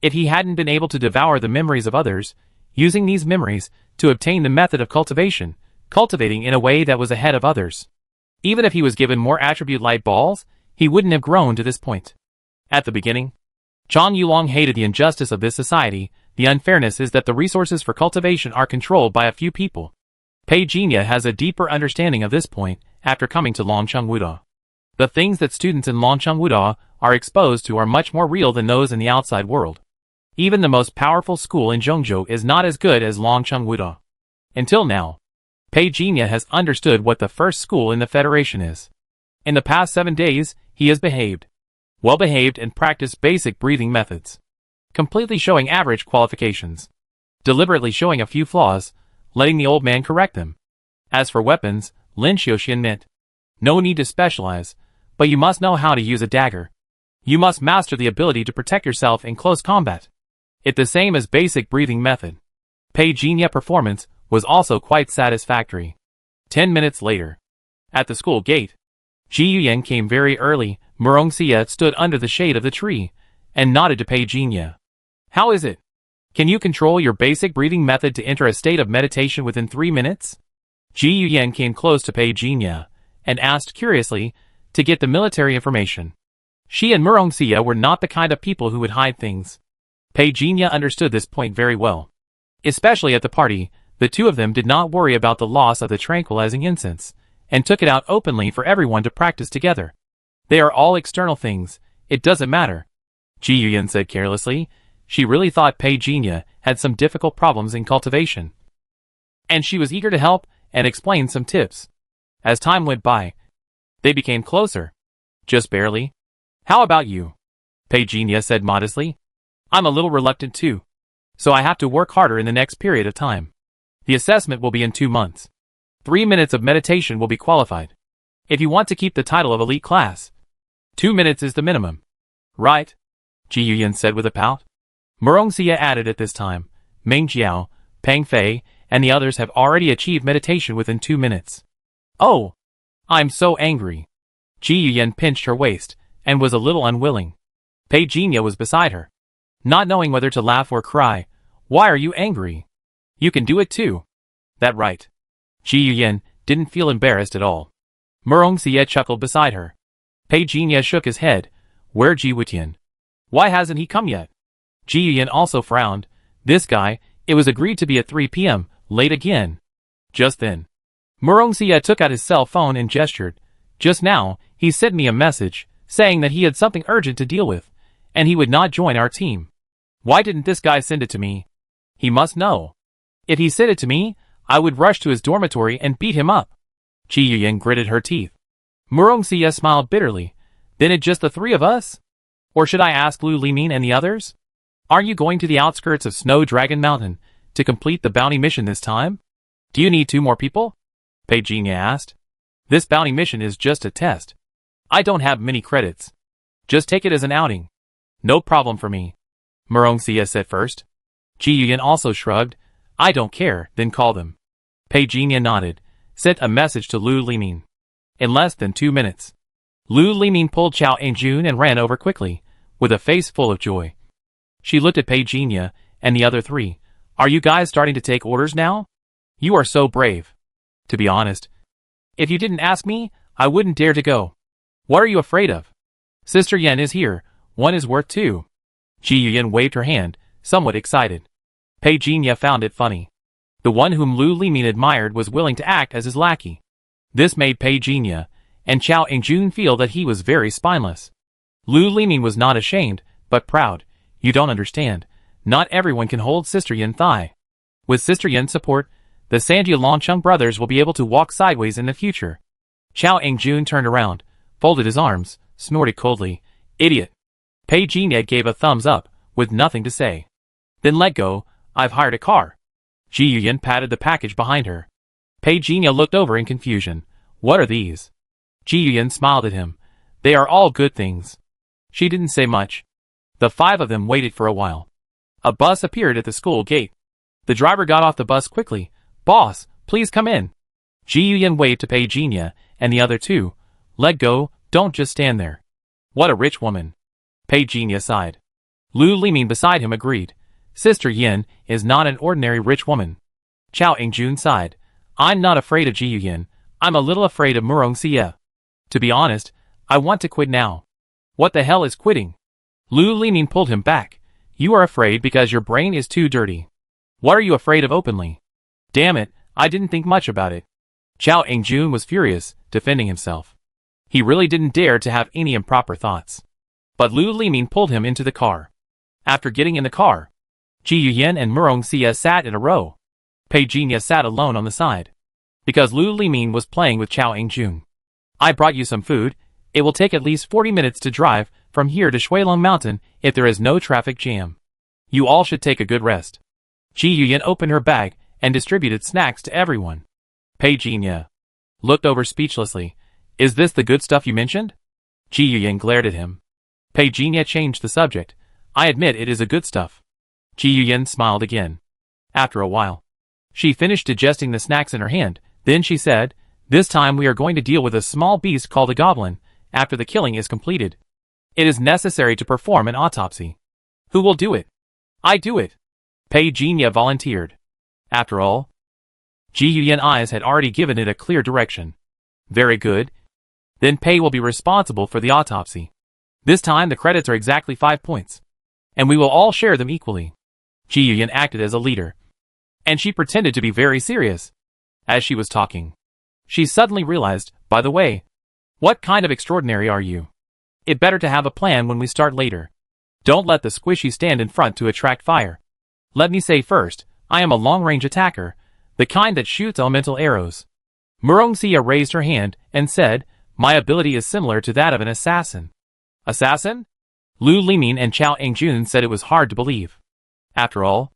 If he hadn't been able to devour the memories of others, using these memories to obtain the method of cultivation, cultivating in a way that was ahead of others. Even if he was given more attribute light balls, he wouldn't have grown to this point. At the beginning, Chang Yulong hated the injustice of this society. The unfairness is that the resources for cultivation are controlled by a few people. Pei Jinya has a deeper understanding of this point after coming to Longcheng Wuda. The things that students in Longcheng Wuda are exposed to are much more real than those in the outside world. Even the most powerful school in Zhongzhou is not as good as Longcheng Wuda. Until now, Pei Jinya has understood what the first school in the Federation is. In the past 7 days, he has behaved well behaved and practiced basic breathing methods, completely showing average qualifications, deliberately showing a few flaws, letting the old man correct them. As for weapons, Lin Xiuxian meant, no need to specialize, but you must know how to use a dagger. You must master the ability to protect yourself in close combat. It's the same as basic breathing method. Pei Jinya performance was also quite satisfactory. 10 minutes later, at the school gate, Ji Yuyan came very early. Murong Xia stood under the shade of the tree and nodded to Pei Jinya. How is it? Can you control your basic breathing method to enter a state of meditation within 3 minutes? Ji Yuyan came close to Pei Jinya and asked curiously to get the military information. She and Murong Xia were not the kind of people who would hide things. Pei Jinya understood this point very well. Especially at the party, the two of them did not worry about the loss of the tranquilizing incense, and took it out openly for everyone to practice together. They are all external things, it doesn't matter. Ji Yuyan said carelessly. She really thought Pei Jinya had some difficult problems in cultivation, and she was eager to help and explain some tips. As time went by, they became closer. Just barely. How about you? Pei Jinya said modestly. I'm a little reluctant too, so I have to work harder in the next period of time. The assessment will be in 2 months. 3 minutes of meditation will be qualified. If you want to keep the title of elite class, 2 minutes is the minimum. Right? Ji Yuyan said with a pout. Murong Xia added at this time, Meng Jiao, Peng Fei, and the others have already achieved meditation within 2 minutes. Oh! I'm so angry. Ji Yuyan pinched her waist, and was a little unwilling. Pei Jinya was beside her, not knowing whether to laugh or cry. Why are you angry? You can do it too. That right. Ji Yuyan didn't feel embarrassed at all. Murong Xia chuckled beside her. Pei Jinya shook his head. Where Ji Wutian? Why hasn't he come yet? Ji Yuyan also frowned. This guy, it was agreed to be at 3 p.m., late again. Just then, Murong Xia took out his cell phone and gestured. Just now, he sent me a message, saying that he had something urgent to deal with, and he would not join our team. Why didn't this guy send it to me? He must know. If he sent it to me, I would rush to his dormitory and beat him up. Ji Yuyan gritted her teeth. Murong Xia smiled bitterly. Then it's just the 3 of us? Or should I ask Lu Limin and the others? Are you going to the outskirts of Snow Dragon Mountain to complete the bounty mission this time? Do you need 2 more people? Pei Jinya asked. This bounty mission is just a test. I don't have many credits. Just take it as an outing. No problem for me. Murong Xia said first. Ji Yuyan also shrugged. I don't care, then call them. Pei Jinya nodded, sent a message to Lu Limin. In less than 2 minutes, Lu Limin pulled Chao Angjun and ran over quickly, with a face full of joy. She looked at Pei Jinya and the other 3. Are you guys starting to take orders now? You are so brave. To be honest, if you didn't ask me, I wouldn't dare to go. What are you afraid of? Sister Yen is here. 1 is worth 2. Ji Yuyan waved her hand, somewhat excited. Pei Jinya found it funny. The one whom Lu Limin admired was willing to act as his lackey. This made Pei Jinya and Chao Angjun feel that he was very spineless. Lu Limin was not ashamed, but proud. You don't understand. Not everyone can hold Sister Yen thigh. With Sister Yen's support, the Sanjia Longcheng brothers will be able to walk sideways in the future. Chao Angjun turned around, folded his arms, snorted coldly. Idiot. Pei Jinya gave a thumbs up, with nothing to say. Then let go. I've hired a car. Ji Yuyan patted the package behind her. Pei Jinya looked over in confusion. What are these? Ji Yuyan smiled at him. They are all good things. She didn't say much. The 5 of them waited for a while. A bus appeared at the school gate. The driver got off the bus quickly. Boss, please come in. Ji Yuyan waved to Pei Jinya and the other 2. Let go, don't just stand there. What a rich woman. Pei Jinya sighed. Lu Limin beside him agreed. Sister Yen is not an ordinary rich woman. Chao Angjun sighed. I'm not afraid of Ji Yuyan. I'm a little afraid of Murong Xia. To be honest, I want to quit now. What the hell is quitting? Lu Limin pulled him back. You are afraid because your brain is too dirty. What are you afraid of openly? Damn it, I didn't think much about it. Chao Angjun was furious, defending himself. He really didn't dare to have any improper thoughts. But Lu Limin pulled him into the car. After getting in the car, Ji Yuyan and Murong Xia sat in a row. Pei Jinya sat alone on the side, because Lu Limin was playing with Chao Angjun. I brought you some food. It will take at least 40 minutes to drive from here to Shuilong Mountain if there is no traffic jam. You all should take a good rest. Ji Yuyan opened her bag and distributed snacks to everyone. Pei Jinya looked over speechlessly. Is this the good stuff you mentioned? Ji Yuyan glared at him. Pei Jinya changed the subject. I admit it is a good stuff. Ji Yuyan smiled again. After a while, she finished digesting the snacks in her hand. Then she said, this time we are going to deal with a small beast called a goblin. After the killing is completed, it is necessary to perform an autopsy. Who will do it? I do it. Pei Jinya volunteered. After all, Ji Yuyan's eyes had already given it a clear direction. Very good. Then Pei will be responsible for the autopsy. This time the credits are exactly 5 points. And we will all share them equally. Ji Yuyan acted as a leader. And she pretended to be very serious. As she was talking, she suddenly realized, by the way, what kind of extraordinary are you? It better to have a plan when we start later. Don't let the squishy stand in front to attract fire. Let me say first, I am a long-range attacker, the kind that shoots elemental arrows. Murongxia raised her hand and said, my ability is similar to that of an assassin. Assassin? Lu Limin and Chao Angjun said it was hard to believe. After all,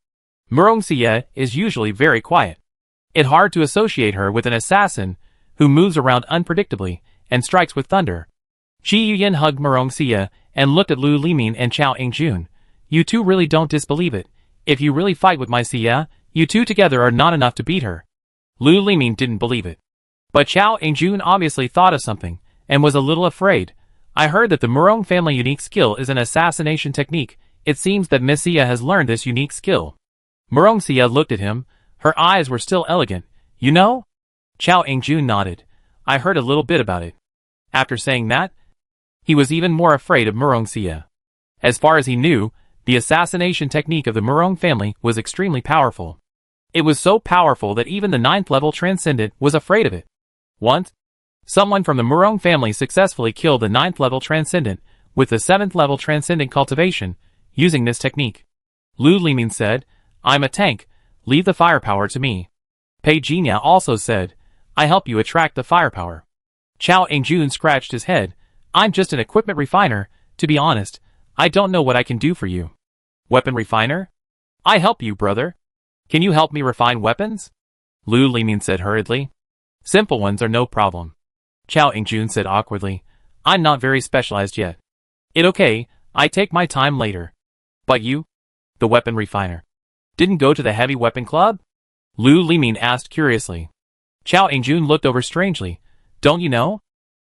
Murongxia is usually very quiet. It's hard to associate her with an assassin who moves around unpredictably and strikes with thunder. Ji Yuyan hugged Murongxia and looked at Lu Limin and Chao Angjun. You two really don't disbelieve it. If you really fight with my Xia, you two together are not enough to beat her. Lu Limin didn't believe it. But Chao Angjun obviously thought of something and was a little afraid. I heard that the Murong family unique skill is an assassination technique. It seems that Miss Xia has learned this unique skill. Murongxia looked at him. Her eyes were still elegant. You know? Chao Angjun nodded. I heard a little bit about it. After saying that, he was even more afraid of Murongxia. As far as he knew, the assassination technique of the Murong family was extremely powerful. It was so powerful that even the 9th level transcendent was afraid of it. Once, someone from the Murong family successfully killed the 9th level transcendent with the 7th level transcendent cultivation using this technique. Lu Limin said, I'm a tank, leave the firepower to me. Pei Jinya also said, I help you attract the firepower. Chao Angjun scratched his head. I'm just an equipment refiner, to be honest. I don't know what I can do for you. Weapon refiner? I help you, brother. Can you help me refine weapons? Lu Limin said hurriedly. Simple ones are no problem. Chao Angjun said awkwardly. I'm not very specialized yet. It okay, I take my time later. But you? The weapon refiner. Didn't go to the heavy weapon club? Lu Limin asked curiously. Chao Angjun looked over strangely. Don't you know?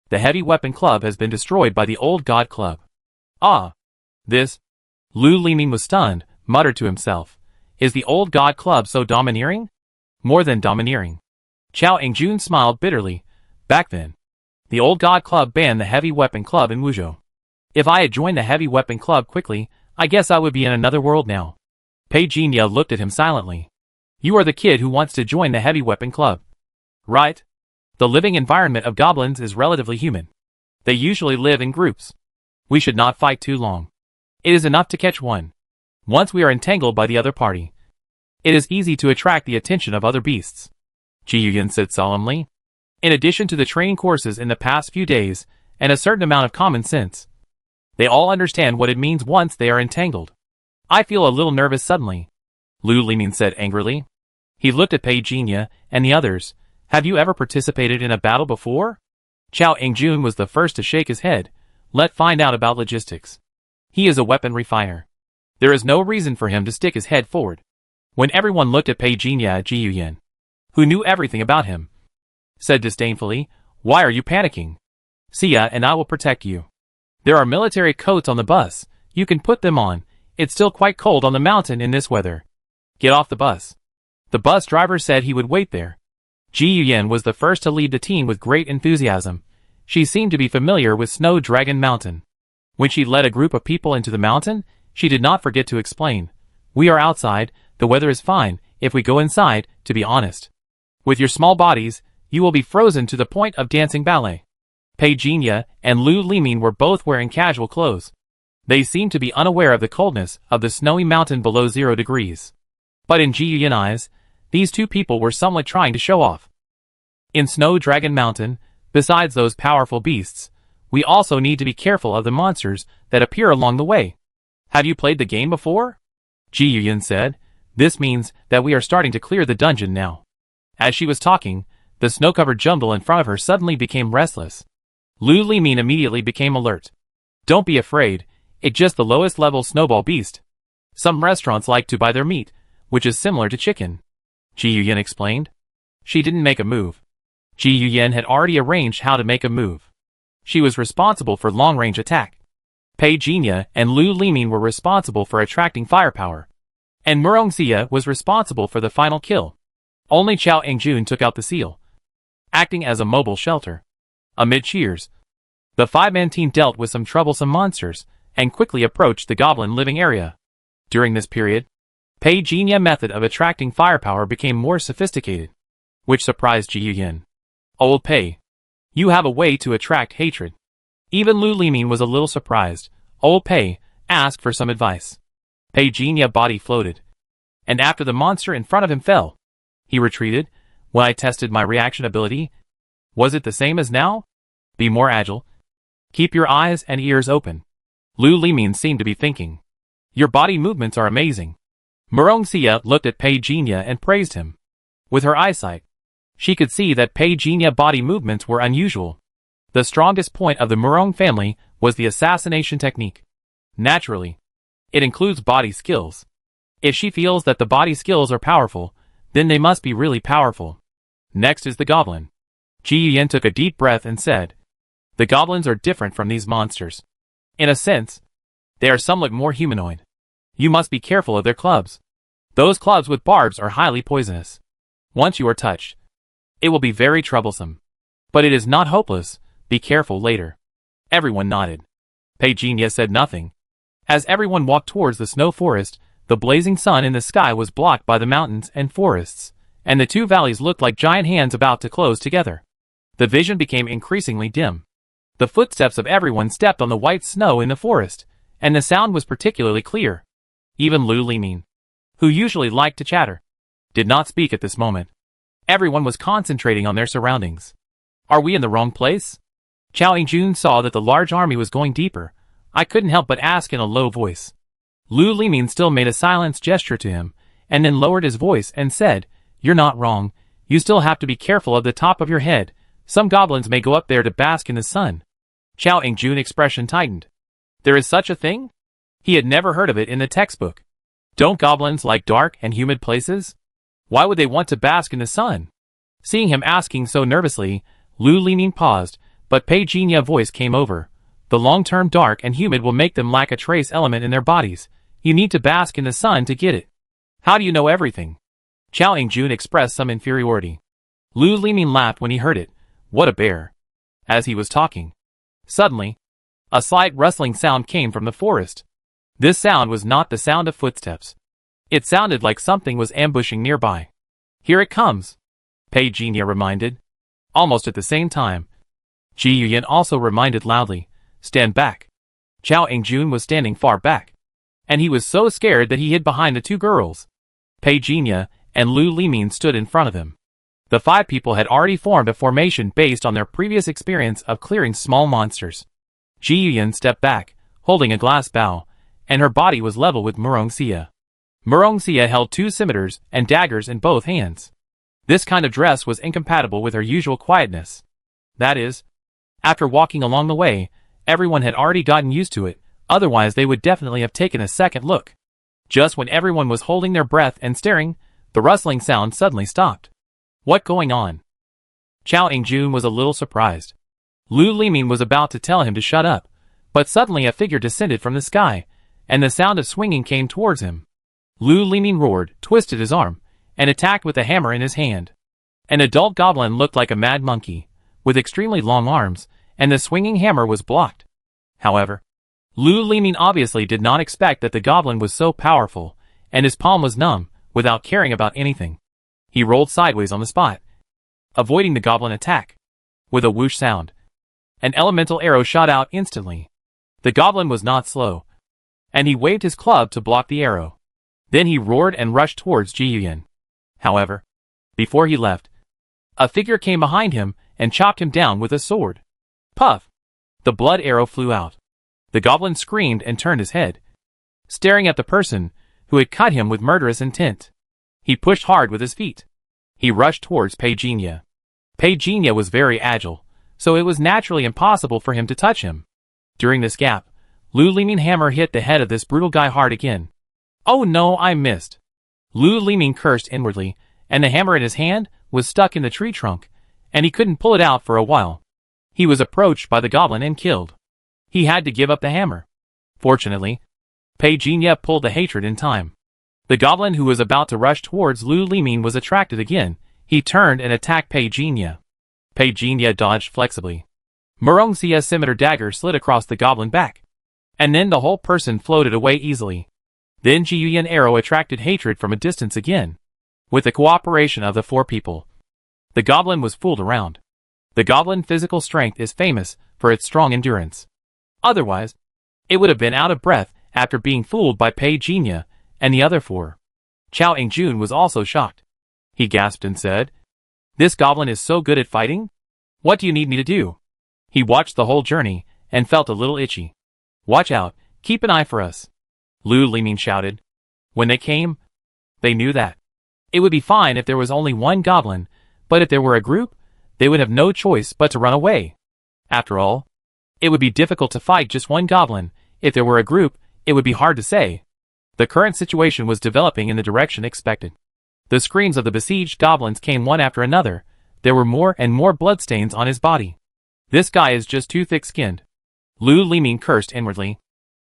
The heavy weapon club has been destroyed by the old god club. Ah. This? Lu Limin was stunned, muttered to himself. Is the old god club so domineering? More than domineering. Chao Angjun smiled bitterly. Back then, the old god club banned the heavy weapon club in Wuzhou. If I had joined the heavy weapon club quickly, I guess I would be in another world now. Pei Jinya looked at him silently. You are the kid who wants to join the heavy weapon club. Right? The living environment of goblins is relatively human. They usually live in groups. We should not fight too long. It is enough to catch one. Once we are entangled by the other party, it is easy to attract the attention of other beasts. Ji Yuyan said solemnly. In addition to the training courses in the past few days, and a certain amount of common sense, they all understand what it means once they are entangled. I feel a little nervous suddenly. Lu Limin said angrily. He looked at Pei Jinya and the others. Have you ever participated in a battle before? Chao Angjun was the first to shake his head. Let's find out about logistics. He is a weapon refiner. There is no reason for him to stick his head forward. When everyone looked at Pei Jinya, Ji Yuyan, who knew everything about him, said disdainfully, Why are you panicking? Xia and I will protect you. There are military coats on the bus. You can put them on. It's still quite cold on the mountain in this weather. Get off the bus. The bus driver said he would wait there. Ji Yuyan was the first to lead the team with great enthusiasm. She seemed to be familiar with Snow Dragon Mountain. When she led a group of people into the mountain, she did not forget to explain. We are outside, the weather is fine, if we go inside, to be honest. With your small bodies, you will be frozen to the point of dancing ballet. Pei Jinya and Lu Limin were both wearing casual clothes. They seemed to be unaware of the coldness of the snowy mountain below 0 degrees. But in Ji Yuyan's eyes, these two people were somewhat trying to show off. In Snow Dragon Mountain, Besides those powerful beasts, we also need to be careful of the monsters that appear along the way. Have you played the game before? Ji Yuyan said. This means that we are starting to clear the dungeon now. As she was talking, the snow-covered jungle in front of her suddenly became restless. Lu Limin immediately became alert. Don't be afraid, it's just the lowest level snowball beast. Some restaurants like to buy their meat, which is similar to chicken. Ji Yuyan explained. She didn't make a move. Ji Yuyan had already arranged how to make a move. She was responsible for long-range attack. Pei Jinya and Lu Limin were responsible for attracting firepower. And Murong Xia was responsible for the final kill. Only Chao Engjun took out the seal, acting as a mobile shelter. Amid cheers, the five-man team dealt with some troublesome monsters and quickly approached the goblin living area. During this period, Pei Jinya's method of attracting firepower became more sophisticated, which surprised Ji Yuyan. Old Pei, you have a way to attract hatred. Even Lu Limin was a little surprised. Old Pei asked for some advice. Pei Jinya's body floated, and after the monster in front of him fell, he retreated. When I tested my reaction ability, was it the same as now? Be more agile. Keep your eyes and ears open. Lu Limin seemed to be thinking. Your body movements are amazing. Murong Xia looked at Pei Jinya and praised him. With her eyesight, she could see that Pei Jinya's body movements were unusual. The strongest point of the Murong family was the assassination technique. Naturally, it includes body skills. If she feels that the body skills are powerful, then they must be really powerful. Next is the goblin. Ji Yuyan took a deep breath and said, the goblins are different from these monsters. In a sense, they are somewhat more humanoid. You must be careful of their clubs. Those clubs with barbs are highly poisonous. Once you are touched, it will be very troublesome. But it is not hopeless. Be careful later. Everyone nodded. Pei Jinya said nothing. As everyone walked towards the snow forest, the blazing sun in the sky was blocked by the mountains and forests, and the two valleys looked like giant hands about to close together. The vision became increasingly dim. The footsteps of everyone stepped on the white snow in the forest, and the sound was particularly clear. Even Lu Limin, who usually liked to chatter, did not speak at this moment. Everyone was concentrating on their surroundings. Are we in the wrong place? Chao Engjun saw that the large army was going deeper. I couldn't help but ask in a low voice. Lu Limin still made a silence gesture to him, and then lowered his voice and said, you're not wrong. You still have to be careful of the top of your head. Some goblins may go up there to bask in the sun. Chao Engjun's expression tightened. There is such a thing? He had never heard of it in the textbook. Don't goblins like dark and humid places? Why would they want to bask in the sun? Seeing him asking so nervously, Lu Limin paused, but Pei Jinya's voice came over. The long-term dark and humid will make them lack a trace element in their bodies. You need to bask in the sun to get it. How do you know everything? Chao Engjun expressed some inferiority. Lu Limin laughed when he heard it. What a bear. As he was talking, suddenly, a slight rustling sound came from the forest. This sound was not the sound of footsteps. It sounded like something was ambushing nearby. Here it comes, Pei Jinya reminded. Almost at the same time, Ji Yuyan also reminded loudly, stand back. Chao Engjun was standing far back, and he was so scared that he hid behind the two girls. Pei Jinya and Lu Limin stood in front of him. The five people had already formed a formation based on their previous experience of clearing small monsters. Ji Yuyan stepped back, holding a glass bow, and her body was level with Murong Xia. Murong Xia held two scimitars and daggers in both hands. This kind of dress was incompatible with her usual quietness. That is, after walking along the way, everyone had already gotten used to it, otherwise they would definitely have taken a second look. Just when everyone was holding their breath and staring, the rustling sound suddenly stopped. What going on? Chao Engjun was a little surprised. Lu Limin was about to tell him to shut up, but suddenly a figure descended from the sky, and the sound of swinging came towards him. Lu Limin roared, twisted his arm, and attacked with a hammer in his hand. An adult goblin looked like a mad monkey, with extremely long arms, and the swinging hammer was blocked. However, Lu Limin obviously did not expect that the goblin was so powerful, and his palm was numb, without caring about anything. He rolled sideways on the spot, avoiding the goblin attack. With a whoosh sound, an elemental arrow shot out instantly. The goblin was not slow, and he waved his club to block the arrow. Then he roared and rushed towards Ji Yuyan. However, before he left, a figure came behind him and chopped him down with a sword. Puff! The blood arrow flew out. The goblin screamed and turned his head, staring at the person who had cut him with murderous intent. He pushed hard with his feet. He rushed towards Peijinha. Peijinha was very agile, so it was naturally impossible for him to touch him. During this gap, Lu Liming's hammer hit the head of this brutal guy hard again. Oh no, I missed. Lu Liming cursed inwardly, and the hammer in his hand was stuck in the tree trunk, and he couldn't pull it out for a while. He was approached by the goblin and killed. He had to give up the hammer. Fortunately, Peijinha pulled the hatred in time. The goblin who was about to rush towards Lu Liming was attracted again. He turned and attacked Peijinha. Peijinha dodged flexibly. Murongxia's scimitar dagger slid across the goblin back, and then the whole person floated away easily. Then Jiyuyan's arrow attracted hatred from a distance again. With the cooperation of the four people, the goblin was fooled around. The goblin physical strength is famous for its strong endurance. Otherwise, it would have been out of breath after being fooled by Peijinha and the other four. Chao Ingjun was also shocked. He gasped and said, "This goblin is so good at fighting? What do you need me to do?" He watched the whole journey and felt a little itchy. "Watch out, keep an eye for us," Lu Liming shouted. When they came, they knew that it would be fine if there was only one goblin, but if there were a group, they would have no choice but to run away. After all, it would be difficult to fight just one goblin. If there were a group, it would be hard to say. The current situation was developing in the direction expected. The screams of the besieged goblins came one after another. There were more and more bloodstains on his body. This guy is just too thick-skinned. Lu Liming cursed inwardly.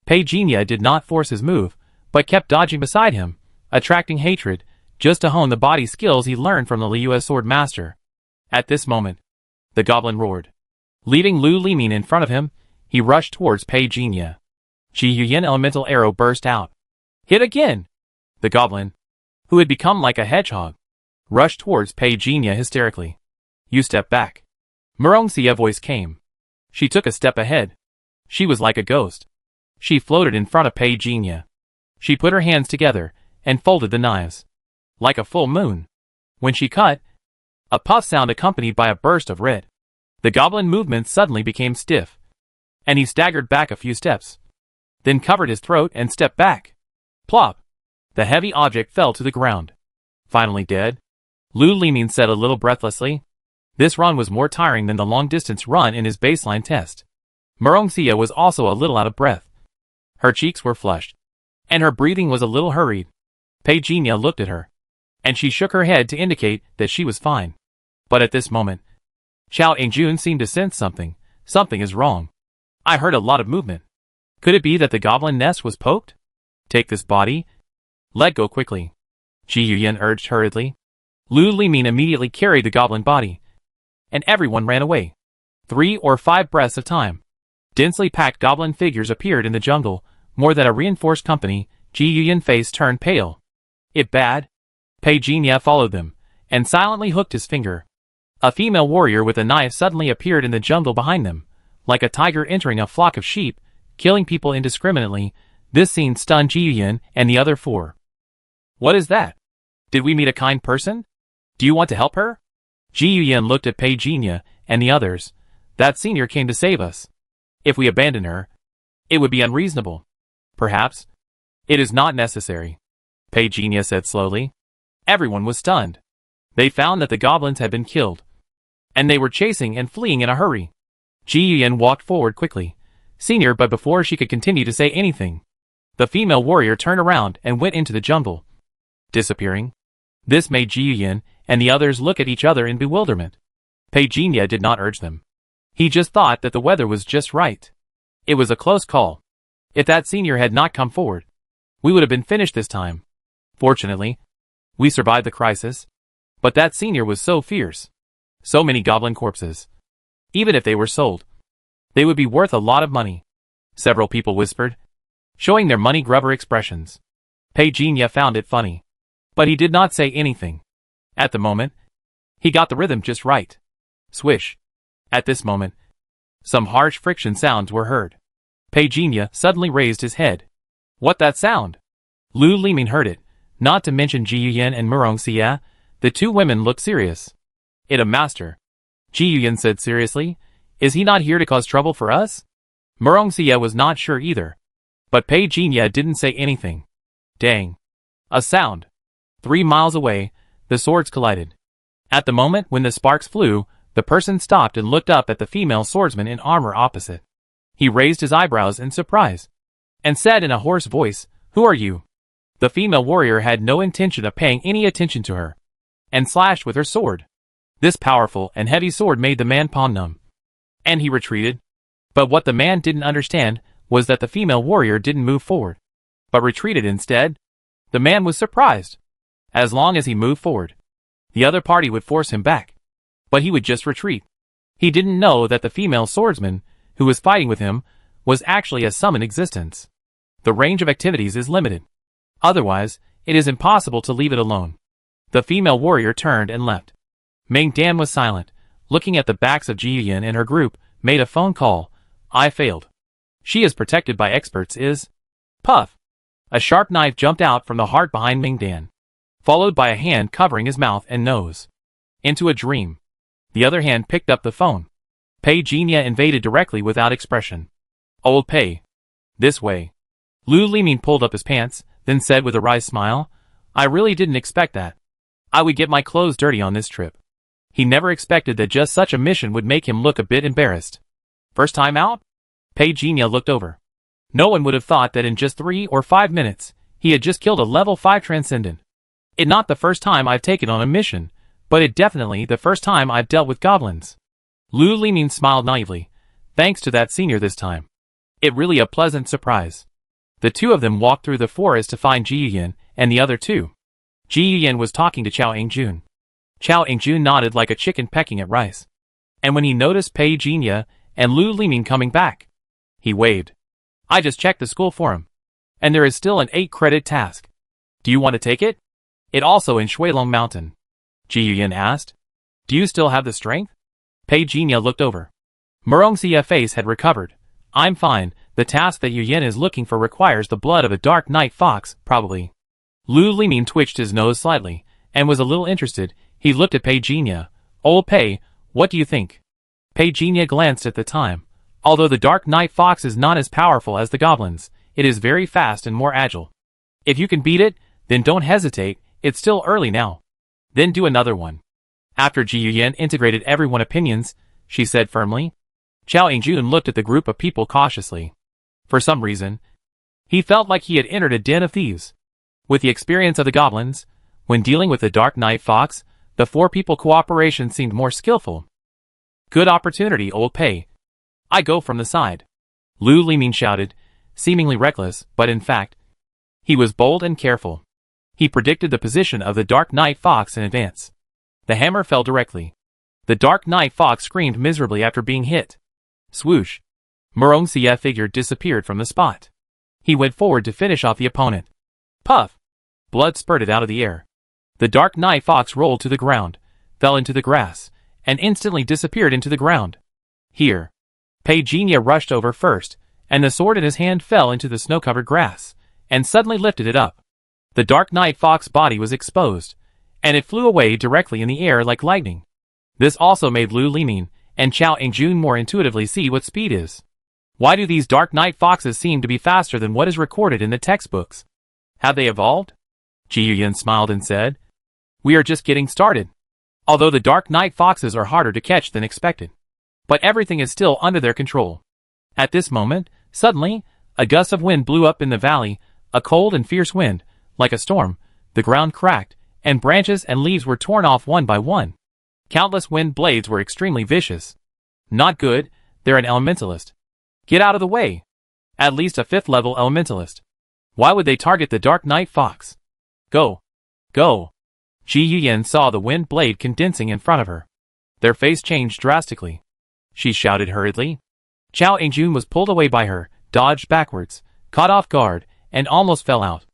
Peijinha did not force his move, but kept dodging beside him, attracting hatred, just to hone the body skills he learned from the Liu's sword master. At this moment, the goblin roared. Leaving Lu Liming in front of him, he rushed towards Peijinha. Jiyuyan's elemental arrow burst out. Hit again! The goblin, who had become like a hedgehog, rushed towards Peijinha hysterically. You step back. Murongxia's voice came. She took a step ahead. She was like a ghost. She floated in front of Peijinha. She put her hands together and folded the knives. Like a full moon. When she cut, a puff sound accompanied by a burst of red. The goblin movements suddenly became stiff, and he staggered back a few steps, then covered his throat and stepped back. Plop! The heavy object fell to the ground. Finally dead, Lu Liming said a little breathlessly. This run was more tiring than the long-distance run in his baseline test. Murongxia was also a little out of breath. Her cheeks were flushed, and her breathing was a little hurried. Peijinha looked at her, and she shook her head to indicate that she was fine. But at this moment, Chao Ingjun seemed to sense something. Something is wrong. I heard a lot of movement. Could it be that the goblin nest was poked? Take this body. Let go quickly, Jiyuyan urged hurriedly. Lu Liming immediately carried the goblin body, and everyone ran away. 3 or 5 breaths of time. Densely packed goblin figures appeared in the jungle, more than a reinforced company. Jiyuyan's face turned pale. It bad? Peijinha followed them, and silently hooked his finger. A female warrior with a knife suddenly appeared in the jungle behind them, like a tiger entering a flock of sheep, killing people indiscriminately. This scene stunned Jiyuyan and the other 4. What is that? Did we meet a kind person? Do you want to help her? Jiyuyan looked at Peijinha and the others. That senior came to save us. If we abandon her, it would be unreasonable. Perhaps. It is not necessary, Peijinha said slowly. Everyone was stunned. They found that the goblins had been killed, and they were chasing and fleeing in a hurry. Jiyuyan walked forward quickly. Senior, but before she could continue to say anything, the female warrior turned around and went into the jungle, disappearing. This made Jiyuyan and the others look at each other in bewilderment. Peijinha did not urge them. He just thought that the weather was just right. It was a close call. If that senior had not come forward, we would have been finished this time. Fortunately, we survived the crisis. But that senior was so fierce. So many goblin corpses. Even if they were sold, they would be worth a lot of money. Several people whispered, showing their money grubber expressions. Peijinha found it funny, but he did not say anything. At the moment, he got the rhythm just right. Swish. At this moment, some harsh friction sounds were heard. Peijinha suddenly raised his head. What that sound? Lu Liming heard it, not to mention Jiyuyan and Murongxia. The 2 women looked serious. It a master. Ji Yuyan said seriously. Is he not here to cause trouble for us? Murongxia was not sure either. But Pei Jinya didn't say anything. Dang. A sound. 3 miles away, the swords collided. At the moment when the sparks flew, the person stopped and looked up at the female swordsman in armor opposite. He raised his eyebrows in surprise and said in a hoarse voice, "Who are you?" The female warrior had no intention of paying any attention to her and slashed with her sword. This powerful and heavy sword made the man palm numb, and he retreated. But what the man didn't understand was that the female warrior didn't move forward, but retreated instead. The man was surprised. As long as he moved forward, the other party would force him back, but he would just retreat. He didn't know that the female swordsman, who was fighting with him, was actually a summoned existence. The range of activities is limited. Otherwise, it is impossible to leave it alone. The female warrior turned and left. Ming Dan was silent, looking at the backs of Ji Yuyan and her group, made a phone call. I failed. She is protected by experts is... Puff! A sharp knife jumped out from the heart behind Ming Dan, followed by a hand covering his mouth and nose. Into a dream. The other hand picked up the phone. Pei Jinya invaded directly without expression. Old Pei. This way. Lu Limin pulled up his pants, then said with a wry smile, I really didn't expect that. I would get my clothes dirty on this trip. He never expected that just such a mission would make him look a bit embarrassed. First time out? Pei Jinya looked over. No one would have thought that in just 3 or 5 minutes, he had just killed a level 5 transcendent. It not the first time I've taken on a mission, but it definitely the first time I've dealt with goblins. Lu Limin smiled naively. Thanks to that senior this time. It really a pleasant surprise. The two of them walked through the forest to find Ji Yuyan and the other two. Ji Yuyan was talking to Chao Yingjun. Chao Yingjun nodded like a chicken pecking at rice. And when he noticed Pei Jinya and Lu Limin coming back, he waved. I just checked the school forum, and there is still an 8-credit task. Do you want to take it? It also in Shuilong Mountain. Ji Yuyan asked. Do you still have the strength? Pei Jinya looked over. Murongxia's face had recovered. I'm fine, the task that Yuyan is looking for requires the blood of a dark night fox, probably. Lu Limin twitched his nose slightly, and was a little interested. He looked at Pei Jinya. Old Pei, what do you think? Pei Jinya glanced at the time. Although the dark night fox is not as powerful as the goblins, it is very fast and more agile. If you can beat it, then don't hesitate, it's still early now. Then do another one. After Ji Yuyan integrated everyone's opinions, she said firmly. Chao Yingjun looked at the group of people cautiously. For some reason, he felt like he had entered a den of thieves. With the experience of the goblins, when dealing with the dark night fox, the 4 people cooperation seemed more skillful. Good opportunity, Old Pei. I go from the side. Lu Limin shouted, seemingly reckless, but in fact, he was bold and careful. He predicted the position of the dark night fox in advance. The hammer fell directly. The dark night fox screamed miserably after being hit. Swoosh. Murongxia figure disappeared from the spot. He went forward to finish off the opponent. Puff! Blood spurted out of the air. The dark night fox rolled to the ground, fell into the grass, and instantly disappeared into the ground. Here. Pei Jinya rushed over first, and the sword in his hand fell into the snow-covered grass, and suddenly lifted it up. The dark night fox's body was exposed, and it flew away directly in the air like lightning. This also made Lu Limin and Chao Yingjun more intuitively see what speed is. Why do these dark night foxes seem to be faster than what is recorded in the textbooks? Have they evolved? Ji Yuyan smiled and said, We are just getting started. Although the dark night foxes are harder to catch than expected. But everything is still under their control. At this moment, suddenly, a gust of wind blew up in the valley, a cold and fierce wind, like a storm. The ground cracked, and branches and leaves were torn off one by one. Countless wind blades were extremely vicious. Not good, they're an elementalist. Get out of the way. At least a 5th level elementalist. Why would they target the dark night fox? Go. Go. Ji Yuyan saw the wind blade condensing in front of her. Their face changed drastically. She shouted hurriedly. Chao Yingjun was pulled away by her, dodged backwards, caught off guard, and almost fell out.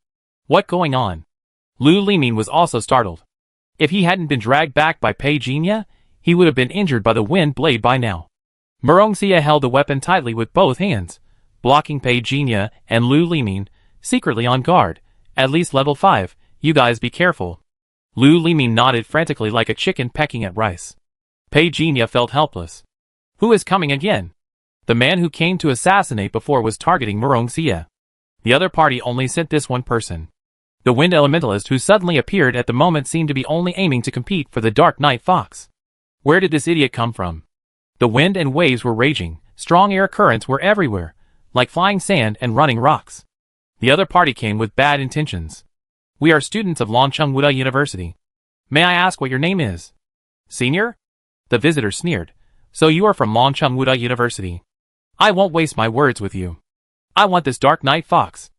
What going on? Lu Limin was also startled. If he hadn't been dragged back by Pei Jinya, he would have been injured by the wind blade by now. Murongxia held the weapon tightly with both hands, blocking Pei Jinya and Lu Limin, secretly on guard. At least level 5, you guys be careful. Lu Limin nodded frantically like a chicken pecking at rice. Pei Jinya felt helpless. Who is coming again? The man who came to assassinate before was targeting Murong Xie. The other party only sent this one person. The wind elementalist who suddenly appeared at the moment seemed to be only aiming to compete for the Dark Knight Fox. Where did this idiot come from? The wind and waves were raging, strong air currents were everywhere, like flying sand and running rocks. The other party came with bad intentions. We are students of Longcheng Wuda University. May I ask what your name is? Senior? The visitor sneered. So you are from Longcheng Wuda University. I won't waste my words with you. I want this Dark Knight Fox.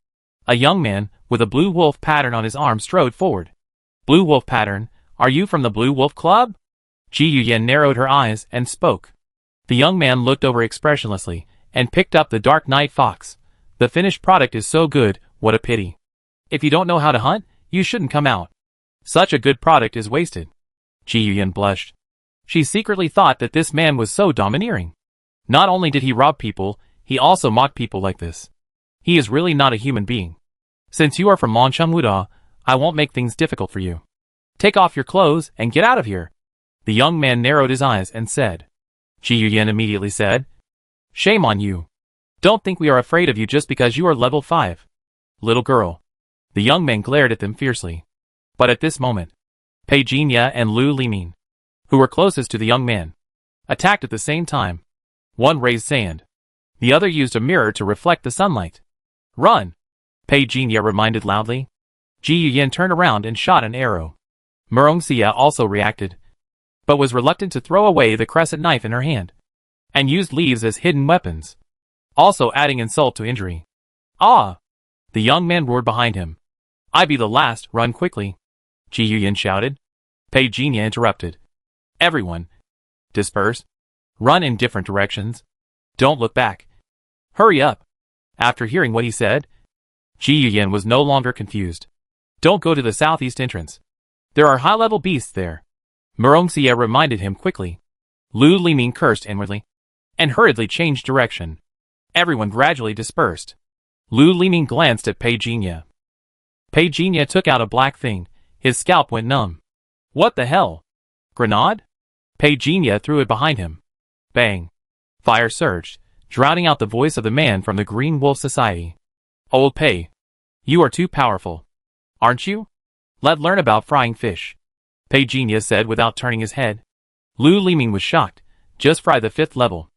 A young man, with a blue wolf pattern on his arm strode forward. Blue wolf pattern, are you from the Blue Wolf Club? Ji Yuyan narrowed her eyes and spoke. The young man looked over expressionlessly, and picked up the Dark Knight Fox. The finished product is so good, what a pity. If you don't know how to hunt, you shouldn't come out. Such a good product is wasted. Ji Yuyan blushed. She secretly thought that this man was so domineering. Not only did he rob people, he also mocked people like this. He is really not a human being. Since you are from Longcheng Wuda, I won't make things difficult for you. Take off your clothes and get out of here. The young man narrowed his eyes and said. Ji Yuyan immediately said. Shame on you. Don't think we are afraid of you just because you are level 5. Little girl. The young man glared at them fiercely. But at this moment, Pei Jinya and Lu Limin, who were closest to the young man, attacked at the same time. One raised sand. The other used a mirror to reflect the sunlight. Run! Pei Jinya reminded loudly. Ji Yuyan turned around and shot an arrow. Murong Xie also reacted, but was reluctant to throw away the crescent knife in her hand, and used leaves as hidden weapons, also adding insult to injury. Ah! The young man roared behind him. I be the last, run quickly. Ji Yuyan shouted. Pei Jinya interrupted. Everyone, disperse. Run in different directions. Don't look back. Hurry up. After hearing what he said, Ji Yuyan was no longer confused. Don't go to the southeast entrance. There are high-level beasts there. Murong Xie reminded him quickly. Lu Limin cursed inwardly, and hurriedly changed direction. Everyone gradually dispersed. Lu Limin glanced at Pei Jinya. Pei Jinya took out a black thing. His scalp went numb. What the hell? Grenade? Pei Jinya threw it behind him. Bang. Fire surged, drowning out the voice of the man from the Green Wolf Society. Old Pei. You are too powerful. Aren't you? Let's learn about frying fish. Pei Jinya said without turning his head. Lu Limin was shocked. Just fry the 5th level.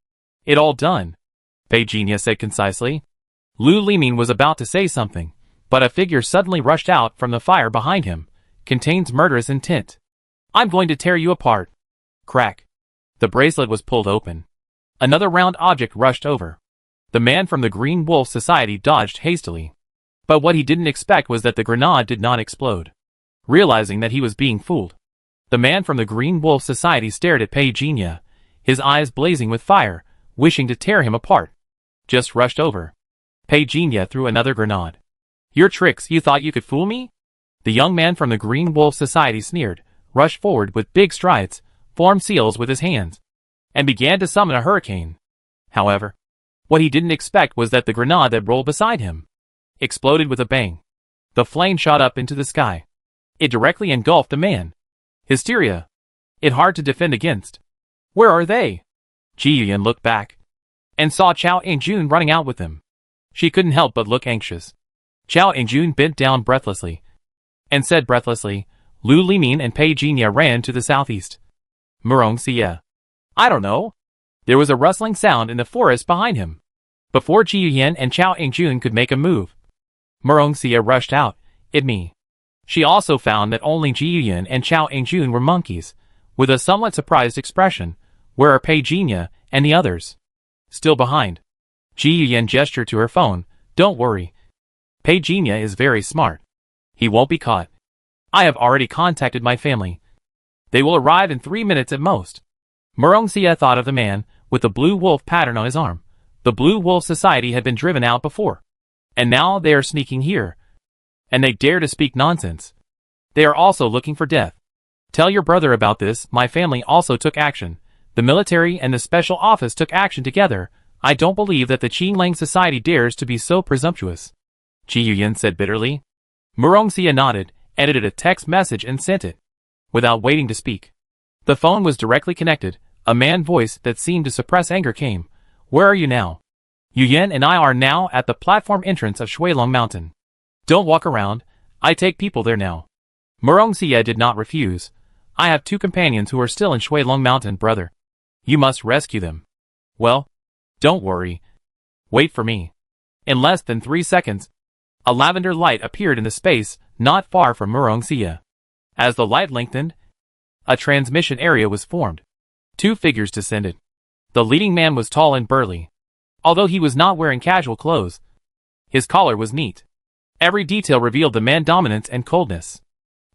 It all done. Pei Jinya said concisely. Lu Limin was about to say something, but a figure suddenly rushed out from the fire behind him. Contains murderous intent. I'm going to tear you apart. Crack. The bracelet was pulled open. Another round object rushed over. The man from the Green Wolf Society dodged hastily. But what he didn't expect was that the grenade did not explode. Realizing that he was being fooled, the man from the Green Wolf Society stared at Pei Jinya, his eyes blazing with fire, wishing to tear him apart. Just rushed over. Pei Jinya threw another grenade. Your tricks, you thought you could fool me? The young man from the Green Wolf Society sneered, rushed forward with big strides, formed seals with his hands, and began to summon a hurricane. However, what he didn't expect was that the grenade that rolled beside him exploded with a bang. The flame shot up into the sky. It directly engulfed the man. Hysteria. It hard to defend against. Where are they? Ji Yuyan looked back and saw Chao Yingjun running out with them. She couldn't help but look anxious. Chao Yingjun bent down breathlessly and said breathlessly, Lu Limin and Pei Jinya ran to the southeast. Murong Xie. I don't know. There was a rustling sound in the forest behind him. Before Ji Yuyan and Chao Yingjun could make a move, Murong Xie rushed out. It me. She also found that only Ji Yuyan and Chao Yingjun were monkeys, with a somewhat surprised expression. Where are Pei Jinya and the others? Still behind. Ji Yuyan gestured to her phone. Don't worry. Pei Jinya is very smart. He won't be caught. I have already contacted my family. They will arrive in 3 minutes at most. Murong Xie thought of the man with the blue wolf pattern on his arm. The Blue Wolf Society had been driven out before, and now they are sneaking here. And they dare to speak nonsense. They are also looking for death. Tell your brother about this. My family also took action. The military and the special office took action together. I don't believe that the Qinglang Society dares to be so presumptuous. Ji Yuyan said bitterly. Murong Xie nodded, edited a text message and sent it, without waiting to speak. The phone was directly connected. A man voice that seemed to suppress anger came. Where are you now? Yu Yan and I are now at the platform entrance of Shuilong Mountain. Don't walk around, I take people there now. Murong Xie did not refuse. I have 2 companions who are still in Shuilong Mountain, brother. You must rescue them. Well, don't worry. Wait for me. In less than 3 seconds, a lavender light appeared in the space not far from Murong Xie. As the light lengthened, a transmission area was formed. 2 figures descended. The leading man was tall and burly. Although he was not wearing casual clothes, his collar was neat. Every detail revealed the man's dominance and coldness.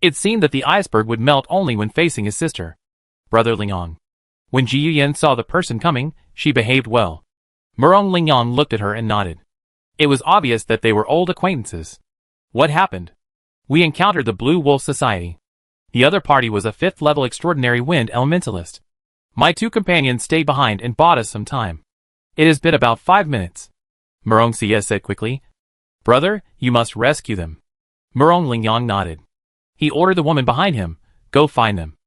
It seemed that the iceberg would melt only when facing his sister, Brother Lingyang. When Ji Yuyan saw the person coming, she behaved well. Murong Lingyang looked at her and nodded. It was obvious that they were old acquaintances. What happened? We encountered the Blue Wolf Society. The other party was a 5th-level extraordinary wind elementalist. My 2 companions stayed behind and bought us some time. It has been about 5 minutes. Murong Xie said quickly. Brother, you must rescue them. Murong Lingyang nodded. He ordered the woman behind him, go find them.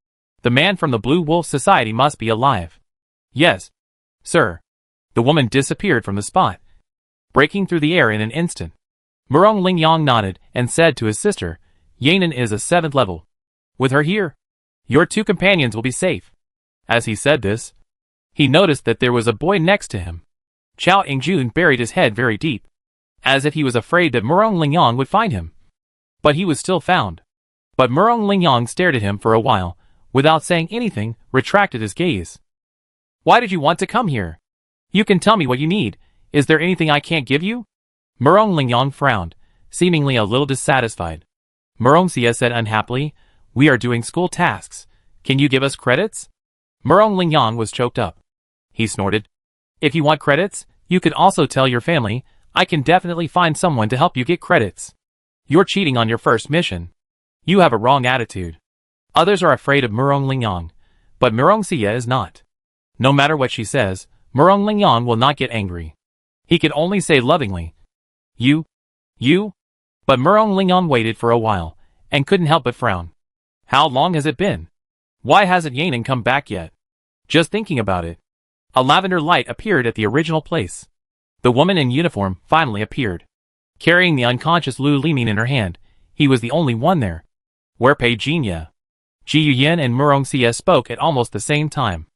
The man from the Blue Wolf Society must be alive. Yes, sir. The woman disappeared from the spot, breaking through the air in an instant. Murong Lingyang nodded and said to his sister, Yanan is a 7th level. With her here, your 2 companions will be safe. As he said this, he noticed that there was a boy next to him. Chao Ingjun buried his head very deep, as if he was afraid that Murong Lingyang would find him. But he was still found. But Murong Lingyang stared at him for a while, without saying anything, retracted his gaze. Why did you want to come here? You can tell me what you need. Is there anything I can't give you? Murong Lingyang frowned, seemingly a little dissatisfied. Murong Xie said unhappily, we are doing school tasks. Can you give us credits? Murong Lingyang was choked up. He snorted. If you want credits, you could also tell your family. I can definitely find someone to help you get credits. You're cheating on your first mission. You have a wrong attitude. Others are afraid of Murong Lingyang, but Murong Xie is not. No matter what she says, Murong Lingyang will not get angry. He could only say lovingly, You? But Murong Lingyang waited for a while, and couldn't help but frown. How long has it been? Why hasn't Yanan come back yet? Just thinking about it. A lavender light appeared at the original place. The woman in uniform finally appeared. Carrying the unconscious Lu Limin in her hand, he was the only one there. Where Pei Jinya? Ji Yuyan and Murong Xie spoke at almost the same time.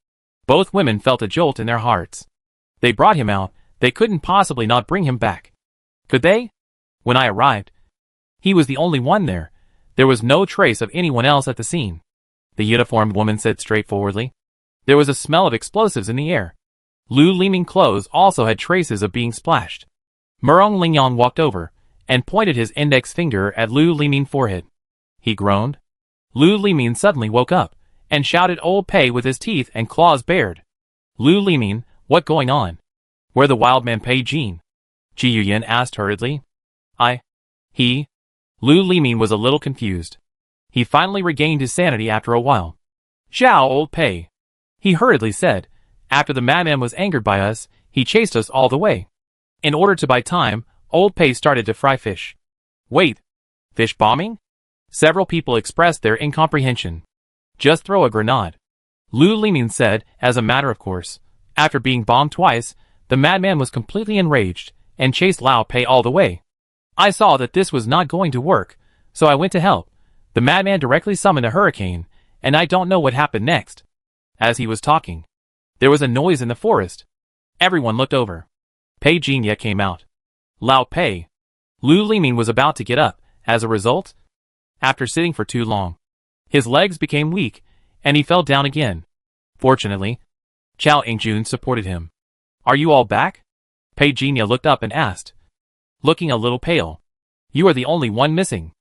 Both women felt a jolt in their hearts. They brought him out, they couldn't possibly not bring him back. Could they? When I arrived, he was the only one there. There was no trace of anyone else at the scene. The uniformed woman said straightforwardly. There was a smell of explosives in the air. Lu Liming's clothes also had traces of being splashed. Murong Lingyang walked over, and pointed his index finger at Lu Liming's forehead. He groaned. Lu Liming suddenly woke up, and shouted old Pei with his teeth and claws bared. Lu Liming, what going on? Where the wild man Pei Jin? Ji Yuyan asked hurriedly. Lu Liming was a little confused. He finally regained his sanity after a while. Zhao old Pei. He hurriedly said, after the madman was angered by us, he chased us all the way. In order to buy time, old Pei started to fry fish. Wait, fish bombing? Several people expressed their incomprehension. Just throw a grenade. Lu Liming said, as a matter of course. After being bombed twice, the madman was completely enraged, and chased Lao Pei all the way. I saw that this was not going to work, so I went to help. The madman directly summoned a hurricane, and I don't know what happened next. As he was talking, there was a noise in the forest. Everyone looked over. Pei Jinya came out. Lao Pei. Lu Liming was about to get up. As a result, after sitting for too long, his legs became weak, and he fell down again. Fortunately, Chao Ingjun supported him. Are you all back? Pei Jinya looked up and asked, looking a little pale. You are the only one missing.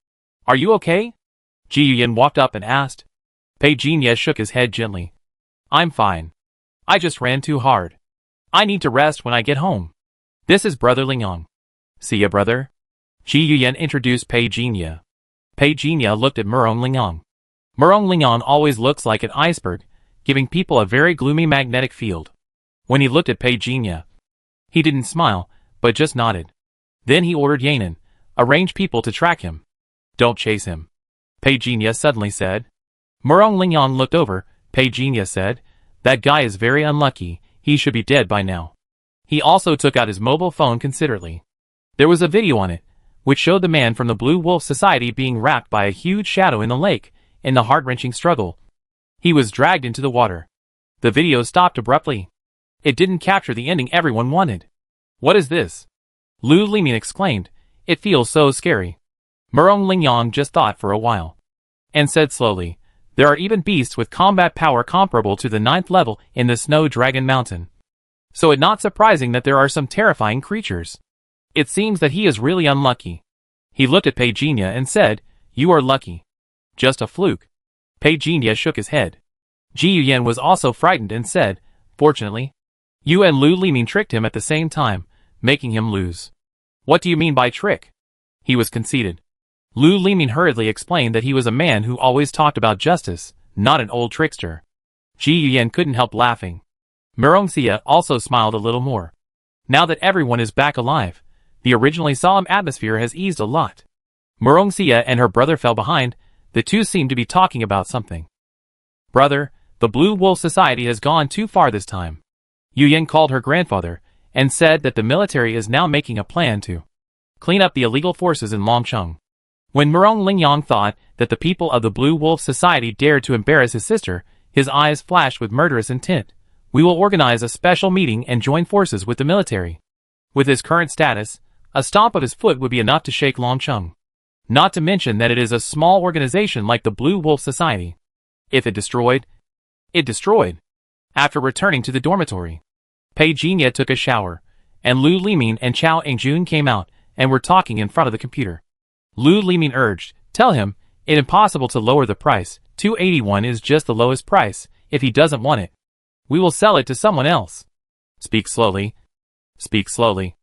Are you okay? Ji Yuyan walked up and asked. Pei Jinya shook his head gently. I'm fine. I just ran too hard. I need to rest when I get home. This is Brother Lingyang. See ya, brother. Ji Yuyan introduced Pei Jinya. Pei Jinya looked at Murong Lingyang. Murong Lingyang always looks like an iceberg, giving people a very gloomy magnetic field. When he looked at Pei Jinya, he didn't smile, but just nodded. Then he ordered Yanan, arrange people to track him. Don't chase him. Pei Jinya suddenly said. Murong Lingyang looked over. Pei Jinya said, That guy is very unlucky, he should be dead by now. He also took out his mobile phone considerately. There was a video on it, which showed the man from the Blue Wolf Society being wrapped by a huge shadow in the lake, in the heart-wrenching struggle. He was dragged into the water. The video stopped abruptly. It didn't capture the ending everyone wanted. What is this? Lu Limin exclaimed. It feels so scary. Murong Lingyang just thought for a while. And said slowly, there are even beasts with combat power comparable to the 9th level in the Snow Dragon Mountain. So it's not surprising that there are some terrifying creatures. It seems that he is really unlucky. He looked at Pei Jinya and said, you are lucky. Just a fluke. Pei Jinya shook his head. Ji Yuyan was also frightened and said, fortunately, you and Lu Limin tricked him at the same time, making him lose. What do you mean by trick? He was conceited. Lu Limin hurriedly explained that he was a man who always talked about justice, not an old trickster. Ji Yuyan couldn't help laughing. Murong Xia also smiled a little more. Now that everyone is back alive, the originally solemn atmosphere has eased a lot. Murong Xia and her brother fell behind. The two seemed to be talking about something. Brother, the Blue Wolf Society has gone too far this time. Yuyan called her grandfather, and said that the military is now making a plan to clean up the illegal forces in Longcheng. When Murong Lingyang thought that the people of the Blue Wolf Society dared to embarrass his sister, his eyes flashed with murderous intent. We will organize a special meeting and join forces with the military. With his current status, a stomp of his foot would be enough to shake Longcheng. Not to mention that it is a small organization like the Blue Wolf Society. If it destroyed, it destroyed. After returning to the dormitory, Pei Jinya took a shower, and Lu Limin and Chao Engjun came out and were talking in front of the computer. Lu Limin urged, tell him, it's impossible to lower the price, 281 is just the lowest price, if he doesn't want it. We will sell it to someone else. Speak slowly. Speak slowly.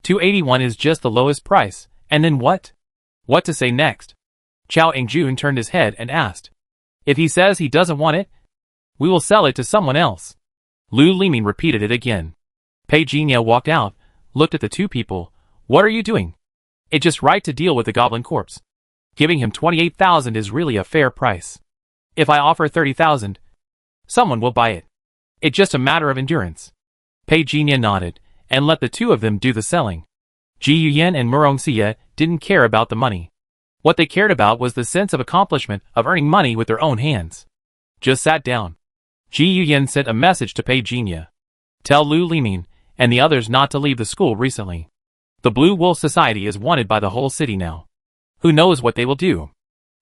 281 is just the lowest price, and then what? What to say next? Chao Engjun turned his head and asked. If he says he doesn't want it, we will sell it to someone else. Lu Limin repeated it again. Pei Jinya walked out, looked at the two people. What are you doing? It's just right to deal with the goblin corpse. Giving him 28,000 is really a fair price. If I offer 30,000, someone will buy it. It's just a matter of endurance. Pei Jinya nodded, and let the two of them do the selling. Ji Yuyan and Murong Xia didn't care about the money. What they cared about was the sense of accomplishment of earning money with their own hands. Just sat down. Ji Yuyan sent a message to Pei Jinya. Tell Lu Limin and the others not to leave the school recently. The Blue Wolf Society is wanted by the whole city now. Who knows what they will do?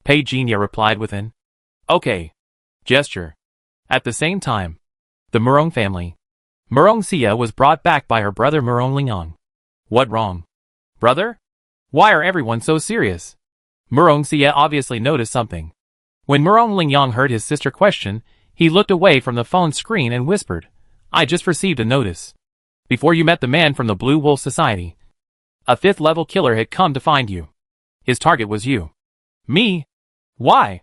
Pei Jinya replied with an okay gesture. At the same time, the Murong family. Murong Xia was brought back by her brother Murong Lingyang. What wrong? Brother? Why are everyone so serious? Murong Xia obviously noticed something. When Murong Lingyang heard his sister question, he looked away from the phone screen and whispered, I just received a notice. Before you met the man from the Blue Wolf Society, a 5th level killer had come to find you. His target was you. Me? Why?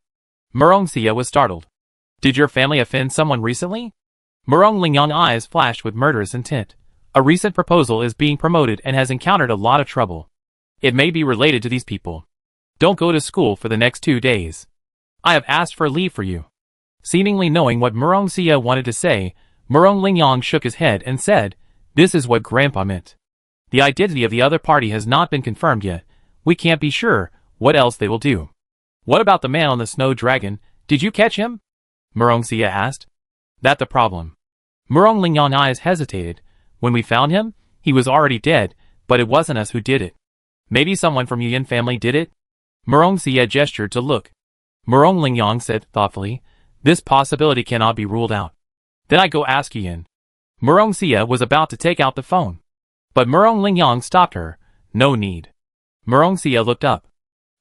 Murong Xia was startled. Did your family offend someone recently? Murong Lingyang's eyes flashed with murderous intent. A recent proposal is being promoted and has encountered a lot of trouble. It may be related to these people. Don't go to school for the next 2 days. I have asked for leave for you. Seemingly knowing what Murong Xia wanted to say, Murong Lingyang shook his head and said, this is what Grandpa meant. The identity of the other party has not been confirmed yet. We can't be sure what else they will do. What about the man on the snow dragon? Did you catch him? Murong Xia asked. That's the problem. Murong Lingyang's eyes hesitated. When we found him, he was already dead, but it wasn't us who did it. Maybe someone from Yuyan family did it? Murong Xia gestured to look. Murong Lingyang said thoughtfully, this possibility cannot be ruled out. Then I go ask Yuyan. Murong Xia was about to take out the phone. But Murong Lingyang stopped her. No need. Murong Xia looked up.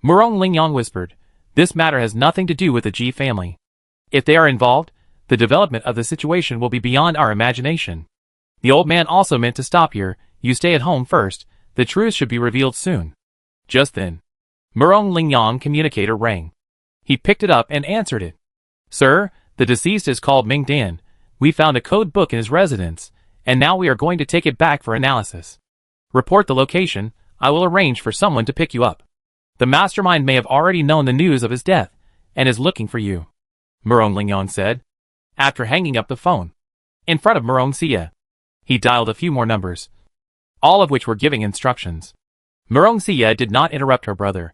Murong Lingyang whispered, this matter has nothing to do with the Ji family. If they are involved, the development of the situation will be beyond our imagination. The old man also meant to stop here. You stay at home first. The truth should be revealed soon. Just then, Murong Lingyang communicator rang. He picked it up and answered it. Sir, the deceased is called Ming Dan. We found a code book in his residence, and now we are going to take it back for analysis. Report the location. I will arrange for someone to pick you up. The mastermind may have already known the news of his death, and is looking for you. Murong Lingyang said. After hanging up the phone, In front of Murong Sia, he dialed a few more numbers, all of which were giving instructions. Murong Sia did not interrupt her brother.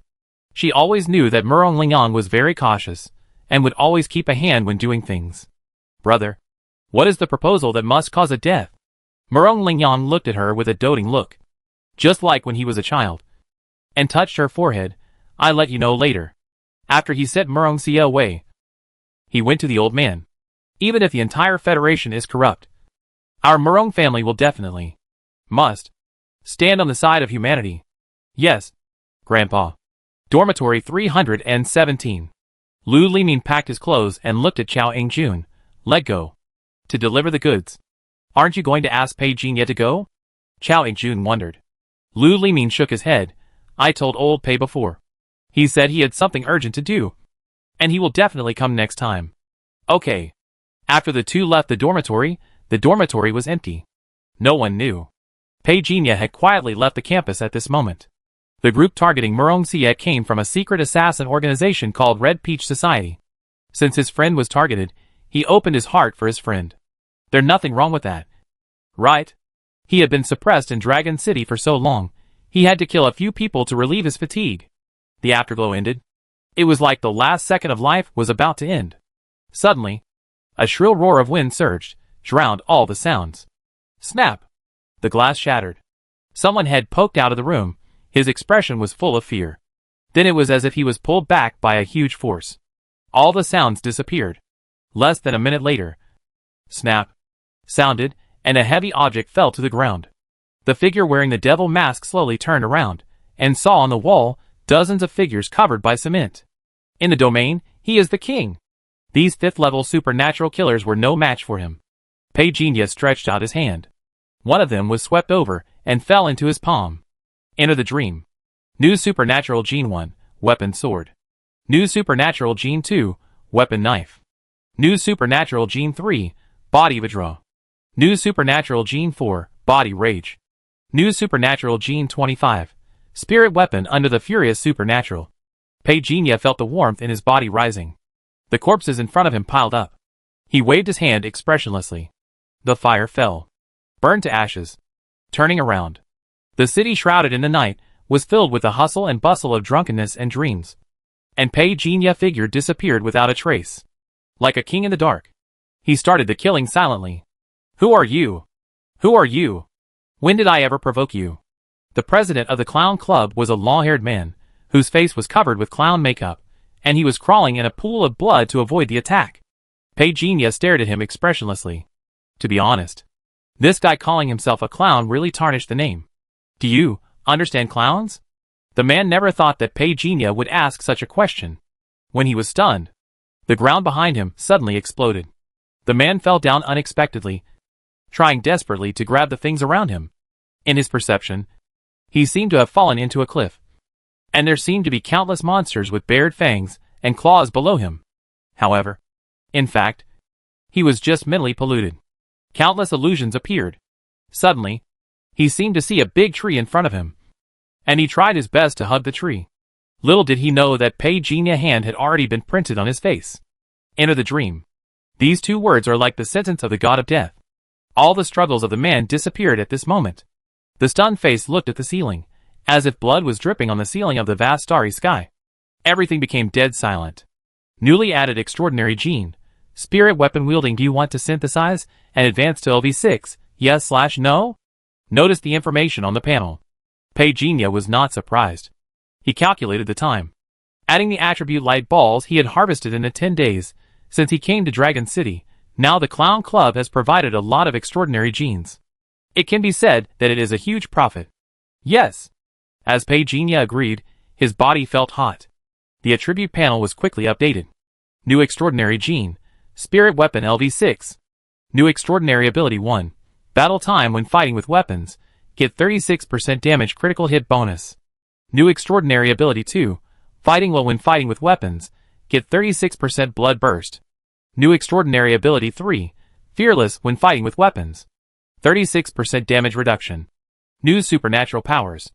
She always knew that Murong Lingyang was very cautious, and would always keep a hand when doing things. Brother, what is the proposal that must cause a death? Murong Lingyang looked at her with a doting look, just like when he was a child, and touched her forehead. I'll let you know later. After he sent Murong Sia away, he went to the old man. Even if the entire Federation is corrupt, our Murong family will must stand on the side of humanity. Yes, Grandpa. Dormitory 317. Lu Limin packed his clothes and looked at Chao Aingjun. Let go. To deliver the goods. Aren't you going to ask Pei Jinya to go? Chao Aingjun wondered. Lu Limin shook his head. I told old Pei before. He said he had something urgent to do, and he will definitely come next time. Okay. After the two left the dormitory was empty. No one knew. Pei Jinya had quietly left the campus at this moment. The group targeting Murong Sia came from a secret assassin organization called Red Peach Society. Since his friend was targeted, he opened his heart for his friend. There's nothing wrong with that. Right? He had been suppressed in Dragon City for so long, he had to kill a few people to relieve his fatigue. The afterglow ended. It was like the last second of life was about to end. Suddenly, a shrill roar of wind surged, drowned all the sounds. Snap! The glass shattered. Someone had poked out of the room. His expression was full of fear. Then it was as if he was pulled back by a huge force. All the sounds disappeared. Less than a minute later, snap sounded, and a heavy object fell to the ground. The figure wearing the devil mask slowly turned around, and saw on the wall dozens of figures covered by cement. In the domain, he is the king. These fifth-level supernatural killers were no match for him. Pei Jinya stretched out his hand. One of them was swept over, and fell into his palm. Enter the dream. New Supernatural Gene 1, Weapon Sword. New Supernatural Gene 2, Weapon Knife. New Supernatural Gene 3, Body Withdraw. New Supernatural Gene 4, Body Rage. New Supernatural Gene 25, Spirit Weapon Under the Furious Supernatural. Pei Jinya felt the warmth in his body rising. The corpses in front of him piled up. He waved his hand expressionlessly. The fire fell, burned to ashes. Turning around, the city shrouded in the night was filled with the hustle and bustle of drunkenness and dreams. And Pei Jinya figure disappeared without a trace. Like a king in the dark, he started the killing silently. Who are you? Who are you? When did I ever provoke you? The president of the clown club was a long-haired man, whose face was covered with clown makeup, and he was crawling in a pool of blood to avoid the attack. Pei Jinya stared at him expressionlessly. To be honest, this guy calling himself a clown really tarnished the name. Do you understand clowns? The man never thought that Pei Jinya would ask such a question. When he was stunned, the ground behind him suddenly exploded. The man fell down unexpectedly, trying desperately to grab the things around him. In his perception, he seemed to have fallen into a cliff, and there seemed to be countless monsters with bared fangs and claws below him. However, in fact, he was just mentally polluted. Countless illusions appeared. Suddenly, he seemed to see a big tree in front of him, and he tried his best to hug the tree. Little did he know that Pei Jinya's hand had already been printed on his face. Enter the dream. These two words are like the sentence of the god of death. All the struggles of the man disappeared at this moment. The stunned face looked at the ceiling, as if blood was dripping on the ceiling of the vast starry sky. Everything became dead silent. Newly added extraordinary gene. Spirit weapon wielding. Do you want to synthesize and advance to LV6? Yes/no? Notice the information on the panel. Pei Jinya was not surprised. He calculated the time. Adding the attribute light balls he had harvested in the 10 days since he came to Dragon City, now the Clown Club has provided a lot of extraordinary genes. It can be said that it is a huge profit. Yes. As Pei Jinya agreed, his body felt hot. The attribute panel was quickly updated. New extraordinary gene. Spirit weapon LV6. New extraordinary ability 1. Battle time when fighting with weapons. Get 36% damage critical hit bonus. New extraordinary ability 2. Fighting well when fighting with weapons. Get 36% blood burst. New extraordinary ability 3. Fearless when fighting with weapons. 36% damage reduction. New supernatural powers.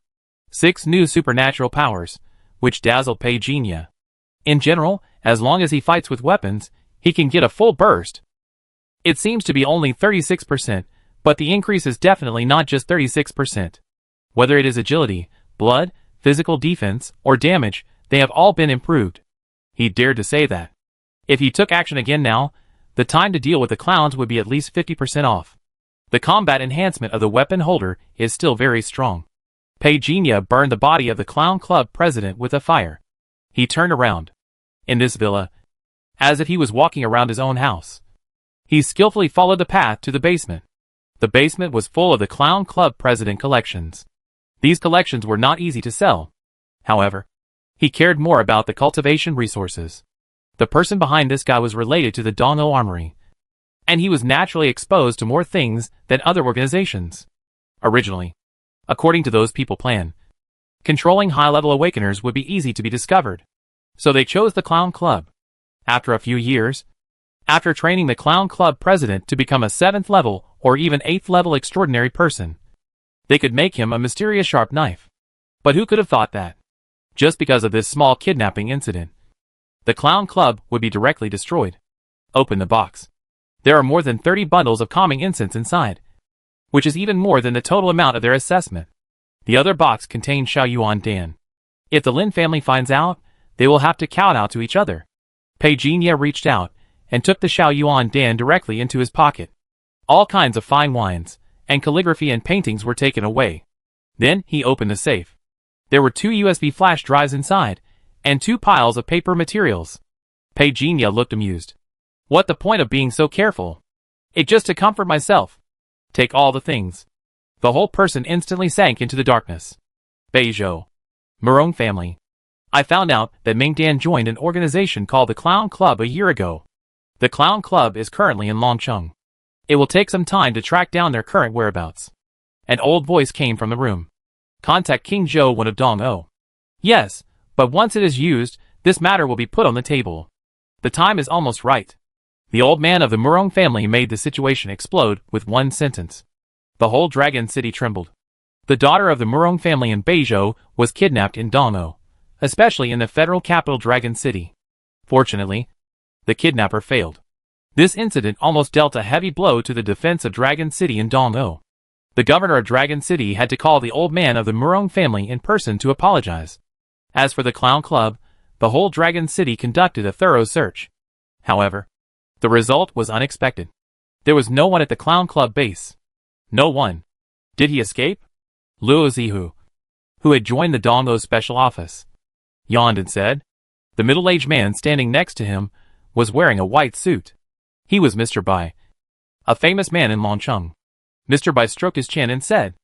6 new supernatural powers, which dazzled Pei Jinya. In general, as long as he fights with weapons, he can get a full burst. It seems to be only 36%, but the increase is definitely not just 36%. Whether it is agility, blood, physical defense, or damage, they have all been improved. He dared to say that. If he took action again now, the time to deal with the clowns would be at least 50% off. The combat enhancement of the weapon holder is still very strong. Pejinia burned the body of the clown club president with a fire. He turned around. In this villa, as if he was walking around his own house, he skillfully followed the path to the basement. The basement was full of the clown club president collections. These collections were not easy to sell. However, he cared more about the cultivation resources. The person behind this guy was related to the Dong-O Armory, and he was naturally exposed to more things than other organizations. Originally, according to those people plan, controlling high-level awakeners would be easy to be discovered. So they chose the Clown Club. After a few years, after training the Clown Club president to become a 7th level or even 8th level extraordinary person, they could make him a mysterious sharp knife. But who could have thought that? Just because of this small kidnapping incident, the Clown Club would be directly destroyed. Open the box. There are more than 30 bundles of calming incense inside, which is even more than the total amount of their assessment. The other box contains Xiaoyuan Dan. If the Lin family finds out, they will have to kowtow to each other. Pejinia reached out and took the Xiaoyuan Dan directly into his pocket. All kinds of fine wines and calligraphy and paintings were taken away. Then he opened the safe. There were 2 USB flash drives inside, and 2 piles of paper materials. Pejinia looked amused. What the point of being so careful? It just to comfort myself. Take all the things. The whole person instantly sank into the darkness. Beizhou. Murong family. I found out that Mingdan joined an organization called the Clown Club a year ago. The Clown Club is currently in Longcheng. It will take some time to track down their current whereabouts. An old voice came from the room. Contact King Zhou, one of Dong-O. Yes, but once it is used, this matter will be put on the table. The time is almost right. The old man of the Murong family made the situation explode with one sentence. The whole Dragon City trembled. The daughter of the Murong family in Beizhou was kidnapped in Dong-O, especially in the federal capital Dragon City. Fortunately, the kidnapper failed. This incident almost dealt a heavy blow to the defense of Dragon City in Dong-O. The governor of Dragon City had to call the old man of the Murong family in person to apologize. As for the Clown Club, the whole Dragon City conducted a thorough search. However, the result was unexpected. There was no one at the Clown Club base. No one. Did he escape? Luo Zihu, who had joined the Dong-O special office, yawned and said. The middle-aged man standing next to him was wearing a white suit. He was Mr. Bai, a famous man in Longcheng. Mr. Bai stroked his chin and said,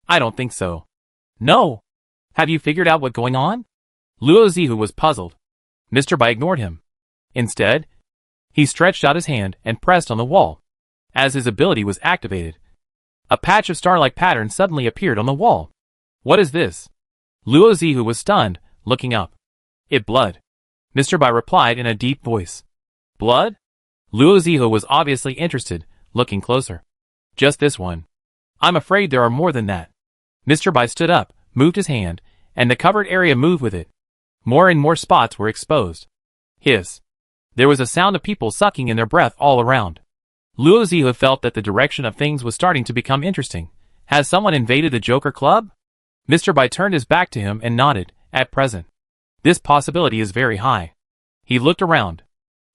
I don't think so. No. Have you figured out what's going on? Luo Zihu was puzzled. Mr. Bai ignored him. Instead, he stretched out his hand and pressed on the wall. As his ability was activated, a patch of star-like pattern suddenly appeared on the wall. What is this? Luo Zihu was stunned, looking up. It blood. Mr. Bai replied in a deep voice. Blood? Luo Zihu was obviously interested, looking closer. Just this one. I'm afraid there are more than that. Mr. Bai stood up, moved his hand, and the covered area moved with it. More and more spots were exposed. Hiss. There was a sound of people sucking in their breath all around. Luo Zihu felt that the direction of things was starting to become interesting. Has someone invaded the Joker Club? Mr. Bai turned his back to him and nodded, at present. This possibility is very high. He looked around,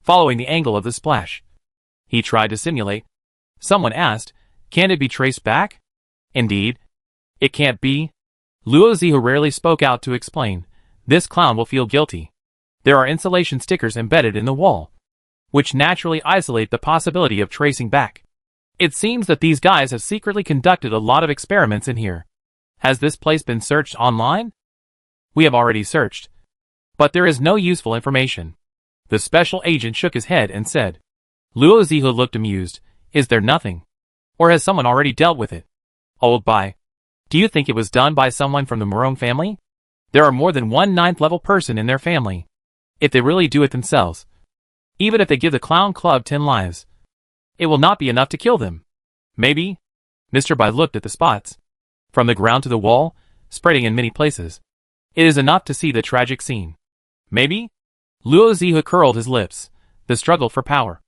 following the angle of the splash. He tried to simulate. Someone asked, can it be traced back? Indeed. It can't be. Luo Zihu rarely spoke out to explain. This clown will feel guilty. There are insulation stickers embedded in the wall, which naturally isolate the possibility of tracing back. It seems that these guys have secretly conducted a lot of experiments in here. Has this place been searched online? We have already searched, but there is no useful information. The special agent shook his head and said. Luo Zihu looked amused. Is there nothing? Or has someone already dealt with it? Old Bai. Do you think it was done by someone from the Murong family? There are more than one 9th level person in their family. If they really do it themselves, even if they give the Clown Club 10 lives, it will not be enough to kill them. Maybe? Mr. Bai looked at the spots. From the ground to the wall, spreading in many places. It is enough to see the tragic scene. Maybe? Luo Zihu curled his lips. The struggle for power.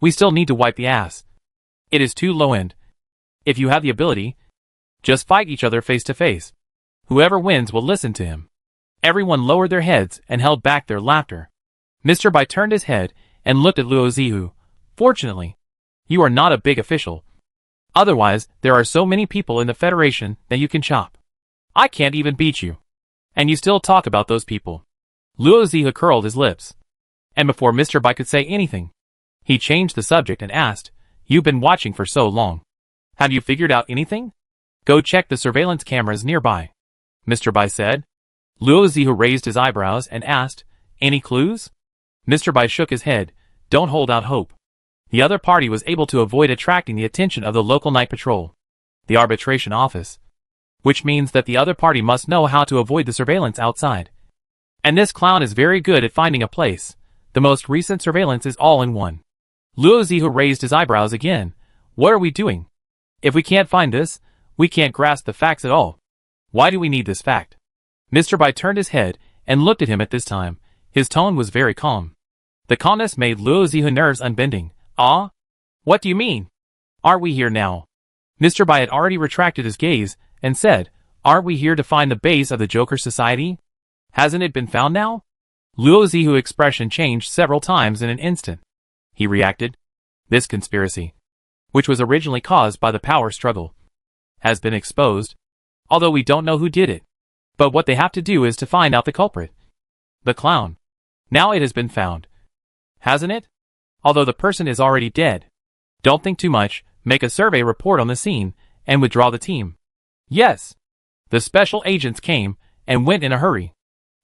We still need to wipe the ass. It is too low-end. If you have the ability, just fight each other face to face. Whoever wins will listen to him. Everyone lowered their heads and held back their laughter. Mr. Bai turned his head and looked at Luo Zihu. Fortunately, you are not a big official. Otherwise, there are so many people in the Federation that you can chop. I can't even beat you. And you still talk about those people. Luo Zihu curled his lips. And before Mr. Bai could say anything, he changed the subject and asked, "You've been watching for so long. Have you figured out anything? Go check the surveillance cameras nearby," Mr. Bai said. Luo Zihu raised his eyebrows and asked, "Any clues?" Mr. Bai shook his head. "Don't hold out hope." The other party was able to avoid attracting the attention of the local night patrol, the arbitration office, which means that the other party must know how to avoid the surveillance outside. And this clown is very good at finding a place. The most recent surveillance is all in one. Luo Zihu raised his eyebrows again. "What are we doing? If we can't find this, we can't grasp the facts at all. Why do we need this fact?" Mr. Bai turned his head and looked at him at this time. His tone was very calm. The calmness made Luo Zihu's nerves unbending. "Ah? What do you mean? Aren't we here now?" Mr. Bai had already retracted his gaze and said, "Aren't we here to find the base of the Joker Society? Hasn't it been found now?" Luo Zihu's expression changed several times in an instant. He reacted. "This conspiracy, which was originally caused by the power struggle, has been exposed, although we don't know who did it. But what they have to do is to find out the culprit. The clown. Now it has been found. Hasn't it? Although the person is already dead. Don't think too much, make a survey report on the scene, and withdraw the team." Yes. The special agents came and went in a hurry.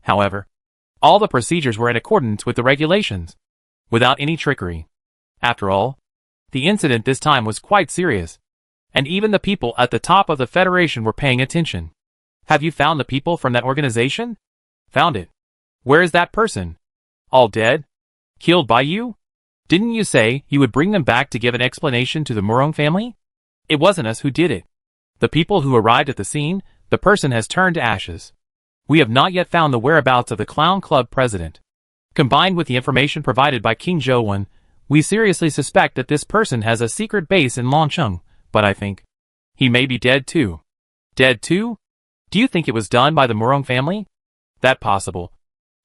However, all the procedures were in accordance with the regulations, without any trickery. After all, the incident this time was quite serious, and even the people at the top of the Federation were paying attention. "Have you found the people from that organization?" "Found it." "Where is that person?" "All dead." "Killed by you?" "Didn't you say you would bring them back to give an explanation to the Murong family?" "It wasn't us who did it. The people who arrived at the scene, the person has turned to ashes. We have not yet found the whereabouts of the Clown Club president. Combined with the information provided by King Zhou, we seriously suspect that this person has a secret base in Longcheng, but I think he may be dead too." "Dead too? Do you think it was done by the Murong family?" "That possible."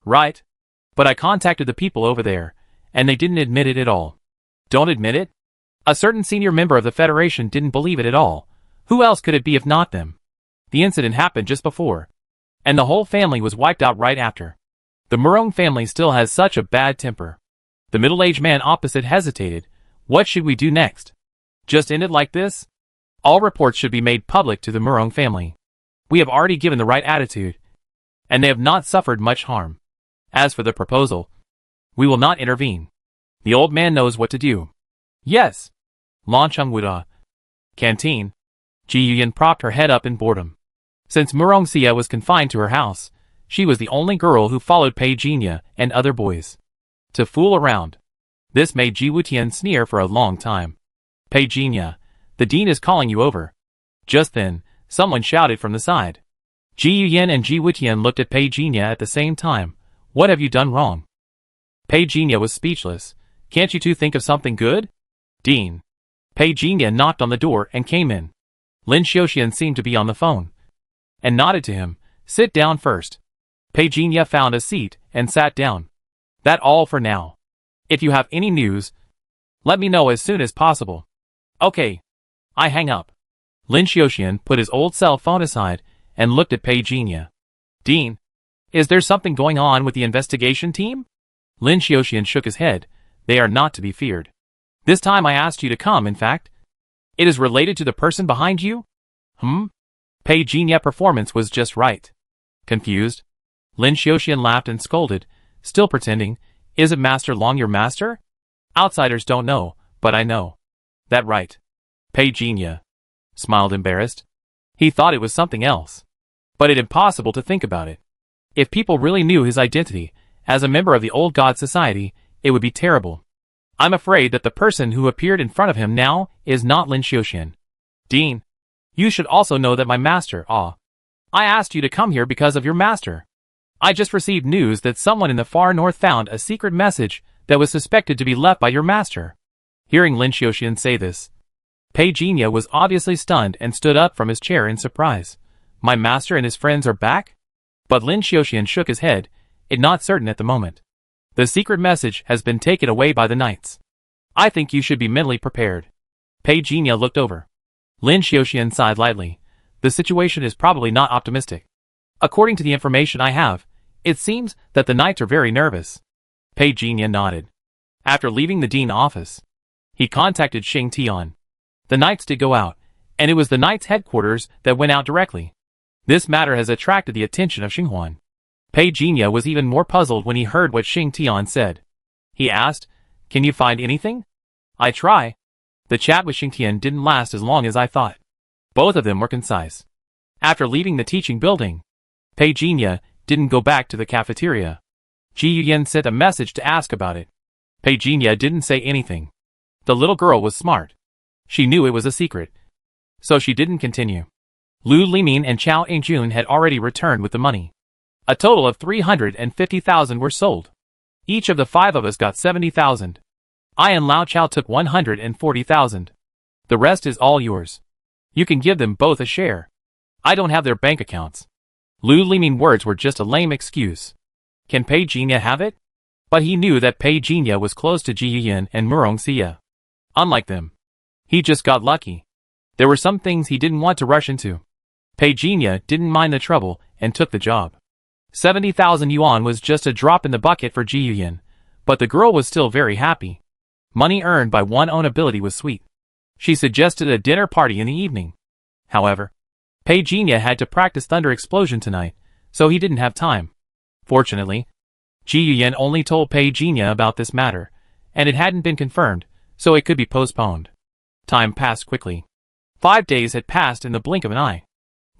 "Right. But I contacted the people over there, and they didn't admit it at all." "Don't admit it?" "A certain senior member of the Federation didn't believe it at all. Who else could it be if not them? The incident happened just before, and the whole family was wiped out right after. The Murong family still has such a bad temper." The middle-aged man opposite hesitated. "What should we do next? Just end it like this?" "All reports should be made public to the Murong family. We have already given the right attitude, and they have not suffered much harm. As for the proposal, we will not intervene. The old man knows what to do." "Yes." Longcheng Wuda. Canteen. Ji Yuyan propped her head up in boredom. Since Murong Xia was confined to her house, she was the only girl who followed Pei Jinya and other boys to fool around. This made Ji Wutian sneer for a long time. "Pei Jinya, the dean is calling you over." Just then, someone shouted from the side. Ji Yuyan and Ji Wutian looked at Pei Jinya at the same time. "What have you done wrong?" Pei Jinya was speechless. "Can't you two think of something good?" "Dean." Pei Jinya knocked on the door and came in. Lin Xiuxian seemed to be on the phone, and nodded to him. "Sit down first." Pei Jinya found a seat and sat down. "That all for now. If you have any news, let me know as soon as possible." "Okay." I hang up. Lin Xiuxian put his old cell phone aside and looked at Pei Jinya. "Dean, is there something going on with the investigation team?" Lin Xiuxian shook his head. "They are not to be feared. This time I asked you to come, in fact. It is related to the person behind you?" Pei Jinya's performance was just right. Confused, Lin Xiuxian laughed and scolded, still pretending. "Is it Master Long your master? Outsiders don't know, but I know." "That right." Pei Jinya smiled embarrassed. He thought it was something else, but it impossible to think about it. If people really knew his identity as a member of the Old God Society, it would be terrible. "I'm afraid that the person who appeared in front of him now is not Lin Xiuxian." "Dean, you should also know that my master, I asked you to come here because of your master. I just received news that someone in the far north found a secret message that was suspected to be left by your master." Hearing Lin Xiuxian say this, Pei Jinya was obviously stunned and stood up from his chair in surprise. My master and his friends are back? But Lin Xiaoxian shook his head, it not certain at the moment. The secret message has been taken away by the knights. I think you should be mentally prepared. Pei Jinya looked over. Lin Xiaoxian sighed lightly. The situation is probably not optimistic. According to the information I have, it seems that the knights are very nervous. Pei Jinya nodded. After leaving the dean office, he contacted Xing Tian. The knights did go out, and it was the knights' headquarters that went out directly. This matter has attracted the attention of Xinghuan. Pei Jinya was even more puzzled when he heard what Xing Tian said. He asked, "Can you find anything?" "I try." The chat with Xing Tian didn't last as long as I thought. Both of them were concise. After leaving the teaching building, Pei Jinya didn't go back to the cafeteria. Ji Yuyan sent a message to ask about it. Pei Jinya didn't say anything. The little girl was smart. She knew it was a secret. So she didn't continue. Lu Limin and Chao Yingjun had already returned with the money. A total of 350,000 were sold. Each of the 5 of us got 70,000. I and Lao Chao took 140,000. The rest is all yours. You can give them both a share. I don't have their bank accounts. Lu Limin's words were just a lame excuse. Can Pei Jinya have it? But he knew that Pei Jinya was close to Ji Yuyan and Murong Xia. Unlike them, he just got lucky. There were some things he didn't want to rush into. Pei Jinya didn't mind the trouble and took the job. 70,000 yuan was just a drop in the bucket for Ji Yuyan, but the girl was still very happy. Money earned by one's own ability was sweet. She suggested a dinner party in the evening. However, Pei Jinya had to practice thunder explosion tonight, so he didn't have time. Fortunately, Ji Yuyan only told Pei Jinya about this matter, and it hadn't been confirmed, so it could be postponed. Time passed quickly. 5 days had passed in the blink of an eye.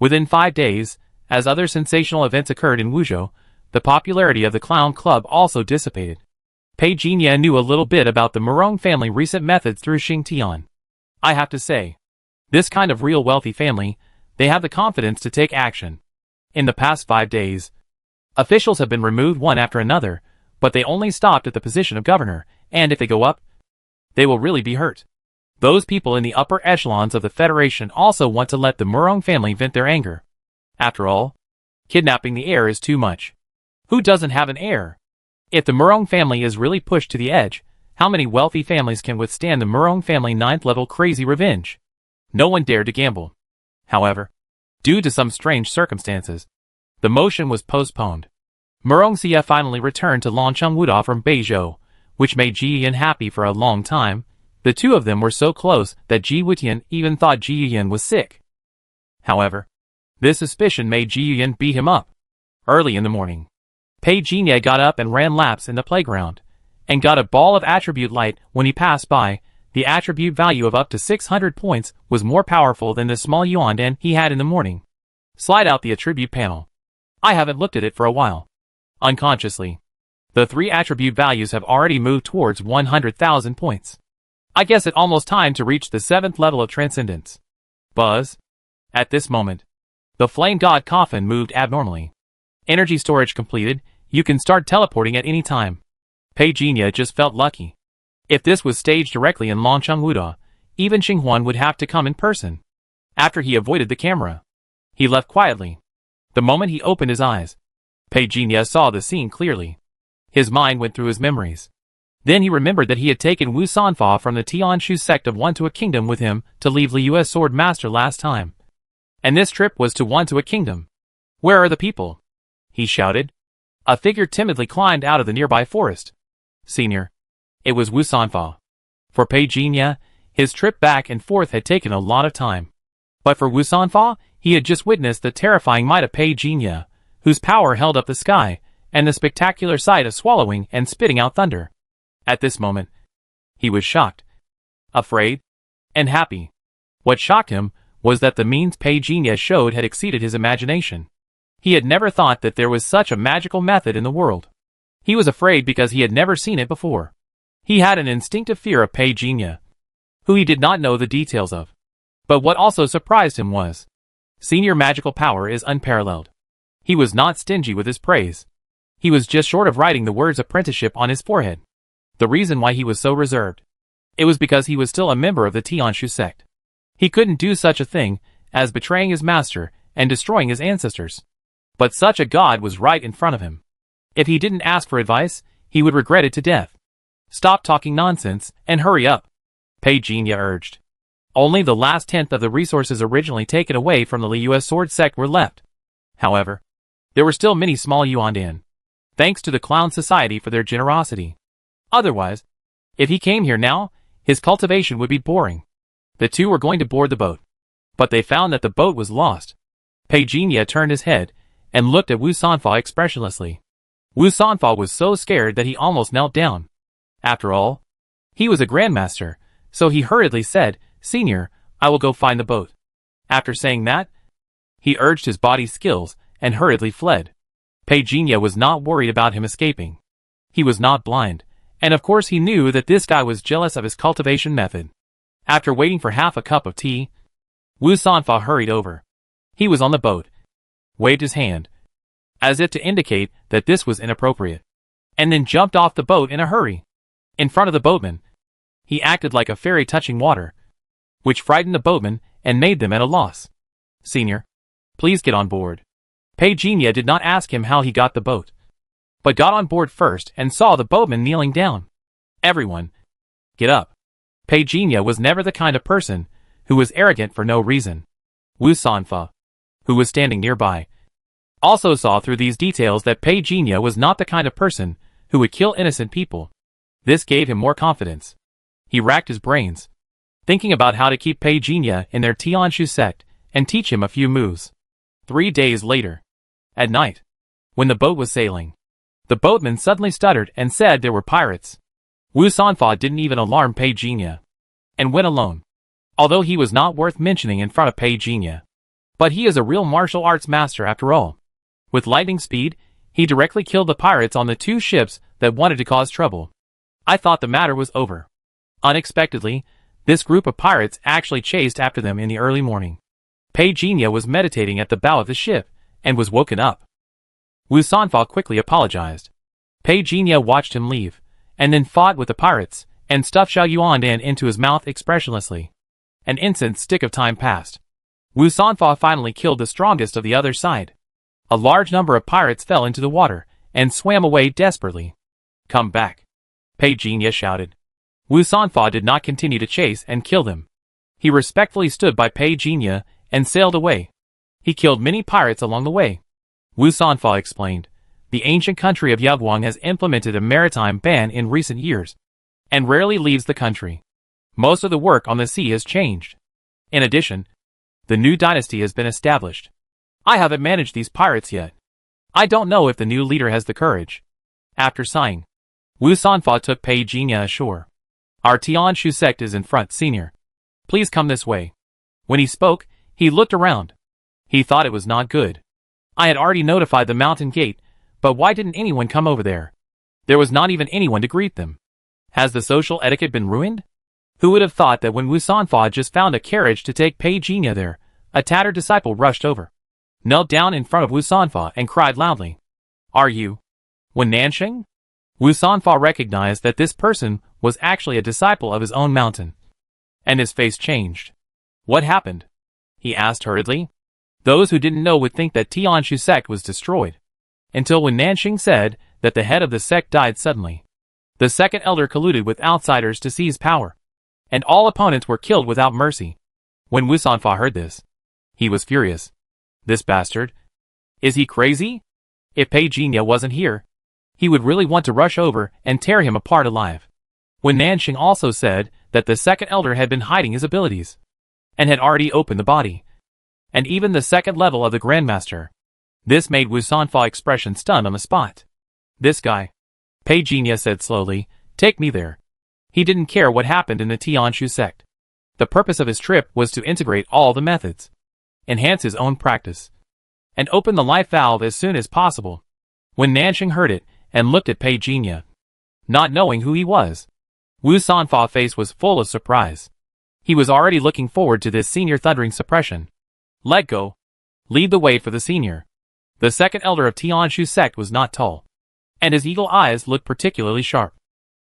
Within 5 days, as other sensational events occurred in Wuzhou, the popularity of the clown club also dissipated. Pei Jinya knew a little bit about the Murong family recent methods through Xing Tian. I have to say, this kind of real wealthy family, they have the confidence to take action. In the past 5 days, officials have been removed one after another, but they only stopped at the position of governor, and if they go up, they will really be hurt. Those people in the upper echelons of the Federation also want to let the Murong family vent their anger. After all, kidnapping the heir is too much. Who doesn't have an heir? If the Murong family is really pushed to the edge, how many wealthy families can withstand the Murong family 9th level crazy revenge? No one dared to gamble. However, due to some strange circumstances, the motion was postponed. Murong Xia finally returned to Longcheng Wuda from Beizhou, which made Ji Yuyan happy for a long time. The two of them were so close that Ji Wutian even thought Ji Yuyan was sick. However, this suspicion made Ji Yuyan beat him up. Early in the morning, Pei Jinya got up and ran laps in the playground, and got a ball of attribute light when he passed by. The attribute value of up to 600 points was more powerful than the small yuan den he had in the morning. Slide out the attribute panel. I haven't looked at it for a while. Unconsciously, the 3 attribute values have already moved towards 100,000 points. I guess it almost time to reach the 7th level of transcendence. Buzz. At this moment, the flame god coffin moved abnormally. Energy storage completed, you can start teleporting at any time. Pei Jinya just felt lucky. If this was staged directly in Longcheng Wuda, even Xinghuan would have to come in person. After he avoided the camera, he left quietly. The moment he opened his eyes, Pei Jinya saw the scene clearly. His mind went through his memories. Then he remembered that he had taken Wu Sanfa from the Tianshu sect of One to a Kingdom with him to leave Liu's sword master last time. And this trip was to One to a Kingdom. Where are the people? He shouted. A figure timidly climbed out of the nearby forest. Senior. It was Wu Sanfa. For Pei Jinya, his trip back and forth had taken a lot of time. But for Wu Sanfa, he had just witnessed the terrifying might of Pei Jinya, whose power held up the sky, and the spectacular sight of swallowing and spitting out thunder. At this moment, he was shocked, afraid, and happy. What shocked him was that the means Pei Jinya showed had exceeded his imagination. He had never thought that there was such a magical method in the world. He was afraid because he had never seen it before. He had an instinctive fear of Pei Jinya, who he did not know the details of. But what also surprised him was, senior magical power is unparalleled. He was not stingy with his praise. He was just short of writing the words apprenticeship on his forehead. The reason why he was so reserved, it was because he was still a member of the Tianshu sect. He couldn't do such a thing as betraying his master and destroying his ancestors. But such a god was right in front of him. If he didn't ask for advice, he would regret it to death. Stop talking nonsense and hurry up, Pei Jinya urged. Only the last tenth of the resources originally taken away from the Liu sword sect were left. However, there were still many small Yuandan, thanks to the Clown Society for their generosity. Otherwise, if he came here now, his cultivation would be boring. The two were going to board the boat, but they found that the boat was lost. Pei Jinya turned his head and looked at Wu Sanfa expressionlessly. Wu Sanfa was so scared that he almost knelt down. After all, he was a grandmaster, so he hurriedly said, "Senior, I will go find the boat." After saying that, he urged his body's skills and hurriedly fled. Pei Jinya was not worried about him escaping. He was not blind, and of course he knew that this guy was jealous of his cultivation method. After waiting for half a cup of tea, Wu Sanfa hurried over. He was on the boat, waved his hand, as if to indicate that this was inappropriate, and then jumped off the boat in a hurry. In front of the boatmen, he acted like a fairy touching water, which frightened the boatmen and made them at a loss. "Senior, please get on board." Pei Jinya did not ask him how he got the boat, but got on board first and saw the boatmen kneeling down. "Everyone, get up." Pei Jinya was never the kind of person who was arrogant for no reason. Wu Sanfa, who was standing nearby, also saw through these details that Pei Jinya was not the kind of person who would kill innocent people. This gave him more confidence. He racked his brains, thinking about how to keep Pei Jinya in their Tianshu sect and teach him a few moves. 3 days later, at night, when the boat was sailing, the boatman suddenly stuttered and said there were pirates. Wu Sanfa didn't even alarm Pei Jinya, and went alone, although he was not worth mentioning in front of Pei Jinya. But he is a real martial arts master after all. With lightning speed, he directly killed the pirates on the 2 ships that wanted to cause trouble. I thought the matter was over. Unexpectedly, this group of pirates actually chased after them in the early morning. Pei Jinya was meditating at the bow of the ship, and was woken up. Wu Sanfa quickly apologized. Pei Jinya watched him leave, and then fought with the pirates, and stuffed Xiao Yuandan into his mouth expressionlessly. An instant stick of time passed. Wu Sanfa finally killed the strongest of the other side. A large number of pirates fell into the water, and swam away desperately. "Come back," Pei Jinya shouted. Wu Sanfa did not continue to chase and kill them. He respectfully stood by Pei Jinya and sailed away. He killed many pirates along the way. Wu Sanfa explained, "The ancient country of Yugwang has implemented a maritime ban in recent years, and rarely leaves the country. Most of the work on the sea has changed. In addition, the new dynasty has been established. I haven't managed these pirates yet. I don't know if the new leader has the courage." After sighing, Wu Sanfa took Pei Jinya ashore. "Our Tianshu sect is in front, senior. Please come this way." When he spoke, he looked around. He thought it was not good. I had already notified the mountain gate, but why didn't anyone come over there? There was not even anyone to greet them. Has the social etiquette been ruined? Who would have thought that when Wu Sanfa just found a carriage to take Pei Jinya there, a tattered disciple rushed over, knelt down in front of Wu Sanfa and cried loudly, "Are you Wen Nanxing?" Wu Sanfa recognized that this person was actually a disciple of his own mountain, and his face changed. "What happened?" he asked hurriedly. Those who didn't know would think that Tianshu sect was destroyed, until Wen Nanxing said that the head of the sect died suddenly. The second elder colluded with outsiders to seize power, and all opponents were killed without mercy. When Wu Sanfa heard this, he was furious. This bastard. Is he crazy? If Pei Jinya wasn't here, he would really want to rush over and tear him apart alive. Wen Nanxing also said that the second elder had been hiding his abilities, and had already opened the body, and even the second level of the Grandmaster. This made Wu Sanfa expression stunned on the spot. "This guy," Pei Jinya said slowly, "take me there." He didn't care what happened in the Tianshu sect. The purpose of his trip was to integrate all the methods, enhance his own practice, and open the life valve as soon as possible. When Nanxing heard it and looked at Pei Jinya, not knowing who he was, Wu Sanfa's face was full of surprise. He was already looking forward to this senior thundering suppression. "Let go. Lead the way for the senior." The second elder of Tianshu sect was not tall, and his eagle eyes looked particularly sharp.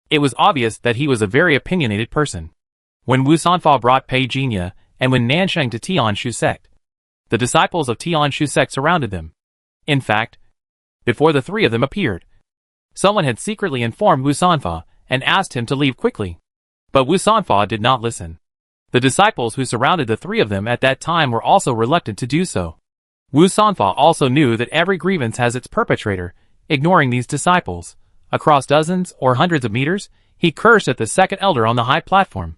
It was obvious that he was a very opinionated person. When Wu Sanfa brought Pei Jinya and when Nansheng to Tian Shu sect. The disciples of Tian Shu sect surrounded them. In fact, before the three of them appeared, someone had secretly informed Wu Sanfa and asked him to leave quickly. But Wu Sanfa did not listen. The disciples who surrounded the three of them at that time were also reluctant to do so. Wu Sanfa also knew that every grievance has its perpetrator. Ignoring these disciples, across dozens or hundreds of meters, he cursed at the second elder on the high platform.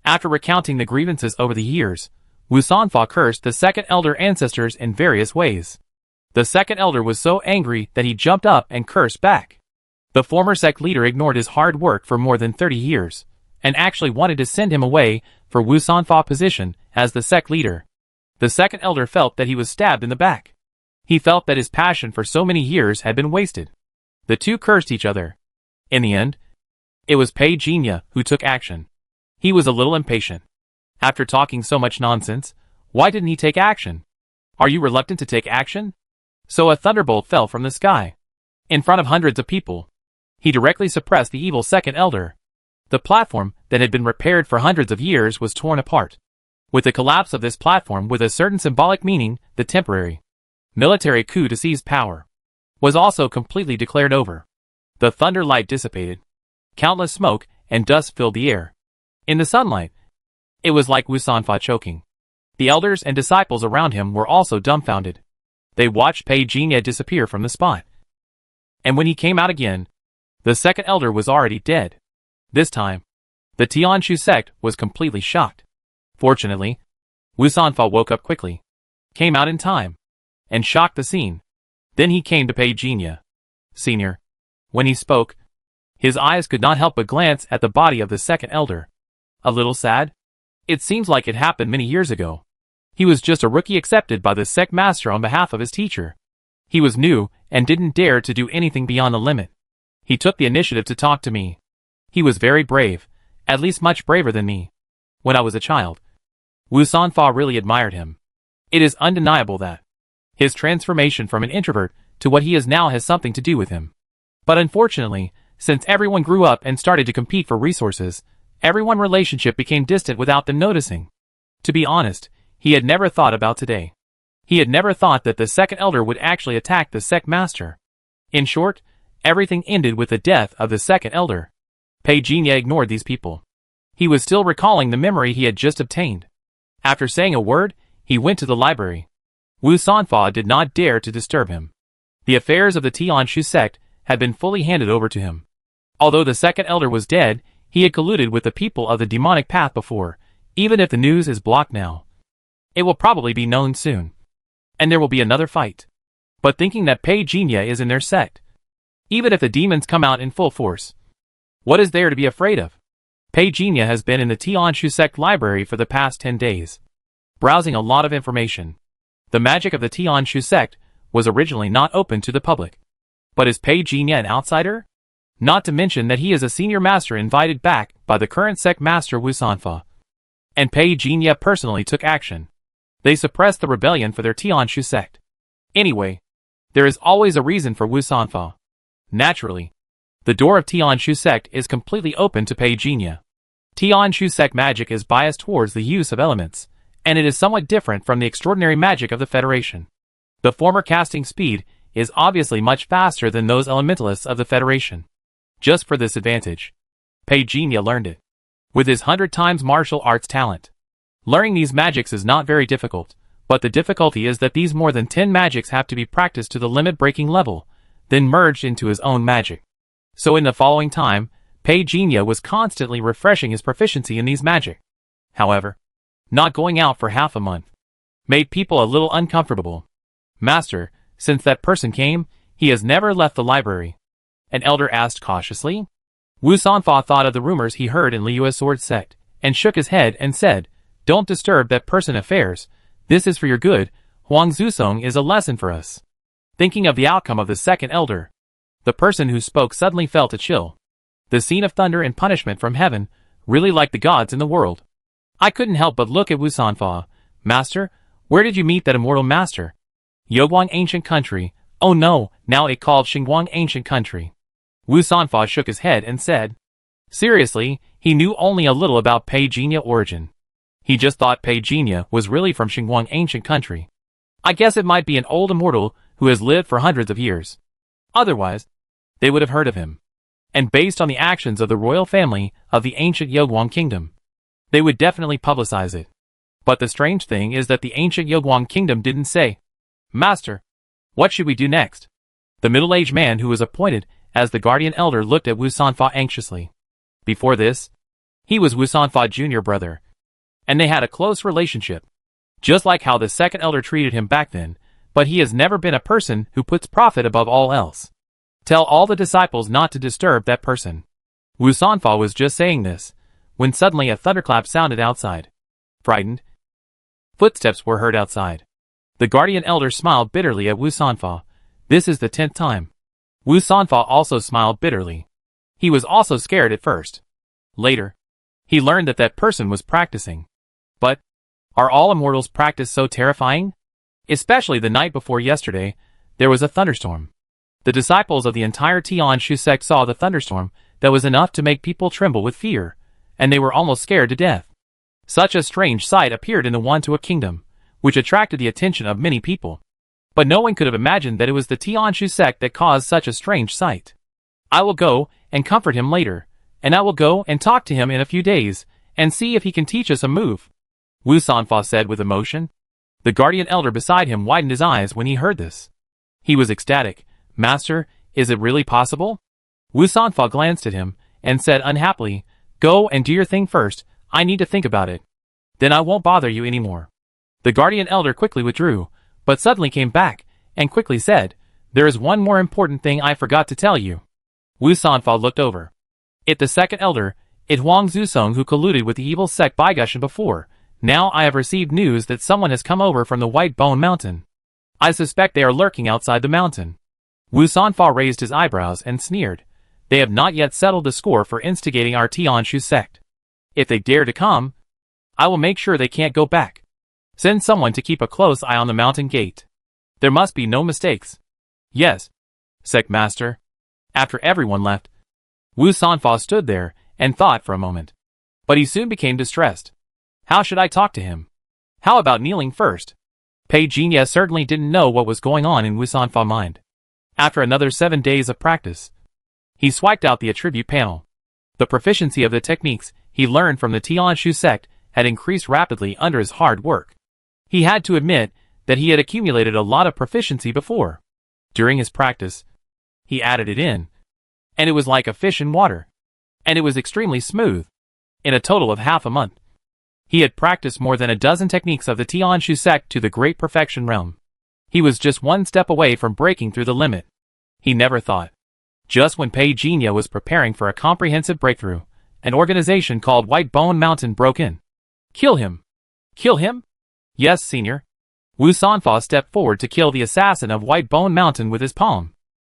After recounting the grievances over the years, Wu Sanfa cursed the second elder ancestors in various ways. The second elder was so angry that he jumped up and cursed back. The former sect leader ignored his hard work for more than 30 years, and actually wanted to send him away for Wu Sanfa's position as the sect leader. The second elder felt that he was stabbed in the back. He felt that his passion for so many years had been wasted. The two cursed each other. In the end, it was Pei Jinya who took action. He was a little impatient. After talking so much nonsense, why didn't he take action? Are you reluctant to take action? So a thunderbolt fell from the sky. In front of hundreds of people, he directly suppressed the evil second elder. The platform that had been repaired for hundreds of years was torn apart. With the collapse of this platform with a certain symbolic meaning, the temporary military coup to seize power was also completely declared over. The thunder light dissipated. Countless smoke and dust filled the air. In the sunlight, it was like Wu Sanfa choking. The elders and disciples around him were also dumbfounded. They watched Pei Jinya disappear from the spot. And when he came out again, the second elder was already dead. This time, the Tian Shu sect was completely shocked. Fortunately, Wu Sanfa woke up quickly, came out in time, and shocked the scene. Then he came to Pei Jinya. Senior. When he spoke, his eyes could not help but glance at the body of the second elder. A little sad? It seems like it happened many years ago. He was just a rookie accepted by the sect master on behalf of his teacher. He was new and didn't dare to do anything beyond the limit. He took the initiative to talk to me. He was very brave, at least much braver than me. When I was a child, Wu Sanfa really admired him. It is undeniable that his transformation from an introvert to what he is now has something to do with him. But unfortunately, since everyone grew up and started to compete for resources, everyone's relationship became distant without them noticing. To be honest, he had never thought about today. He had never thought that the second elder would actually attack the sect master. In short, everything ended with the death of the second elder. Pei Jinya ignored these people. He was still recalling the memory he had just obtained. After saying a word, he went to the library. Wu Sanfa did not dare to disturb him. The affairs of the Tian Shu sect had been fully handed over to him. Although the second elder was dead, he had colluded with the people of the demonic path before. Even if the news is blocked now, it will probably be known soon. And there will be another fight. But thinking that Pei Jinya is in their sect, even if the demons come out in full force, what is there to be afraid of? Pei Jinya has been in the Tian Shu sect library for the past 10 days, browsing a lot of information. The magic of the Tian Shu sect was originally not open to the public. But is Pei Jinya an outsider? Not to mention that he is a senior master invited back by the current sect master Wu Sanfa. And Pei Jinya personally took action. They suppressed the rebellion for their Tian Shu sect. Anyway, there is always a reason for Wu Sanfa. Naturally, the door of Tian Shu sect is completely open to Pei Jinya. Tian Shu sect magic is biased towards the use of elements, and it is somewhat different from the extraordinary magic of the Federation. The former casting speed is obviously much faster than those elementalists of the Federation. Just for this advantage, Pei Jinya learned it. With his 100 times martial arts talent, learning these magics is not very difficult, but the difficulty is that these more than 10 magics have to be practiced to the limit-breaking level, then merged into his own magic. So in the following time, Pei Jinya was constantly refreshing his proficiency in these magic. However, not going out for half a month made people a little uncomfortable. Master, since that person came, he has never left the library. An elder asked cautiously. Wu Sanfa thought of the rumors he heard in Liu's sword sect, and shook his head and said, "Don't disturb that person's affairs. This is for your good. Huang Zusong is a lesson for us." Thinking of the outcome of the second elder, the person who spoke suddenly felt a chill. The scene of thunder and punishment from heaven, really like the gods in the world. I couldn't help but look at Wu Sanfa. "Master, where did you meet that immortal master?" "Yoguang Ancient Country." "Oh no, now it called Xinguang Ancient Country." Wu Sanfa shook his head and said, seriously, he knew only a little about Pei Jinya origin. He just thought Pei Jinya was really from Xinguang ancient country. I guess it might be an old immortal who has lived for hundreds of years. Otherwise, they would have heard of him. And based on the actions of the royal family of the ancient Yoguang kingdom, they would definitely publicize it. But the strange thing is that the ancient Yoguang kingdom didn't say, "Master, what should we do next?" The middle-aged man who was appointed as the guardian elder looked at Wu Sanfa anxiously. Before this, he was Wu Sanfa's junior brother, and they had a close relationship, just like how the second elder treated him back then, but he has never been a person who puts profit above all else. Tell all the disciples not to disturb that person. Wu Sanfa was just saying this, when suddenly a thunderclap sounded outside. Frightened, footsteps were heard outside. The guardian elder smiled bitterly at Wu Sanfa. This is the 10th time. Wu Sanfa also smiled bitterly. He was also scared at first. Later, he learned that that person was practicing. But, are all immortals' practice so terrifying? Especially the night before yesterday, there was a thunderstorm. The disciples of the entire Tianshu sect saw the thunderstorm that was enough to make people tremble with fear, and they were almost scared to death. Such a strange sight appeared in the Wantua kingdom, which attracted the attention of many people. But no one could have imagined that it was the Tianshu sect that caused such a strange sight. I will go and comfort him later, and I will go and talk to him in a few days, and see if he can teach us a move, Wu Sanfa said with emotion. The guardian elder beside him widened his eyes when he heard this. He was ecstatic. Master, is it really possible? Wu Sanfa glanced at him, and said unhappily, "Go and do your thing first, I need to think about it. Then I won't bother you anymore." The guardian elder quickly withdrew, but suddenly came back, and quickly said, "There is one more important thing I forgot to tell you." Wu Sanfa looked over. It the second elder, it Huang Zusong who colluded with the evil sect Baigushan before. Now I have received news that someone has come over from the White Bone Mountain. I suspect they are lurking outside the mountain. Wu Sanfa raised his eyebrows and sneered. They have not yet settled the score for instigating our Tianshu sect. If they dare to come, I will make sure they can't go back. Send someone to keep a close eye on the mountain gate. There must be no mistakes. Yes, sect master. After everyone left, Wu Sanfa stood there and thought for a moment. But he soon became distressed. How should I talk to him? How about kneeling first? Pei Jinya certainly didn't know what was going on in Wu Sanfa's mind. After another 7 days of practice, he swiped out the attribute panel. The proficiency of the techniques he learned from the Tianshu sect had increased rapidly under his hard work. He had to admit that he had accumulated a lot of proficiency before. During his practice, he added it in, and it was like a fish in water. And it was extremely smooth. In a total of half a month, he had practiced more than a dozen techniques of the Tianshu sect to the great perfection realm. He was just one step away from breaking through the limit. He never thought. Just when Pei Jinya was preparing for a comprehensive breakthrough, an organization called White Bone Mountain broke in. Kill him! Kill him? Yes, senior. Wu Sanfa stepped forward to kill the assassin of White Bone Mountain with his palm.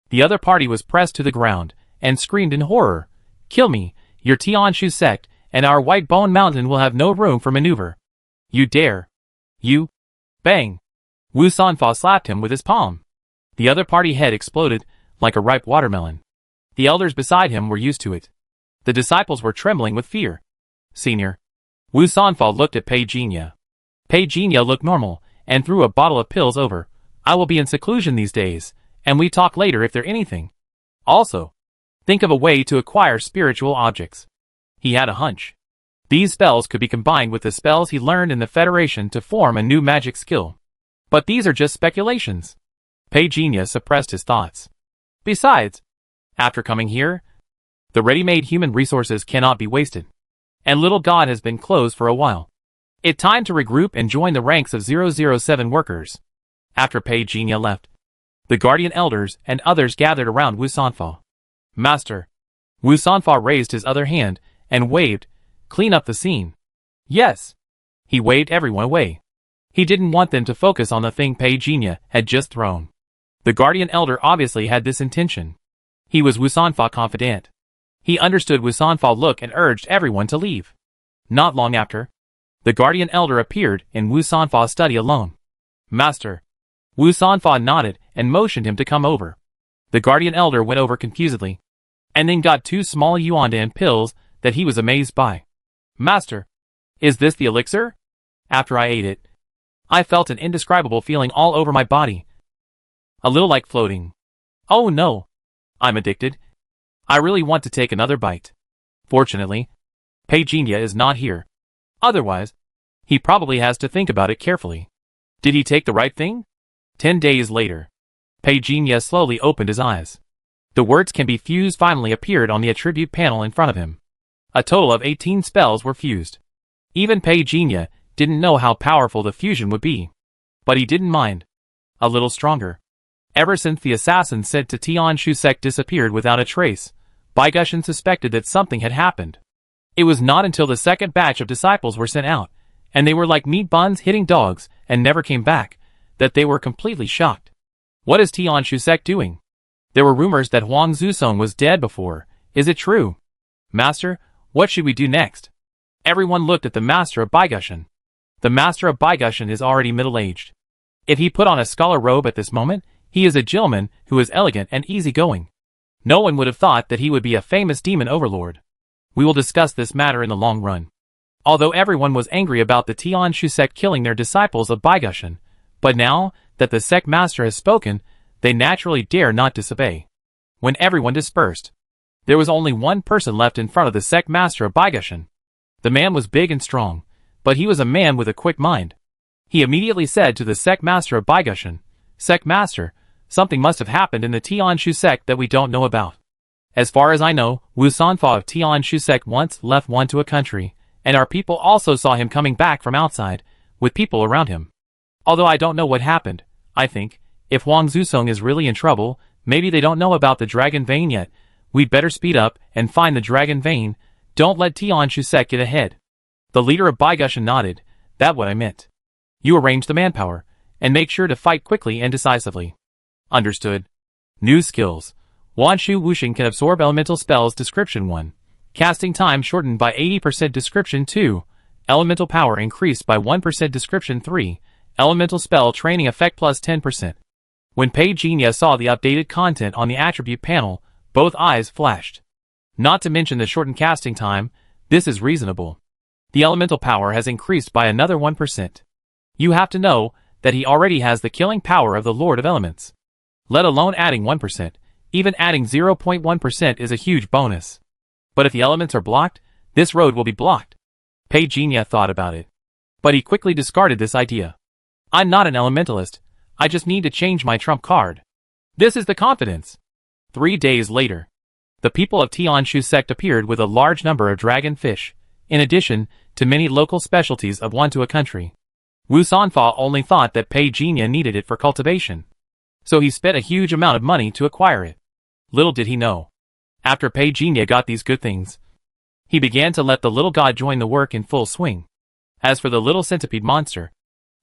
The other party was pressed to the ground, and screamed in horror. Kill me, your Tianshu sect, and our White Bone Mountain will have no room for maneuver. You dare. You. Bang. Wu Sanfa slapped him with his palm. The other party head exploded, like a ripe watermelon. The elders beside him were used to it. The disciples were trembling with fear. Senior. Wu Sanfa looked at Pei Jinya. Pei Jinya looked normal, and threw a bottle of pills over. I will be in seclusion these days, and we talk later if there's anything. Also, think of a way to acquire spiritual objects. He had a hunch. These spells could be combined with the spells he learned in the Federation to form a new magic skill. But these are just speculations. Pei Jinya suppressed his thoughts. Besides, after coming here, the ready-made human resources cannot be wasted. And Little God has been closed for a while. It's time to regroup and join the ranks of 007 workers. After Pei Jinya left, the guardian elders and others gathered around Wu Sanfa. Master. Wu Sanfa raised his other hand and waved, clean up the scene. Yes. He waved everyone away. He didn't want them to focus on the thing Pei Jinya had just thrown. The guardian elder obviously had this intention. He was Wu Sanfa confident. He understood Wu Sanfa look and urged everyone to leave. Not long after, the guardian elder appeared in Wu Sanfa's study alone. Master. Wu Sanfa nodded and motioned him to come over. The guardian elder went over confusedly, and then got 2 small yuandan pills that he was amazed by. Master. Is this the elixir? After I ate it, I felt an indescribable feeling all over my body. A little like floating. Oh no! I'm addicted. I really want to take another bite. Fortunately, Peijinha is not here. Otherwise, he probably has to think about it carefully. Did he take the right thing? 10 days later, Peijinha slowly opened his eyes. The words "can be fused" finally appeared on the attribute panel in front of him. A total of 18 spells were fused. Even Peijinha didn't know how powerful the fusion would be. But he didn't mind. A little stronger. Ever since the assassin sent to Tian Shusek disappeared without a trace, Baigushin suspected that something had happened. It was not until the second batch of disciples were sent out, and they were like meat buns hitting dogs and never came back, that they were completely shocked. What is Tian Shusek doing? There were rumors that Huang Zusong was dead before. Is it true? Master, what should we do next? Everyone looked at the Master of Baigushin. The Master of Baigushin is already middle-aged. If he put on a scholar robe at this moment, he is a gentleman who is elegant and easygoing. No one would have thought that he would be a famous demon overlord. We will discuss this matter in the long run. Although everyone was angry about the Tian Shusek killing their disciples of Baigushin, but now that the sect master has spoken, they naturally dare not disobey. When everyone dispersed, there was only one person left in front of the sect master of Baigushin. The man was big and strong, but he was a man with a quick mind. He immediately said to the sect master of Baigushin, "Sect master, something must have happened in the Tian Shusek that we don't know about. As far as I know, Wu Sanfa of Tian Shusek once left one to a country, and our people also saw him coming back from outside, with people around him. Although I don't know what happened, I think, if Huang Zusong is really in trouble, maybe they don't know about the Dragon Vein yet. We'd better speed up and find the Dragon Vein. Don't let Tian Shusek get ahead." The leader of Baigushin nodded. "That's what I meant. You arrange the manpower, and make sure to fight quickly and decisively." Understood. New skills. Wanshu Wuxing can absorb elemental spells. Description 1. Casting time shortened by 80%. Description 2. Elemental power increased by 1%. Description 3. Elemental spell training effect plus 10%. When Peijinha saw the updated content on the attribute panel, both eyes flashed. Not to mention the shortened casting time, this is reasonable. The elemental power has increased by another 1%. You have to know that he already has the killing power of the Lord of Elements. Let alone adding 1%, even adding 0.1% is a huge bonus. But if the elements are blocked, this road will be blocked. Peijinha thought about it. But he quickly discarded this idea. I'm not an elementalist, I just need to change my trump card. This is the confidence. 3 days later, the people of Tian Shusek appeared with a large number of dragon fish, in addition to many local specialties of one to a country. Wu Sanfa only thought that Peijinha needed it for cultivation. So he spent a huge amount of money to acquire it. Little did he know. After Peijinha got these good things, he began to let the little god join the work in full swing. As for the little centipede monster,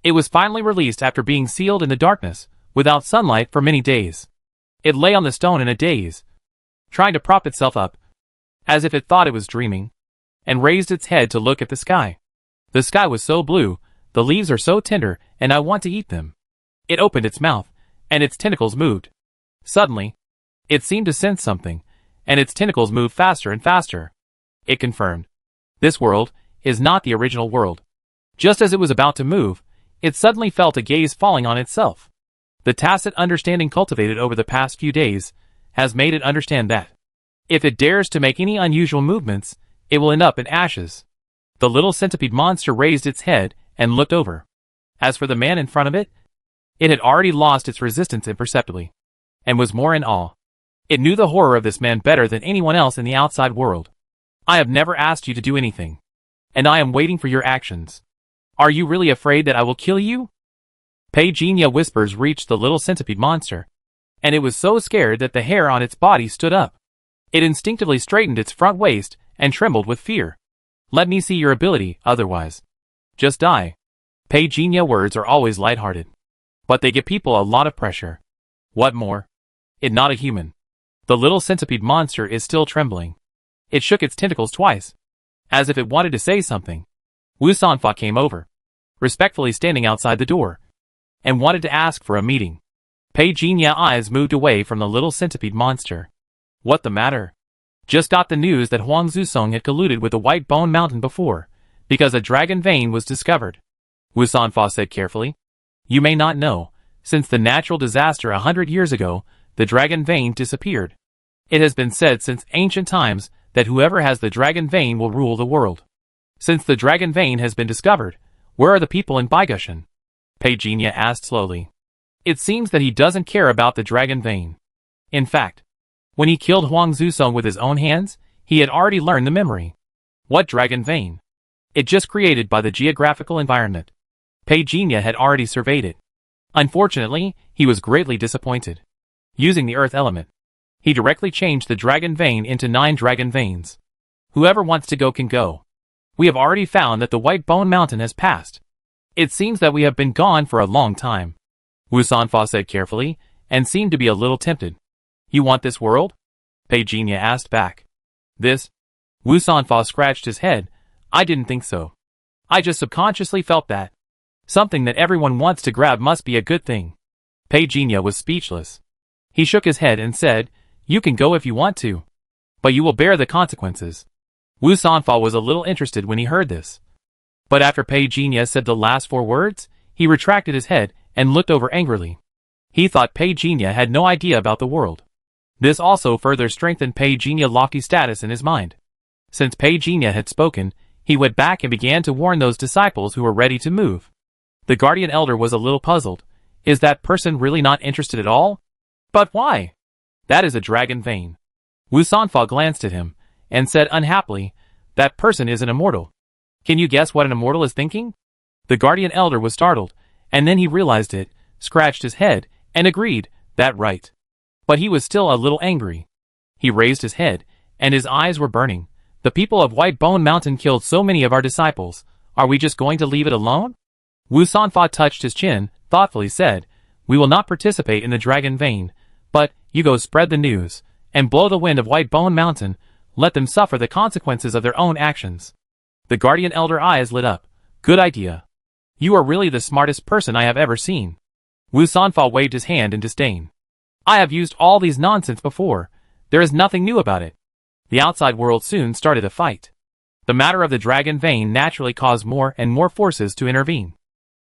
it was finally released after being sealed in the darkness, without sunlight for many days. It lay on the stone in a daze, trying to prop itself up, as if it thought it was dreaming, and raised its head to look at the sky. The sky was so blue, the leaves are so tender, and I want to eat them. It opened its mouth, and its tentacles moved. Suddenly, it seemed to sense something, and its tentacles moved faster and faster. It confirmed. This world is not the original world. Just as it was about to move, it suddenly felt a gaze falling on itself. The tacit understanding cultivated over the past few days has made it understand that if it dares to make any unusual movements, it will end up in ashes. The little centipede monster raised its head and looked over. As for the man in front of it, it had already lost its resistance imperceptibly, and was more in awe. It knew the horror of this man better than anyone else in the outside world. I have never asked you to do anything, and I am waiting for your actions. Are you really afraid that I will kill you? Peijinha whispers reached the little centipede monster, and it was so scared that the hair on its body stood up. It instinctively straightened its front waist and trembled with fear. Let me see your ability, otherwise. Just die. Peijinha words are always lighthearted, but they give people a lot of pressure. What more? It not a human. The little centipede monster is still trembling. It shook its tentacles twice, as if it wanted to say something. Wu Sanfa came over, respectfully standing outside the door, and wanted to ask for a meeting. Peijinha's eyes moved away from the little centipede monster. What the matter? Just got the news that Huang Zusong had colluded with the White Bone Mountain before. Because a dragon vein was discovered. Wu Sanfa said carefully. You may not know, since the natural disaster 100 years ago, the dragon vein disappeared. It has been said since ancient times that whoever has the dragon vein will rule the world. Since the dragon vein has been discovered, where are the people in Baigushan? Peijinia asked slowly. It seems that he doesn't care about the dragon vein. In fact, when he killed Huang Zusong with his own hands, he had already learned the memory. What dragon vein? It just created by the geographical environment. Peijinia had already surveyed it. Unfortunately, he was greatly disappointed. Using the earth element, he directly changed the dragon vein into 9 dragon veins. Whoever wants to go can go. We have already found that the White Bone Mountain has passed. It seems that we have been gone for a long time. Wu Sanfa said carefully, and seemed to be a little tempted. You want this world? Peijinia asked back. This? Wu Sanfa scratched his head. I didn't think so. I just subconsciously felt that. Something that everyone wants to grab must be a good thing. Peijinia was speechless. He shook his head and said, You can go if you want to. But you will bear the consequences. Wu Sanfa was a little interested when he heard this. But after Peijinia said the last 4 words, he retracted his head and looked over angrily. He thought Peijinia had no idea about the world. This also further strengthened Peijinia's lofty status in his mind. Since Peijinia had spoken, he went back and began to warn those disciples who were ready to move. The guardian elder was a little puzzled. Is that person really not interested at all? But why? That is a dragon vein. Wu Sanfa glanced at him, and said unhappily, That person is an immortal. Can you guess what an immortal is thinking? The guardian elder was startled, and then he realized it, scratched his head, and agreed, That right. But he was still a little angry. He raised his head, and his eyes were burning. The people of White Bone Mountain killed so many of our disciples. Are we just going to leave it alone? Wu Sanfa touched his chin, thoughtfully said, We will not participate in the dragon vein, but, you go spread the news, and blow the wind of White Bone Mountain, let them suffer the consequences of their own actions. The guardian elder eyes lit up. Good idea. You are really the smartest person I have ever seen. Wu Sanfa waved his hand in disdain. I have used all these nonsense before. There is nothing new about it. The outside world soon started a fight. The matter of the dragon vein naturally caused more and more forces to intervene.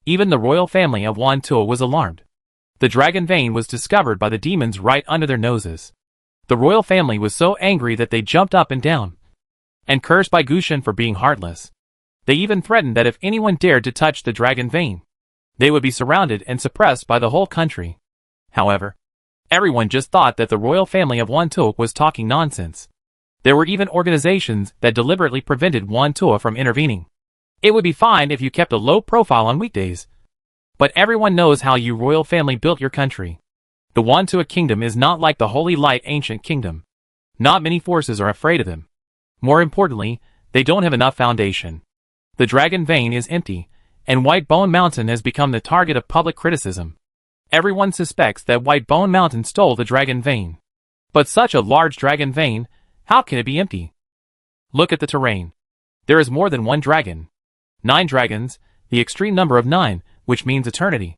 Even the royal family of Wan Tuo was alarmed. The dragon vein was discovered by the demons right under their noses. The royal family was so angry that they jumped up and down, and cursed by Gushan for being heartless. They even threatened that if anyone dared to touch the dragon vein, they would be surrounded and suppressed by the whole country. However, everyone just thought that the royal family of Wan Tuo was talking nonsense. There were even organizations that deliberately prevented Wan Tuo from intervening. It would be fine if you kept a low profile on weekdays. But everyone knows how you royal family built your country. The Wan Tuo kingdom is not like the Holy Light ancient kingdom. Not many forces are afraid of them. More importantly, they don't have enough foundation. The dragon vein is empty, and White Bone Mountain has become the target of public criticism. Everyone suspects that White Bone Mountain stole the dragon vein. But such a large dragon vein, how can it be empty? Look at the terrain. There is more than one dragon. 9 dragons, the extreme number of 9, which means eternity.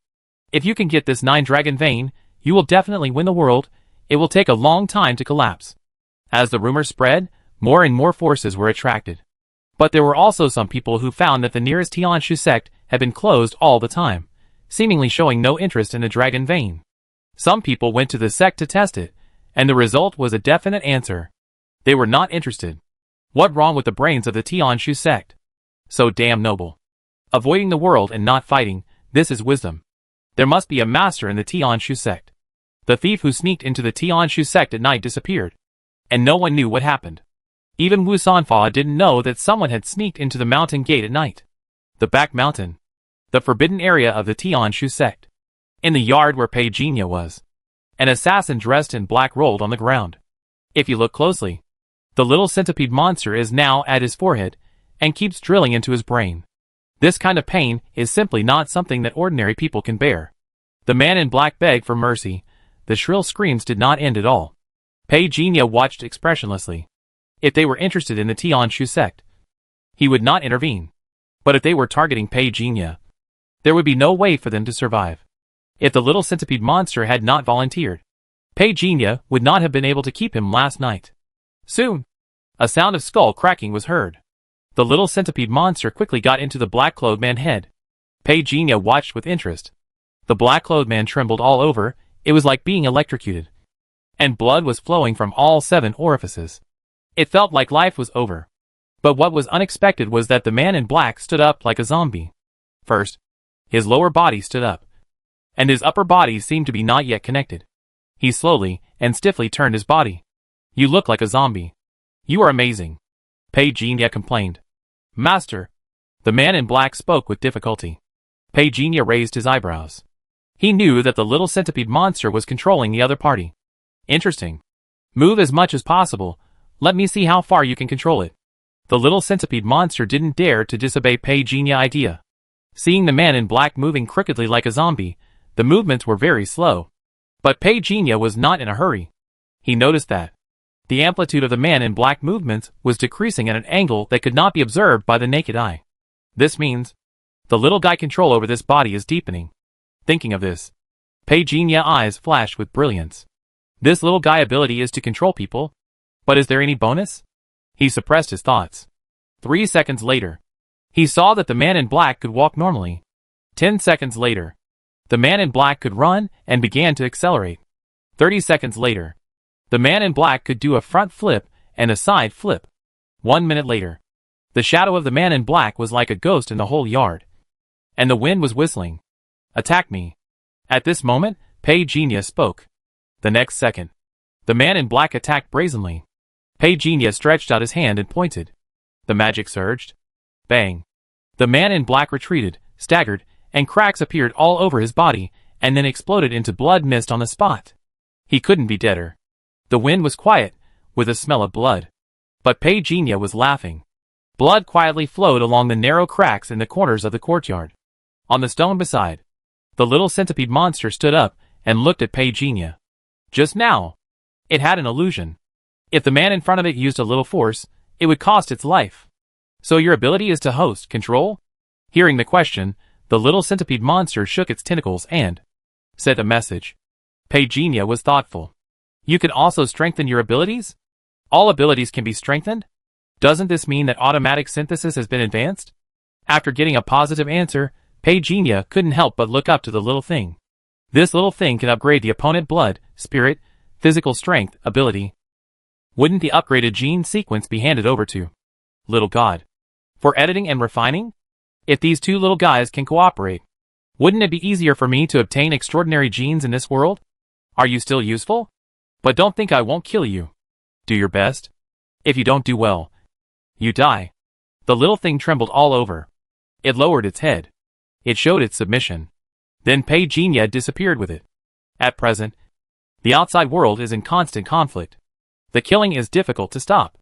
If you can get this 9 dragon vein, you will definitely win the world. It will take a long time to collapse. As the rumor spread, more and more forces were attracted. But there were also some people who found that the nearest Tianshu sect had been closed all the time, seemingly showing no interest in the dragon vein. Some people went to the sect to test it, and the result was a definite answer. They were not interested. What wrong with the brains of the Tianshu sect? So damn noble. Avoiding the world and not fighting, this is wisdom. There must be a master in the Tianshu sect. The thief who sneaked into the Tianshu sect at night disappeared, and no one knew what happened. Even Wu Sanfa didn't know that someone had sneaked into the mountain gate at night. The back mountain. The forbidden area of the Tianshu sect. In the yard where Peijinia was, an assassin dressed in black rolled on the ground. If you look closely, the little centipede monster is now at his forehead, and keeps drilling into his brain. This kind of pain is simply not something that ordinary people can bear. The man in black begged for mercy. The shrill screams did not end at all. Peijinia watched expressionlessly. If they were interested in the Tianshu sect, he would not intervene. But if they were targeting Peijinia, there would be no way for them to survive. If the little centipede monster had not volunteered, Peijinia would not have been able to keep him last night. Soon, a sound of skull cracking was heard. The little centipede monster quickly got into the black-clothed man's head. Petunia watched with interest. The black-clothed man trembled all over, it was like being electrocuted. And blood was flowing from all 7 orifices. It felt like life was over. But what was unexpected was that the man in black stood up like a zombie. First, his lower body stood up. And his upper body seemed to be not yet connected. He slowly and stiffly turned his body. "You look like a zombie. You are amazing," Petunia complained. "Master." The man in black spoke with difficulty. Petunia raised his eyebrows. He knew that the little centipede monster was controlling the other party. "Interesting. Move as much as possible. Let me see how far you can control it." The little centipede monster didn't dare to disobey Petunia's idea. Seeing the man in black moving crookedly like a zombie, the movements were very slow. But Petunia was not in a hurry. He noticed that the amplitude of the man in black movements was decreasing at an angle that could not be observed by the naked eye. This means the little guy control over this body is deepening. Thinking of this, Petunia's eyes flashed with brilliance. This little guy ability is to control people. But is there any bonus? He suppressed his thoughts. 3 seconds later, he saw that the man in black could walk normally. 10 seconds later, the man in black could run and began to accelerate. 30 seconds later, the man in black could do a front flip and a side flip. 1 minute later, the shadow of the man in black was like a ghost in the whole yard. And the wind was whistling. "Attack me." At this moment, Petunia spoke. The next second, the man in black attacked brazenly. Petunia stretched out his hand and pointed. The magic surged. Bang. The man in black retreated, staggered, and cracks appeared all over his body, and then exploded into blood mist on the spot. He couldn't be deader. The wind was quiet, with a smell of blood. But Petunia was laughing. Blood quietly flowed along the narrow cracks in the corners of the courtyard. On the stone beside, the little centipede monster stood up and looked at Petunia. Just now, it had an illusion. If the man in front of it used a little force, it would cost its life. "So your ability is to host, control?" Hearing the question, the little centipede monster shook its tentacles and sent a message. Petunia was thoughtful. "You can also strengthen your abilities? All abilities can be strengthened? Doesn't this mean that automatic synthesis has been advanced?" After getting a positive answer, Petunia couldn't help but look up to the little thing. This little thing can upgrade the opponent blood, spirit, physical strength, ability. Wouldn't the upgraded gene sequence be handed over to little god for editing and refining? If these two little guys can cooperate, wouldn't it be easier for me to obtain extraordinary genes in this world? Are you still useful? But don't think I won't kill you. Do your best. If you don't do well, you die. The little thing trembled all over. It lowered its head. It showed its submission. Then Petunia disappeared with it. At present, the outside world is in constant conflict. The killing is difficult to stop.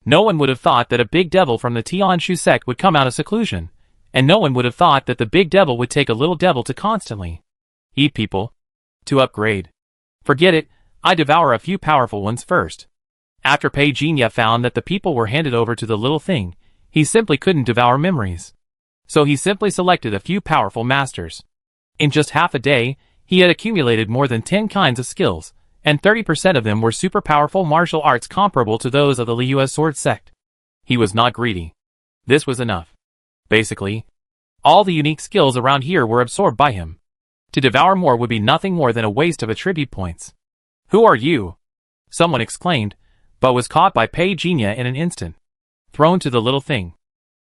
No one would have thought that a big devil from the Tianshu sect would come out of seclusion, and no one would have thought that the big devil would take a little devil to constantly eat people. To upgrade. Forget it, I devour a few powerful ones first. After Petunia found that the people were handed over to the little thing, he simply couldn't devour memories. So he simply selected a few powerful masters. In just half a day, he had accumulated more than 10 kinds of skills, and 30% of them were super powerful martial arts comparable to those of the Liu sword sect. He was not greedy. This was enough. Basically, all the unique skills around here were absorbed by him. To devour more would be nothing more than a waste of attribute points. "Who are you?" someone exclaimed, but was caught by Petunia in an instant. Thrown to the little thing.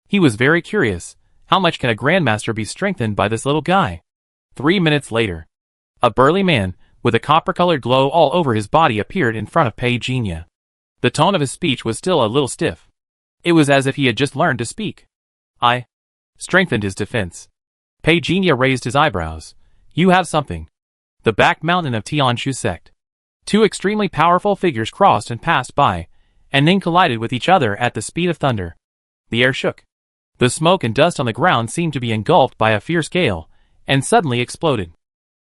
He was very curious. How much can a grandmaster be strengthened by this little guy? 3 minutes later, a burly man, with a copper-colored glow all over his body appeared in front of Petunia. The tone of his speech was still a little stiff. It was as if he had just learned to speak. I strengthened his defense. Petunia raised his eyebrows. "You have something." The back mountain of Tianshu sect. 2 extremely powerful figures crossed and passed by, and then collided with each other at the speed of thunder. The air shook. The smoke and dust on the ground seemed to be engulfed by a fierce gale, and suddenly exploded.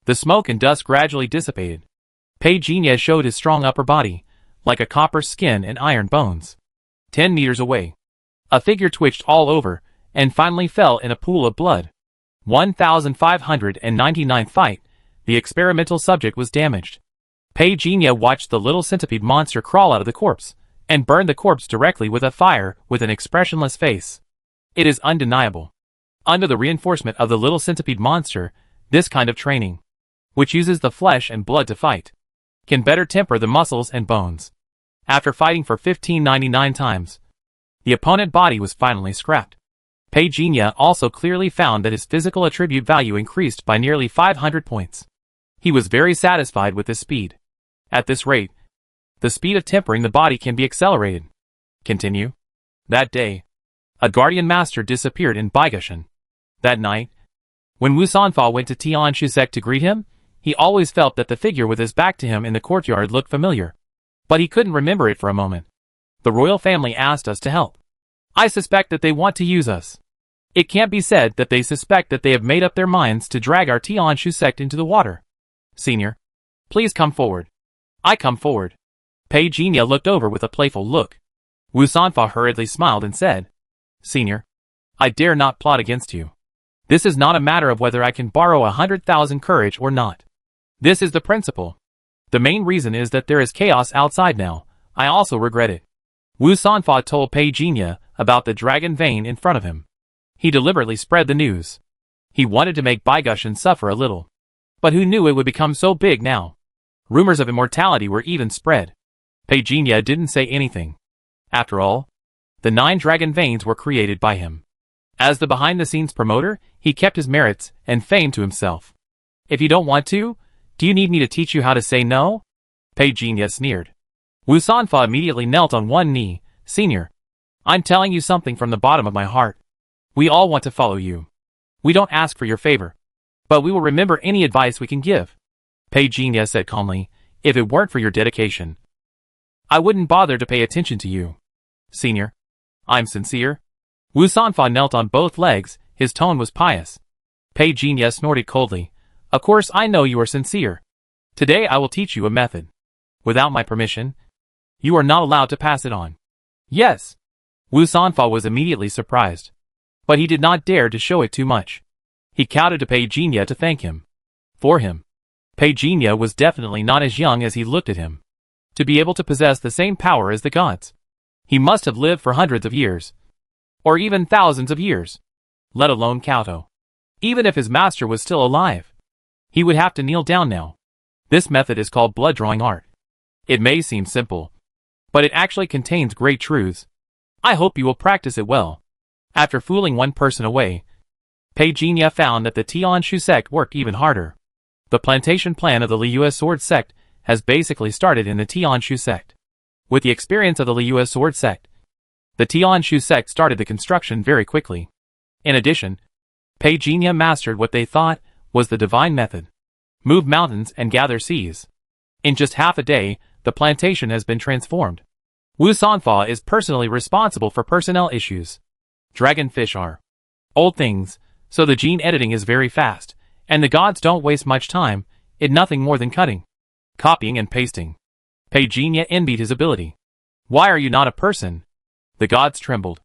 The smoke and dust gradually dissipated. Petunia showed his strong upper body, like a copper skin and iron bones. 10 meters away, a figure twitched all over, and finally fell in a pool of blood. 1599th fight, the experimental subject was damaged. Petunia watched the little centipede monster crawl out of the corpse, and burned the corpse directly with a fire with an expressionless face. It is undeniable. Under the reinforcement of the little centipede monster, this kind of training, which uses the flesh and blood to fight, can better temper the muscles and bones. After fighting for 1599 times, the opponent body was finally scrapped. Pei also clearly found that his physical attribute value increased by nearly 500 points. He was very satisfied with his speed. At this rate, the speed of tempering the body can be accelerated. Continue. That day, a guardian master disappeared in Baigushan. That night, when Wu Sanfa went to Tian Shusek to greet him, he always felt that the figure with his back to him in the courtyard looked familiar. But he couldn't remember it for a moment. The royal family asked us to help. I suspect that they want to use us. It can't be said that they suspect that they have made up their minds to drag our Tian Shusek into the water. Senior, please come forward. I come forward. Pei Jinya looked over with a playful look. Wu Sanfa hurriedly smiled and said, Senior, I dare not plot against you. This is not a matter of whether I can borrow 100,000 courage or not. This is the principle. The main reason is that there is chaos outside now. I also regret it. Wu Sanfa told Pei Jinya about the dragon vein in front of him. He deliberately spread the news. He wanted to make Baigushan suffer a little. But who knew it would become so big now? Rumors of immortality were even spread. Pei Jinya didn't say anything. After all, the 9 dragon veins were created by him. As the behind-the-scenes promoter, he kept his merits and fame to himself. If you don't want to, do you need me to teach you how to say no? Pei Jinya sneered. Wu Sanfa immediately knelt on one knee. Senior, I'm telling you something from the bottom of my heart. We all want to follow you. We don't ask for your favor, but we will remember any advice we can give. Pei Jinya said calmly, if it weren't for your dedication, I wouldn't bother to pay attention to you. Senior, I'm sincere. Wu Sanfa knelt on both legs, his tone was pious. Pei Jinya snorted coldly. Of course I know you are sincere. Today I will teach you a method. Without my permission, you are not allowed to pass it on. Yes. Wu Sanfa was immediately surprised. But he did not dare to show it too much. He kowtowed to Pei Jinya to thank him. For him, Pei Jinya was definitely not as young as he looked at him. To be able to possess the same power as the gods, he must have lived for hundreds of years. Or even thousands of years. Let alone kowtow. Even if his master was still alive, he would have to kneel down now. This method is called blood drawing art. It may seem simple, but it actually contains great truths. I hope you will practice it well. After fooling one person away, Pei Jinya found that the Tian Shu sect worked even harder. The plantation plan of the Liyue sword sect has basically started in the Tian Shu sect. With the experience of the Liyue sword sect, the Tian Shu sect started the construction very quickly. In addition, Pei Jinya mastered what they thought was the divine method. Move mountains and gather seas. In just half a day, the plantation has been transformed. Wu Sanfa is personally responsible for personnel issues. Dragonfish are old things, so the gene editing is very fast, and the gods don't waste much time in nothing more than cutting, copying and pasting. Pei Jinya envied his ability. Why are you not a person? The gods trembled.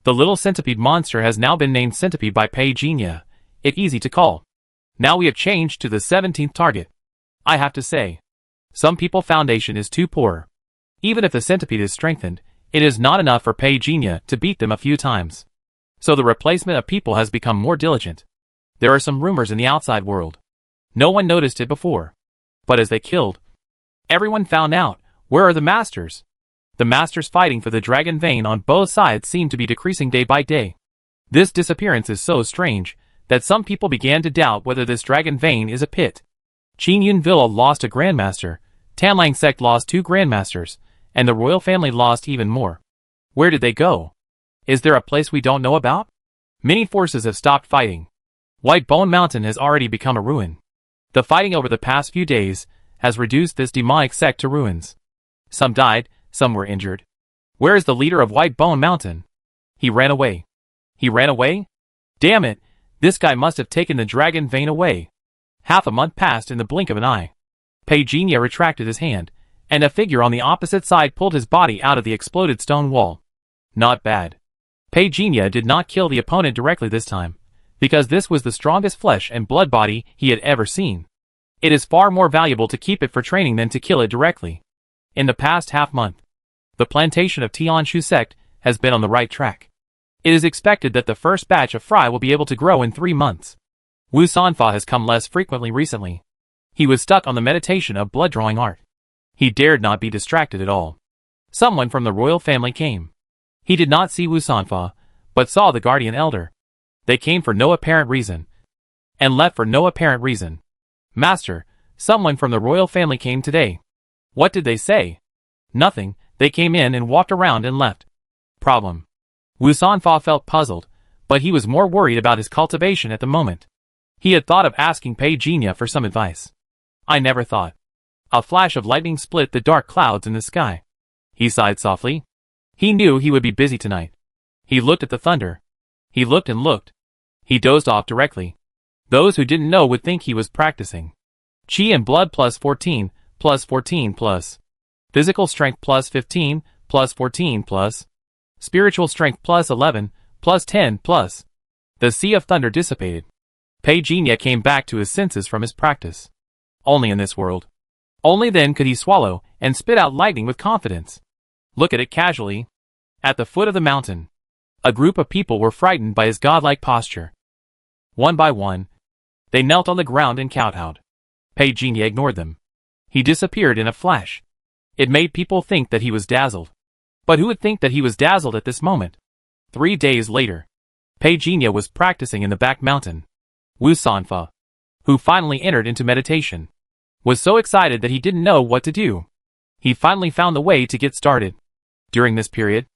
The little centipede monster has now been named Centipede by Pei Jinya. It's easy to call. Now we have changed to the 17th target. I have to say, some people foundation is too poor. Even if the centipede is strengthened, it is not enough for Pei Jinya to beat them a few times. So the replacement of people has become more diligent. There are some rumors in the outside world. No one noticed it before. But as they killed, everyone found out. Where are the masters? The masters fighting for the dragon vein on both sides seem to be decreasing day by day. This disappearance is so strange that some people began to doubt whether this dragon vein is a pit. Qingyun Villa lost a grandmaster, Tanlang sect lost 2 grandmasters, and the royal family lost even more. Where did they go? Is there a place we don't know about? Many forces have stopped fighting. White Bone Mountain has already become a ruin. The fighting over the past few days has reduced this demonic sect to ruins. Some died, some were injured. Where is the leader of White Bone Mountain? He ran away. He ran away? Damn it, this guy must have taken the dragon vein away. Half a month passed in the blink of an eye. Pei Jinya retracted his hand, and a figure on the opposite side pulled his body out of the exploded stone wall. Not bad. Pei Jinya did not kill the opponent directly this time, because this was the strongest flesh and blood body he had ever seen. It is far more valuable to keep it for training than to kill it directly. In the past half month, the plantation of Tian Shu sect has been on the right track. It is expected that the first batch of fry will be able to grow in 3 months. Wu Sanfa has come less frequently recently. He was stuck on the meditation of blood-drawing art. He dared not be distracted at all. Someone from the royal family came. He did not see Wu Sanfa, but saw the guardian elder. They came for no apparent reason, and left for no apparent reason. Master, someone from the royal family came today. What did they say? Nothing, they came in and walked around and left. Problem. Wu Sanfa felt puzzled, but he was more worried about his cultivation at the moment. He had thought of asking Pei Jinya for some advice. I never thought. A flash of lightning split the dark clouds in the sky. He sighed softly. He knew he would be busy tonight. He looked at the thunder. He looked and looked. He dozed off directly. Those who didn't know would think he was practicing. Chi and blood plus 14, plus 14 plus. Physical strength plus 15, plus 14 plus. Spiritual strength plus 11, plus 10 plus. The sea of thunder dissipated. Pei Jinya came back to his senses from his practice. Only in this world. Only then could he swallow and spit out lightning with confidence. Look at it casually. At the foot of the mountain, a group of people were frightened by his godlike posture. One by one, they knelt on the ground and kowtowed. Pei Jinya ignored them. He disappeared in a flash. It made people think that he was dazzled. But who would think that he was dazzled at this moment? 3 days later, Pei Jinya was practicing in the back mountain. Wu Sanfa, who finally entered into meditation, was so excited that he didn't know what to do. He finally found the way to get started. During this period,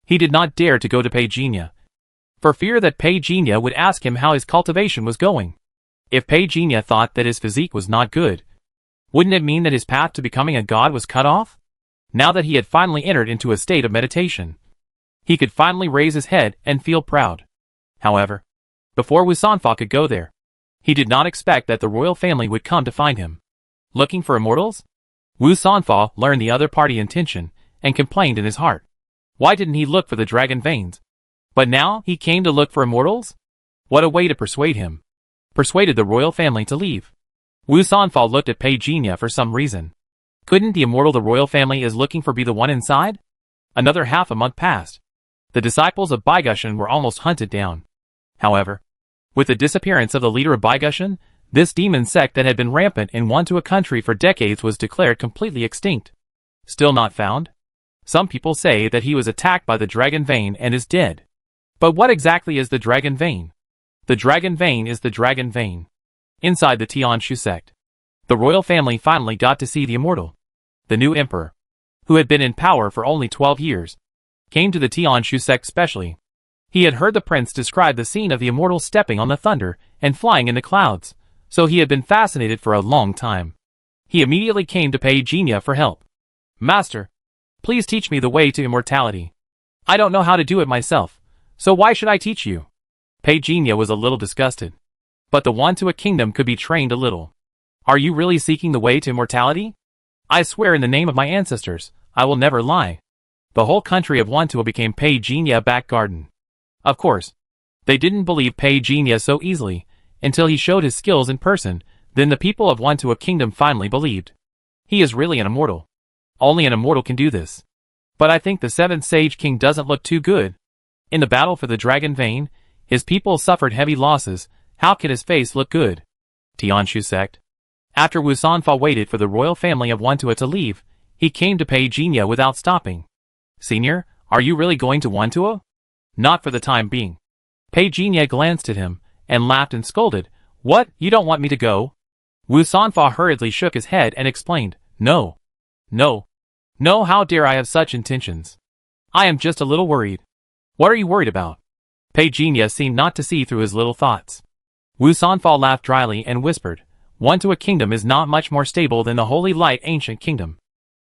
he did not dare to go to Pei Jinya, for fear that Pei Jinya would ask him how his cultivation was going. If Pei Jinya thought that his physique was not good, wouldn't it mean that his path to becoming a god was cut off? Now that he had finally entered into a state of meditation, he could finally raise his head and feel proud. However, before Wu Sanfa could go there, he did not expect that the royal family would come to find him. Looking for immortals? Wu Sanfa learned the other party intention and complained in his heart. Why didn't he look for the dragon veins? But now he came to look for immortals? What a way to persuade him. Persuaded the royal family to leave. Wu Sanfa looked at Pei Jinya for some reason. Couldn't the immortal the royal family is looking for be the one inside? Another half a month passed. The disciples of Baigushan were almost hunted down. However, with the disappearance of the leader of Baigushan, this demon sect that had been rampant in Wantua country for decades was declared completely extinct. Still not found? Some people say that he was attacked by the dragon vein and is dead. But what exactly is the dragon vein? The dragon vein is the dragon vein. Inside the Tianshu sect, the royal family finally got to see the immortal. The new emperor, who had been in power for only 12 years, came to the Tianshu sect specially. He had heard the prince describe the scene of the immortal stepping on the thunder and flying in the clouds, so he had been fascinated for a long time. He immediately came to Pei Jinya for help. Master, please teach me the way to immortality. I don't know how to do it myself, so why should I teach you? Pei Jinya was a little disgusted. But the Wantua kingdom could be trained a little. Are you really seeking the way to immortality? I swear in the name of my ancestors, I will never lie. The whole country of Wantua became Pei Jinya back garden. Of course, they didn't believe Pei Jinya so easily, until he showed his skills in person. Then the people of Wantua kingdom finally believed. He is really an immortal. Only an immortal can do this. But I think the 7th Sage King doesn't look too good. In the battle for the dragon vein, his people suffered heavy losses. How can his face look good? Tianshu sect. After Wu Sanfa waited for the royal family of Wantua to leave, he came to Pei Jinya without stopping. Senior, are you really going to Wantua? Not for the time being. Pei Jinya glanced at him, and laughed and scolded. What, you don't want me to go? Wu Sanfa hurriedly shook his head and explained, No. No. No, how dare I have such intentions? I am just a little worried. What are you worried about? Pei Jinya seemed not to see through his little thoughts. Wu Sanfa laughed dryly and whispered, Wantua kingdom is not much more stable than the Holy Light Ancient Kingdom.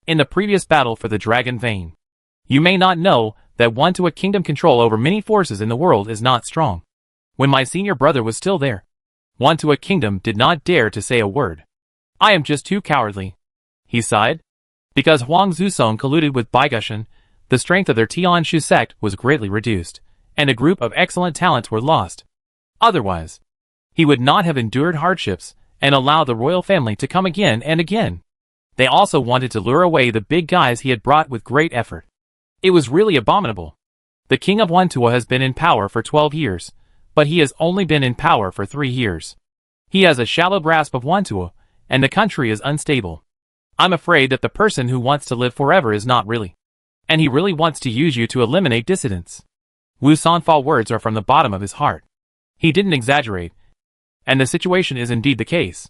In the previous battle for the Dragon Vein, you may not know that Wantua kingdom control over many forces in the world is not strong. When my senior brother was still there, Wantua kingdom did not dare to say a word. I am just too cowardly. He sighed. Because Huang Zusong colluded with Baigushan, the strength of their Tianshu sect was greatly reduced, and a group of excellent talents were lost. Otherwise, he would not have endured hardships and allowed the royal family to come again and again. They also wanted to lure away the big guys he had brought with great effort. It was really abominable. The king of Wantua has been in power for 12 years, but he has only been in power for 3 years. He has a shallow grasp of Wantua, and the country is unstable. I'm afraid that the person who wants to live forever is not really. And he really wants to use you to eliminate dissidents. Wu Sanfa words are from the bottom of his heart. He didn't exaggerate. And the situation is indeed the case.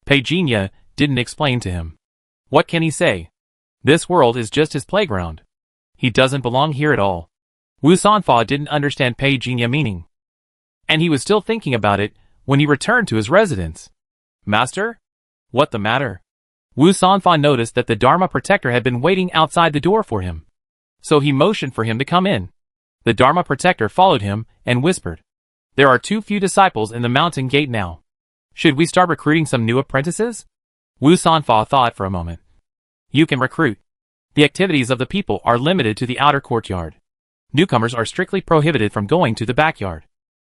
Pei Jinya didn't explain to him. What can he say? This world is just his playground. He doesn't belong here at all. Wu Sanfa didn't understand Pei Jinya meaning. And he was still thinking about it when he returned to his residence. Master? What the matter? Wu Sanfa noticed that the Dharma protector had been waiting outside the door for him. So he motioned for him to come in. The Dharma protector followed him and whispered, "There are too few disciples in the mountain gate now. Should we start recruiting some new apprentices?" Wu Sanfa thought for a moment. You can recruit. The activities of the people are limited to the outer courtyard. Newcomers are strictly prohibited from going to the backyard.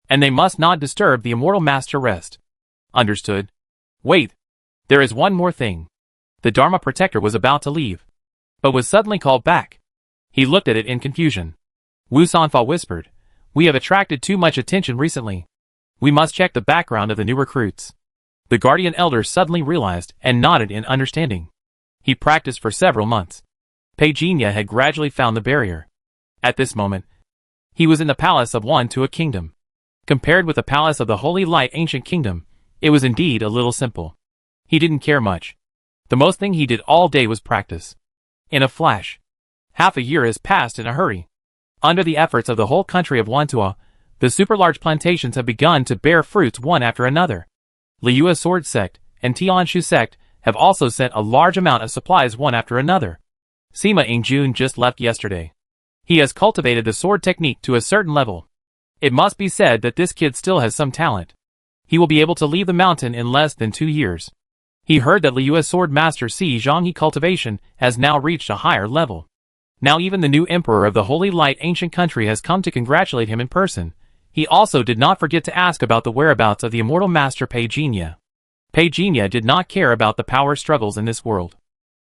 And they must not disturb the immortal master rest. Understood. Wait. There is one more thing. The Dharma protector was about to leave, but was suddenly called back. He looked at it in confusion. Wu Sanfa whispered, "We have attracted too much attention recently. We must check the background of the new recruits." The guardian elder suddenly realized and nodded in understanding. He practiced for several months. Pei Jinya had gradually found the barrier. At this moment, he was in the palace of Wantua Kingdom. Compared with the palace of the Holy Light Ancient Kingdom, it was indeed a little simple. He didn't care much. The most thing he did all day was practice. In a flash, half a year has passed in a hurry. Under the efforts of the whole country of Wantua, the super-large plantations have begun to bear fruits one after another. Liu's sword sect and Tianshu sect have also sent a large amount of supplies one after another. Sima Ingjun just left yesterday. He has cultivated the sword technique to a certain level. It must be said that this kid still has some talent. He will be able to leave the mountain in less than 2 years. He heard that Liu's sword master Si Zhongyi cultivation has now reached a higher level. Now even the new emperor of the Holy Light Ancient Country has come to congratulate him in person. He also did not forget to ask about the whereabouts of the immortal master Pei Jinya. Pei Jinya did not care about the power struggles in this world.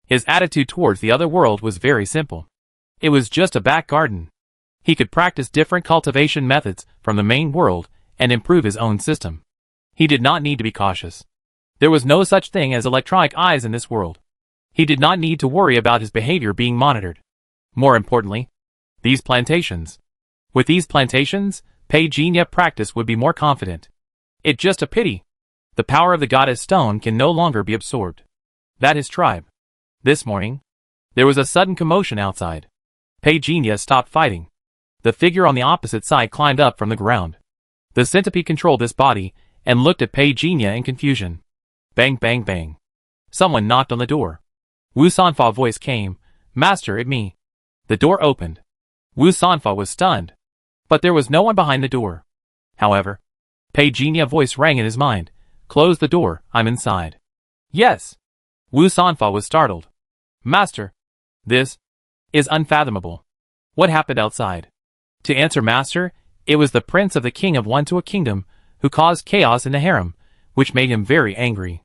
His attitude towards the other world was very simple. It was just a back garden. He could practice different cultivation methods from the main world and improve his own system. He did not need to be cautious. There was no such thing as electronic eyes in this world. He did not need to worry about his behavior being monitored. More importantly, these plantations. With these plantations, Pei Jinya practice would be more confident. It's just a pity. The power of the goddess stone can no longer be absorbed. That his tribe. This morning, there was a sudden commotion outside. Pei Jinya stopped fighting. The figure on the opposite side climbed up from the ground. The centipede controlled this body and looked at Pei Jinya in confusion. Bang bang bang. Someone knocked on the door. Wu Sanfa's voice came, "Master, it me." The door opened. Wu Sanfa was stunned. But there was no one behind the door. However, Pei Jinya's voice rang in his mind. "Close the door, I'm inside." "Yes." Wu Sanfa was startled. "Master, this is unfathomable. What happened outside?" To answer Master, it was the prince of the king of Wantua Kingdom who caused chaos in the harem, which made him very angry.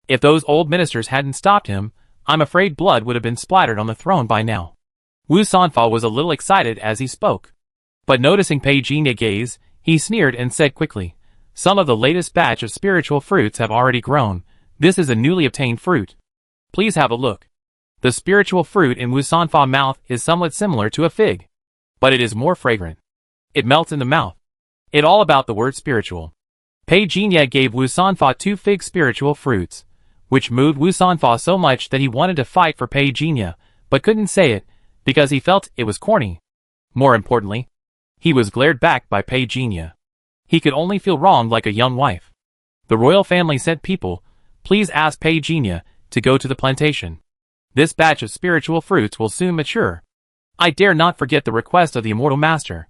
If those old ministers hadn't stopped him, I'm afraid blood would have been splattered on the throne by now. Wu Sanfa was a little excited as he spoke. But noticing Pei Jinya's gaze, he sneered and said quickly, "Some of the latest batch of spiritual fruits have already grown. This is a newly obtained fruit. Please have a look." The spiritual fruit in Wu Sanfa's mouth is somewhat similar to a fig. But it is more fragrant. It melts in the mouth. It's all about the word spiritual. Pei Jinya gave Wu Sanfa 2 fig spiritual fruits, which moved Wu Sanfa so much that he wanted to fight for Pei Jinya, but couldn't say it, because he felt it was corny. More importantly, he was glared back by Pei Jinya. He could only feel wronged like a young wife. The royal family sent people, "Please ask Pei Jinya to go to the plantation. This batch of spiritual fruits will soon mature. I dare not forget the request of the immortal master.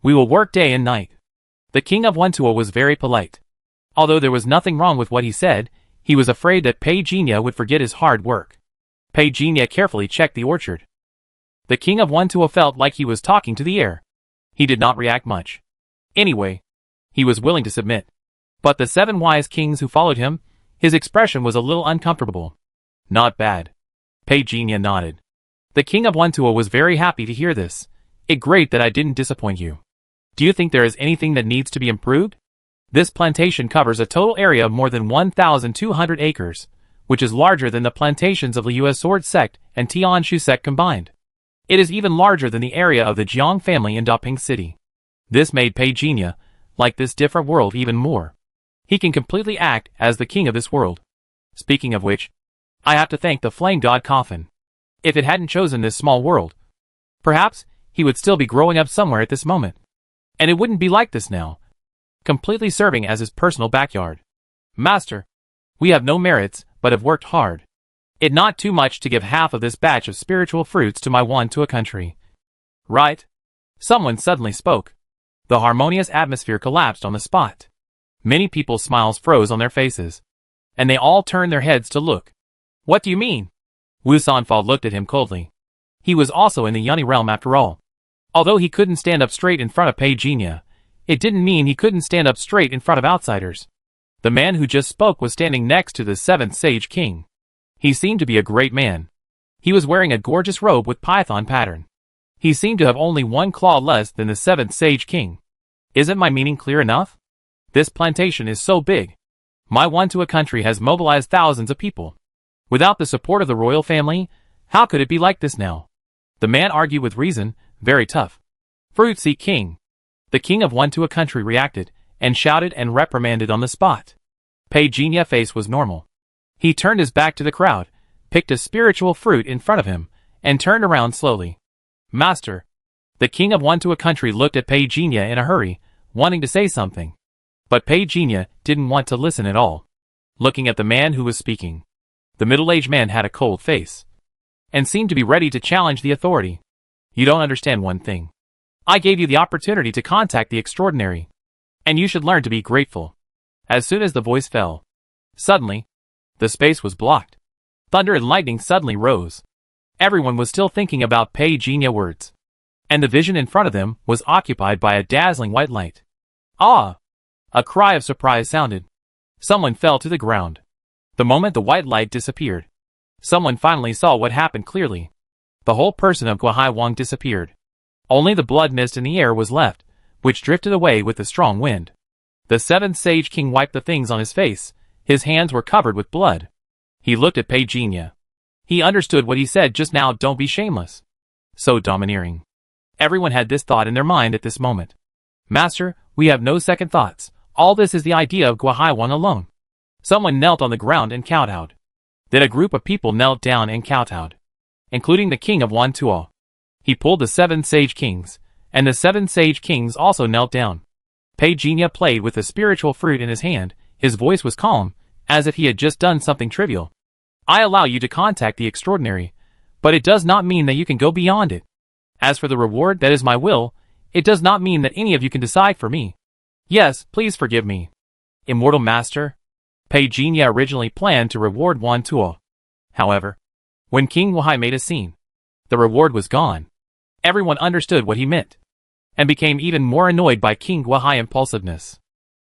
We will work day and night." The king of Wantua was very polite. Although there was nothing wrong with what he said, he was afraid that Pei Jinya would forget his hard work. Pei Jinya carefully checked the orchard. The king of Wantua felt like he was talking to the air. He did not react much. Anyway, he was willing to submit. But the 7 wise kings who followed him, his expression was a little uncomfortable. "Not bad." Pei Jinya nodded. The king of Wantua was very happy to hear this. It's great that I didn't disappoint you. Do you think there is anything that needs to be improved? This plantation covers a total area of more than 1,200 acres, which is larger than the plantations of the U.S. Sword Sect and Tianshu Sect combined. It is even larger than the area of the Jiang family in Daping City. This made Pei Jinya like this different world even more. He can completely act as the king of this world. Speaking of which, I have to thank the Flame God Coffin. If it hadn't chosen this small world, perhaps he would still be growing up somewhere at this moment. And it wouldn't be like this now, completely serving as his personal backyard. Master, we have no merits, but have worked hard. It not too much to give half of this batch of spiritual fruits to my one to a country. Right? Someone suddenly spoke. The harmonious atmosphere collapsed on the spot. Many people's smiles froze on their faces, and they all turned their heads to look. What do you mean? Wu Sanfao looked at him coldly. He was also in the Yunni realm after all. Although he couldn't stand up straight in front of Pei Jinya, it didn't mean he couldn't stand up straight in front of outsiders. The man who just spoke was standing next to the 7th Sage King. He seemed to be a great man. He was wearing a gorgeous robe with python pattern. He seemed to have only one claw less than the 7th Sage King. Isn't my meaning clear enough? This plantation is so big. My one to a country has mobilized thousands of people. Without the support of the royal family, how could it be like this now? The man argued with reason, very tough. Fruitsy King. The king of one to a country reacted, and shouted and reprimanded on the spot. Pei Jinya's face was normal. He turned his back to the crowd, picked a spiritual fruit in front of him, and turned around slowly. Master. The king of one to a country looked at Pei Jinya in a hurry, wanting to say something. But Pei Jinya didn't want to listen at all. Looking at the man who was speaking, the middle-aged man had a cold face, and seemed to be ready to challenge the authority. You don't understand one thing. I gave you the opportunity to contact the extraordinary, and you should learn to be grateful. As soon as the voice fell, suddenly, the space was blocked. Thunder and lightning suddenly rose. Everyone was still thinking about Pei Jinya's words, and the vision in front of them was occupied by a dazzling white light. Ah! A cry of surprise sounded. Someone fell to the ground. The moment the white light disappeared, someone finally saw what happened clearly. The whole person of Guahai Wang disappeared. Only the blood mist in the air was left, which drifted away with the strong wind. The 7th Sage King wiped the things on his face. His hands were covered with blood. He looked at Pei Jinya. He understood what he said just now. Don't be shameless. So domineering. Everyone had this thought in their mind at this moment. Master, we have no second thoughts. All this is the idea of Guahai Wang alone. Someone knelt on the ground and kowtowed. Then a group of people knelt down and kowtowed, including the king of Wan Tuo. He pulled the 7 Sage Kings, and the 7 Sage Kings also knelt down. Pei Jinya played with a spiritual fruit in his hand. His voice was calm, as if he had just done something trivial. I allow you to contact the extraordinary, but it does not mean that you can go beyond it. As for the reward, that is my will. It does not mean that any of you can decide for me. Yes, please forgive me. Immortal Master. Pei Jinya originally planned to reward Wan Tuo. However, when King Wahai made a scene, the reward was gone. Everyone understood what he meant, and became even more annoyed by King Wahai's impulsiveness.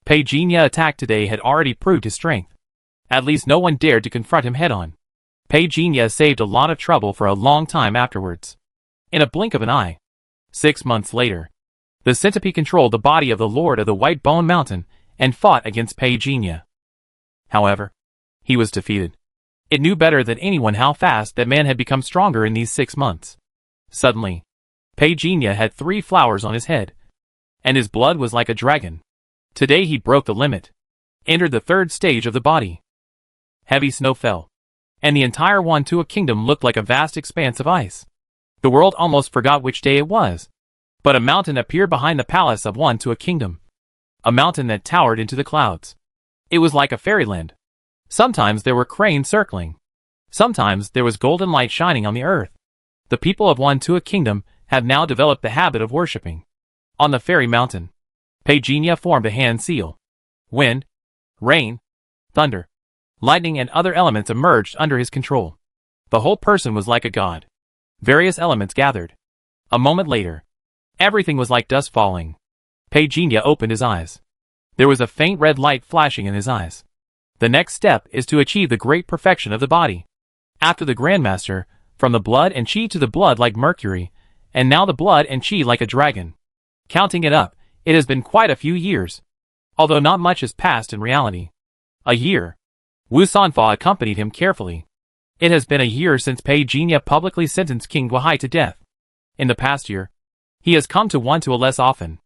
Pei Jinya attack today had already proved his strength. At least no one dared to confront him head-on. Pei Jinya saved a lot of trouble for a long time afterwards. In a blink of an eye. 6 months later, the centipede controlled the body of the Lord of the White Bone Mountain and fought against Pei Jinya. However, he was defeated. It knew better than anyone how fast that man had become stronger in these 6 months. Suddenly, Pei Jinya had 3 flowers on his head, and his blood was like a dragon. Today he broke the limit, entered the 3rd stage of the body. Heavy snow fell, and the entire Wantua kingdom looked like a vast expanse of ice. The world almost forgot which day it was. But a mountain appeared behind the palace of Wantua kingdom. A mountain that towered into the clouds. It was like a fairyland. Sometimes there were cranes circling. Sometimes there was golden light shining on the earth. The people of Wantua kingdom have now developed the habit of worshipping. On the fairy mountain, Pei Jinya formed a hand seal. Wind, rain, thunder, lightning and other elements emerged under his control. The whole person was like a god. Various elements gathered. A moment later, everything was like dust falling. Pei Jinya opened his eyes. There was a faint red light flashing in his eyes. The next step is to achieve the great perfection of the body. After the Grandmaster, from the blood and chi to the blood like mercury, and now the blood and chi like a dragon. Counting it up, it has been quite a few years. Although not much has passed in reality. A year. Wu Sanfa accompanied him carefully. It has been a year since Pei Jinya publicly sentenced King Guahai to death. In the past year, he has come to Wantua less often,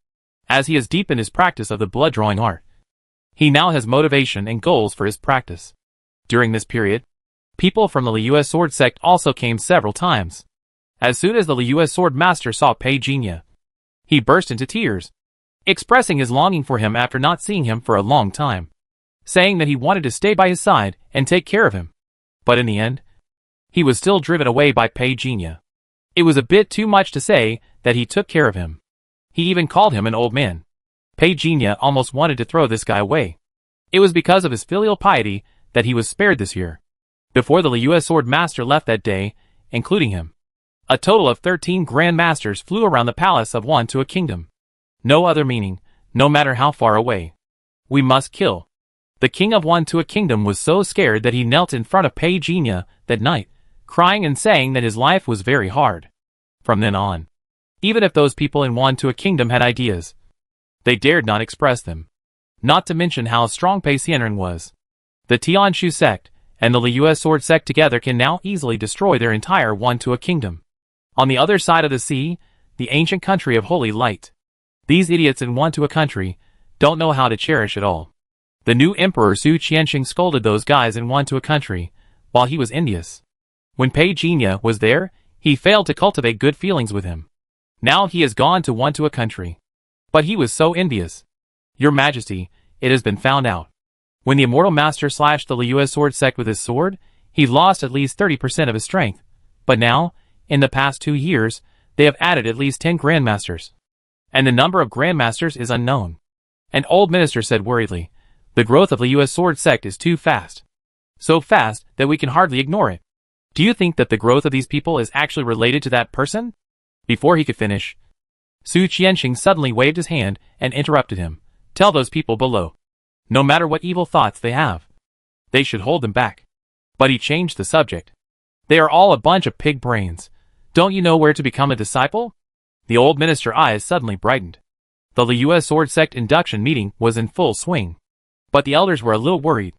as he has deepened his practice of the blood-drawing art. He now has motivation and goals for his practice. During this period, people from the Liu Sword sect also came several times. As soon as the Liu Sword Master saw Pei Jinya, he burst into tears, expressing his longing for him after not seeing him for a long time, saying that he wanted to stay by his side and take care of him. But in the end, he was still driven away by Pei Jinya. It was a bit too much to say that he took care of him. He even called him an old man. Pei Jinya almost wanted to throw this guy away. It was because of his filial piety that he was spared this year. Before the Liu Sword Master left that day, including him, a total of 13 Grand Masters flew around the palace of Wantua Kingdom. No other meaning, no matter how far away. We must kill. The king of Wantua Kingdom was so scared that he knelt in front of Pei Jinya that night, crying and saying that his life was very hard. From then on, even if those people in Wantua Kingdom had ideas, they dared not express them. Not to mention how strong Pei Xianren was. The Tianshu sect and the Liu Sword sect together can now easily destroy their entire Wantua Kingdom. On the other side of the sea, the ancient country of Holy Light. These idiots in Wantua country don't know how to cherish it all. The new emperor Su Qianxing scolded those guys in Wantua country while he was envious. When Pei Jinya was there, he failed to cultivate good feelings with him. Now he has gone to Wantua country. But he was so envious. Your Majesty, it has been found out. When the Immortal Master slashed the Liu Sword sect with his sword, he lost at least 30% of his strength. But now, in the past 2 years, they have added at least 10 Grandmasters. And the number of Grandmasters is unknown. An old minister said worriedly, the growth of the Liu Sword sect is too fast. So fast that we can hardly ignore it. Do you think that the growth of these people is actually related to that person? Before he could finish, Su Qianxing suddenly waved his hand and interrupted him. Tell those people below. No matter what evil thoughts they have, they should hold them back. But he changed the subject. They are all a bunch of pig brains. Don't you know where to become a disciple? The old minister's eyes suddenly brightened. The Liu Sword sect induction meeting was in full swing. But the elders were a little worried.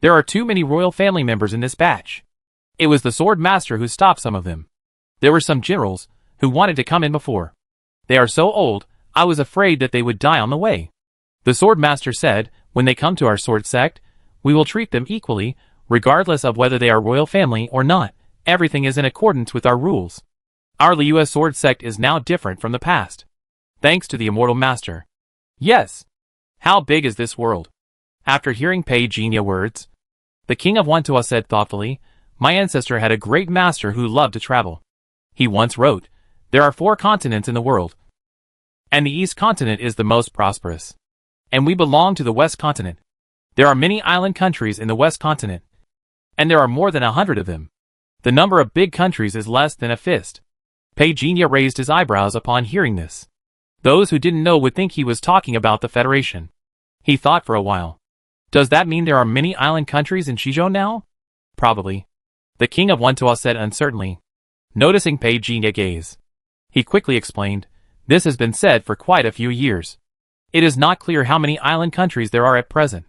There are too many royal family members in this batch. It was the sword master who stopped some of them. There were some generals who wanted to come in before. They are so old, I was afraid that they would die on the way. The sword master said, when they come to our sword sect, we will treat them equally, regardless of whether they are royal family or not. Everything is in accordance with our rules. Our Liu Sword sect is now different from the past. Thanks to the Immortal Master. Yes. How big is this world? After hearing Pei Jinya words, the king of Wantua said thoughtfully, my ancestor had a great master who loved to travel. He once wrote, there are 4 continents in the world, and the East continent is the most prosperous. And we belong to the West continent. There are many island countries in the West continent, and there are more than 100 of them. The number of big countries is less than a fist. Pei Jinya raised his eyebrows upon hearing this. Those who didn't know would think he was talking about the Federation. He thought for a while. Does that mean there are many island countries in Shizhou now? Probably. The king of Wantua said uncertainly, noticing Pei Jinya gaze. He quickly explained, this has been said for quite a few years. It is not clear how many island countries there are at present.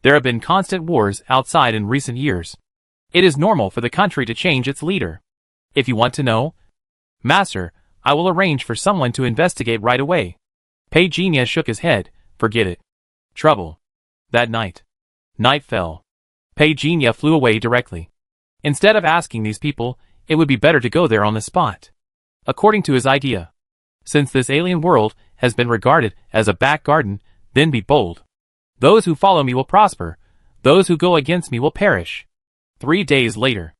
There have been constant wars outside in recent years. It is normal for the country to change its leader. If you want to know, Master, I will arrange for someone to investigate right away. Pei Jinya shook his head, forget it. Trouble. That night. Night fell. Pei Jinya flew away directly. Instead of asking these people, it would be better to go there on the spot. According to his idea. Since this alien world has been regarded as a back garden, then be bold. Those who follow me will prosper. Those who go against me will perish. 3 days later,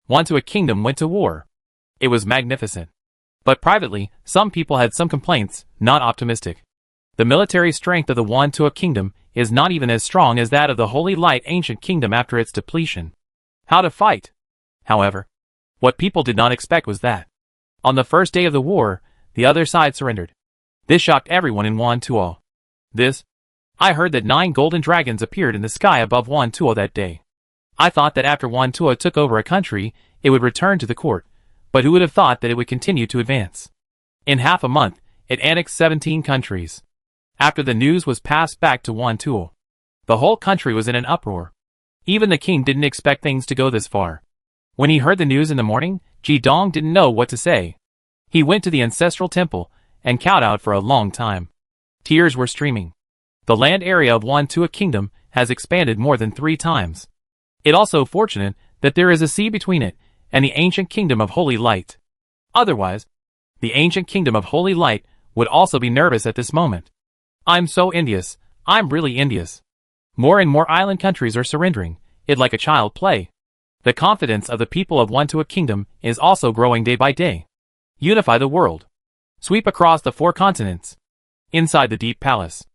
Wantua Kingdom went to war. It was magnificent. But privately, some people had some complaints, not optimistic. The military strength of the Wantua Kingdom is not even as strong as that of the Holy Light Ancient Kingdom after its depletion. How to fight? However, what people did not expect was that, on the first day of the war, the other side surrendered. This shocked everyone in Wantua. I heard that 9 golden dragons appeared in the sky above Wantua that day. I thought that after Wantua took over a country, it would return to the court, but who would have thought that it would continue to advance? In half a month, it annexed 17 countries. After the news was passed back to Wantuo, the whole country was in an uproar. Even the king didn't expect things to go this far. When he heard the news in the morning, Ji Dong didn't know what to say. He went to the ancestral temple and kowtowed for a long time. Tears were streaming. The land area of Wantua Kingdom has expanded more than 3 times. It also fortunate that there is a sea between it and the ancient kingdom of Holy Light. Otherwise, the ancient kingdom of Holy Light would also be nervous at this moment. I'm so envious. I'm really envious. More and more island countries are surrendering. It like a child play. The confidence of the people of Wantua Kingdom is also growing day by day. Unify the world. Sweep across the 4 continents. Inside the deep palace.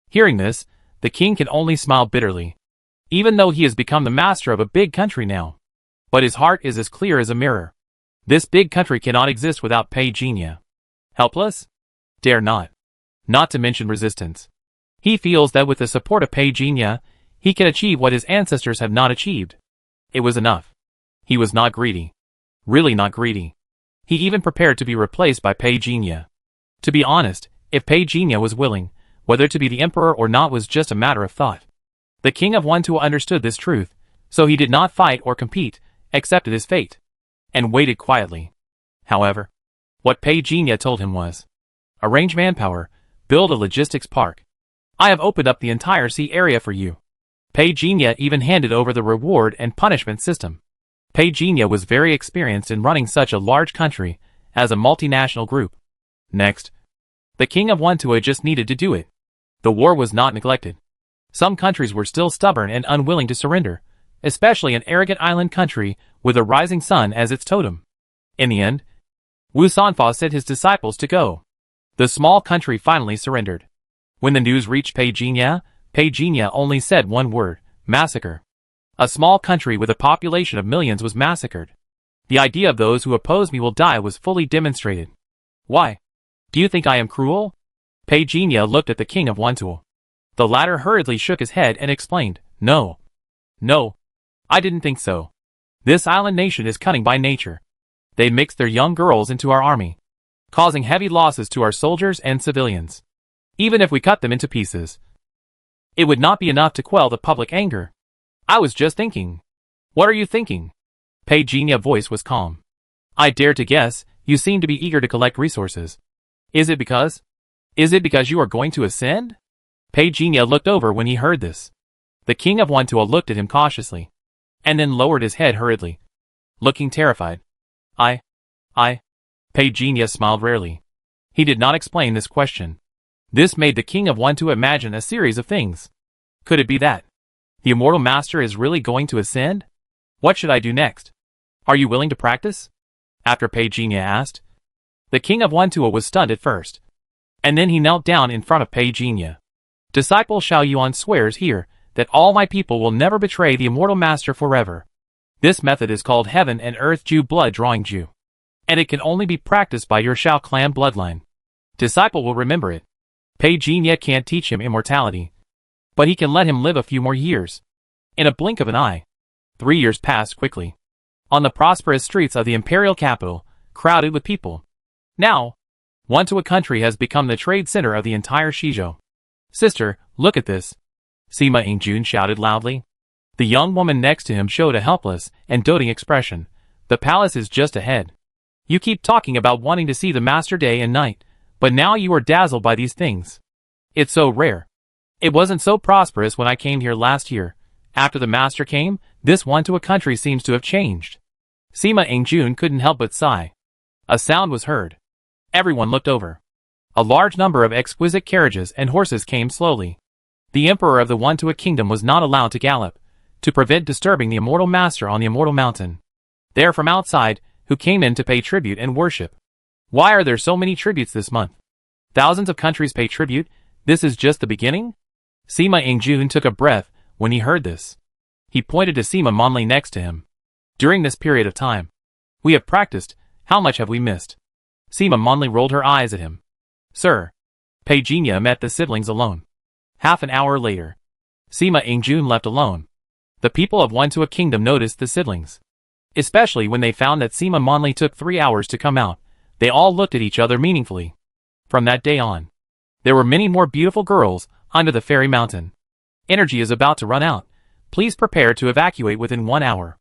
Hearing this, the king can only smile bitterly. Even though he has become the master of a big country now. But his heart is as clear as a mirror. This big country cannot exist without Pei Jinya. Helpless? Dare not. Not to mention resistance. He feels that with the support of Pei Jinya, he can achieve what his ancestors have not achieved. It was enough. He was not greedy. Really not greedy. He even prepared to be replaced by Pei Jinya. To be honest, if Pei Jinya was willing, whether to be the emperor or not was just a matter of thought. The king of Wantua understood this truth, so he did not fight or compete, accepted his fate, and waited quietly. However, what Pei Jinya told him was, arrange manpower, build a logistics park. I have opened up the entire sea area for you. Pei Jinya even handed over the reward and punishment system. Pei Jinya was very experienced in running such a large country as a multinational group. Next, the king of Wantua just needed to do it. The war was not neglected. Some countries were still stubborn and unwilling to surrender, especially an arrogant island country with a rising sun as its totem. In the end, Wu Sanfa sent his disciples to go. The small country finally surrendered. When the news reached Pei Jinya only said one word, massacre. A small country with a population of millions was massacred. The idea of those who oppose me will die was fully demonstrated. Why? Do you think I am cruel? Pei Jinya looked at the king of Wantua. The latter hurriedly shook his head and explained, No. No. I didn't think so. This island nation is cunning by nature. They mix their young girls into our army, causing heavy losses to our soldiers and civilians. Even if we cut them into pieces, it would not be enough to quell the public anger. I was just thinking. What are you thinking? Pei Jinya's voice was calm. I dare to guess, you seem to be eager to collect resources. Is it because you are going to ascend? Pei Jinya looked over when he heard this. The king of Wantua looked at him cautiously, and then lowered his head hurriedly, looking terrified. Pei Jinya smiled rarely. He did not explain this question. This made the king of Wantua imagine a series of things. Could it be that the immortal master is really going to ascend? What should I do next? Are you willing to practice? After Pei Jinya asked. The king of Wantua was stunned at first, and then he knelt down in front of Pei Jinya. Disciple Xiao Yuan swears here that all my people will never betray the immortal master forever. This method is called Heaven and Earth Ju blood drawing Ju, and it can only be practiced by your Xiao clan bloodline. Disciple will remember it. Pei Jinya can't teach him immortality, but he can let him live a few more years. In a blink of an eye, 3 years passed quickly. On the prosperous streets of the imperial capital, crowded with people. Now, Wantua country has become the trade center of the entire Shizhou. Sister, look at this. Sima Yingjun shouted loudly. The young woman next to him showed a helpless and doting expression. The palace is just ahead. You keep talking about wanting to see the master day and night, but now you are dazzled by these things. It's so rare. It wasn't so prosperous when I came here last year. After the master came, this Wantua country seems to have changed. Sima Yingjun couldn't help but sigh. A sound was heard. Everyone looked over. A large number of exquisite carriages and horses came slowly. The emperor of the Wantua kingdom was not allowed to gallop, to prevent disturbing the immortal master on the immortal mountain. They are from outside, who came in to pay tribute and worship. Why are there so many tributes this month? Thousands of countries pay tribute. This is just the beginning? Sima Yingjun took a breath when he heard this. He pointed to Sima Monli next to him. During this period of time, we have practiced. How much have we missed? Sima Monli rolled her eyes at him. Sir. Pei Jinya met the siblings alone. Half an hour later, Sima Yingjun left alone. The people of Wantua Kingdom noticed the siblings. Especially when they found that Sima Monli took 3 hours to come out, They all looked at each other meaningfully. From that day on, there were many more beautiful girls under the fairy mountain. Energy is about to run out. Please prepare to evacuate within 1 hour.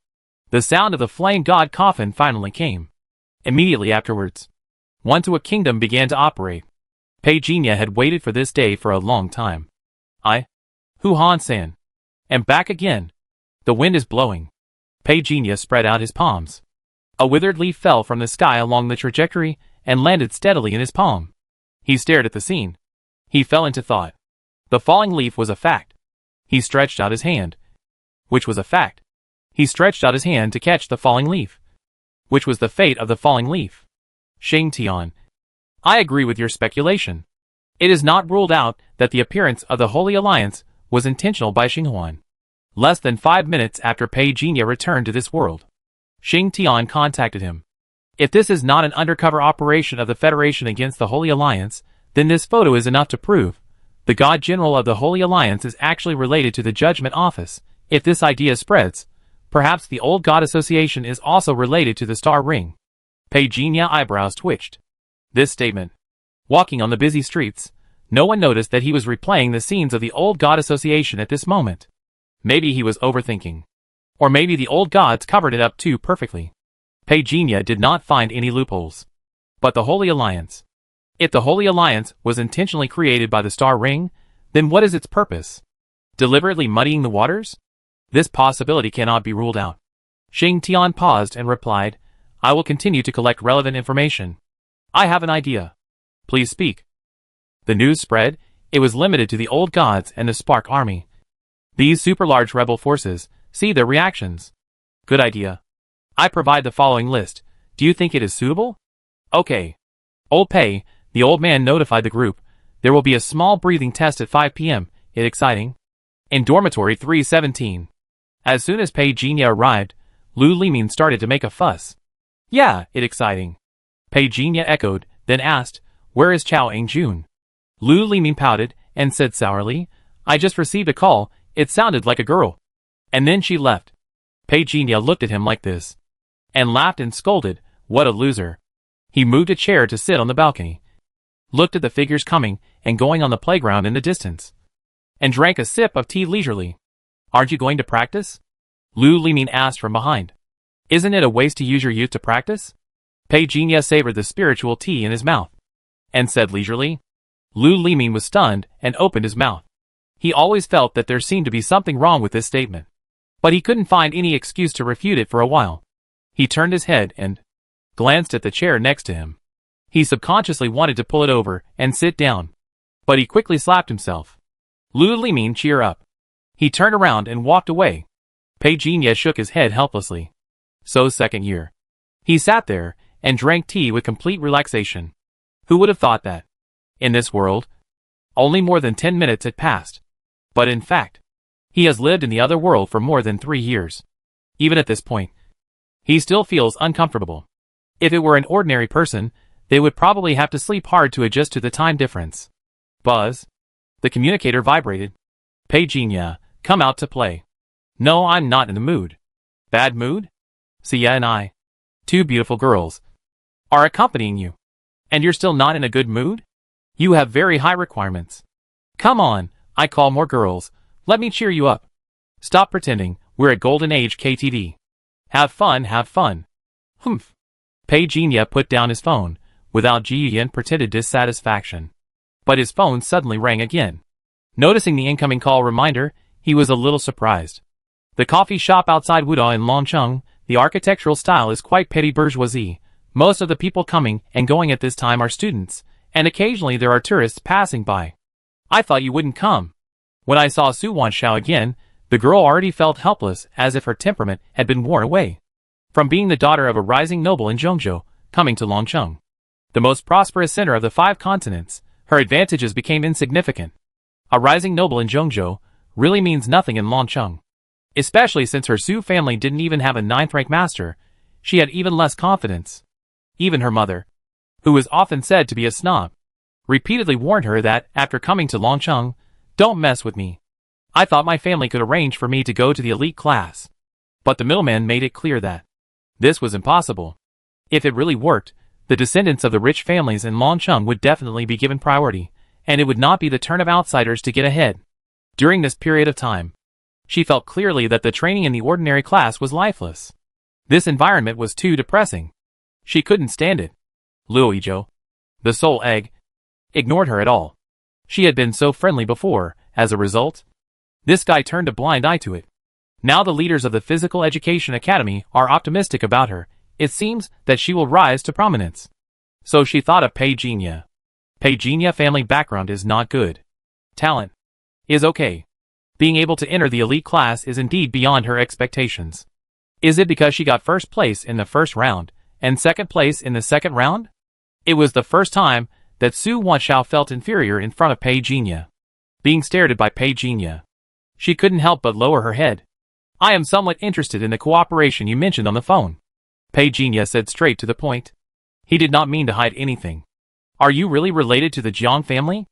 The sound of the flame god coffin finally came. Immediately afterwards, One to a Kingdom began to operate. Peijinha had waited for this day for a long time. Hu-Han-san. Am back again. The wind is blowing. Peijinha spread out his palms. A withered leaf fell from the sky along the trajectory and landed steadily in his palm. He stared at the scene. He fell into thought. The falling leaf was a fact. He stretched out his hand. Which was a fact. He stretched out his hand to catch the falling leaf. Which was the fate of the falling leaf. Shang Tian. I agree with your speculation. It is not ruled out that the appearance of the Holy Alliance was intentional by Xinghuan. Less than 5 minutes after Peijinha returned to this world, Shang Tian contacted him. If this is not an undercover operation of the Federation against the Holy Alliance, then this photo is enough to prove the God General of the Holy Alliance is actually related to the Judgment Office. If this idea spreads, perhaps the Old God Association is also related to the Star Ring. Peijinha eyebrows twitched. This statement. Walking on the busy streets, no one noticed that he was replaying the scenes of the Old God Association at this moment. Maybe he was overthinking. Or maybe the old gods covered it up too perfectly. Peijinha did not find any loopholes. But the Holy Alliance. If the Holy Alliance was intentionally created by the Star Ring, then what is its purpose? Deliberately muddying the waters? This possibility cannot be ruled out. Shang Tian paused and replied, I will continue to collect relevant information. I have an idea. Please speak. The news spread. It was limited to the old gods and the Spark Army. These super-large rebel forces, see their reactions. Good idea. I provide the following list. Do you think it is suitable? Okay. Old Pei, the old man notified the group. There will be a small breathing test at 5 p.m. It exciting? In dormitory 317. As soon as Peijinha arrived, Lu Limin started to make a fuss. Yeah, it exciting. Peijinha echoed, then asked, where is Chao Aingjun? Lu Limin pouted and said sourly, I just received a call. It sounded like a girl. And then she left. Peijinha looked at him like this. And laughed and scolded, what a loser. He moved a chair to sit on the balcony. Looked at the figures coming and going on the playground in the distance. And drank a sip of tea leisurely. Aren't you going to practice? Lu Limin asked from behind. Isn't it a waste to use your youth to practice? Peijinha savored the spiritual tea in his mouth. And said leisurely. Lu Limin was stunned and opened his mouth. He always felt that there seemed to be something wrong with this statement. But he couldn't find any excuse to refute it for a while. He turned his head and glanced at the chair next to him. He subconsciously wanted to pull it over and sit down. But he quickly slapped himself. Lu Limin, cheer up. He turned around and walked away. Peijinha shook his head helplessly. So second year. He sat there and drank tea with complete relaxation. Who would have thought that? In this world, only more than 10 minutes had passed. But in fact, he has lived in the other world for more than 3 years. Even at this point, he still feels uncomfortable. If it were an ordinary person, they would probably have to sleep hard to adjust to the time difference. Buzz. The communicator vibrated. Peijinha, come out to play. No, I'm not in the mood. Bad mood? Sia and I, 2 beautiful girls, are accompanying you. And you're still not in a good mood? You have very high requirements. Come on, I call more girls. Let me cheer you up. Stop pretending, we're at Golden Age KTV. Have fun, have fun. Humph. Peijinha put down his phone, without Jiyan pretended dissatisfaction. But his phone suddenly rang again. Noticing the incoming call reminder, he was a little surprised. The coffee shop outside Wuda in Longcheng, the architectural style is quite petty bourgeoisie. Most of the people coming and going at this time are students, and occasionally there are tourists passing by. I thought you wouldn't come. When I saw Su Wanshao again, the girl already felt helpless as if her temperament had been worn away. From being the daughter of a rising noble in Zhongzhou, coming to Longcheng, the most prosperous center of the 5 continents, her advantages became insignificant. A rising noble in Zhongzhou really means nothing in Longcheng. Especially since her Su family didn't even have a 9th-rank master, she had even less confidence. Even her mother, who was often said to be a snob, repeatedly warned her that, after coming to Longcheng, don't mess with me. I thought my family could arrange for me to go to the elite class. But the middleman made it clear that this was impossible. If it really worked, The descendants of the rich families in Longcheng would definitely be given priority, and it would not be the turn of outsiders to get ahead. During this period of time, she felt clearly that the training in the ordinary class was lifeless. This environment was too depressing. She couldn't stand it. Luo Yizhou, the soul egg, ignored her at all. She had been so friendly before. As a result, this guy turned a blind eye to it. Now the leaders of the Physical Education Academy are optimistic about her. It seems that she will rise to prominence. So she thought of Pei Jinya. Pei Jinya family background is not good. Talent is okay. Being able to enter the elite class is indeed beyond her expectations. Is it because she got first place in the first round and second place in the second round? It was the first time that Su Wanshao felt inferior in front of Pei Jinya. Being stared at by Pei Jinya, she couldn't help but lower her head. I am somewhat interested in the cooperation you mentioned on the phone. Pei Jinya said straight to the point. He did not mean to hide anything. Are you really related to the Jiang family?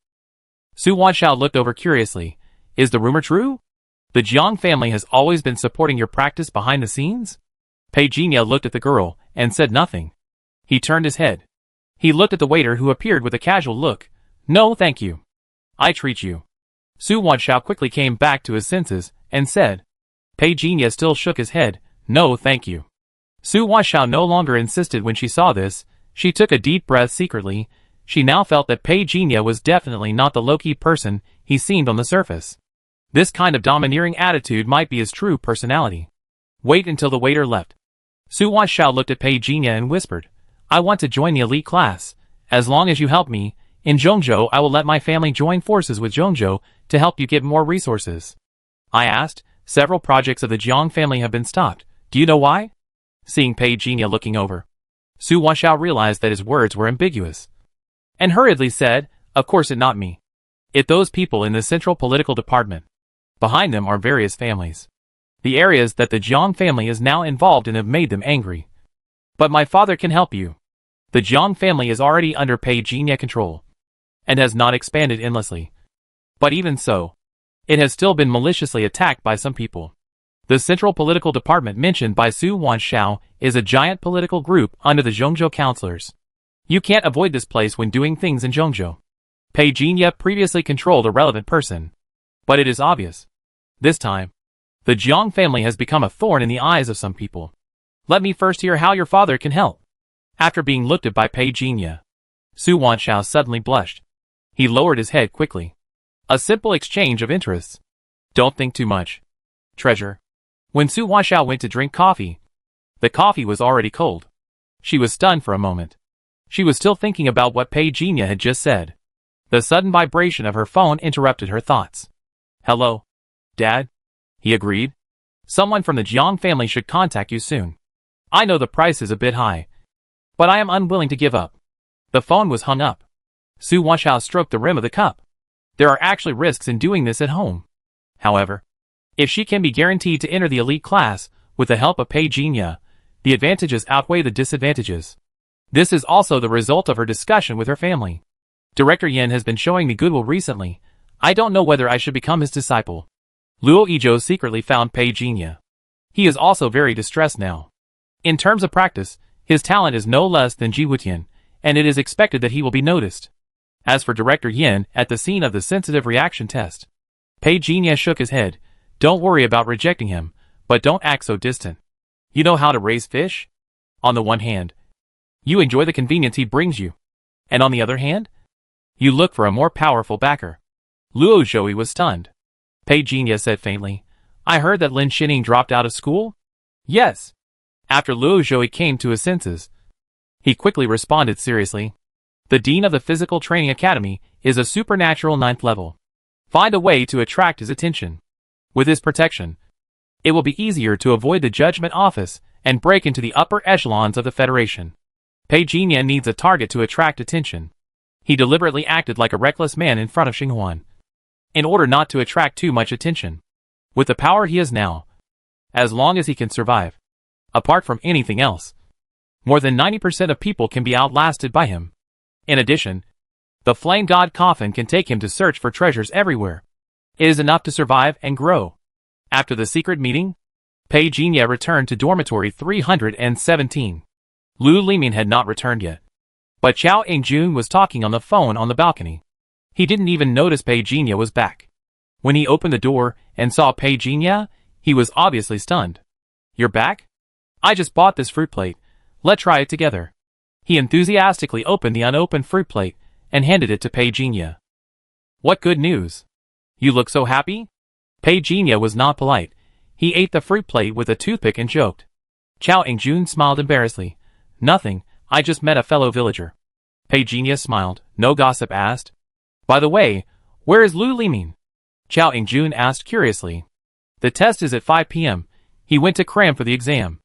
Su Wanshao looked over curiously. Is the rumor true? The Jiang family has always been supporting your practice behind the scenes? Pei Jinya looked at the girl and said nothing. He turned his head. He looked at the waiter who appeared with a casual look. No, thank you. I treat you. Su Wanshao quickly came back to his senses and said. Pei Jinya still shook his head. No, thank you. Su Wanshao no longer insisted when she saw this. She took a deep breath secretly. She now felt that Pei Jinya was definitely not the low-key person he seemed on the surface. This kind of domineering attitude might be his true personality. Wait until the waiter left. Su Wanshao looked at Pei Jinya and whispered, I want to join the elite class. As long as you help me, in Zhongzhou I will let my family join forces with Zhongzhou to help you get more resources. I asked, several projects of the Jiang family have been stopped. Do you know why? Seeing Pei Jinya looking over, Su Wanshao realized that his words were ambiguous. And hurriedly said, of course it not me. It those people in the central political department. Behind them are various families. The areas that the Jiang family is now involved in have made them angry. But my father can help you. The Jiang family is already under Pei Jinya control, and has not expanded endlessly. But even so, it has still been maliciously attacked by some people. The central political department mentioned by Su Wanshao is a giant political group under the Zhongzhou councillors. You can't avoid this place when doing things in Zhongzhou. Pei Jinya previously controlled a relevant person. But it is obvious. This time, the Jiang family has become a thorn in the eyes of some people. Let me first hear how your father can help. After being looked at by Pei Jinya, Su Wanshao suddenly blushed. He lowered his head quickly. A simple exchange of interests. Don't think too much. Treasure. When Su Wanshao went to drink coffee, the coffee was already cold. She was stunned for a moment. She was still thinking about what Pei Jinya had just said. The sudden vibration of her phone interrupted her thoughts. Hello, Dad? He agreed. Someone from the Jiang family should contact you soon. I know the price is a bit high, but I am unwilling to give up. The phone was hung up. Su Wanshao stroked the rim of the cup. There are actually risks in doing this at home. However, if she can be guaranteed to enter the elite class with the help of Pei Jinya, the advantages outweigh the disadvantages. This is also the result of her discussion with her family. Director Yin has been showing me goodwill recently. I don't know whether I should become his disciple. Luo Yizhou secretly found Pei Jinya. He is also very distressed now. In terms of practice, his talent is no less than Ji Wutian, and it is expected that he will be noticed. As for Director Yin, at the scene of the sensitive reaction test, Pei Jinya shook his head. Don't worry about rejecting him, but don't act so distant. You know how to raise fish? On the one hand, you enjoy the convenience he brings you. And on the other hand, you look for a more powerful backer. Luo Zhou was stunned. Pei Jinya said faintly, I heard that Lin Xining dropped out of school? Yes. After Luo Zhou came to his senses, he quickly responded seriously. The Dean of the Physical Training Academy is a supernatural 9th level. Find a way to attract his attention. With his protection, it will be easier to avoid the judgment office and break into the upper echelons of the Federation. Pei Jinya needs a target to attract attention. He deliberately acted like a reckless man in front of Xinghuan, in order not to attract too much attention. With the power he has now, as long as he can survive, apart from anything else, more than 90% of people can be outlasted by him. In addition, the Flame God Coffin can take him to search for treasures everywhere. It is enough to survive and grow. After the secret meeting, Pei Jinya returned to dormitory 317. Lu Limin had not returned yet. But Chao Ing-jun was talking on the phone on the balcony. He didn't even notice Pei Jinya was back. When he opened the door and saw Pei Jinya, he was obviously stunned. "You're back? I just bought this fruit plate. Let's try it together." He enthusiastically opened the unopened fruit plate and handed it to Pei Jinya. "What good news? You look so happy?" Pei Jinya was not polite. He ate the fruit plate with a toothpick and joked. Chao Ing-jun smiled embarrassedly. "Nothing, I just met a fellow villager." Pei Jinya smiled. "No gossip?" asked. "By the way, where is Lu Limin?" Chao Ing-jun asked curiously. "The test is at 5 p.m. He went to cram for the exam."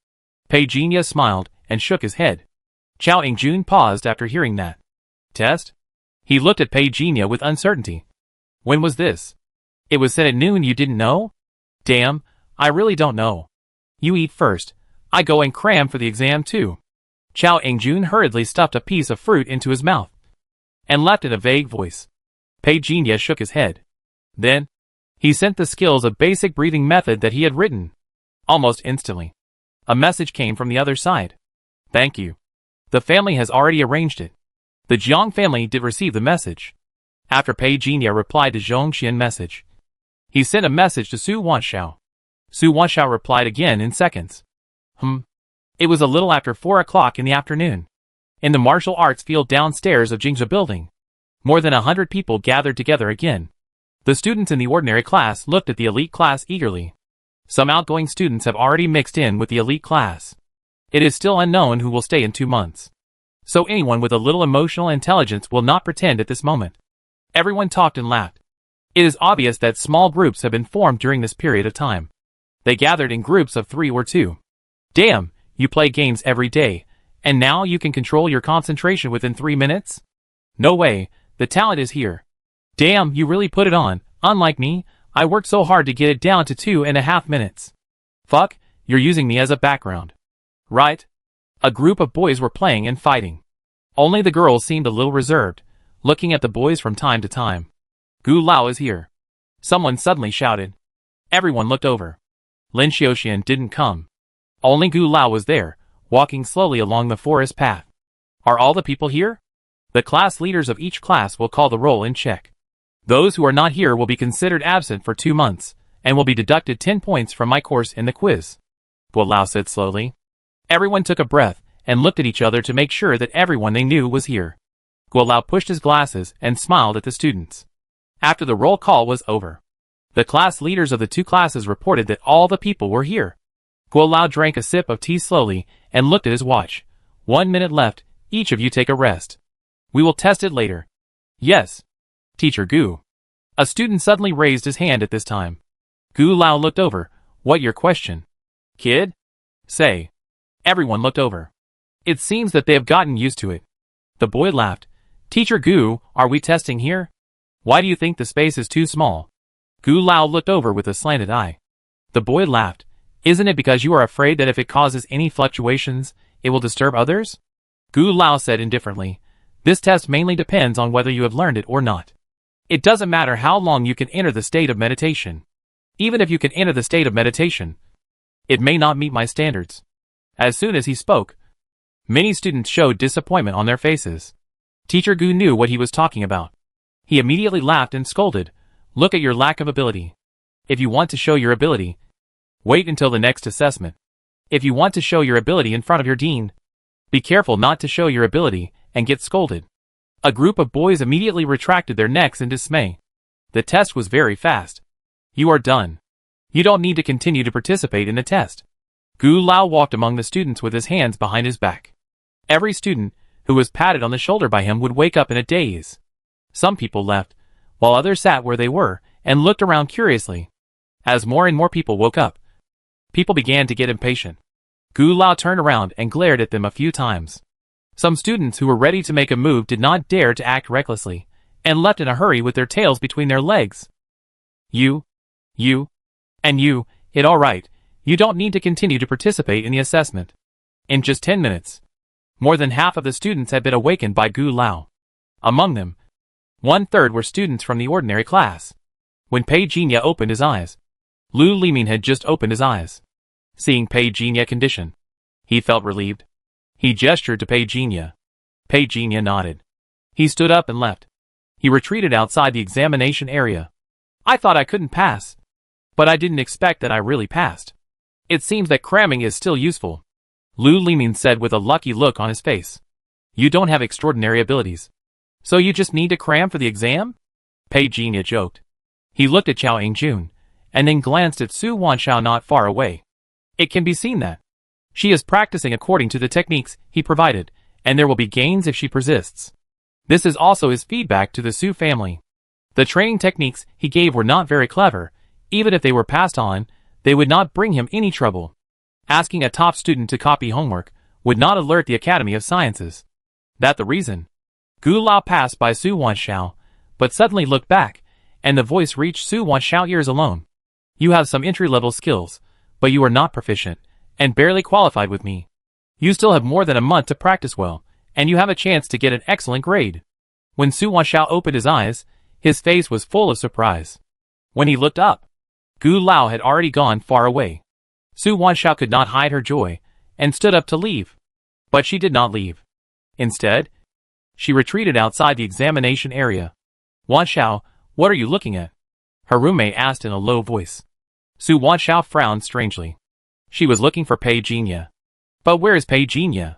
Pei Jinya smiled and shook his head. Chao Ing-jun paused after hearing that. "Test?" He looked at Pei Jinya with uncertainty. "When was this?" "It was said at noon. You didn't know?" "Damn, I really don't know." "You eat first. I go and cram for the exam too." Chao Ing-jun hurriedly stuffed a piece of fruit into his mouth and left in a vague voice. Pei Jinya shook his head. Then, he sent the skills of basic breathing method that he had written. Almost instantly, a message came from the other side. "Thank you. The family has already arranged it." The Jiang family did receive the message. After Pei Jinya replied to Zhong Xian's message, he sent a message to Su Wanshao. Su Wanshao replied again in seconds. It was a little after 4 o'clock in the afternoon. In the martial arts field downstairs of Jingzhou building, more than 100 people gathered together again. The students in the ordinary class looked at the elite class eagerly. Some outgoing students have already mixed in with the elite class. It is still unknown who will stay in 2 months. So anyone with a little emotional intelligence will not pretend at this moment. Everyone talked and laughed. It is obvious that small groups have been formed during this period of time. They gathered in groups of 3 or 2. "Damn, you play games every day, and now you can control your concentration within 3 minutes? No way, the talent is here. Damn, you really put it on. Unlike me, I worked so hard to get it down to 2.5 minutes. Fuck, you're using me as a background. Right?" A group of boys were playing and fighting. Only the girls seemed a little reserved, looking at the boys from time to time. "Gu Lao is here." Someone suddenly shouted. Everyone looked over. Lin Xiaoxian didn't come. Only Gu Lao was there, walking slowly along the forest path. "Are all the people here?" The class leaders of each class will call the roll in check. Those who are not here will be considered absent for 2 months, and will be deducted 10 points from my course in the quiz. Gu Lao said slowly. Everyone took a breath, and looked at each other to make sure that everyone they knew was here. Gu Lao pushed his glasses and smiled at the students. After the roll call was over, the class leaders of the 2 classes reported that all the people were here. Gu Lao drank a sip of tea slowly and looked at his watch. 1 minute left, each of you take a rest. We will test it later. Yes. Teacher Gu. A student suddenly raised his hand at this time. Gu Lao looked over. What your question? Kid? Say. Everyone looked over. It seems that they have gotten used to it. The boy laughed. Teacher Gu, are we testing here? Why do you think the space is too small? Gu Lao looked over with a slanted eye. The boy laughed. Isn't it because you are afraid that if it causes any fluctuations, it will disturb others? Gu Lao said indifferently. This test mainly depends on whether you have learned it or not. It doesn't matter how long you can enter the state of meditation. Even if you can enter the state of meditation, it may not meet my standards. As soon as he spoke, many students showed disappointment on their faces. Teacher Gu knew what he was talking about. He immediately laughed and scolded. Look at your lack of ability. If you want to show your ability, wait until the next assessment. If you want to show your ability in front of your dean, be careful not to show your ability and get scolded. A group of boys immediately retracted their necks in dismay. The test was very fast. You are done. You don't need to continue to participate in the test. Gu Lao walked among the students with his hands behind his back. Every student who was patted on the shoulder by him would wake up in a daze. Some people left, while others sat where they were and looked around curiously. As more and more people woke up, people began to get impatient. Gu Lao turned around and glared at them a few times. Some students who were ready to make a move did not dare to act recklessly, and left in a hurry with their tails between their legs. You, and you, it all right, you don't need to continue to participate in the assessment. In just 10 minutes, more than half of the students had been awakened by Gu Lao. Among them, 1/3 were students from the ordinary class. When Pei Jinya opened his eyes, Lu Limin had just opened his eyes. Seeing Pei Jinya's condition, he felt relieved. He gestured to Pei Jinya. Pei Jinya nodded. He stood up and left. He retreated outside the examination area. I thought I couldn't pass. But I didn't expect that I really passed. It seems that cramming is still useful. Lu Limin said with a lucky look on his face. You don't have extraordinary abilities. So you just need to cram for the exam? Pei Jinya joked. He looked at Chao Yingjun, and then glanced at Su Wanshao not far away. It can be seen that she is practicing according to the techniques he provided, and there will be gains if she persists. This is also his feedback to the Su family. The training techniques he gave were not very clever. Even if they were passed on, they would not bring him any trouble. Asking a top student to copy homework would not alert the Academy of Sciences. That the reason. Gu Lao passed by Su Wanshao, but suddenly looked back, and the voice reached Su Wanshao's ears alone. You have some entry-level skills, but you are not proficient, and barely qualified with me. You still have more than a month to practice well, and you have a chance to get an excellent grade. When Su Wanshao opened his eyes, his face was full of surprise. When he looked up, Gu Lao had already gone far away. Su Wanshao could not hide her joy, and stood up to leave. But she did not leave. Instead, she retreated outside the examination area. Wanshao, what are you looking at? Her roommate asked in a low voice. Su Wanshao frowned strangely. She was looking for Pei Jinya. But where is Pei Jinya?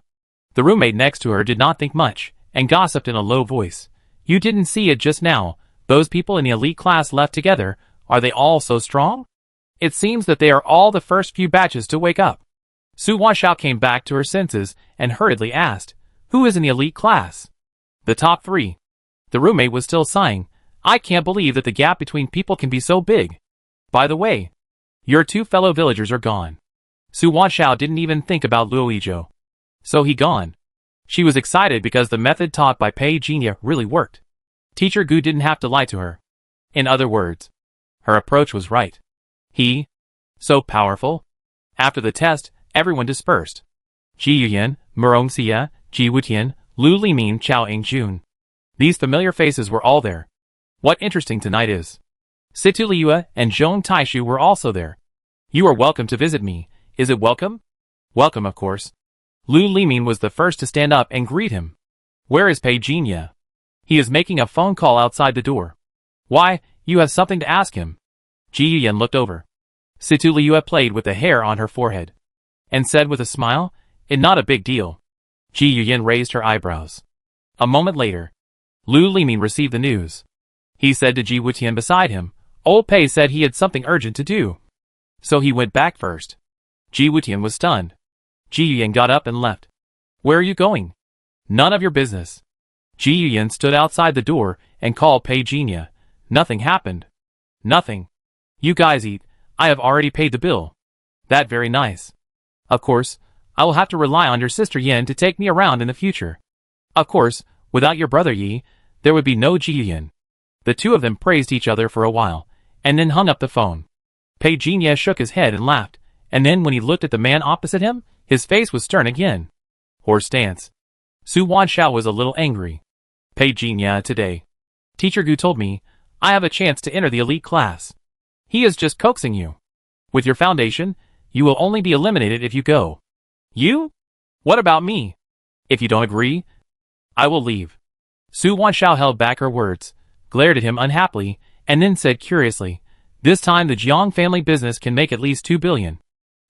The roommate next to her did not think much, and gossiped in a low voice. You didn't see it just now. Those people in the elite class left together, are they all so strong? It seems that they are all the first few batches to wake up. Su Wanshao came back to her senses and hurriedly asked, who is in the elite class? The top 3. The roommate was still sighing. I can't believe that the gap between people can be so big. By the way, your 2 fellow villagers are gone. Su Wanshao didn't even think about Luoizhou. So he gone. She was excited because the method taught by Pei Jinya really worked. Teacher Gu didn't have to lie to her. In other words, her approach was right. He? So powerful? After the test, everyone dispersed. Ji Yuyan, Murong Xia, Ji Wutian, Lu Limin, Chao Yingjun. These familiar faces were all there. What interesting tonight is. Situ Liua and Zhong Taishu were also there. You are welcome to visit me. Is it welcome? Welcome, of course. Lu Limin was the first to stand up and greet him. Where is Pei Jinya? He is making a phone call outside the door. Why, you have something to ask him. Ji Yuyan looked over. Situ Liua played with the hair on her forehead, and said with a smile, "It's not a big deal." Ji Yuyan raised her eyebrows. A moment later, Lu Limin received the news. He said to Ji Wutian beside him, Old Pei said he had something urgent to do. So he went back first. Ji Wutian was stunned. Ji Yuyan got up and left. Where are you going? None of your business. Ji Yuyan stood outside the door and called Pei Jinya. Nothing happened. Nothing. You guys eat. I have already paid the bill. That very nice. Of course, I will have to rely on your sister Yen to take me around in the future. Of course, without your brother Yi, there would be no Ji Yuyan. The two of them praised each other for a while, and then hung up the phone. Pei Jinya shook his head and laughed, and then when he looked at the man opposite him, his face was stern again. Horse stance. Su Wanshao was a little angry. Pei Jinya today. Teacher Gu told me, I have a chance to enter the elite class. He is just coaxing you. With your foundation, you will only be eliminated if you go. You? What about me? If you don't agree, I will leave. Su Wanshao held back her words, glared at him unhappily, and then said curiously, This time the Jiang family business can make at least 2 billion.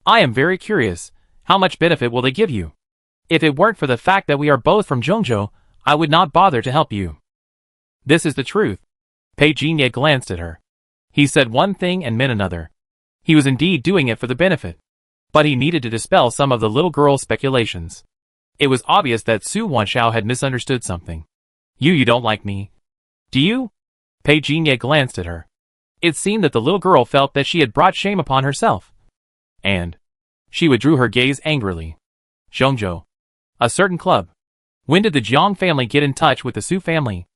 I am very curious, how much benefit will they give you? If it weren't for the fact that we are both from Zhongzhou, I would not bother to help you. This is the truth. Pei Jinya glanced at her. He said one thing and meant another. He was indeed doing it for the benefit. But he needed to dispel some of the little girl's speculations. It was obvious that Su Wanshao had misunderstood something. You don't like me. Do you? Pei Jinya glanced at her. It seemed that the little girl felt that she had brought shame upon herself. And she withdrew her gaze angrily. Zhongzhou. A certain club. When did the Jiang family get in touch with the Su family?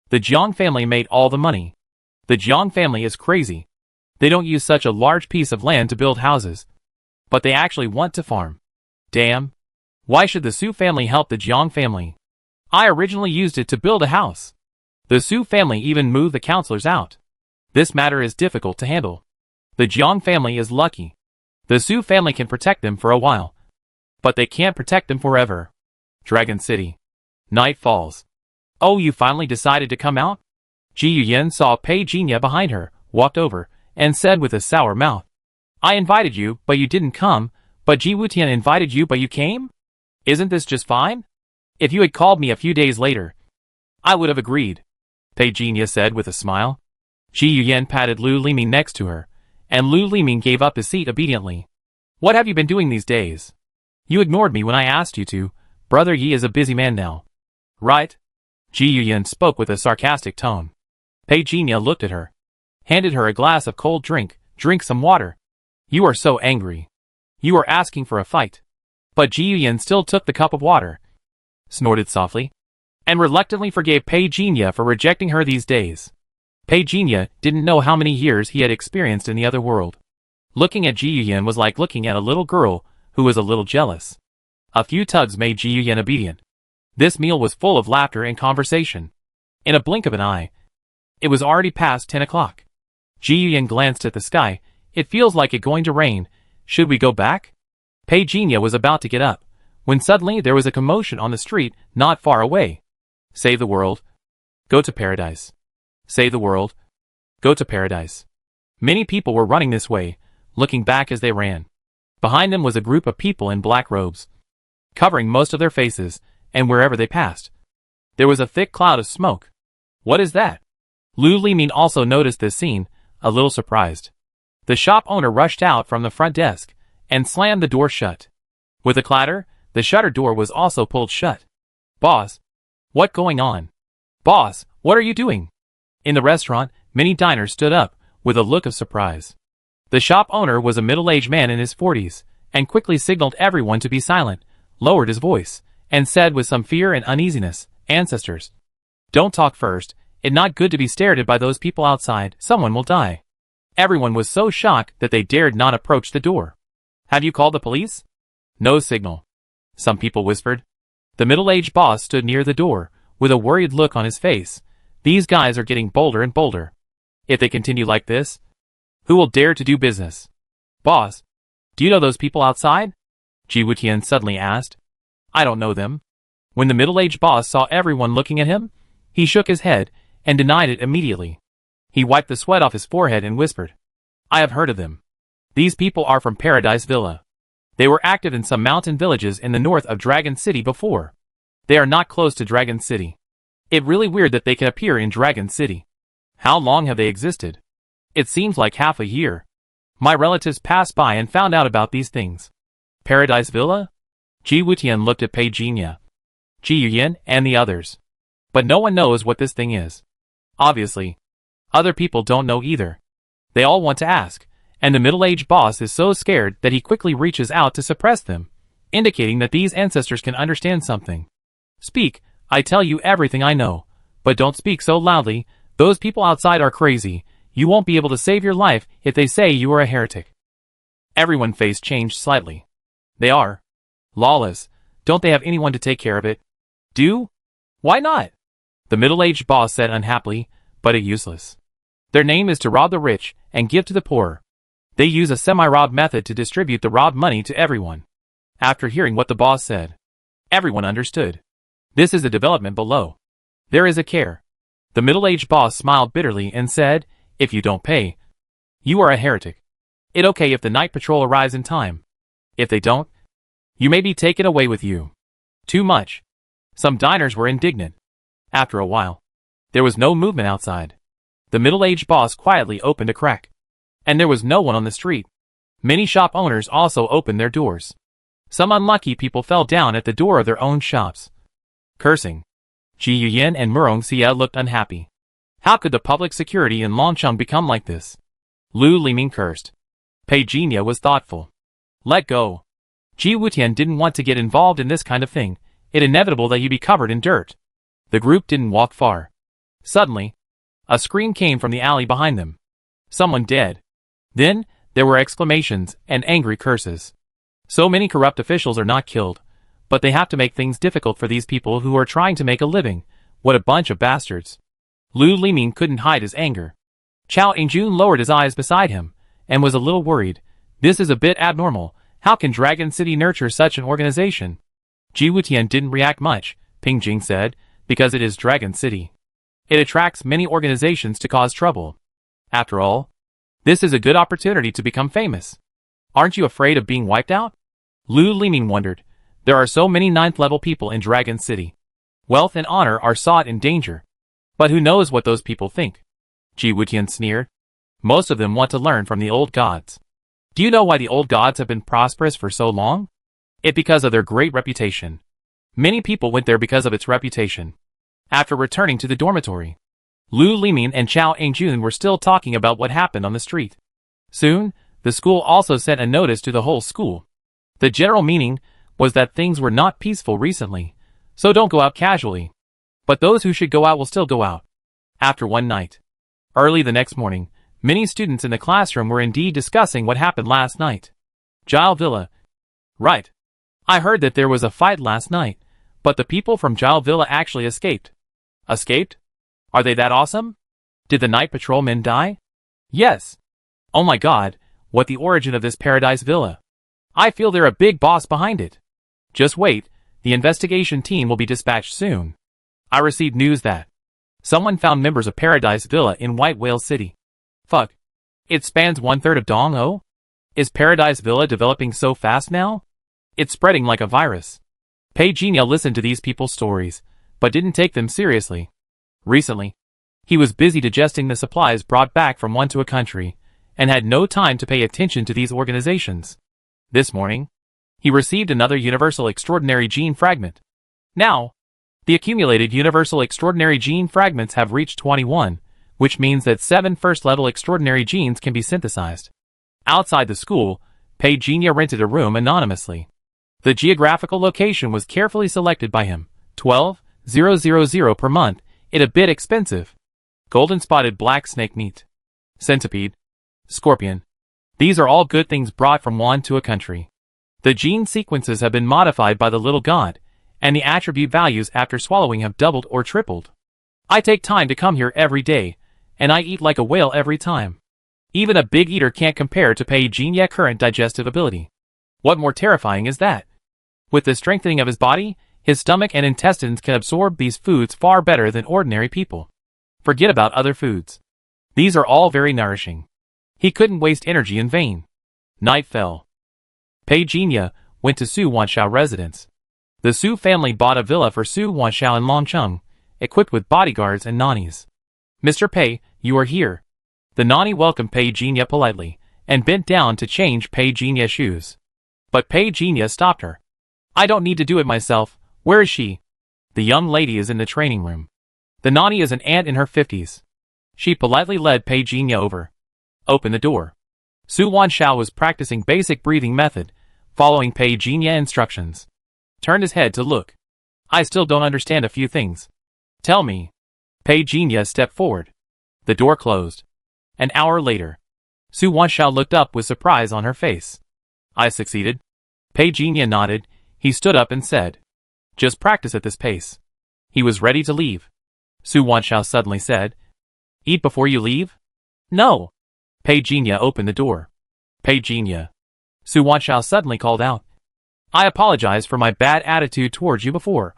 The Jiang family made all the money. The Jiang family is crazy. They don't use such a large piece of land to build houses. But they actually want to farm. Damn. Why should the Su family help the Jiang family? I originally used it to build a house. The Su family even moved the counselors out. This matter is difficult to handle. The Jiang family is lucky. The Su family can protect them for a while. But they can't protect them forever. Dragon City. Night falls. Oh, you finally decided to come out? Ji Yuyan saw Pei Jinya behind her, walked over, and said with a sour mouth. I invited you, but you didn't come, but Ji Wutian invited you but you came? Isn't this just fine? If you had called me a few days later, I would have agreed, Pei Jinya said with a smile. Ji Yuyan patted Lu Liming next to her, and Lu Liming gave up his seat obediently. What have you been doing these days? You ignored me when I asked you to. Brother Yi is a busy man now. Right? Ji Yuyan spoke with a sarcastic tone. Pei Jinya looked at her, handed her a glass of cold drink. Drink some water. You are so angry. You are asking for a fight. But Ji Yuyan still took the cup of water, snorted softly, and reluctantly forgave Pei Jinya for rejecting her these days. Pei Jinya didn't know how many years he had experienced in the other world. Looking at Ji Yuyan was like looking at a little girl who was a little jealous. A few tugs made Ji Yuyan obedient. This meal was full of laughter and conversation. In a blink of an eye, it was already past 10 o'clock. Ji Yuyan glanced at the sky. It feels like it's going to rain. Should we go back? Pei Jinya was about to get up, when suddenly there was a commotion on the street not far away. Save the world. Go to paradise. Save the world. Go to paradise. Many people were running this way, looking back as they ran. Behind them was a group of people in black robes, covering most of their faces, and wherever they passed, there was a thick cloud of smoke. What is that? Lu Liming also noticed this scene, a little surprised. The shop owner rushed out from the front desk and slammed the door shut. With a clatter, the shutter door was also pulled shut. Boss, what going on? Boss, what are you doing? In the restaurant, many diners stood up with a look of surprise. The shop owner was a middle-aged man in his 40s, and quickly signaled everyone to be silent, lowered his voice, and said with some fear and uneasiness, Ancestors, don't talk first. It's not good to be stared at by those people outside. Someone will die. Everyone was so shocked that they dared not approach the door. Have you called the police? No signal. Some people whispered. The middle-aged boss stood near the door, with a worried look on his face. These guys are getting bolder and bolder. If they continue like this, who will dare to do business? Boss, do you know those people outside? Ji Wutian suddenly asked. I don't know them. When the middle-aged boss saw everyone looking at him, he shook his head and denied it immediately. He wiped the sweat off his forehead and whispered, I have heard of them. These people are from Paradise Villa. They were active in some mountain villages in the north of Dragon City before. They are not close to Dragon City. It's really weird that they can appear in Dragon City. How long have they existed? It seems like half a year. My relatives passed by and found out about these things. Paradise Villa? Ji Wutian looked at Pei Jinya, Ji Yuyan, and the others. But no one knows what this thing is. Obviously, other people don't know either. They all want to ask, and the middle-aged boss is so scared that he quickly reaches out to suppress them, indicating that these ancestors can understand something. Speak, I tell you everything I know, but don't speak so loudly. Those people outside are crazy. You won't be able to save your life if they say you are a heretic. Everyone's face changed slightly. They are lawless. Don't they have anyone to take care of it? Do? Why not? The middle-aged boss said unhappily, but it's useless. Their name is to rob the rich and give to the poor. They use a semi-robbed method to distribute the robbed money to everyone. After hearing what the boss said, everyone understood. This is a development below. There is a care. The middle-aged boss smiled bitterly and said, if you don't pay, you are a heretic. It's okay if the night patrol arrives in time. If they don't, you may be taken away with you. Too much. Some diners were indignant. After a while, there was no movement outside. The middle-aged boss quietly opened a crack, and there was no one on the street. Many shop owners also opened their doors. Some unlucky people fell down at the door of their own shops. Cursing, Ji Yuyan and Murong Xia looked unhappy. How could the public security in Longcheng become like this? Lu Liming cursed. Pei Jinya was thoughtful. Let go. Ji Wutian didn't want to get involved in this kind of thing. It's inevitable that he'd be covered in dirt. The group didn't walk far. Suddenly, a scream came from the alley behind them. Someone dead. Then, there were exclamations and angry curses. So many corrupt officials are not killed, but they have to make things difficult for these people who are trying to make a living. What a bunch of bastards. Lu Liming couldn't hide his anger. Chao Yingjun lowered his eyes beside him, and was a little worried. This is a bit abnormal. How can Dragon City nurture such an organization? Ji Wutian didn't react much, Ping Jing said, because it is Dragon City. It attracts many organizations to cause trouble. After all, this is a good opportunity to become famous. Aren't you afraid of being wiped out? Lu Liming wondered. There are so many 9th level people in Dragon City. Wealth and honor are sought in danger. But who knows what those people think? Ji Wutian sneered. Most of them want to learn from the old gods. Do you know why the old gods have been prosperous for so long? It's because of their great reputation. Many people went there because of its reputation. After returning to the dormitory, Lu Liming and Chao Aingjun were still talking about what happened on the street. Soon, the school also sent a notice to the whole school. The general meaning was that things were not peaceful recently, so don't go out casually. But those who should go out will still go out. After one night. Early the next morning, many students in the classroom were indeed discussing what happened last night. Gile Villa. Right. I heard that there was a fight last night, but the people from Gile Villa actually escaped. Escaped? Are they that awesome? Did the night patrolmen die? Yes. Oh my god, what the origin of this Paradise Villa? I feel they're a big boss behind it. Just wait, the investigation team will be dispatched soon. I received news that someone found members of Paradise Villa in White Whale City. Fuck. It spans 1/3 of Dong-O? Is Paradise Villa developing so fast now? It's spreading like a virus. Pei Jinya listened to these people's stories, but didn't take them seriously. Recently, he was busy digesting the supplies brought back from one to a country, and had no time to pay attention to these organizations. This morning, he received another Universal Extraordinary Gene Fragment. Now, the accumulated Universal Extraordinary Gene Fragments have reached 21, which means that 7 first-level extraordinary genes can be synthesized. Outside the school, Pei Jinya rented a room anonymously. The geographical location was carefully selected by him. 12,000 per month. It a bit expensive. Golden-spotted black snake meat. Centipede. Scorpion. These are all good things brought from one to a country. The gene sequences have been modified by the little god, and the attribute values after swallowing have doubled or tripled. I take time to come here every day, and I eat like a whale every time. Even a big eater can't compare to Pei Jinya's current digestive ability. What more terrifying is that? With the strengthening of his body, his stomach and intestines can absorb these foods far better than ordinary people. Forget about other foods. These are all very nourishing. He couldn't waste energy in vain. Night fell. Pei Jinya went to Su Wanshao residence. The Su family bought a villa for Su Wanshao in Longcheng, equipped with bodyguards and nannies. Mr. Pei, you are here. The nanny welcomed Pei Jinya politely, and bent down to change Pei Jinya's shoes. But Pei Jinya stopped her. I don't need to do it myself. Where is she? The young lady is in the training room. The nanny is an aunt in her 50s. She politely led Pei Jinya over. Open the door. Su Wanshao was practicing basic breathing method, following Pei Jinya instructions. Turned his head to look. I still don't understand a few things. Tell me. Pei Jinya stepped forward. The door closed. An hour later, Su Wanshao looked up with surprise on her face. I succeeded. Pei Jinya nodded. He stood up and said, just practice at this pace. He was ready to leave. Su Wanshao suddenly said, eat before you leave? No. Pei Jinya opened the door. Pei Jinya. Su Wanshao suddenly called out. I apologize for my bad attitude towards you before.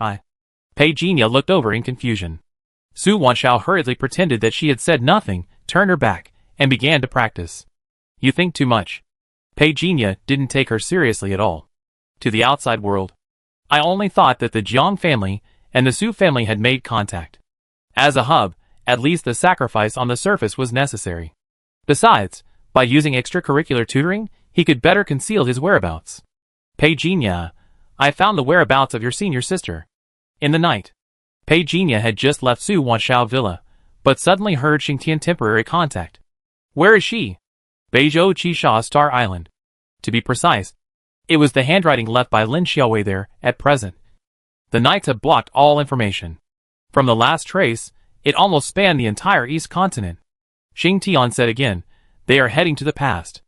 Pei Jinya looked over in confusion. Su Wanshao hurriedly pretended that she had said nothing, turned her back, and began to practice. You think too much. Pei Jinya didn't take her seriously at all. To the outside world, I only thought that the Jiang family and the Su family had made contact. As a hub, at least the sacrifice on the surface was necessary. Besides, by using extracurricular tutoring, he could better conceal his whereabouts. Pei Jinya, I found the whereabouts of your senior sister. In the night. Pei Jinya had just left Su Wanshao Villa, but suddenly heard Xingtian temporary contact. Where is she? Beizhou Qisha Star Island. To be precise, it was the handwriting left by Lin Xiaowei there, at present. The Knights have blocked all information. From the last trace, it almost spanned the entire East continent. Xing Tian said again, they are heading to the past.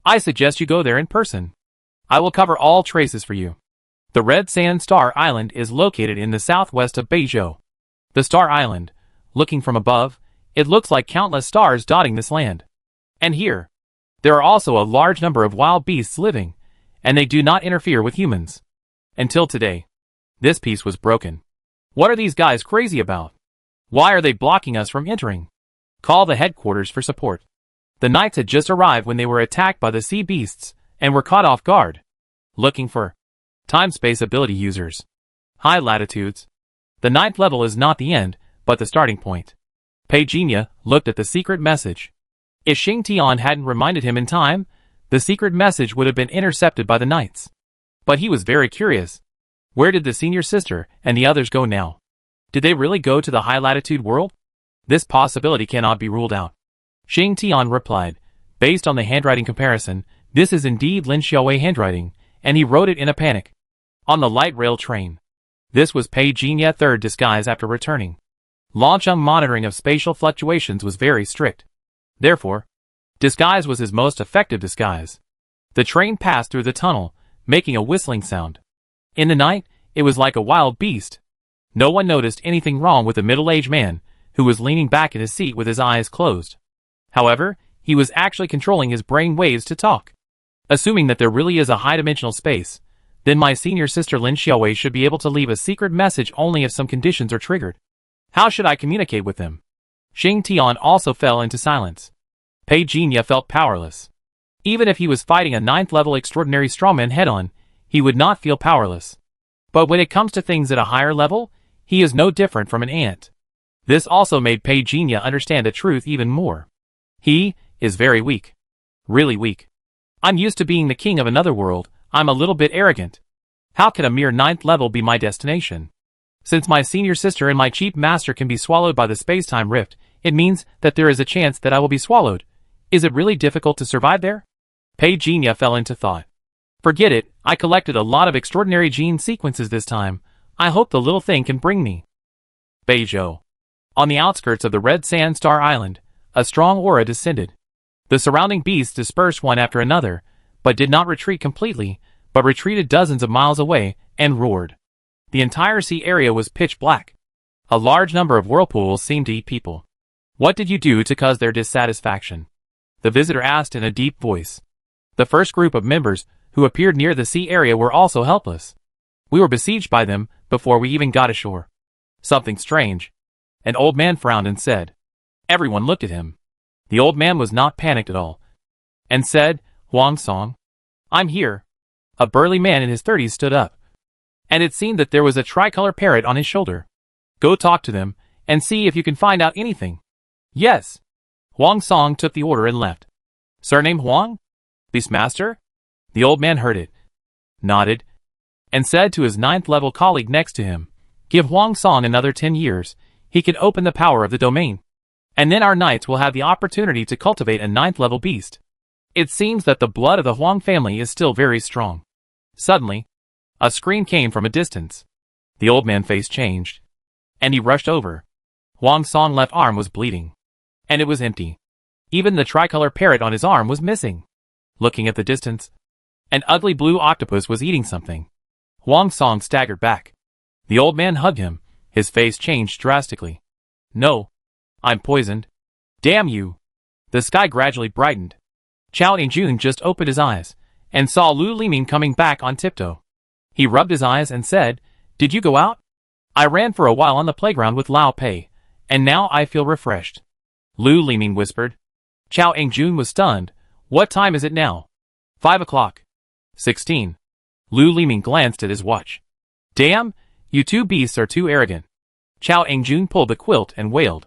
I suggest you go there in person. I will cover all traces for you. The Red Sand Star Island is located in the southwest of Beizhou. The Star Island, looking from above, it looks like countless stars dotting this land. And here, there are also a large number of wild beasts living, and they do not interfere with humans. Until today, this peace was broken. What are these guys crazy about? Why are they blocking us from entering? Call the headquarters for support. The knights had just arrived when they were attacked by the sea beasts, and were caught off guard. Looking for time-space ability users. High latitudes. The 9th level is not the end, but the starting point. Pei Jinya looked at the secret message. If Xing Tian hadn't reminded him in time, the secret message would have been intercepted by the knights. But he was very curious. Where did the senior sister and the others go now? Did they really go to the high-latitude world? This possibility cannot be ruled out. Xing Tian replied, based on the handwriting comparison, this is indeed Lin Xiaowei handwriting, and he wrote it in a panic. On the light rail train. This was Pei Jinya third disguise after returning. Lancheng monitoring of spatial fluctuations was very strict. Therefore, disguise was his most effective disguise. The train passed through the tunnel, making a whistling sound. In the night, it was like a wild beast. No one noticed anything wrong with the middle-aged man, who was leaning back in his seat with his eyes closed. However, he was actually controlling his brain waves to talk. Assuming that there really is a high-dimensional space, then my senior sister Lin Xiaowei should be able to leave a secret message only if some conditions are triggered. How should I communicate with them? Xing Tian also fell into silence. Pei Jinya felt powerless. Even if he was fighting a 9th-level extraordinary strawman head-on, he would not feel powerless. But when it comes to things at a higher level, he is no different from an ant. This also made Pei Jinya understand the truth even more. He is very weak. Really weak. I'm used to being the king of another world. I'm a little bit arrogant. How can a mere 9th level be my destination? Since my senior sister and my chief master can be swallowed by the space-time rift, it means that there is a chance that I will be swallowed. Is it really difficult to survive there? Pei Jinya fell into thought. Forget it, I collected a lot of extraordinary gene sequences this time. I hope the little thing can bring me. Beizhou. On the outskirts of the Red Sand Star Island, a strong aura descended. The surrounding beasts dispersed one after another, but did not retreat completely, but retreated dozens of miles away, and roared. The entire sea area was pitch black. A large number of whirlpools seemed to eat people. What did you do to cause their dissatisfaction? The visitor asked in a deep voice. The first group of members who appeared near the sea area were also helpless. We were besieged by them before we even got ashore. Something strange. An old man frowned and said. Everyone looked at him. The old man was not panicked at all, and said, Huang Song, I'm here. A burly man in his 30s stood up, and it seemed that there was a tricolor parrot on his shoulder. Go talk to them, and see if you can find out anything. Yes. Huang Song took the order and left. Surname Huang? Beastmaster? The old man heard it, nodded, and said to his 9th-level colleague next to him, give Huang Song another 10 years, he can open the power of the domain. And then our knights will have the opportunity to cultivate a 9th-level beast. It seems that the blood of the Huang family is still very strong. Suddenly, a scream came from a distance. The old man's face changed, and he rushed over. Huang Song's left arm was bleeding, and it was empty. Even the tricolor parrot on his arm was missing. Looking at the distance, an ugly blue octopus was eating something. Huang Song staggered back. The old man hugged him. His face changed drastically. No. I'm poisoned. Damn you. The sky gradually brightened. Chao Yingjun just opened his eyes, and saw Lu Liming coming back on tiptoe. He rubbed his eyes and said, Did you go out? I ran for a while on the playground with Lao Pei, and now I feel refreshed. Lu Liming whispered. Chao Yingjun was stunned. What time is it now? 5 o'clock. 16. Lu Liming glanced at his watch. Damn, you two beasts are too arrogant. Chao Yingjun pulled the quilt and wailed.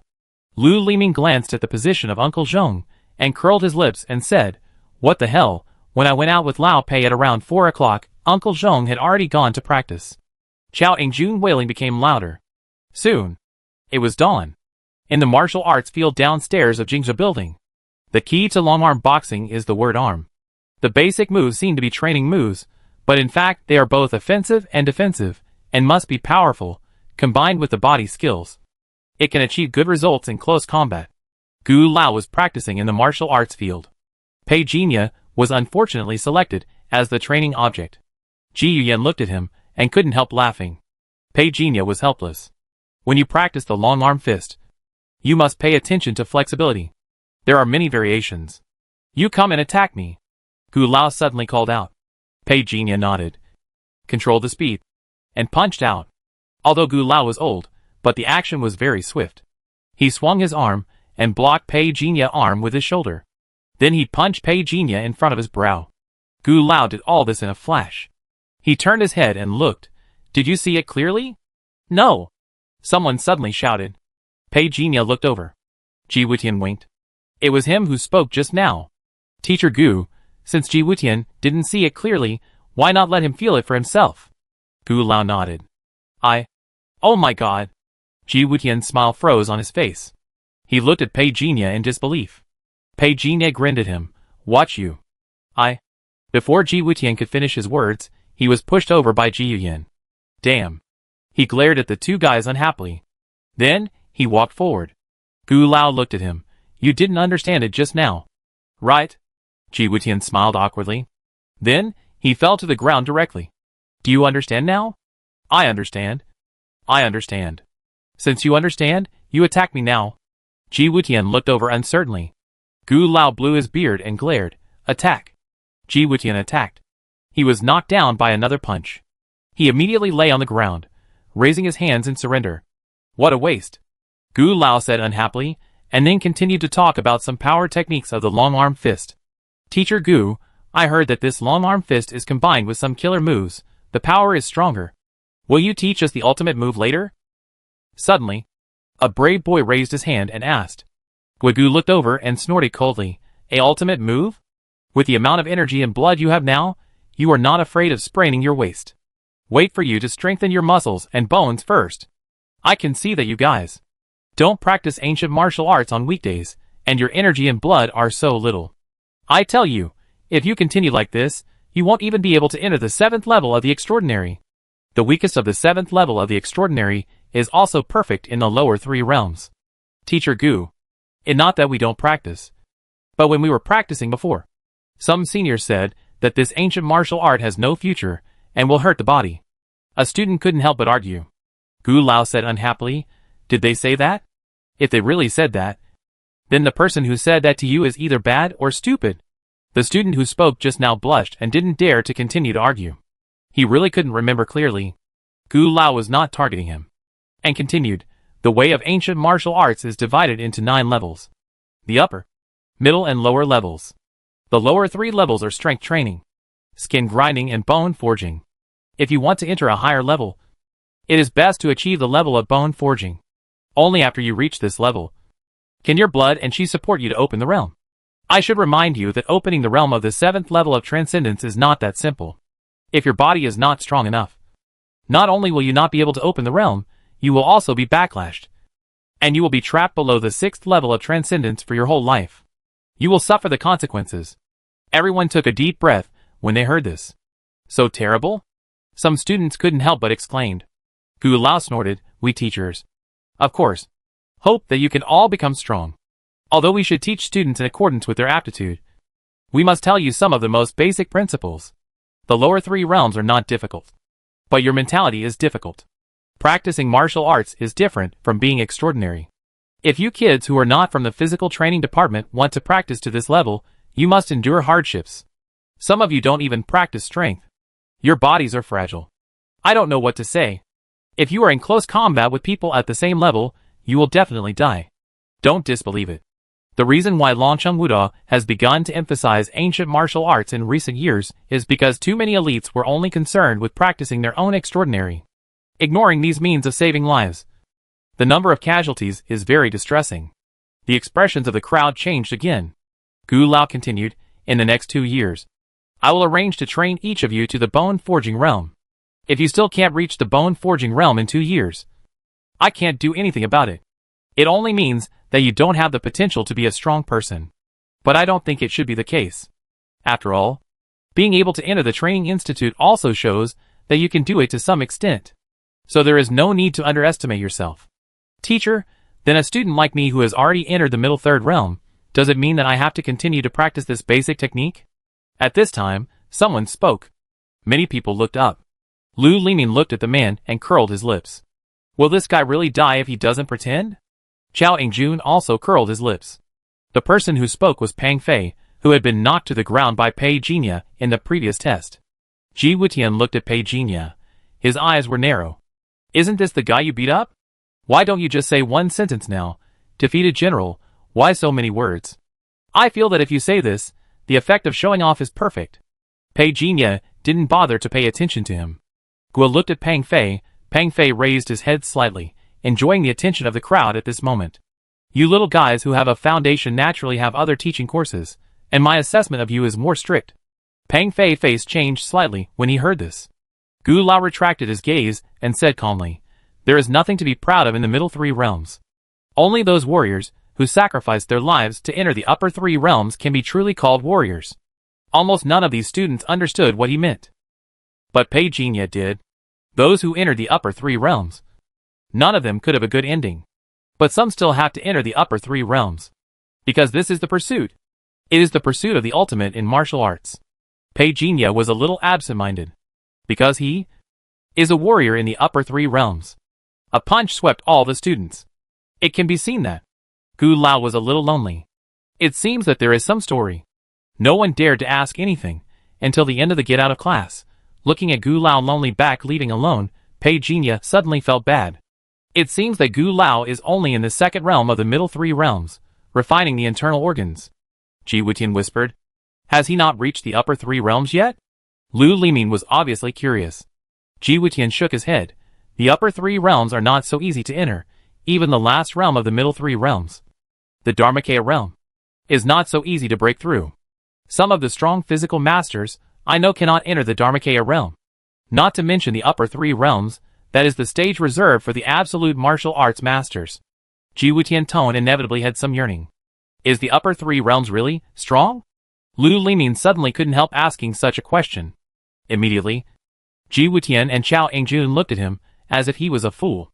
Lu Liming glanced at the position of Uncle Zhong, and curled his lips and said, What the hell, when I went out with Lao Pei at around 4 o'clock, Uncle Zhong had already gone to practice. Chao Yingjun wailing became louder. Soon. It was dawn. In the martial arts field downstairs of Jingzhou building. The key to long-arm boxing is the word arm. The basic moves seem to be training moves, but in fact they are both offensive and defensive, and must be powerful, combined with the body skills. It can achieve good results in close combat. Gu Lao was practicing in the martial arts field. Pei Jinya was unfortunately selected as the training object. Ji Yuyan looked at him and couldn't help laughing. Pei Jinya was helpless. When you practice the long-arm fist, you must pay attention to flexibility. There are many variations. You come and attack me. Gu Lao suddenly called out. Pei Jinya nodded, controlled the speed, and punched out. Although Gu Lao was old, but the action was very swift. He swung his arm and blocked Pei Jinya's arm with his shoulder. Then he punched Pei Jinya in front of his brow. Gu Lao did all this in a flash. He turned his head and looked. Did you see it clearly? No. Someone suddenly shouted. Pei Jinya looked over. Ji Wutian winked. It was him who spoke just now. Teacher Gu, since Ji Wutian didn't see it clearly, why not let him feel it for himself? Gu Lao nodded. Oh my god. Ji Wutian's smile froze on his face. He looked at Pei Jinya in disbelief. Pei Jinya grinned at him. Watch you. Before Ji Wutian could finish his words, he was pushed over by Ji Yuyan. Damn. He glared at the two guys unhappily. Then, he walked forward. Gu Lao looked at him. You didn't understand it just now. Right? Ji Wutian smiled awkwardly. Then, he fell to the ground directly. Do you understand now? I understand. I understand. Since you understand, you attack me now. Ji Wutian looked over uncertainly. Gu Lao blew his beard and glared. Attack. Ji Wutian attacked. He was knocked down by another punch. He immediately lay on the ground, raising his hands in surrender. What a waste. Gu Lao said unhappily, and then continued to talk about some power techniques of the long-arm fist. Teacher Gu, I heard that this long-arm fist is combined with some killer moves. The power is stronger. Will you teach us the ultimate move later? Suddenly, a brave boy raised his hand and asked. Gu looked over and snorted coldly. A ultimate move? With the amount of energy and blood you have now, you are not afraid of spraining your waist. Wait for you to strengthen your muscles and bones first. I can see that you guys don't practice ancient martial arts on weekdays, and your energy and blood are so little. I tell you, if you continue like this, you won't even be able to enter the 7th level of the extraordinary. The weakest of the 7th level of the extraordinary is also perfect in the lower 3 realms. Teacher Gu. It's not that we don't practice. But when we were practicing before, some seniors said that this ancient martial art has no future and will hurt the body. A student couldn't help but argue. Gu Lao said unhappily, Did they say that? If they really said that, then the person who said that to you is either bad or stupid. The student who spoke just now blushed and didn't dare to continue to argue. He really couldn't remember clearly. Gu Lao was not targeting him. And continued, the way of ancient martial arts is divided into 9 levels. The upper, middle and lower levels. The lower 3 levels are strength training, skin grinding and bone forging. If you want to enter a higher level, it is best to achieve the level of bone forging. Only after you reach this level can your blood and chi support you to open the realm. I should remind you that opening the realm of the 7th level of transcendence is not that simple. If your body is not strong enough, not only will you not be able to open the realm, you will also be backlashed. And you will be trapped below the 6th level of transcendence for your whole life. You will suffer the consequences. Everyone took a deep breath when they heard this. So terrible? Some students couldn't help but exclaimed. Gu Lao snorted, we teachers, of course, hope that you can all become strong. Although we should teach students in accordance with their aptitude, we must tell you some of the most basic principles. The lower 3 realms are not difficult, but your mentality is difficult. Practicing martial arts is different from being extraordinary. If you kids who are not from the physical training department want to practice to this level, you must endure hardships. Some of you don't even practice strength. Your bodies are fragile. I don't know what to say. If you are in close combat with people at the same level, you will definitely die. Don't disbelieve it. The reason why Longcheng Wuda has begun to emphasize ancient martial arts in recent years is because too many elites were only concerned with practicing their own extraordinary, ignoring these means of saving lives. The number of casualties is very distressing. The expressions of the crowd changed again. Gu Lao continued, in the next 2 years, I will arrange to train each of you to the bone forging realm. If you still can't reach the bone forging realm in 2 years, I can't do anything about it. It only means that you don't have the potential to be a strong person. But I don't think it should be the case. After all, being able to enter the training institute also shows that you can do it to some extent. So there is no need to underestimate yourself. Teacher, then a student like me who has already entered the middle 3rd realm, does it mean that I have to continue to practice this basic technique? At this time, someone spoke. Many people looked up. Lu Limin looked at the man and curled his lips. Will this guy really die if he doesn't pretend? Chao Ingjun also curled his lips. The person who spoke was Pang Fei, who had been knocked to the ground by Pei Jinya in the previous test. Ji Wutian looked at Pei Jinya. His eyes were narrow. Isn't this the guy you beat up? Why don't you just say one sentence now? Defeated general, why so many words? I feel that if you say this, the effect of showing off is perfect. Pei Jinya didn't bother to pay attention to him. Guo looked at Pang Fei. Pang Fei raised his head slightly, enjoying the attention of the crowd at this moment. You little guys who have a foundation naturally have other teaching courses, and my assessment of you is more strict. Pang Fei's face changed slightly when he heard this. Gu Lao retracted his gaze and said calmly, there is nothing to be proud of in the middle three realms. Only those warriors who sacrificed their lives to enter the upper three realms can be truly called warriors. Almost none of these students understood what he meant. But Pei Jinya did. Those who entered the upper three realms. None of them could have a good ending. But some still have to enter the upper three realms. Because this is the pursuit. It is the pursuit of the ultimate in martial arts. Pei Jinya was a little absent-minded. Because he is a warrior in the upper three realms. A punch swept all the students. It can be seen that Gu Lao was a little lonely. It seems that there is some story. No one dared to ask anything until the end of the get out of class. Looking at Gu Lao lonely back leaving alone, Pei Jinya suddenly felt bad. It seems that Gu Lao is only in the second realm of the middle three realms, refining the internal organs. Ji Wutian whispered. Has he not reached the upper three realms yet? Lu Liming was obviously curious. Ji Wutian shook his head. The upper three realms are not so easy to enter, even the last realm of the middle three realms. The Dharmakaya realm is not so easy to break through. Some of the strong physical masters I know cannot enter the Dharmakaya realm. Not to mention the upper three realms, that is the stage reserved for the absolute martial arts masters. Ji Wutian's tone inevitably had some yearning. Is the upper three realms really strong? Lu Liming suddenly couldn't help asking such a question. Immediately, Ji Wutian and Chao Angjun looked at him, as if he was a fool.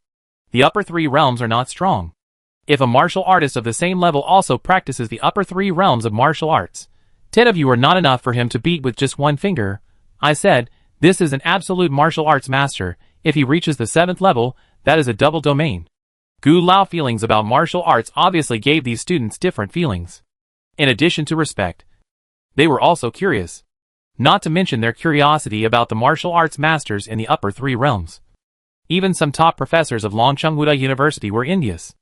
The upper three realms are not strong. If a martial artist of the same level also practices the upper three realms of martial arts, 10 of you are not enough for him to beat with just one finger. I said, this is an absolute martial arts master. If he reaches the 7th level, that is a double domain. Gu Lao feelings about martial arts obviously gave these students different feelings. In addition to respect, they were also curious. Not to mention their curiosity about the martial arts masters in the upper three realms. Even some top professors of Longchenghuda University were envious.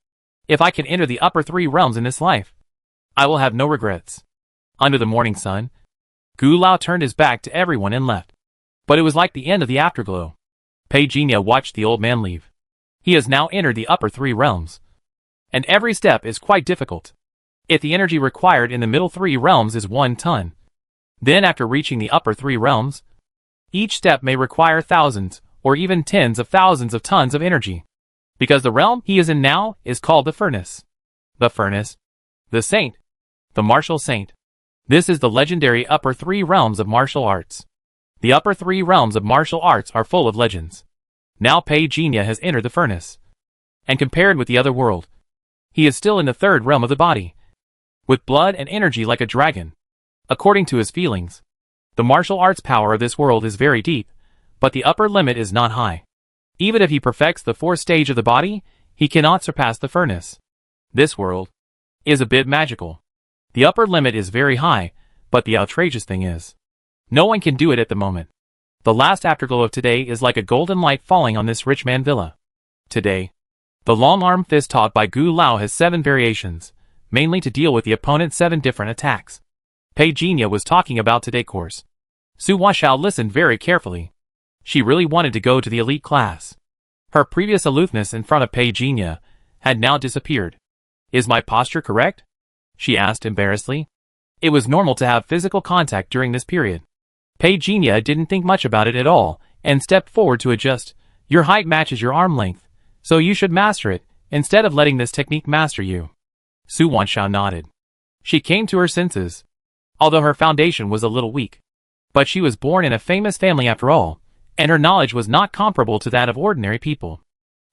If I can enter the upper three realms in this life, I will have no regrets. Under the morning sun, Gu Lao turned his back to everyone and left. But it was like the end of the afterglow. Pei Jinya watched the old man leave. He has now entered the upper three realms. And every step is quite difficult. If the energy required in the middle three realms is 1 ton, then after reaching the upper three realms, each step may require thousands or even tens of thousands of tons of energy. Because the realm he is in now is called the furnace. The furnace. The saint. The martial saint. This is the legendary upper three realms of martial arts. The upper three realms of martial arts are full of legends. Now Pei Jinya has entered the furnace. And compared with the other world, he is still in the third realm of the body, with blood and energy like a dragon. According to his feelings, the martial arts power of this world is very deep, but the upper limit is not high. Even if he perfects the 4th stage of the body, he cannot surpass the furnace. This world is a bit magical. The upper limit is very high, but the outrageous thing is, no one can do it at the moment. The last afterglow of today is like a golden light falling on this rich man villa. Today, the long-arm fist taught by Gu Lao has 7 variations, mainly to deal with the opponent's 7 different attacks. Pei Jinya was talking about today's course. Su Wanshao listened very carefully. She really wanted to go to the elite class. Her previous aloofness in front of Pei Jinya had now disappeared. Is my posture correct? She asked embarrassedly. It was normal to have physical contact during this period. Pei Jinya didn't think much about it at all, and stepped forward to adjust. Your height matches your arm length, so you should master it, instead of letting this technique master you. Su Wanshao nodded. She came to her senses. Although her foundation was a little weak. But she was born in a famous family after all, and her knowledge was not comparable to that of ordinary people.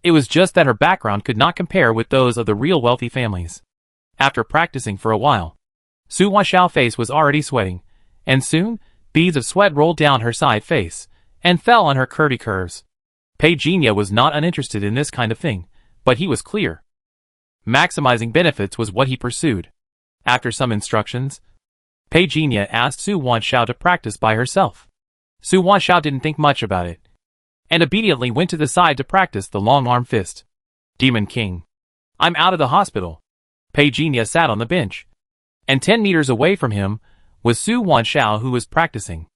It was just that her background could not compare with those of the real wealthy families. After practicing for a while, Su Wanshao's face was already sweating, and soon, beads of sweat rolled down her side face, and fell on her curvy curves. Pei Jinya was not uninterested in this kind of thing, but he was clear. Maximizing benefits was what he pursued. After some instructions, Pei Jinya asked Su Wanshao to practice by herself. Su Wanshao didn't think much about it. and obediently went to the side to practice the long-arm fist. Demon King. I'm out of the hospital. Pei Jinya sat on the bench. And 10 meters away from him was Su Wanshao, who was practicing.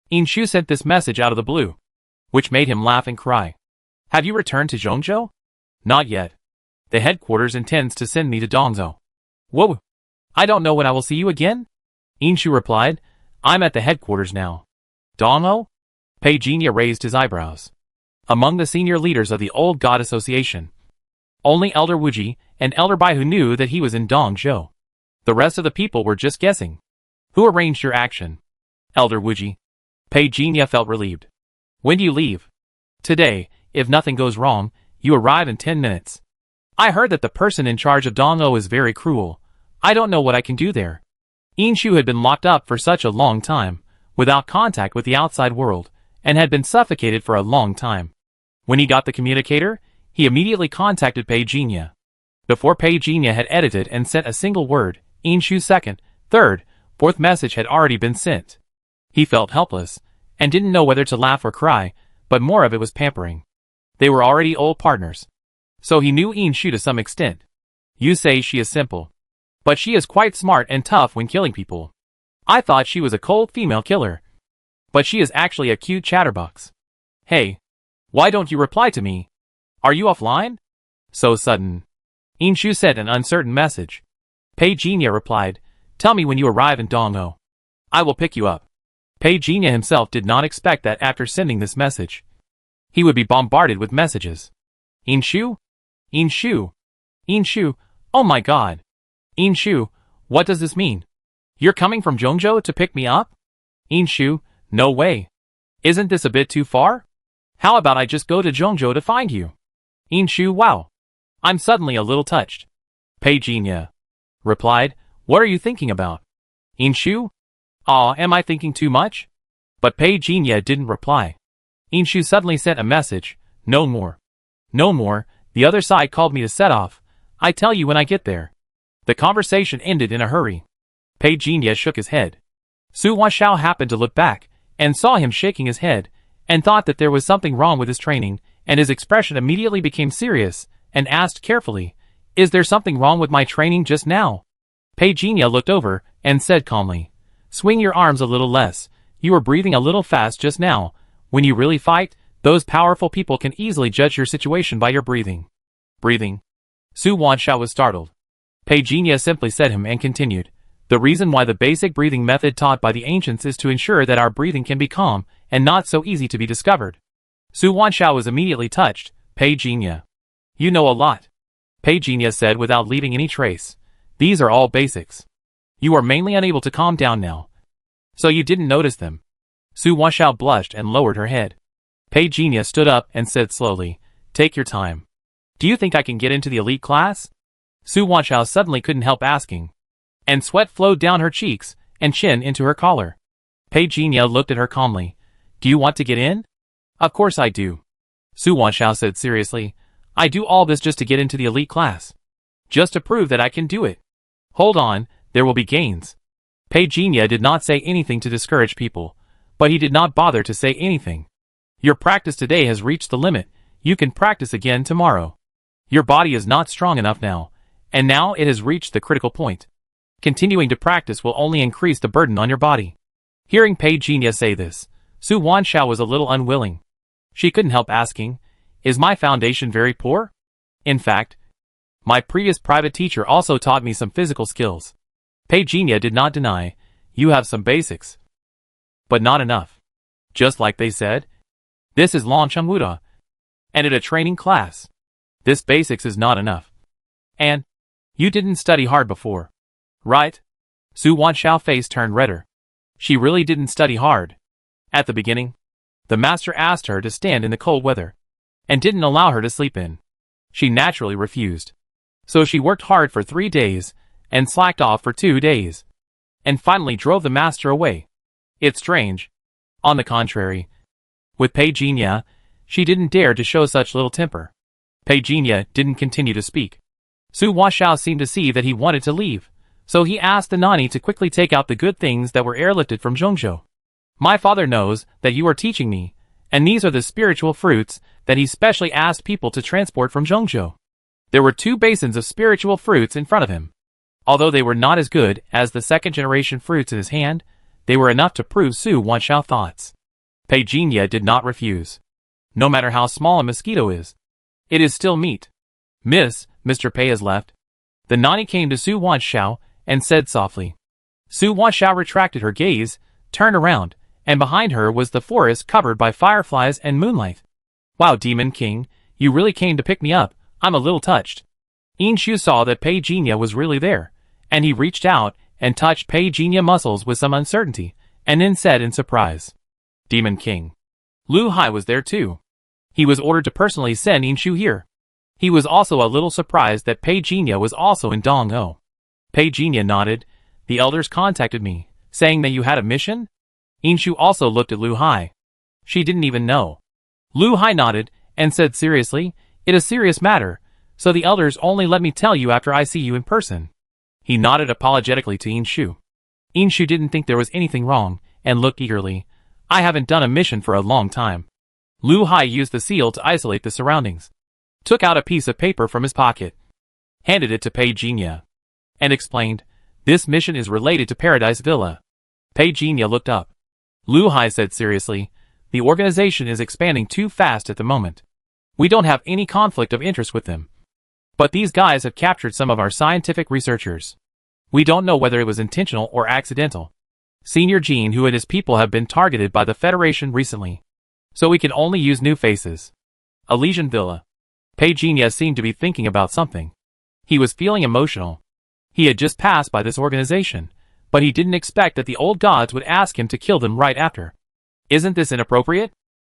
Yin Shu sent this message out of the blue, which made him laugh and cry. Have you returned to Zhongzhou? Not yet. The headquarters intends to send me to Dongzhou. Whoa. I don't know when I will see you again? Yin Shu replied. I'm at the headquarters now. Dongzhou? Pei Jinya raised his eyebrows. Among the senior leaders of the Old God Association, only Elder Wuji and Elder Bai who knew that he was in Dongzhou. The rest of the people were just guessing. Who arranged your action? Elder Wuji. Pei Jinya felt relieved. When do you leave? Today. If nothing goes wrong, you arrive in 10 minutes. I heard that the person in charge of Dongzhou is very cruel. I don't know what I can do there. Yin Shu had been locked up for such a long time, without contact with the outside world, and had been suffocated for a long time. When he got the communicator, he immediately contacted Pei Jinya. Before Pei Jinya had edited and sent a single word, Yin Shu's second, third, fourth message had already been sent. He felt helpless, and didn't know whether to laugh or cry, but more of it was pampering. They were already old partners. So he knew Yin Shu to some extent. You say she is simple. But she is quite smart and tough when killing people. I thought she was a cold female killer. But she is actually a cute chatterbox. Hey. Why don't you reply to me? Are you offline? So sudden. Yin Shu sent an uncertain message. Pei Jinya replied, Tell me when you arrive in Dongzhou. I will pick you up. Pei Jinya himself did not expect that after sending this message, he would be bombarded with messages. Yin Shu? Yin Shu? Yin Shu? Oh my god. Yin Shu, what does this mean? You're coming from Zhongzhou to pick me up? Yin Shu, no way. Isn't this a bit too far? How about I just go to Zhongzhou to find you? Yin Shu, wow. I'm suddenly a little touched. Pei Jinya replied, What are you thinking about? Yin Shu? Aw, am I thinking too much? But Pei Jinya didn't reply. Yin Shu suddenly sent a message, No more. No more, the other side called me to set off. I tell you when I get there. The conversation ended in a hurry. Pei Jinya shook his head. Su Wanshao happened to look back, and saw him shaking his head, and thought that there was something wrong with his training, and his expression immediately became serious, and asked carefully, Is there something wrong with my training just now? Pei Jinya looked over, and said calmly, Swing your arms a little less, you were breathing a little fast just now. When you really fight, those powerful people can easily judge your situation by your breathing. Breathing? Su Wanshao was startled. Pei Jinya simply said him and continued, The reason why the basic breathing method taught by the ancients is to ensure that our breathing can be calm, and not so easy to be discovered. Su Wanshao was immediately touched. Pei Jinya. You know a lot. Pei Jinya said without leaving any trace. These are all basics. You are mainly unable to calm down now. So you didn't notice them. Su Wanshao blushed and lowered her head. Pei Jinya stood up and said slowly, Take your time. Do you think I can get into the elite class? Su Wanshao suddenly couldn't help asking. And sweat flowed down her cheeks and chin into her collar. Pei Jinya looked at her calmly. Do you want to get in? Of course I do. Su Wanshao said seriously. I do all this just to get into the elite class. Just to prove that I can do it. Hold on, there will be gains. Pei Jinya did not say anything to discourage people, but he did not bother to say anything. Your practice today has reached the limit. You can practice again tomorrow. Your body is not strong enough now, and now it has reached the critical point. Continuing to practice will only increase the burden on your body. Hearing Pei Jinya say this, Su Wanshao was a little unwilling. She couldn't help asking, Is my foundation very poor? In fact, my previous private teacher also taught me some physical skills. Pei Jinya did not deny, You have some basics. But not enough. Just like they said, this is Longcheng Wuda. And at a training class, this basics is not enough. And you didn't study hard before, right? Su Wanshao's face turned redder. She really didn't study hard. At the beginning, the master asked her to stand in the cold weather, and didn't allow her to sleep in. She naturally refused. So she worked hard for 3 days, and slacked off for 2 days, and finally drove the master away. It's strange. On the contrary, with Pei Jinya, she didn't dare to show such little temper. Pei Jinya didn't continue to speak. Su Wanshao seemed to see that he wanted to leave, so he asked the Nani to quickly take out the good things that were airlifted from Zhongzhou. My father knows that you are teaching me, And these are the spiritual fruits that he specially asked people to transport from Zhengzhou. There were 2 basins of spiritual fruits in front of him. Although they were not as good as the second-generation fruits in his hand, they were enough to prove Su Wanshao thoughts. Pei Jinya did not refuse. No matter how small a mosquito is, it is still meat. Miss, Mr. Pei has left. The nanny came to Su Wanshao and said softly. Su Wanshao retracted her gaze, turned around, and behind her was the forest covered by fireflies and moonlight. Wow, Demon King, you really came to pick me up. I'm a little touched. Inshu saw that Pei Jinya was really there, and he reached out and touched Pei Jinya muscles with some uncertainty, and then said in surprise, Demon King. Lu Hai was there too. He was ordered to personally send Inshu here. He was also a little surprised that Pei Jinya was also in Dong-O. Pei Jinya nodded. The elders contacted me, saying that you had a mission? Inshu also looked at Lu Hai. She didn't even know. Lu Hai nodded and said seriously, it is a serious matter, so the elders only let me tell you after I see you in person. He nodded apologetically to Inshu. Inshu didn't think there was anything wrong, and looked eagerly. I haven't done a mission for a long time. Lu Hai used the seal to isolate the surroundings. Took out a piece of paper from his pocket. Handed it to Pei Jinya. And explained, this mission is related to Paradise Villa. Pei Jinya looked up. Lu Hai said seriously, the organization is expanding too fast at the moment. We don't have any conflict of interest with them. But these guys have captured some of our scientific researchers. We don't know whether it was intentional or accidental. Senior Jean Hu and his people have been targeted by the Federation recently. So we can only use new faces. Elysian Villa. Pei Jinya seemed to be thinking about something. He was feeling emotional. He had just passed by this organization, but he didn't expect that the old gods would ask him to kill them right after. Isn't this inappropriate?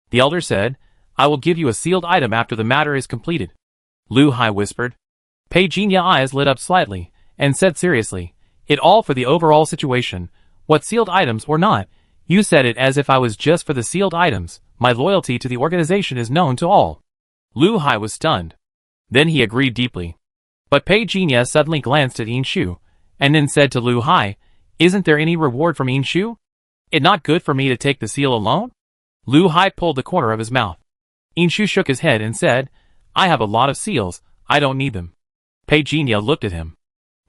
The elder said, I will give you a sealed item after the matter is completed. Lu Hai whispered. Pei Jinya's eyes lit up slightly, and said seriously, it all for the overall situation, what sealed items or not. You said it as if I was just for the sealed items. My loyalty to the organization is known to all. Lu Hai was stunned. Then he agreed deeply. But Pei Jinya suddenly glanced at Inshu, and then said to Lu Hai, isn't there any reward from Inshu? It not good for me to take the seal alone? Lu Hai pulled the corner of his mouth. Inshu shook his head and said, I have a lot of seals, I don't need them. Pei Jinya looked at him.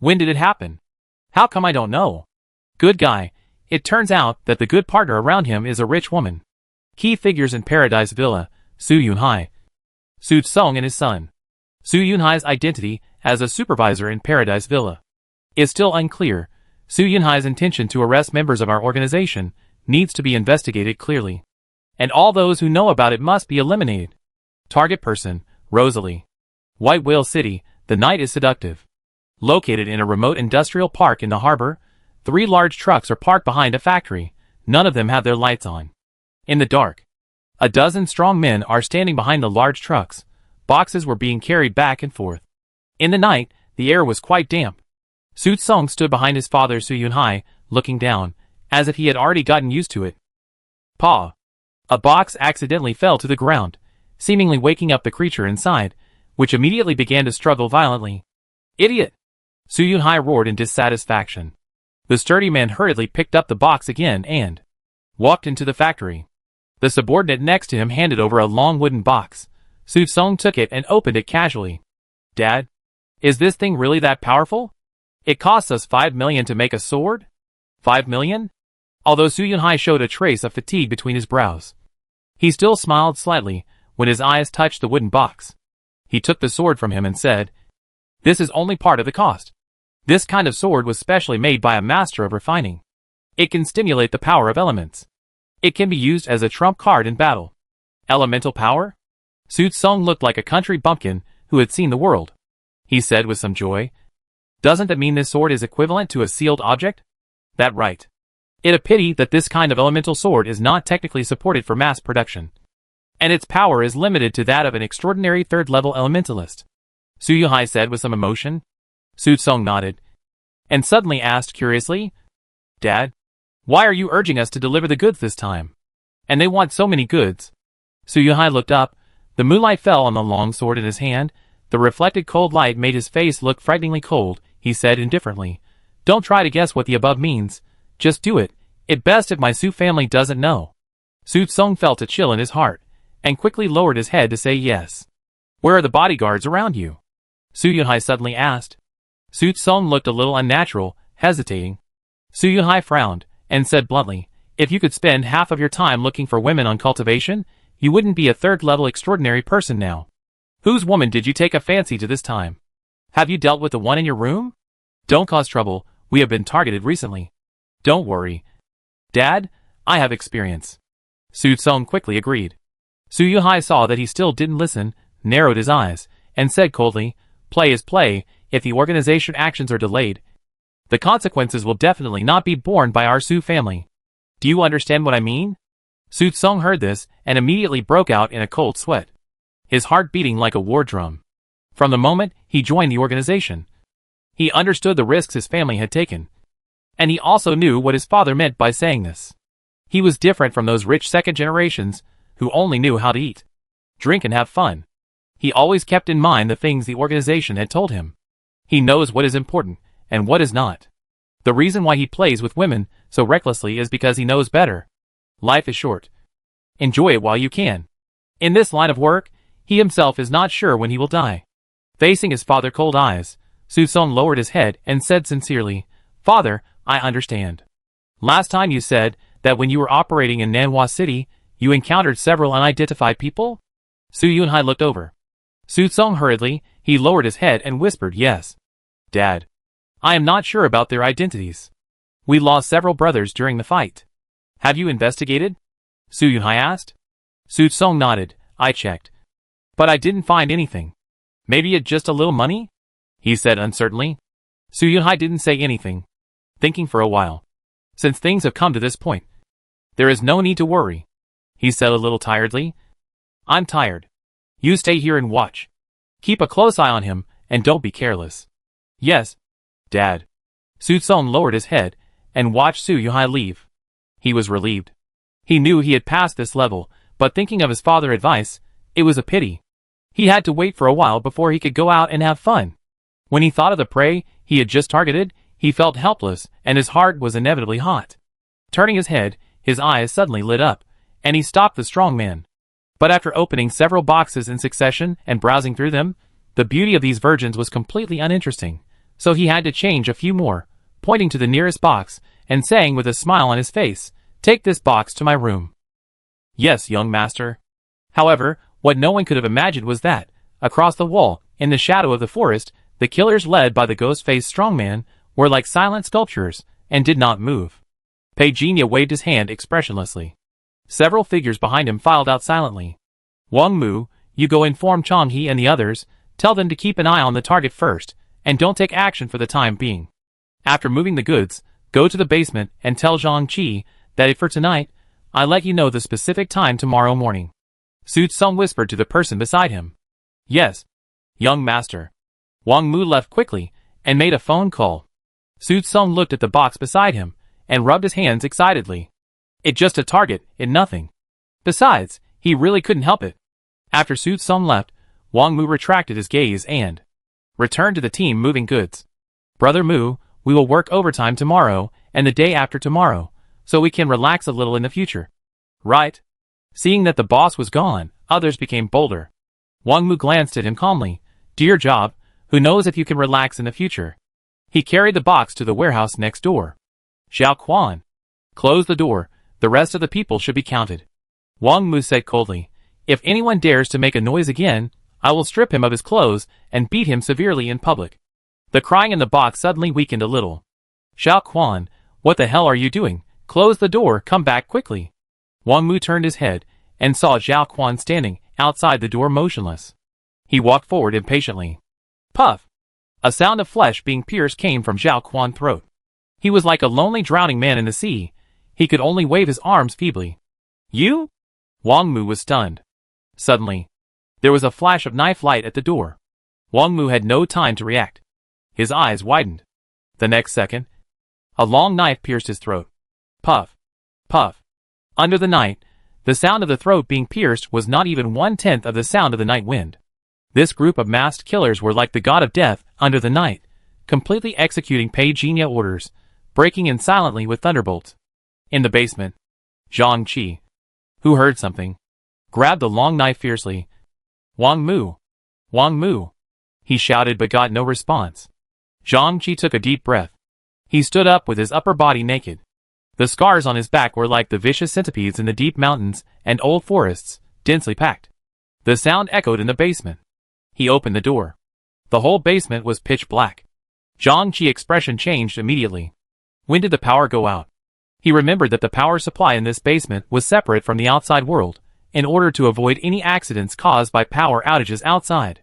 When did it happen? How come I don't know? Good guy, it turns out that the good partner around him is a rich woman. Key figures in Paradise Villa, Su Yunhai, Su Tsung and his son. Su Yunhai's identity as a supervisor in Paradise Villa is still unclear. Su Yunhai's intention to arrest members of our organization needs to be investigated clearly. And all those who know about it must be eliminated. Target person, Rosalie. White Whale City, the night is seductive. Located in a remote industrial park in the harbor, 3 large trucks are parked behind a factory. None of them have their lights on. In the dark, a dozen strong men are standing behind the large trucks. Boxes were being carried back and forth. In the night, the air was quite damp. Su Tsung stood behind his father Su Yunhai, looking down, as if he had already gotten used to it. Pa! A box accidentally fell to the ground, seemingly waking up the creature inside, which immediately began to struggle violently. Idiot! Su Yunhai roared in dissatisfaction. The sturdy man hurriedly picked up the box again and walked into the factory. The subordinate next to him handed over a long wooden box. Su Tsung took it and opened it casually. Dad? Is this thing really that powerful? It costs us 5 million to make a sword? 5 million? Although Su Yunhai showed a trace of fatigue between his brows. He still smiled slightly when his eyes touched the wooden box. He took the sword from him and said, this is only part of the cost. This kind of sword was specially made by a master of refining. It can stimulate the power of elements. It can be used as a trump card in battle. Elemental power? Su Tsung looked like a country bumpkin who had seen the world. He said with some joy, doesn't that mean this sword is equivalent to a sealed object? That right. It a pity that this kind of elemental sword is not technically supported for mass production. And its power is limited to that of an extraordinary third-level elementalist. Su Yunhai said with some emotion. Su Tsung nodded. And suddenly asked curiously, Dad, why are you urging us to deliver the goods this time? And they want so many goods. Su Yunhai looked up. The moonlight fell on the long sword in his hand. The reflected cold light made his face look frighteningly cold. He said indifferently, don't try to guess what the above means. Just do it. It best if my Su family doesn't know. Su Tsung felt a chill in his heart, and quickly lowered his head to say yes. Where are the bodyguards around you? Su Yunhai suddenly asked. Su Tsung looked a little unnatural, hesitating. Su Yunhai frowned, and said bluntly, if you could spend half of your time looking for women on cultivation, you wouldn't be a third-level extraordinary person now. Whose woman did you take a fancy to this time? Have you dealt with the one in your room? Don't cause trouble, we have been targeted recently. Don't worry. Dad, I have experience. Su Tsung quickly agreed. Su Yunhai saw that he still didn't listen, narrowed his eyes, and said coldly, play is play, if the organization actions are delayed, the consequences will definitely not be borne by our Su family. Do you understand what I mean? Su Tsung heard this and immediately broke out in a cold sweat, his heart beating like a war drum. From the moment he joined the organization, he understood the risks his family had taken, and he also knew what his father meant by saying this. He was different from those rich second generations who only knew how to eat, drink and have fun. He always kept in mind the things the organization had told him. He knows what is important and what is not. The reason why he plays with women so recklessly is because he knows better. Life is short. Enjoy it while you can. In this line of work, he himself is not sure when he will die. Facing his father's cold eyes, Su Tsung lowered his head and said sincerely, Father, I understand. Last time you said that when you were operating in Nanhua City, you encountered several unidentified people? Su Yunhai looked over. Su Tsung hurriedly, he lowered his head and whispered, Yes. Dad. I am not sure about their identities. We lost several brothers during the fight. Have you investigated? Su Yunhai asked. Su Tsung nodded. I checked. But I didn't find anything. Maybe it's just a little money? He said uncertainly. Su Yunhai didn't say anything, thinking for a while. Since things have come to this point, there is no need to worry, he said a little tiredly. I'm tired. You stay here and watch. Keep a close eye on him, and don't be careless. Yes, Dad. Su Tsung lowered his head and watched Su Yunhai leave. He was relieved. He knew he had passed this level, but thinking of his father's advice, it was a pity. He had to wait for a while before he could go out and have fun. When he thought of the prey he had just targeted, he felt helpless and his heart was inevitably hot. Turning his head, his eyes suddenly lit up, and he stopped the strong man. But after opening several boxes in succession and browsing through them, the beauty of these virgins was completely uninteresting, so he had to change a few more, pointing to the nearest box and saying with a smile on his face, Take this box to my room. Yes, young master. However, what no one could have imagined was that, across the wall, in the shadow of the forest, the killers led by the ghost-faced strongman were like silent sculptures and did not move. Peijia waved his hand expressionlessly. Several figures behind him filed out silently. Wang Mu, you go inform Chang He and the others, tell them to keep an eye on the target first, and don't take action for the time being. After moving the goods, go to the basement and tell Zhang Qi that if for tonight, I let you know the specific time tomorrow morning. Su Tsung whispered to the person beside him. Yes, young master. Wang Mu left quickly and made a phone call. Su Tsung looked at the box beside him and rubbed his hands excitedly. It's just a target, and nothing. Besides, he really couldn't help it. After Su Tsung left, Wang Mu retracted his gaze and returned to the team moving goods. Brother Mu, we will work overtime tomorrow and the day after tomorrow, so we can relax a little in the future. Right? Seeing that the boss was gone, others became bolder. Wang Mu glanced at him calmly. Do your job, who knows if you can relax in the future. He carried the box to the warehouse next door. Xiao Quan. Close the door, the rest of the people should be counted. Wang Mu said coldly, If anyone dares to make a noise again, I will strip him of his clothes and beat him severely in public. The crying in the box suddenly weakened a little. Xiao Quan, what the hell are you doing? Close the door, come back quickly. Wang Mu turned his head and saw Xiao Quan standing outside the door motionless. He walked forward impatiently. Puff! A sound of flesh being pierced came from Xiao Quan's throat. He was like a lonely drowning man in the sea. He could only wave his arms feebly. You? Wang Mu was stunned. Suddenly, there was a flash of knife light at the door. Wang Mu had no time to react. His eyes widened. The next second, a long knife pierced his throat. Puff! Puff! Under the night, the sound of the throat being pierced was not even 1/10 of the sound of the night wind. This group of masked killers were like the god of death under the night, completely executing Peijia orders, breaking in silently with thunderbolts. In the basement, Zhang Qi. who heard something, grabbed the long knife fiercely. Wang Mu! Wang Mu! He shouted but got no response. Zhang Qi took a deep breath. He stood up with his upper body naked. The scars on his back were like the vicious centipedes in the deep mountains and old forests, densely packed. The sound echoed in the basement. He opened the door. The whole basement was pitch black. Zhang Qi's expression changed immediately. When did the power go out? He remembered that the power supply in this basement was separate from the outside world, in order to avoid any accidents caused by power outages outside.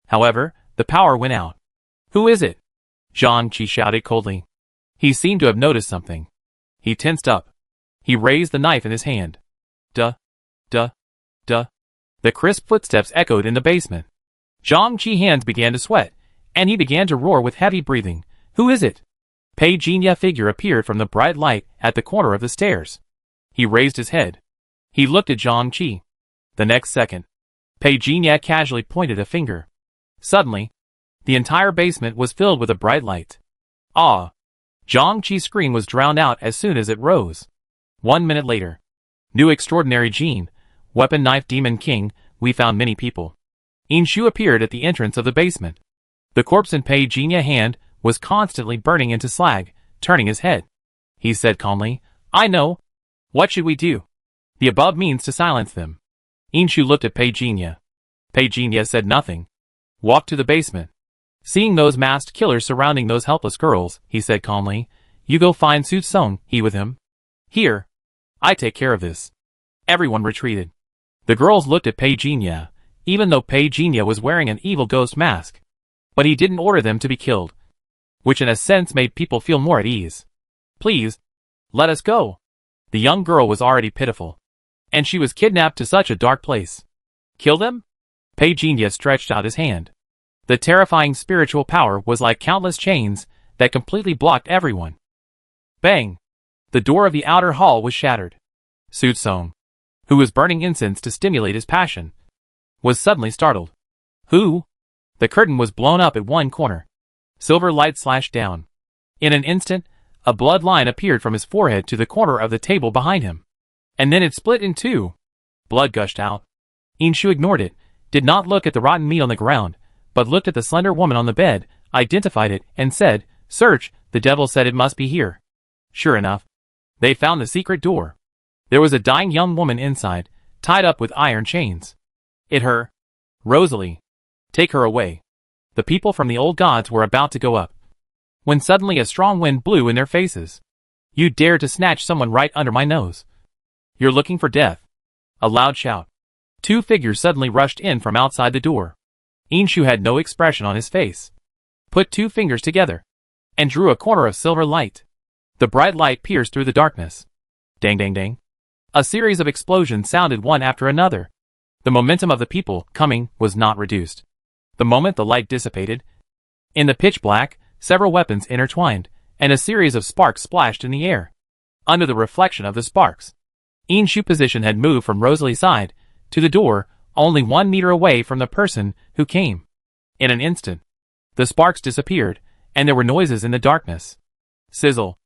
However, the power went out. Who is it? Zhang Qi shouted coldly. He seemed to have noticed something. He tensed up. He raised the knife in his hand. Duh. Duh. Duh. The crisp footsteps echoed in the basement. Zhang Qi's hands began to sweat, and he began to roar with heavy breathing. Who is it? Pei Jinya's figure appeared from the bright light at the corner of the stairs. He raised his head. He looked at Zhang Qi. The next second, Pei Jinya casually pointed a finger. Suddenly, the entire basement was filled with a bright light. Ah! Zhang Qi's scream was drowned out as soon as it rose. 1 minute later. New extraordinary gene, weapon knife demon king, we found many people. Inshu appeared at the entrance of the basement. The corpse in Pei Jinya's hand was constantly burning into slag, turning his head. He said calmly, I know. What should we do? The above means to silence them. Inshu looked at Pei Jinya. Pei Jinya said nothing. Walked to the basement. Seeing those masked killers surrounding those helpless girls, he said calmly, you go find Su Song, he with him. Here. I take care of this. Everyone retreated. The girls looked at Pei Jinya, even though Pei Jinya was wearing an evil ghost mask. But he didn't order them to be killed, which in a sense made people feel more at ease. Please, let us go. The young girl was already pitiful. And she was kidnapped to such a dark place. Kill them? Pei Jinya stretched out his hand. The terrifying spiritual power was like countless chains that completely blocked everyone. Bang! The door of the outer hall was shattered. Su Song, who was burning incense to stimulate his passion, was suddenly startled. Who? The curtain was blown up at one corner. Silver light slashed down. In an instant, a blood line appeared from his forehead to the corner of the table behind him. And then it split in two. Blood gushed out. Inshu ignored it, did not look at the rotten meat on the ground, but looked at the slender woman on the bed, identified it, and said, Search, the devil said it must be here. Sure enough. They found the secret door. There was a dying young woman inside, tied up with iron chains. It her. Rosalie. Take her away. The people from the old gods were about to go up, when suddenly a strong wind blew in their faces. You dared to snatch someone right under my nose. You're looking for death. A loud shout. Two figures suddenly rushed in from outside the door. Inshu had no expression on his face. Put two fingers together, and drew a corner of silver light. The bright light pierced through the darkness. Dang dang dang. A series of explosions sounded one after another. The momentum of the people coming was not reduced. The moment the light dissipated, in the pitch black, several weapons intertwined, and a series of sparks splashed in the air. Under the reflection of the sparks, Inshu's position had moved from Rosalie's side to the door, only 1 meter away from the person who came. In an instant, the sparks disappeared, and there were noises in the darkness. Sizzle.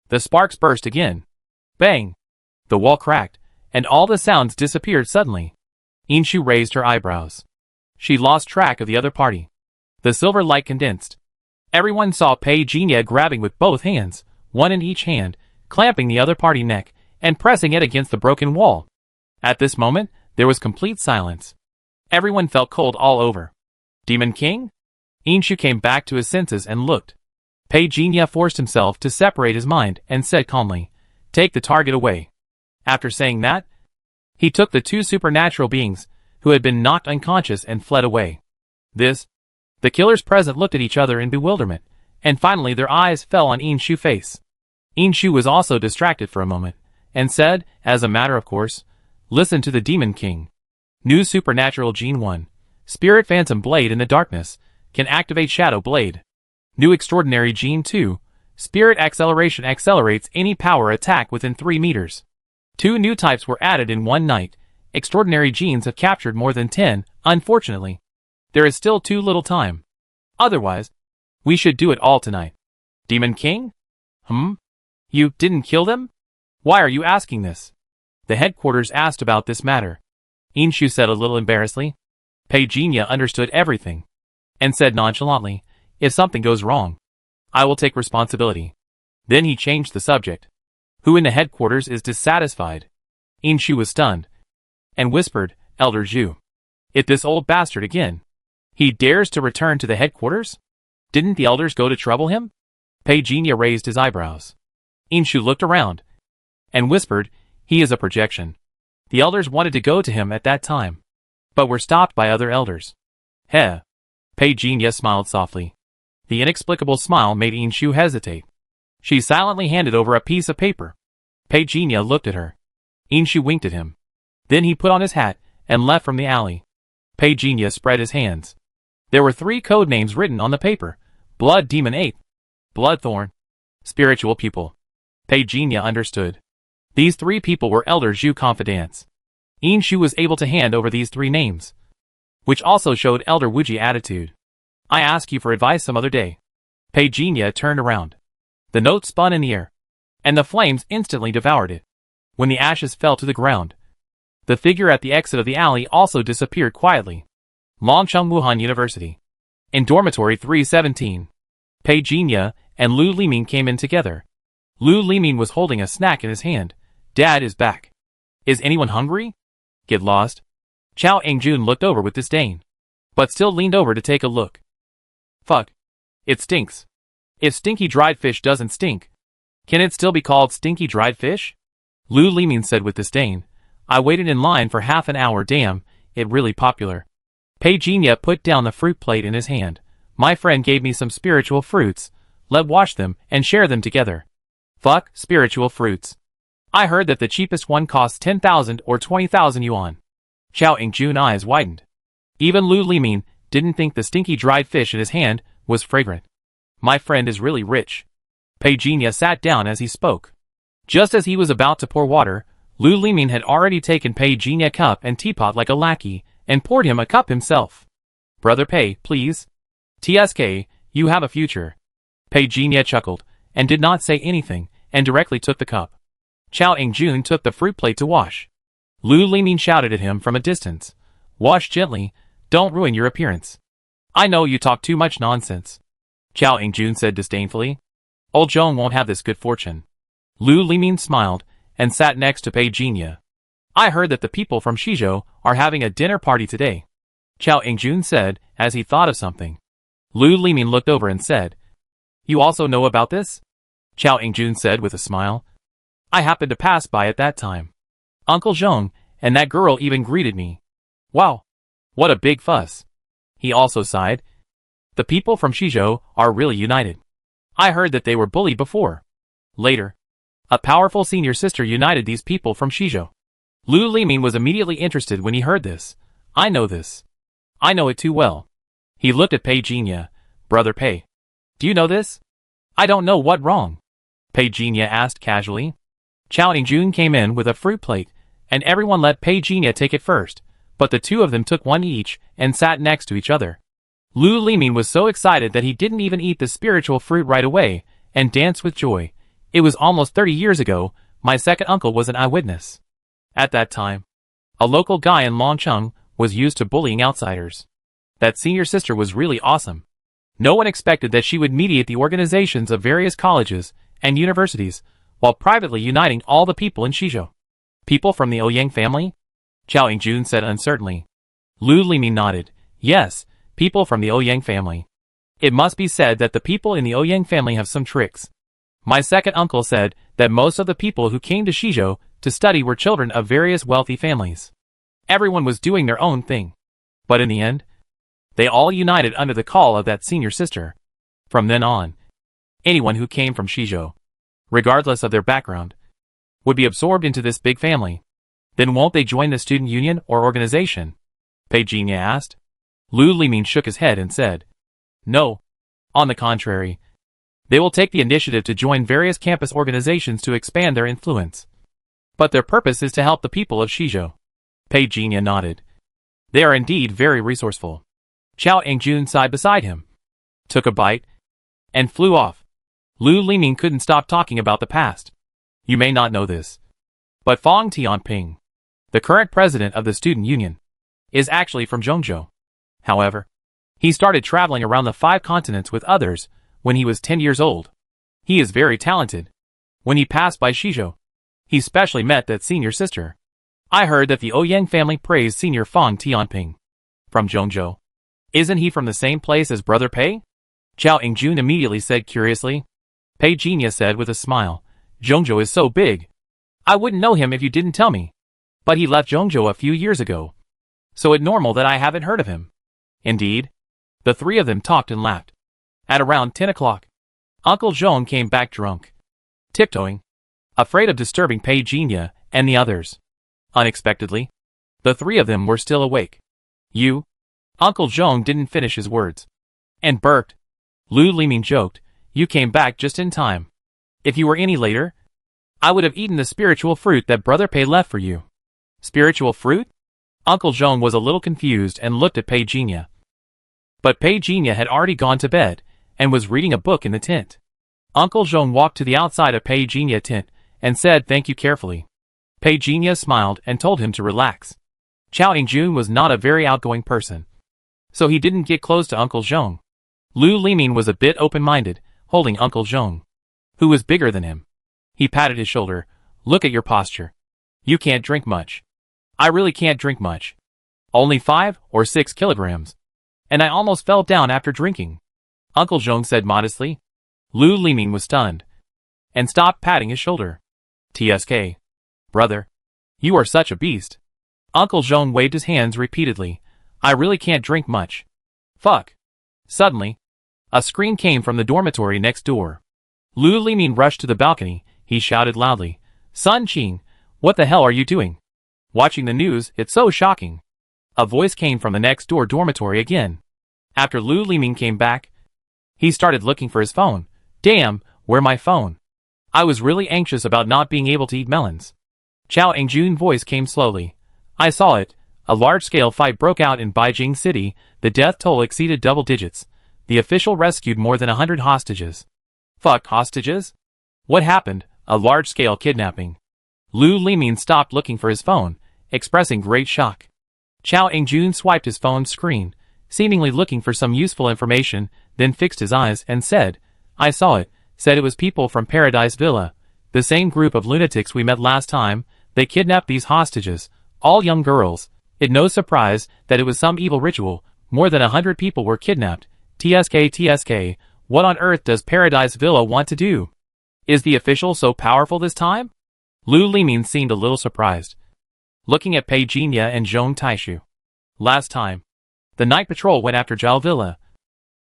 The sparks burst again. Bang. The wall cracked, and all the sounds disappeared suddenly. Inshu raised her eyebrows. She lost track of the other party. The silver light condensed. Everyone saw Pei Jinya grabbing with both hands, one in each hand, clamping the other party neck, and pressing it against the broken wall. At this moment, there was complete silence. Everyone felt cold all over. Demon King? Inshu came back to his senses and looked. Pei Jinya forced himself to separate his mind and said calmly, Take the target away. After saying that, he took the two supernatural beings, who had been knocked unconscious, and fled away. The killers present looked at each other in bewilderment, and finally their eyes fell on Inshu's face. Inshu was also distracted for a moment, and said, as a matter of course, Listen to the Demon King. New Supernatural Gene 1. Spirit Phantom Blade in the darkness, can activate Shadow Blade. New Extraordinary Gene 2. Spirit Acceleration accelerates any power attack within 3 meters. 2 new types were added in one night. Extraordinary genes have captured more than 10, unfortunately. There is still too little time. Otherwise, we should do it all tonight. Demon King? You didn't kill them? Why are you asking this? The headquarters asked about this matter. Inshu said a little embarrassedly. Pei Jinya understood everything and said nonchalantly, if something goes wrong, I will take responsibility. Then he changed the subject. Who in the headquarters is dissatisfied? Inshu was stunned and whispered, Elder Zhu. It this old bastard again. He dares to return to the headquarters? Didn't the elders go to trouble him? Pei Jinya raised his eyebrows. Inshu looked around and whispered, he is a projection. The elders wanted to go to him at that time, but were stopped by other elders. Heh. Pei Jinya smiled softly. The inexplicable smile made Inshu hesitate. She silently handed over a piece of paper. Pei Jinya looked at her. Inshu winked at him. Then he put on his hat and left from the alley. Pei Jinya spread his hands. There were 3 code names written on the paper. Blood Demon Ape, Bloodthorn, Spiritual Pupil. Pei Jinya understood. These 3 people were Elder Zhu confidants. Inshu was able to hand over these 3 names, which also showed Elder Wuji attitude. I ask you for advice some other day. Pei Jinya turned around. The note spun in the air, and the flames instantly devoured it. When the ashes fell to the ground, the figure at the exit of the alley also disappeared quietly. Longcheng Wuhan University. In dormitory 317, Pei Jinya and Lu Limin came in together. Lu Limin was holding a snack in his hand. Dad is back. Is anyone hungry? Get lost. Chao Engjun looked over with disdain, but still leaned over to take a look. Fuck. It stinks. If stinky dried fish doesn't stink, can it still be called stinky dried fish? Lu Limin said with disdain. I waited in line for half an hour, damn, it really popular. Pei Jinya put down the fruit plate in his hand. My friend gave me some spiritual fruits. Let's wash them and share them together. Fuck, spiritual fruits. I heard that the cheapest one costs 10,000 or 20,000 yuan. Chao Engjun's eyes widened. Even Lu Limin didn't think the stinky dried fish in his hand was fragrant. My friend is really rich. Pei Jinya sat down as he spoke. Just as he was about to pour water, Lu Limin had already taken Pei Jinya cup and teapot like a lackey, and poured him a cup himself. Brother Pei, please. TSK, you have a future. Pei Jinya chuckled, and did not say anything, and directly took the cup. Chao Engjun took the fruit plate to wash. Lu Limin shouted at him from a distance. Wash gently, don't ruin your appearance. I know you talk too much nonsense. Chao Engjun said disdainfully. Old Zhong won't have this good fortune. Lu Limin smiled, and sat next to Pei Jinya. I heard that the people from Shizhou are having a dinner party today. Chao Engjun said, as he thought of something. Lu Limin looked over and said, You also know about this? Chao Engjun said with a smile. I happened to pass by at that time. Uncle Zhong and that girl even greeted me. Wow. What a big fuss. He also sighed. The people from Shizhou are really united. I heard that they were bullied before. Later, a powerful senior sister united these people from Shizhou. Lu Limin was immediately interested when he heard this. I know this. I know it too well. He looked at Pei Jinya. Brother Pei. Do you know this? I don't know what wrong. Pei Jinya asked casually. Chao Engjun came in with a fruit plate, and everyone let Pei Jinya take it first, but the 2 of them took one each and sat next to each other. Lu Limin was so excited that he didn't even eat the spiritual fruit right away, and danced with joy. It was almost 30 years ago. My second uncle was an eyewitness. At that time, a local guy in Longcheng was used to bullying outsiders. That senior sister was really awesome. No one expected that she would mediate the organizations of various colleges and universities, while privately uniting all the people in Shizhou. People from the Ouyang family? Chao Engjun said uncertainly. Lu Limin nodded. Yes, people from the Ouyang family. It must be said that the people in the Ouyang family have some tricks. My second uncle said that most of the people who came to Shizhou to study were children of various wealthy families. Everyone was doing their own thing. But in the end, they all united under the call of that senior sister. From then on, anyone who came from Shizhou, regardless of their background, would be absorbed into this big family. Then won't they join the student union or organization? Pei Jinya asked. Lu Limin shook his head and said, No. On the contrary, they will take the initiative to join various campus organizations to expand their influence. But their purpose is to help the people of Shizhou. Pei Jinya nodded. They are indeed very resourceful. Chao Engjun sighed beside him, took a bite, and flew off. Lu Limin couldn't stop talking about the past. You may not know this, But Fang Tianping, the current president of the student union, is actually from Zhengzhou. However, he started traveling around the 5 continents with others when he was 10 years old. He is very talented. When he passed by Shizhou, he specially met that senior sister. I heard that the Ouyang family praised senior Fang Tianping. From Zhengzhou. Isn't he from the same place as Brother Pei? Zhao Yingjun immediately said curiously. Pei Jinya said with a smile, Zhengzhou is so big. I wouldn't know him if you didn't tell me. But he left Zhengzhou a few years ago. So it's normal that I haven't heard of him. Indeed. The 3 of them talked and laughed. At around 10 o'clock, Uncle Zhong came back drunk. Tiptoeing. Afraid of disturbing Pei Jinya and the others. Unexpectedly, the 3 of them were still awake. You? Uncle Zhong didn't finish his words. And burped. Lu Liming joked, you came back just in time. If you were any later, I would have eaten the spiritual fruit that Brother Pei left for you. Spiritual fruit? Uncle Zhong was a little confused and looked at Pei Jinya. But Pei Jinya had already gone to bed, and was reading a book in the tent. Uncle Zhong walked to the outside of Pei Jinya's tent, and said thank you carefully. Pei Jinya smiled and told him to relax. Zhao Yingjun was not a very outgoing person, so he didn't get close to Uncle Zhong. Lu Liming was a bit open-minded, holding Uncle Zhong, who was bigger than him. He patted his shoulder. Look at your posture. You can't drink much. I really can't drink much. Only 5 or 6 kilograms. And I almost fell down after drinking. Uncle Zhong said modestly. Lu Liming was stunned, and stopped patting his shoulder. TSK. Brother. You are such a beast. Uncle Zhong waved his hands repeatedly. I really can't drink much. Fuck. Suddenly, a scream came from the dormitory next door. Lu Liming rushed to the balcony. He shouted loudly, Sun Qing, what the hell are you doing? Watching the news, it's so shocking. A voice came from the next door dormitory again. After Lu Liming came back, he started looking for his phone. Damn, where's my phone? I was really anxious about not being able to eat melons. Zhao Yingjun's voice came slowly. I saw it. A large-scale fight broke out in Beijing City. The death toll exceeded double digits. The official rescued more than 100 hostages. Fuck hostages? What happened? A large-scale kidnapping. Lu Liming stopped looking for his phone, expressing great shock. Zhao Yingjun swiped his phone's screen, seemingly looking for some useful information, then fixed his eyes and said, I saw it, said it was people from Paradise Villa, the same group of lunatics we met last time. They kidnapped these hostages, all young girls. It's no surprise that it was some evil ritual. More than 100 people were kidnapped. TSK, what on earth does Paradise Villa want to do? Is the official so powerful this time? Lu Liming seemed a little surprised, looking at Pei Jinya and Zhong Taishu. Last time, the night patrol went after Zhao Villa,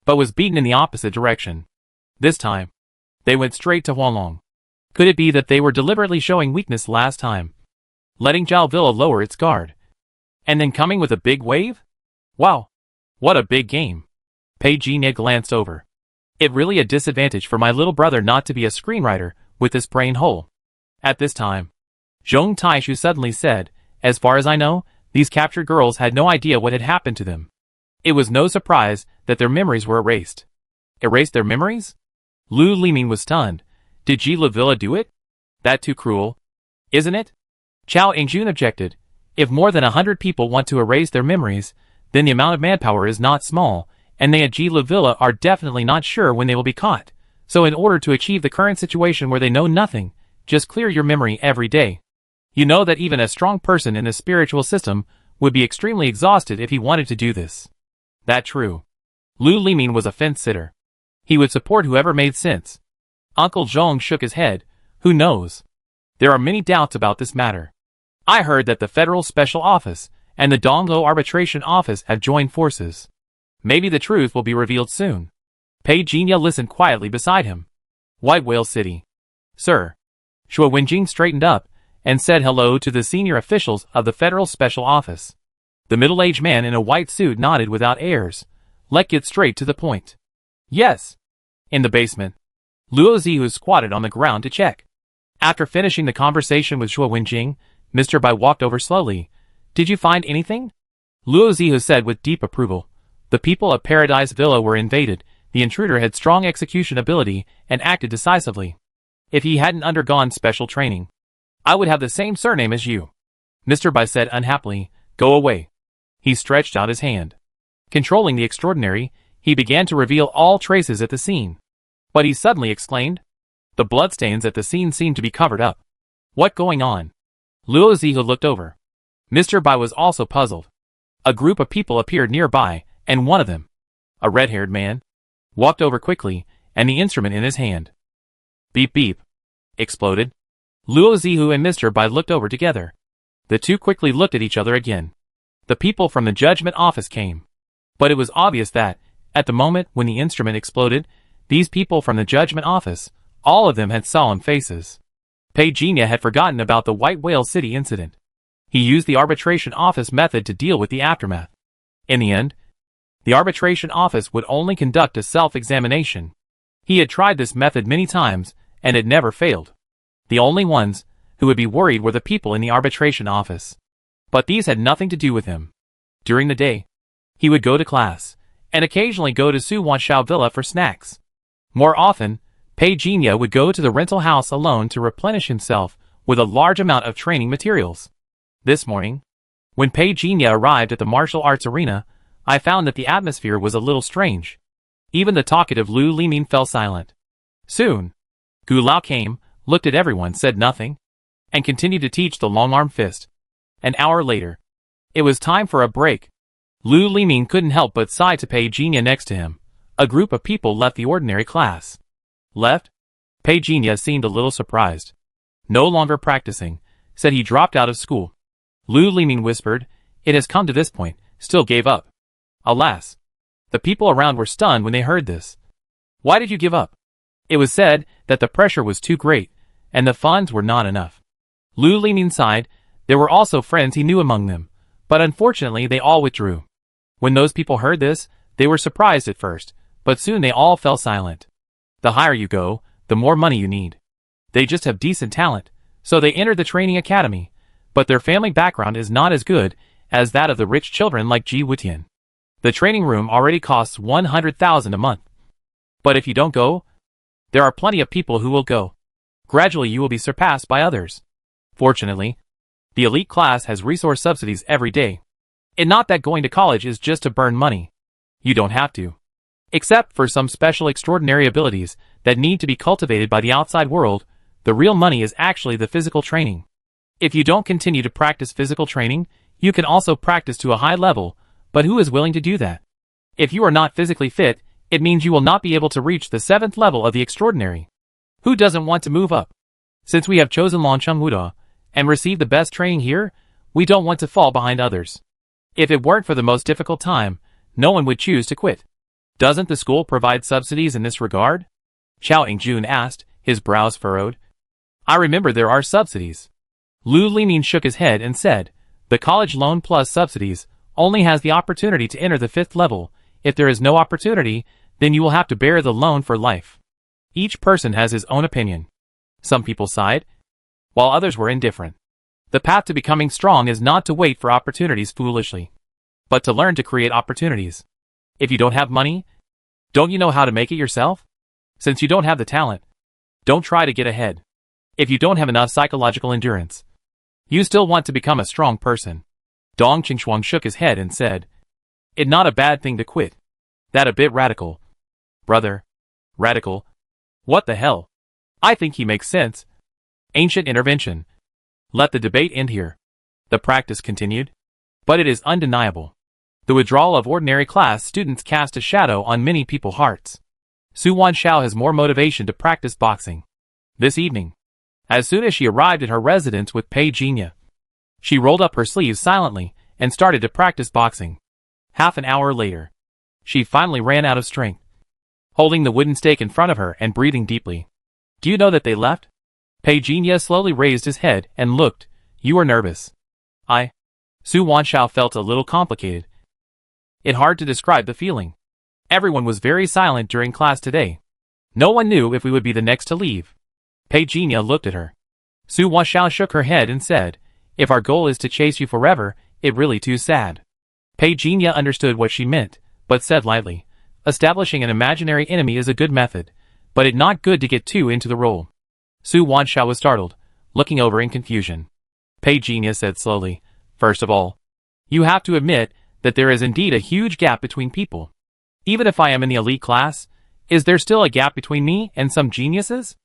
but was beaten in the opposite direction. This time, they went straight to Huanglong. Could it be that they were deliberately showing weakness last time, letting Zhao Villa lower its guard, and then coming with a big wave? Wow, what a big game. Pei Jinya glanced over. It really a disadvantage for my little brother not to be a screenwriter with this brain hole. At this time, Zhong Taishu suddenly said, as far as I know, these captured girls had no idea what had happened to them. It was no surprise that their memories were erased. Erased their memories? Lu Liming was stunned. Did Ji La Villa do it? That too cruel, isn't it? Zhao Yingjun objected. If more than 100 people want to erase their memories, then the amount of manpower is not small, and they at Ji La Villa are definitely not sure when they will be caught. So in order to achieve the current situation where they know nothing, just clear your memory every day. You know that even a strong person in the spiritual system would be extremely exhausted if he wanted to do this. That true. Lu Liming was a fence-sitter. He would support whoever made sense. Uncle Zhong shook his head. Who knows? There are many doubts about this matter. I heard that the Federal Special Office and the Donglo Arbitration Office have joined forces. Maybe the truth will be revealed soon. Pei Jinya listened quietly beside him. White Whale City. Sir. Shuo Wenjing straightened up and said hello to the senior officials of the Federal Special Office. The middle-aged man in a white suit nodded without airs. Let's get straight to the point. Yes. In the basement, Luo Zihu squatted on the ground to check. After finishing the conversation with Shuo Wenjing, Mr. Bai walked over slowly. Did you find anything? Luo Zihu said with deep approval. The people of Paradise Villa were invaded. The intruder had strong execution ability and acted decisively. If he hadn't undergone special training, I would have the same surname as you. Mr. Bai said unhappily. Go away. He stretched out his hand. Controlling the extraordinary, he began to reveal all traces at the scene. But he suddenly exclaimed. The bloodstains at the scene seemed to be covered up. What going on? Luo Zihu looked over. Mr. Bai was also puzzled. A group of people appeared nearby, and one of them, a red-haired man, walked over quickly, and the instrument in his hand. Beep beep. Exploded. Luo Zihu and Mr. Bai looked over together. The two quickly looked at each other again. The people from the judgment office came. But it was obvious that, at the moment when the instrument exploded, these people from the judgment office, all of them had solemn faces. Pei Jinya had forgotten about the White Whale City incident. He used the arbitration office method to deal with the aftermath. In the end, the arbitration office would only conduct a self-examination. He had tried this method many times, and it never failed. The only ones who would be worried were the people in the arbitration office. But these had nothing to do with him. During the day, he would go to class, and occasionally go to Su Wanshao Villa for snacks. More often, Pei Jinya would go to the rental house alone to replenish himself with a large amount of training materials. This morning, when Pei Jinya arrived at the martial arts arena, I found that the atmosphere was a little strange. Even the talkative Lu Limin fell silent. Soon, Gu Lao came, looked at everyone, said nothing, and continued to teach the long-arm fist. An hour later, it was time for a break. Lu Limin couldn't help but sigh to Pei Jinya next to him. A group of people left the ordinary class. Left? Pei Jinya seemed a little surprised. No longer practicing, said he dropped out of school. Lu Limin whispered, it has come to this point, still gave up. Alas. The people around were stunned when they heard this. Why did you give up? It was said that the pressure was too great, and the funds were not enough. Lu Limin sighed. There were also friends he knew among them, but unfortunately they all withdrew. When those people heard this, they were surprised at first, but soon they all fell silent. The higher you go, the more money you need. They just have decent talent, so they entered the training academy, but their family background is not as good as that of the rich children like Ji Wutian. The training room already costs 100,000 a month. But if you don't go, there are plenty of people who will go. Gradually you will be surpassed by others. Fortunately, the elite class has resource subsidies every day. And not that going to college is just to burn money. You don't have to. Except for some special extraordinary abilities that need to be cultivated by the outside world, the real money is actually the physical training. If you don't continue to practice physical training, you can also practice to a high level, but who is willing to do that? If you are not physically fit, it means you will not be able to reach the 7th level of the extraordinary. Who doesn't want to move up? Since we have chosen Longcheng Wuda and received the best training here, we don't want to fall behind others. If it weren't for the most difficult time, no one would choose to quit. Doesn't the school provide subsidies in this regard? Xiao Yingjun asked, his brows furrowed. I remember there are subsidies. Lu Limin shook his head and said, the college loan plus subsidies only has the opportunity to enter the 5th level. If there is no opportunity, then you will have to bear the loan for life. Each person has his own opinion. Some people sighed, while others were indifferent. The path to becoming strong is not to wait for opportunities foolishly, but to learn to create opportunities. If you don't have money, don't you know how to make it yourself? Since you don't have the talent, don't try to get ahead. If you don't have enough psychological endurance, you still want to become a strong person. Dong Qingshuang shook his head and said, it's not a bad thing to quit. That a bit radical. Brother. Radical? What the hell? I think he makes sense. Ancient intervention. Let the debate end here. The practice continued. But it is undeniable. The withdrawal of ordinary class students cast a shadow on many people's hearts. Su Wanshao has more motivation to practice boxing. This evening, as soon as she arrived at her residence with Pei Jinya, she rolled up her sleeves silently and started to practice boxing. Half an hour later, she finally ran out of strength. Holding the wooden stake in front of her and breathing deeply. Do you know that they left? Pei Jinya slowly raised his head and looked. You are nervous. Su Wanshao felt a little complicated. It's hard to describe the feeling. Everyone was very silent during class today. No one knew if we would be the next to leave. Pei Jinya looked at her. Su Wanshao shook her head and said, if our goal is to chase you forever, it really too sad. Pei Jinya understood what she meant, but said lightly, establishing an imaginary enemy is a good method, but it's not good to get too into the role. Su Wanshao was startled. looking over in confusion. Pei Jinya said slowly, "First of all, you have to admit that there is indeed a huge gap between people. Even if I am in the elite class, is there still a gap between me and some geniuses?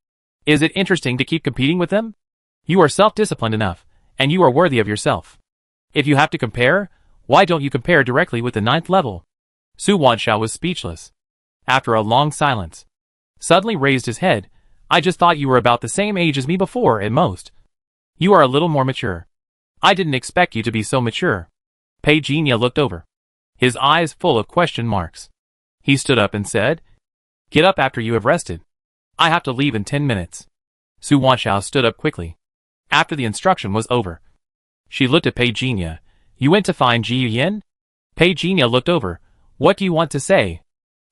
Is it interesting to keep competing with them? You are self-disciplined enough, and you are worthy of yourself. If you have to compare, why don't you compare directly with the 9th level?" Su Wanshao was speechless. After a long silence, suddenly raised his head. "I just thought you were about the same age as me before, at most. You are a little more mature. I didn't expect you to be so mature." Pei Jinya looked over, his eyes full of question marks. He stood up and said, "Get up after you have rested. I have to leave in 10 minutes. Su Wanshao stood up quickly. After the instruction was over, she looked at Pei Jinya. "You went to find Ji Yuyan?" Pei Jinya looked over. "What do you want to say?"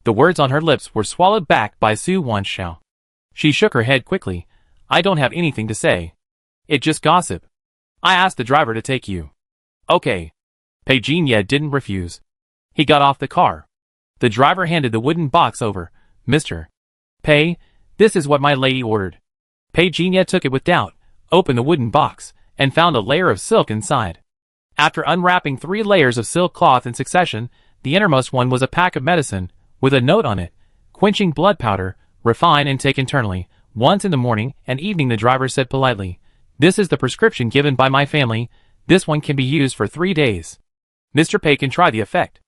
The words on her lips were swallowed back by Su Wanshao. She shook her head quickly. "I don't have anything to say. It's just gossip. I asked the driver to take you." "Okay." Pei Jinya didn't refuse. He got off the car. The driver handed the wooden box over. "Mr. Pei, this is what my lady ordered." Pei Jinya took it with doubt, opened the wooden box, and found a layer of silk inside. After unwrapping 3 layers of silk cloth in succession, the innermost one was a pack of medicine, with a note on it: "Quenching blood powder, refine and take internally, once in the morning and evening." The driver said politely, "This is the prescription given by my family. This one can be used for 3 days. Mr. Pei can try the effect.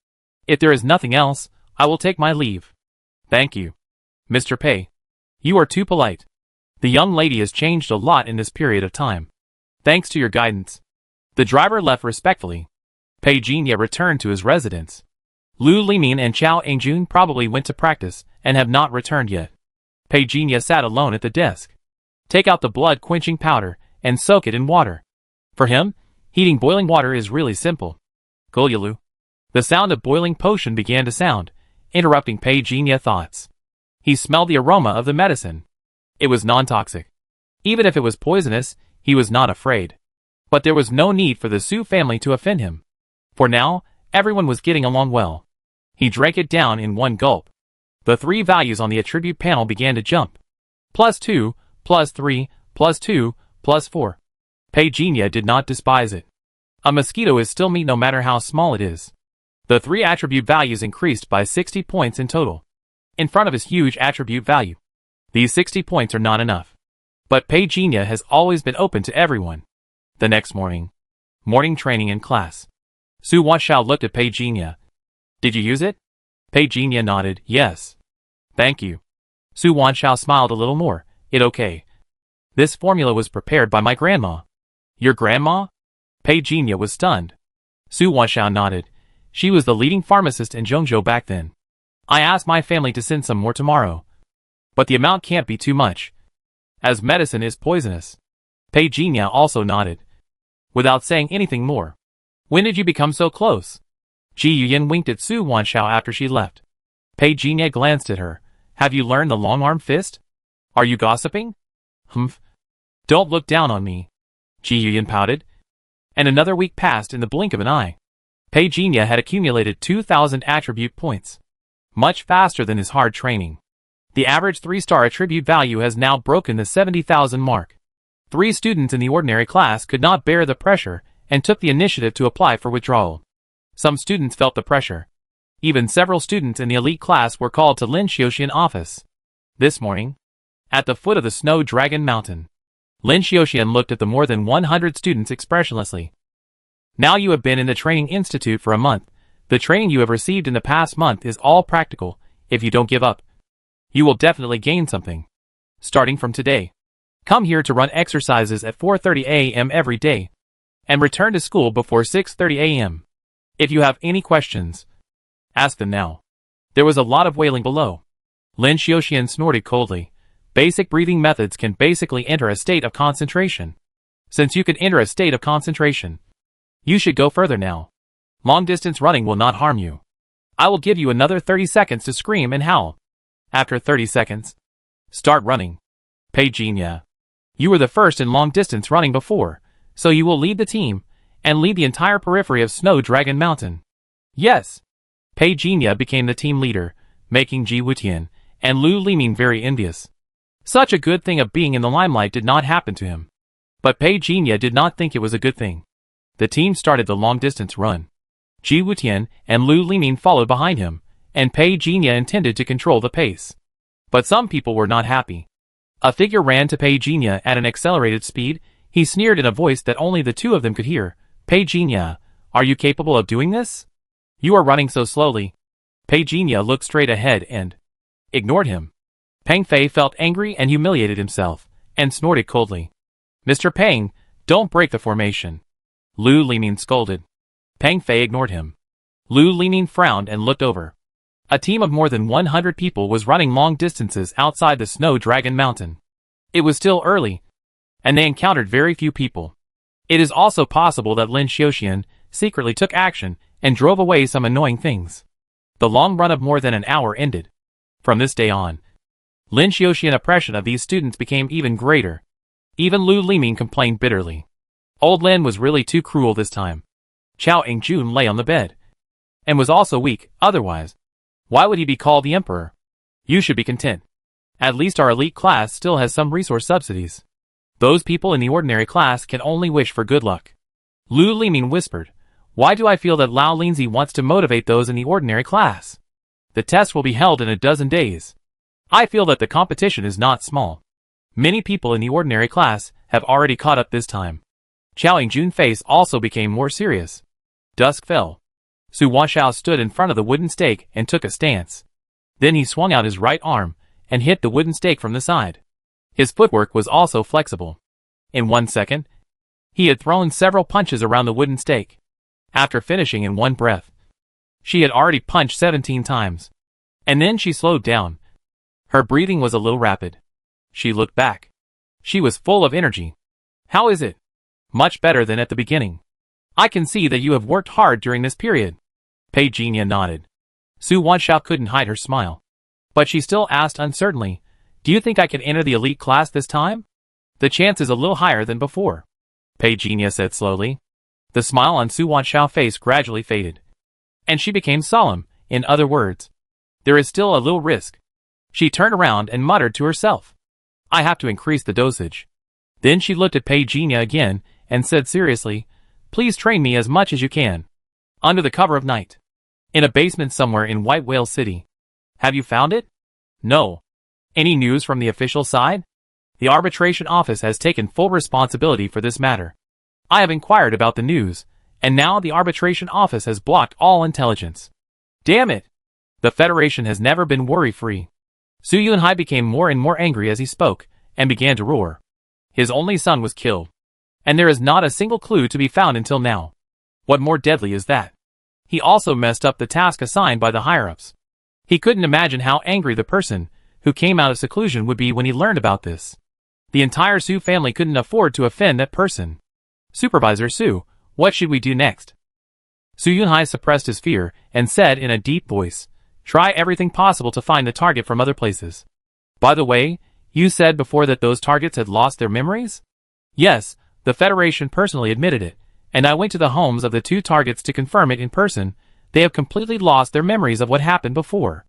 If there is nothing else, I will take my leave." "Thank you, Mr. Pei. You are too polite. The young lady has changed a lot in this period of time. Thanks to your guidance." The driver left respectfully. Pei Jinya returned to his residence. Lu Limin and Chao Angjun probably went to practice and have not returned yet. Pei Jinya sat alone at the desk. Take out the blood-quenching powder and soak it in water. For him, heating boiling water is really simple. Gulyalu. The sound of boiling potion began to sound, interrupting Pei Jinya thoughts. He smelled the aroma of the medicine. It was non-toxic. Even if it was poisonous, he was not afraid. But there was no need for the Su family to offend him. For now, everyone was getting along well. He drank it down in one gulp. The 3 values on the attribute panel began to jump. +2, +3, +2, +4. Pei Jinya did not despise it. A mosquito is still meat no matter how small it is. The 3 attribute values increased by 60 points in total. In front of his huge attribute value, these 60 points are not enough. But Pei Jinya has always been open to everyone. The next morning. Morning training in class. Su Wanshao looked at Pei Jinya. "Did you use it?" Pei Jinya nodded. "Yes. Thank you." Su Wanshao smiled a little more. "It okay. This formula was prepared by my grandma." "Your grandma?" Pei Jinya was stunned. Su Wanshao nodded. "She was the leading pharmacist in Zhongzhou back then. I asked my family to send some more tomorrow. But the amount can't be too much, as medicine is poisonous." Pei Jinya also nodded, without saying anything more. "When did you become so close?" Ji Yuyan winked at Su Wanshao after she left. Pei Jinya glanced at her. "Have you learned the long-arm fist? Are you gossiping?" "Humph. Don't look down on me." Ji Yuyan pouted. And another week passed in the blink of an eye. Pei Jinya had accumulated 2,000 attribute points. Much faster than his hard training. The average 3-star attribute value has now broken the 70,000 mark. 3 students in the ordinary class could not bear the pressure and took the initiative to apply for withdrawal. Some students felt the pressure. Even several students in the elite class were called to Lin Xiuxian office. This morning, at the foot of the Snow Dragon Mountain, Lin Xiuxian looked at the more than 100 students expressionlessly. "Now you have been in the training institute for a month. The training you have received in the past month is all practical. If you don't give up, you will definitely gain something. Starting from today, come here to run exercises at 4:30 a.m. every day, and return to school before 6:30 a.m. If you have any questions, ask them now." There was a lot of wailing below. Lin Xiuxian snorted coldly. "Basic breathing methods can basically enter a state of concentration. Since you can enter a state of concentration, you should go further now. Long-distance running will not harm you. I will give you another 30 seconds to scream and howl. After 30 seconds, start running." Pei Jinya, you were the first in long-distance running before, so you will lead the team, and lead the entire periphery of Snow Dragon Mountain. "Yes." Pei Jinya became the team leader, making Ji Wutian and Lu Limin very envious. Such a good thing of being in the limelight did not happen to him. But Pei Jinya did not think it was a good thing. The team started the long-distance run. Ji Wutian and Lu Lining followed behind him, and Pei Jinya intended to control the pace. But some people were not happy. A figure ran to Pei Jinya at an accelerated speed. He sneered in a voice that only the two of them could hear. Pei Jinya, are you capable of doing this? You are running so slowly. Pei Jinya looked straight ahead and ignored him. Peng Fei felt angry and humiliated himself, and snorted coldly. Mr. Peng, don't break the formation. Lu Lining scolded. Peng Fei ignored him. Lu Lining frowned and looked over. A team of more than 100 people was running long distances outside the Snow Dragon Mountain. It was still early, and they encountered very few people. It is also possible that Lin Xiaoxian secretly took action and drove away some annoying things. The long run of more than an hour ended. From this day on, Lin Xiaoxian's oppression of these students became even greater. Even Lu Lining complained bitterly. Old Lin was really too cruel this time. Chao Yingjun lay on the bed, and was also weak. Otherwise, why would he be called the emperor? You should be content. At least our elite class still has some resource subsidies. Those people in the ordinary class can only wish for good luck. Lu Lining whispered. Why do I feel that Lao Linzi wants to motivate those in the ordinary class? The test will be held in a dozen days. I feel that the competition is not small. Many people in the ordinary class have already caught up this time. Chao Yingjun's face also became more serious. Dusk fell. Su Wanshao stood in front of the wooden stake and took a stance. Then he swung out his right arm and hit the wooden stake from the side. His footwork was also flexible. In 1 second, he had thrown several punches around the wooden stake. After finishing in one breath, she had already punched 17 times. And then she slowed down. Her breathing was a little rapid. She looked back. She was full of energy. How is it? Much better than at the beginning. I can see that you have worked hard during this period. Pei Jinya nodded. Su Wanshao couldn't hide her smile. But she still asked uncertainly, do you think I can enter the elite class this time? The chance is a little higher than before. Pei Jinya said slowly. The smile on Su Wanshao's face gradually faded. And she became solemn. In other words, there is still a little risk. She turned around and muttered to herself. I have to increase the dosage. Then she looked at Pei Jinya again and said seriously, please train me as much as you can. Under the cover of night. In a basement somewhere in White Whale City. Have you found it? No. Any news from the official side? The arbitration office has taken full responsibility for this matter. I have inquired about the news, and now the arbitration office has blocked all intelligence. Damn it! The Federation has never been worry-free. Su Yunhai became more and more angry as he spoke, and began to roar. His only son was killed. And there is not a single clue to be found until now. What more deadly is that? He also messed up the task assigned by the higher-ups. He couldn't imagine how angry the person who came out of seclusion would be when he learned about this. The entire Su family couldn't afford to offend that person. Supervisor Su, what should we do next? Su Yunhai suppressed his fear and said in a deep voice, try everything possible to find the target from other places. By the way, you said before that those targets had lost their memories? Yes, the Federation personally admitted it, and I went to the homes of the two targets to confirm it in person. They have completely lost their memories of what happened before.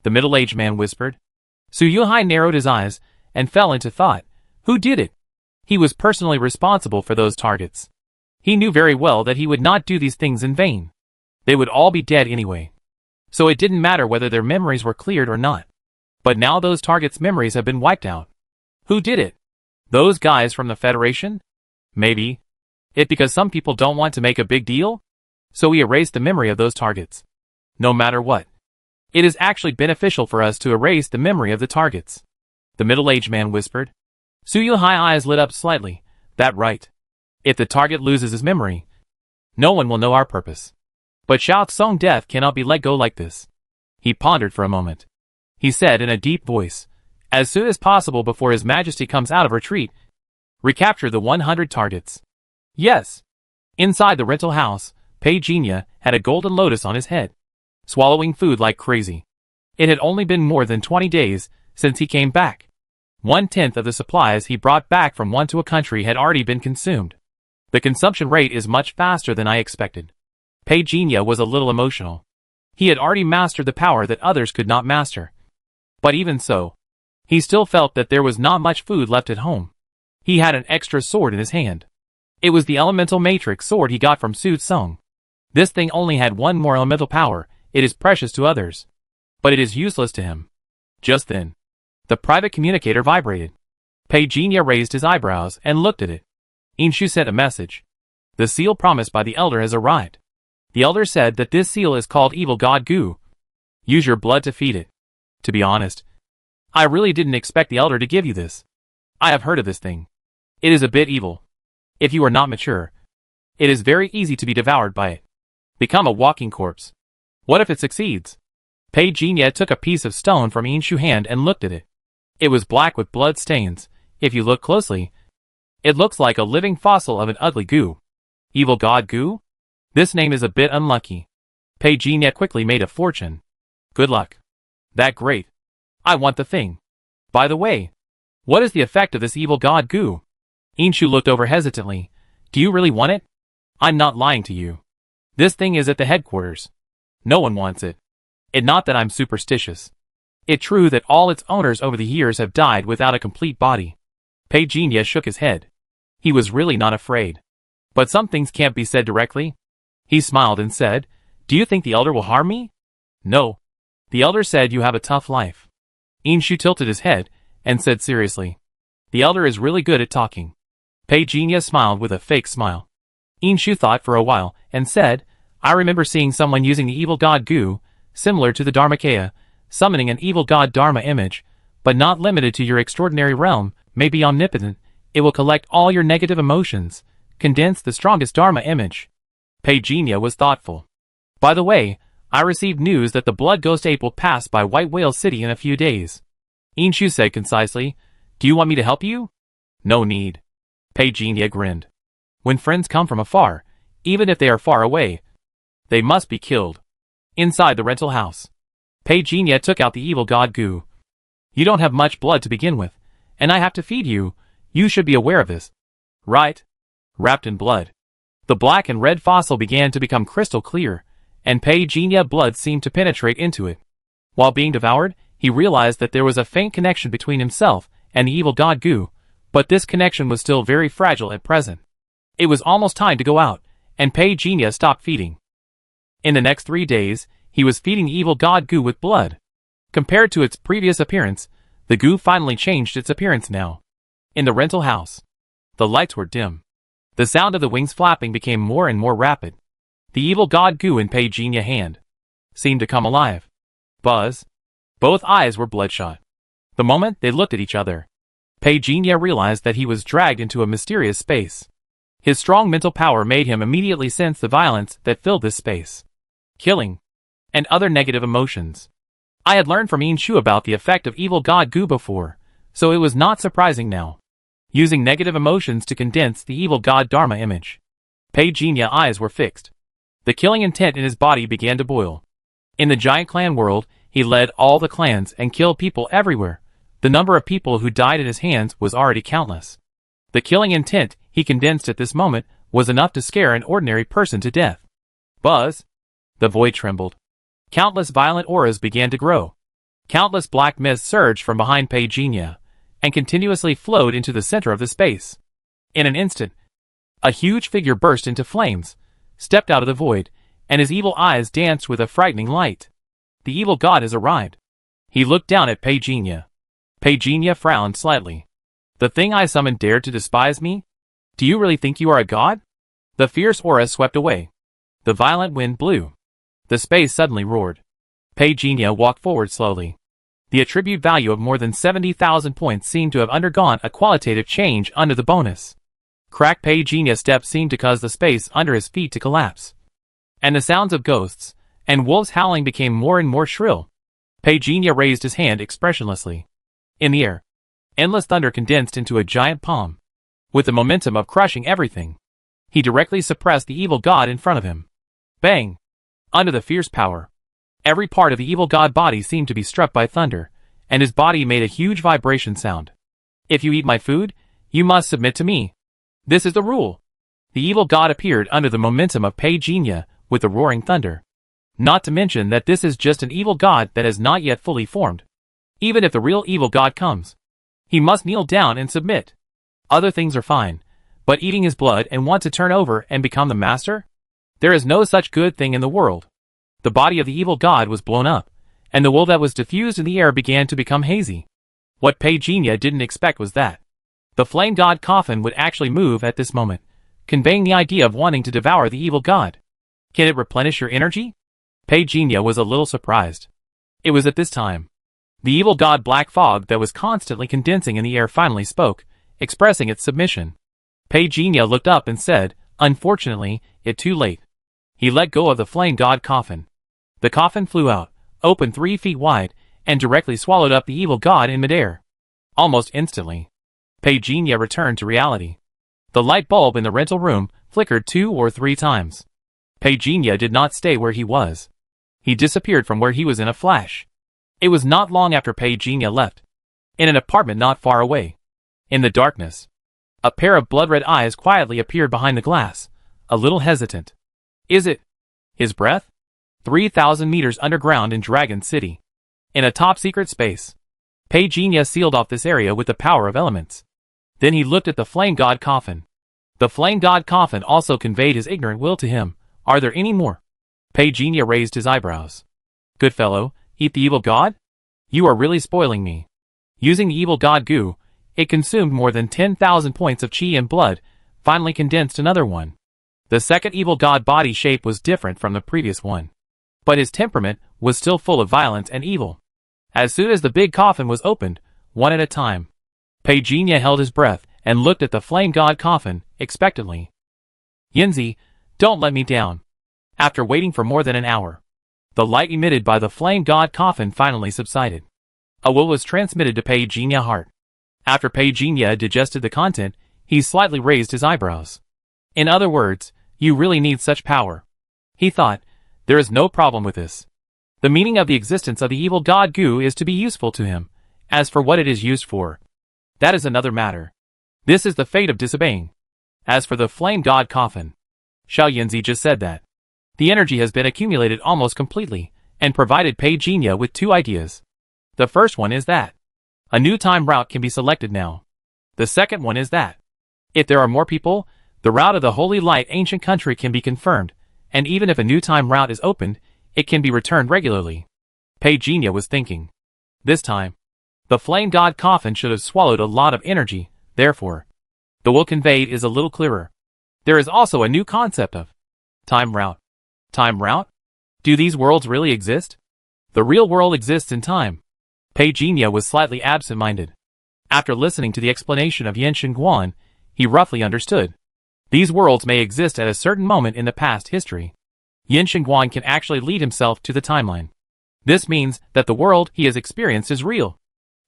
The middle-aged man whispered. Su Yunhai narrowed his eyes and fell into thought. Who did it? He was personally responsible for those targets. He knew very well that he would not do these things in vain. They would all be dead anyway. So it didn't matter whether their memories were cleared or not. But now those targets' memories have been wiped out. Who did it? Those guys from the Federation? Maybe. It because some people don't want to make a big deal? So we erased the memory of those targets. No matter what. It is actually beneficial for us to erase the memory of the targets. The middle-aged man whispered. Su Yunhai's eyes lit up slightly. That right. If the target loses his memory, no one will know our purpose. But Xiao Tsong's death cannot be let go like this. He pondered for a moment. He said in a deep voice, as soon as possible before His Majesty comes out of retreat, recapture the 100 targets. Yes. Inside the rental house, Pei Jinya had a golden lotus on his head, swallowing food like crazy. It had only been more than 20 days since he came back. 1/10 of the supplies he brought back from one to a country had already been consumed. The consumption rate is much faster than I expected. Pei Jinya was a little emotional. He had already mastered the power that others could not master. But even so, he still felt that there was not much food left at home. He had an extra sword in his hand. It was the elemental matrix sword he got from Su Tsung. This thing only had one more elemental power. It is precious to others, but it is useless to him. Just then, the private communicator vibrated. Pei Jinya raised his eyebrows and looked at it. Inshu sent a message. The seal promised by the elder has arrived. The elder said that this seal is called Evil God Gu. Use your blood to feed it. To be honest, I really didn't expect the elder to give you this. I have heard of this thing. It is a bit evil. If you are not mature, it is very easy to be devoured by it. Become a walking corpse. What if it succeeds? Pei Jinya took a piece of stone from Inshu's hand and looked at it. It was black with blood stains. If you look closely, it looks like a living fossil of an ugly Gu. Evil God Gu? This name is a bit unlucky. Pei Jinya quickly made a fortune. Good luck. That great. I want the thing. By the way, what is the effect of this evil God Gu? Inshu looked over hesitantly. Do you really want it? I'm not lying to you. This thing is at the headquarters. No one wants it. It's not that I'm superstitious. It's true that all its owners over the years have died without a complete body. Pei Jinya shook his head. He was really not afraid. But some things can't be said directly. He smiled and said, Do you think the elder will harm me? No. The elder said you have a tough life. Inshu tilted his head and said seriously, The elder is really good at talking. Pei Jinya smiled with a fake smile. Inshu thought for a while and said, I remember seeing someone using the evil god Gu, similar to the Dharmakaya, summoning an evil god Dharma image, but not limited to your extraordinary realm, may be omnipotent. It will collect all your negative emotions, condense the strongest Dharma image. Pei Jinya was thoughtful. By the way, I received news that the Blood Ghost Ape will pass by White Whale City in a few days. Inshu said concisely, Do you want me to help you? No need. Pei Jinya grinned. When friends come from afar, even if they are far away, they must be killed. Inside the rental house, Pei Jinya took out the evil god Gu. You don't have much blood to begin with, and I have to feed you. You should be aware of this. Right? Wrapped in blood. The black and red fossil began to become crystal clear, and Pei Jinya blood seemed to penetrate into it. While being devoured, he realized that there was a faint connection between himself and the evil god Gu, but this connection was still very fragile at present. It was almost time to go out, and Pei Jinya stopped feeding. In the next 3 days, he was feeding the evil god Gu with blood. Compared to its previous appearance, the Gu finally changed its appearance now. In the rental house, the lights were dim. The sound of the wings flapping became more and more rapid. The evil god Gu in Pei Jinya's hand seemed to come alive. Buzz. Both eyes were bloodshot. The moment they looked at each other, Pei Jinya realized that he was dragged into a mysterious space. His strong mental power made him immediately sense the violence that filled this space. Killing, and other negative emotions. I had learned from Inshu about the effect of evil god Gu before, so it was not surprising now. Using negative emotions to condense the evil god Dharma image. Pei Jinya's eyes were fixed. The killing intent in his body began to boil. In the giant clan world, he led all the clans and killed people everywhere. The number of people who died at his hands was already countless. The killing intent he condensed at this moment was enough to scare an ordinary person to death. Buzz. The void trembled. Countless violent auras began to grow. Countless black mists surged from behind Pei Jinya, and continuously flowed into the center of the space. In an instant, a huge figure burst into flames, stepped out of the void, and his evil eyes danced with a frightening light. The evil god has arrived. He looked down at Pei Jinya. Pei Jinya frowned slightly. The thing I summoned dared to despise me? Do you really think you are a god? The fierce aura swept away. The violent wind blew. The space suddenly roared. Pei Jinya walked forward slowly. The attribute value of more than 70,000 points seemed to have undergone a qualitative change under the bonus. Crack. Pei Jinya's steps seemed to cause the space under his feet to collapse. And the sounds of ghosts and wolves howling became more and more shrill. Pei Jinya raised his hand expressionlessly. In the air, endless thunder condensed into a giant palm. With the momentum of crushing everything, he directly suppressed the evil god in front of him. Bang! Under the fierce power, every part of the evil god body seemed to be struck by thunder, and his body made a huge vibration sound. If you eat my food, you must submit to me. This is the rule. The evil god appeared under the momentum of Pei Jinya with the roaring thunder. Not to mention that this is just an evil god that has not yet fully formed. Even if the real evil god comes, he must kneel down and submit. Other things are fine. But eating his blood and want to turn over and become the master? There is no such good thing in the world. The body of the evil god was blown up, and the wool that was diffused in the air began to become hazy. What Pagenia didn't expect was that the flame god coffin would actually move at this moment, conveying the idea of wanting to devour the evil god. Can it replenish your energy? Pagenia was a little surprised. It was at this time. The evil god black fog that was constantly condensing in the air finally spoke, expressing its submission. Pagenia looked up and said, "Unfortunately, it's too late." He let go of the flame god coffin. The coffin flew out, opened 3 feet wide, and directly swallowed up the evil god in midair. Almost instantly, Pagenia returned to reality. The light bulb in the rental room flickered 2 or 3 times. Pagenia did not stay where he was. He disappeared from where he was in a flash. It was not long after Pagenia left. In an apartment not far away. In the darkness, a pair of blood-red eyes quietly appeared behind the glass, a little hesitant. Is it his breath? 3,000 meters underground in Dragon City. In a top-secret space. Pagenia sealed off this area with the power of elements. Then he looked at the flame god coffin. The flame god coffin also conveyed his ignorant will to him. Are there any more? Pagenia raised his eyebrows. Good fellow, eat the evil god? You are really spoiling me. Using the evil god goo, it consumed more than 10,000 points of chi and blood, finally condensed another one. The second evil god body shape was different from the previous one. But his temperament was still full of violence and evil. As soon as the big coffin was opened, one at a time, Pagenia held his breath and looked at the flame god coffin, expectantly. Yinzi, don't let me down. After waiting for more than an hour, the light emitted by the flame god coffin finally subsided. A will was transmitted to Pagenia heart. After Pagenia digested the content, he slightly raised his eyebrows. In other words, you really need such power. He thought, there is no problem with this. The meaning of the existence of the evil god goo is to be useful to him. As for what it is used for, that is another matter. This is the fate of disobeying. As for the flame god coffin, Xiao Yinzi just said that. The energy has been accumulated almost completely, and provided Pagenia with 2 ideas. The first one is that a new time route can be selected now. The second one is that if there are more people, the route of the Holy Light ancient country can be confirmed, and even if a new time route is opened, it can be returned regularly. Pagenia was thinking. This time, the flame god coffin should have swallowed a lot of energy, therefore, the will conveyed is a little clearer. There is also a new concept of time route. Time route? Do these worlds really exist? The real world exists in time. Pagenia was slightly absent-minded. After listening to the explanation of Yen Xingguan, he roughly understood. These worlds may exist at a certain moment in the past history. Yen Xingguan can actually lead himself to the timeline. This means that the world he has experienced is real.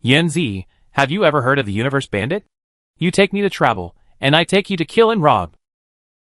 Yen Zi, have you ever heard of the Universe Bandit? You take me to travel, and I take you to kill and rob.